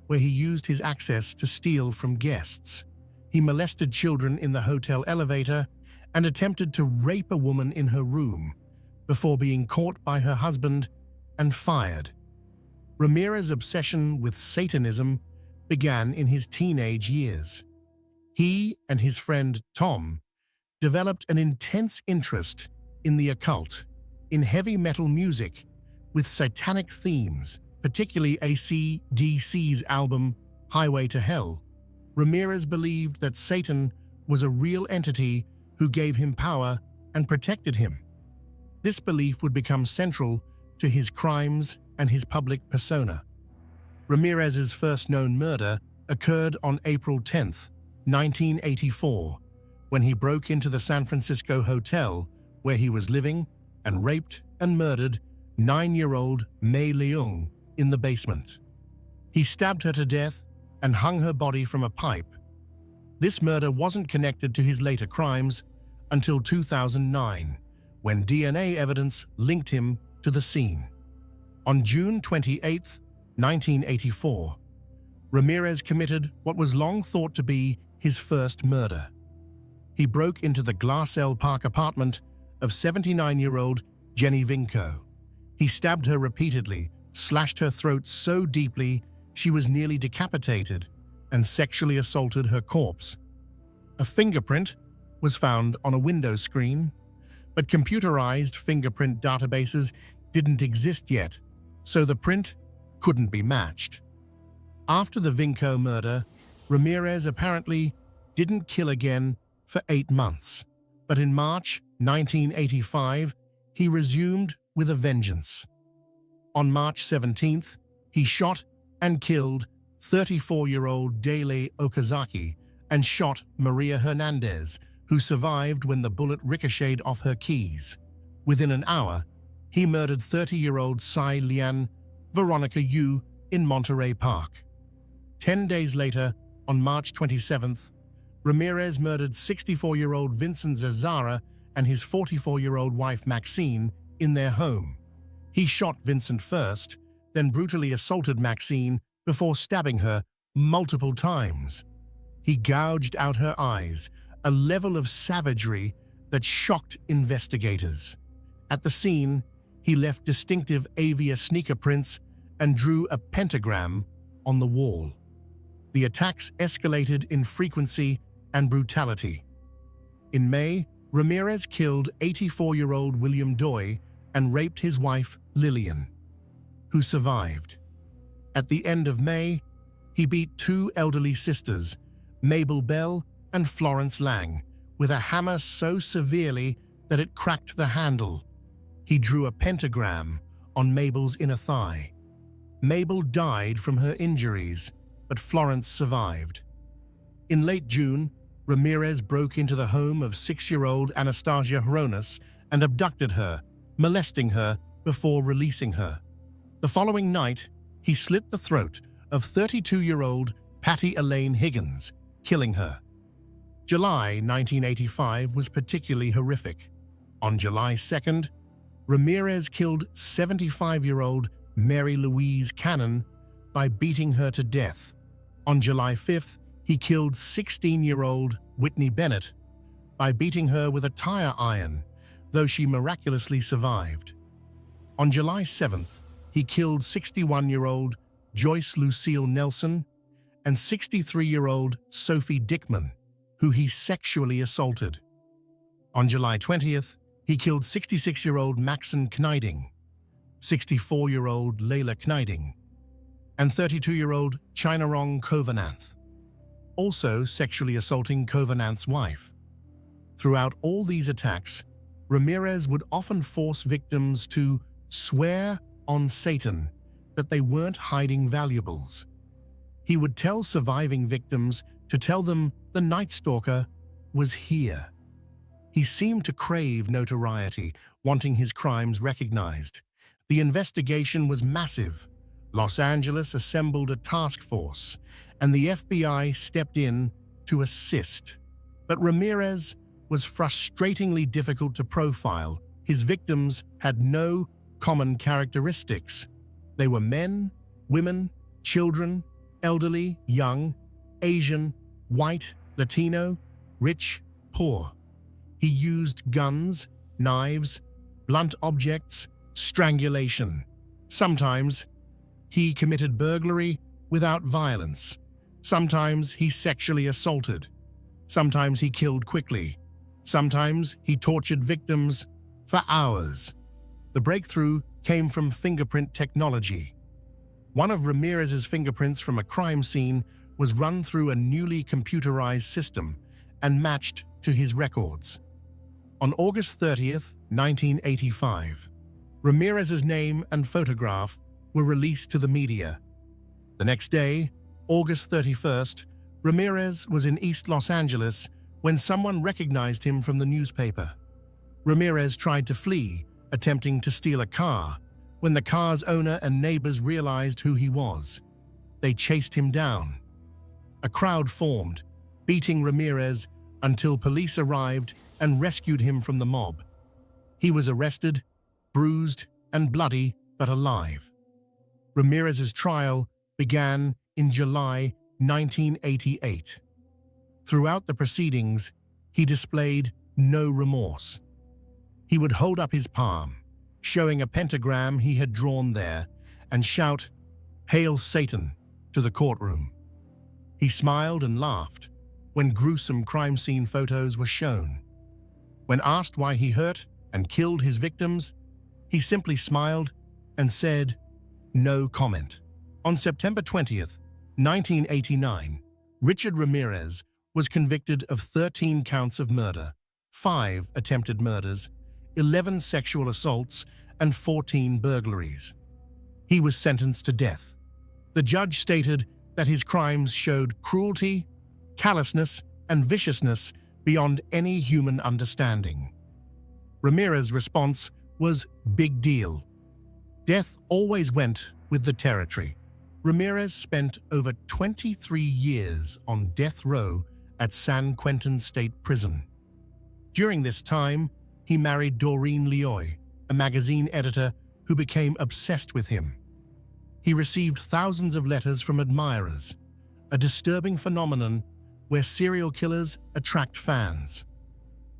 Speaker 1: where he used his access to steal from guests. He molested children in the hotel elevator and attempted to rape a woman in her room before being caught by her husband and fired. Ramirez's obsession with Satanism began in his teenage years. He and his friend Tom developed an intense interest in the occult, in heavy metal music with satanic themes, particularly AC/DC's album Highway to Hell. Ramirez believed that Satan was a real entity who gave him power and protected him. This belief would become central to his crimes and his public persona. Ramirez's first known murder occurred on April 10, 1984, when he broke into the San Francisco hotel where he was living and raped and murdered 9-year-old Mei Leung in the basement. He stabbed her to death and hung her body from a pipe. This murder wasn't connected to his later crimes until 2009, when DNA evidence linked him to the scene. On June 28, 1984, Ramirez committed what was long thought to be his first murder. He broke into the Glassell Park apartment of 79-year-old Jenny Vinco. He stabbed her repeatedly, slashed her throat so deeply she was nearly decapitated, and sexually assaulted her corpse. A fingerprint was found on a window screen, but computerized fingerprint databases didn't exist yet, so the print couldn't be matched. After the Vinco murder, Ramirez apparently didn't kill again for 8 months, but in March 1985, he resumed with a vengeance. On March 17th, he shot and killed 34-year-old Dele Okazaki and shot Maria Hernandez, who survived when the bullet ricocheted off her keys. Within an hour, he murdered 30-year-old Tsai Lian Veronica Yu in Monterey Park. 10 days later, on March 27th, Ramirez murdered 64-year-old Vincent Zazara and his 44-year-old wife Maxine in their home. He shot Vincent first, then brutally assaulted Maxine before stabbing her multiple times. He gouged out her eyes, a level of savagery that shocked investigators. At the scene, he left distinctive Avia sneaker prints and drew a pentagram on the wall. The attacks escalated in frequency and brutality. In May, Ramirez killed 84-year-old William Doi and raped his wife, Lillian, who survived. At the end of May, he beat 2 elderly sisters, Mabel Bell and Florence Lang, with a hammer so severely that it cracked the handle. He drew a pentagram on Mabel's inner thigh. Mabel died from her injuries, but Florence survived. In late June, Ramirez broke into the home of 6-year-old Anastasia Hronis and abducted her, molesting her before releasing her. The following night, he slit the throat of 32-year-old Patty Elaine Higgins, killing her. July 1985 was particularly horrific. On July 2nd, Ramirez killed 75-year-old Mary Louise Cannon by beating her to death. On July 5th, he killed 16-year-old Whitney Bennett by beating her with a tire iron, though she miraculously survived. On July 7th, he killed 61-year-old Joyce Lucille Nelson and 63-year-old Sophie Dickman, who he sexually assaulted. On July 20th, he killed 66-year-old Maxine Kneiding, 64-year-old Layla Kneiding, and 32-year-old Chinarong Kovananth, also sexually assaulting Kovananth's wife. Throughout all these attacks, Ramirez would often force victims to swear on Satan that they weren't hiding valuables. He would tell surviving victims to tell them the Night Stalker was here. He seemed to crave notoriety, wanting his crimes recognized. The investigation was massive. Los Angeles assembled a task force, and the FBI stepped in to assist. But Ramirez was frustratingly difficult to profile. His victims had no common characteristics. They were men, women, children, elderly, young, Asian, white, Latino, rich, poor. He used guns, knives, blunt objects, strangulation. Sometimes he committed burglary without violence. Sometimes he sexually assaulted. Sometimes he killed quickly. Sometimes he tortured victims for hours. The breakthrough came from fingerprint technology. One of Ramirez's fingerprints from a crime scene was run through a newly computerized system and matched to his records. On August 30th, 1985, Ramirez's name and photograph were released to the media. The next day, August 31st, Ramirez was in East Los Angeles when someone recognized him from the newspaper. Ramirez tried to flee, attempting to steal a car, when the car's owner and neighbors realized who he was. They chased him down. A crowd formed, beating Ramirez until police arrived and rescued him from the mob. He was arrested, bruised and bloody, but alive. Ramirez's trial began in July 1988. Throughout the proceedings, he displayed no remorse. He would hold up his palm, showing a pentagram he had drawn there, and shout, "Hail Satan," to the courtroom. He smiled and laughed when gruesome crime scene photos were shown. When asked why he hurt and killed his victims, he simply smiled and said, "No comment." On September 20th, 1989, Richard Ramirez was convicted of 13 counts of murder, 5 attempted murders, 11 sexual assaults, and 14 burglaries. He was sentenced to death. The judge stated that his crimes showed cruelty, callousness, and viciousness beyond any human understanding. Ramirez's response was big deal. Death always went with the territory. Ramirez spent over 23 years on death row at San Quentin State Prison. During this time, he married Doreen Lioy, a magazine editor who became obsessed with him. He received thousands of letters from admirers, a disturbing phenomenon where serial killers attract fans.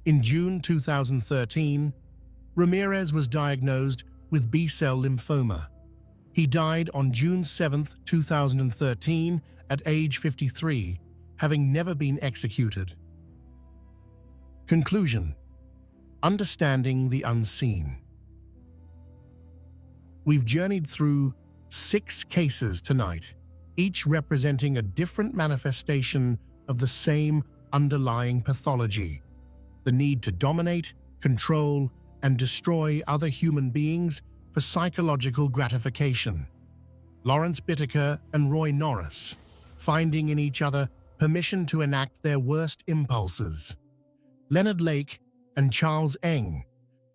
Speaker 1: In June 2013, Ramirez was diagnosed with B-cell lymphoma. He died on June 7, 2013, at age 53, having never been executed. Conclusion: understanding the unseen. We've journeyed through 6 cases tonight, each representing a different manifestation of the same underlying pathology: the need to dominate, control, and destroy other human beings for psychological gratification. Lawrence Bittaker and Roy Norris, finding in each other permission to enact their worst impulses. Leonard Lake and Charles Eng,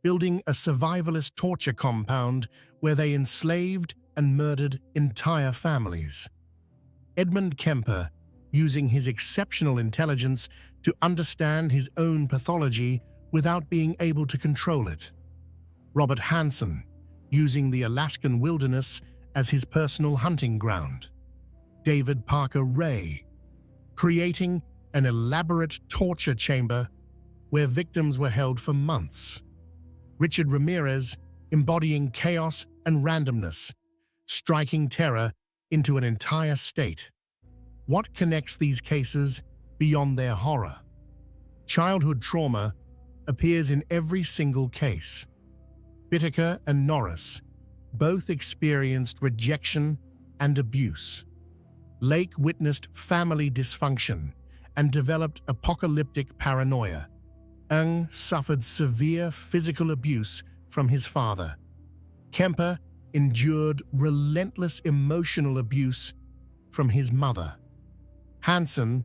Speaker 1: building a survivalist torture compound where they enslaved and murdered entire families. Edmund Kemper, using his exceptional intelligence to understand his own pathology without being able to control it. Robert Hansen, using the Alaskan wilderness as his personal hunting ground. David Parker Ray, creating an elaborate torture chamber where victims were held for months. Richard Ramirez, embodying chaos and randomness, striking terror into an entire state. What connects these cases beyond their horror? Childhood trauma appears in every single case. Bittaker and Norris both experienced rejection and abuse. Lake witnessed family dysfunction and developed apocalyptic paranoia. Eng suffered severe physical abuse from his father. Kemper endured relentless emotional abuse from his mother. Hansen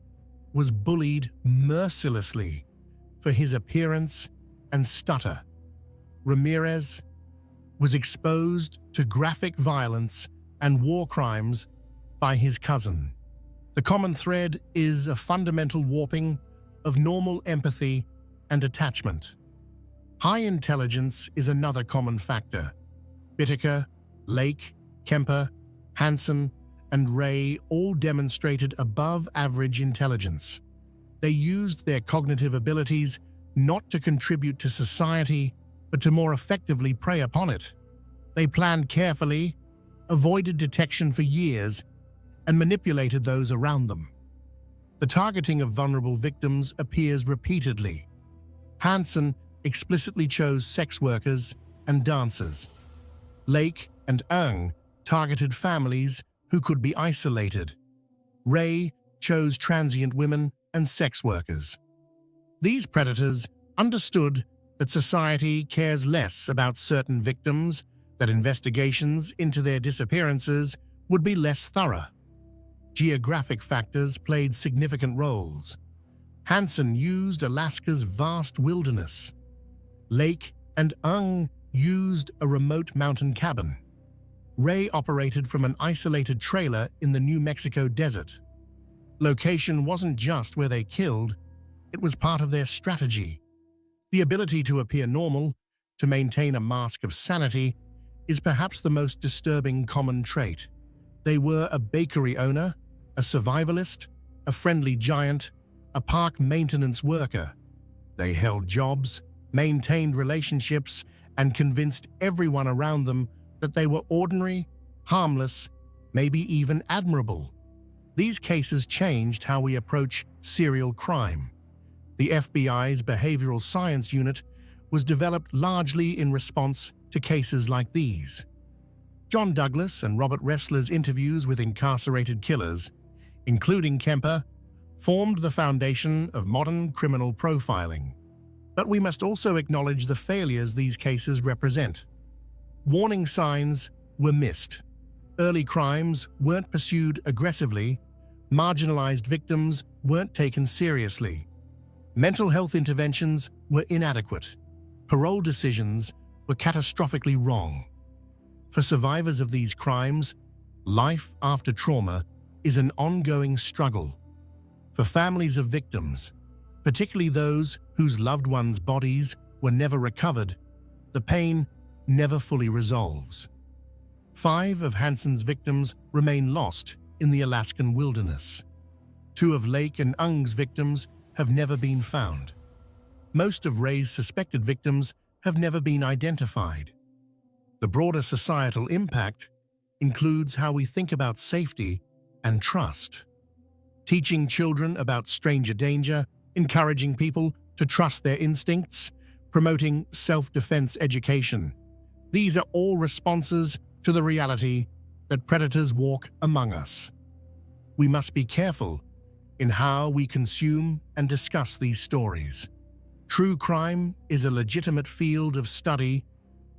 Speaker 1: was bullied mercilessly for his appearance and stutter. Ramirez was exposed to graphic violence and war crimes by his cousin. The common thread is a fundamental warping of normal empathy and attachment. High intelligence is another common factor. Bittaker, Lake, Kemper, Hansen, and Ray all demonstrated above-average intelligence. They used their cognitive abilities not to contribute to society, but to more effectively prey upon it. They planned carefully, avoided detection for years, and manipulated those around them. The targeting of vulnerable victims appears repeatedly. Hansen explicitly chose sex workers and dancers. Lake and Eng targeted families who could be isolated. Ray chose transient women and sex workers. These predators understood that society cares less about certain victims, that investigations into their disappearances would be less thorough. Geographic factors played significant roles. Hansen used Alaska's vast wilderness. Lake and Ung used a remote mountain cabin. Ray operated from an isolated trailer in the New Mexico desert. Location wasn't just where they killed, it was part of their strategy. The ability to appear normal, to maintain a mask of sanity, is perhaps the most disturbing common trait. They were a bakery owner, a survivalist, a friendly giant, a park maintenance worker. They held jobs, maintained relationships, and convinced everyone around them that they were ordinary, harmless, maybe even admirable. These cases changed how we approach serial crime. The FBI's Behavioral Science Unit was developed largely in response to cases like these. John Douglas and Robert Ressler's interviews with incarcerated killers, including Kemper, formed the foundation of modern criminal profiling. But we must also acknowledge the failures these cases represent. Warning signs were missed. Early crimes weren't pursued aggressively. Marginalized victims weren't taken seriously. Mental health interventions were inadequate. Parole decisions were catastrophically wrong. For survivors of these crimes, life after trauma is an ongoing struggle. For families of victims, particularly those whose loved ones' bodies were never recovered, the pain never fully resolves. 5 of Hansen's victims remain lost in the Alaskan wilderness. 2 of Lake and Ung's victims have never been found. Most of Ray's suspected victims have never been identified. The broader societal impact includes how we think about safety and trust. Teaching children about stranger danger, encouraging people to trust their instincts, promoting self-defense education. These are all responses to the reality that predators walk among us. We must be careful in how we consume and discuss these stories. True crime is a legitimate field of study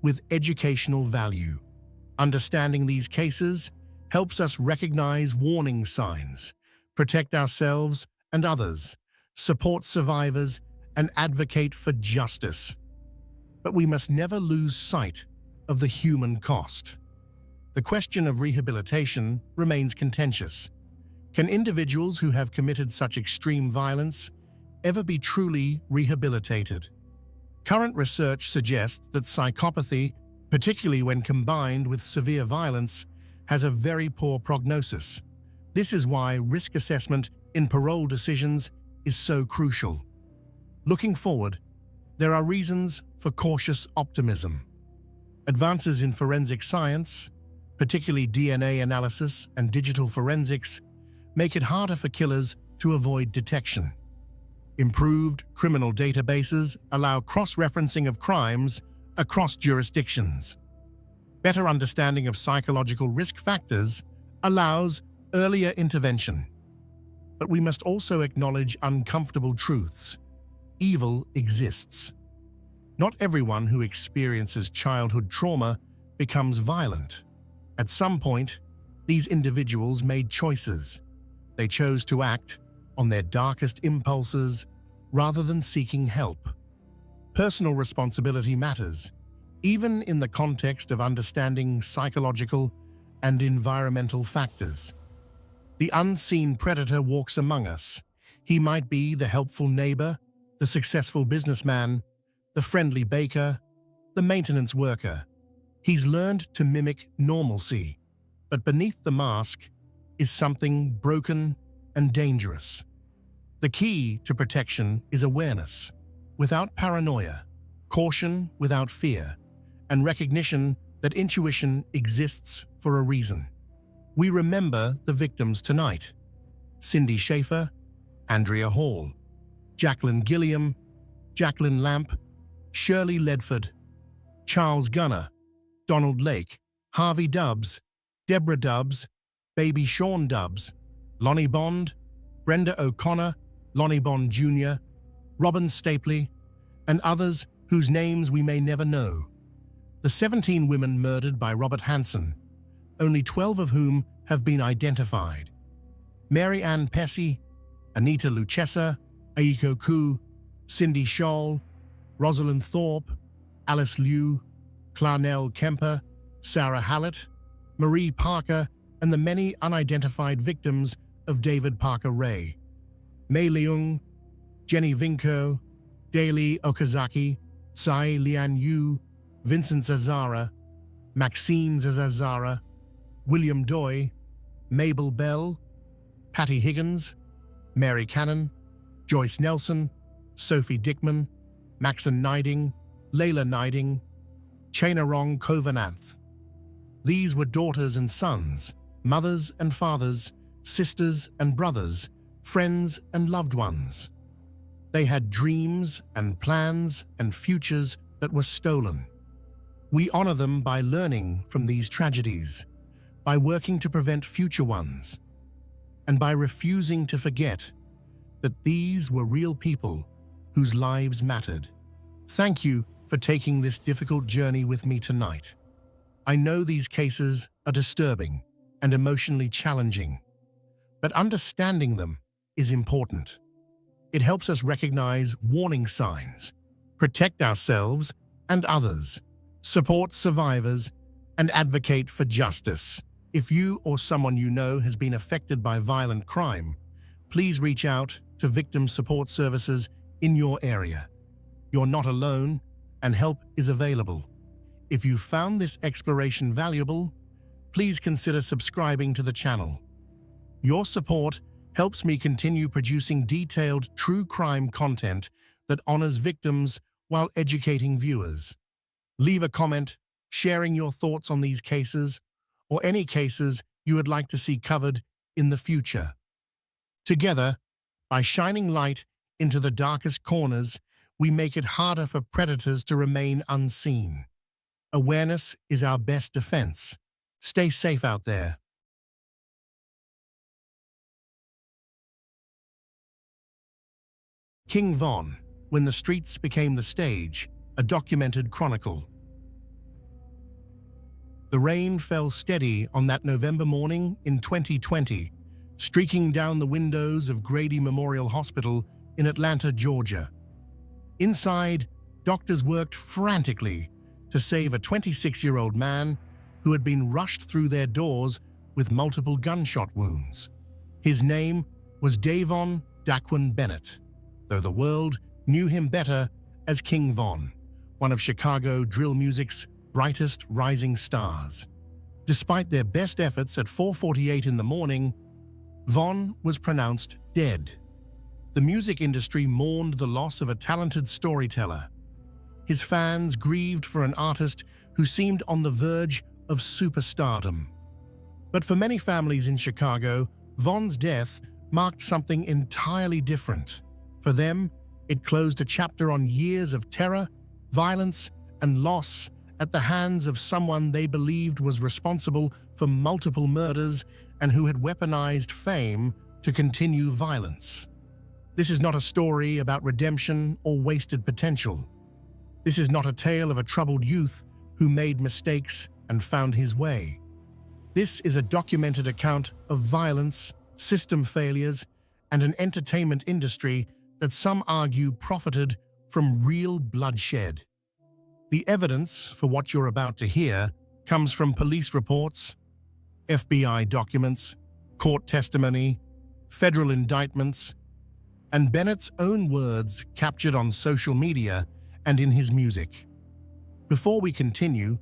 Speaker 1: with educational value. Understanding these cases helps us recognize warning signs, protect ourselves and others, support survivors, and advocate for justice. But we must never lose sight of the human cost. The question of rehabilitation remains contentious. Can individuals who have committed such extreme violence ever be truly rehabilitated? Current research suggests that psychopathy, particularly when combined with severe violence, has a very poor prognosis. This is why risk assessment in parole decisions is so crucial. Looking forward, there are reasons for cautious optimism. Advances in forensic science, particularly DNA analysis and digital forensics, make it harder for killers to avoid detection. Improved criminal databases allow cross-referencing of crimes across jurisdictions. Better understanding of psychological risk factors allows earlier intervention. But we must also acknowledge uncomfortable truths. Evil exists. Not everyone who experiences childhood trauma becomes violent. At some point, these individuals made choices. They chose to act on their darkest impulses rather than seeking help. Personal responsibility matters, even in the context of understanding psychological and environmental factors. The unseen predator walks among us. He might be the helpful neighbor, the successful businessman, the friendly baker, the maintenance worker. He's learned to mimic normalcy, but beneath the mask is something broken and dangerous. The key to protection is awareness, without paranoia, caution without fear, and recognition that intuition exists for a reason. We remember the victims tonight: Cindy Schaefer, Andrea Hall, Jacqueline Gilliam, Jacqueline Lamp, Shirley Ledford, Charles Gunner, Donald Lake, Harvey Dubbs, Deborah Dubbs, Baby Sean Dubbs, Lonnie Bond, Brenda O'Connor, Lonnie Bond Jr., Robin Stapley, and others whose names we may never know. The 17 women murdered by Robert Hansen, only 12 of whom have been identified. Mary Ann Pesce, Anita Luchessa, Aiko Koo, Cindy Scholl, Rosalind Thorpe, Alice Liu, Clarnell Kemper, Sarah Hallett, Marie Parker, and the many unidentified victims of David Parker Ray. Mei Leung, Jenny Vinko, Daily Okazaki, Tsai Lian Yu, Vincent Zazara, Maxine Zazara, William Doi, Mabel Bell, Patty Higgins, Mary Cannon, Joyce Nelson, Sophie Dickman, Maxon Niding, Layla Niding, Chainarong Kovananth. These were daughters and sons, mothers and fathers, sisters and brothers, friends and loved ones. They had dreams and plans and futures that were stolen. We honor them by learning from these tragedies, by working to prevent future ones, and by refusing to forget that these were real people whose lives mattered. Thank you for taking this difficult journey with me tonight. I know these cases are disturbing and emotionally challenging, but understanding them is important. It helps us recognize warning signs, protect ourselves and others, support survivors, and advocate for justice. If you or someone you know has been affected by violent crime, please reach out to victim support services in your area. You're not alone, and help is available. If you found this exploration valuable, please consider subscribing to the channel. Your support helps me continue producing detailed true crime content that honors victims while educating viewers. Leave a comment sharing your thoughts on these cases or any cases you would like to see covered in the future. Together, by shining light into the darkest corners, we make it harder for predators to remain unseen. Awareness is our best defense. Stay safe out there. King Von, When the Streets Became the Stage, a documented chronicle. The rain fell steady on that November morning in 2020, streaking down the windows of Grady Memorial Hospital in Atlanta, Georgia. Inside, doctors worked frantically to save a 26-year-old man who had been rushed through their doors with multiple gunshot wounds. His name was Davon Daquan Bennett, though the world knew him better as King Von, one of Chicago drill music's brightest rising stars. Despite their best efforts at 4:48 in the morning, Von was pronounced dead. The music industry mourned the loss of a talented storyteller. His fans grieved for an artist who seemed on the verge of superstardom. But for many families in Chicago, Von's death marked something entirely different. For them, it closed a chapter on years of terror, violence, and loss at the hands of someone they believed was responsible for multiple murders and who had weaponized fame to continue violence. This is not a story about redemption or wasted potential. This is not a tale of a troubled youth who made mistakes and found his way. This is a documented account of violence, system failures, and an entertainment industry that some argue profited from real bloodshed. The evidence for what you're about to hear comes from police reports, FBI documents, court testimony, federal indictments, and Bennett's own words captured on social media and in his music. Before we continue,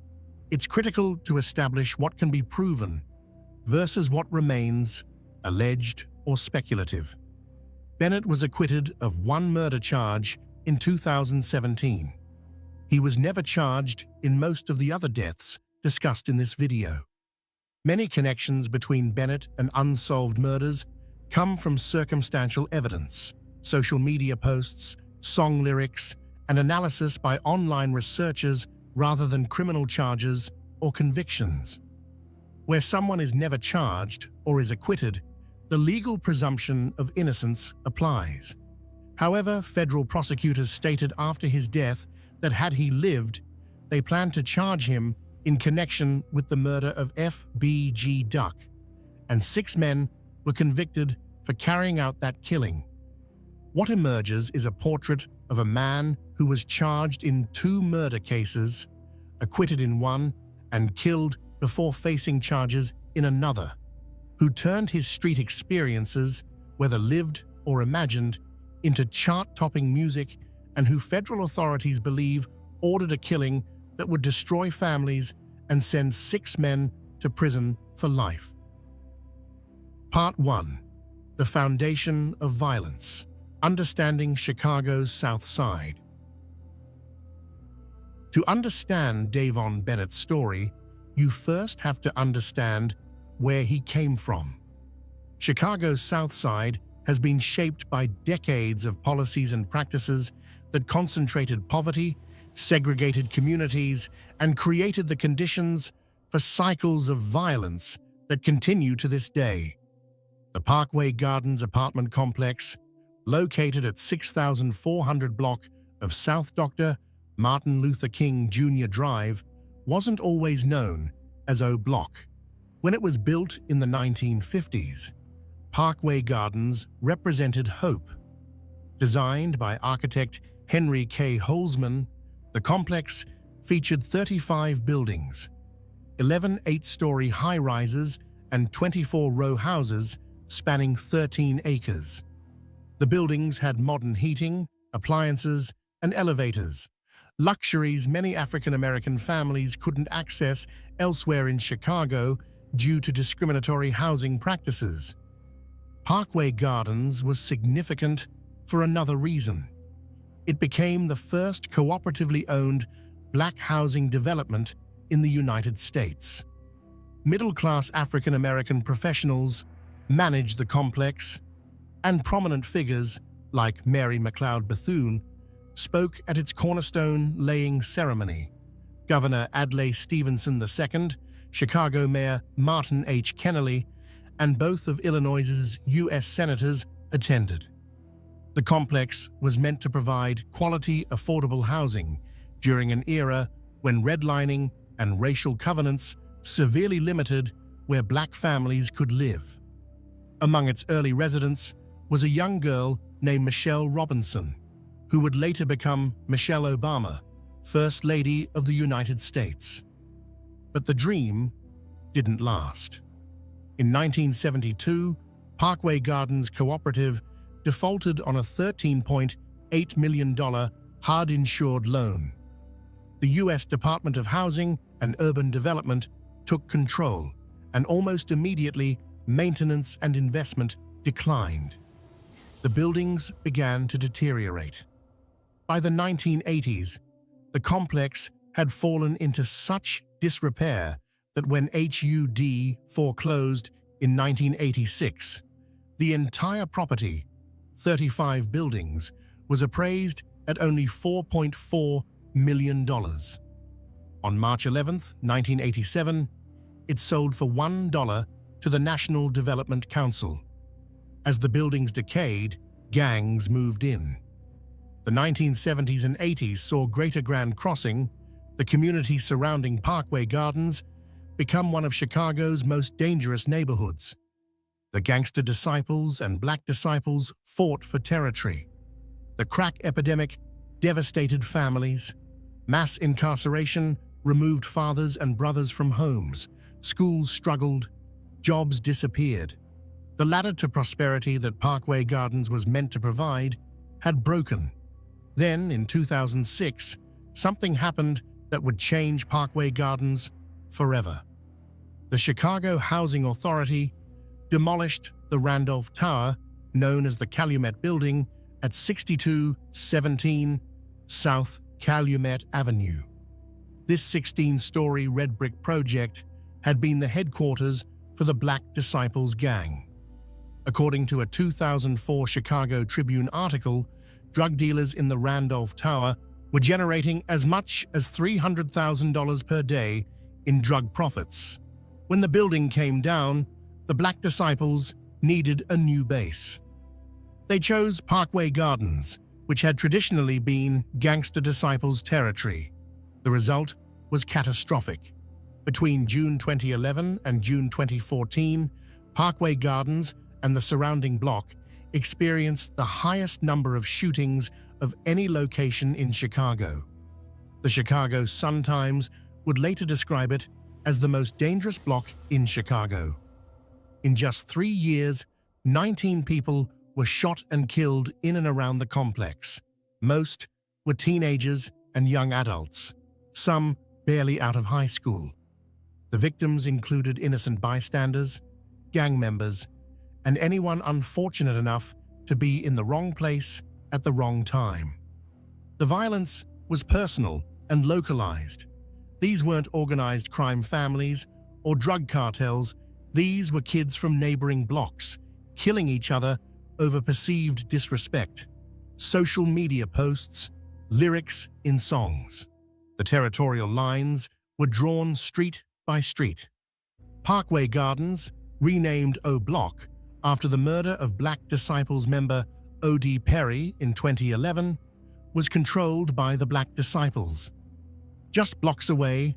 Speaker 1: it's critical to establish what can be proven versus what remains alleged or speculative. Bennett was acquitted of one murder charge in 2017. He was never charged in most of the other deaths discussed in this video. Many connections between Bennett and unsolved murders come from circumstantial evidence, social media posts, song lyrics, and analysis by online researchers rather than criminal charges or convictions. Where someone is never charged or is acquitted, the legal presumption of innocence applies. However, federal prosecutors stated after his death that had he lived, they planned to charge him in connection with the murder of F.B.G. Duck, and 6 men were convicted for carrying out that killing. What emerges is a portrait of a man who was charged in 2 murder cases, acquitted in one, and killed before facing charges in another, who turned his street experiences, whether lived or imagined, into chart-topping music, and who federal authorities believe ordered a killing that would destroy families and send 6 men to prison for life. Part 1. The Foundation of Violence. Understanding Chicago's South Side. To understand Davon Bennett's story, you first have to understand where he came from. Chicago's South Side has been shaped by decades of policies and practices that concentrated poverty, segregated communities, and created the conditions for cycles of violence that continue to this day. The Parkway Gardens apartment complex, located at 6400 block of South Dr. Martin Luther King Jr. Drive, wasn't always known as O Block. When it was built in the 1950s, Parkway Gardens represented hope. Designed by architect Henry K. Holzman, the complex featured 35 buildings, 11 8-story high-rises and 24 row houses spanning 13 acres. The buildings had modern heating, appliances, and elevators, luxuries many African-American families couldn't access elsewhere in Chicago due to discriminatory housing practices. Parkway Gardens was significant for another reason. It became the first cooperatively owned black housing development in the United States. Middle-class African-American professionals managed the complex, and prominent figures like Mary McLeod Bethune spoke at its cornerstone-laying ceremony. Governor Adlai Stevenson II, Chicago Mayor Martin H. Kennelly, and both of Illinois's U.S. senators attended. The complex was meant to provide quality, affordable housing during an era when redlining and racial covenants severely limited where black families could live. Among its early residents was a young girl named Michelle Robinson, who would later become Michelle Obama, First Lady of the United States. But the dream didn't last. In 1972, Parkway Gardens Cooperative defaulted on a $13.8 million hard-insured loan. The U.S. Department of Housing and Urban Development took control, and almost immediately, maintenance and investment declined. The buildings began to deteriorate. By the 1980s, the complex had fallen into such disrepair that when HUD foreclosed in 1986, the entire property, 35 buildings, was appraised at only $4.4 million. On March 11, 1987, it sold for $1 to the National Development Council. As the buildings decayed, gangs moved in. The 1970s and 80s saw Greater Grand Crossing, the community surrounding Parkway Gardens, become one of Chicago's most dangerous neighborhoods. The gangster disciples and black disciples fought for territory. The crack epidemic devastated families. Mass incarceration removed fathers and brothers from homes. Schools struggled. Jobs disappeared. The ladder to prosperity that Parkway Gardens was meant to provide had broken. Then, in 2006, something happened that would change Parkway Gardens forever. The Chicago Housing Authority demolished the Randolph Tower, known as the Calumet Building, at 6217 South Calumet Avenue. This 16-story red brick project had been the headquarters for the Black Disciples Gang. According to a 2004 Chicago Tribune article, drug dealers in the Randolph Tower were generating as much as $300,000 per day in drug profits. When the building came down, the Black Disciples needed a new base. They chose Parkway Gardens which had traditionally been Gangster Disciples territory. The result was catastrophic. Between June 2011 and June 2014, Parkway Gardens and the surrounding block experienced the highest number of shootings of any location in Chicago. The Chicago Sun-Times would later describe it as the most dangerous block in Chicago. In just 3 years, 19 people were shot and killed in and around the complex. Most were teenagers and young adults, some barely out of high school. The victims included innocent bystanders, gang members, and anyone unfortunate enough to be in the wrong place at the wrong time. The violence was personal and localized. These weren't organized crime families or drug cartels. These were kids from neighboring blocks, killing each other over perceived disrespect, social media posts, lyrics in songs. The territorial lines were drawn street by street. Parkway Gardens, renamed O Block after the murder of Black Disciples member O.D. Perry in 2011, was controlled by the Black Disciples. Just blocks away,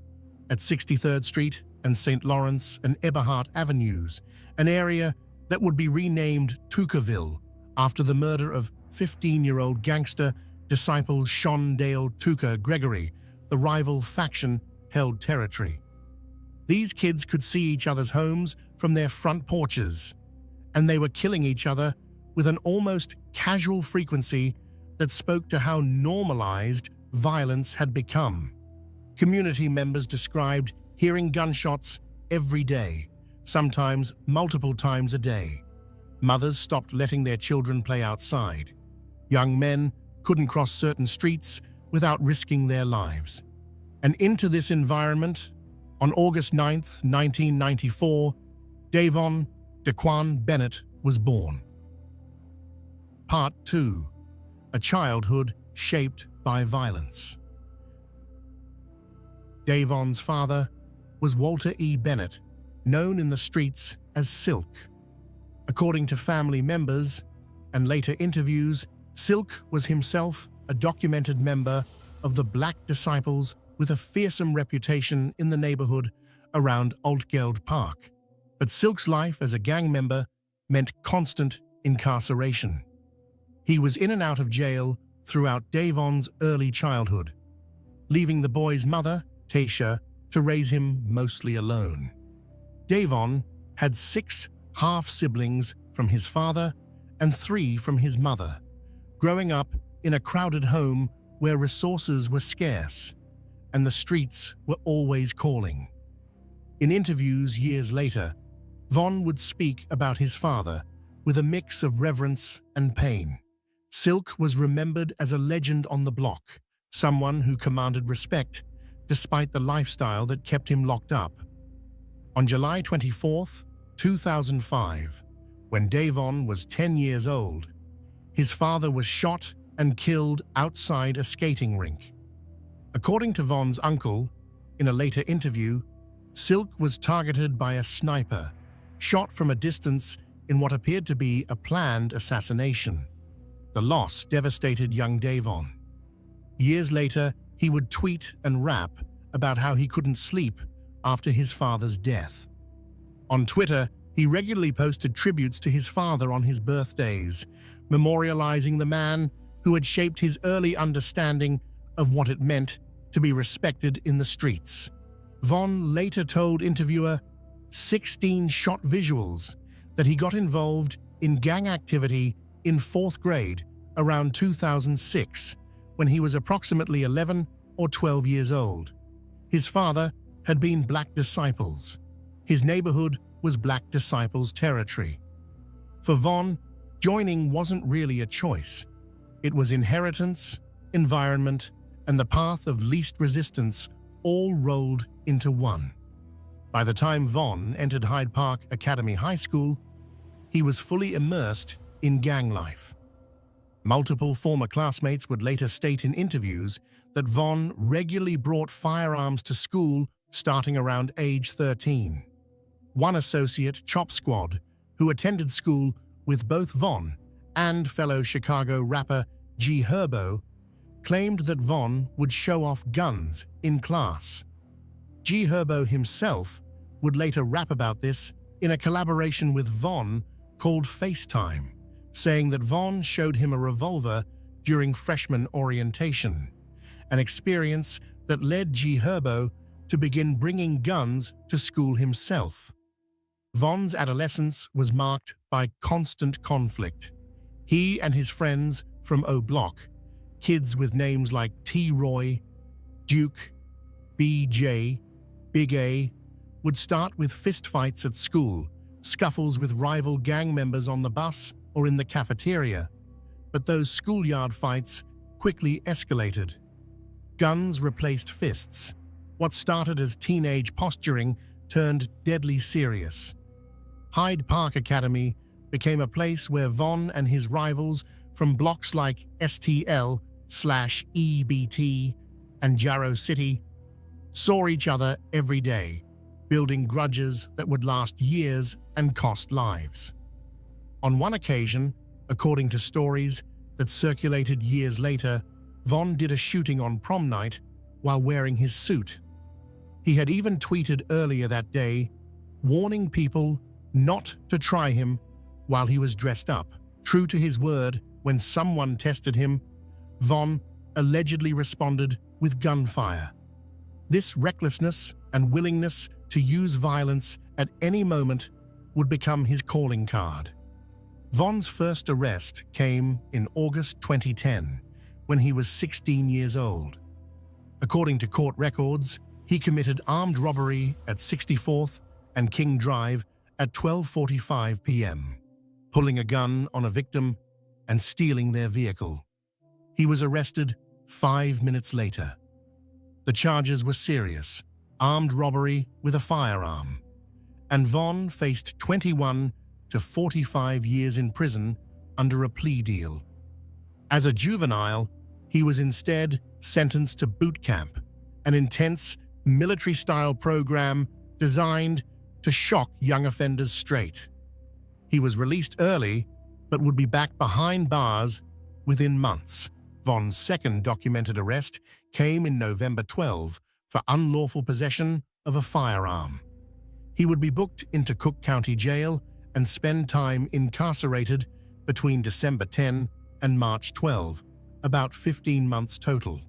Speaker 1: at 63rd Street and St. Lawrence and Eberhart Avenues, an area that would be renamed Tuckerville after the murder of 15-year-old gangster disciple Shondale Tucker Gregory, the rival faction held territory. These kids could see each other's homes from their front porches, and they were killing each other with an almost casual frequency that spoke to how normalized violence had become. Community members described hearing gunshots every day, sometimes multiple times a day. Mothers stopped letting their children play outside. Young men couldn't cross certain streets without risking their lives. And into this environment, on August 9, 1994, Davon Daquan Bennett was born. Part 2. A childhood shaped by violence. Davon's father was Walter E. Bennett, known in the streets as Silk. According to family members and later interviews, Silk was himself a documented member of the Black Disciples with a fearsome reputation in the neighborhood around Altgeld Park. But Silk's life as a gang member meant constant incarceration. He was in and out of jail throughout Davon's early childhood, leaving the boy's mother, Tasha, to raise him mostly alone. Davon had 6 half-siblings from his father and 3 from his mother, growing up in a crowded home where resources were scarce and the streets were always calling. In interviews years later, Von would speak about his father with a mix of reverence and pain. Silk was remembered as a legend on the block, someone who commanded respect despite the lifestyle that kept him locked up. On July 24, 2005, when Davon was 10 years old, his father was shot and killed outside a skating rink. According to Von's uncle, in a later interview, Silk was targeted by a sniper, shot from a distance in what appeared to be a planned assassination. The loss devastated young Davon. Years later, he would tweet and rap about how he couldn't sleep after his father's death. On Twitter, he regularly posted tributes to his father on his birthdays, memorializing the man who had shaped his early understanding of what it meant to be respected in the streets. Von later told interviewer 16 shot visuals that he got involved in gang activity in 4th grade around 2006, when he was approximately 11 or 12 years old. His father had been Black Disciples. His neighborhood was Black Disciples territory. For Von, joining wasn't really a choice. It was inheritance, environment, and the path of least resistance all rolled into one. By the time Von entered Hyde Park Academy High School, he was fully immersed in gang life. Multiple former classmates would later state in interviews that Von regularly brought firearms to school starting around age 13. One associate, Chop Squad, who attended school with both Von and fellow Chicago rapper G. Herbo, claimed that Von would show off guns in class. G. Herbo himself would later rap about this in a collaboration with Von called FaceTime, saying that Von showed him a revolver during freshman orientation, an experience that led G. Herbo to begin bringing guns to school himself. Von's adolescence was marked by constant conflict. He and his friends from O Block, kids with names like T-Roy, Duke, BJ, Big A, would start with fistfights at school, scuffles with rival gang members on the bus or in the cafeteria. But those schoolyard fights quickly escalated. Guns replaced fists. What started as teenage posturing turned deadly serious. Hyde Park Academy became a place where Von and his rivals from blocks like STL/EBT and Jarrow City saw each other every day, building grudges that would last years and cost lives. On one occasion, according to stories that circulated years later, Von did a shooting on prom night while wearing his suit. He had even tweeted earlier that day, warning people not to try him while he was dressed up. True to his word, when someone tested him, Von allegedly responded with gunfire. This recklessness and willingness to use violence at any moment would become his calling card. Von's first arrest came in August 2010, when he was 16 years old. According to court records, he committed armed robbery at 64th and King Drive at 12:45 p.m., pulling a gun on a victim and stealing their vehicle. He was arrested 5 minutes later. The charges were serious: armed robbery with a firearm, and Von faced 21 to 45 years in prison under a plea deal. As a juvenile, he was instead sentenced to boot camp, an intense military-style program designed to shock young offenders straight. He was released early, but would be back behind bars within months. Von's second documented arrest came in November 12 for unlawful possession of a firearm. He would be booked into Cook County Jail and spend time incarcerated between December 10 and March 12, about 15 months total.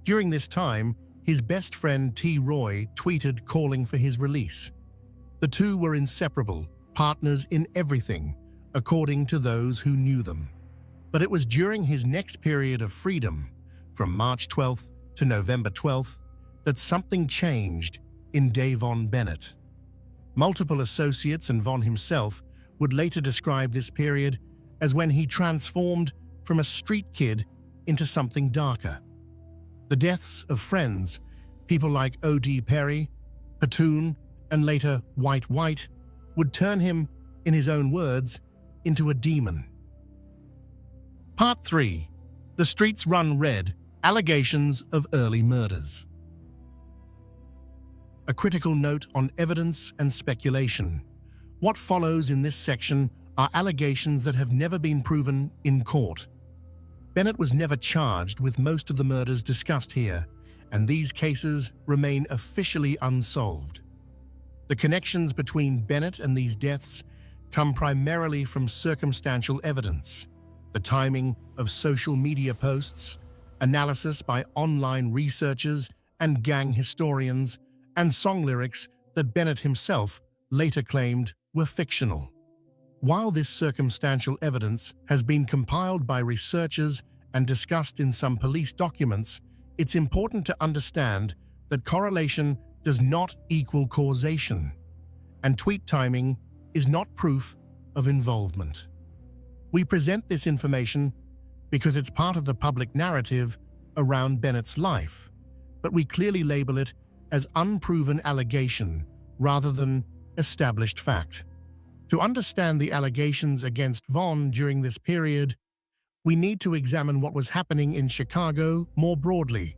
Speaker 1: During this time, his best friend T-Roy tweeted calling for his release. The two were inseparable, partners in everything, according to those who knew them. But it was during his next period of freedom, from March 12th to November 12th, that something changed in Davon Bennett. Multiple associates and Von himself would later describe this period as when he transformed from a street kid into something darker. The deaths of friends, people like O.D. Perry, Patoon, and later White White, would turn him, in his own words, into a demon. Part 3. The Streets Run Red: Allegations of Early Murders. A critical note on evidence and speculation. What follows in this section are allegations that have never been proven in court. Bennett was never charged with most of the murders discussed here, and these cases remain officially unsolved. The connections between Bennett and these deaths come primarily from circumstantial evidence, the timing of social media posts, analysis by online researchers and gang historians, and song lyrics that Bennett himself later claimed were fictional. While this circumstantial evidence has been compiled by researchers and discussed in some police documents, it's important to understand that correlation does not equal causation, and tweet timing is not proof of involvement. We present this information because it's part of the public narrative around Bennett's life, but we clearly label it as unproven allegation rather than established fact. To understand the allegations against Von during this period, we need to examine what was happening in Chicago more broadly.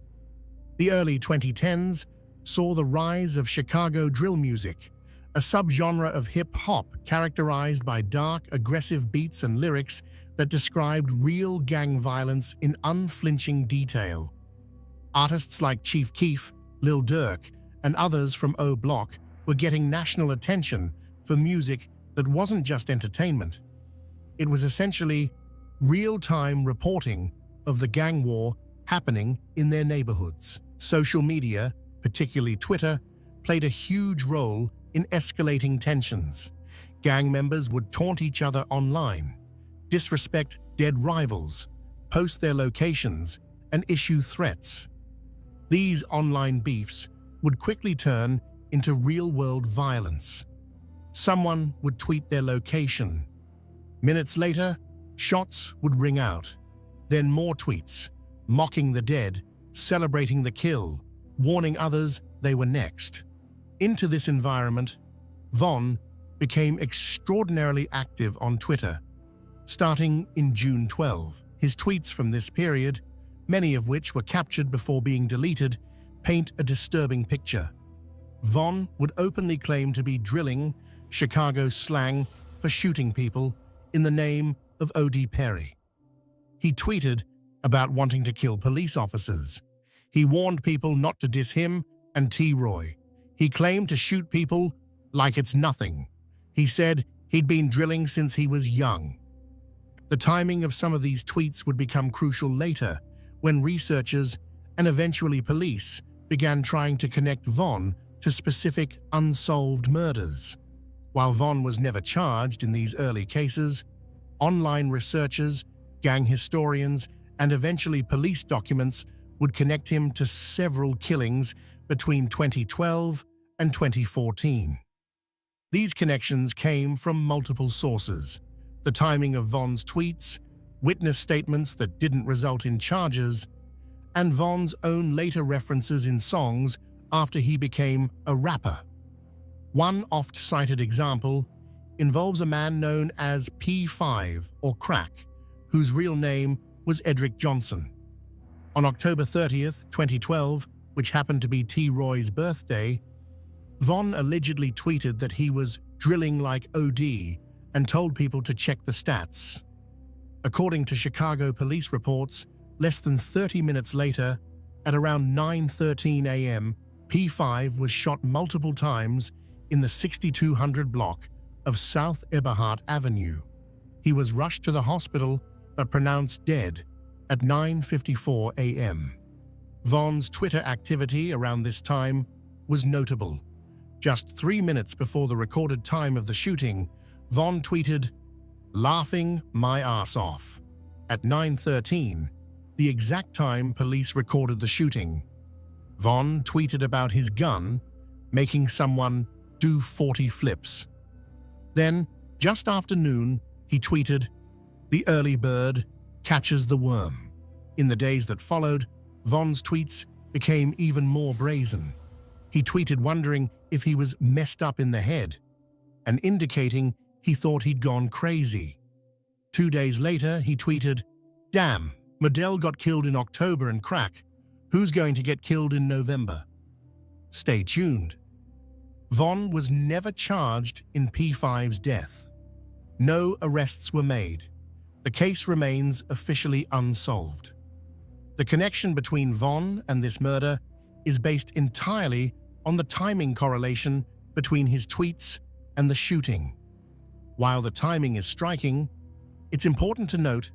Speaker 1: The early 2010s saw the rise of Chicago drill music, a subgenre of hip-hop characterized by dark, aggressive beats and lyrics that described real gang violence in unflinching detail. Artists like Chief Keef, Lil Durk, and others from O Block were getting national attention for music that wasn't just entertainment. It was essentially real-time reporting of the gang war happening in their neighborhoods. Social media, particularly Twitter, played a huge role in escalating tensions. Gang members would taunt each other online, disrespect dead rivals, post their locations, and issue threats. These online beefs would quickly turn into real-world violence. Someone would tweet their location. Minutes later, shots would ring out. Then more tweets, mocking the dead, celebrating the kill, warning others they were next. Into this environment, Von became extraordinarily active on Twitter. Starting in June 12, his tweets from this period, many of which were captured before being deleted, paint a disturbing picture. Von would openly claim to be drilling, Chicago slang for shooting people, in the name of O.D. Perry. He tweeted about wanting to kill police officers. He warned people not to diss him and T-Roy. He claimed to shoot people like it's nothing. He said he'd been drilling since he was young. The timing of some of these tweets would become crucial later, when researchers and eventually police began trying to connect Von to specific unsolved murders. While Von was never charged in these early cases, online researchers, gang historians, and eventually police documents would connect him to several killings between 2012 and 2014. These connections came from multiple sources: the timing of Von's tweets, witness statements that didn't result in charges, and Von's own later references in songs after he became a rapper. One oft-cited example involves a man known as P5 or Crack, whose real name was Edric Johnson. On October 30th, 2012, which happened to be T-Roy's birthday, Von allegedly tweeted that he was drilling like OD and told people to check the stats. According to Chicago police reports, less than 30 minutes later, at around 9:13 a.m., P5 was shot multiple times in the 6200 block of South Eberhart Avenue. He was rushed to the hospital but pronounced dead at 9:54 a.m. Von's Twitter activity around this time was notable. Just 3 minutes before the recorded time of the shooting, Von tweeted, "Laughing my ass off." At 9:13, the exact time police recorded the shooting, Von tweeted about his gun making someone do 40 flips. Then, just after noon, he tweeted, "The early bird catches the worm." In the days that followed, Von's tweets became even more brazen. He tweeted wondering if he was messed up in the head, and indicating he thought he'd gone crazy. 2 days later, he tweeted, "Damn, Modell got killed in October and Crack. Who's going to get killed in November?" Stay tuned. Von was never charged in P5's death. No arrests were made. The case remains officially unsolved. The connection between Von and this murder is based entirely on the timing correlation between his tweets and the shooting. While the timing is striking, it's important to note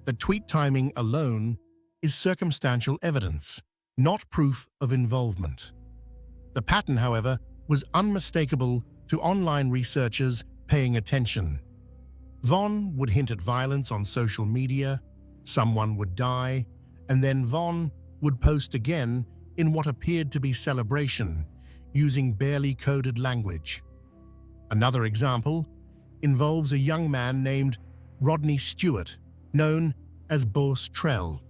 Speaker 1: that tweet timing alone is circumstantial evidence, not proof of involvement. The pattern, however, was unmistakable to online researchers paying attention. Von would hint at violence on social media, someone would die, and then Von would post again in what appeared to be celebration, using barely coded language. Another example involves a young man named Rodney Stewart, known as Boss Trell.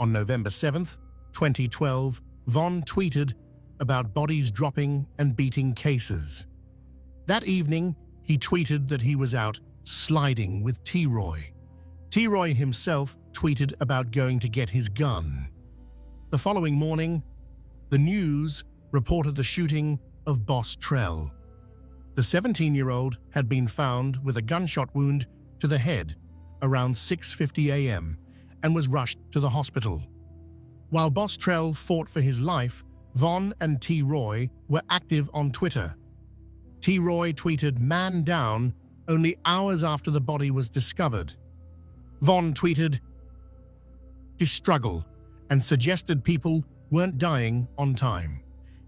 Speaker 1: On November 7th, 2012, Von tweeted about bodies dropping and beating cases. That evening, he tweeted that he was out sliding with T-Roy. T-Roy himself tweeted about going to get his gun. The following morning, the news reported the shooting of Boss Trell. The 17-year-old had been found with a gunshot wound to the head around 6:50 a.m. and was rushed to the hospital. While Bostrel fought for his life, Von and T. Roy were active on Twitter. T. Roy tweeted "Man down" only hours after the body was discovered. Von tweeted "Distruggle" and suggested people weren't dying on time.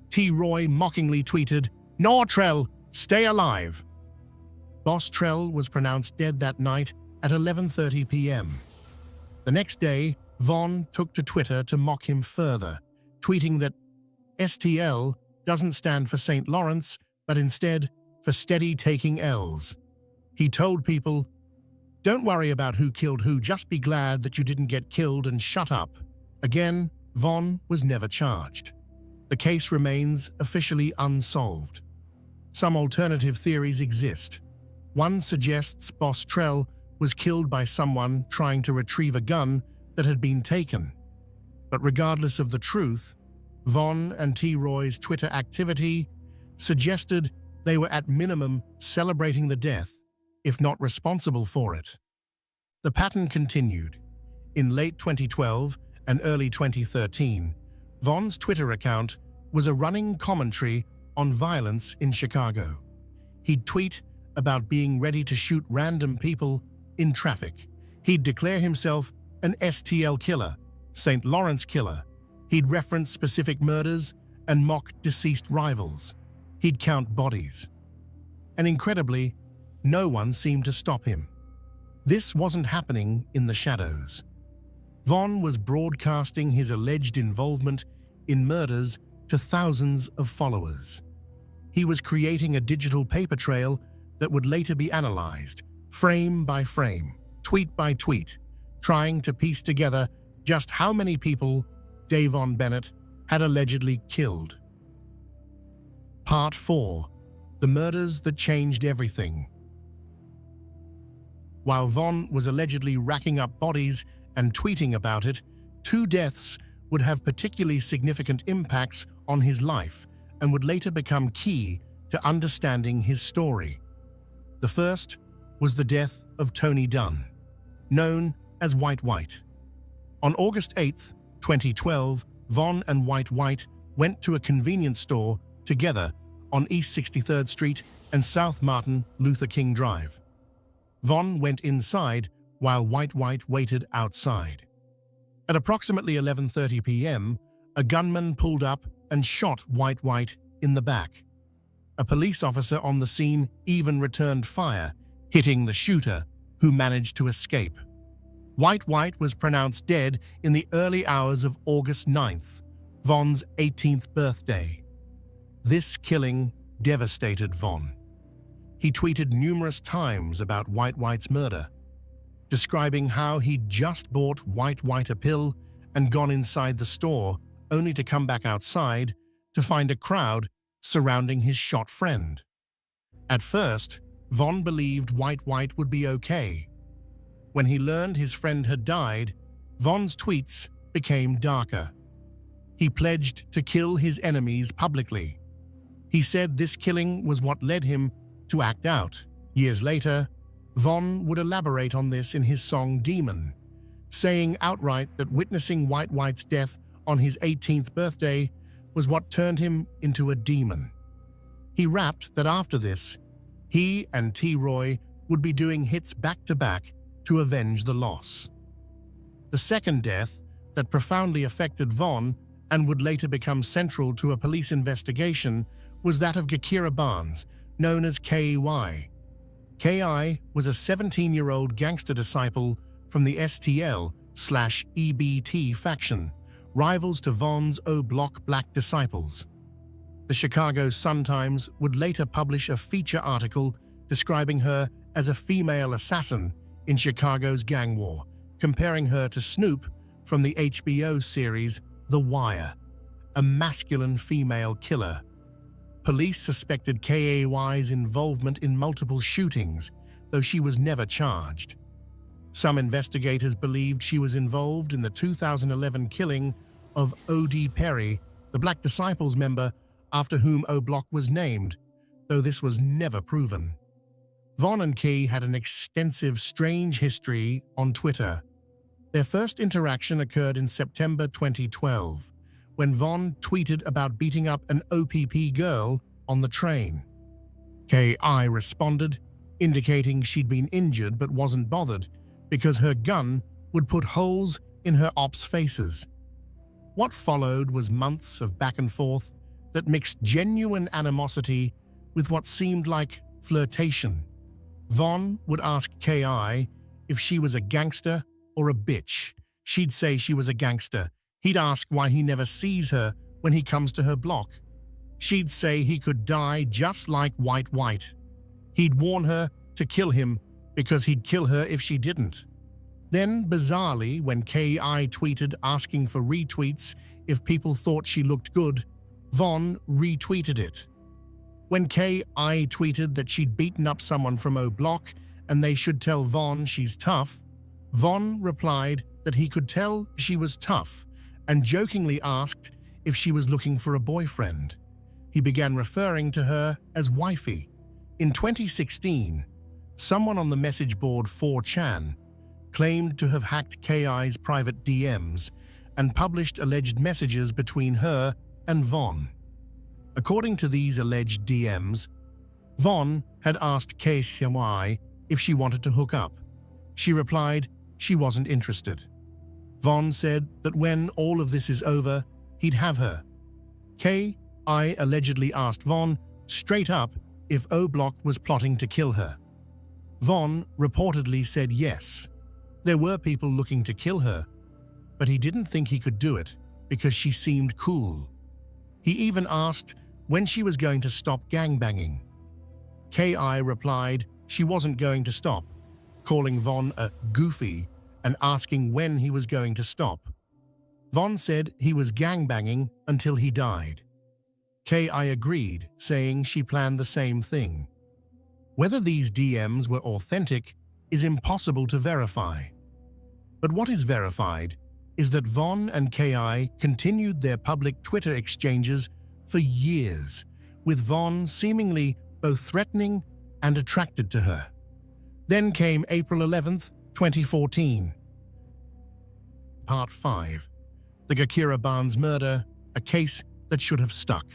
Speaker 1: T. Roy mockingly tweeted, "Nortrell, stay alive." Bostrel was pronounced dead that night at 11:30 p.m. The next day, Von took to Twitter to mock him further, tweeting that STL doesn't stand for St. Lawrence, but instead for steady taking L's. He told people, "Don't worry about who killed who, just be glad that you didn't get killed and shut up." Again, Von was never charged. The case remains officially unsolved. Some alternative theories exist. One suggests Bostrel was killed by someone trying to retrieve a gun that had been taken. But regardless of the truth, Von and T. Roy's Twitter activity suggested they were at minimum celebrating the death, if not responsible for it. The pattern continued. In late 2012 and early 2013, Von's Twitter account was a running commentary on violence in Chicago. He'd tweet about being ready to shoot random people in traffic. He'd declare himself an STL killer, St. Lawrence killer. He'd reference specific murders and mock deceased rivals. He'd count bodies. And incredibly, no one seemed to stop him. This wasn't happening in the shadows. Von was broadcasting his alleged involvement in murders to thousands of followers. He was creating a digital paper trail that would later be analyzed, frame by frame, tweet by tweet, trying to piece together just how many people Davon Bennett had allegedly killed. Part 4. The Murders That Changed Everything. While Von was allegedly racking up bodies and tweeting about it, 2 deaths would have particularly significant impacts on his life and would later become key to understanding his story. The first was the death of Tony Dunn, known as White White. On August 8, 2012, Von and White White went to a convenience store together on East 63rd Street and South Martin Luther King Drive. Von went inside while White White waited outside. At approximately 11:30 p.m., a gunman pulled up and shot White White in the back. A police officer on the scene even returned fire, hitting the shooter, who managed to escape. White White was pronounced dead in the early hours of August 9th, Von's 18th birthday. This killing devastated Von. He tweeted numerous times about White White's murder, describing how he'd just bought White White a pill and gone inside the store only to come back outside to find a crowd surrounding his shot friend. At first, Von believed White White would be okay. When he learned his friend had died, Von's tweets became darker. He pledged to kill his enemies publicly. He said this killing was what led him to act out. Years later, Von would elaborate on this in his song Demon, saying outright that witnessing White White's death on his 18th birthday was what turned him into a demon. He rapped that after this, he and T. Roy would be doing hits back-to-back to avenge the loss. The second death that profoundly affected Von and would later become central to a police investigation was that of Gakira Barnes, known as K.Y. K.I. was a 17-year-old gangster disciple from the STL/EBT faction, rivals to Von's O Block Black Disciples. The Chicago Sun-Times would later publish a feature article describing her as a female assassin in Chicago's gang war, comparing her to Snoop from the HBO series The Wire, a masculine female killer. Police suspected K.A.Y.'s involvement in multiple shootings, though she was never charged. Some investigators believed she was involved in the 2011 killing of O.D. Perry, the Black Disciples member after whom O Block was named, though this was never proven. Von and Kay had an extensive, strange history on Twitter. Their first interaction occurred in September 2012, when Von tweeted about beating up an OPP girl on the train. K.I. responded, indicating she'd been injured but wasn't bothered because her gun would put holes in her ops' faces. What followed was months of back and forth that mixed genuine animosity with what seemed like flirtation. Von would ask K.I. if she was a gangster or a bitch. She'd say she was a gangster. He'd ask why he never sees her when he comes to her block. She'd say he could die just like White White. He'd warn her to kill him because he'd kill her if she didn't. Then, bizarrely, when K.I. tweeted asking for retweets if people thought she looked good, Von retweeted it. When K.I. tweeted that she'd beaten up someone from O Block and they should tell Von she's tough, Von replied that he could tell she was tough and jokingly asked if she was looking for a boyfriend. He began referring to her as wifey. In 2016, someone on the message board 4chan claimed to have hacked K.I.'s private DMs and published alleged messages between her and Von. According to these alleged DMs, Von had asked K.I. if she wanted to hook up. She replied she wasn't interested. Von said that when all of this is over, he'd have her. K.I. allegedly asked Von straight up if O Block was plotting to kill her. Von reportedly said yes. There were people looking to kill her, but he didn't think he could do it because she seemed cool. He even asked when she was going to stop gangbanging. K.I. replied she wasn't going to stop, calling Von a goofy and asking when he was going to stop. Von said he was gangbanging until he died. K.I. agreed, saying she planned the same thing. Whether these DMs were authentic is impossible to verify. But what is verified is that Von and K.I. continued their public Twitter exchanges for years, with Von seemingly both threatening and attracted to her. Then came April 11th, 2014. Part 5. The Gakira Barnes murder, a case that should have stuck.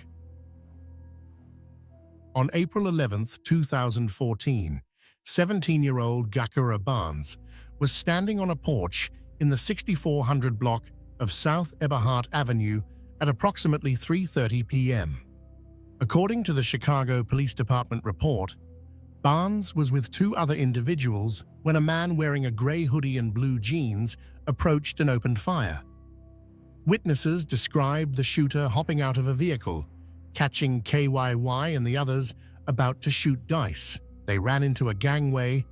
Speaker 1: On April 11, 2014, 17-year-old Gakira Barnes was standing on a porch in the 6400 block of South Eberhart Avenue at approximately 3:30 p.m. According to the Chicago Police Department report, Barnes was with two other individuals when a man wearing a gray hoodie and blue jeans approached and opened fire. Witnesses described the shooter hopping out of a vehicle, catching KYY and the others about to shoot dice. They ran into a gangway,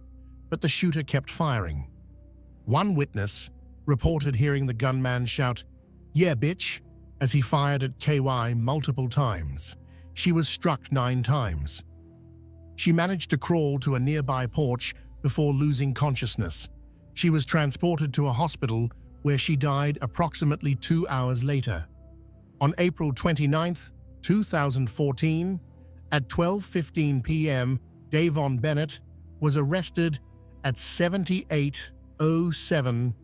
Speaker 1: but the shooter kept firing. One witness reported hearing the gunman shout, "Yeah, bitch," as he fired at KY multiple times. She was struck 9 times. She managed to crawl to a nearby porch before losing consciousness. She was transported to a hospital where she died approximately 2 hours later. On April 29, 2014, at 12:15 p.m., Davon Bennett was arrested at 7807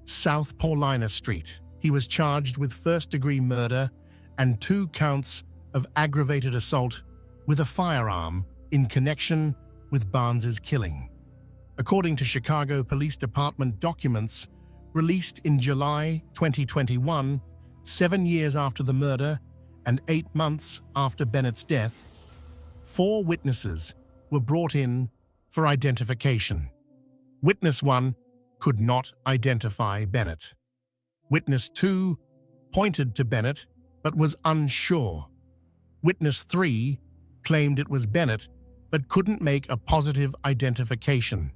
Speaker 1: South Paulina Street. He was charged with first-degree murder and 2 counts of aggravated assault with a firearm in connection with Barnes's killing. According to Chicago Police Department documents released in July 2021, 7 years after the murder and 8 months after Bennett's death, 4 witnesses were brought in for identification. Witness 1 could not identify Bennett. Witness 2 pointed to Bennett but was unsure. Witness 3 claimed it was Bennett but couldn't make a positive identification.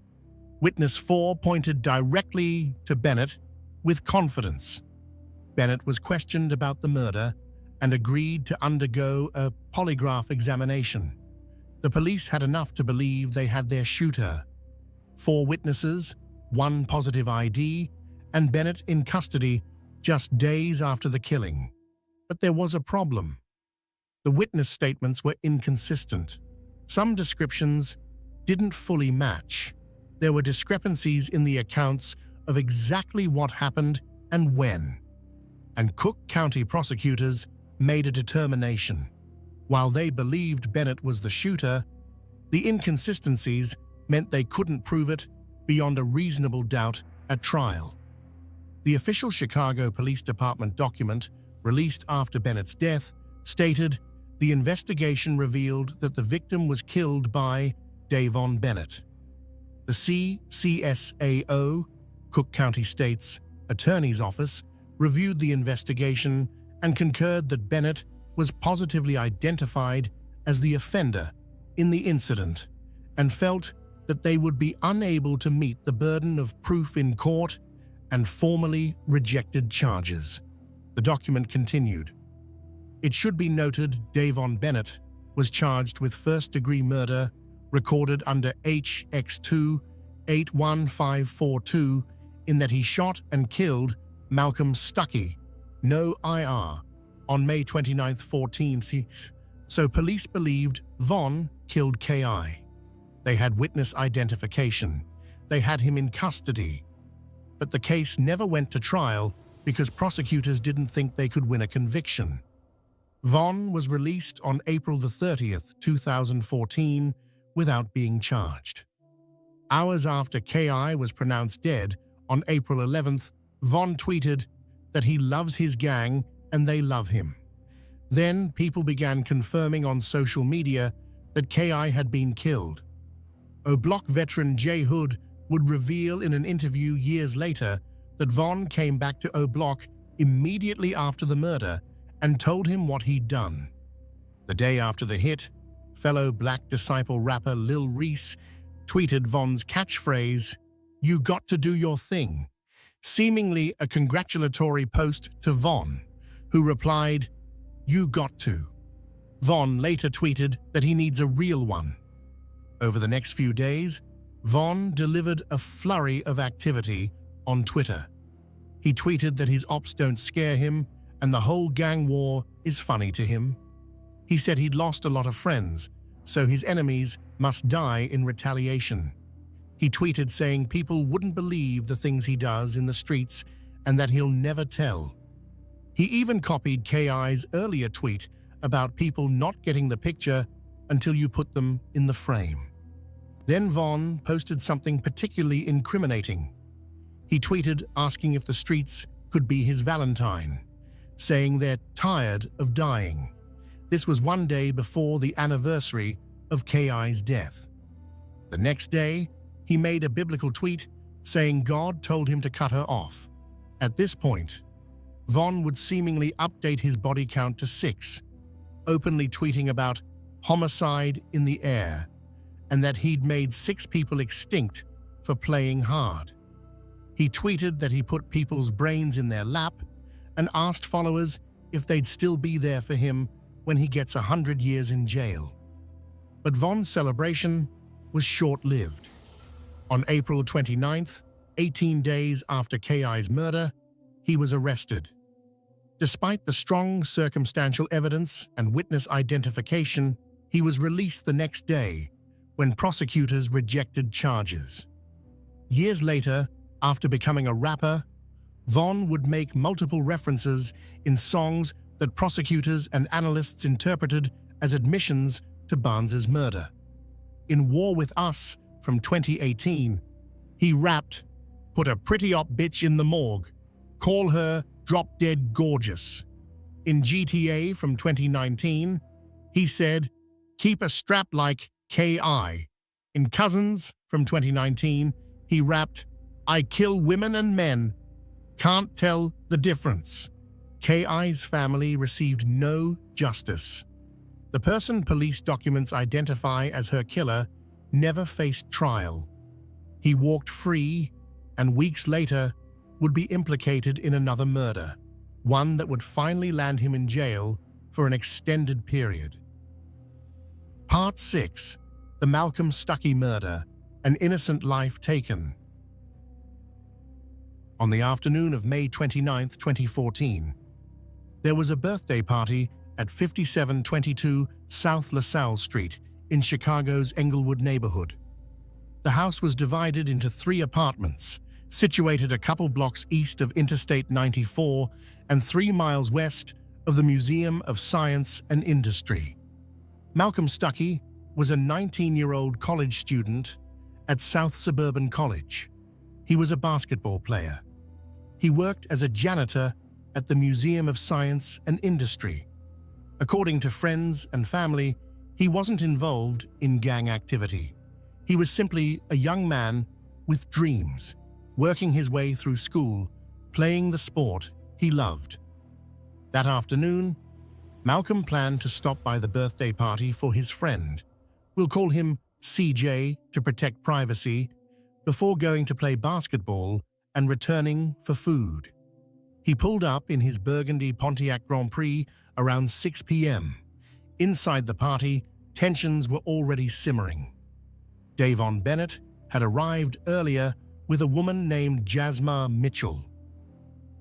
Speaker 1: Witness 4 pointed directly to Bennett with confidence. Bennett was questioned about the murder and agreed to undergo a polygraph examination. The police had enough to believe they had their shooter. 4 witnesses, 1 positive ID, and Bennett in custody just days after the killing. But there was a problem. The witness statements were inconsistent. Some descriptions didn't fully match. There were discrepancies in the accounts of exactly what happened and when. And Cook County prosecutors made a determination. While they believed Bennett was the shooter, the inconsistencies meant they couldn't prove it beyond a reasonable doubt at trial. The official Chicago Police Department document, released after Bennett's death, stated the investigation revealed that the victim was killed by Davon Bennett. The CCSAO, Cook County State's Attorney's Office, reviewed the investigation and concurred that Bennett was positively identified as the offender in the incident and felt that they would be unable to meet the burden of proof in court and formally rejected charges. The document continued. It should be noted Davon Bennett was charged with first-degree murder recorded under HX2 81542 in that he shot and killed Malcolm Stuckey, no IR, on May 29, 14. So police believed Vaughn killed KI. They had witness identification. They had him in custody. But the case never went to trial because prosecutors didn't think they could win a conviction. Vaughn was released on April 30, 2014, without being charged. Hours after KI was pronounced dead, on April 11th, Vaughn tweeted that he loves his gang and they love him. Then people began confirming on social media that KI had been killed. O-Block veteran Jay Hood would reveal in an interview years later that Vaughn came back to O-Block immediately after the murder and told him what he'd done. The day after the hit, fellow Black Disciple rapper Lil Reese tweeted Vaughn's catchphrase, "You got to do your thing," seemingly a congratulatory post to Vaughn, who replied, "You got to." Vaughn later tweeted that he needs a real one. Over the next few days, Vaughn delivered a flurry of activity on Twitter. He tweeted that his ops don't scare him and the whole gang war is funny to him. He said he'd lost a lot of friends, so his enemies must die in retaliation. He tweeted saying people wouldn't believe the things he does in the streets and that he'll never tell. He even copied KI's earlier tweet about people not getting the picture until you put them in the frame. Then Vaughn posted something particularly incriminating. He tweeted asking if the streets could be his Valentine, saying they're tired of dying. This was one day before the anniversary of KI's death. The next day, he made a biblical tweet saying God told him to cut her off. At this point, Vaughn would seemingly update his body count to 6, openly tweeting about homicide in the air and that he'd made 6 people extinct for playing hard. He tweeted that he put people's brains in their lap and asked followers if they'd still be there for him when he gets 100 years in jail. But Vaughn's celebration was short-lived. On April 29th, 18 days after KI's murder, he was arrested. Despite the strong circumstantial evidence and witness identification, he was released the next day when prosecutors rejected charges. Years later, after becoming a rapper, Vaughn would make multiple references in songs that prosecutors and analysts interpreted as admissions to Barnes's murder. In War With Us from 2018, he rapped, "Put a pretty op bitch in the morgue. Call her drop dead gorgeous." In GTA from 2019, he said, "Keep a strap like KI." In Cousins from 2019, he rapped, "I kill women and men. Can't tell the difference." KI's family received no justice. The person police documents identify as her killer never faced trial. He walked free and weeks later would be implicated in another murder, one that would finally land him in jail for an extended period. Part 6. The Malcolm Stuckey Murder, An Innocent Life Taken. On the afternoon of May 29, 2014, there was a birthday party at 5722 South LaSalle Street in Chicago's Englewood neighborhood. The house was divided into 3 apartments, situated a couple blocks east of Interstate 94 and 3 miles west of the Museum of Science and Industry. Malcolm Stuckey was a 19-year-old college student at South Suburban College. He was a basketball player. He worked as a janitor at the Museum of Science and Industry. According to friends and family, he wasn't involved in gang activity. He was simply a young man with dreams, working his way through school, playing the sport he loved. That afternoon, Malcolm planned to stop by the birthday party for his friend. We'll call him CJ to protect privacy, before going to play basketball and returning for food. He pulled up in his burgundy Pontiac Grand Prix around 6 p.m. Inside the party, tensions were already simmering. Davon Bennett had arrived earlier with a woman named Jasmine Mitchell.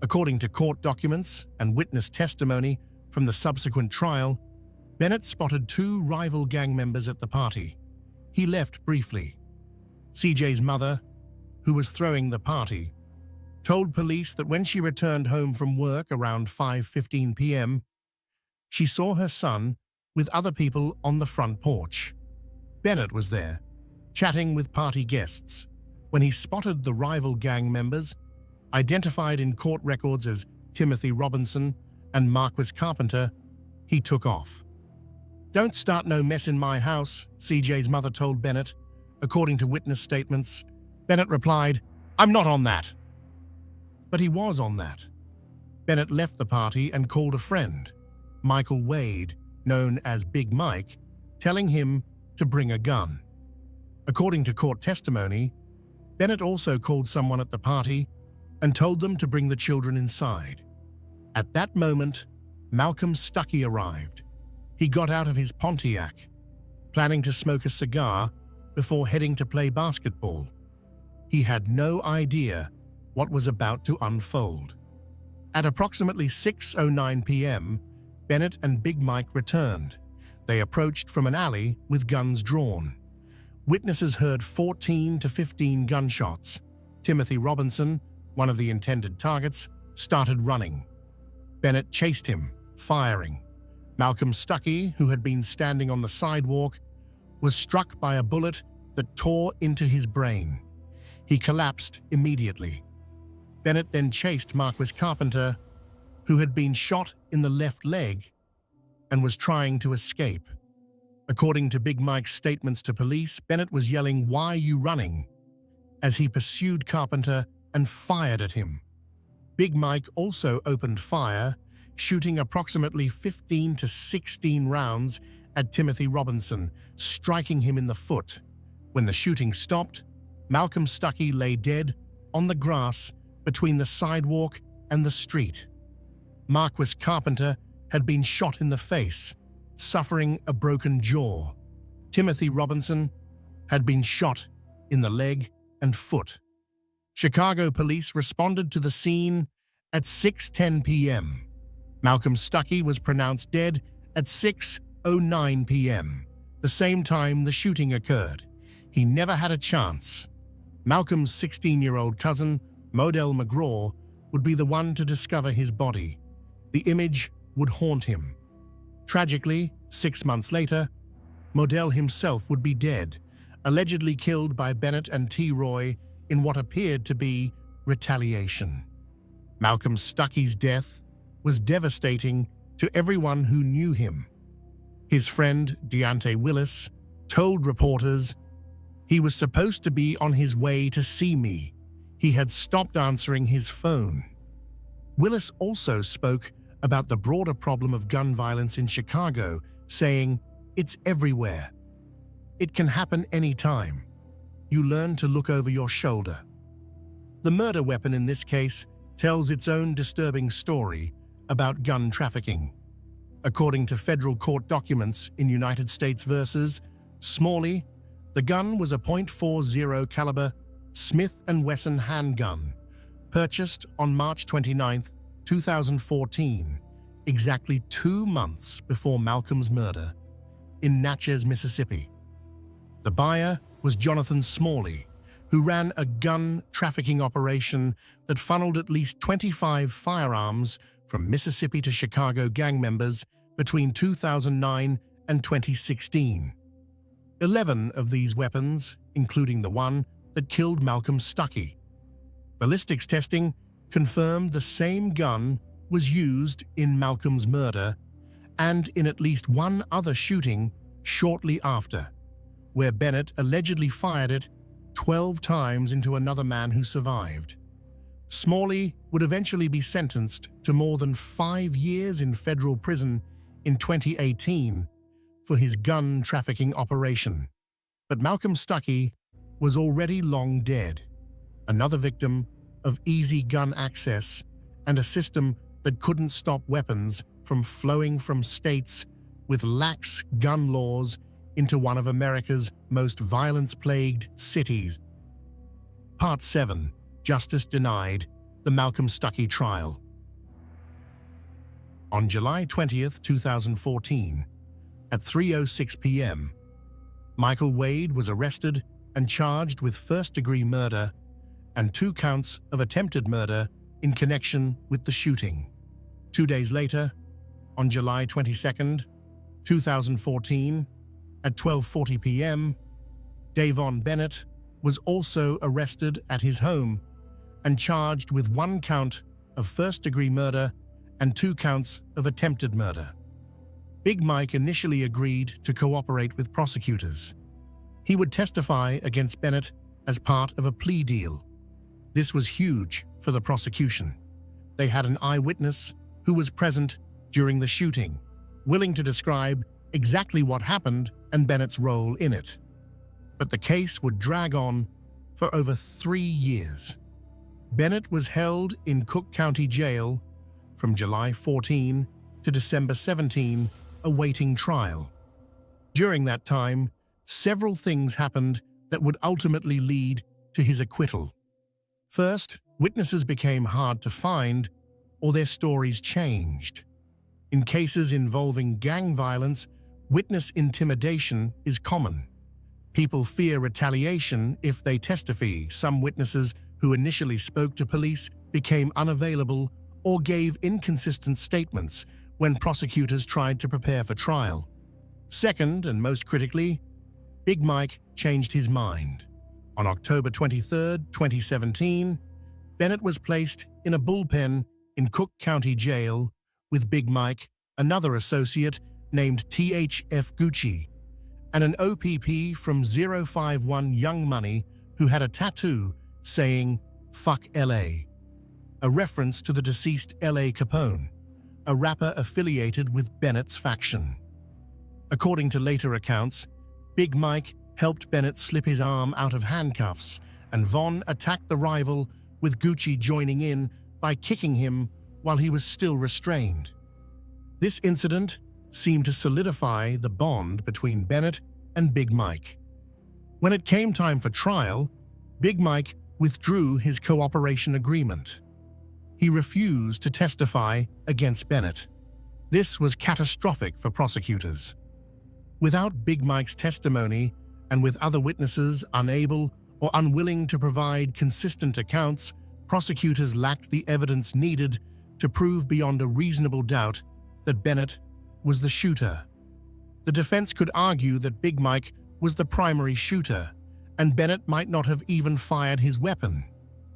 Speaker 1: According to court documents and witness testimony from the subsequent trial, Bennett spotted 2 rival gang members at the party. He left briefly. CJ's mother, who was throwing the party, told police that when she returned home from work around 5:15 p.m., she saw her son with other people on the front porch. Bennett was there, chatting with party guests, when he spotted the rival gang members, identified in court records as Timothy Robinson and Marquis Carpenter. He took off. "Don't start no mess in my house," CJ's mother told Bennett. According to witness statements, Bennett replied, "I'm not on that." But he was on that. Bennett left the party and called a friend, Michael Wade, known as Big Mike, telling him to bring a gun. According to court testimony, Bennett also called someone at the party and told them to bring the children inside. At that moment, Malcolm Stuckey arrived. He got out of his Pontiac, planning to smoke a cigar before heading to play basketball. He had no idea what was about to unfold. At approximately 6:09 p.m., Bennett and Big Mike returned. They approached from an alley with guns drawn. Witnesses heard 14 to 15 gunshots. Timothy Robinson, one of the intended targets, started running. Bennett chased him, firing. Malcolm Stuckey, who had been standing on the sidewalk, was struck by a bullet that tore into his brain. He collapsed immediately. Bennett then chased Marquis Carpenter, who had been shot in the left leg and was trying to escape. According to Big Mike's statements to police, Bennett was yelling, "Why are you running?" as he pursued Carpenter and fired at him. Big Mike also opened fire, shooting approximately 15 to 16 rounds at Timothy Robinson, striking him in the foot. When the shooting stopped, Malcolm Stuckey lay dead on the grass between the sidewalk and the street. Marquis Carpenter had been shot in the face, suffering a broken jaw. Timothy Robinson had been shot in the leg and foot. Chicago police responded to the scene at 6:10 p.m. Malcolm Stuckey was pronounced dead at 6:09 p.m., the same time the shooting occurred. He never had a chance. Malcolm's 16-year-old cousin, Modell McGraw, would be the one to discover his body. The image would haunt him. Tragically, 6 months later, Modell himself would be dead, allegedly killed by Bennett and T. Roy in what appeared to be retaliation. Malcolm Stuckey's death was devastating to everyone who knew him. His friend, Deontay Willis, told reporters, "He was supposed to be on his way to see me. He had stopped answering his phone." Willis also spoke about the broader problem of gun violence in Chicago, saying, "It's everywhere. It can happen anytime. You learn to look over your shoulder." The murder weapon in this case tells its own disturbing story about gun trafficking. According to federal court documents in United States v. Smalley, the gun was a .40 caliber Smith & Wesson handgun, purchased on March 29, 2014, exactly 2 months before Malcolm's murder, in Natchez, Mississippi. The buyer was Jonathan Smalley, who ran a gun trafficking operation that funneled at least 25 firearms from Mississippi to Chicago gang members between 2009 and 2016. 11 of these weapons, including the one that killed Malcolm Stuckey. Ballistics testing confirmed the same gun was used in Malcolm's murder and in at least one other shooting shortly after, where Bennett allegedly fired it 12 times into another man who survived. Smalley would eventually be sentenced to more than 5 years in federal prison in 2018 for his gun trafficking operation. But Malcolm Stuckey was already long dead, another victim of easy gun access and a system that couldn't stop weapons from flowing from states with lax gun laws into one of America's most violence-plagued cities. Part 7. Justice Denied, the Malcolm Stuckey Trial. On July 20, 2014, at 3:06 p.m., Michael Wade was arrested and charged with first-degree murder and 2 counts of attempted murder in connection with the shooting. 2 days later, on July 22, 2014, at 12:40 p.m., Davon Bennett was also arrested at his home and charged with 1 count of first-degree murder and 2 counts of attempted murder. Big Mike initially agreed to cooperate with prosecutors. He would testify against Bennett as part of a plea deal. This was huge for the prosecution. They had an eyewitness who was present during the shooting, willing to describe exactly what happened and Bennett's role in it. But the case would drag on for over 3 years. Bennett was held in Cook County Jail from July 14 to December 17, awaiting trial. During that time, several things happened that would ultimately lead to his acquittal. First, witnesses became hard to find or their stories changed. In cases involving gang violence, witness intimidation is common. People fear retaliation if they testify. Some witnesses who initially spoke to police became unavailable or gave inconsistent statements when prosecutors tried to prepare for trial. Second, and most critically, Big Mike changed his mind. On October 23, 2017, Bennett was placed in a bullpen in Cook County Jail with Big Mike, another associate named T.H.F. Gucci, and an OPP from 051 Young Money who had a tattoo saying, "Fuck L.A., a reference to the deceased L.A. Capone, a rapper affiliated with Bennett's faction. According to later accounts, Big Mike helped Bennett slip his arm out of handcuffs, and Von attacked the rival, with Gucci joining in by kicking him while he was still restrained. This incident seemed to solidify the bond between Bennett and Big Mike. When it came time for trial, Big Mike withdrew his cooperation agreement. He refused to testify against Bennett. This was catastrophic for prosecutors. Without Big Mike's testimony, and with other witnesses unable or unwilling to provide consistent accounts, prosecutors lacked the evidence needed to prove beyond a reasonable doubt that Bennett was the shooter. The defense could argue that Big Mike was the primary shooter, and Bennett might not have even fired his weapon,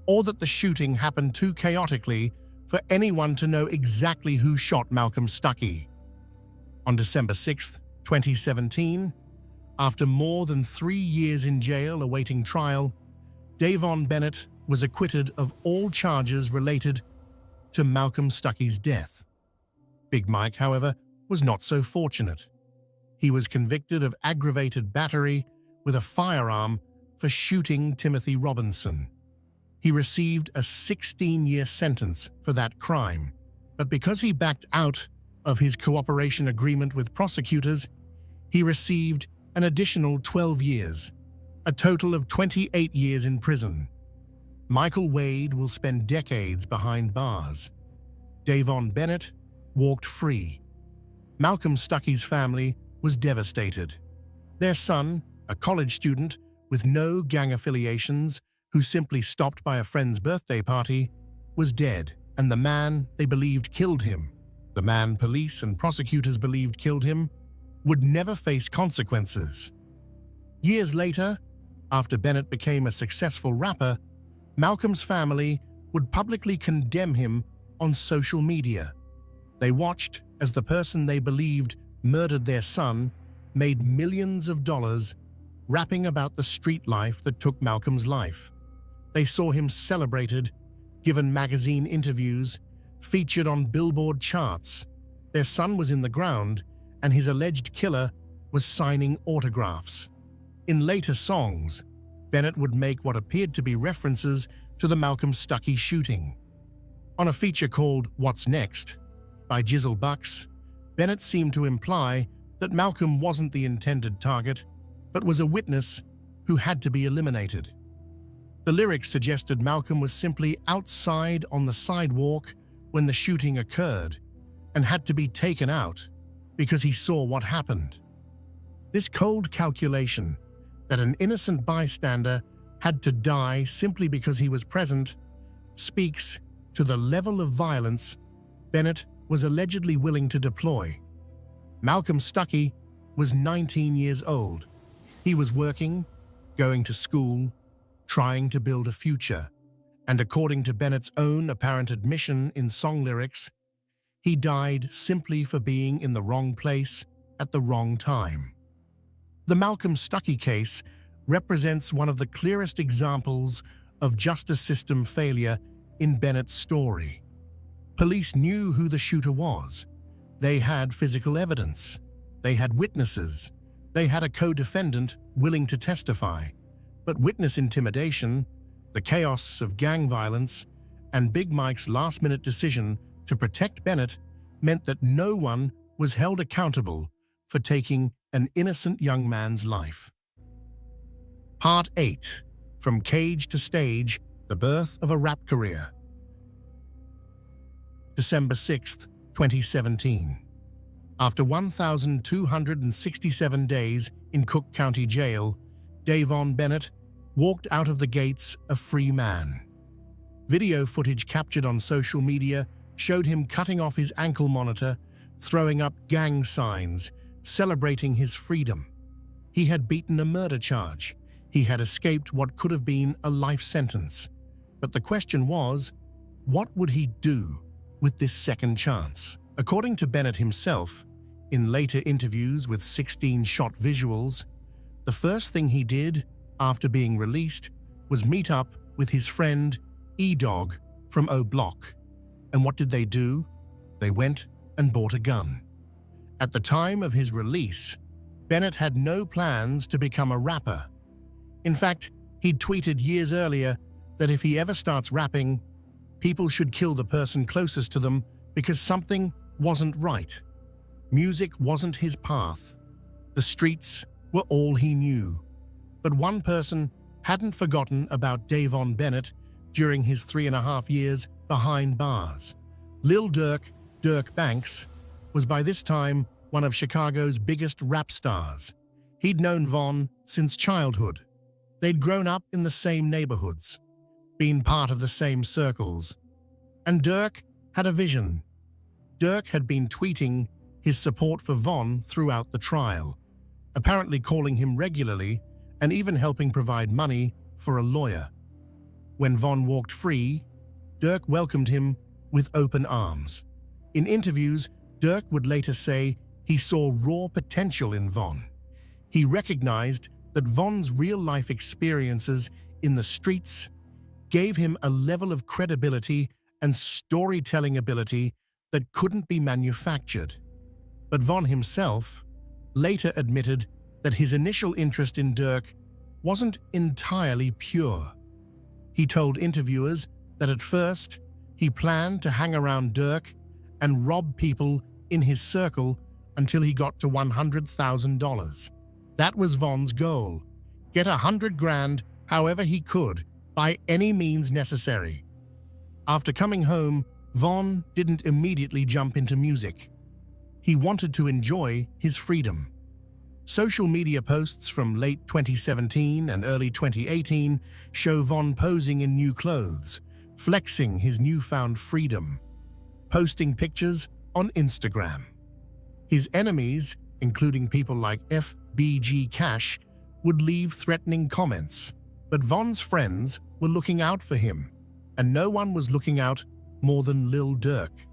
Speaker 1: or that the shooting happened too chaotically for anyone to know exactly who shot Malcolm Stuckey. On December 6, 2017, after more than 3 years in jail awaiting trial, Davon Bennett was acquitted of all charges related to Malcolm Stuckey's death. Big Mike, however, was not so fortunate. He was convicted of aggravated battery with a firearm for shooting Timothy Robinson. He received a 16-year sentence for that crime, but because he backed out of his cooperation agreement with prosecutors, he received an additional 12 years, a total of 28 years in prison. Michael Wade will spend decades behind bars. Davon Bennett walked free. Malcolm Stuckey's family was devastated. Their son, a college student with no gang affiliations who simply stopped by a friend's birthday party, was dead, and the man they believed killed him, the man police and prosecutors believed killed him, would never face consequences. Years later, after Bennett became a successful rapper, Malcolm's family would publicly condemn him on social media. They watched as the person they believed murdered their son made millions of dollars rapping about the street life that took Malcolm's life. They saw him celebrated, given magazine interviews, featured on Billboard charts. Their son was in the ground, and his alleged killer was signing autographs. In later songs, Bennett would make what appeared to be references to the Malcolm Stuckey shooting. On a feature called What's Next by Jizzle Bucks, Bennett seemed to imply that Malcolm wasn't the intended target, but was a witness who had to be eliminated. The lyrics suggested Malcolm was simply outside on the sidewalk when the shooting occurred and had to be taken out because he saw what happened. This cold calculation that an innocent bystander had to die simply because he was present speaks to the level of violence Bennett was allegedly willing to deploy. Malcolm Stuckey was 19 years old. He was working, going to school, trying to build a future, and according to Bennett's own apparent admission in song lyrics, he died simply for being in the wrong place at the wrong time. The Malcolm Stuckey case represents one of the clearest examples of justice system failure in Bennett's story. Police knew who the shooter was. They had physical evidence. They had witnesses. They had a co-defendant willing to testify. But witness intimidation, the chaos of gang violence, and Big Mike's last-minute decision to protect Bennett meant that no one was held accountable for taking an innocent young man's life. Part 8. From Cage to Stage, The Birth of a Rap Career. December 6, 2017. After 1,267 days in Cook County Jail, Davon Bennett walked out of the gates a free man. Video footage captured on social media showed him cutting off his ankle monitor, throwing up gang signs, celebrating his freedom. He had beaten a murder charge. He had escaped what could have been a life sentence. But the question was, what would he do with this second chance? According to Bennett himself, in later interviews with 16-shot visuals, the first thing he did after being released was meet up with his friend E-Dog from O-Block. And what did they do? They went and bought a gun. At the time of his release, Bennett had no plans to become a rapper. In fact, he'd tweeted years earlier that if he ever starts rapping, people should kill the person closest to them because something wasn't right. Music wasn't his path. The streets were all he knew. But one person hadn't forgotten about Davon Bennett during his 3.5 years behind bars. Lil Durk, Dirk Banks, was by this time one of Chicago's biggest rap stars. He'd known Von since childhood. They'd grown up in the same neighborhoods, been part of the same circles. And Dirk had a vision. Dirk had been tweeting his support for Von throughout the trial, apparently calling him regularly and even helping provide money for a lawyer. When Von walked free, Dirk welcomed him with open arms. In interviews, Dirk would later say he saw raw potential in Von. He recognized that Von's real-life experiences in the streets gave him a level of credibility and storytelling ability that couldn't be manufactured. But Von himself later admitted that his initial interest in Dirk wasn't entirely pure. He told interviewers that at first he planned to hang around Dirk and rob people in his circle until he got to $100,000. That was Von's goal. Get $100,000 however he could, by any means necessary. After coming home, Von didn't immediately jump into music. He wanted to enjoy his freedom. Social media posts from late 2017 and early 2018 show Von posing in new clothes, flexing his newfound freedom, posting pictures on Instagram. His enemies, including people like FBG Cash, would leave threatening comments, but Von's friends were looking out for him, and no one was looking out more than Lil Durk.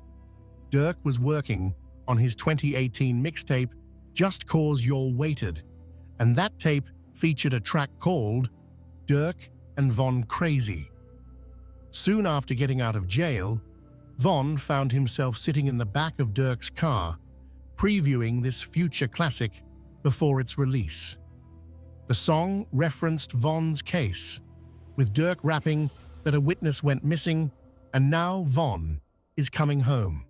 Speaker 1: Durk was working on his 2018 mixtape, Just Cause You're Weighted, and that tape featured a track called Durk and Von Crazy. Soon after getting out of jail, Von found himself sitting in the back of Durk's car, previewing this future classic before its release. The song referenced Von's case, with Durk rapping that a witness went missing and now Von is coming home.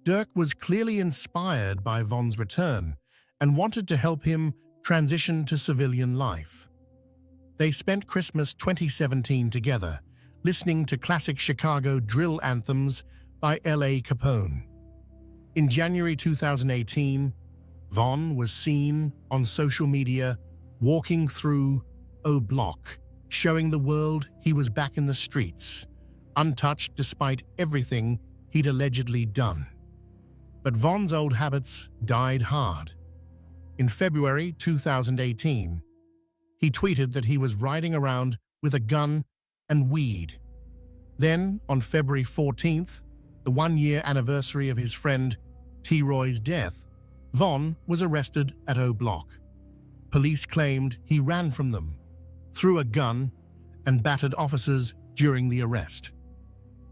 Speaker 1: Durk was clearly inspired by Von's return and wanted to help him transition to civilian life. They spent Christmas 2017 together, listening to classic Chicago drill anthems by L.A. Capone. In January 2018, Von was seen on social media walking through O Block, showing the world he was back in the streets, untouched despite everything he'd allegedly done. But Von's old habits died hard. In February 2018, he tweeted that he was riding around with a gun and weed. Then, on February 14th, the one-year anniversary of his friend T-Roy's death, Von was arrested at O Block. Police claimed he ran from them, threw a gun, and battered officers during the arrest.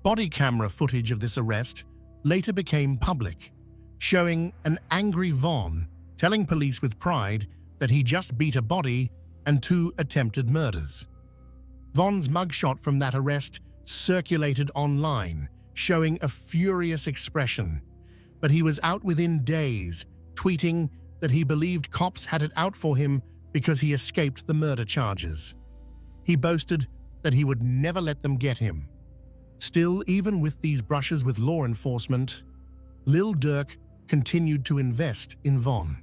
Speaker 1: Body camera footage of this arrest later became public, showing an angry Von telling police with pride that he just beat a body and 2 attempted murders. Von's mugshot from that arrest circulated online, showing a furious expression, but he was out within days, tweeting that he believed cops had it out for him because he escaped the murder charges. He boasted that he would never let them get him. Still, even with these brushes with law enforcement, Lil Durk continued to invest in Von.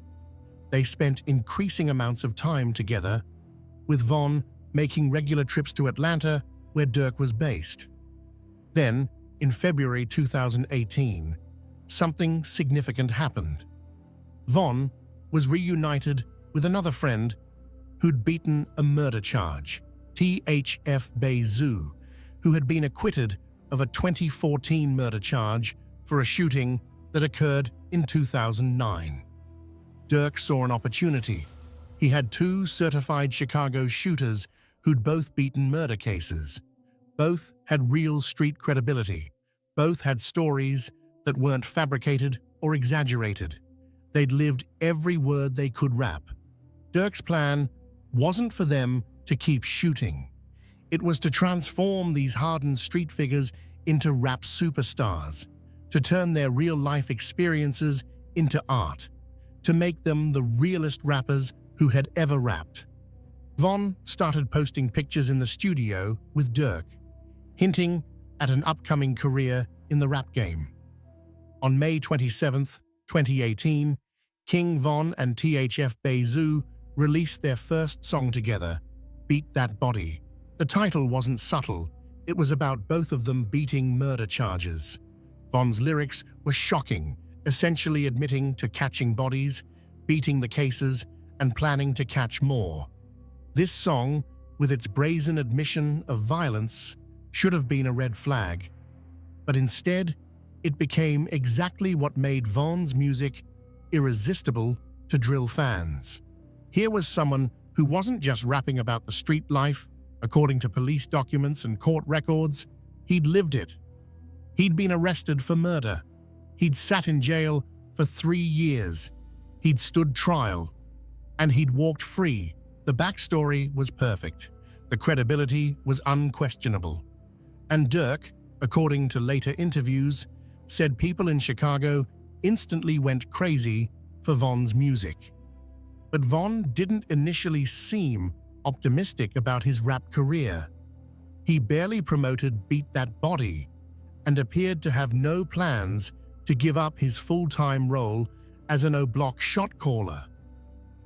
Speaker 1: They spent increasing amounts of time together, with Von making regular trips to Atlanta, where Durk was based. Then, in February 2018, something significant happened. Von was reunited with another friend who'd beaten a murder charge, THF Bezu, who had been acquitted of a 2014 murder charge for a shooting that occurred in 2009. Durk saw an opportunity. He had 2 certified Chicago shooters who'd both beaten murder cases. Both had real street credibility. Both had stories that weren't fabricated or exaggerated. They'd lived every word they could rap. Durk's plan wasn't for them to keep shooting. It was to transform these hardened street figures into rap superstars, to turn their real-life experiences into art, to make them the realest rappers who had ever rapped. Von started posting pictures in the studio with Durk, hinting at an upcoming career in the rap game. On May 27, 2018, King Von and THF Bezu released their first song together, Beat That Body. The title wasn't subtle, it was about both of them beating murder charges. Von's lyrics were shocking, essentially admitting to catching bodies, beating the cases, and planning to catch more. This song, with its brazen admission of violence, should have been a red flag, but instead, it became exactly what made Von's music irresistible to drill fans. Here was someone who wasn't just rapping about the street life. According to police documents and court records, he'd lived it. He'd been arrested for murder. He'd sat in jail for 3 years. He'd stood trial. And he'd walked free. The backstory was perfect. The credibility was unquestionable. And Durk, according to later interviews, said people in Chicago instantly went crazy for Von's music. But Von didn't initially seem optimistic about his rap career. He barely promoted Beat That Body and appeared to have no plans to give up his full-time role as an O Block shot caller.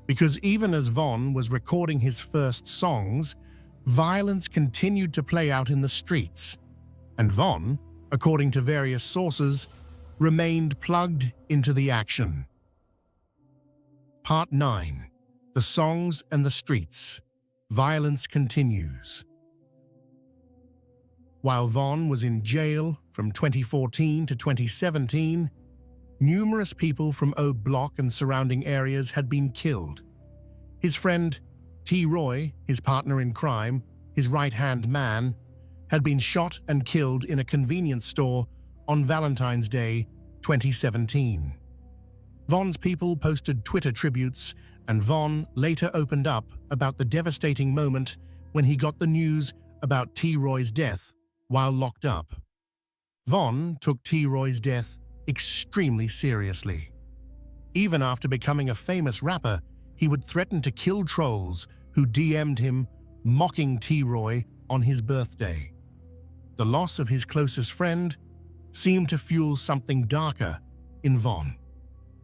Speaker 1: Because even as Von was recording his first songs, violence continued to play out in the streets, and Von, according to various sources, remained plugged into the action. Part 9. The Songs and the Streets. Violence continues. While Von was in jail from 2014 to 2017, numerous people from O Block and surrounding areas had been killed. His friend T. Roy, his partner in crime, his right-hand man, had been shot and killed in a convenience store on Valentine's Day 2017. Von's people posted Twitter tributes, and Von later opened up about the devastating moment when he got the news about T. Roy's death while locked up. Von took T. Roy's death extremely seriously. Even after becoming a famous rapper, he would threaten to kill trolls who DM'd him mocking T. Roy on his birthday. The loss of his closest friend seemed to fuel something darker in Von.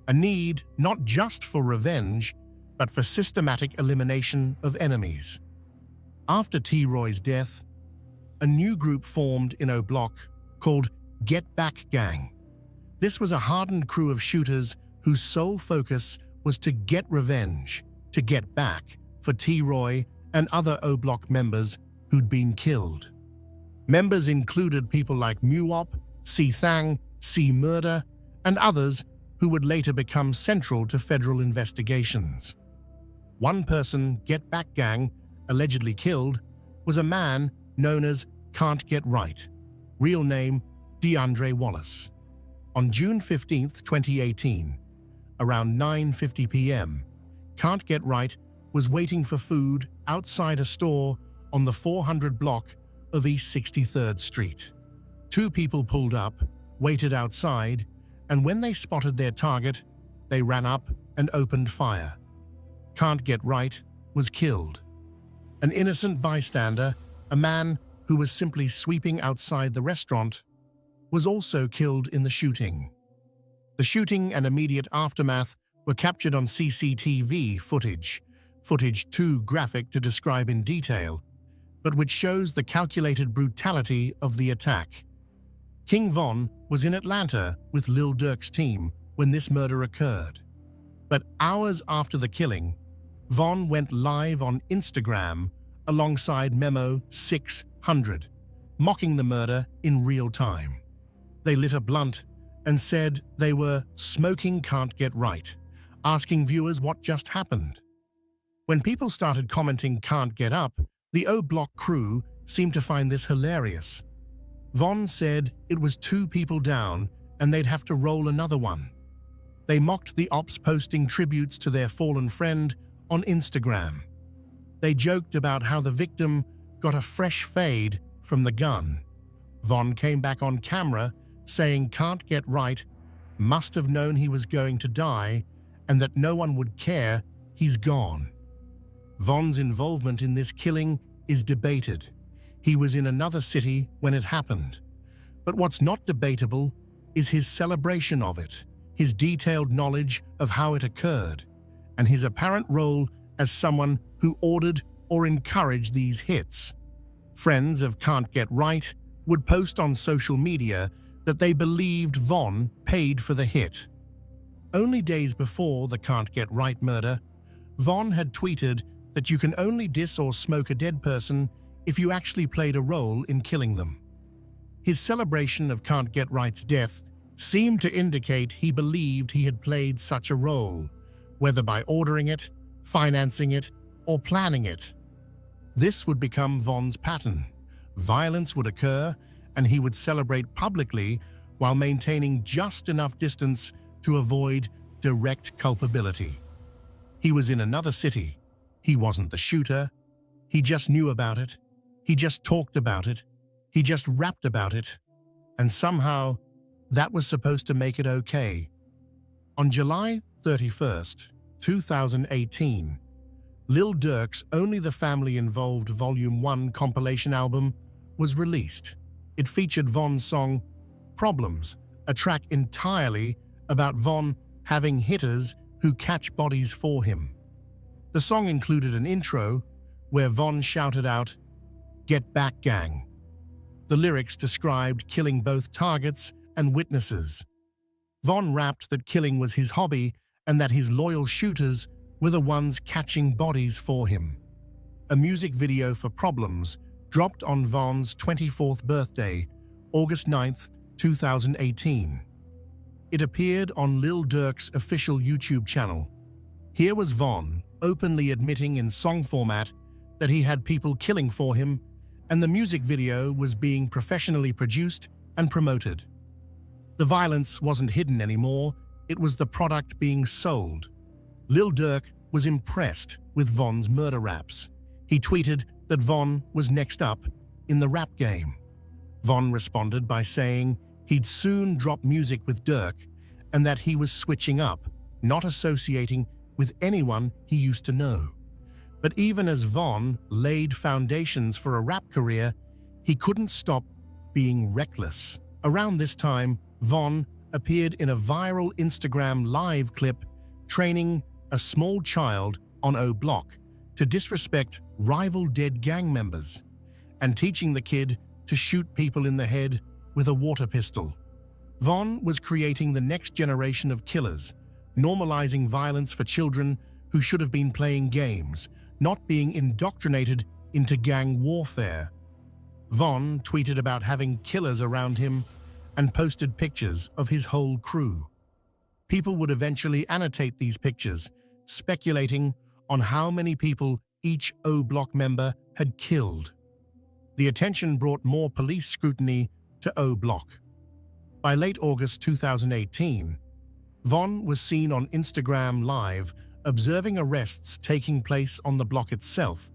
Speaker 1: A need not just for revenge, but for systematic elimination of enemies. After T. Roy's death, a new group formed in O Block called Get Back Gang. This was a hardened crew of shooters whose sole focus was to get revenge, to get back for T. Roy and other O Block members who'd been killed. Members included people like Muop, C. Thang, C. Murder, and others who would later become central to federal investigations. One person Get Back Gang allegedly killed was a man known as Can't Get Right, real name DeAndre Wallace. On June 15, 2018, around 9:50 p.m., Can't Get Right was waiting for food outside a store on the 400 block of East 63rd Street. Two people pulled up, waited outside, and when they spotted their target, they ran up and opened fire. Can't Get Right was killed. An innocent bystander, a man who was simply sweeping outside the restaurant, was also killed in the shooting. The shooting and immediate aftermath were captured on CCTV footage too graphic to describe in detail, but which shows the calculated brutality of the attack. King Von was in Atlanta with Lil Durk's team when this murder occurred. But hours after the killing, Von went live on Instagram alongside Memo 600, mocking the murder in real time. They lit a blunt and said they were smoking Can't Get Right, asking viewers what just happened. When people started commenting Can't Get Up, the O Block crew seemed to find this hilarious. Von said it was two people down and they'd have to roll another one. They mocked the ops posting tributes to their fallen friend on Instagram. They joked about how the victim got a fresh fade from the gun. Von came back on camera saying Can't Get Right must have known he was going to die and that no one would care, he's gone. Von's involvement in this killing is debated. He was in another city when it happened. But what's not debatable is his celebration of it, his detailed knowledge of how it occurred, and his apparent role as someone who ordered or encouraged these hits. Friends of Can't Get Right would post on social media that they believed Von paid for the hit. Only days before the Can't Get Right murder, Von had tweeted that you can only diss or smoke a dead person if you actually played a role in killing them. His celebration of Can't Get Right's death seemed to indicate he believed he had played such a role, whether by ordering it, financing it, or planning it. This would become Von's pattern. Violence would occur, and he would celebrate publicly while maintaining just enough distance to avoid direct culpability. He was in another city. He wasn't the shooter. He just knew about it. He just talked about it. He just rapped about it. And somehow, that was supposed to make it okay. On July 31st, 2018, Lil Durk's Only the Family Involved Volume 1 compilation album was released. It featured Von's song, Problems, a track entirely about Von having hitters who catch bodies for him. The song included an intro where Von shouted out, "Get back, gang." The lyrics described killing both targets and witnesses. Von rapped that killing was his hobby and that his loyal shooters were the ones catching bodies for him. A music video for Problems dropped on Von's 24th birthday, August 9th, 2018. It appeared on Lil Durk's official YouTube channel. Here was Von openly admitting in song format that he had people killing for him, and the music video was being professionally produced and promoted. The violence wasn't hidden anymore, it was the product being sold. Lil Durk was impressed with Von's murder raps. He tweeted that Von was next up in the rap game. Von responded by saying he'd soon drop music with Durk and that he was switching up, not associating with anyone he used to know. But even as Von laid foundations for a rap career, he couldn't stop being reckless. Around this time, Von appeared in a viral Instagram live clip training a small child on O Block to disrespect rival dead gang members and teaching the kid to shoot people in the head with a water pistol. Von was creating the next generation of killers, normalizing violence for children who should have been playing games, not being indoctrinated into gang warfare. Von tweeted about having killers around him and posted pictures of his whole crew. People would eventually annotate these pictures, speculating on how many people each O Block member had killed. The attention brought more police scrutiny to O Block. By late August 2018, Von was seen on Instagram Live observing arrests taking place on the block itself,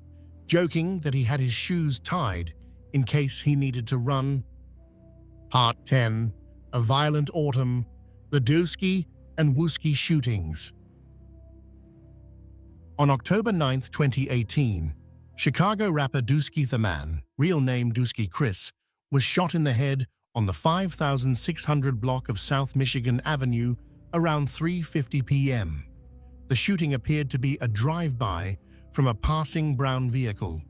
Speaker 1: joking that he had his shoes tied in case he needed to run. Part 10. A Violent Autumn, the Dooski and Wooski shootings. On October 9, 2018, Chicago rapper Dooski the Man, real name Dooski Chris, was shot in the head on the 5600 block of South Michigan Avenue around 3:50 p.m. The shooting appeared to be a drive-by from a passing brown vehicle.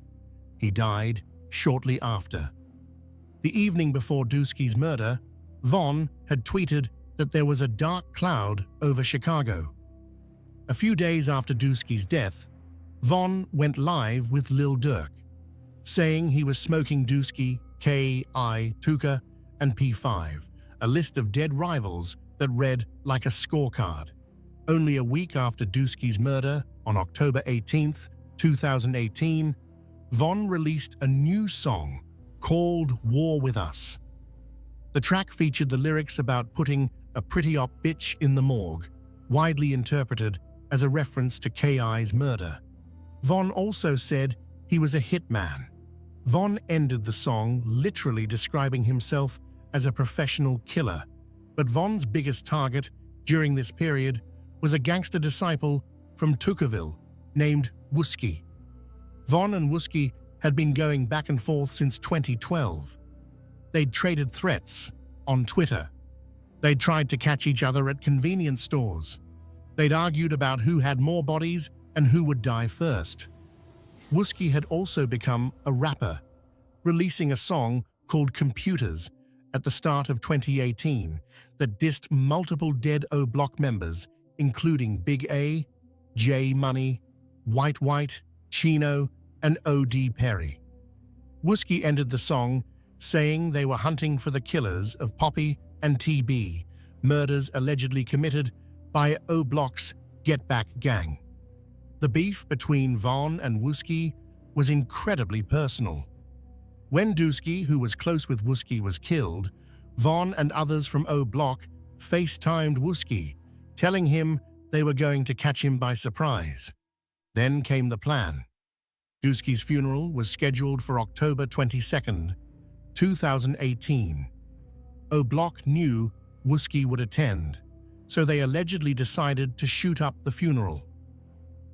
Speaker 1: He died shortly after. The evening before Dooski's murder, Von had tweeted that there was a dark cloud over Chicago. A few days after Dooski's death, Von went live with Lil Durk, saying he was smoking Dooski, K.I., Tuka, and P5, a list of dead rivals that read like a scorecard. Only a week after Dooski's murder, on October 18, 2018, Von released a new song called War With Us. The track featured the lyrics about putting a pretty op bitch in the morgue, widely interpreted as a reference to K.I.'s murder. Von also said he was a hitman. Von ended the song literally describing himself as a professional killer, but Von's biggest target during this period was a gangster disciple from Tukaville named Wooski. Von and Wooski had been going back and forth since 2012. They'd traded threats on Twitter. They'd tried to catch each other at convenience stores. They'd argued about who had more bodies and who would die first. Wooski had also become a rapper, releasing a song called Computers at the start of 2018 that dissed multiple dead O Block members, including Big A, J Money, White White, Chino, and O.D. Perry. Wooski ended the song saying they were hunting for the killers of Poppy and TB, murders allegedly committed by O Block's Get Back gang. The beef between Von and Wooski was incredibly personal. When Dooski, who was close with Wooski, was killed, Von and others from O Block FaceTimed Wooski, telling him they were going to catch him by surprise. Then came the plan. Dooski's funeral was scheduled for October 22, 2018. O Block knew Wooski would attend, so they allegedly decided to shoot up the funeral.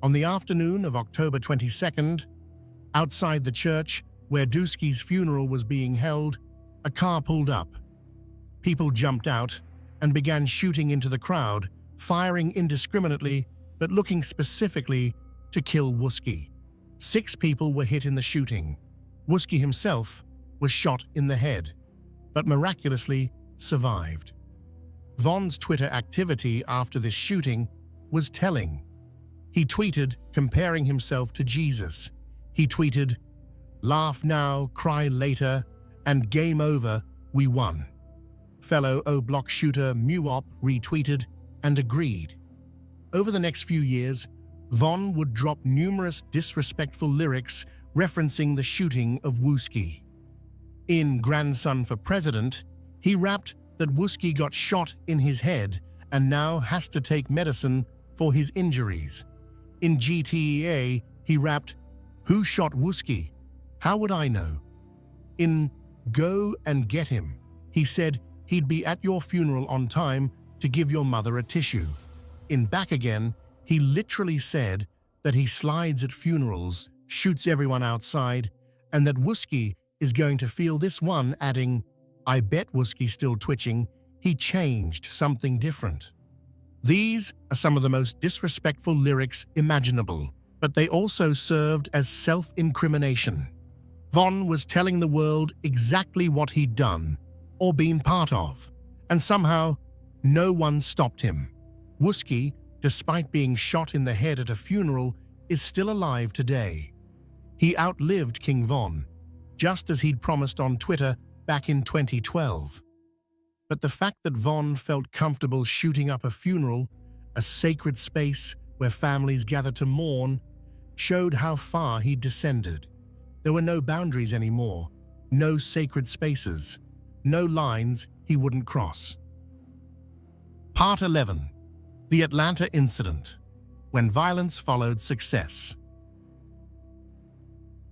Speaker 1: On the afternoon of October 22nd, outside the church where Dooski's funeral was being held, a car pulled up. People jumped out and began shooting into the crowd, firing indiscriminately but looking specifically to kill Wuski. 6 people were hit in the shooting. Wuski himself was shot in the head, but miraculously survived. Von's Twitter activity after this shooting was telling. He tweeted comparing himself to Jesus. He tweeted, "Laugh now, cry later, and game over, we won." Fellow O-Block shooter Muop retweeted and agreed. Over the next few years, Von would drop numerous disrespectful lyrics referencing the shooting of Wuski. In Grandson for President, he rapped that Wuski got shot in his head and now has to take medicine for his injuries. In GTA, he rapped, "Who shot Wuski? How would I know?" In Go and Get Him, he said he'd be at your funeral on time to give your mother a tissue. In Back Again, he literally said that he slides at funerals, shoots everyone outside, and that Wuski is going to feel this one, adding, "I bet Wuski's still twitching, he changed something different." These are some of the most disrespectful lyrics imaginable, but they also served as self-incrimination. Von was telling the world exactly what he'd done or been part of, and somehow no one stopped him. Wuski, despite being shot in the head at a funeral, is still alive today. He outlived King Von, just as he'd promised on Twitter back in 2012. But the fact that Von felt comfortable shooting up a funeral, a sacred space where families gather to mourn, showed how far he'd descended. There were no boundaries anymore, no sacred spaces, no lines he wouldn't cross. Part 11. The Atlanta Incident, when violence followed success.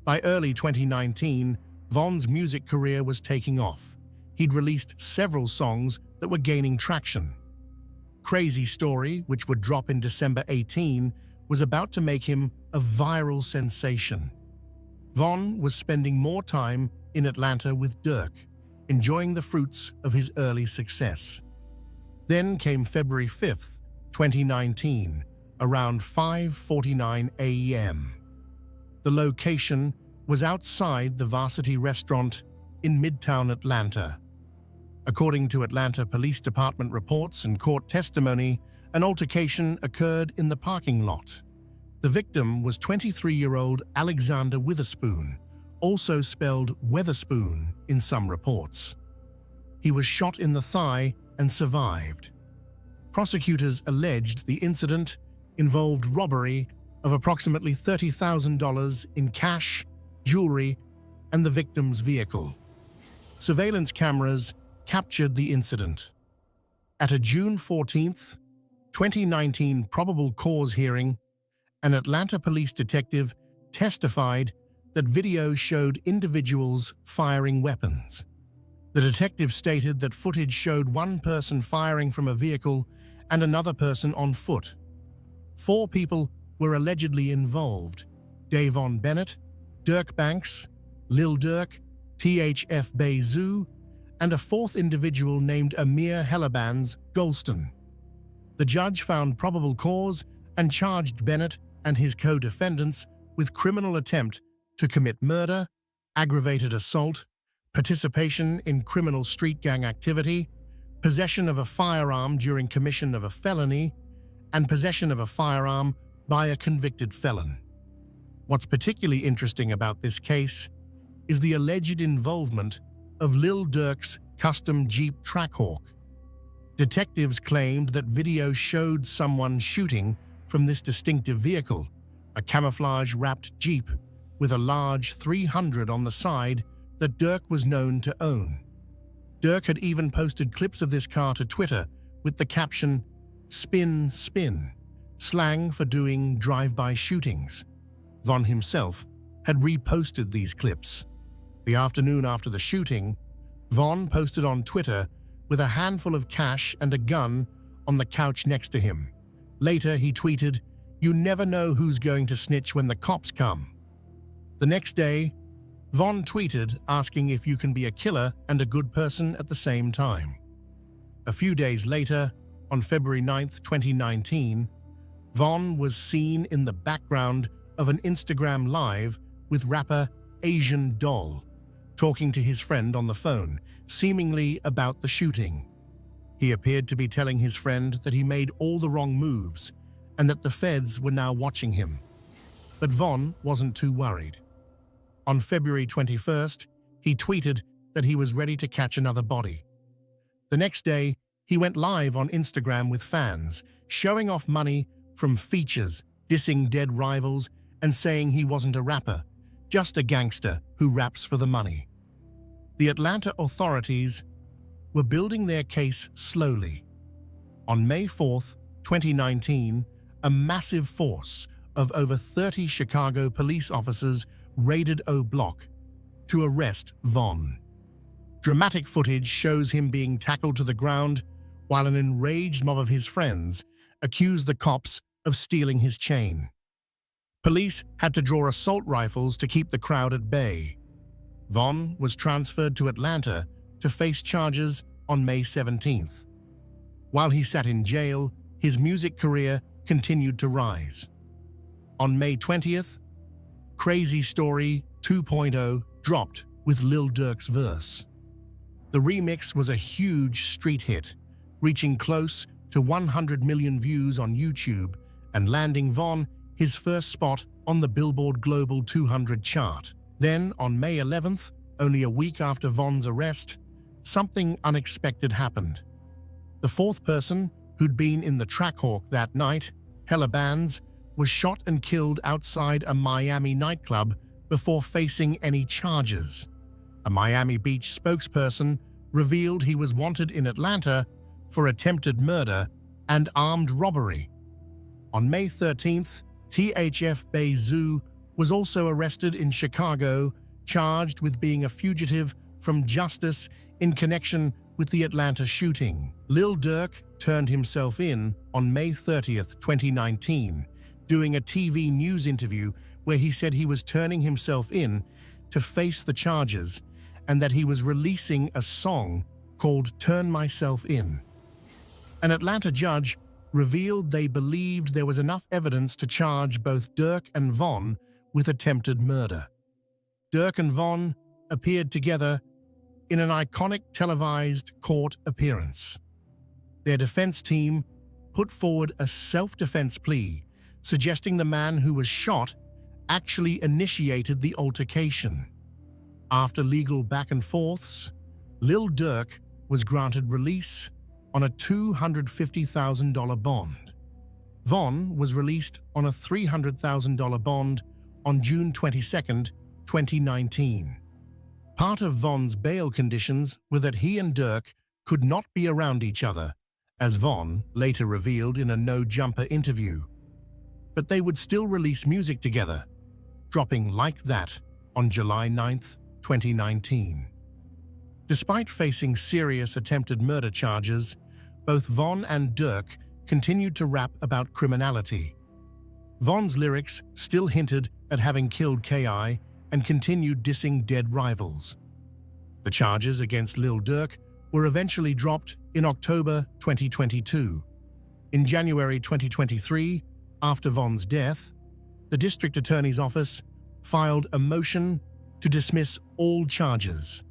Speaker 1: By early 2019, Von's music career was taking off. He'd released several songs that were gaining traction. Crazy Story, which would drop in December 18, was about to make him a viral sensation. Von was spending more time in Atlanta with Durk, enjoying the fruits of his early success. Then came February 5th, 2019, around 5:49 a.m. The location was outside the Varsity Restaurant in Midtown Atlanta. According to Atlanta Police Department reports and court testimony, an altercation occurred in the parking lot. The victim was 23-year-old Alexander Witherspoon, also spelled Weatherspoon in some reports. He was shot in the thigh and survived. Prosecutors alleged the incident involved robbery of approximately $30,000 in cash, jewelry, and the victim's vehicle. Surveillance cameras captured the incident. At a June 14, 2019 probable cause hearing, an Atlanta police detective testified that video showed individuals firing weapons. The detective stated that footage showed one person firing from a vehicle and another person on foot. 4 people were allegedly involved: Davon Bennett, Durk Banks, Lil Durk, THF Bayzoo, and a 4th individual named Amir Hellerbands Golston. The judge found probable cause and charged Bennett and his co-defendants with criminal attempt to commit murder, aggravated assault, participation in criminal street gang activity, possession of a firearm during commission of a felony, and possession of a firearm by a convicted felon. What's particularly interesting about this case is the alleged involvement of Lil Durk's custom Jeep Trackhawk. Detectives claimed that video showed someone shooting from this distinctive vehicle, a camouflage-wrapped Jeep with a large 300 on the side that Durk was known to own. Durk had even posted clips of this car to Twitter with the caption, "Spin, spin," slang for doing drive-by shootings. Von himself had reposted these clips. The afternoon after the shooting, Von posted on Twitter with a handful of cash and a gun on the couch next to him. Later, he tweeted, "You never know who's going to snitch when the cops come." The next day, Von tweeted asking if you can be a killer and a good person at the same time. A few days later, on February 9, 2019, Von was seen in the background of an Instagram Live with rapper Asian Doll, talking to his friend on the phone, seemingly about the shooting. He appeared to be telling his friend that he made all the wrong moves and that the feds were now watching him. But Von wasn't too worried. On February 21st, he tweeted that he was ready to catch another body. The next day, he went live on Instagram with fans, showing off money from features, dissing dead rivals, and saying he wasn't a rapper, just a gangster who raps for the money. The Atlanta authorities were building their case slowly. On May 4th, 2019, a massive force of over 30 Chicago police officers raided O Block to arrest Von. Dramatic footage shows him being tackled to the ground while an enraged mob of his friends accused the cops of stealing his chain. Police had to draw assault rifles to keep the crowd at bay. Von was transferred to Atlanta to face charges on May 17th. While he sat in jail, his music career continued to rise. On May 20th, Crazy Story 2.0 dropped with Lil Durk's verse. The remix was a huge street hit, reaching close to 100 million views on YouTube and landing Von his first spot on the Billboard Global 200 chart. Then, on May 11th, only a week after Von's arrest, something unexpected happened. The fourth person who'd been in the Trackhawk that night, Hella Bands, was shot and killed outside a Miami nightclub before facing any charges. A Miami Beach spokesperson revealed he was wanted in Atlanta for attempted murder and armed robbery. On May 13th, THF Beyzou was also arrested in Chicago, charged with being a fugitive from justice in connection with the Atlanta shooting. Lil Durk turned himself in on May 30th, 2019, doing a TV news interview where he said he was turning himself in to face the charges and that he was releasing a song called Turn Myself In. An Atlanta judge revealed they believed there was enough evidence to charge both Durk and Von with attempted murder. Durk and Von appeared together in an iconic televised court appearance. Their defense team put forward a self-defense plea, suggesting the man who was shot actually initiated the altercation. After legal back and forths, Lil Durk was granted release on a $250,000 bond. Von was released on a $300,000 bond on June 22, 2019. Part of Von's bail conditions were that he and Durk could not be around each other, as Von later revealed in a No Jumper interview. But they would still release music together, dropping Like That on July 9, 2019. Despite facing serious attempted murder charges, both Von and Durk continued to rap about criminality. Von's lyrics still hinted at having killed K.I. and continued dissing dead rivals. The charges against Lil Durk were eventually dropped in October 2022. In January 2023, after Von's death, the District Attorney's Office filed a motion to dismiss all charges.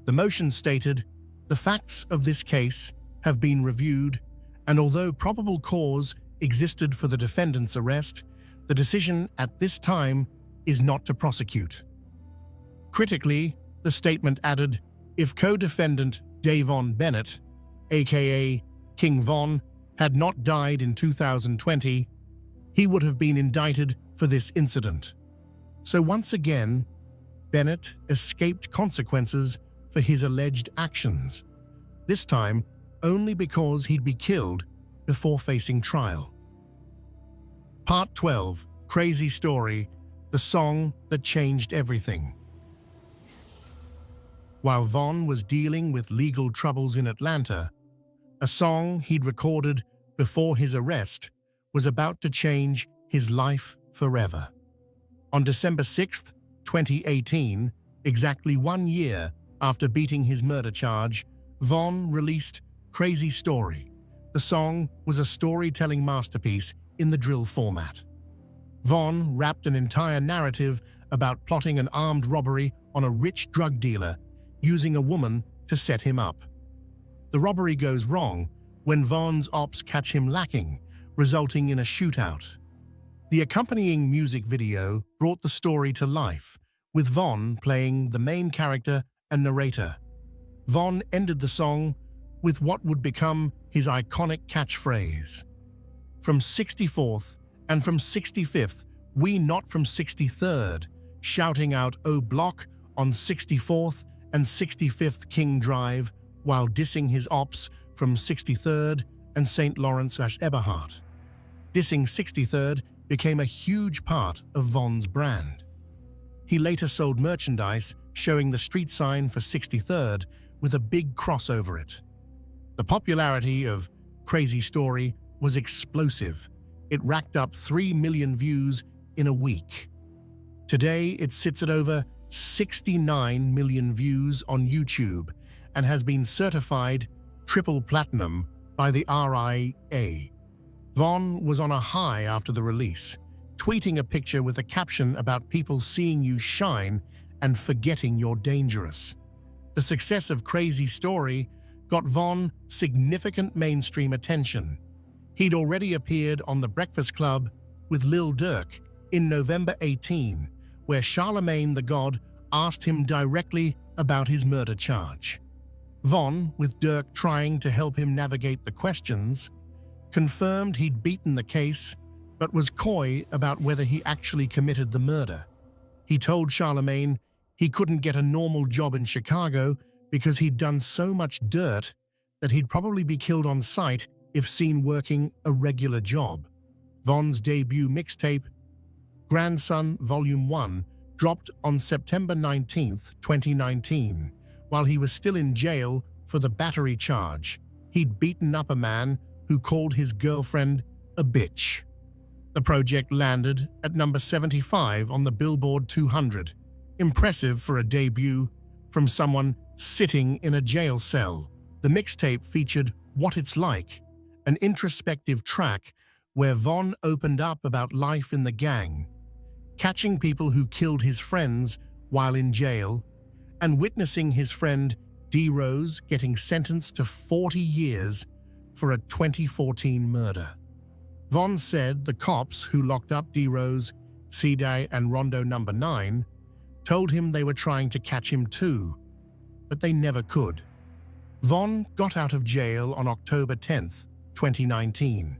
Speaker 1: The motion stated, "The facts of this case have been reviewed, and although probable cause existed for the defendant's arrest, the decision at this time is not to prosecute." Critically, the statement added, if co-defendant Davon Bennett, aka King Von, had not died in 2020, he would have been indicted for this incident. So once again, Bennett escaped consequences for his alleged actions, this time only because he'd be killed before facing trial. Part 12, Crazy Story, the song that changed everything. While Von was dealing with legal troubles in Atlanta, a song he'd recorded before his arrest was about to change his life forever. On December 6, 2018, exactly 1 year after beating his murder charge, Von released Crazy Story. The song was a storytelling masterpiece in the drill format. Von wrapped an entire narrative about plotting an armed robbery on a rich drug dealer, using a woman to set him up. The robbery goes wrong when Von's ops catch him lacking, resulting in a shootout. The accompanying music video brought the story to life, with Von playing the main character and narrator. Von ended the song with what would become his iconic catchphrase. From 64th and from 65th, we not from 63rd, shouting out "O Block" on 64th and 65th King Drive while dissing his ops from 63rd and St. Lawrence/Eberhard. Dissing 63rd became a huge part of Von's brand. He later sold merchandise showing the street sign for 63rd with a big cross over it. The popularity of Crazy Story was explosive. It racked up 3 million views in a week. Today, it sits at over 69 million views on YouTube and has been certified triple platinum by the RIA. Von was on a high after the release, tweeting a picture with a caption about people seeing you shine and forgetting you're dangerous. The success of Crazy Story got Von significant mainstream attention. He'd already appeared on The Breakfast Club with Lil Durk in November 18, where Charlemagne the God asked him directly about his murder charge. Von, with Durk trying to help him navigate the questions, confirmed he'd beaten the case, but was coy about whether he actually committed the murder. He told Charlemagne he couldn't get a normal job in Chicago because he'd done so much dirt that he'd probably be killed on sight if seen working a regular job. Von's debut mixtape, Grandson Volume 1, dropped on September 19, 2019, while he was still in jail for the battery charge. He'd beaten up a man who called his girlfriend a bitch. The project landed at number 75 on the Billboard 200. Impressive for a debut from someone sitting in a jail cell. The mixtape featured What It's Like, an introspective track where Von opened up about life in the gang, catching people who killed his friends while in jail, and witnessing his friend D-Rose getting sentenced to 40 years for a 2014 murder. Von said the cops who locked up D-Rose, C-Day, and Rondo Number 9 told him they were trying to catch him too, but they never could. Von got out of jail on October 10, 2019,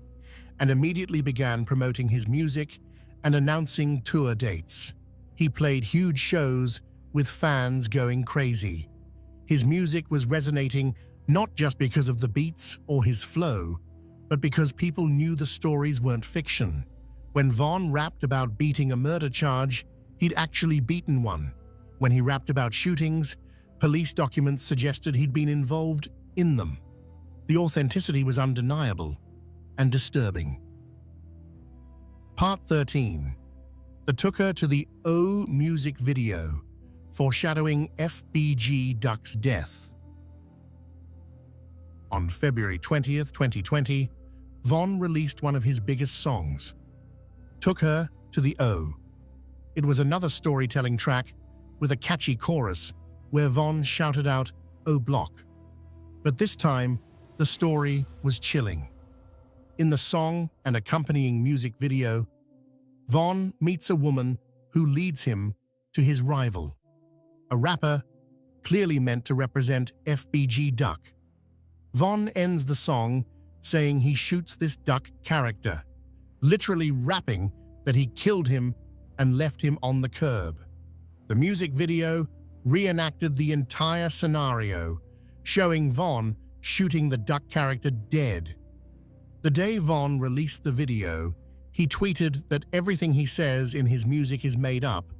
Speaker 1: and immediately began promoting his music and announcing tour dates. He played huge shows with fans going crazy. His music was resonating not just because of the beats or his flow, but because people knew the stories weren't fiction. When Von rapped about beating a murder charge, he'd actually beaten one. When he rapped about shootings, police documents suggested he'd been involved in them. The authenticity was undeniable and disturbing. Part 13. The Took Her to the O music video, foreshadowing FBG Duck's death. On February 20, 2020, Von released one of his biggest songs, Took Her to the O. It was another storytelling track with a catchy chorus where Von shouted out, "O Block." But this time, the story was chilling. In the song and accompanying music video, Von meets a woman who leads him to his rival, a rapper clearly meant to represent FBG Duck. Von ends the song saying he shoots this Duck character, literally rapping that he killed him and left him on the curb. The music video reenacted the entire scenario, showing Von shooting the Duck character dead. The day Von released the video, he tweeted that everything he says in his music is made up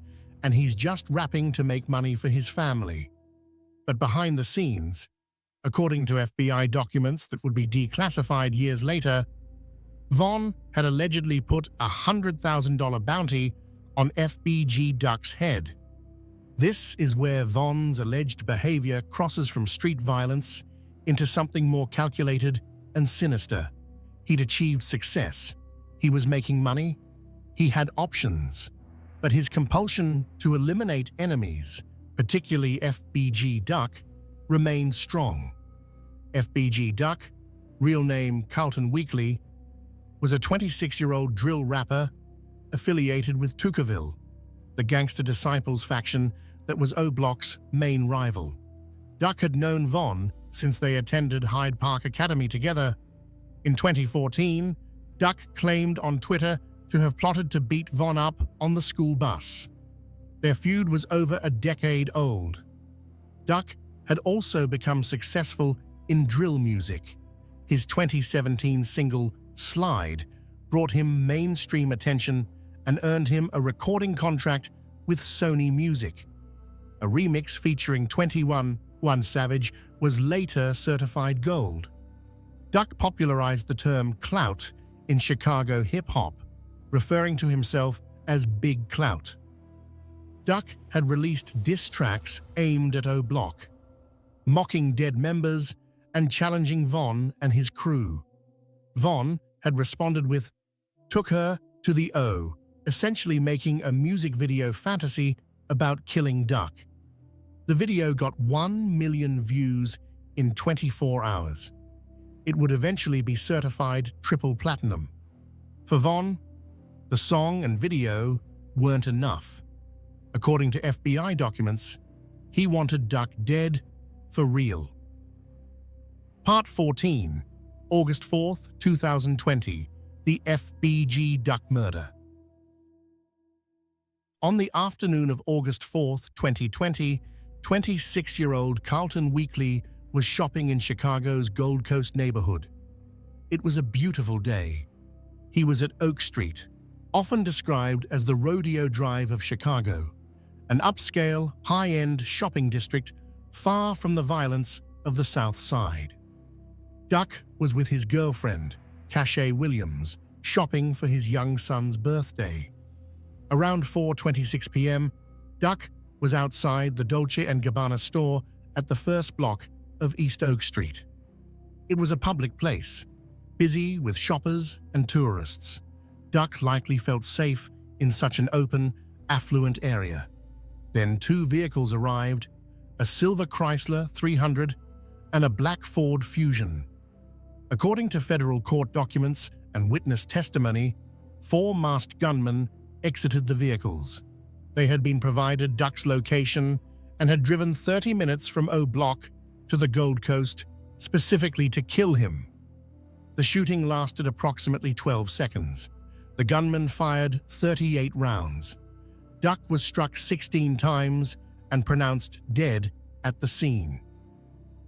Speaker 1: and he's just rapping to make money for his family. But behind the scenes, according to FBI documents that would be declassified years later, Von had allegedly put a $100,000 bounty on FBG Duck's head. This is where Von's alleged behavior crosses from street violence into something more calculated and sinister. He'd achieved success. He was making money. He had options. But his compulsion to eliminate enemies, particularly FBG Duck, remained strong. FBG Duck, real name Carlton Weekly, was a 26-year-old drill rapper affiliated with Tuckerville, the Gangster Disciples faction that was O-Block's main rival. Duck had known Von since they attended Hyde Park Academy together. In 2014, Duck claimed on Twitter to have plotted to beat Von up on the school bus. Their feud was over a decade old. Duck had also become successful in drill music. His 2017 single, Slide, brought him mainstream attention and earned him a recording contract with Sony Music. A remix featuring 21 Savage was later certified gold. Duck popularized the term clout in Chicago hip-hop, referring to himself as Big Clout. Duck had released diss tracks aimed at O-Block, mocking dead members and challenging Von and his crew. Von had responded with "Took Her to the O," essentially making a music video fantasy about killing Duck. The video got 1 million views in 24 hours. It would eventually be certified triple platinum. For Von, the song and video weren't enough. According to FBI documents, he wanted Duck dead for real. Part 14, August 4th, 2020, the FBG Duck murder. On the afternoon of August 4th, 2020, 26-year-old Carlton Weekly was shopping in Chicago's Gold Coast neighborhood. It was a beautiful day. He was at Oak Street, often described as the Rodeo Drive of Chicago, an upscale, high-end shopping district far from the violence of the South Side. Duck was with his girlfriend, Cachet Williams, shopping for his young son's birthday. Around 4:26 p.m., Duck was outside the Dolce & Gabbana store at the first block of East Oak Street. It was a public place, busy with shoppers and tourists. Duck likely felt safe in such an open, affluent area. Then 2 vehicles arrived, a silver Chrysler 300 and a black Ford Fusion. According to federal court documents and witness testimony, 4 masked gunmen exited the vehicles. They had been provided Duck's location and had driven 30 minutes from O-Block to the Gold Coast specifically to kill him. The shooting lasted approximately 12 seconds. The gunman fired 38 rounds. Duck was struck 16 times and pronounced dead at the scene.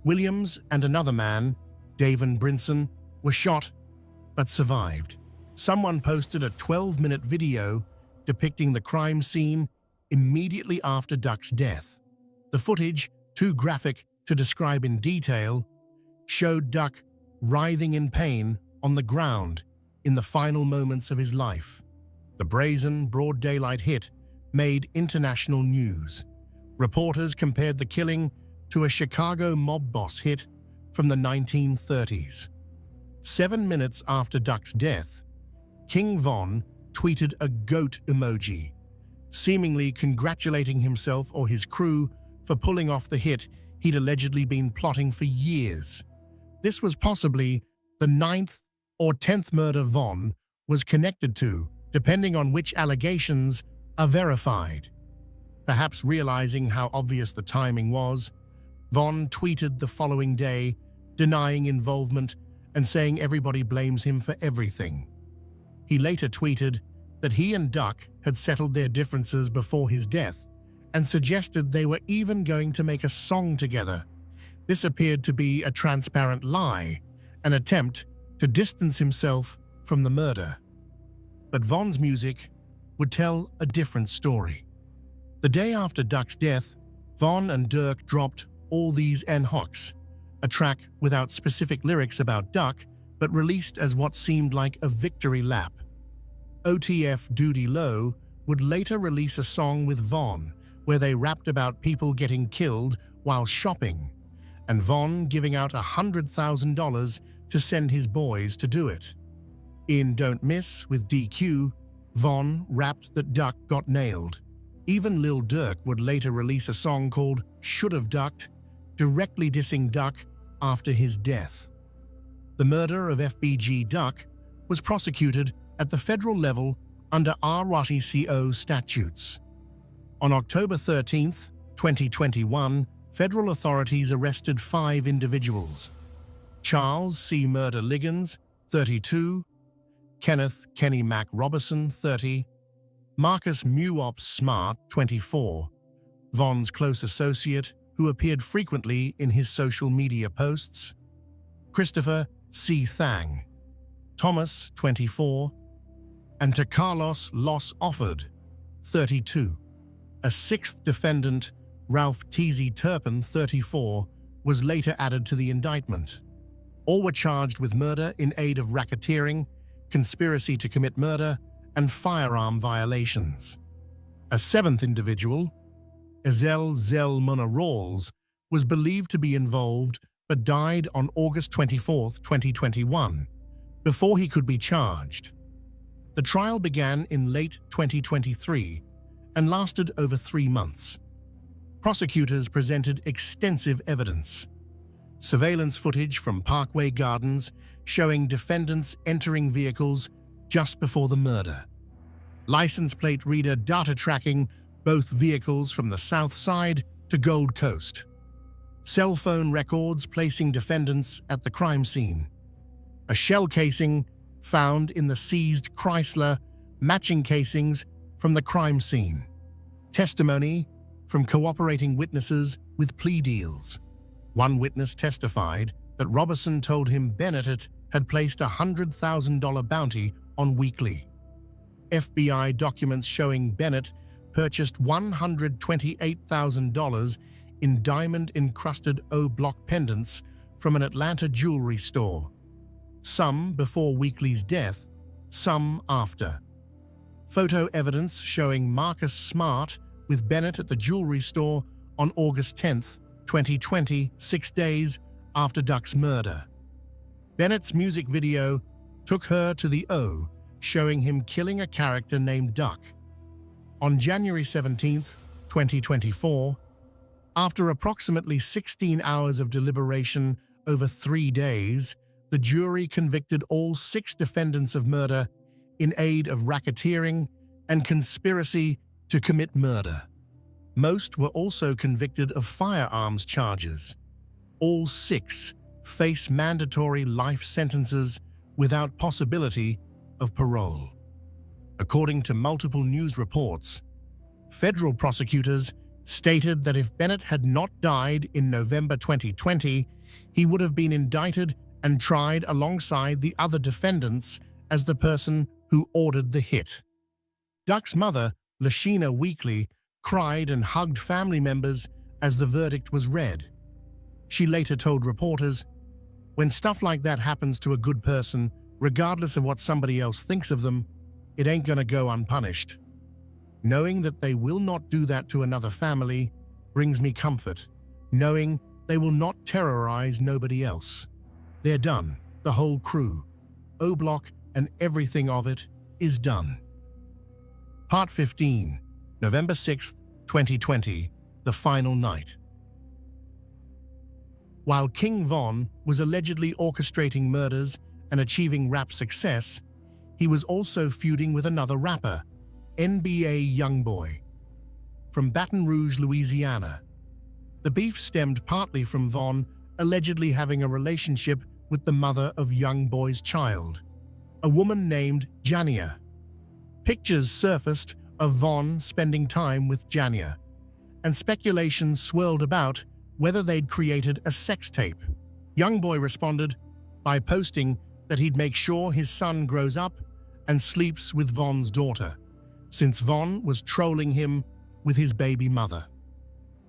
Speaker 1: Williams and another man, Davon Brinson, were shot but survived. Someone posted a 12-minute video depicting the crime scene immediately after Duck's death. The footage, too graphic to describe in detail, showed Duck writhing in pain on the ground in the final moments of his life. The brazen, broad daylight hit made international news. Reporters compared the killing to a Chicago mob boss hit from the 1930s. 7 minutes after Duck's death, King Von tweeted a goat emoji, seemingly congratulating himself or his crew for pulling off the hit he'd allegedly been plotting for years. This was possibly the 9th or 10th murder Von was connected to, depending on which allegations are verified. Perhaps realizing how obvious the timing was, Von tweeted the following day, denying involvement and saying everybody blames him for everything. He later tweeted that he and Duck had settled their differences before his death and suggested they were even going to make a song together. This appeared to be a transparent lie, an attempt to distance himself from the murder. But Von's music would tell a different story. The day after Duck's death, Von and Dirk dropped All These N-Hawks, a track without specific lyrics about Duck, but released as what seemed like a victory lap. OTF Duty Low would later release a song with Von, where they rapped about people getting killed while shopping, and Von giving out $100,000 to send his boys to do it. In Don't Miss with DQ, Von rapped that Duck got nailed. Even Lil Durk would later release a song called Should've Ducked, directly dissing Duck after his death. The murder of FBG Duck was prosecuted at the federal level under ROTCO statutes. On October 13, 2021, federal authorities arrested 5 individuals: Charles C. Murder Liggins, 32, Kenneth Kenny Mac Robertson, 30, Marcus Muops Smart, 24, Von's close associate, who appeared frequently in his social media posts, Christopher C. Thang, Thomas, 24, and to Carlos Los Offord, 32. A 6th defendant, Ralph Teasy Turpin, 34, was later added to the indictment. All were charged with murder in aid of racketeering, conspiracy to commit murder, and firearm violations. A 7th individual, Ezel Zel Muna Rawls, was believed to be involved but died on August 24, 2021, before he could be charged. The trial began in late 2023 and lasted over 3 months. Prosecutors presented extensive evidence. Surveillance footage from Parkway Gardens showing defendants entering vehicles just before the murder. License plate reader data tracking both vehicles from the South Side to Gold Coast. Cell phone records placing defendants at the crime scene. A shell casing found in the seized Chrysler, matching casings from the crime scene. Testimony from cooperating witnesses with plea deals. One witness testified that Robertson told him Bennett had placed a $100,000 bounty on Weekly. FBI documents showing Bennett purchased $128,000 in diamond-encrusted O-block pendants from an Atlanta jewelry store, some before Weekly's death, some after. Photo evidence showing Marcus Smart with Bennett at the jewelry store on August 10, 2020, 6 days after Duck's murder. Bennett's music video took her to the O, showing him killing a character named Duck. On January 17, 2024, after approximately 16 hours of deliberation over 3 days, the jury convicted all 6 defendants of murder in aid of racketeering and conspiracy to commit murder. Most were also convicted of firearms charges. All 6 face mandatory life sentences without possibility of parole. According to multiple news reports, federal prosecutors stated that if Bennett had not died in November 2020, he would have been indicted and tried alongside the other defendants as the person who ordered the hit. Duck's mother, Lashina Weekly, cried and hugged family members as the verdict was read. She later told reporters, "When stuff like that happens to a good person, regardless of what somebody else thinks of them, it ain't gonna go unpunished. Knowing that they will not do that to another family brings me comfort, knowing they will not terrorize nobody else. They're done, the whole crew. O-Block and everything of it is done." Part 15, November 6, 2020, the final night. While King Von was allegedly orchestrating murders and achieving rap success, he was also feuding with another rapper, NBA Youngboy, from Baton Rouge, Louisiana. The beef stemmed partly from Von allegedly having a relationship with the mother of Youngboy's child, a woman named Jania. Pictures surfaced of Von spending time with Jania, and speculations swirled about whether they'd created a sex tape. Youngboy responded by posting that he'd make sure his son grows up and sleeps with Von's daughter, since Von was trolling him with his baby mother.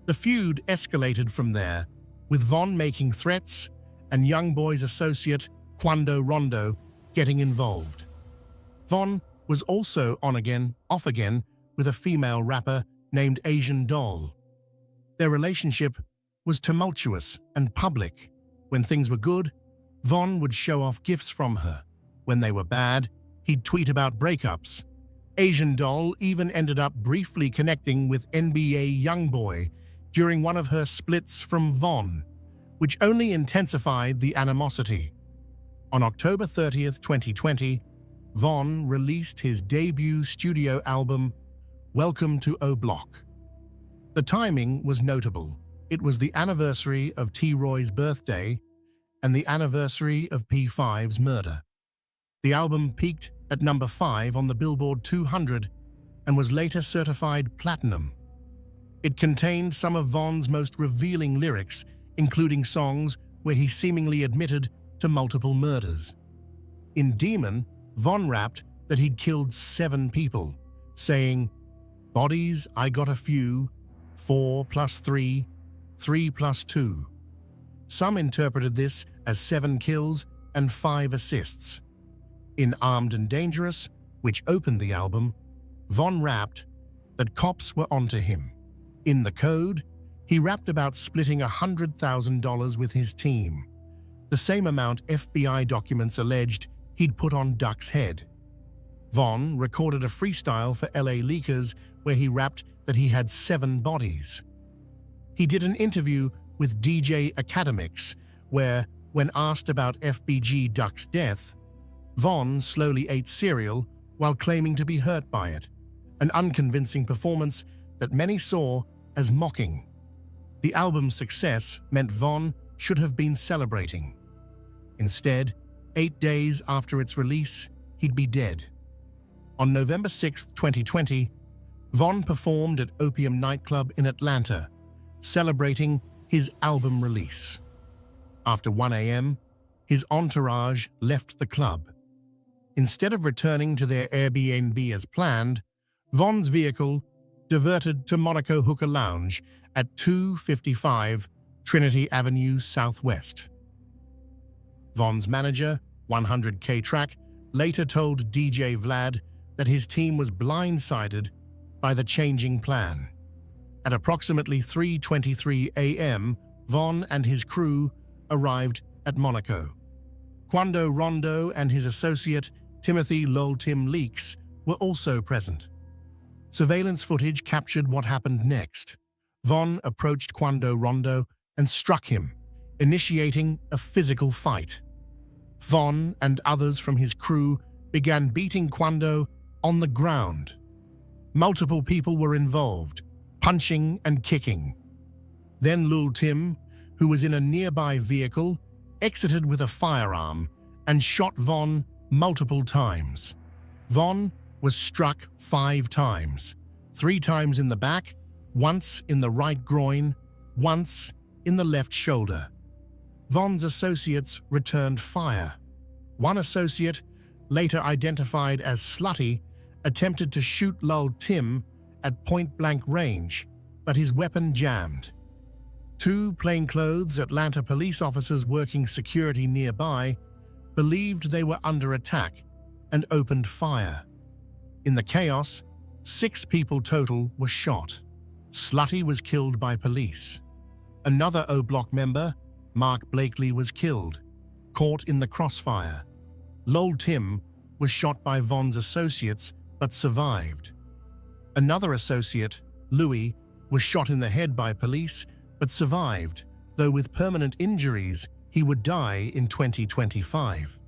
Speaker 1: The feud escalated from there, with Von making threats and Youngboy's associate, Quando Rondo, getting involved. Von was also on again, off again with a female rapper named Asian Doll. Their relationship was tumultuous and public. When things were good, Von would show off gifts from her. When they were bad, he'd tweet about breakups. Asian Doll even ended up briefly connecting with NBA Youngboy during one of her splits from Von, which only intensified the animosity. On October 30th, 2020, Von released his debut studio album, Welcome to O Block. The timing was notable. It was the anniversary of T-Roy's birthday and the anniversary of P5's murder. The album peaked at number 5 on the Billboard 200 and was later certified platinum. It contained some of Von's most revealing lyrics, including songs where he seemingly admitted to multiple murders. In Demon, Von rapped that he'd killed 7 people, saying, "Bodies, I got a few, 4 plus 3, 3 plus 2. Some interpreted this as 7 kills and 5 assists. In Armed and Dangerous, which opened the album, Von rapped that cops were onto him. In The Code, he rapped about splitting $100,000 with his team, the same amount FBI documents alleged he'd put on Duck's head. Von recorded a freestyle for LA Leakers where he rapped that he had 7 bodies. He did an interview with DJ Academics where, when asked about FBG Duck's death, Von slowly ate cereal while claiming to be hurt by it, an unconvincing performance that many saw as mocking. The album's success meant Von should have been celebrating. Instead, 8 days after its release, he'd be dead. On November 6, 2020, Von performed at Opium nightclub in Atlanta, celebrating his album release. After 1 a.m., his entourage left the club. Instead of returning to their Airbnb as planned, Von's vehicle diverted to Monaco Hookah Lounge at 255 Trinity Avenue Southwest. Von's manager, 100K Track, later told DJ Vlad that his team was blindsided by the changing plan. At approximately 3:23 a.m., Von and his crew arrived at Monaco. Quando Rondo and his associate, Timothy Lol Tim Leaks, were also present. Surveillance footage captured what happened next. Von approached Quando Rondo and struck him, initiating a physical fight. Von and others from his crew began beating Quando on the ground. Multiple people were involved, punching and kicking. Then Lul Tim, who was in a nearby vehicle, exited with a firearm and shot Von multiple times. Von was struck 5 times, 3 times in the back, once in the right groin, once in the left shoulder. Von's associates returned fire. One associate, later identified as Slutty, attempted to shoot Lul Tim at point-blank range, but his weapon jammed. 2 plainclothes Atlanta police officers working security nearby believed they were under attack and opened fire. In the chaos, 6 people total were shot. Slutty was killed by police. Another O Block member, Mark Blakely, was killed, caught in the crossfire. Lol Tim was shot by Von's associates but survived. Another associate, Louis, was shot in the head by police but survived, though with permanent injuries he would die in 2025.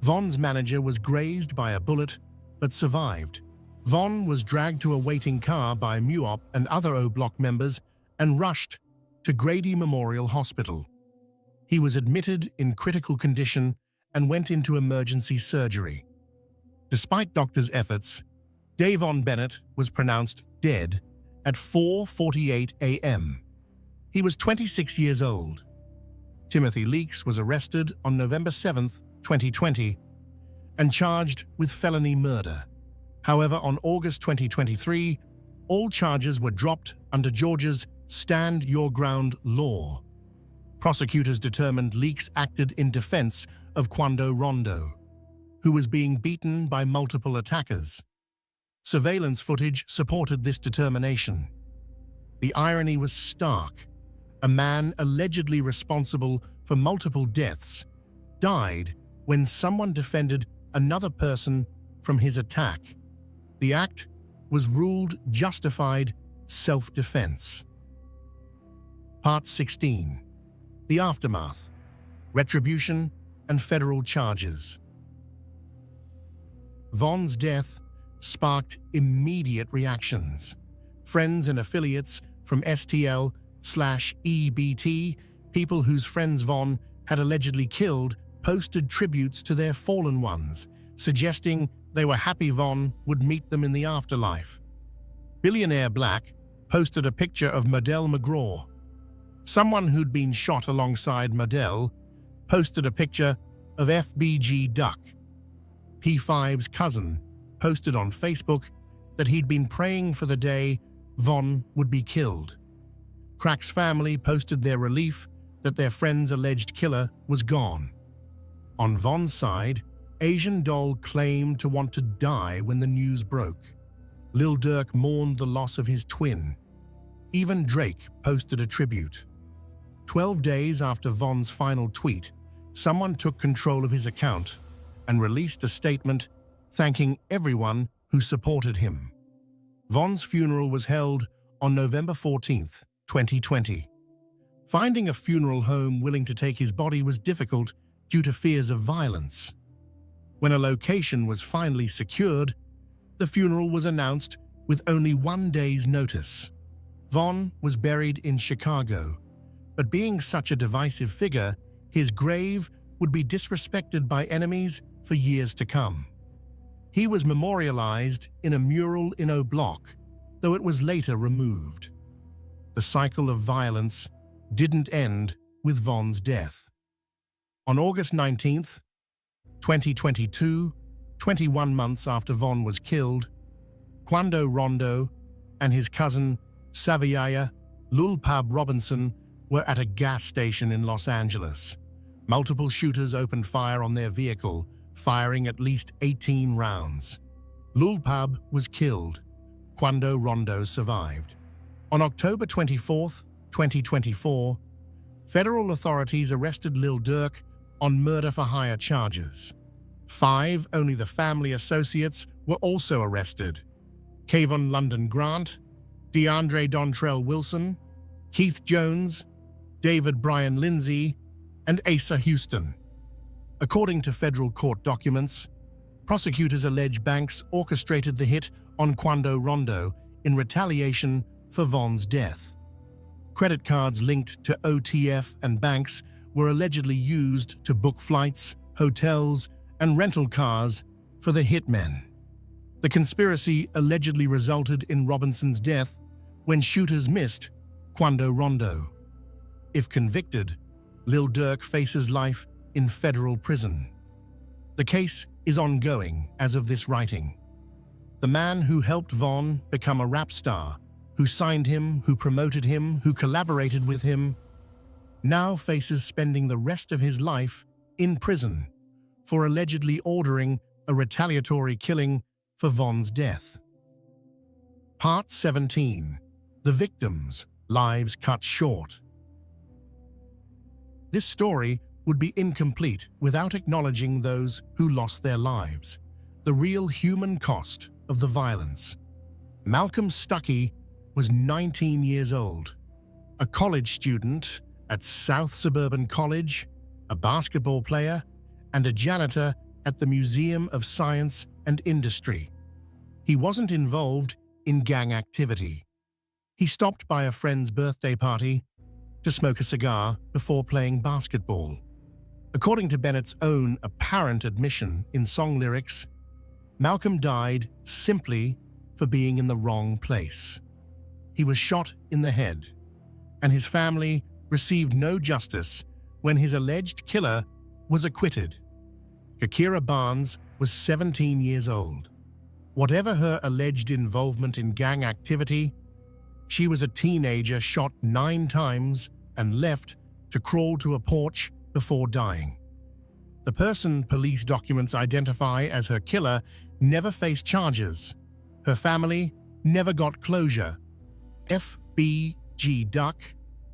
Speaker 1: Von's manager was grazed by a bullet but survived. Von was dragged to a waiting car by MUOP and other O Block members and rushed to Grady Memorial Hospital. He was admitted in critical condition and went into emergency surgery. Despite doctors' efforts, Davon Bennett was pronounced dead at 4:48 a.m. He was 26 years old. Timothy Leaks was arrested on November 7, 2020, and charged with felony murder. However, on August 2023, all charges were dropped under Georgia's Stand Your Ground law. Prosecutors determined Leaks acted in defense of Quando Rondo, who was being beaten by multiple attackers. Surveillance footage supported this determination. The irony was stark. A man allegedly responsible for multiple deaths died when someone defended another person from his attack. The act was ruled justified self-defense. Part 16. The Aftermath, Retribution and Federal Charges. Von's death sparked immediate reactions. Friends and affiliates from STL/EBT, people whose friends Von had allegedly killed, posted tributes to their fallen ones, suggesting they were happy Von would meet them in the afterlife. Billionaire Black posted a picture of Modell McGraw. Someone who'd been shot alongside Modell posted a picture of FBG Duck. P5's cousin posted on Facebook that he'd been praying for the day Von would be killed. Crack's family posted their relief that their friend's alleged killer was gone. On Von's side, Asian Doll claimed to want to die when the news broke. Lil Durk mourned the loss of his twin. Even Drake posted a tribute. 12 days after Von's final tweet, someone took control of his account and released a statement thanking everyone who supported him. Von's funeral was held on November 14, 2020. Finding a funeral home willing to take his body was difficult due to fears of violence. When a location was finally secured, the funeral was announced with only 1 day's notice. Von was buried in Chicago, but being such a divisive figure, his grave would be disrespected by enemies for years to come. He was memorialized in a mural in O Block, though it was later removed. The cycle of violence didn't end with Von's death. On August 19, 2022, 21 months after Von was killed, Quando Rondo and his cousin Saviaya Lulpab Robinson were at a gas station in Los Angeles. Multiple shooters opened fire on their vehicle, firing at least 18 rounds. Lulpab was killed. Quando Rondo survived. On October 24, 2024, federal authorities arrested Lil Durk on murder-for-hire charges. 5 only the family associates were also arrested: Kayvon London Grant, DeAndre Dontrell Wilson, Keith Jones, David Brian Lindsay, and Asa Houston. According to federal court documents, prosecutors allege banks orchestrated the hit on Quando Rondo in retaliation for Von's death. Credit cards linked to OTF and banks were allegedly used to book flights, hotels, and rental cars for the hitmen. The conspiracy allegedly resulted in Robinson's death when shooters missed Quando Rondo. If convicted, Lil Durk faces life in federal prison. The case is ongoing as of this writing. The man who helped Von become a rap star, who signed him, who promoted him, who collaborated with him, now faces spending the rest of his life in prison for allegedly ordering a retaliatory killing for Von's death. Part 17. The Victims' Lives Cut Short. This story would be incomplete without acknowledging those who lost their lives, the real human cost of the violence. Malcolm Stuckey was 19 years old, a college student at South Suburban College, a basketball player, and a janitor at the Museum of Science and Industry. He wasn't involved in gang activity. He stopped by a friend's birthday party to smoke a cigar before playing basketball. According to Bennett's own apparent admission in song lyrics, Malcolm died simply for being in the wrong place. He was shot in the head, and his family received no justice when his alleged killer was acquitted. Kakira Barnes was 17 years old. Whatever her alleged involvement in gang activity, she was a teenager shot 9 times and left to crawl to a porch before dying. The person police documents identify as her killer never faced charges. Her family never got closure. FBG Duck,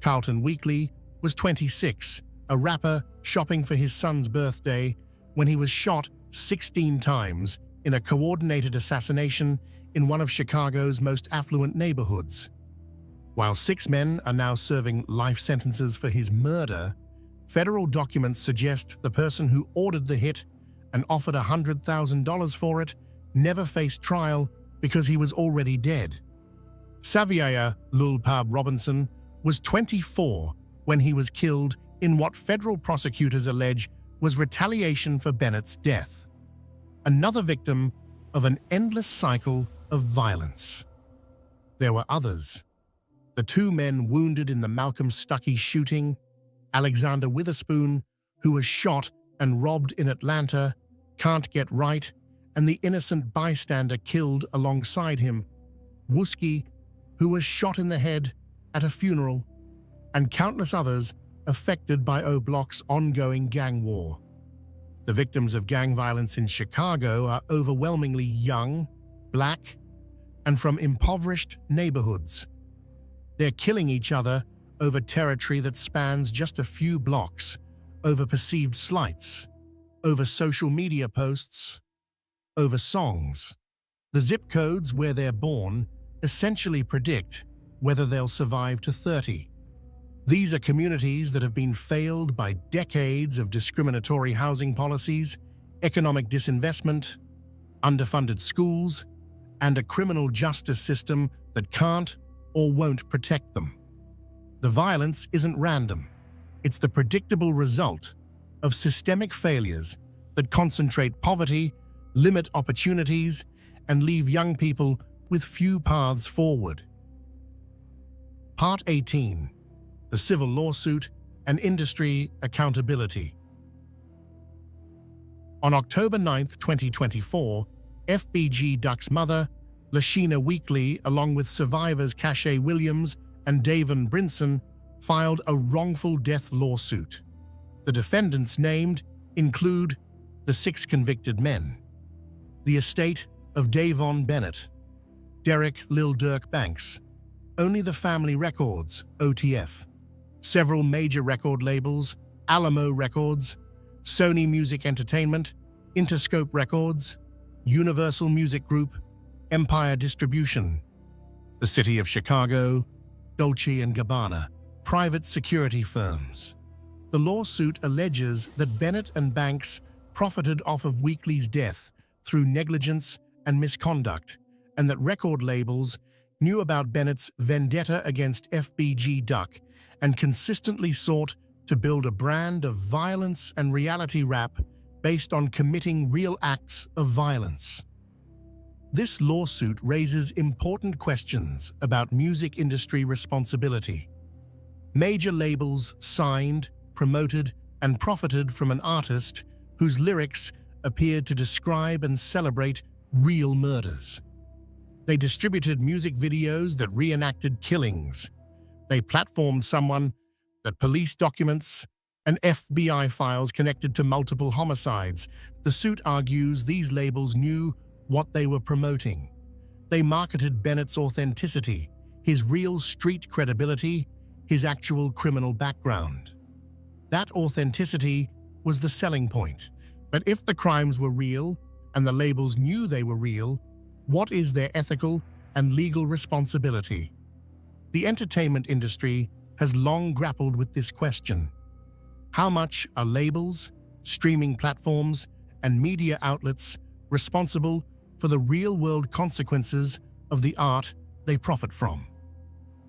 Speaker 1: Carlton Weekly, was 26, a rapper shopping for his son's birthday when he was shot 16 times in a coordinated assassination in one of Chicago's most affluent neighborhoods. While 6 men are now serving life sentences for his murder, federal documents suggest the person who ordered the hit and offered $100,000 for it never faced trial because he was already dead. Xavier Lulpab Robinson was 24 when he was killed in what federal prosecutors allege was retaliation for Bennett's death. Another victim of an endless cycle of violence. There were others. The 2 men wounded in the Malcolm Stuckey shooting, Alexander Witherspoon, who was shot and robbed in Atlanta, Can't Get Right, and the innocent bystander killed alongside him, Wooski, who was shot in the head at a funeral, and countless others affected by O Block's ongoing gang war. The victims of gang violence in Chicago are overwhelmingly young, black, and from impoverished neighborhoods. They're killing each other over territory that spans just a few blocks, over perceived slights, over social media posts, over songs. The zip codes where they're born essentially predict whether they'll survive to 30. These are communities that have been failed by decades of discriminatory housing policies, economic disinvestment, underfunded schools, and a criminal justice system that can't or won't protect them. The violence isn't random. It's the predictable result of systemic failures that concentrate poverty, limit opportunities, and leave young people with few paths forward. Part 18. The Civil Lawsuit and Industry Accountability. On October 9, 2024, FBG Duck's mother, Lashina Weekly, along with survivors Cache Williams and Davon Brinson, filed a wrongful death lawsuit. The defendants named include the 6 convicted men, the estate of Davon Bennett, Derek Lil Durk Banks, Only the Family Records, OTF, several major record labels, Alamo Records, Sony Music Entertainment, Interscope Records, Universal Music Group, Empire Distribution, the City of Chicago, Dolce & Gabbana, private security firms. The lawsuit alleges that Bennett and Banks profited off of Weekly's death through negligence and misconduct, and that record labels knew about Bennett's vendetta against FBG Duck and consistently sought to build a brand of violence and reality rap based on committing real acts of violence. This lawsuit raises important questions about music industry responsibility. Major labels signed, promoted, and profited from an artist whose lyrics appeared to describe and celebrate real murders. They distributed music videos that reenacted killings. They platformed someone that police documents and FBI files connected to multiple homicides. The suit argues these labels knew what they were promoting. They marketed Bennett's authenticity, his real street credibility, his actual criminal background. That authenticity was the selling point. But if the crimes were real and the labels knew they were real, what is their ethical and legal responsibility? The entertainment industry has long grappled with this question. How much are labels, streaming platforms, and media outlets responsible for the real-world consequences of the art they profit from?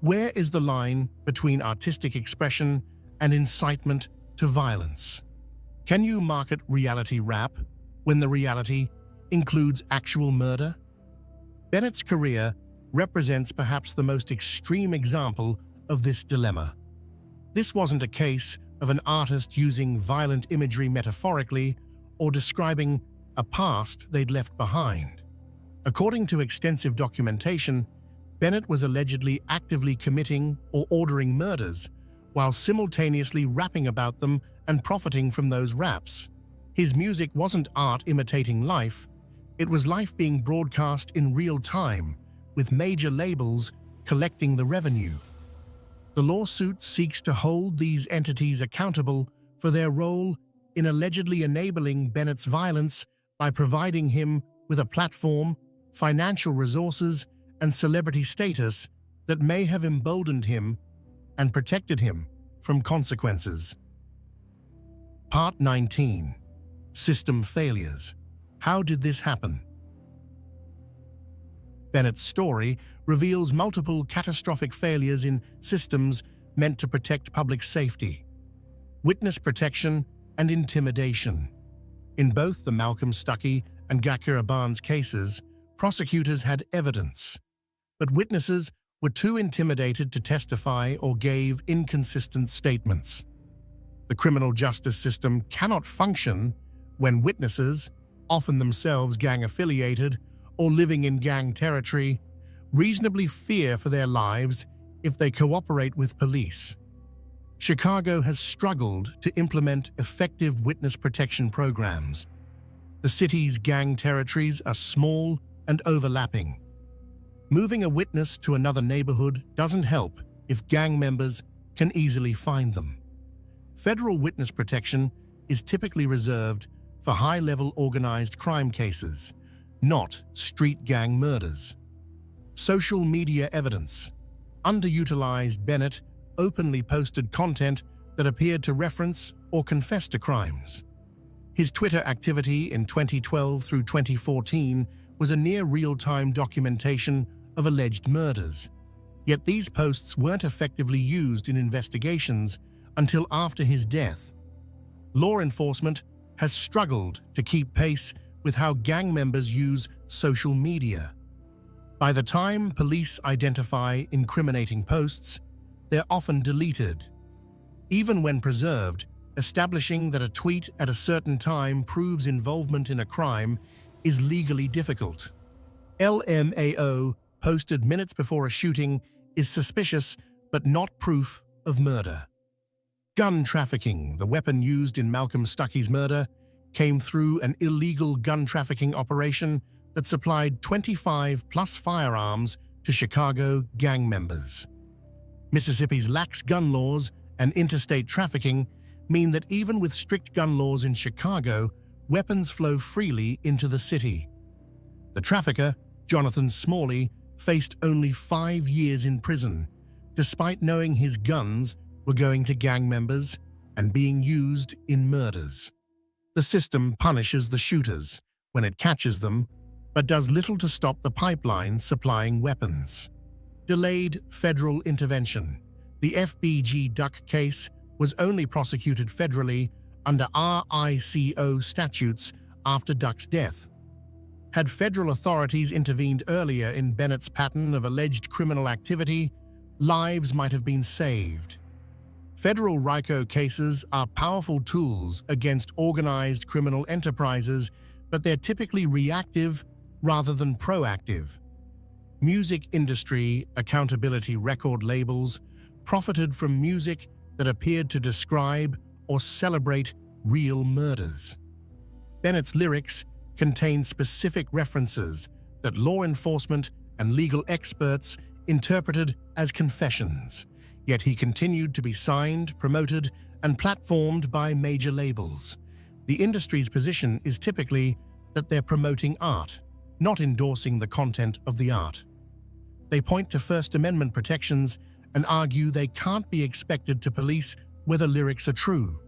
Speaker 1: Where is the line between artistic expression and incitement to violence? Can you market reality rap when the reality includes actual murder? Bennett's career represents perhaps the most extreme example of this dilemma. This wasn't a case of an artist using violent imagery metaphorically or describing a past they'd left behind. According to extensive documentation, Bennett was allegedly actively committing or ordering murders while simultaneously rapping about them and profiting from those raps. His music wasn't art imitating life, it was life being broadcast in real time, with major labels collecting the revenue. The lawsuit seeks to hold these entities accountable for their role in allegedly enabling Bennett's violence by providing him with a platform, financial resources, and celebrity status that may have emboldened him and protected him from consequences. Part 19. System Failures. How did this happen? Bennett's story reveals multiple catastrophic failures in systems meant to protect public safety, witness protection, and intimidation. In both the Malcolm Stuckey and Gakira Barnes cases, prosecutors had evidence, but witnesses were too intimidated to testify or gave inconsistent statements. The criminal justice system cannot function when witnesses, often themselves gang-affiliated or living in gang territory, reasonably fear for their lives if they cooperate with police. Chicago has struggled to implement effective witness protection programs. The city's gang territories are small and overlapping. Moving a witness to another neighborhood doesn't help if gang members can easily find them. Federal witness protection is typically reserved for high-level organized crime cases, not street gang murders. Social media evidence. Underutilized Bennett openly posted content that appeared to reference or confess to crimes. His Twitter activity in 2012 through 2014 was a near real-time documentation of alleged murders. Yet these posts weren't effectively used in investigations until after his death. Law enforcement has struggled to keep pace with how gang members use social media. By the time police identify incriminating posts, they're often deleted. Even when preserved, establishing that a tweet at a certain time proves involvement in a crime is legally difficult. LMAO posted minutes before a shooting is suspicious but not proof of murder. Gun trafficking, the weapon used in Malcolm Stuckey's murder, came through an illegal gun trafficking operation that supplied 25+ firearms to Chicago gang members. Mississippi's lax gun laws and interstate trafficking mean that even with strict gun laws in Chicago, weapons flow freely into the city. The trafficker, Jonathan Smalley, faced only 5 years in prison, despite knowing his guns were going to gang members and being used in murders. The system punishes the shooters when it catches them, but does little to stop the pipeline supplying weapons. Delayed federal intervention. The FBG Duck case was only prosecuted federally under RICO statutes after Duck's death. Had federal authorities intervened earlier in Bennett's pattern of alleged criminal activity, lives might have been saved. Federal RICO cases are powerful tools against organized criminal enterprises, but they're typically reactive rather than proactive. Music industry accountability record labels profited from music that appeared to describe or celebrate real murders. Bennett's lyrics contain specific references that law enforcement and legal experts interpreted as confessions, yet he continued to be signed, promoted, and platformed by major labels. The industry's position is typically that they're promoting art, not endorsing the content of the art. They point to First Amendment protections and argue they can't be expected to police whether lyrics are true.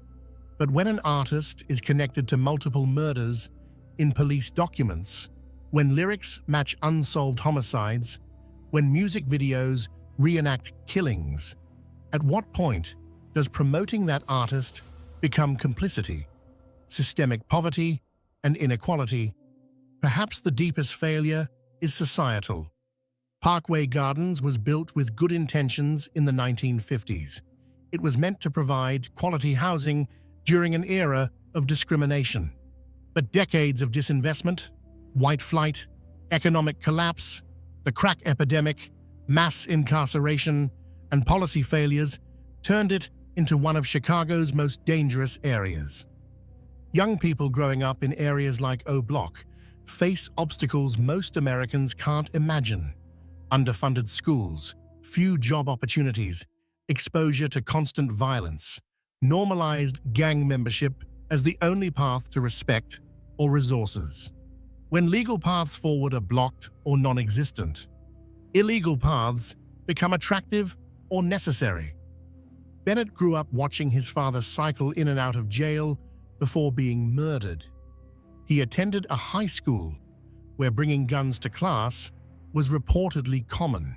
Speaker 1: But when an artist is connected to multiple murders in police documents, when lyrics match unsolved homicides, when music videos reenact killings, at what point does promoting that artist become complicity? Systemic poverty and inequality. Perhaps the deepest failure is societal. Parkway Gardens was built with good intentions in the 1950s. It was meant to provide quality housing during an era of discrimination. But decades of disinvestment, white flight, economic collapse, the crack epidemic, mass incarceration, and policy failures turned it into one of Chicago's most dangerous areas. Young people growing up in areas like O Block face obstacles most Americans can't imagine. Underfunded schools, few job opportunities, exposure to constant violence, normalized gang membership, as the only path to respect or resources. When legal paths forward are blocked or non-existent, illegal paths become attractive or necessary. Bennett grew up watching his father cycle in and out of jail before being murdered. He attended a high school where bringing guns to class was reportedly common.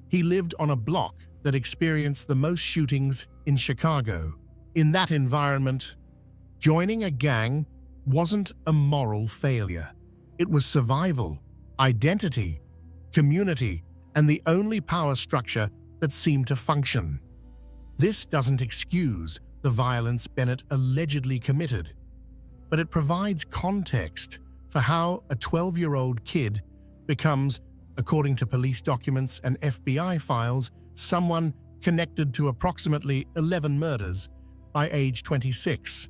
Speaker 1: He lived on a block that experienced the most shootings in Chicago. In that environment, joining a gang wasn't a moral failure. It was survival, identity, community, and the only power structure that seemed to function. This doesn't excuse the violence Bennett allegedly committed, but it provides context for how a 12-year-old kid becomes, according to police documents and FBI files, someone connected to approximately 11 murders by age 26.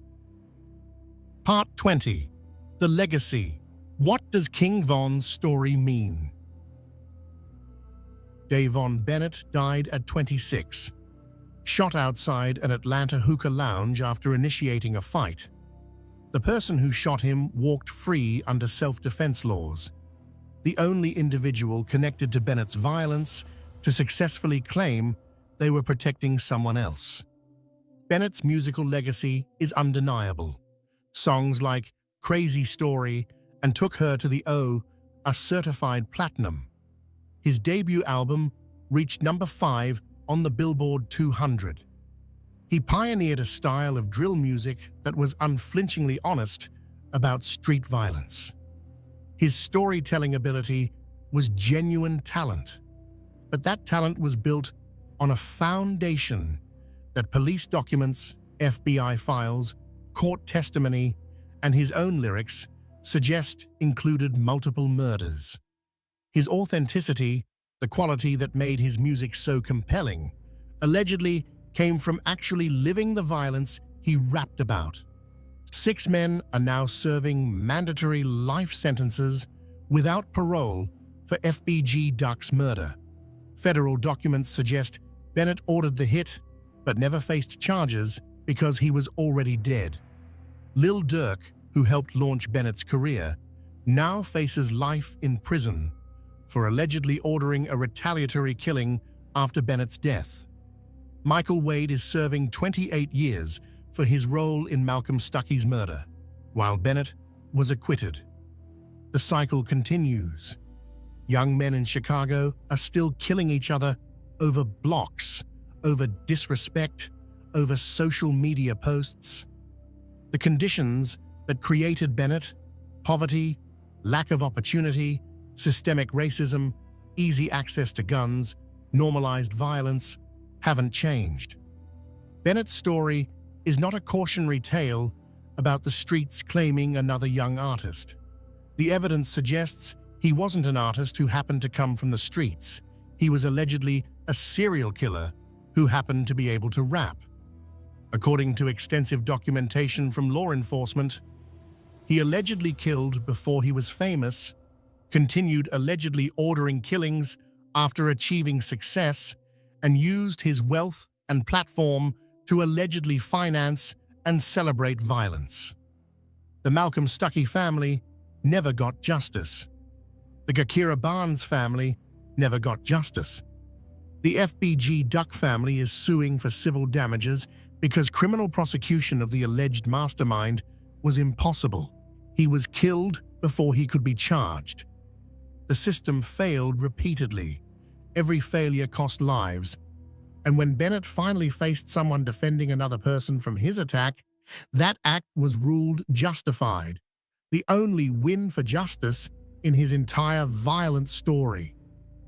Speaker 1: Part 20. The Legacy. What does King Von's story mean? Davon Bennett died at 26, shot outside an Atlanta hookah lounge after initiating a fight. The person who shot him walked free under self-defense laws, the only individual connected to Bennett's violence to successfully claim they were protecting someone else. Bennett's musical legacy is undeniable. Songs like Crazy Story and Took Her to the O are certified platinum. His debut album reached number 5 on the Billboard 200. He pioneered a style of drill music that was unflinchingly honest about street violence. His storytelling ability was genuine talent, but that talent was built on a foundation that police documents, FBI files, court testimony, and his own lyrics suggest included multiple murders. His authenticity, the quality that made his music so compelling, allegedly came from actually living the violence he rapped about. 6 men are now serving mandatory life sentences without parole for FBG Duck's murder. Federal documents suggest Bennett ordered the hit, but never faced charges because he was already dead. Lil Durk, who helped launch Bennett's career, now faces life in prison for allegedly ordering a retaliatory killing after Bennett's death. Michael Wade is serving 28 years for his role in Malcolm Stuckey's murder, while Bennett was acquitted. The cycle continues. Young men in Chicago are still killing each other over blocks, over disrespect, over social media posts. The conditions that created Bennett, poverty, lack of opportunity, systemic racism, easy access to guns, normalized violence, haven't changed. Bennett's story is not a cautionary tale about the streets claiming another young artist. The evidence suggests he wasn't an artist who happened to come from the streets. He was allegedly a serial killer who happened to be able to rap. According to extensive documentation from law enforcement, he allegedly killed before he was famous, continued allegedly ordering killings after achieving success, and used his wealth and platform to allegedly finance and celebrate violence. The Malcolm Stuckey family never got justice. The Gakira Barnes family never got justice. The FBG Duck family is suing for civil damages because criminal prosecution of the alleged mastermind was impossible. He was killed before he could be charged. The system failed repeatedly. Every failure cost lives. And when Bennett finally faced someone defending another person from his attack, that act was ruled justified. The only win for justice in his entire violent story.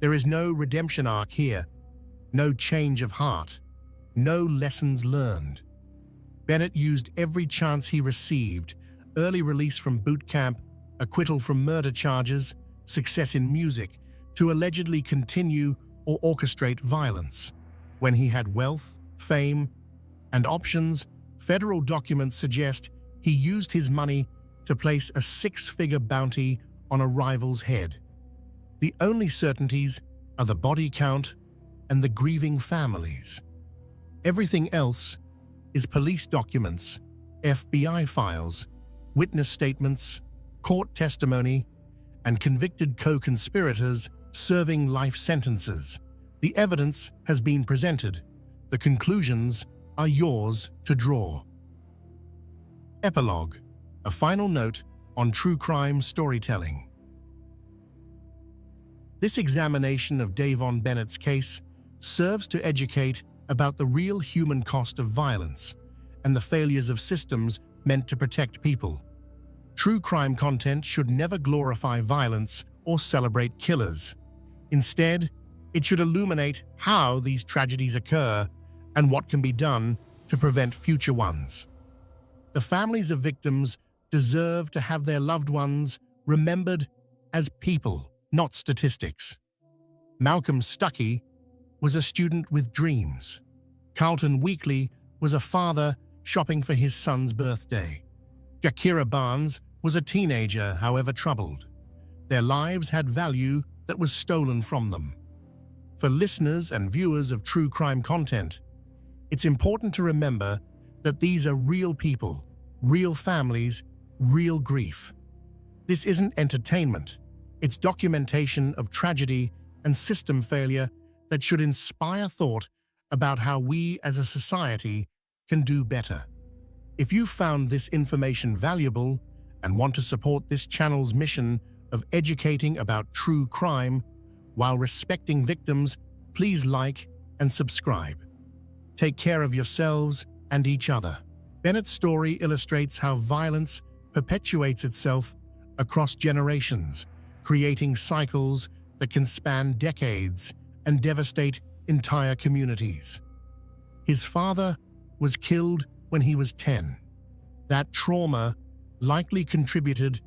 Speaker 1: There is no redemption arc here, no change of heart, no lessons learned. Bennett used every chance he received: early release from boot camp, acquittal from murder charges, success in music, to allegedly continue or orchestrate violence. When he had wealth, fame, and options, federal documents suggest he used his money to place a 6-figure bounty on a rival's head. The only certainties are the body count and the grieving families. Everything else is police documents FBI files, witness statements, court testimony, and convicted co-conspirators serving life sentences. The evidence has been presented. The conclusions are yours to draw. Epilogue, a final note on true crime storytelling. This examination of Davon Bennett's case serves to educate about the real human cost of violence and the failures of systems meant to protect people. True crime content should never glorify violence or celebrate killers. Instead, it should illuminate how these tragedies occur and what can be done to prevent future ones. The families of victims deserve to have their loved ones remembered as people, not statistics. Malcolm Stuckey was a student with dreams. Carlton Weekly was a father shopping for his son's birthday. Jakira Barnes was a teenager, however troubled. Their lives had value that was stolen from them. For listeners and viewers of true crime content, it's important to remember that these are real people, real families, real grief. This isn't entertainment. It's documentation of tragedy and system failure that should inspire thought about how we as a society can do better. If you found this information valuable and want to support this channel's mission of educating about true crime while respecting victims, please like and subscribe. Take care of yourselves and each other. Bennett's story illustrates how violence perpetuates itself across generations, creating cycles that can span decades and devastate entire communities. His father was killed when he was 10. That trauma likely contributed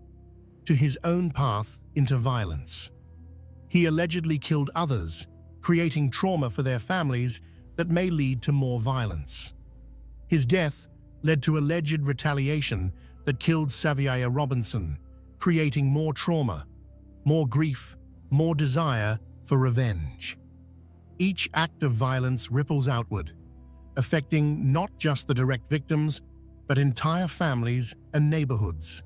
Speaker 1: to his own path into violence. He allegedly killed others, creating trauma for their families that may lead to more violence. His death led to alleged retaliation that killed Saviaya Robinson, creating more trauma, more grief, more desire for revenge. Each act of violence ripples outward, affecting not just the direct victims, but entire families and neighborhoods.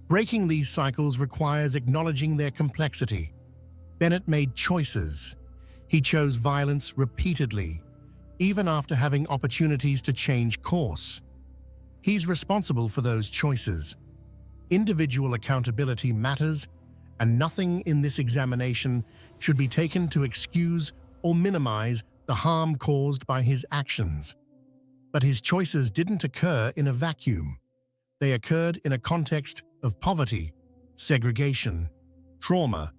Speaker 1: Breaking these cycles requires acknowledging their complexity. Bennett made choices. He chose violence repeatedly, even after having opportunities to change course. He's responsible for those choices. Individual accountability matters, and nothing in this examination should be taken to excuse or minimize the harm caused by his actions. But his choices didn't occur in a vacuum. They occurred in a context of poverty, segregation, trauma,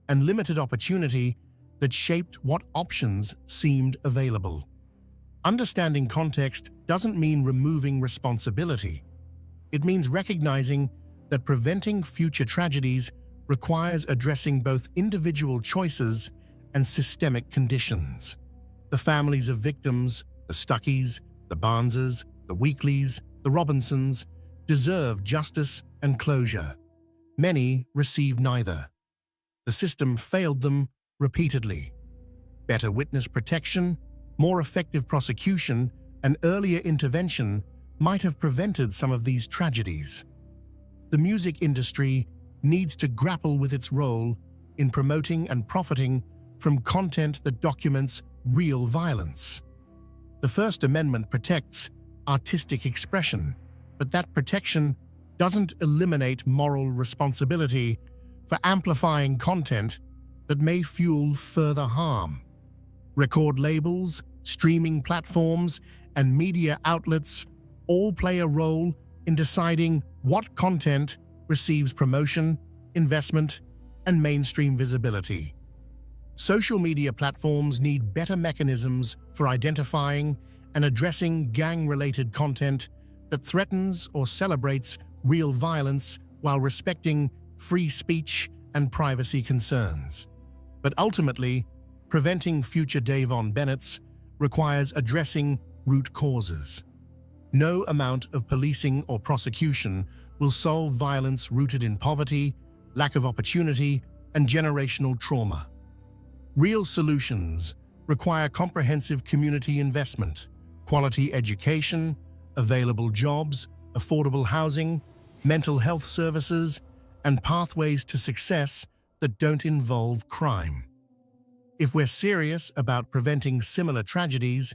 Speaker 1: and limited opportunity that shaped what options seemed available. Understanding context doesn't mean removing responsibility. It means recognizing that preventing future tragedies requires addressing both individual choices and systemic conditions. The families of victims, the Stuckeys, the Barneses, the Weekleys, the Robinsons, deserve justice and closure. Many received neither. The system failed them repeatedly. Better witness protection, more effective prosecution, and earlier intervention might have prevented some of these tragedies. The music industry needs to grapple with its role in promoting and profiting from content that documents real violence. The First Amendment protects artistic expression, but that protection doesn't eliminate moral responsibility for amplifying content that may fuel further harm. Record labels, streaming platforms, and media outlets all play a role in deciding what content receives promotion, investment, and mainstream visibility. Social media platforms need better mechanisms for identifying and addressing gang-related content that threatens or celebrates real violence while respecting free speech and privacy concerns. But ultimately, preventing future Davon Bennetts requires addressing root causes. No amount of policing or prosecution will solve violence rooted in poverty, lack of opportunity, and generational trauma. Real solutions require comprehensive community investment, quality education, available jobs, affordable housing, mental health services, and pathways to success that don't involve crime. If we're serious about preventing similar tragedies,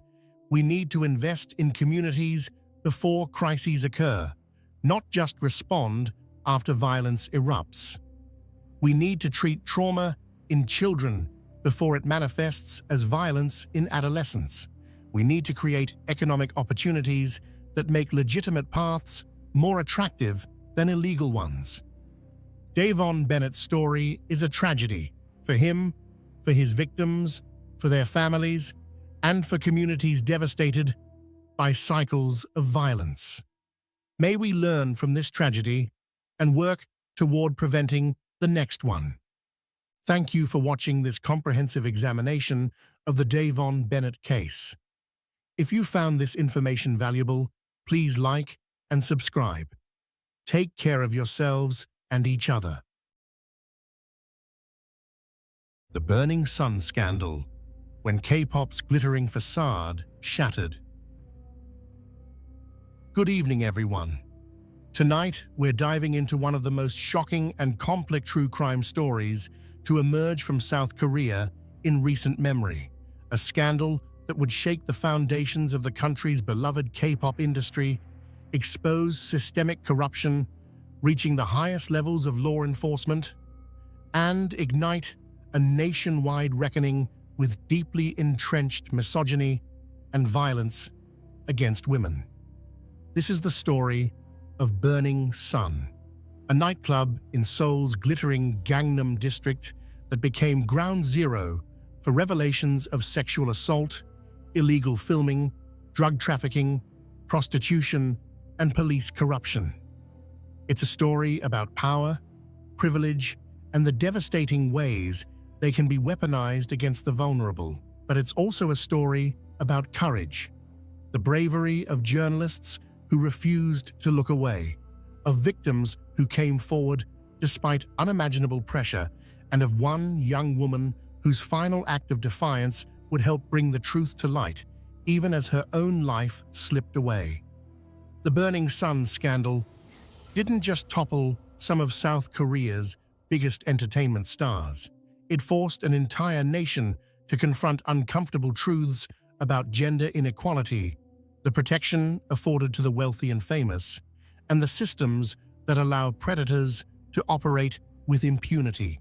Speaker 1: we need to invest in communities before crises occur, not just respond after violence erupts. We need to treat trauma in children before it manifests as violence in adolescence. We need to create economic opportunities that make legitimate paths more attractive than illegal ones. Davon Bennett's story is a tragedy for him, for his victims, for their families, and for communities devastated by cycles of violence. May we learn from this tragedy and work toward preventing the next one. Thank you for watching this comprehensive examination of the Davon Bennett case. If you found this information valuable, please like and subscribe. Take care of yourselves and each other. The Burning Sun Scandal, when K-pop's glittering facade shattered. Good evening, everyone. Tonight, we're diving into one of the most shocking and complex true crime stories to emerge from South Korea in recent memory, a scandal that would shake the foundations of the country's beloved K-pop industry, expose systemic corruption, reaching the highest levels of law enforcement, and ignite a nationwide reckoning with deeply entrenched misogyny and violence against women. This is the story of Burning Sun, a nightclub in Seoul's glittering Gangnam district that became ground zero for revelations of sexual assault, illegal filming, drug trafficking, prostitution, and police corruption. It's a story about power, privilege, and the devastating ways they can be weaponized against the vulnerable. But it's also a story about courage, the bravery of journalists who refused to look away, of victims who came forward despite unimaginable pressure, and of one young woman whose final act of defiance would help bring the truth to light, even as her own life slipped away. The Burning Sun scandal didn't just topple some of South Korea's biggest entertainment stars. It forced an entire nation to confront uncomfortable truths about gender inequality, the protection afforded to the wealthy and famous, and the systems that allow predators to operate with impunity.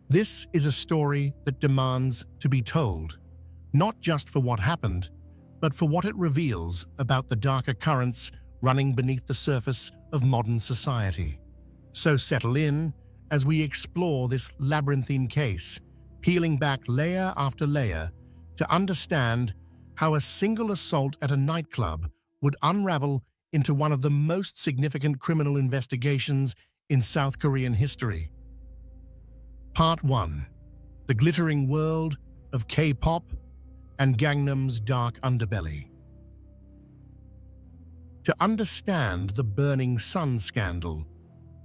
Speaker 1: This is a story that demands to be told, not just for what happened, but for what it reveals about the darker currents running beneath the surface of modern society. So settle in as we explore this labyrinthine case, peeling back layer after layer to understand how a single assault at a nightclub would unravel into one of the most significant criminal investigations in South Korean history. Part 1. The glittering world of K-pop and Gangnam's dark underbelly. To understand the Burning Sun scandal,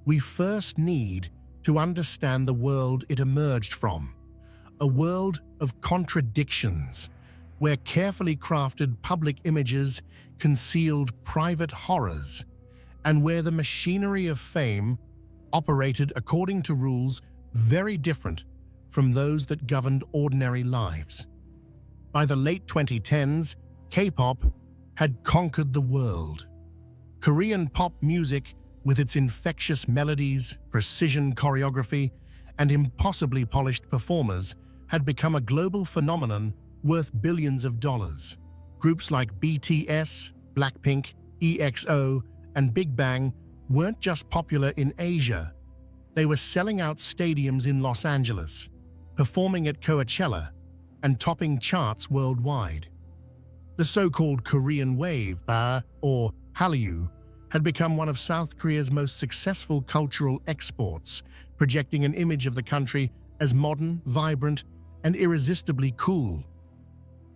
Speaker 1: we first need to understand the world it emerged from, a world of contradictions, where carefully crafted public images concealed private horrors, and where the machinery of fame operated according to rules very different from those that governed ordinary lives. By the late 2010s, K-pop had conquered the world. Korean pop music, with its infectious melodies, precision choreography, and impossibly polished performers, had become a global phenomenon worth billions of dollars. Groups like BTS, Blackpink, EXO, and Big Bang weren't just popular in Asia. They were selling out stadiums in Los Angeles, performing at Coachella, and topping charts worldwide. The so-called Korean wave, or Hallyu, had become one of South Korea's most successful cultural exports, projecting an image of the country as modern, vibrant, and irresistibly cool.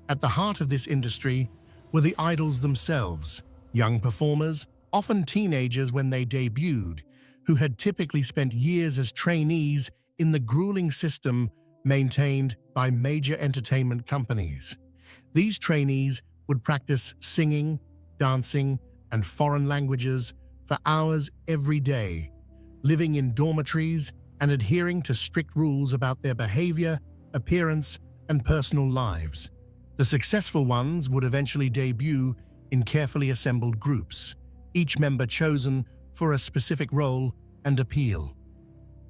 Speaker 1: At the heart of this industry were the idols themselves, young performers, often teenagers when they debuted, who had typically spent years as trainees in the grueling system maintained by major entertainment companies. These trainees would practice singing, dancing, and foreign languages for hours every day, living in dormitories and adhering to strict rules about their behavior, appearance, and personal lives. The successful ones would eventually debut in carefully assembled groups, each member chosen for a specific role and appeal.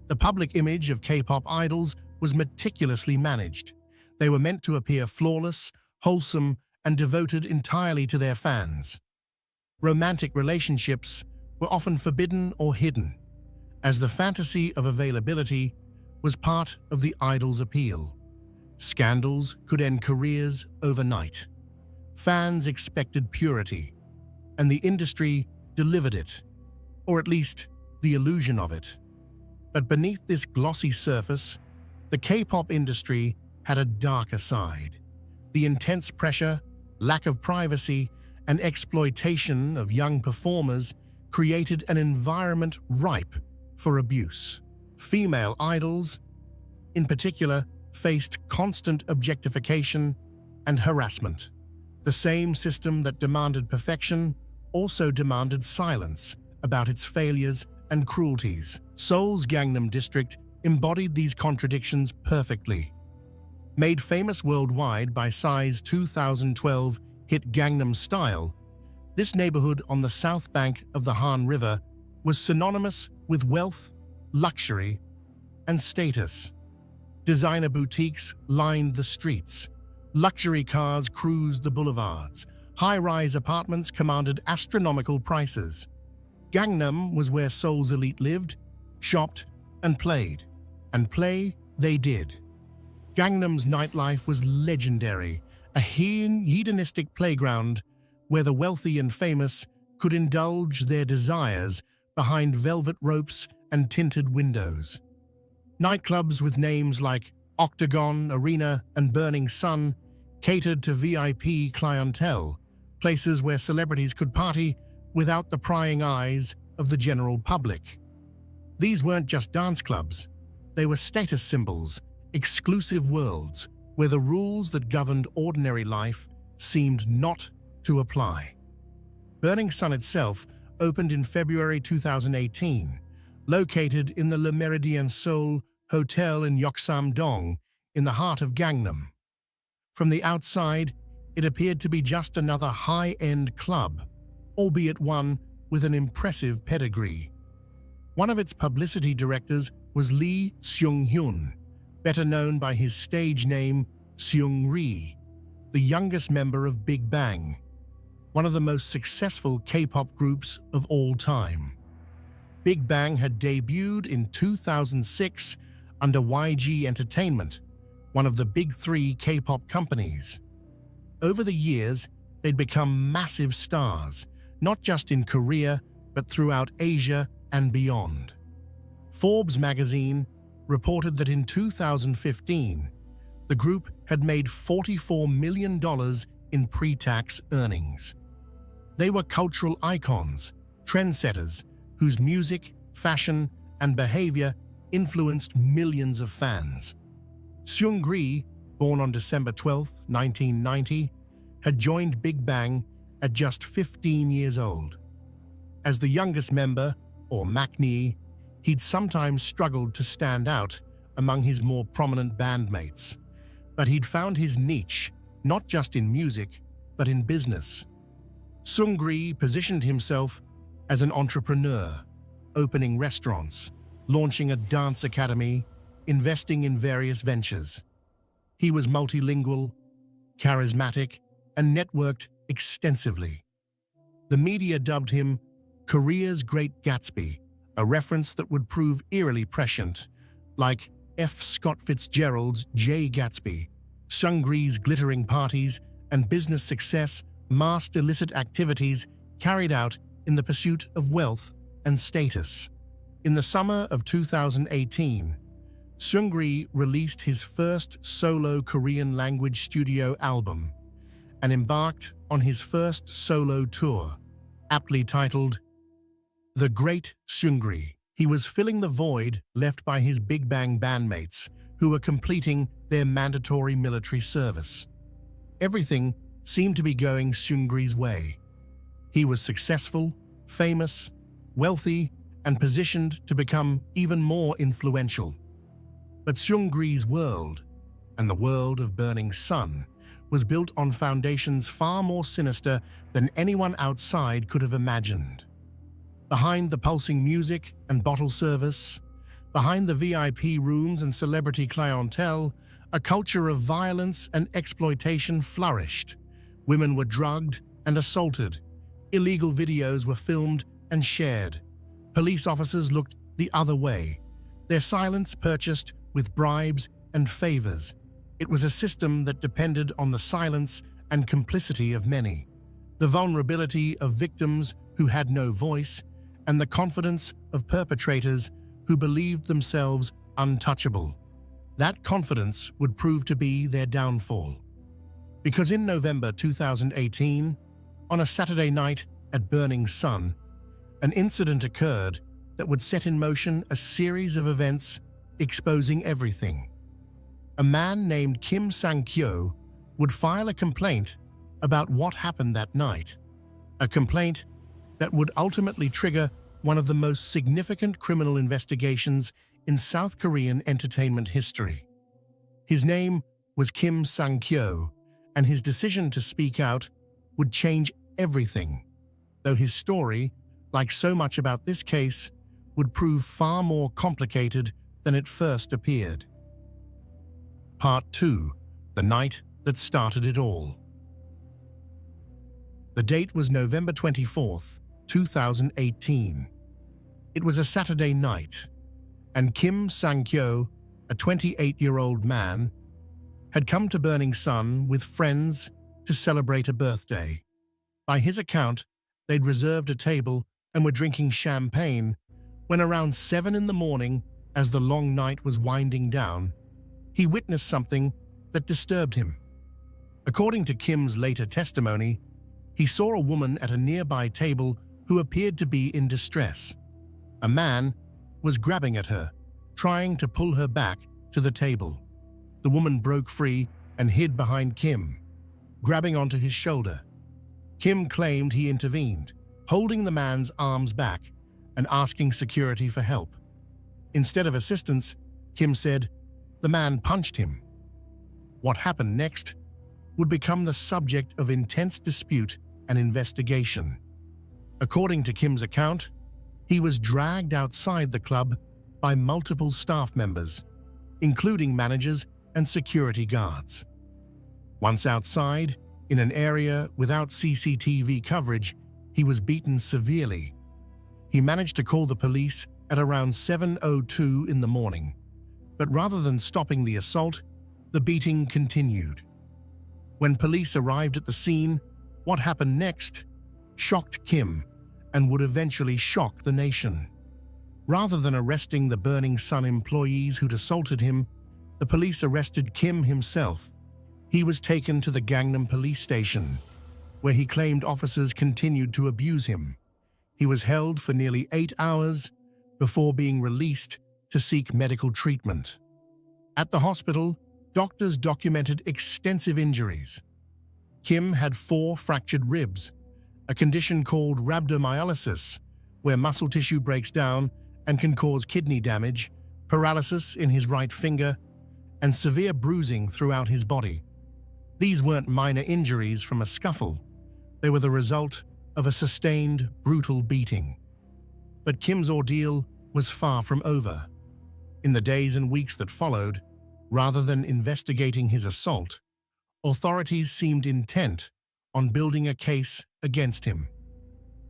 Speaker 1: The public image of K-pop idols was meticulously managed. They were meant to appear flawless, wholesome, and devoted entirely to their fans. Romantic relationships were often forbidden or hidden, as the fantasy of availability was part of the idol's appeal. Scandals could end careers overnight. Fans expected purity, and the industry delivered it, or at least the illusion of it. But beneath this glossy surface, the K-pop industry had a darker side. The intense pressure, lack of privacy, and exploitation of young performers created an environment ripe for abuse. Female idols, in particular, faced constant objectification and harassment. The same system that demanded perfection also demanded silence about its failures and cruelties. Seoul's Gangnam District embodied these contradictions perfectly. Made famous worldwide by Psy's 2012 hit Gangnam Style, this neighborhood on the south bank of the Han River was synonymous with wealth, luxury, and status. Designer boutiques lined the streets. Luxury cars cruised the boulevards. High-rise apartments commanded astronomical prices. Gangnam was where Seoul's elite lived, shopped, and played. And play they did. Gangnam's nightlife was legendary, a hedonistic playground where the wealthy and famous could indulge their desires behind velvet ropes and tinted windows. Nightclubs with names like Octagon, Arena, and Burning Sun catered to VIP clientele, places where celebrities could party without the prying eyes of the general public. These weren't just dance clubs, they were status symbols, exclusive worlds where the rules that governed ordinary life seemed not to apply. Burning Sun itself opened in February 2018, located in the Le Méridien Seoul Hotel in Yeoksamdong, in the heart of Gangnam. From the outside, it appeared to be just another high-end club, albeit one with an impressive pedigree. One of its publicity directors was Lee Seung-hyun, better known by his stage name Seungri, the youngest member of Big Bang, one of the most successful K-pop groups of all time. Big Bang had debuted in 2006 under YG Entertainment, one of the big three K-pop companies. Over the years, they'd become massive stars, not just in Korea, but throughout Asia and beyond. Forbes magazine reported that in 2015, the group had made $44 million in pre-tax earnings. They were cultural icons, trendsetters, whose music, fashion, and behavior influenced millions of fans. Seungri, born on December 12, 1990, had joined Big Bang at just 15 years old. As the youngest member, or maknae, he'd sometimes struggled to stand out among his more prominent bandmates. But he'd found his niche, not just in music, but in business. Seungri positioned himself as an entrepreneur, opening restaurants, launching a dance academy, investing in various ventures. He was multilingual, charismatic, and networked extensively. The media dubbed him Korea's Great Gatsby, a reference that would prove eerily prescient, like F. Scott Fitzgerald's J. Gatsby. Seungri's glittering parties and business success masked illicit activities carried out in the pursuit of wealth and status. In the summer of 2018, Seungri released his first solo Korean-language studio album and embarked on his first solo tour, aptly titled The Great Seungri. He was filling the void left by his Big Bang bandmates, who were completing their mandatory military service. Everything seemed to be going Seungri's way. He was successful, famous, wealthy, and positioned to become even more influential. But Seungri's world, and the world of Burning Sun, was built on foundations far more sinister than anyone outside could have imagined. Behind the pulsing music and bottle service, behind the VIP rooms and celebrity clientele, a culture of violence and exploitation flourished. Women were drugged and assaulted. Illegal videos were filmed and shared. Police officers looked the other way, their silence purchased with bribes and favors. It was a system that depended on the silence and complicity of many, the vulnerability of victims who had no voice, and the confidence of perpetrators who believed themselves untouchable. That confidence would prove to be their downfall. Because in November 2018, on a Saturday night at Burning Sun, an incident occurred that would set in motion a series of events exposing everything. A man named Kim Sang-kyo would file a complaint about what happened that night, a complaint that would ultimately trigger one of the most significant criminal investigations in South Korean entertainment history. His name was Kim Sang-kyo, and his decision to speak out would change everything, though his story, like so much about this case, would prove far more complicated than it first appeared. Part 2. The night that started it all. The date was November 24th, 2018. It was a Saturday night, and Kim Sang-kyo, a 28-year-old man, had come to Burning Sun with friends to celebrate a birthday. By his account, they'd reserved a table and were drinking champagne when around 7 in the morning, as the long night was winding down, he witnessed something that disturbed him. According to Kim's later testimony, he saw a woman at a nearby table who appeared to be in distress. A man was grabbing at her, trying to pull her back to the table. The woman broke free and hid behind Kim, grabbing onto his shoulder. Kim claimed he intervened, holding the man's arms back and asking security for help. Instead of assistance, Kim said, the man punched him. What happened next would become the subject of intense dispute and investigation. According to Kim's account, he was dragged outside the club by multiple staff members, including managers and security guards. Once outside, in an area without CCTV coverage, he was beaten severely. He managed to call the police at around 7:02 in the morning, but rather than stopping the assault, the beating continued. When police arrived at the scene, what happened next shocked Kim and would eventually shock the nation. Rather than arresting the Burning Sun employees who'd assaulted him, the police arrested Kim himself. He was taken to the Gangnam police station, where he claimed officers continued to abuse him. He was held for nearly 8 hours before being released to seek medical treatment. At the hospital, doctors documented extensive injuries. Kim had 4 fractured ribs, a condition called rhabdomyolysis, where muscle tissue breaks down and can cause kidney damage, paralysis in his right finger, and severe bruising throughout his body. These weren't minor injuries from a scuffle. They were the result of a sustained, brutal beating. But Kim's ordeal was far from over. In the days and weeks that followed, rather than investigating his assault, authorities seemed intent on building a case against him.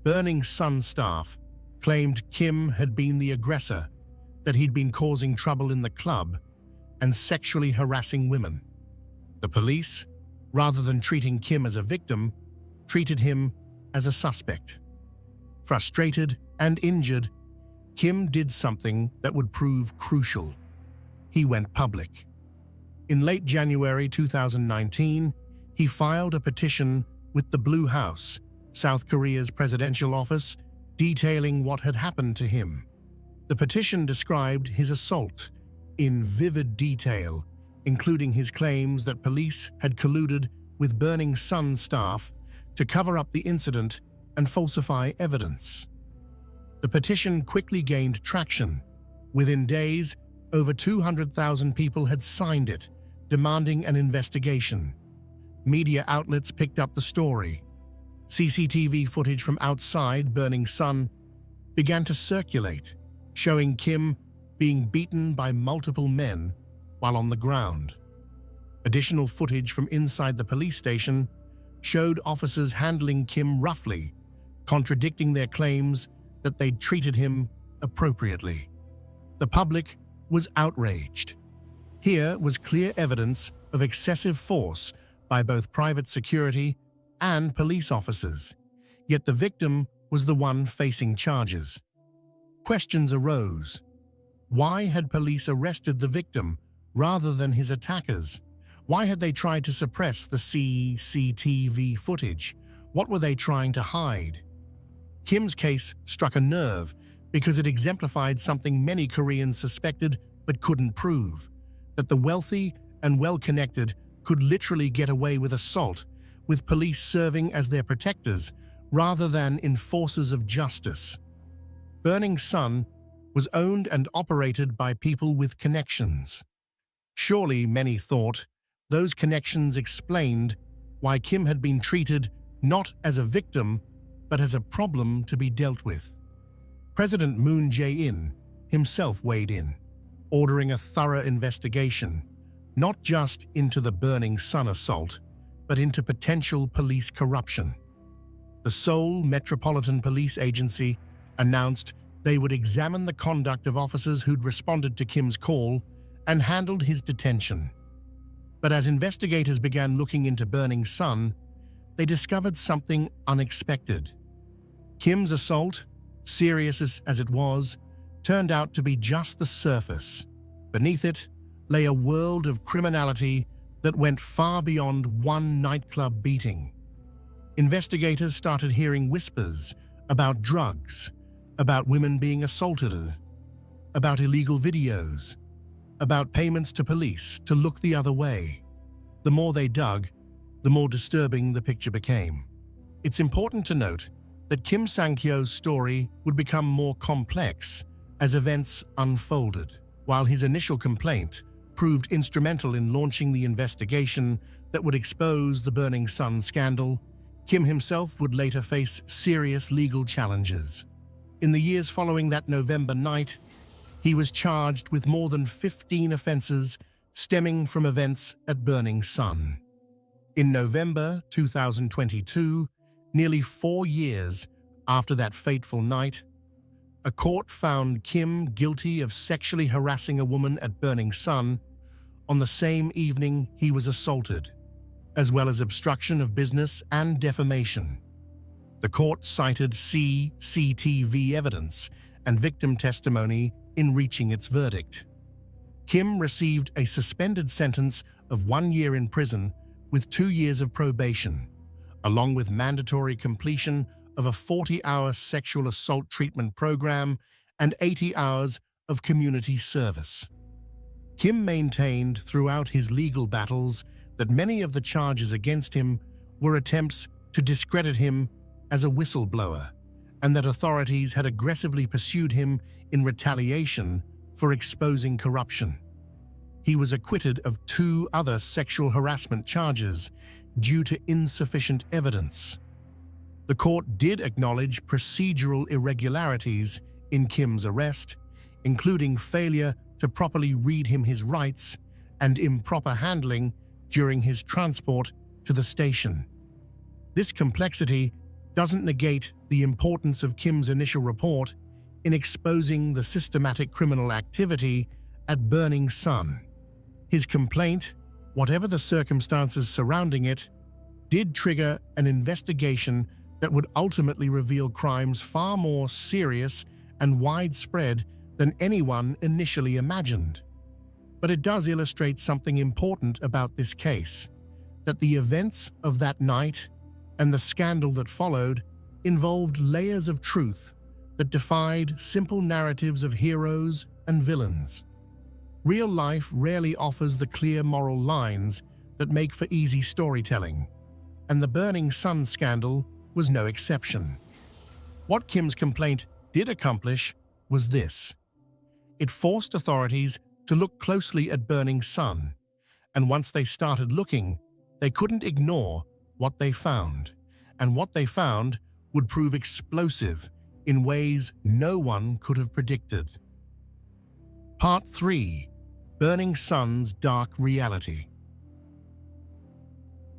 Speaker 1: Burning Sun staff claimed Kim had been the aggressor, that he'd been causing trouble in the club and sexually harassing women. The police, rather than treating Kim as a victim, treated him as a suspect. Frustrated and injured, Kim did something that would prove crucial. He went public. In late January 2019, he filed a petition with the Blue House, South Korea's presidential office, detailing what had happened to him. The petition described his assault in vivid detail, including his claims that police had colluded with Burning Sun staff to cover up the incident and falsify evidence. The petition quickly gained traction. Within days, over 200,000 people had signed it, demanding an investigation. Media outlets picked up the story. CCTV footage from outside Burning Sun began to circulate, showing Kim being beaten by multiple men while on the ground. Additional footage from inside the police station showed officers handling Kim roughly, contradicting their claims that they'd treated him appropriately. The public was outraged. Here was clear evidence of excessive force by both private security and police officers, yet the victim was the one facing charges. Questions arose. Why had police arrested the victim rather than his attackers? Why had they tried to suppress the CCTV footage? What were they trying to hide? Kim's case struck a nerve because it exemplified something many Koreans suspected but couldn't prove: that the wealthy and well-connected could literally get away with assault, with police serving as their protectors rather than enforcers of justice. Burning Sun was owned and operated by people with connections. Surely, many thought, those connections explained why Kim had been treated not as a victim, but as a problem to be dealt with. President Moon Jae-in himself weighed in, ordering a thorough investigation, not just into the Burning Sun assault, but into potential police corruption. The Seoul Metropolitan Police Agency announced they would examine the conduct of officers who'd responded to Kim's call and handled his detention. But as investigators began looking into Burning Sun, they discovered something unexpected. Kim's assault, serious as it was, turned out to be just the surface. Beneath it lay a world of criminality that went far beyond one nightclub beating. Investigators started hearing whispers about drugs, about women being assaulted, about illegal videos, about payments to police to look the other way. The more they dug, the more disturbing the picture became. It's important to note that Kim Sang-kyo's story would become more complex as events unfolded. While his initial complaint proved instrumental in launching the investigation that would expose the Burning Sun scandal, Kim himself would later face serious legal challenges. In the years following that November night, he was charged with more than 15 offenses stemming from events at Burning Sun. In November 2022, nearly 4 years after that fateful night, a court found Kim guilty of sexually harassing a woman at Burning Sun on the same evening he was assaulted, as well as obstruction of business and defamation. The court cited CCTV evidence and victim testimony in reaching its verdict. Kim received a suspended sentence of 1 year in prison with 2 years of probation, along with mandatory completion of a 40-hour sexual assault treatment program and 80 hours of community service. Kim maintained throughout his legal battles that many of the charges against him were attempts to discredit him as a whistleblower, and that authorities had aggressively pursued him in retaliation for exposing corruption. He was acquitted of 2 other sexual harassment charges due to insufficient evidence. The court did acknowledge procedural irregularities in Kim's arrest, including failure to properly read him his rights and improper handling during his transport to the station. This complexity doesn't negate the importance of Kim's initial report in exposing the systematic criminal activity at Burning Sun. His complaint, whatever the circumstances surrounding it, did trigger an investigation that would ultimately reveal crimes far more serious and widespread than anyone initially imagined. But it does illustrate something important about this case, that the events of that night and the scandal that followed involved layers of truth that defied simple narratives of heroes and villains. Real life rarely offers the clear moral lines that make for easy storytelling, and the Burning Sun scandal was no exception. What Kim's complaint did accomplish was this. It forced authorities to look closely at Burning Sun, and once they started looking, they couldn't ignore what they found. And what they found would prove explosive in ways no one could have predicted. Part 3. Burning Sun's Dark Reality.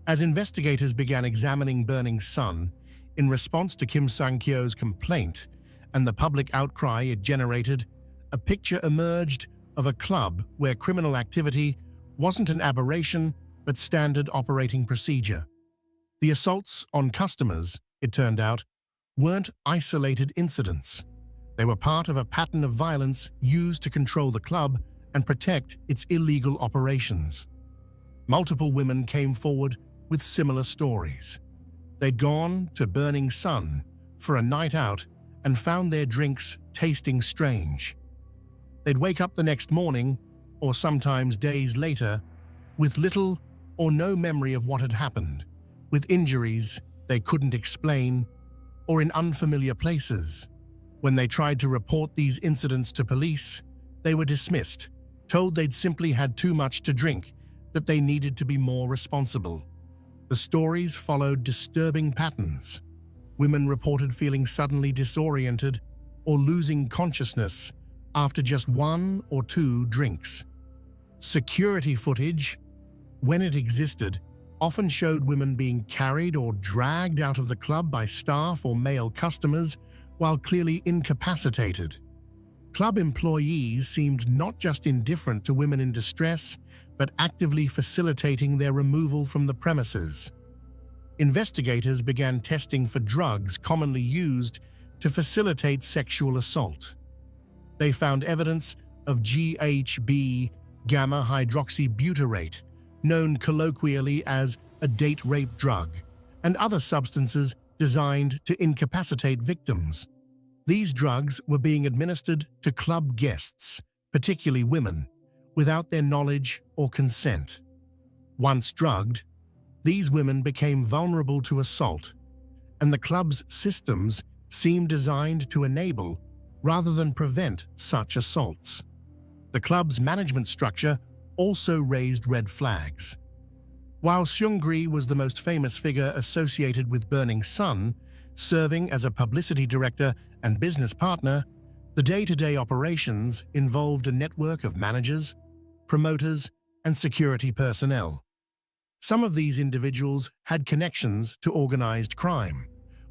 Speaker 1: As investigators began examining Burning Sun in response to Kim Sang-kyo's complaint and the public outcry it generated, a picture emerged of a club where criminal activity wasn't an aberration but standard operating procedure. The assaults on customers, it turned out, weren't isolated incidents. They were part of a pattern of violence used to control the club and protect its illegal operations. Multiple women came forward with similar stories. They'd gone to Burning Sun for a night out and found their drinks tasting strange. They'd wake up the next morning, or sometimes days later, with little or no memory of what had happened, with injuries they couldn't explain, or in unfamiliar places. When they tried to report these incidents to police, they were dismissed, told they'd simply had too much to drink, that they needed to be more responsible. The stories followed disturbing patterns. Women reported feeling suddenly disoriented or losing consciousness after just 1 or 2 drinks. Security footage, when it existed, often showed women being carried or dragged out of the club by staff or male customers while clearly incapacitated. Club employees seemed not just indifferent to women in distress, but actively facilitating their removal from the premises. Investigators began testing for drugs commonly used to facilitate sexual assault. They found evidence of GHB gamma hydroxybutyrate, known colloquially as a date rape drug, and other substances designed to incapacitate victims. These drugs were being administered to club guests, particularly women, without their knowledge or consent. Once drugged, these women became vulnerable to assault, and the club's systems seemed designed to enable rather than prevent such assaults. The club's management structure also raised red flags. While Seungri was the most famous figure associated with Burning Sun, serving as a publicity director and business partner, the day-to-day operations involved a network of managers, promoters, and security personnel. Some of these individuals had connections to organized crime.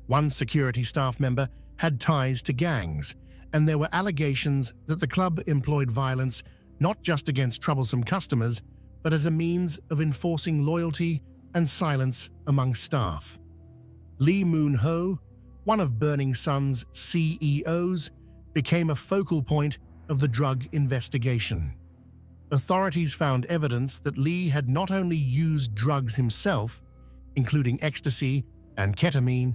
Speaker 1: One security staff member had ties to gangs, and there were allegations that the club employed violence not just against troublesome customers, but as a means of enforcing loyalty and silence among staff. Lee Moon-ho, one of Burning Sun's CEOs, became a focal point of the drug investigation. Authorities found evidence that Lee had not only used drugs himself, including ecstasy and ketamine,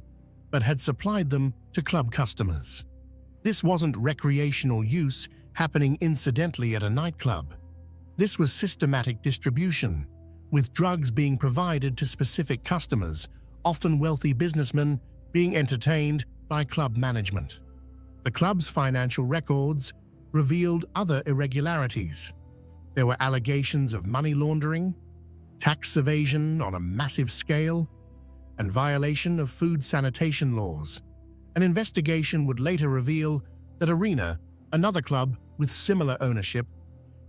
Speaker 1: but had supplied them to club customers. This wasn't recreational use happening incidentally at a nightclub. This was systematic distribution, with drugs being provided to specific customers, often wealthy businessmen being entertained by club management. The club's financial records revealed other irregularities. There were allegations of money laundering, tax evasion on a massive scale, and violation of food sanitation laws. An investigation would later reveal that Arena, another club with similar ownership,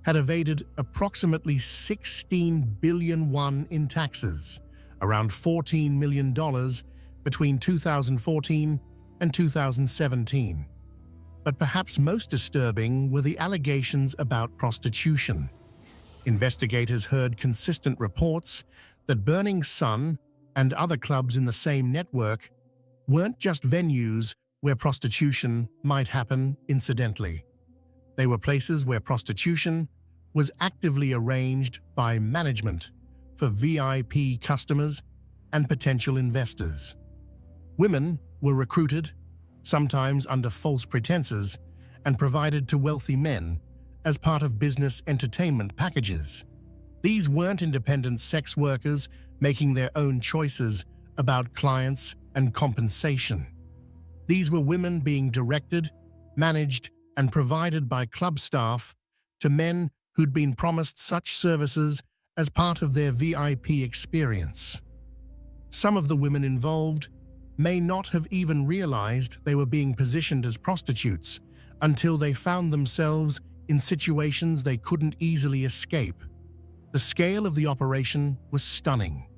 Speaker 1: had evaded approximately 16 billion won in taxes, around $14 million, between 2014 and 2017. But perhaps most disturbing were the allegations about prostitution. Investigators heard consistent reports that Burning Sun and other clubs in the same network weren't just venues where prostitution might happen incidentally. They were places where prostitution was actively arranged by management for VIP customers and potential investors. Women were recruited, sometimes under false pretenses, and provided to wealthy men as part of business entertainment packages. These weren't independent sex workers making their own choices about clients and compensation. These were women being directed, managed, and provided by club staff to men who'd been promised such services as part of their VIP experience. Some of the women involved may not have even realized they were being positioned as prostitutes until they found themselves in situations they couldn't easily escape. The scale of the operation was stunning.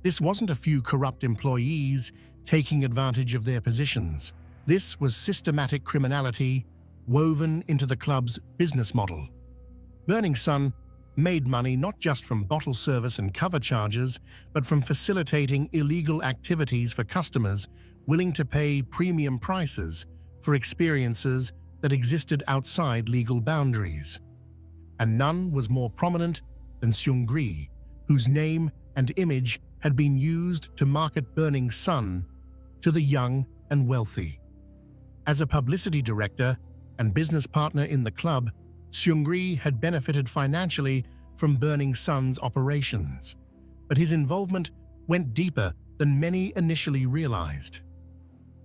Speaker 1: This wasn't a few corrupt employees taking advantage of their positions. This was systematic criminality woven into the club's business model. Burning Sun made money not just from bottle service and cover charges, but from facilitating illegal activities for customers willing to pay premium prices for experiences that existed outside legal boundaries. And none was more prominent than Seungri, whose name and image had been used to market Burning Sun to the young and wealthy. As a publicity director and business partner in the club, Seungri had benefited financially from Burning Sun's operations, but his involvement went deeper than many initially realized.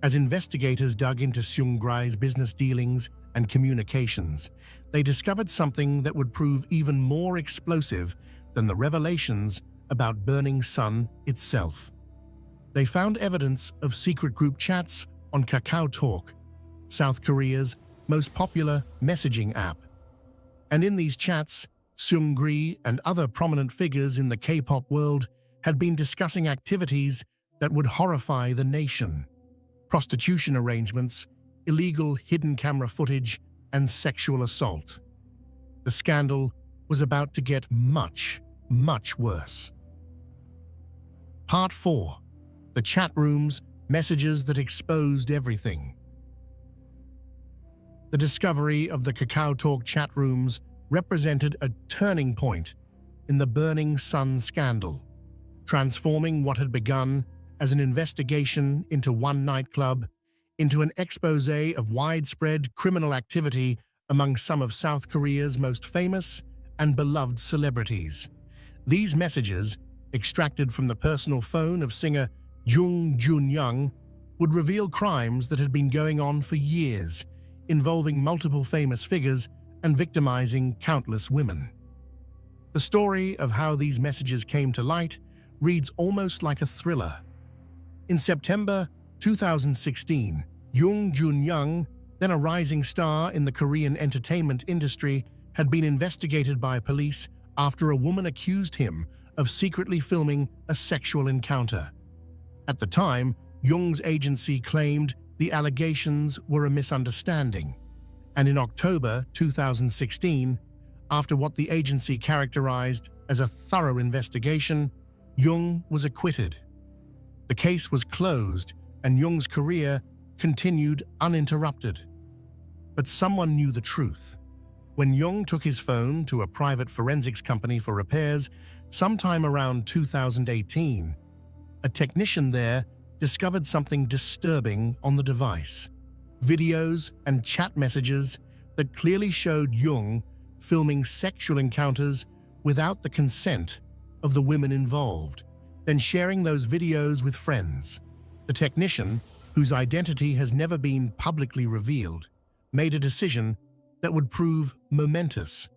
Speaker 1: As investigators dug into Seungri's business dealings and communications, they discovered something that would prove even more explosive than the revelations about Burning Sun itself. They found evidence of secret group chats on KakaoTalk, South Korea's most popular messaging app. And in these chats, Seungri and other prominent figures in the K-pop world had been discussing activities that would horrify the nation: prostitution arrangements, illegal hidden camera footage, and sexual assault. The scandal was about to get much, much worse. Part 4. The chat rooms, messages that exposed everything. The discovery of the KakaoTalk chat rooms represented a turning point in the Burning Sun scandal, transforming what had begun as an investigation into one nightclub into an expose of widespread criminal activity among some of South Korea's most famous and beloved celebrities. These messages, extracted from the personal phone of singer Jung Jun-young, would reveal crimes that had been going on for years, involving multiple famous figures and victimizing countless women. The story of how these messages came to light reads almost like a thriller. In September 2016, Jung Jun-young, then a rising star in the Korean entertainment industry, had been investigated by police after a woman accused him of secretly filming a sexual encounter. At the time, Jung's agency claimed the allegations were a misunderstanding, and in October 2016, after what the agency characterized as a thorough investigation, Jung was acquitted. The case was closed, and Jung's career continued uninterrupted. But someone knew the truth. When Jung took his phone to a private forensics company for repairs sometime around 2018, a technician there discovered something disturbing on the device: videos and chat messages that clearly showed Jung filming sexual encounters without the consent of the women involved, then sharing those videos with friends. The technician, whose identity has never been publicly revealed, made a decision that would prove momentous.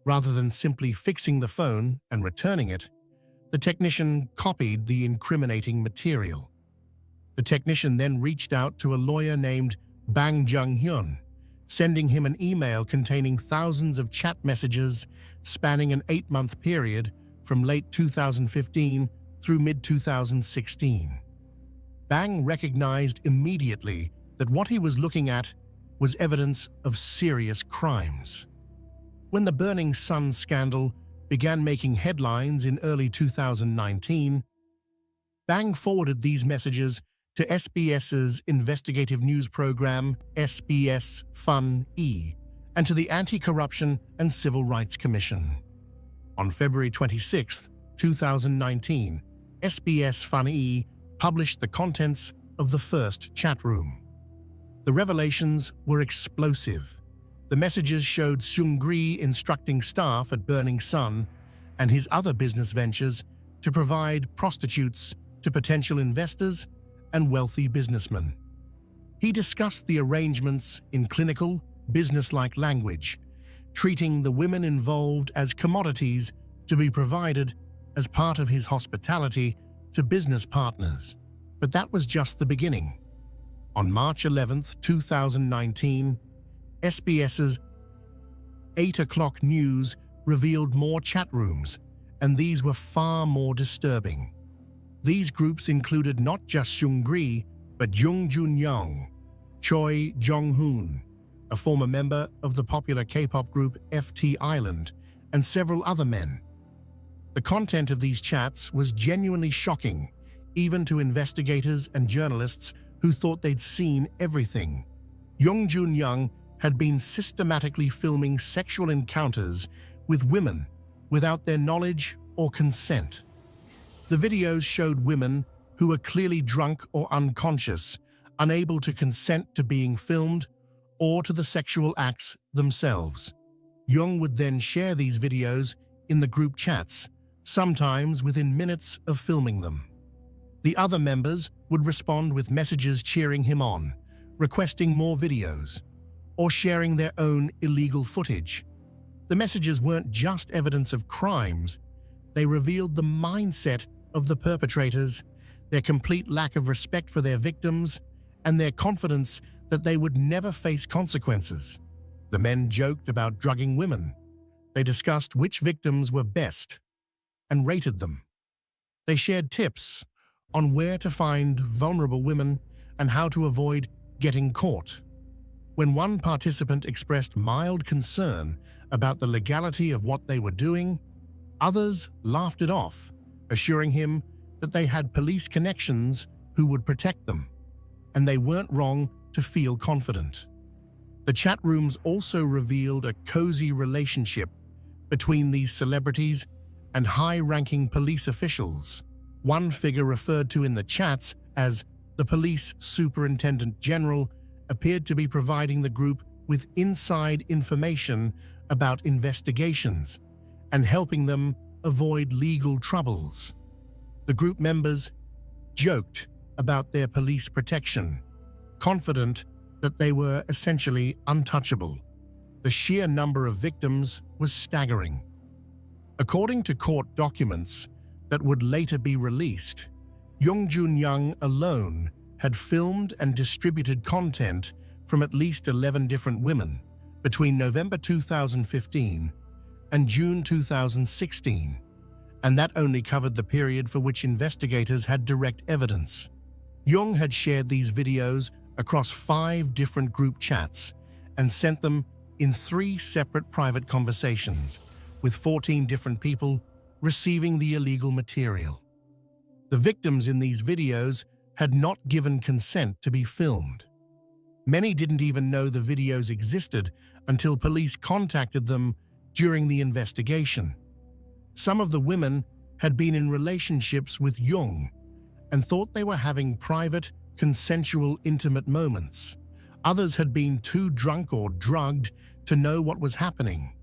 Speaker 1: Rather than simply fixing the phone and returning it, the technician copied the incriminating material. The technician then reached out to a lawyer named Bang Jung-hyun, sending him an email containing thousands of chat messages spanning an 8-month period from late 2015 through mid-2016. Bang recognized immediately that what he was looking at was evidence of serious crimes. When the Burning Sun scandal began making headlines in early 2019, Bang forwarded these messages to SBS's investigative news program, SBS Fun-E, and to the Anti-Corruption and Civil Rights Commission. On February 26, 2019, SBS Fun-E published the contents of the first chat room. The revelations were explosive. The messages showed Seungri instructing staff at Burning Sun and his other business ventures to provide prostitutes to potential investors and wealthy businessmen. He discussed the arrangements in clinical, business-like language, treating the women involved as commodities to be provided as part of his hospitality to business partners. But that was just the beginning. On March 11, 2019, SBS's 8 o'clock news revealed more chat rooms, and these were far more disturbing. These groups included not just Seungri, but Jung Jun-young, Choi Jong-hoon, a former member of the popular K-pop group FT Island, and several other men. The content of these chats was genuinely shocking, even to investigators and journalists who thought they'd seen everything. Jung Jun-young had been systematically filming sexual encounters with women without their knowledge or consent. The videos showed women who were clearly drunk or unconscious, unable to consent to being filmed or to the sexual acts themselves. Jung would then share these videos in the group chats, sometimes within minutes of filming them. The other members would respond with messages cheering him on, requesting more videos, or sharing their own illegal footage. The messages weren't just evidence of crimes, they revealed the mindset of the perpetrators, their complete lack of respect for their victims, and their confidence that they would never face consequences. The men joked about drugging women. They discussed which victims were best and rated them. They shared tips on where to find vulnerable women and how to avoid getting caught. When one participant expressed mild concern about the legality of what they were doing, others laughed it off, assuring him that they had police connections who would protect them, and they weren't wrong to feel confident. The chat rooms also revealed a cozy relationship between these celebrities and high-ranking police officials. One figure referred to in the chats as the police superintendent general appeared to be providing the group with inside information about investigations and helping them avoid legal troubles. The group members joked about their police protection, confident that they were essentially untouchable. The sheer number of victims was staggering. According to court documents that would later be released, Jung Jun-young alone had filmed and distributed content from at least 11 different women between November 2015 and June 2016, and that only covered the period for which investigators had direct evidence. Jung had shared these videos across 5 different group chats and sent them in 3 separate private conversations, with 14 different people receiving the illegal material. The victims in these videos had not given consent to be filmed. Many didn't even know the videos existed until police contacted them during the investigation. Some of the women had been in relationships with Jung and thought they were having private, consensual, intimate moments. Others had been too drunk or drugged to know what was happening.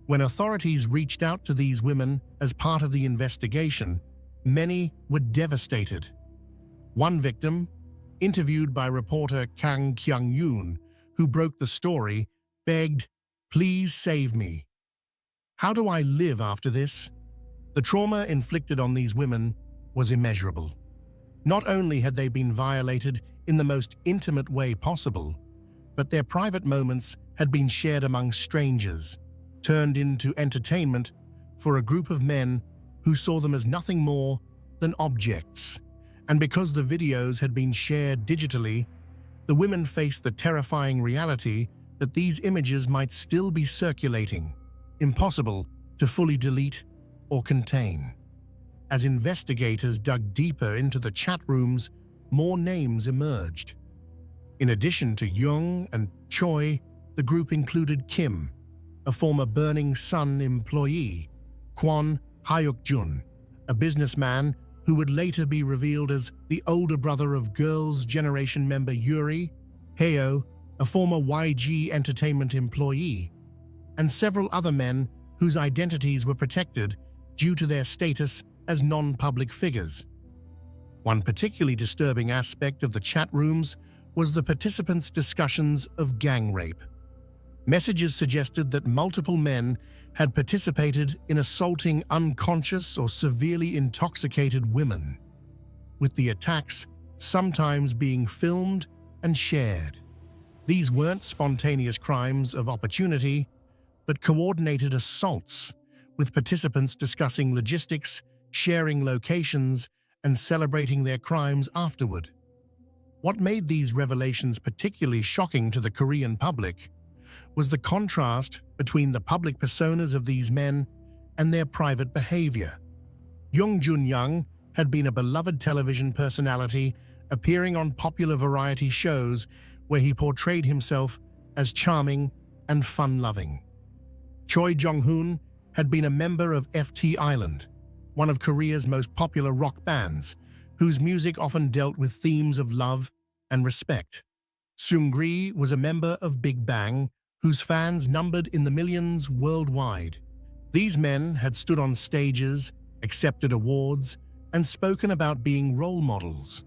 Speaker 1: When authorities reached out to these women as part of the investigation, many were devastated. One victim, interviewed by reporter Kang Kyung-yoon, who broke the story, begged, "Please save me. How do I live after this?" The trauma inflicted on these women was immeasurable. Not only had they been violated in the most intimate way possible, but their private moments had been shared among strangers, turned into entertainment for a group of men who saw them as nothing more than objects. And because the videos had been shared digitally, the women faced the terrifying reality that these images might still be circulating, impossible to fully delete or contain. As investigators dug deeper into the chat rooms, more names emerged. In addition to Jung and Choi, the group included Kim, a former Burning Sun employee, Kwon Hyuk-jun, a businessman who would later be revealed as the older brother of Girls' Generation member Yuri, Heo, a former YG Entertainment employee, and several other men whose identities were protected due to their status as non-public figures. One particularly disturbing aspect of the chat rooms was the participants' discussions of gang rape. Messages suggested that multiple men had participated in assaulting unconscious or severely intoxicated women, with the attacks sometimes being filmed and shared. These weren't spontaneous crimes of opportunity, but coordinated assaults, with participants discussing logistics, sharing locations, and celebrating their crimes afterward. What made these revelations particularly shocking to the Korean public was the contrast between the public personas of these men and their private behavior. Jung Jun-young had been a beloved television personality, appearing on popular variety shows where he portrayed himself as charming and fun-loving. Choi Jong-hoon had been a member of FT Island, one of Korea's most popular rock bands, whose music often dealt with themes of love and respect. Seungri was a member of Big Bang, whose fans numbered in the millions worldwide. These men had stood on stages, accepted awards, and spoken about being role models.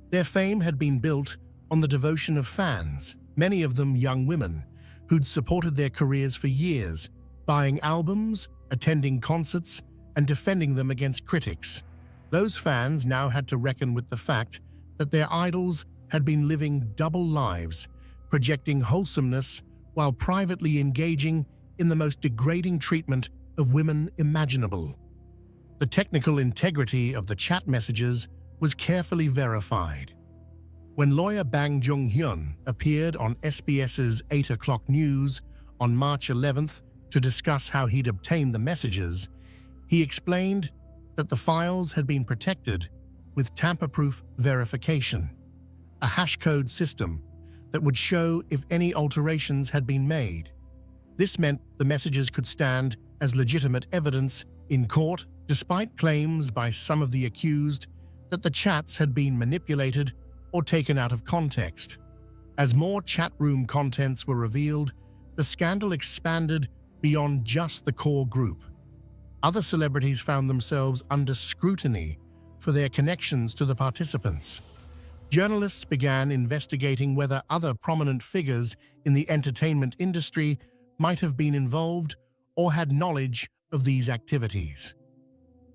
Speaker 1: Their fame had been built on the devotion of fans, many of them young women, who'd supported their careers for years, buying albums, attending concerts, and defending them against critics. Those fans now had to reckon with the fact that their idols had been living double lives, projecting wholesomeness while privately engaging in the most degrading treatment of women imaginable. The technical integrity of the chat messages was carefully verified. When lawyer Bang Jung-hyun appeared on SBS's 8 o'clock news on March 11th to discuss how he'd obtained the messages, he explained that the files had been protected with tamper-proof verification, a hashcode system that would show if any alterations had been made. This meant the messages could stand as legitimate evidence in court, despite claims by some of the accused that the chats had been manipulated or taken out of context. As more chat room contents were revealed, the scandal expanded beyond just the core group. Other celebrities found themselves under scrutiny for their connections to the participants. Journalists began investigating whether other prominent figures in the entertainment industry might have been involved or had knowledge of these activities.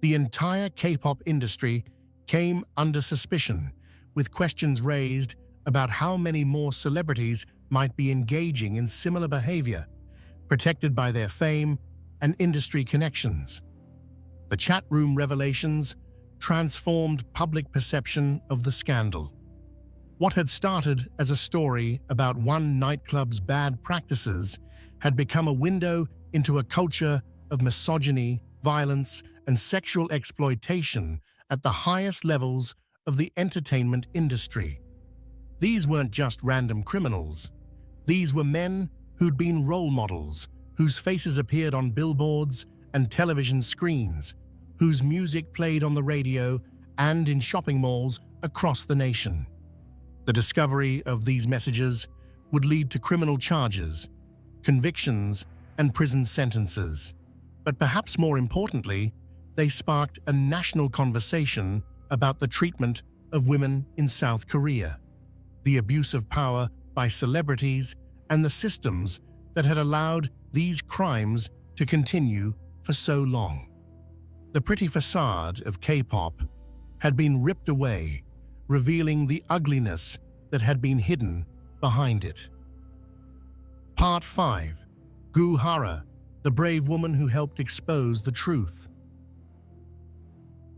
Speaker 1: The entire K-pop industry came under suspicion, with questions raised about how many more celebrities might be engaging in similar behavior, protected by their fame and industry connections. The chat room revelations transformed public perception of the scandal. What had started as a story about one nightclub's bad practices had become a window into a culture of misogyny, violence, and sexual exploitation at the highest levels of the entertainment industry. These weren't just random criminals. These were men who'd been role models, whose faces appeared on billboards and television screens, whose music played on the radio and in shopping malls across the nation. The discovery of these messages would lead to criminal charges, convictions, and prison sentences. But perhaps more importantly, they sparked a national conversation about the treatment of women in South Korea, the abuse of power by celebrities, and the systems that had allowed these crimes to continue for so long. The pretty facade of K-pop had been ripped away, revealing the ugliness that had been hidden behind it. Part 5. Goo Hara, the brave woman who helped expose the truth.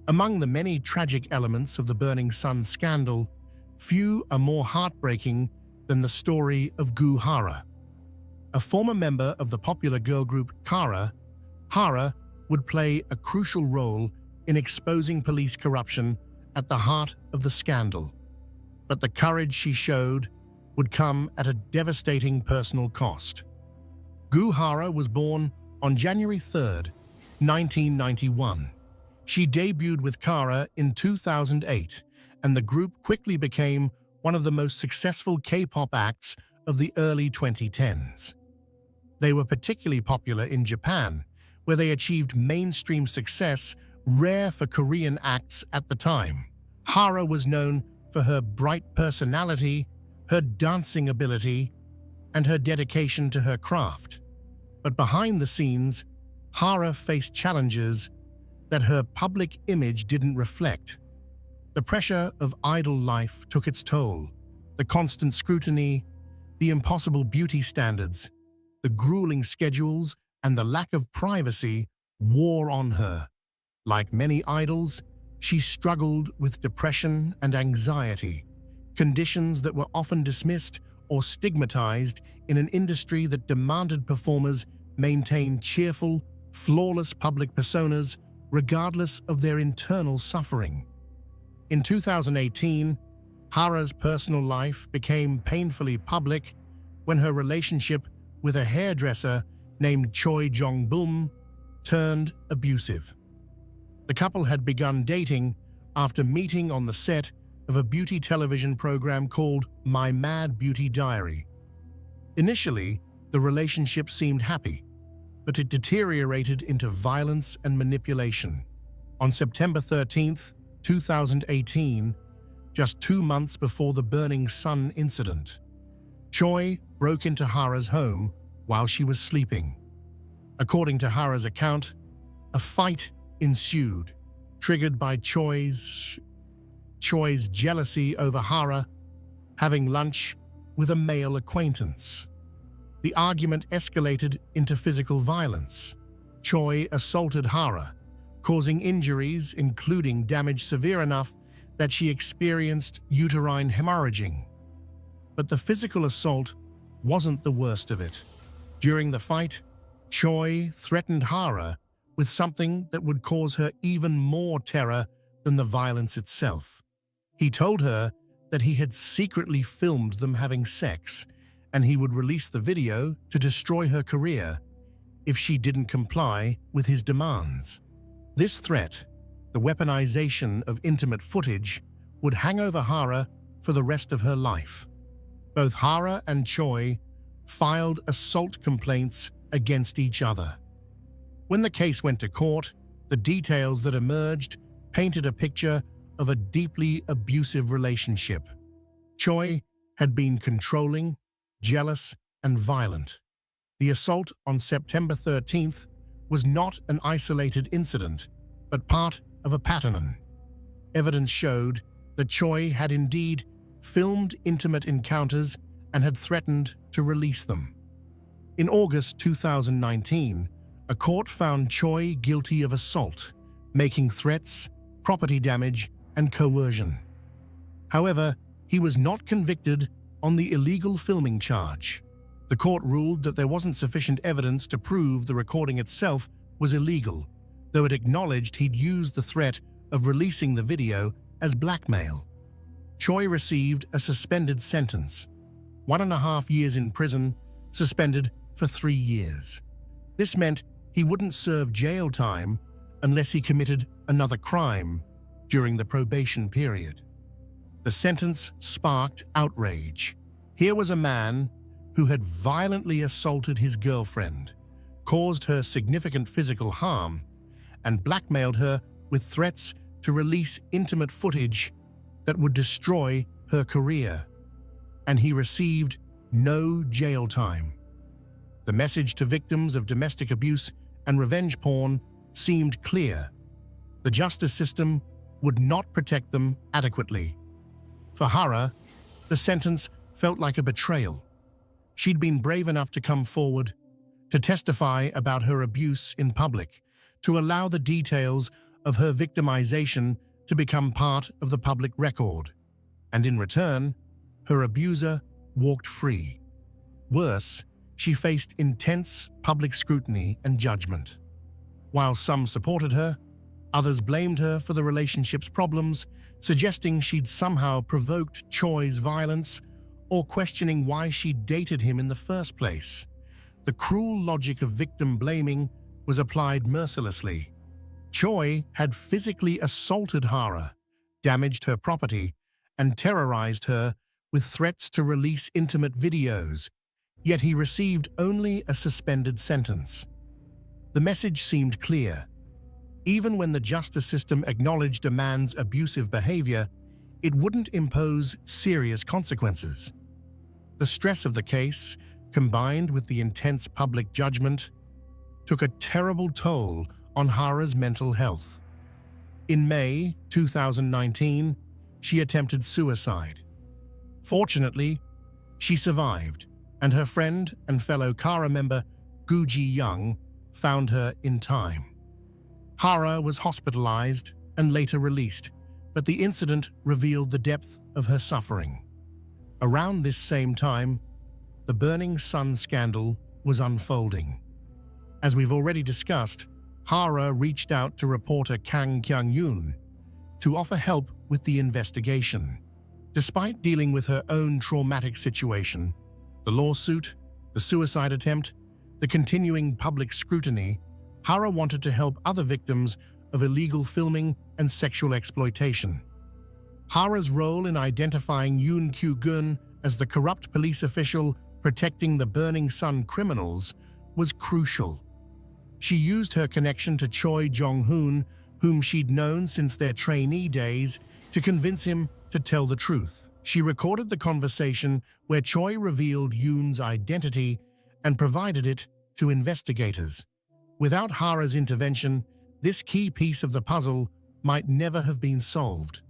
Speaker 1: Among the many tragic elements of the Burning Sun scandal, few are more heartbreaking than the story of Goo Hara. A former member of the popular girl group Kara, Hara would play a crucial role in exposing police corruption at the heart of the scandal. But the courage she showed would come at a devastating personal cost. Goo Hara was born on January 3, 1991. She debuted with Kara in 2008, and the group quickly became one of the most successful K-pop acts of the early 2010s. They were particularly popular in Japan, where they achieved mainstream success rare for Korean acts at the time. Hara was known for her bright personality, her dancing ability, and her dedication to her craft. But behind the scenes, Hara faced challenges that her public image didn't reflect. The pressure of idol life took its toll. The constant scrutiny, the impossible beauty standards, the grueling schedules, and the lack of privacy wore on her. Like many idols, she struggled with depression and anxiety, conditions that were often dismissed or stigmatized in an industry that demanded performers maintain cheerful, flawless public personas regardless of their internal suffering. In 2018, Hara's personal life became painfully public when her relationship with a hairdresser named Choi Jong-bum turned abusive. The couple had begun dating after meeting on the set of a beauty television program called My Mad Beauty Diary. Initially, the relationship seemed happy, but it deteriorated into violence and manipulation. On September 13, 2018, just 2 months before the Burning Sun incident, Choi broke into Hara's home while she was sleeping. According to Hara's account, a fight ensued, triggered by Choi's jealousy over Hara having lunch with a male acquaintance. The argument escalated into physical violence. Choi assaulted Hara, causing injuries including damage severe enough that she experienced uterine hemorrhaging. But the physical assault wasn't the worst of it. During the fight, Choi threatened Hara with something that would cause her even more terror than the violence itself. He told her that he had secretly filmed them having sex, and he would release the video to destroy her career if she didn't comply with his demands. This threat, the weaponization of intimate footage, would hang over Hara for the rest of her life. Both Hara and Choi filed assault complaints against each other. When the case went to court, the details that emerged painted a picture of a deeply abusive relationship. Choi had been controlling, jealous, and violent. The assault on September 13th was not an isolated incident, but part of a pattern. Evidence showed that Choi had indeed filmed intimate encounters and had threatened to release them. In August 2019, a court found Choi guilty of assault, making threats, property damage, and coercion. However, he was not convicted on the illegal filming charge. The court ruled that there wasn't sufficient evidence to prove the recording itself was illegal, though it acknowledged he'd used the threat of releasing the video as blackmail. Choi received a suspended sentence, 1.5 years in prison, suspended for 3 years. This meant he wouldn't serve jail time unless he committed another crime during the probation period. The sentence sparked outrage. Here was a man who had violently assaulted his girlfriend, caused her significant physical harm, and blackmailed her with threats to release intimate footage that would destroy her career. And he received no jail time. The message to victims of domestic abuse and revenge porn seemed clear. The justice system would not protect them adequately. For Hara, the sentence felt like a betrayal. She'd been brave enough to come forward, to testify about her abuse in public, to allow the details of her victimization to become part of the public record. And in return, her abuser walked free. Worse, she faced intense public scrutiny and judgment. While some supported her, others blamed her for the relationship's problems, suggesting she'd somehow provoked Choi's violence or questioning why she dated him in the first place. The cruel logic of victim blaming was applied mercilessly. Choi had physically assaulted Hara, damaged her property, and terrorized her with threats to release intimate videos, yet he received only a suspended sentence. The message seemed clear. Even when the justice system acknowledged a man's abusive behavior, it wouldn't impose serious consequences. The stress of the case, combined with the intense public judgment, took a terrible toll on Hara's mental health. In May 2019, she attempted suicide. Fortunately, she survived, and her friend and fellow Kara member Gu Ji-young found her in time. Hara was hospitalized and later released, but the incident revealed the depth of her suffering. Around this same time, the Burning Sun scandal was unfolding. As we've already discussed, Hara reached out to reporter Kang Kyung-yoon to offer help with the investigation. Despite dealing with her own traumatic situation, the lawsuit, the suicide attempt, the continuing public scrutiny, Hara wanted to help other victims of illegal filming and sexual exploitation. Hara's role in identifying Yoon Kyu-gun as the corrupt police official protecting the Burning Sun criminals was crucial. She used her connection to Choi Jong-hoon, whom she'd known since their trainee days, to convince him to tell the truth. She recorded the conversation where Choi revealed Yoon's identity and provided it to investigators. Without Hara's intervention, this key piece of the puzzle might never have been solved.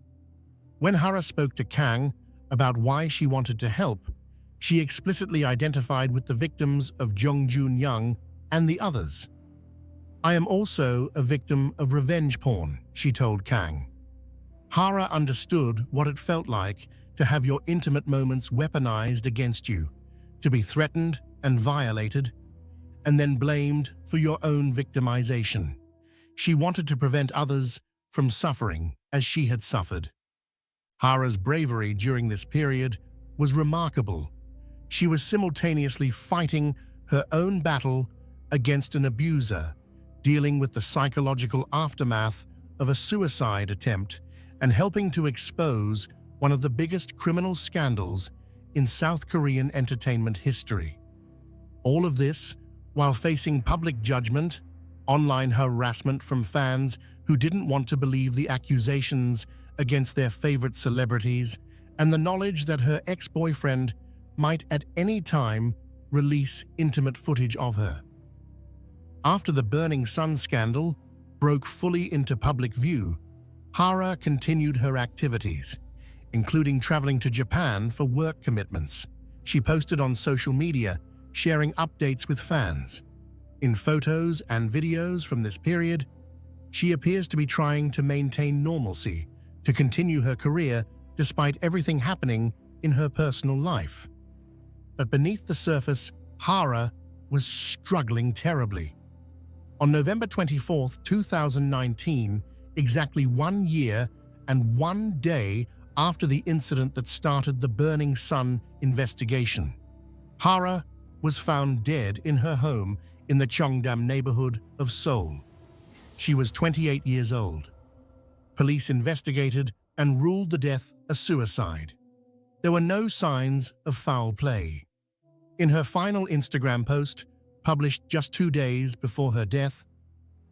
Speaker 1: When Hara spoke to Kang about why she wanted to help, she explicitly identified with the victims of Jung Jun-young and the others. "I am also a victim of revenge porn," she told Kang. Hara understood what it felt like to have your intimate moments weaponized against you, to be threatened and violated, and then blamed for your own victimization. She wanted to prevent others from suffering as she had suffered. Hara's bravery during this period was remarkable. She was simultaneously fighting her own battle against an abuser, dealing with the psychological aftermath of a suicide attempt, and helping to expose one of the biggest criminal scandals in South Korean entertainment history. All of this while facing public judgment, online harassment from fans who didn't want to believe the accusations against their favorite celebrities, and the knowledge that her ex-boyfriend might at any time release intimate footage of her. After the Burning Sun scandal broke fully into public view, Hara continued her activities, including traveling to Japan for work commitments. She posted on social media, sharing updates with fans. In photos and videos from this period, she appears to be trying to maintain normalcy, to continue her career despite everything happening in her personal life. But beneath the surface, Hara was struggling terribly. On November 24, 2019, exactly 1 year and 1 day after the incident that started the Burning Sun investigation, Hara was found dead in her home in the Cheongdam neighborhood of Seoul. She was 28 years old. Police investigated and ruled the death a suicide. There were no signs of foul play. In her final Instagram post, published just 2 days before her death,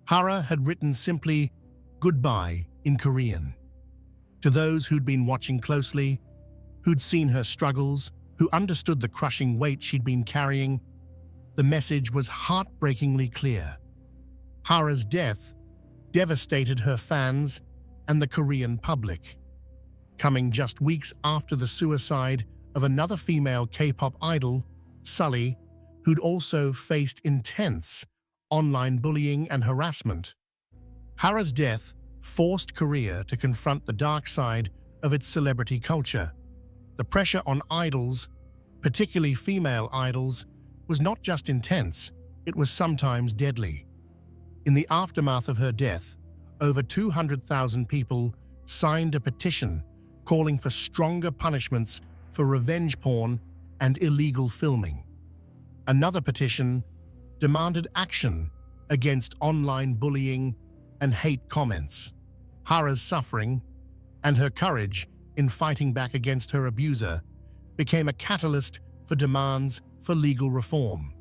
Speaker 1: Hara had written simply, "Goodbye" in Korean. To those who'd been watching closely, who'd seen her struggles, who understood the crushing weight she'd been carrying, the message was heartbreakingly clear. Hara's death devastated her fans and the Korean public, coming just weeks after the suicide of another female K-pop idol, Sulli, who'd also faced intense online bullying and harassment. Hara's death forced Korea to confront the dark side of its celebrity culture. The pressure on idols, particularly female idols, was not just intense, it was sometimes deadly. In the aftermath of her death, over 200,000 people signed a petition calling for stronger punishments for revenge porn and illegal filming. Another petition demanded action against online bullying and hate comments. Hara's suffering and her courage in fighting back against her abuser became a catalyst for demands for legal reform.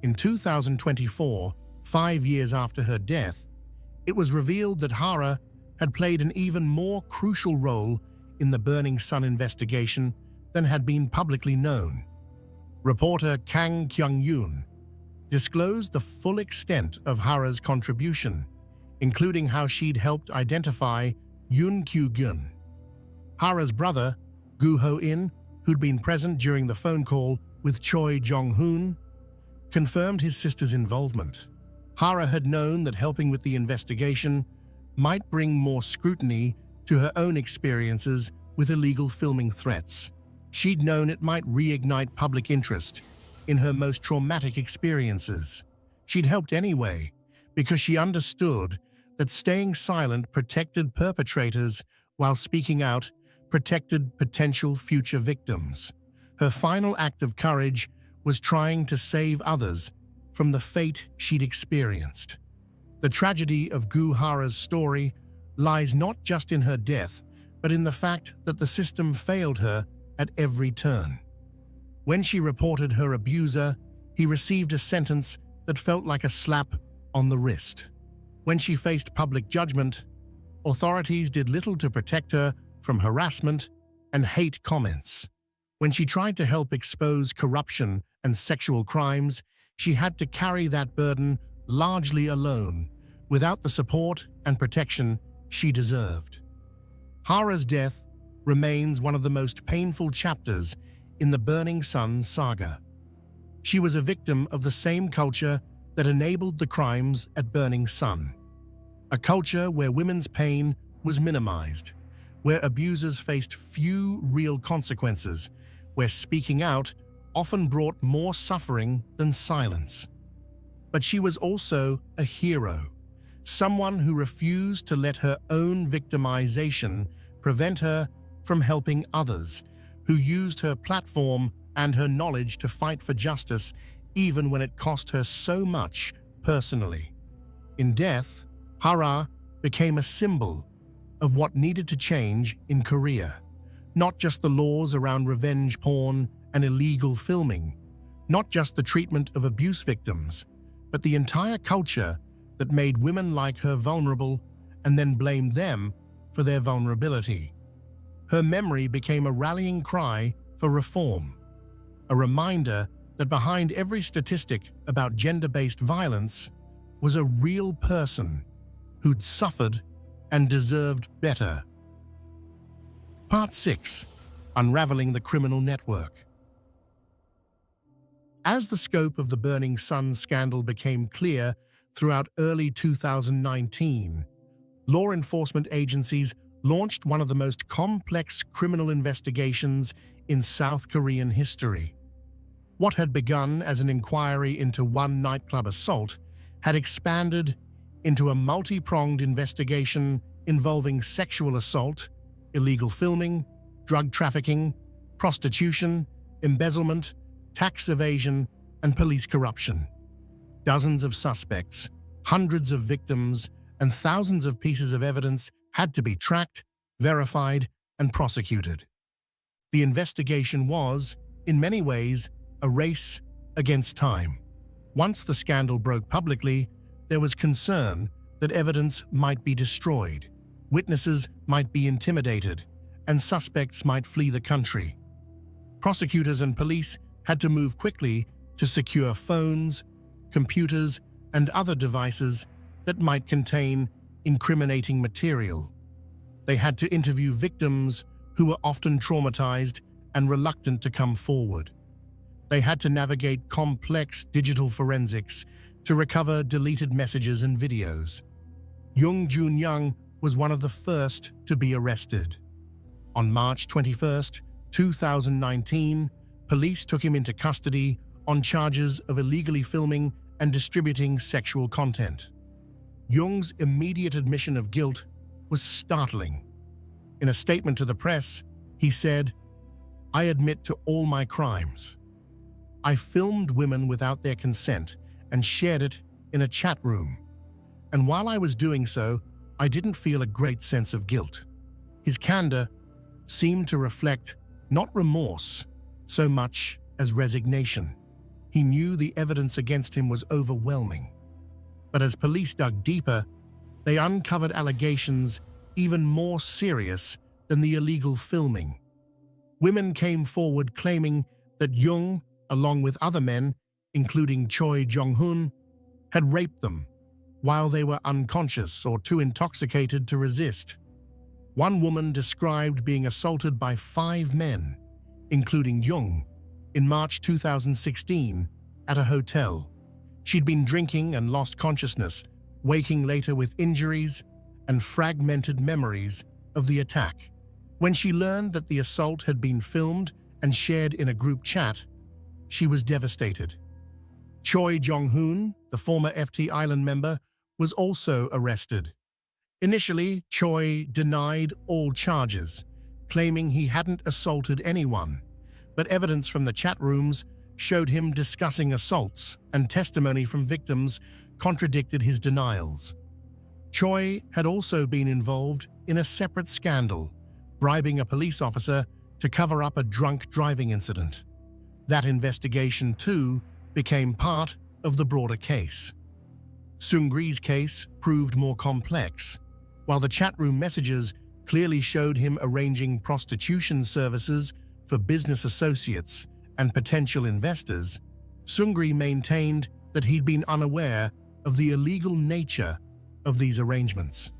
Speaker 1: In 2024, 5 years after her death, it was revealed that Hara had played an even more crucial role in the Burning Sun investigation than had been publicly known. Reporter Kang Kyung-yoon disclosed the full extent of Hara's contribution, including how she'd helped identify Yoon Kyu-gun, Hara's brother, Gu Ho-in, who'd been present during the phone call with Choi Jong-hoon, confirmed his sister's involvement. Hara had known that helping with the investigation might bring more scrutiny to her own experiences with illegal filming threats. She'd known it might reignite public interest in her most traumatic experiences. She'd helped anyway, because she understood that staying silent protected perpetrators while speaking out protected potential future victims. Her final act of courage was trying to save others from the fate she'd experienced. The tragedy of Gu Hara's story lies not just in her death, but in the fact that the system failed her at every turn. When she reported her abuser, he received a sentence that felt like a slap on the wrist. When she faced public judgment, authorities did little to protect her from harassment and hate comments. When she tried to help expose corruption and sexual crimes, she had to carry that burden largely alone, without the support and protection she deserved. Hara's death remains one of the most painful chapters in the Burning Sun saga. She was a victim of the same culture that enabled the crimes at Burning Sun. A culture where women's pain was minimized, where abusers faced few real consequences, where speaking out often brought more suffering than silence. But she was also a hero, someone who refused to let her own victimization prevent her from helping others, who used her platform and her knowledge to fight for justice even when it cost her so much personally. In death, Hara became a symbol of what needed to change in Korea. Not just the laws around revenge porn and illegal filming, not just the treatment of abuse victims, but the entire culture that made women like her vulnerable and then blamed them for their vulnerability. Her memory became a rallying cry for reform, a reminder that behind every statistic about gender-based violence was a real person who'd suffered and deserved better. Part 6. Unraveling the Criminal Network. As the scope of the Burning Sun scandal became clear throughout early 2019, law enforcement agencies launched one of the most complex criminal investigations in South Korean history. What had begun as an inquiry into one nightclub assault had expanded into a multi-pronged investigation involving sexual assault, illegal filming, drug trafficking, prostitution, embezzlement, tax evasion, and police corruption. Dozens of suspects, hundreds of victims, and thousands of pieces of evidence had to be tracked, verified, and prosecuted. The investigation was, in many ways, a race against time. Once the scandal broke publicly, there was concern that evidence might be destroyed, witnesses might be intimidated, and suspects might flee the country. Prosecutors and police had to move quickly to secure phones, computers, and other devices that might contain incriminating material. They had to interview victims who were often traumatized and reluctant to come forward. They had to navigate complex digital forensics to recover deleted messages and videos. Jung Jun-young was one of the first to be arrested. On March 21, 2019, police took him into custody on charges of illegally filming and distributing sexual content. Jung's immediate admission of guilt was startling. In a statement to the press, he said, "I admit to all my crimes. I filmed women without their consent and shared it in a chat room. And while I was doing so, I didn't feel a great sense of guilt." His candor seemed to reflect not remorse so much as resignation. He knew the evidence against him was overwhelming. But as police dug deeper, they uncovered allegations even more serious than the illegal filming. Women came forward claiming that Jung along with other men, including Choi Jong-hun, had raped them while they were unconscious or too intoxicated to resist. One woman described being assaulted by 5 men, including Jung, in March 2016 at a hotel. She'd been drinking and lost consciousness, waking later with injuries and fragmented memories of the attack. When she learned that the assault had been filmed and shared in a group chat, she was devastated. Choi Jong-hoon, the former FT Island member, was also arrested. Initially, Choi denied all charges, claiming he hadn't assaulted anyone, but evidence from the chat rooms showed him discussing assaults, and testimony from victims contradicted his denials. Choi had also been involved in a separate scandal, bribing a police officer to cover up a drunk driving incident. That investigation, too, became part of the broader case. Seungri's case proved more complex. While the chat room messages clearly showed him arranging prostitution services for business associates and potential investors, Seungri maintained that he'd been unaware of the illegal nature of these arrangements.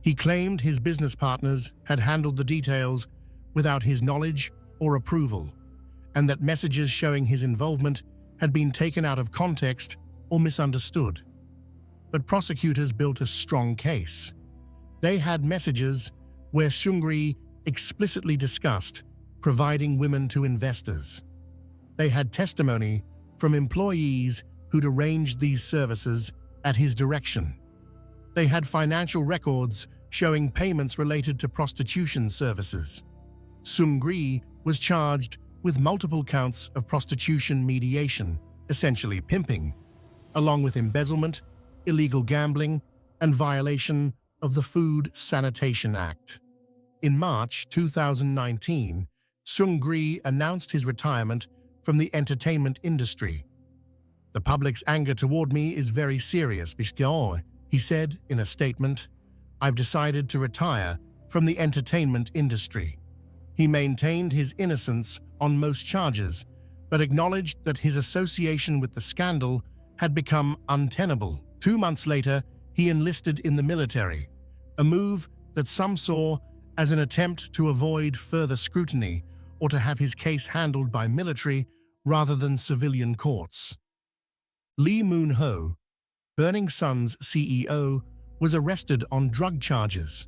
Speaker 1: He claimed his business partners had handled the details without his knowledge or approval, and that messages showing his involvement had been taken out of context or misunderstood. But prosecutors built a strong case. They had messages where Seungri explicitly discussed providing women to investors. They had testimony from employees who'd arranged these services at his direction. They had financial records showing payments related to prostitution services. Seungri was charged with multiple counts of prostitution mediation, essentially pimping, along with embezzlement, illegal gambling, and violation of the Food Sanitation Act. In March 2019, Seungri announced his retirement from the entertainment industry. "The public's anger toward me is very serious, he said in a statement. "I've decided to retire from the entertainment industry." He maintained his innocence on most charges, but acknowledged that his association with the scandal had become untenable. 2 months later, he enlisted in the military, a move that some saw as an attempt to avoid further scrutiny or to have his case handled by military rather than civilian courts. Lee Moon-ho, Burning Sun's CEO, was arrested on drug charges.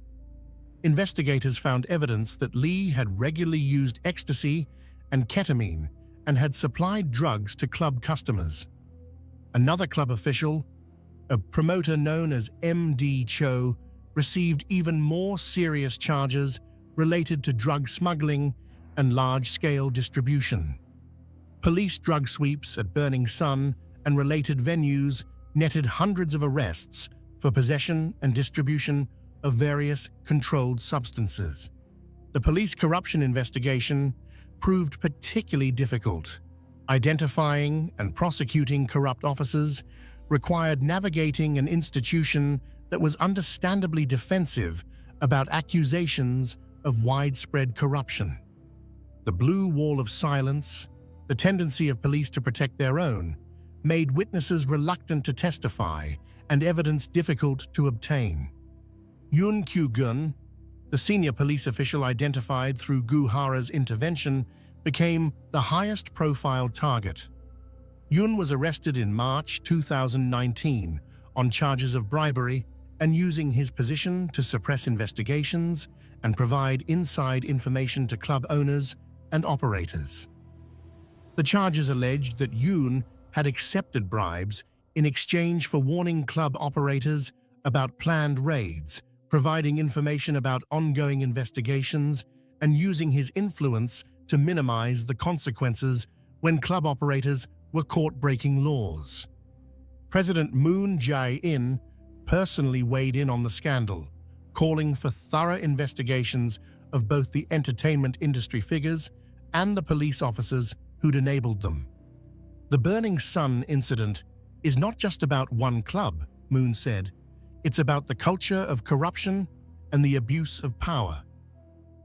Speaker 1: Investigators found evidence that Lee had regularly used ecstasy and ketamine and had supplied drugs to club customers. Another club official, a promoter known as MD Cho, received even more serious charges related to drug smuggling and large-scale distribution. Police drug sweeps at Burning Sun and related venues netted hundreds of arrests for possession and distribution of various controlled substances. The police corruption investigation proved particularly difficult. Identifying and prosecuting corrupt officers required navigating an institution that was understandably defensive about accusations of widespread corruption. The blue wall of silence, the tendency of police to protect their own, made witnesses reluctant to testify and evidence difficult to obtain. Yoon Kyu-gun, the senior police official identified through Gu Hara's intervention, became the highest-profile target. Yoon was arrested in March 2019 on charges of bribery and using his position to suppress investigations and provide inside information to club owners and operators. The charges alleged that Yoon had accepted bribes in exchange for warning club operators about planned raids, providing information about ongoing investigations, and using his influence to minimize the consequences when club operators were caught breaking laws. President Moon Jae-in personally weighed in on the scandal, calling for thorough investigations of both the entertainment industry figures and the police officers who'd enabled them. The Burning Sun incident is not just about one club, Moon said. It's about the culture of corruption and the abuse of power.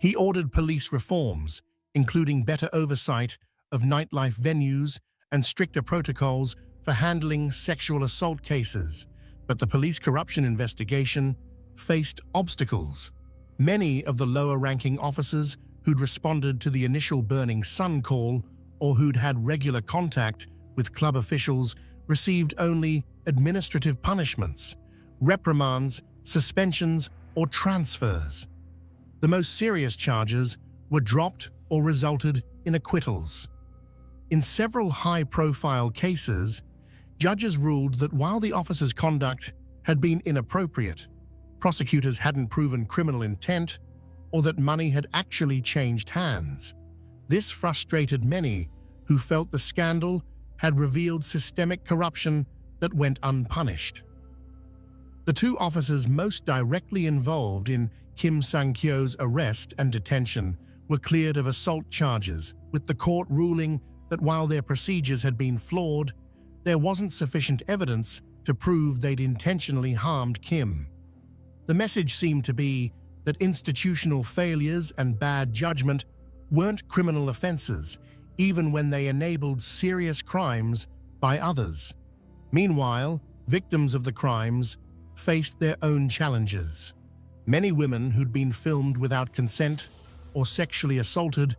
Speaker 1: He ordered police reforms, including better oversight of nightlife venues and stricter protocols for handling sexual assault cases, but the police corruption investigation faced obstacles. Many of the lower-ranking officers who'd responded to the initial Burning Sun call or who'd had regular contact with club officials received only administrative punishments, reprimands, suspensions, or transfers. The most serious charges were dropped or resulted in acquittals. In several high-profile cases, judges ruled that while the officers' conduct had been inappropriate, prosecutors hadn't proven criminal intent or that money had actually changed hands. This frustrated many who felt the scandal had revealed systemic corruption that went unpunished. The two officers most directly involved in Kim Sang-kyo's arrest and detention were cleared of assault charges, with the court ruling that while their procedures had been flawed, there wasn't sufficient evidence to prove they'd intentionally harmed Kim. The message seemed to be that institutional failures and bad judgment weren't criminal offenses, even when they enabled serious crimes by others. Meanwhile, victims of the crimes faced their own challenges. Many women who'd been filmed without consent or sexually assaulted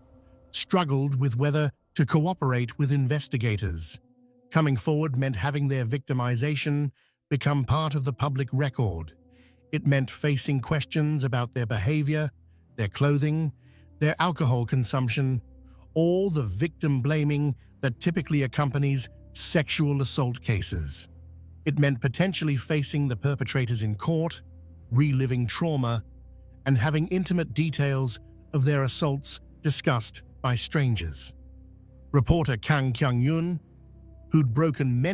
Speaker 1: struggled with whether to cooperate with investigators. Coming forward meant having their victimization become part of the public record. It meant facing questions about their behavior, their clothing, their alcohol consumption, or the victim blaming that typically accompanies sexual assault cases. It meant potentially facing the perpetrators in court, reliving trauma, and having intimate details of their assaults discussed by strangers. Reporter Kang Kyung-yoon, who'd broken many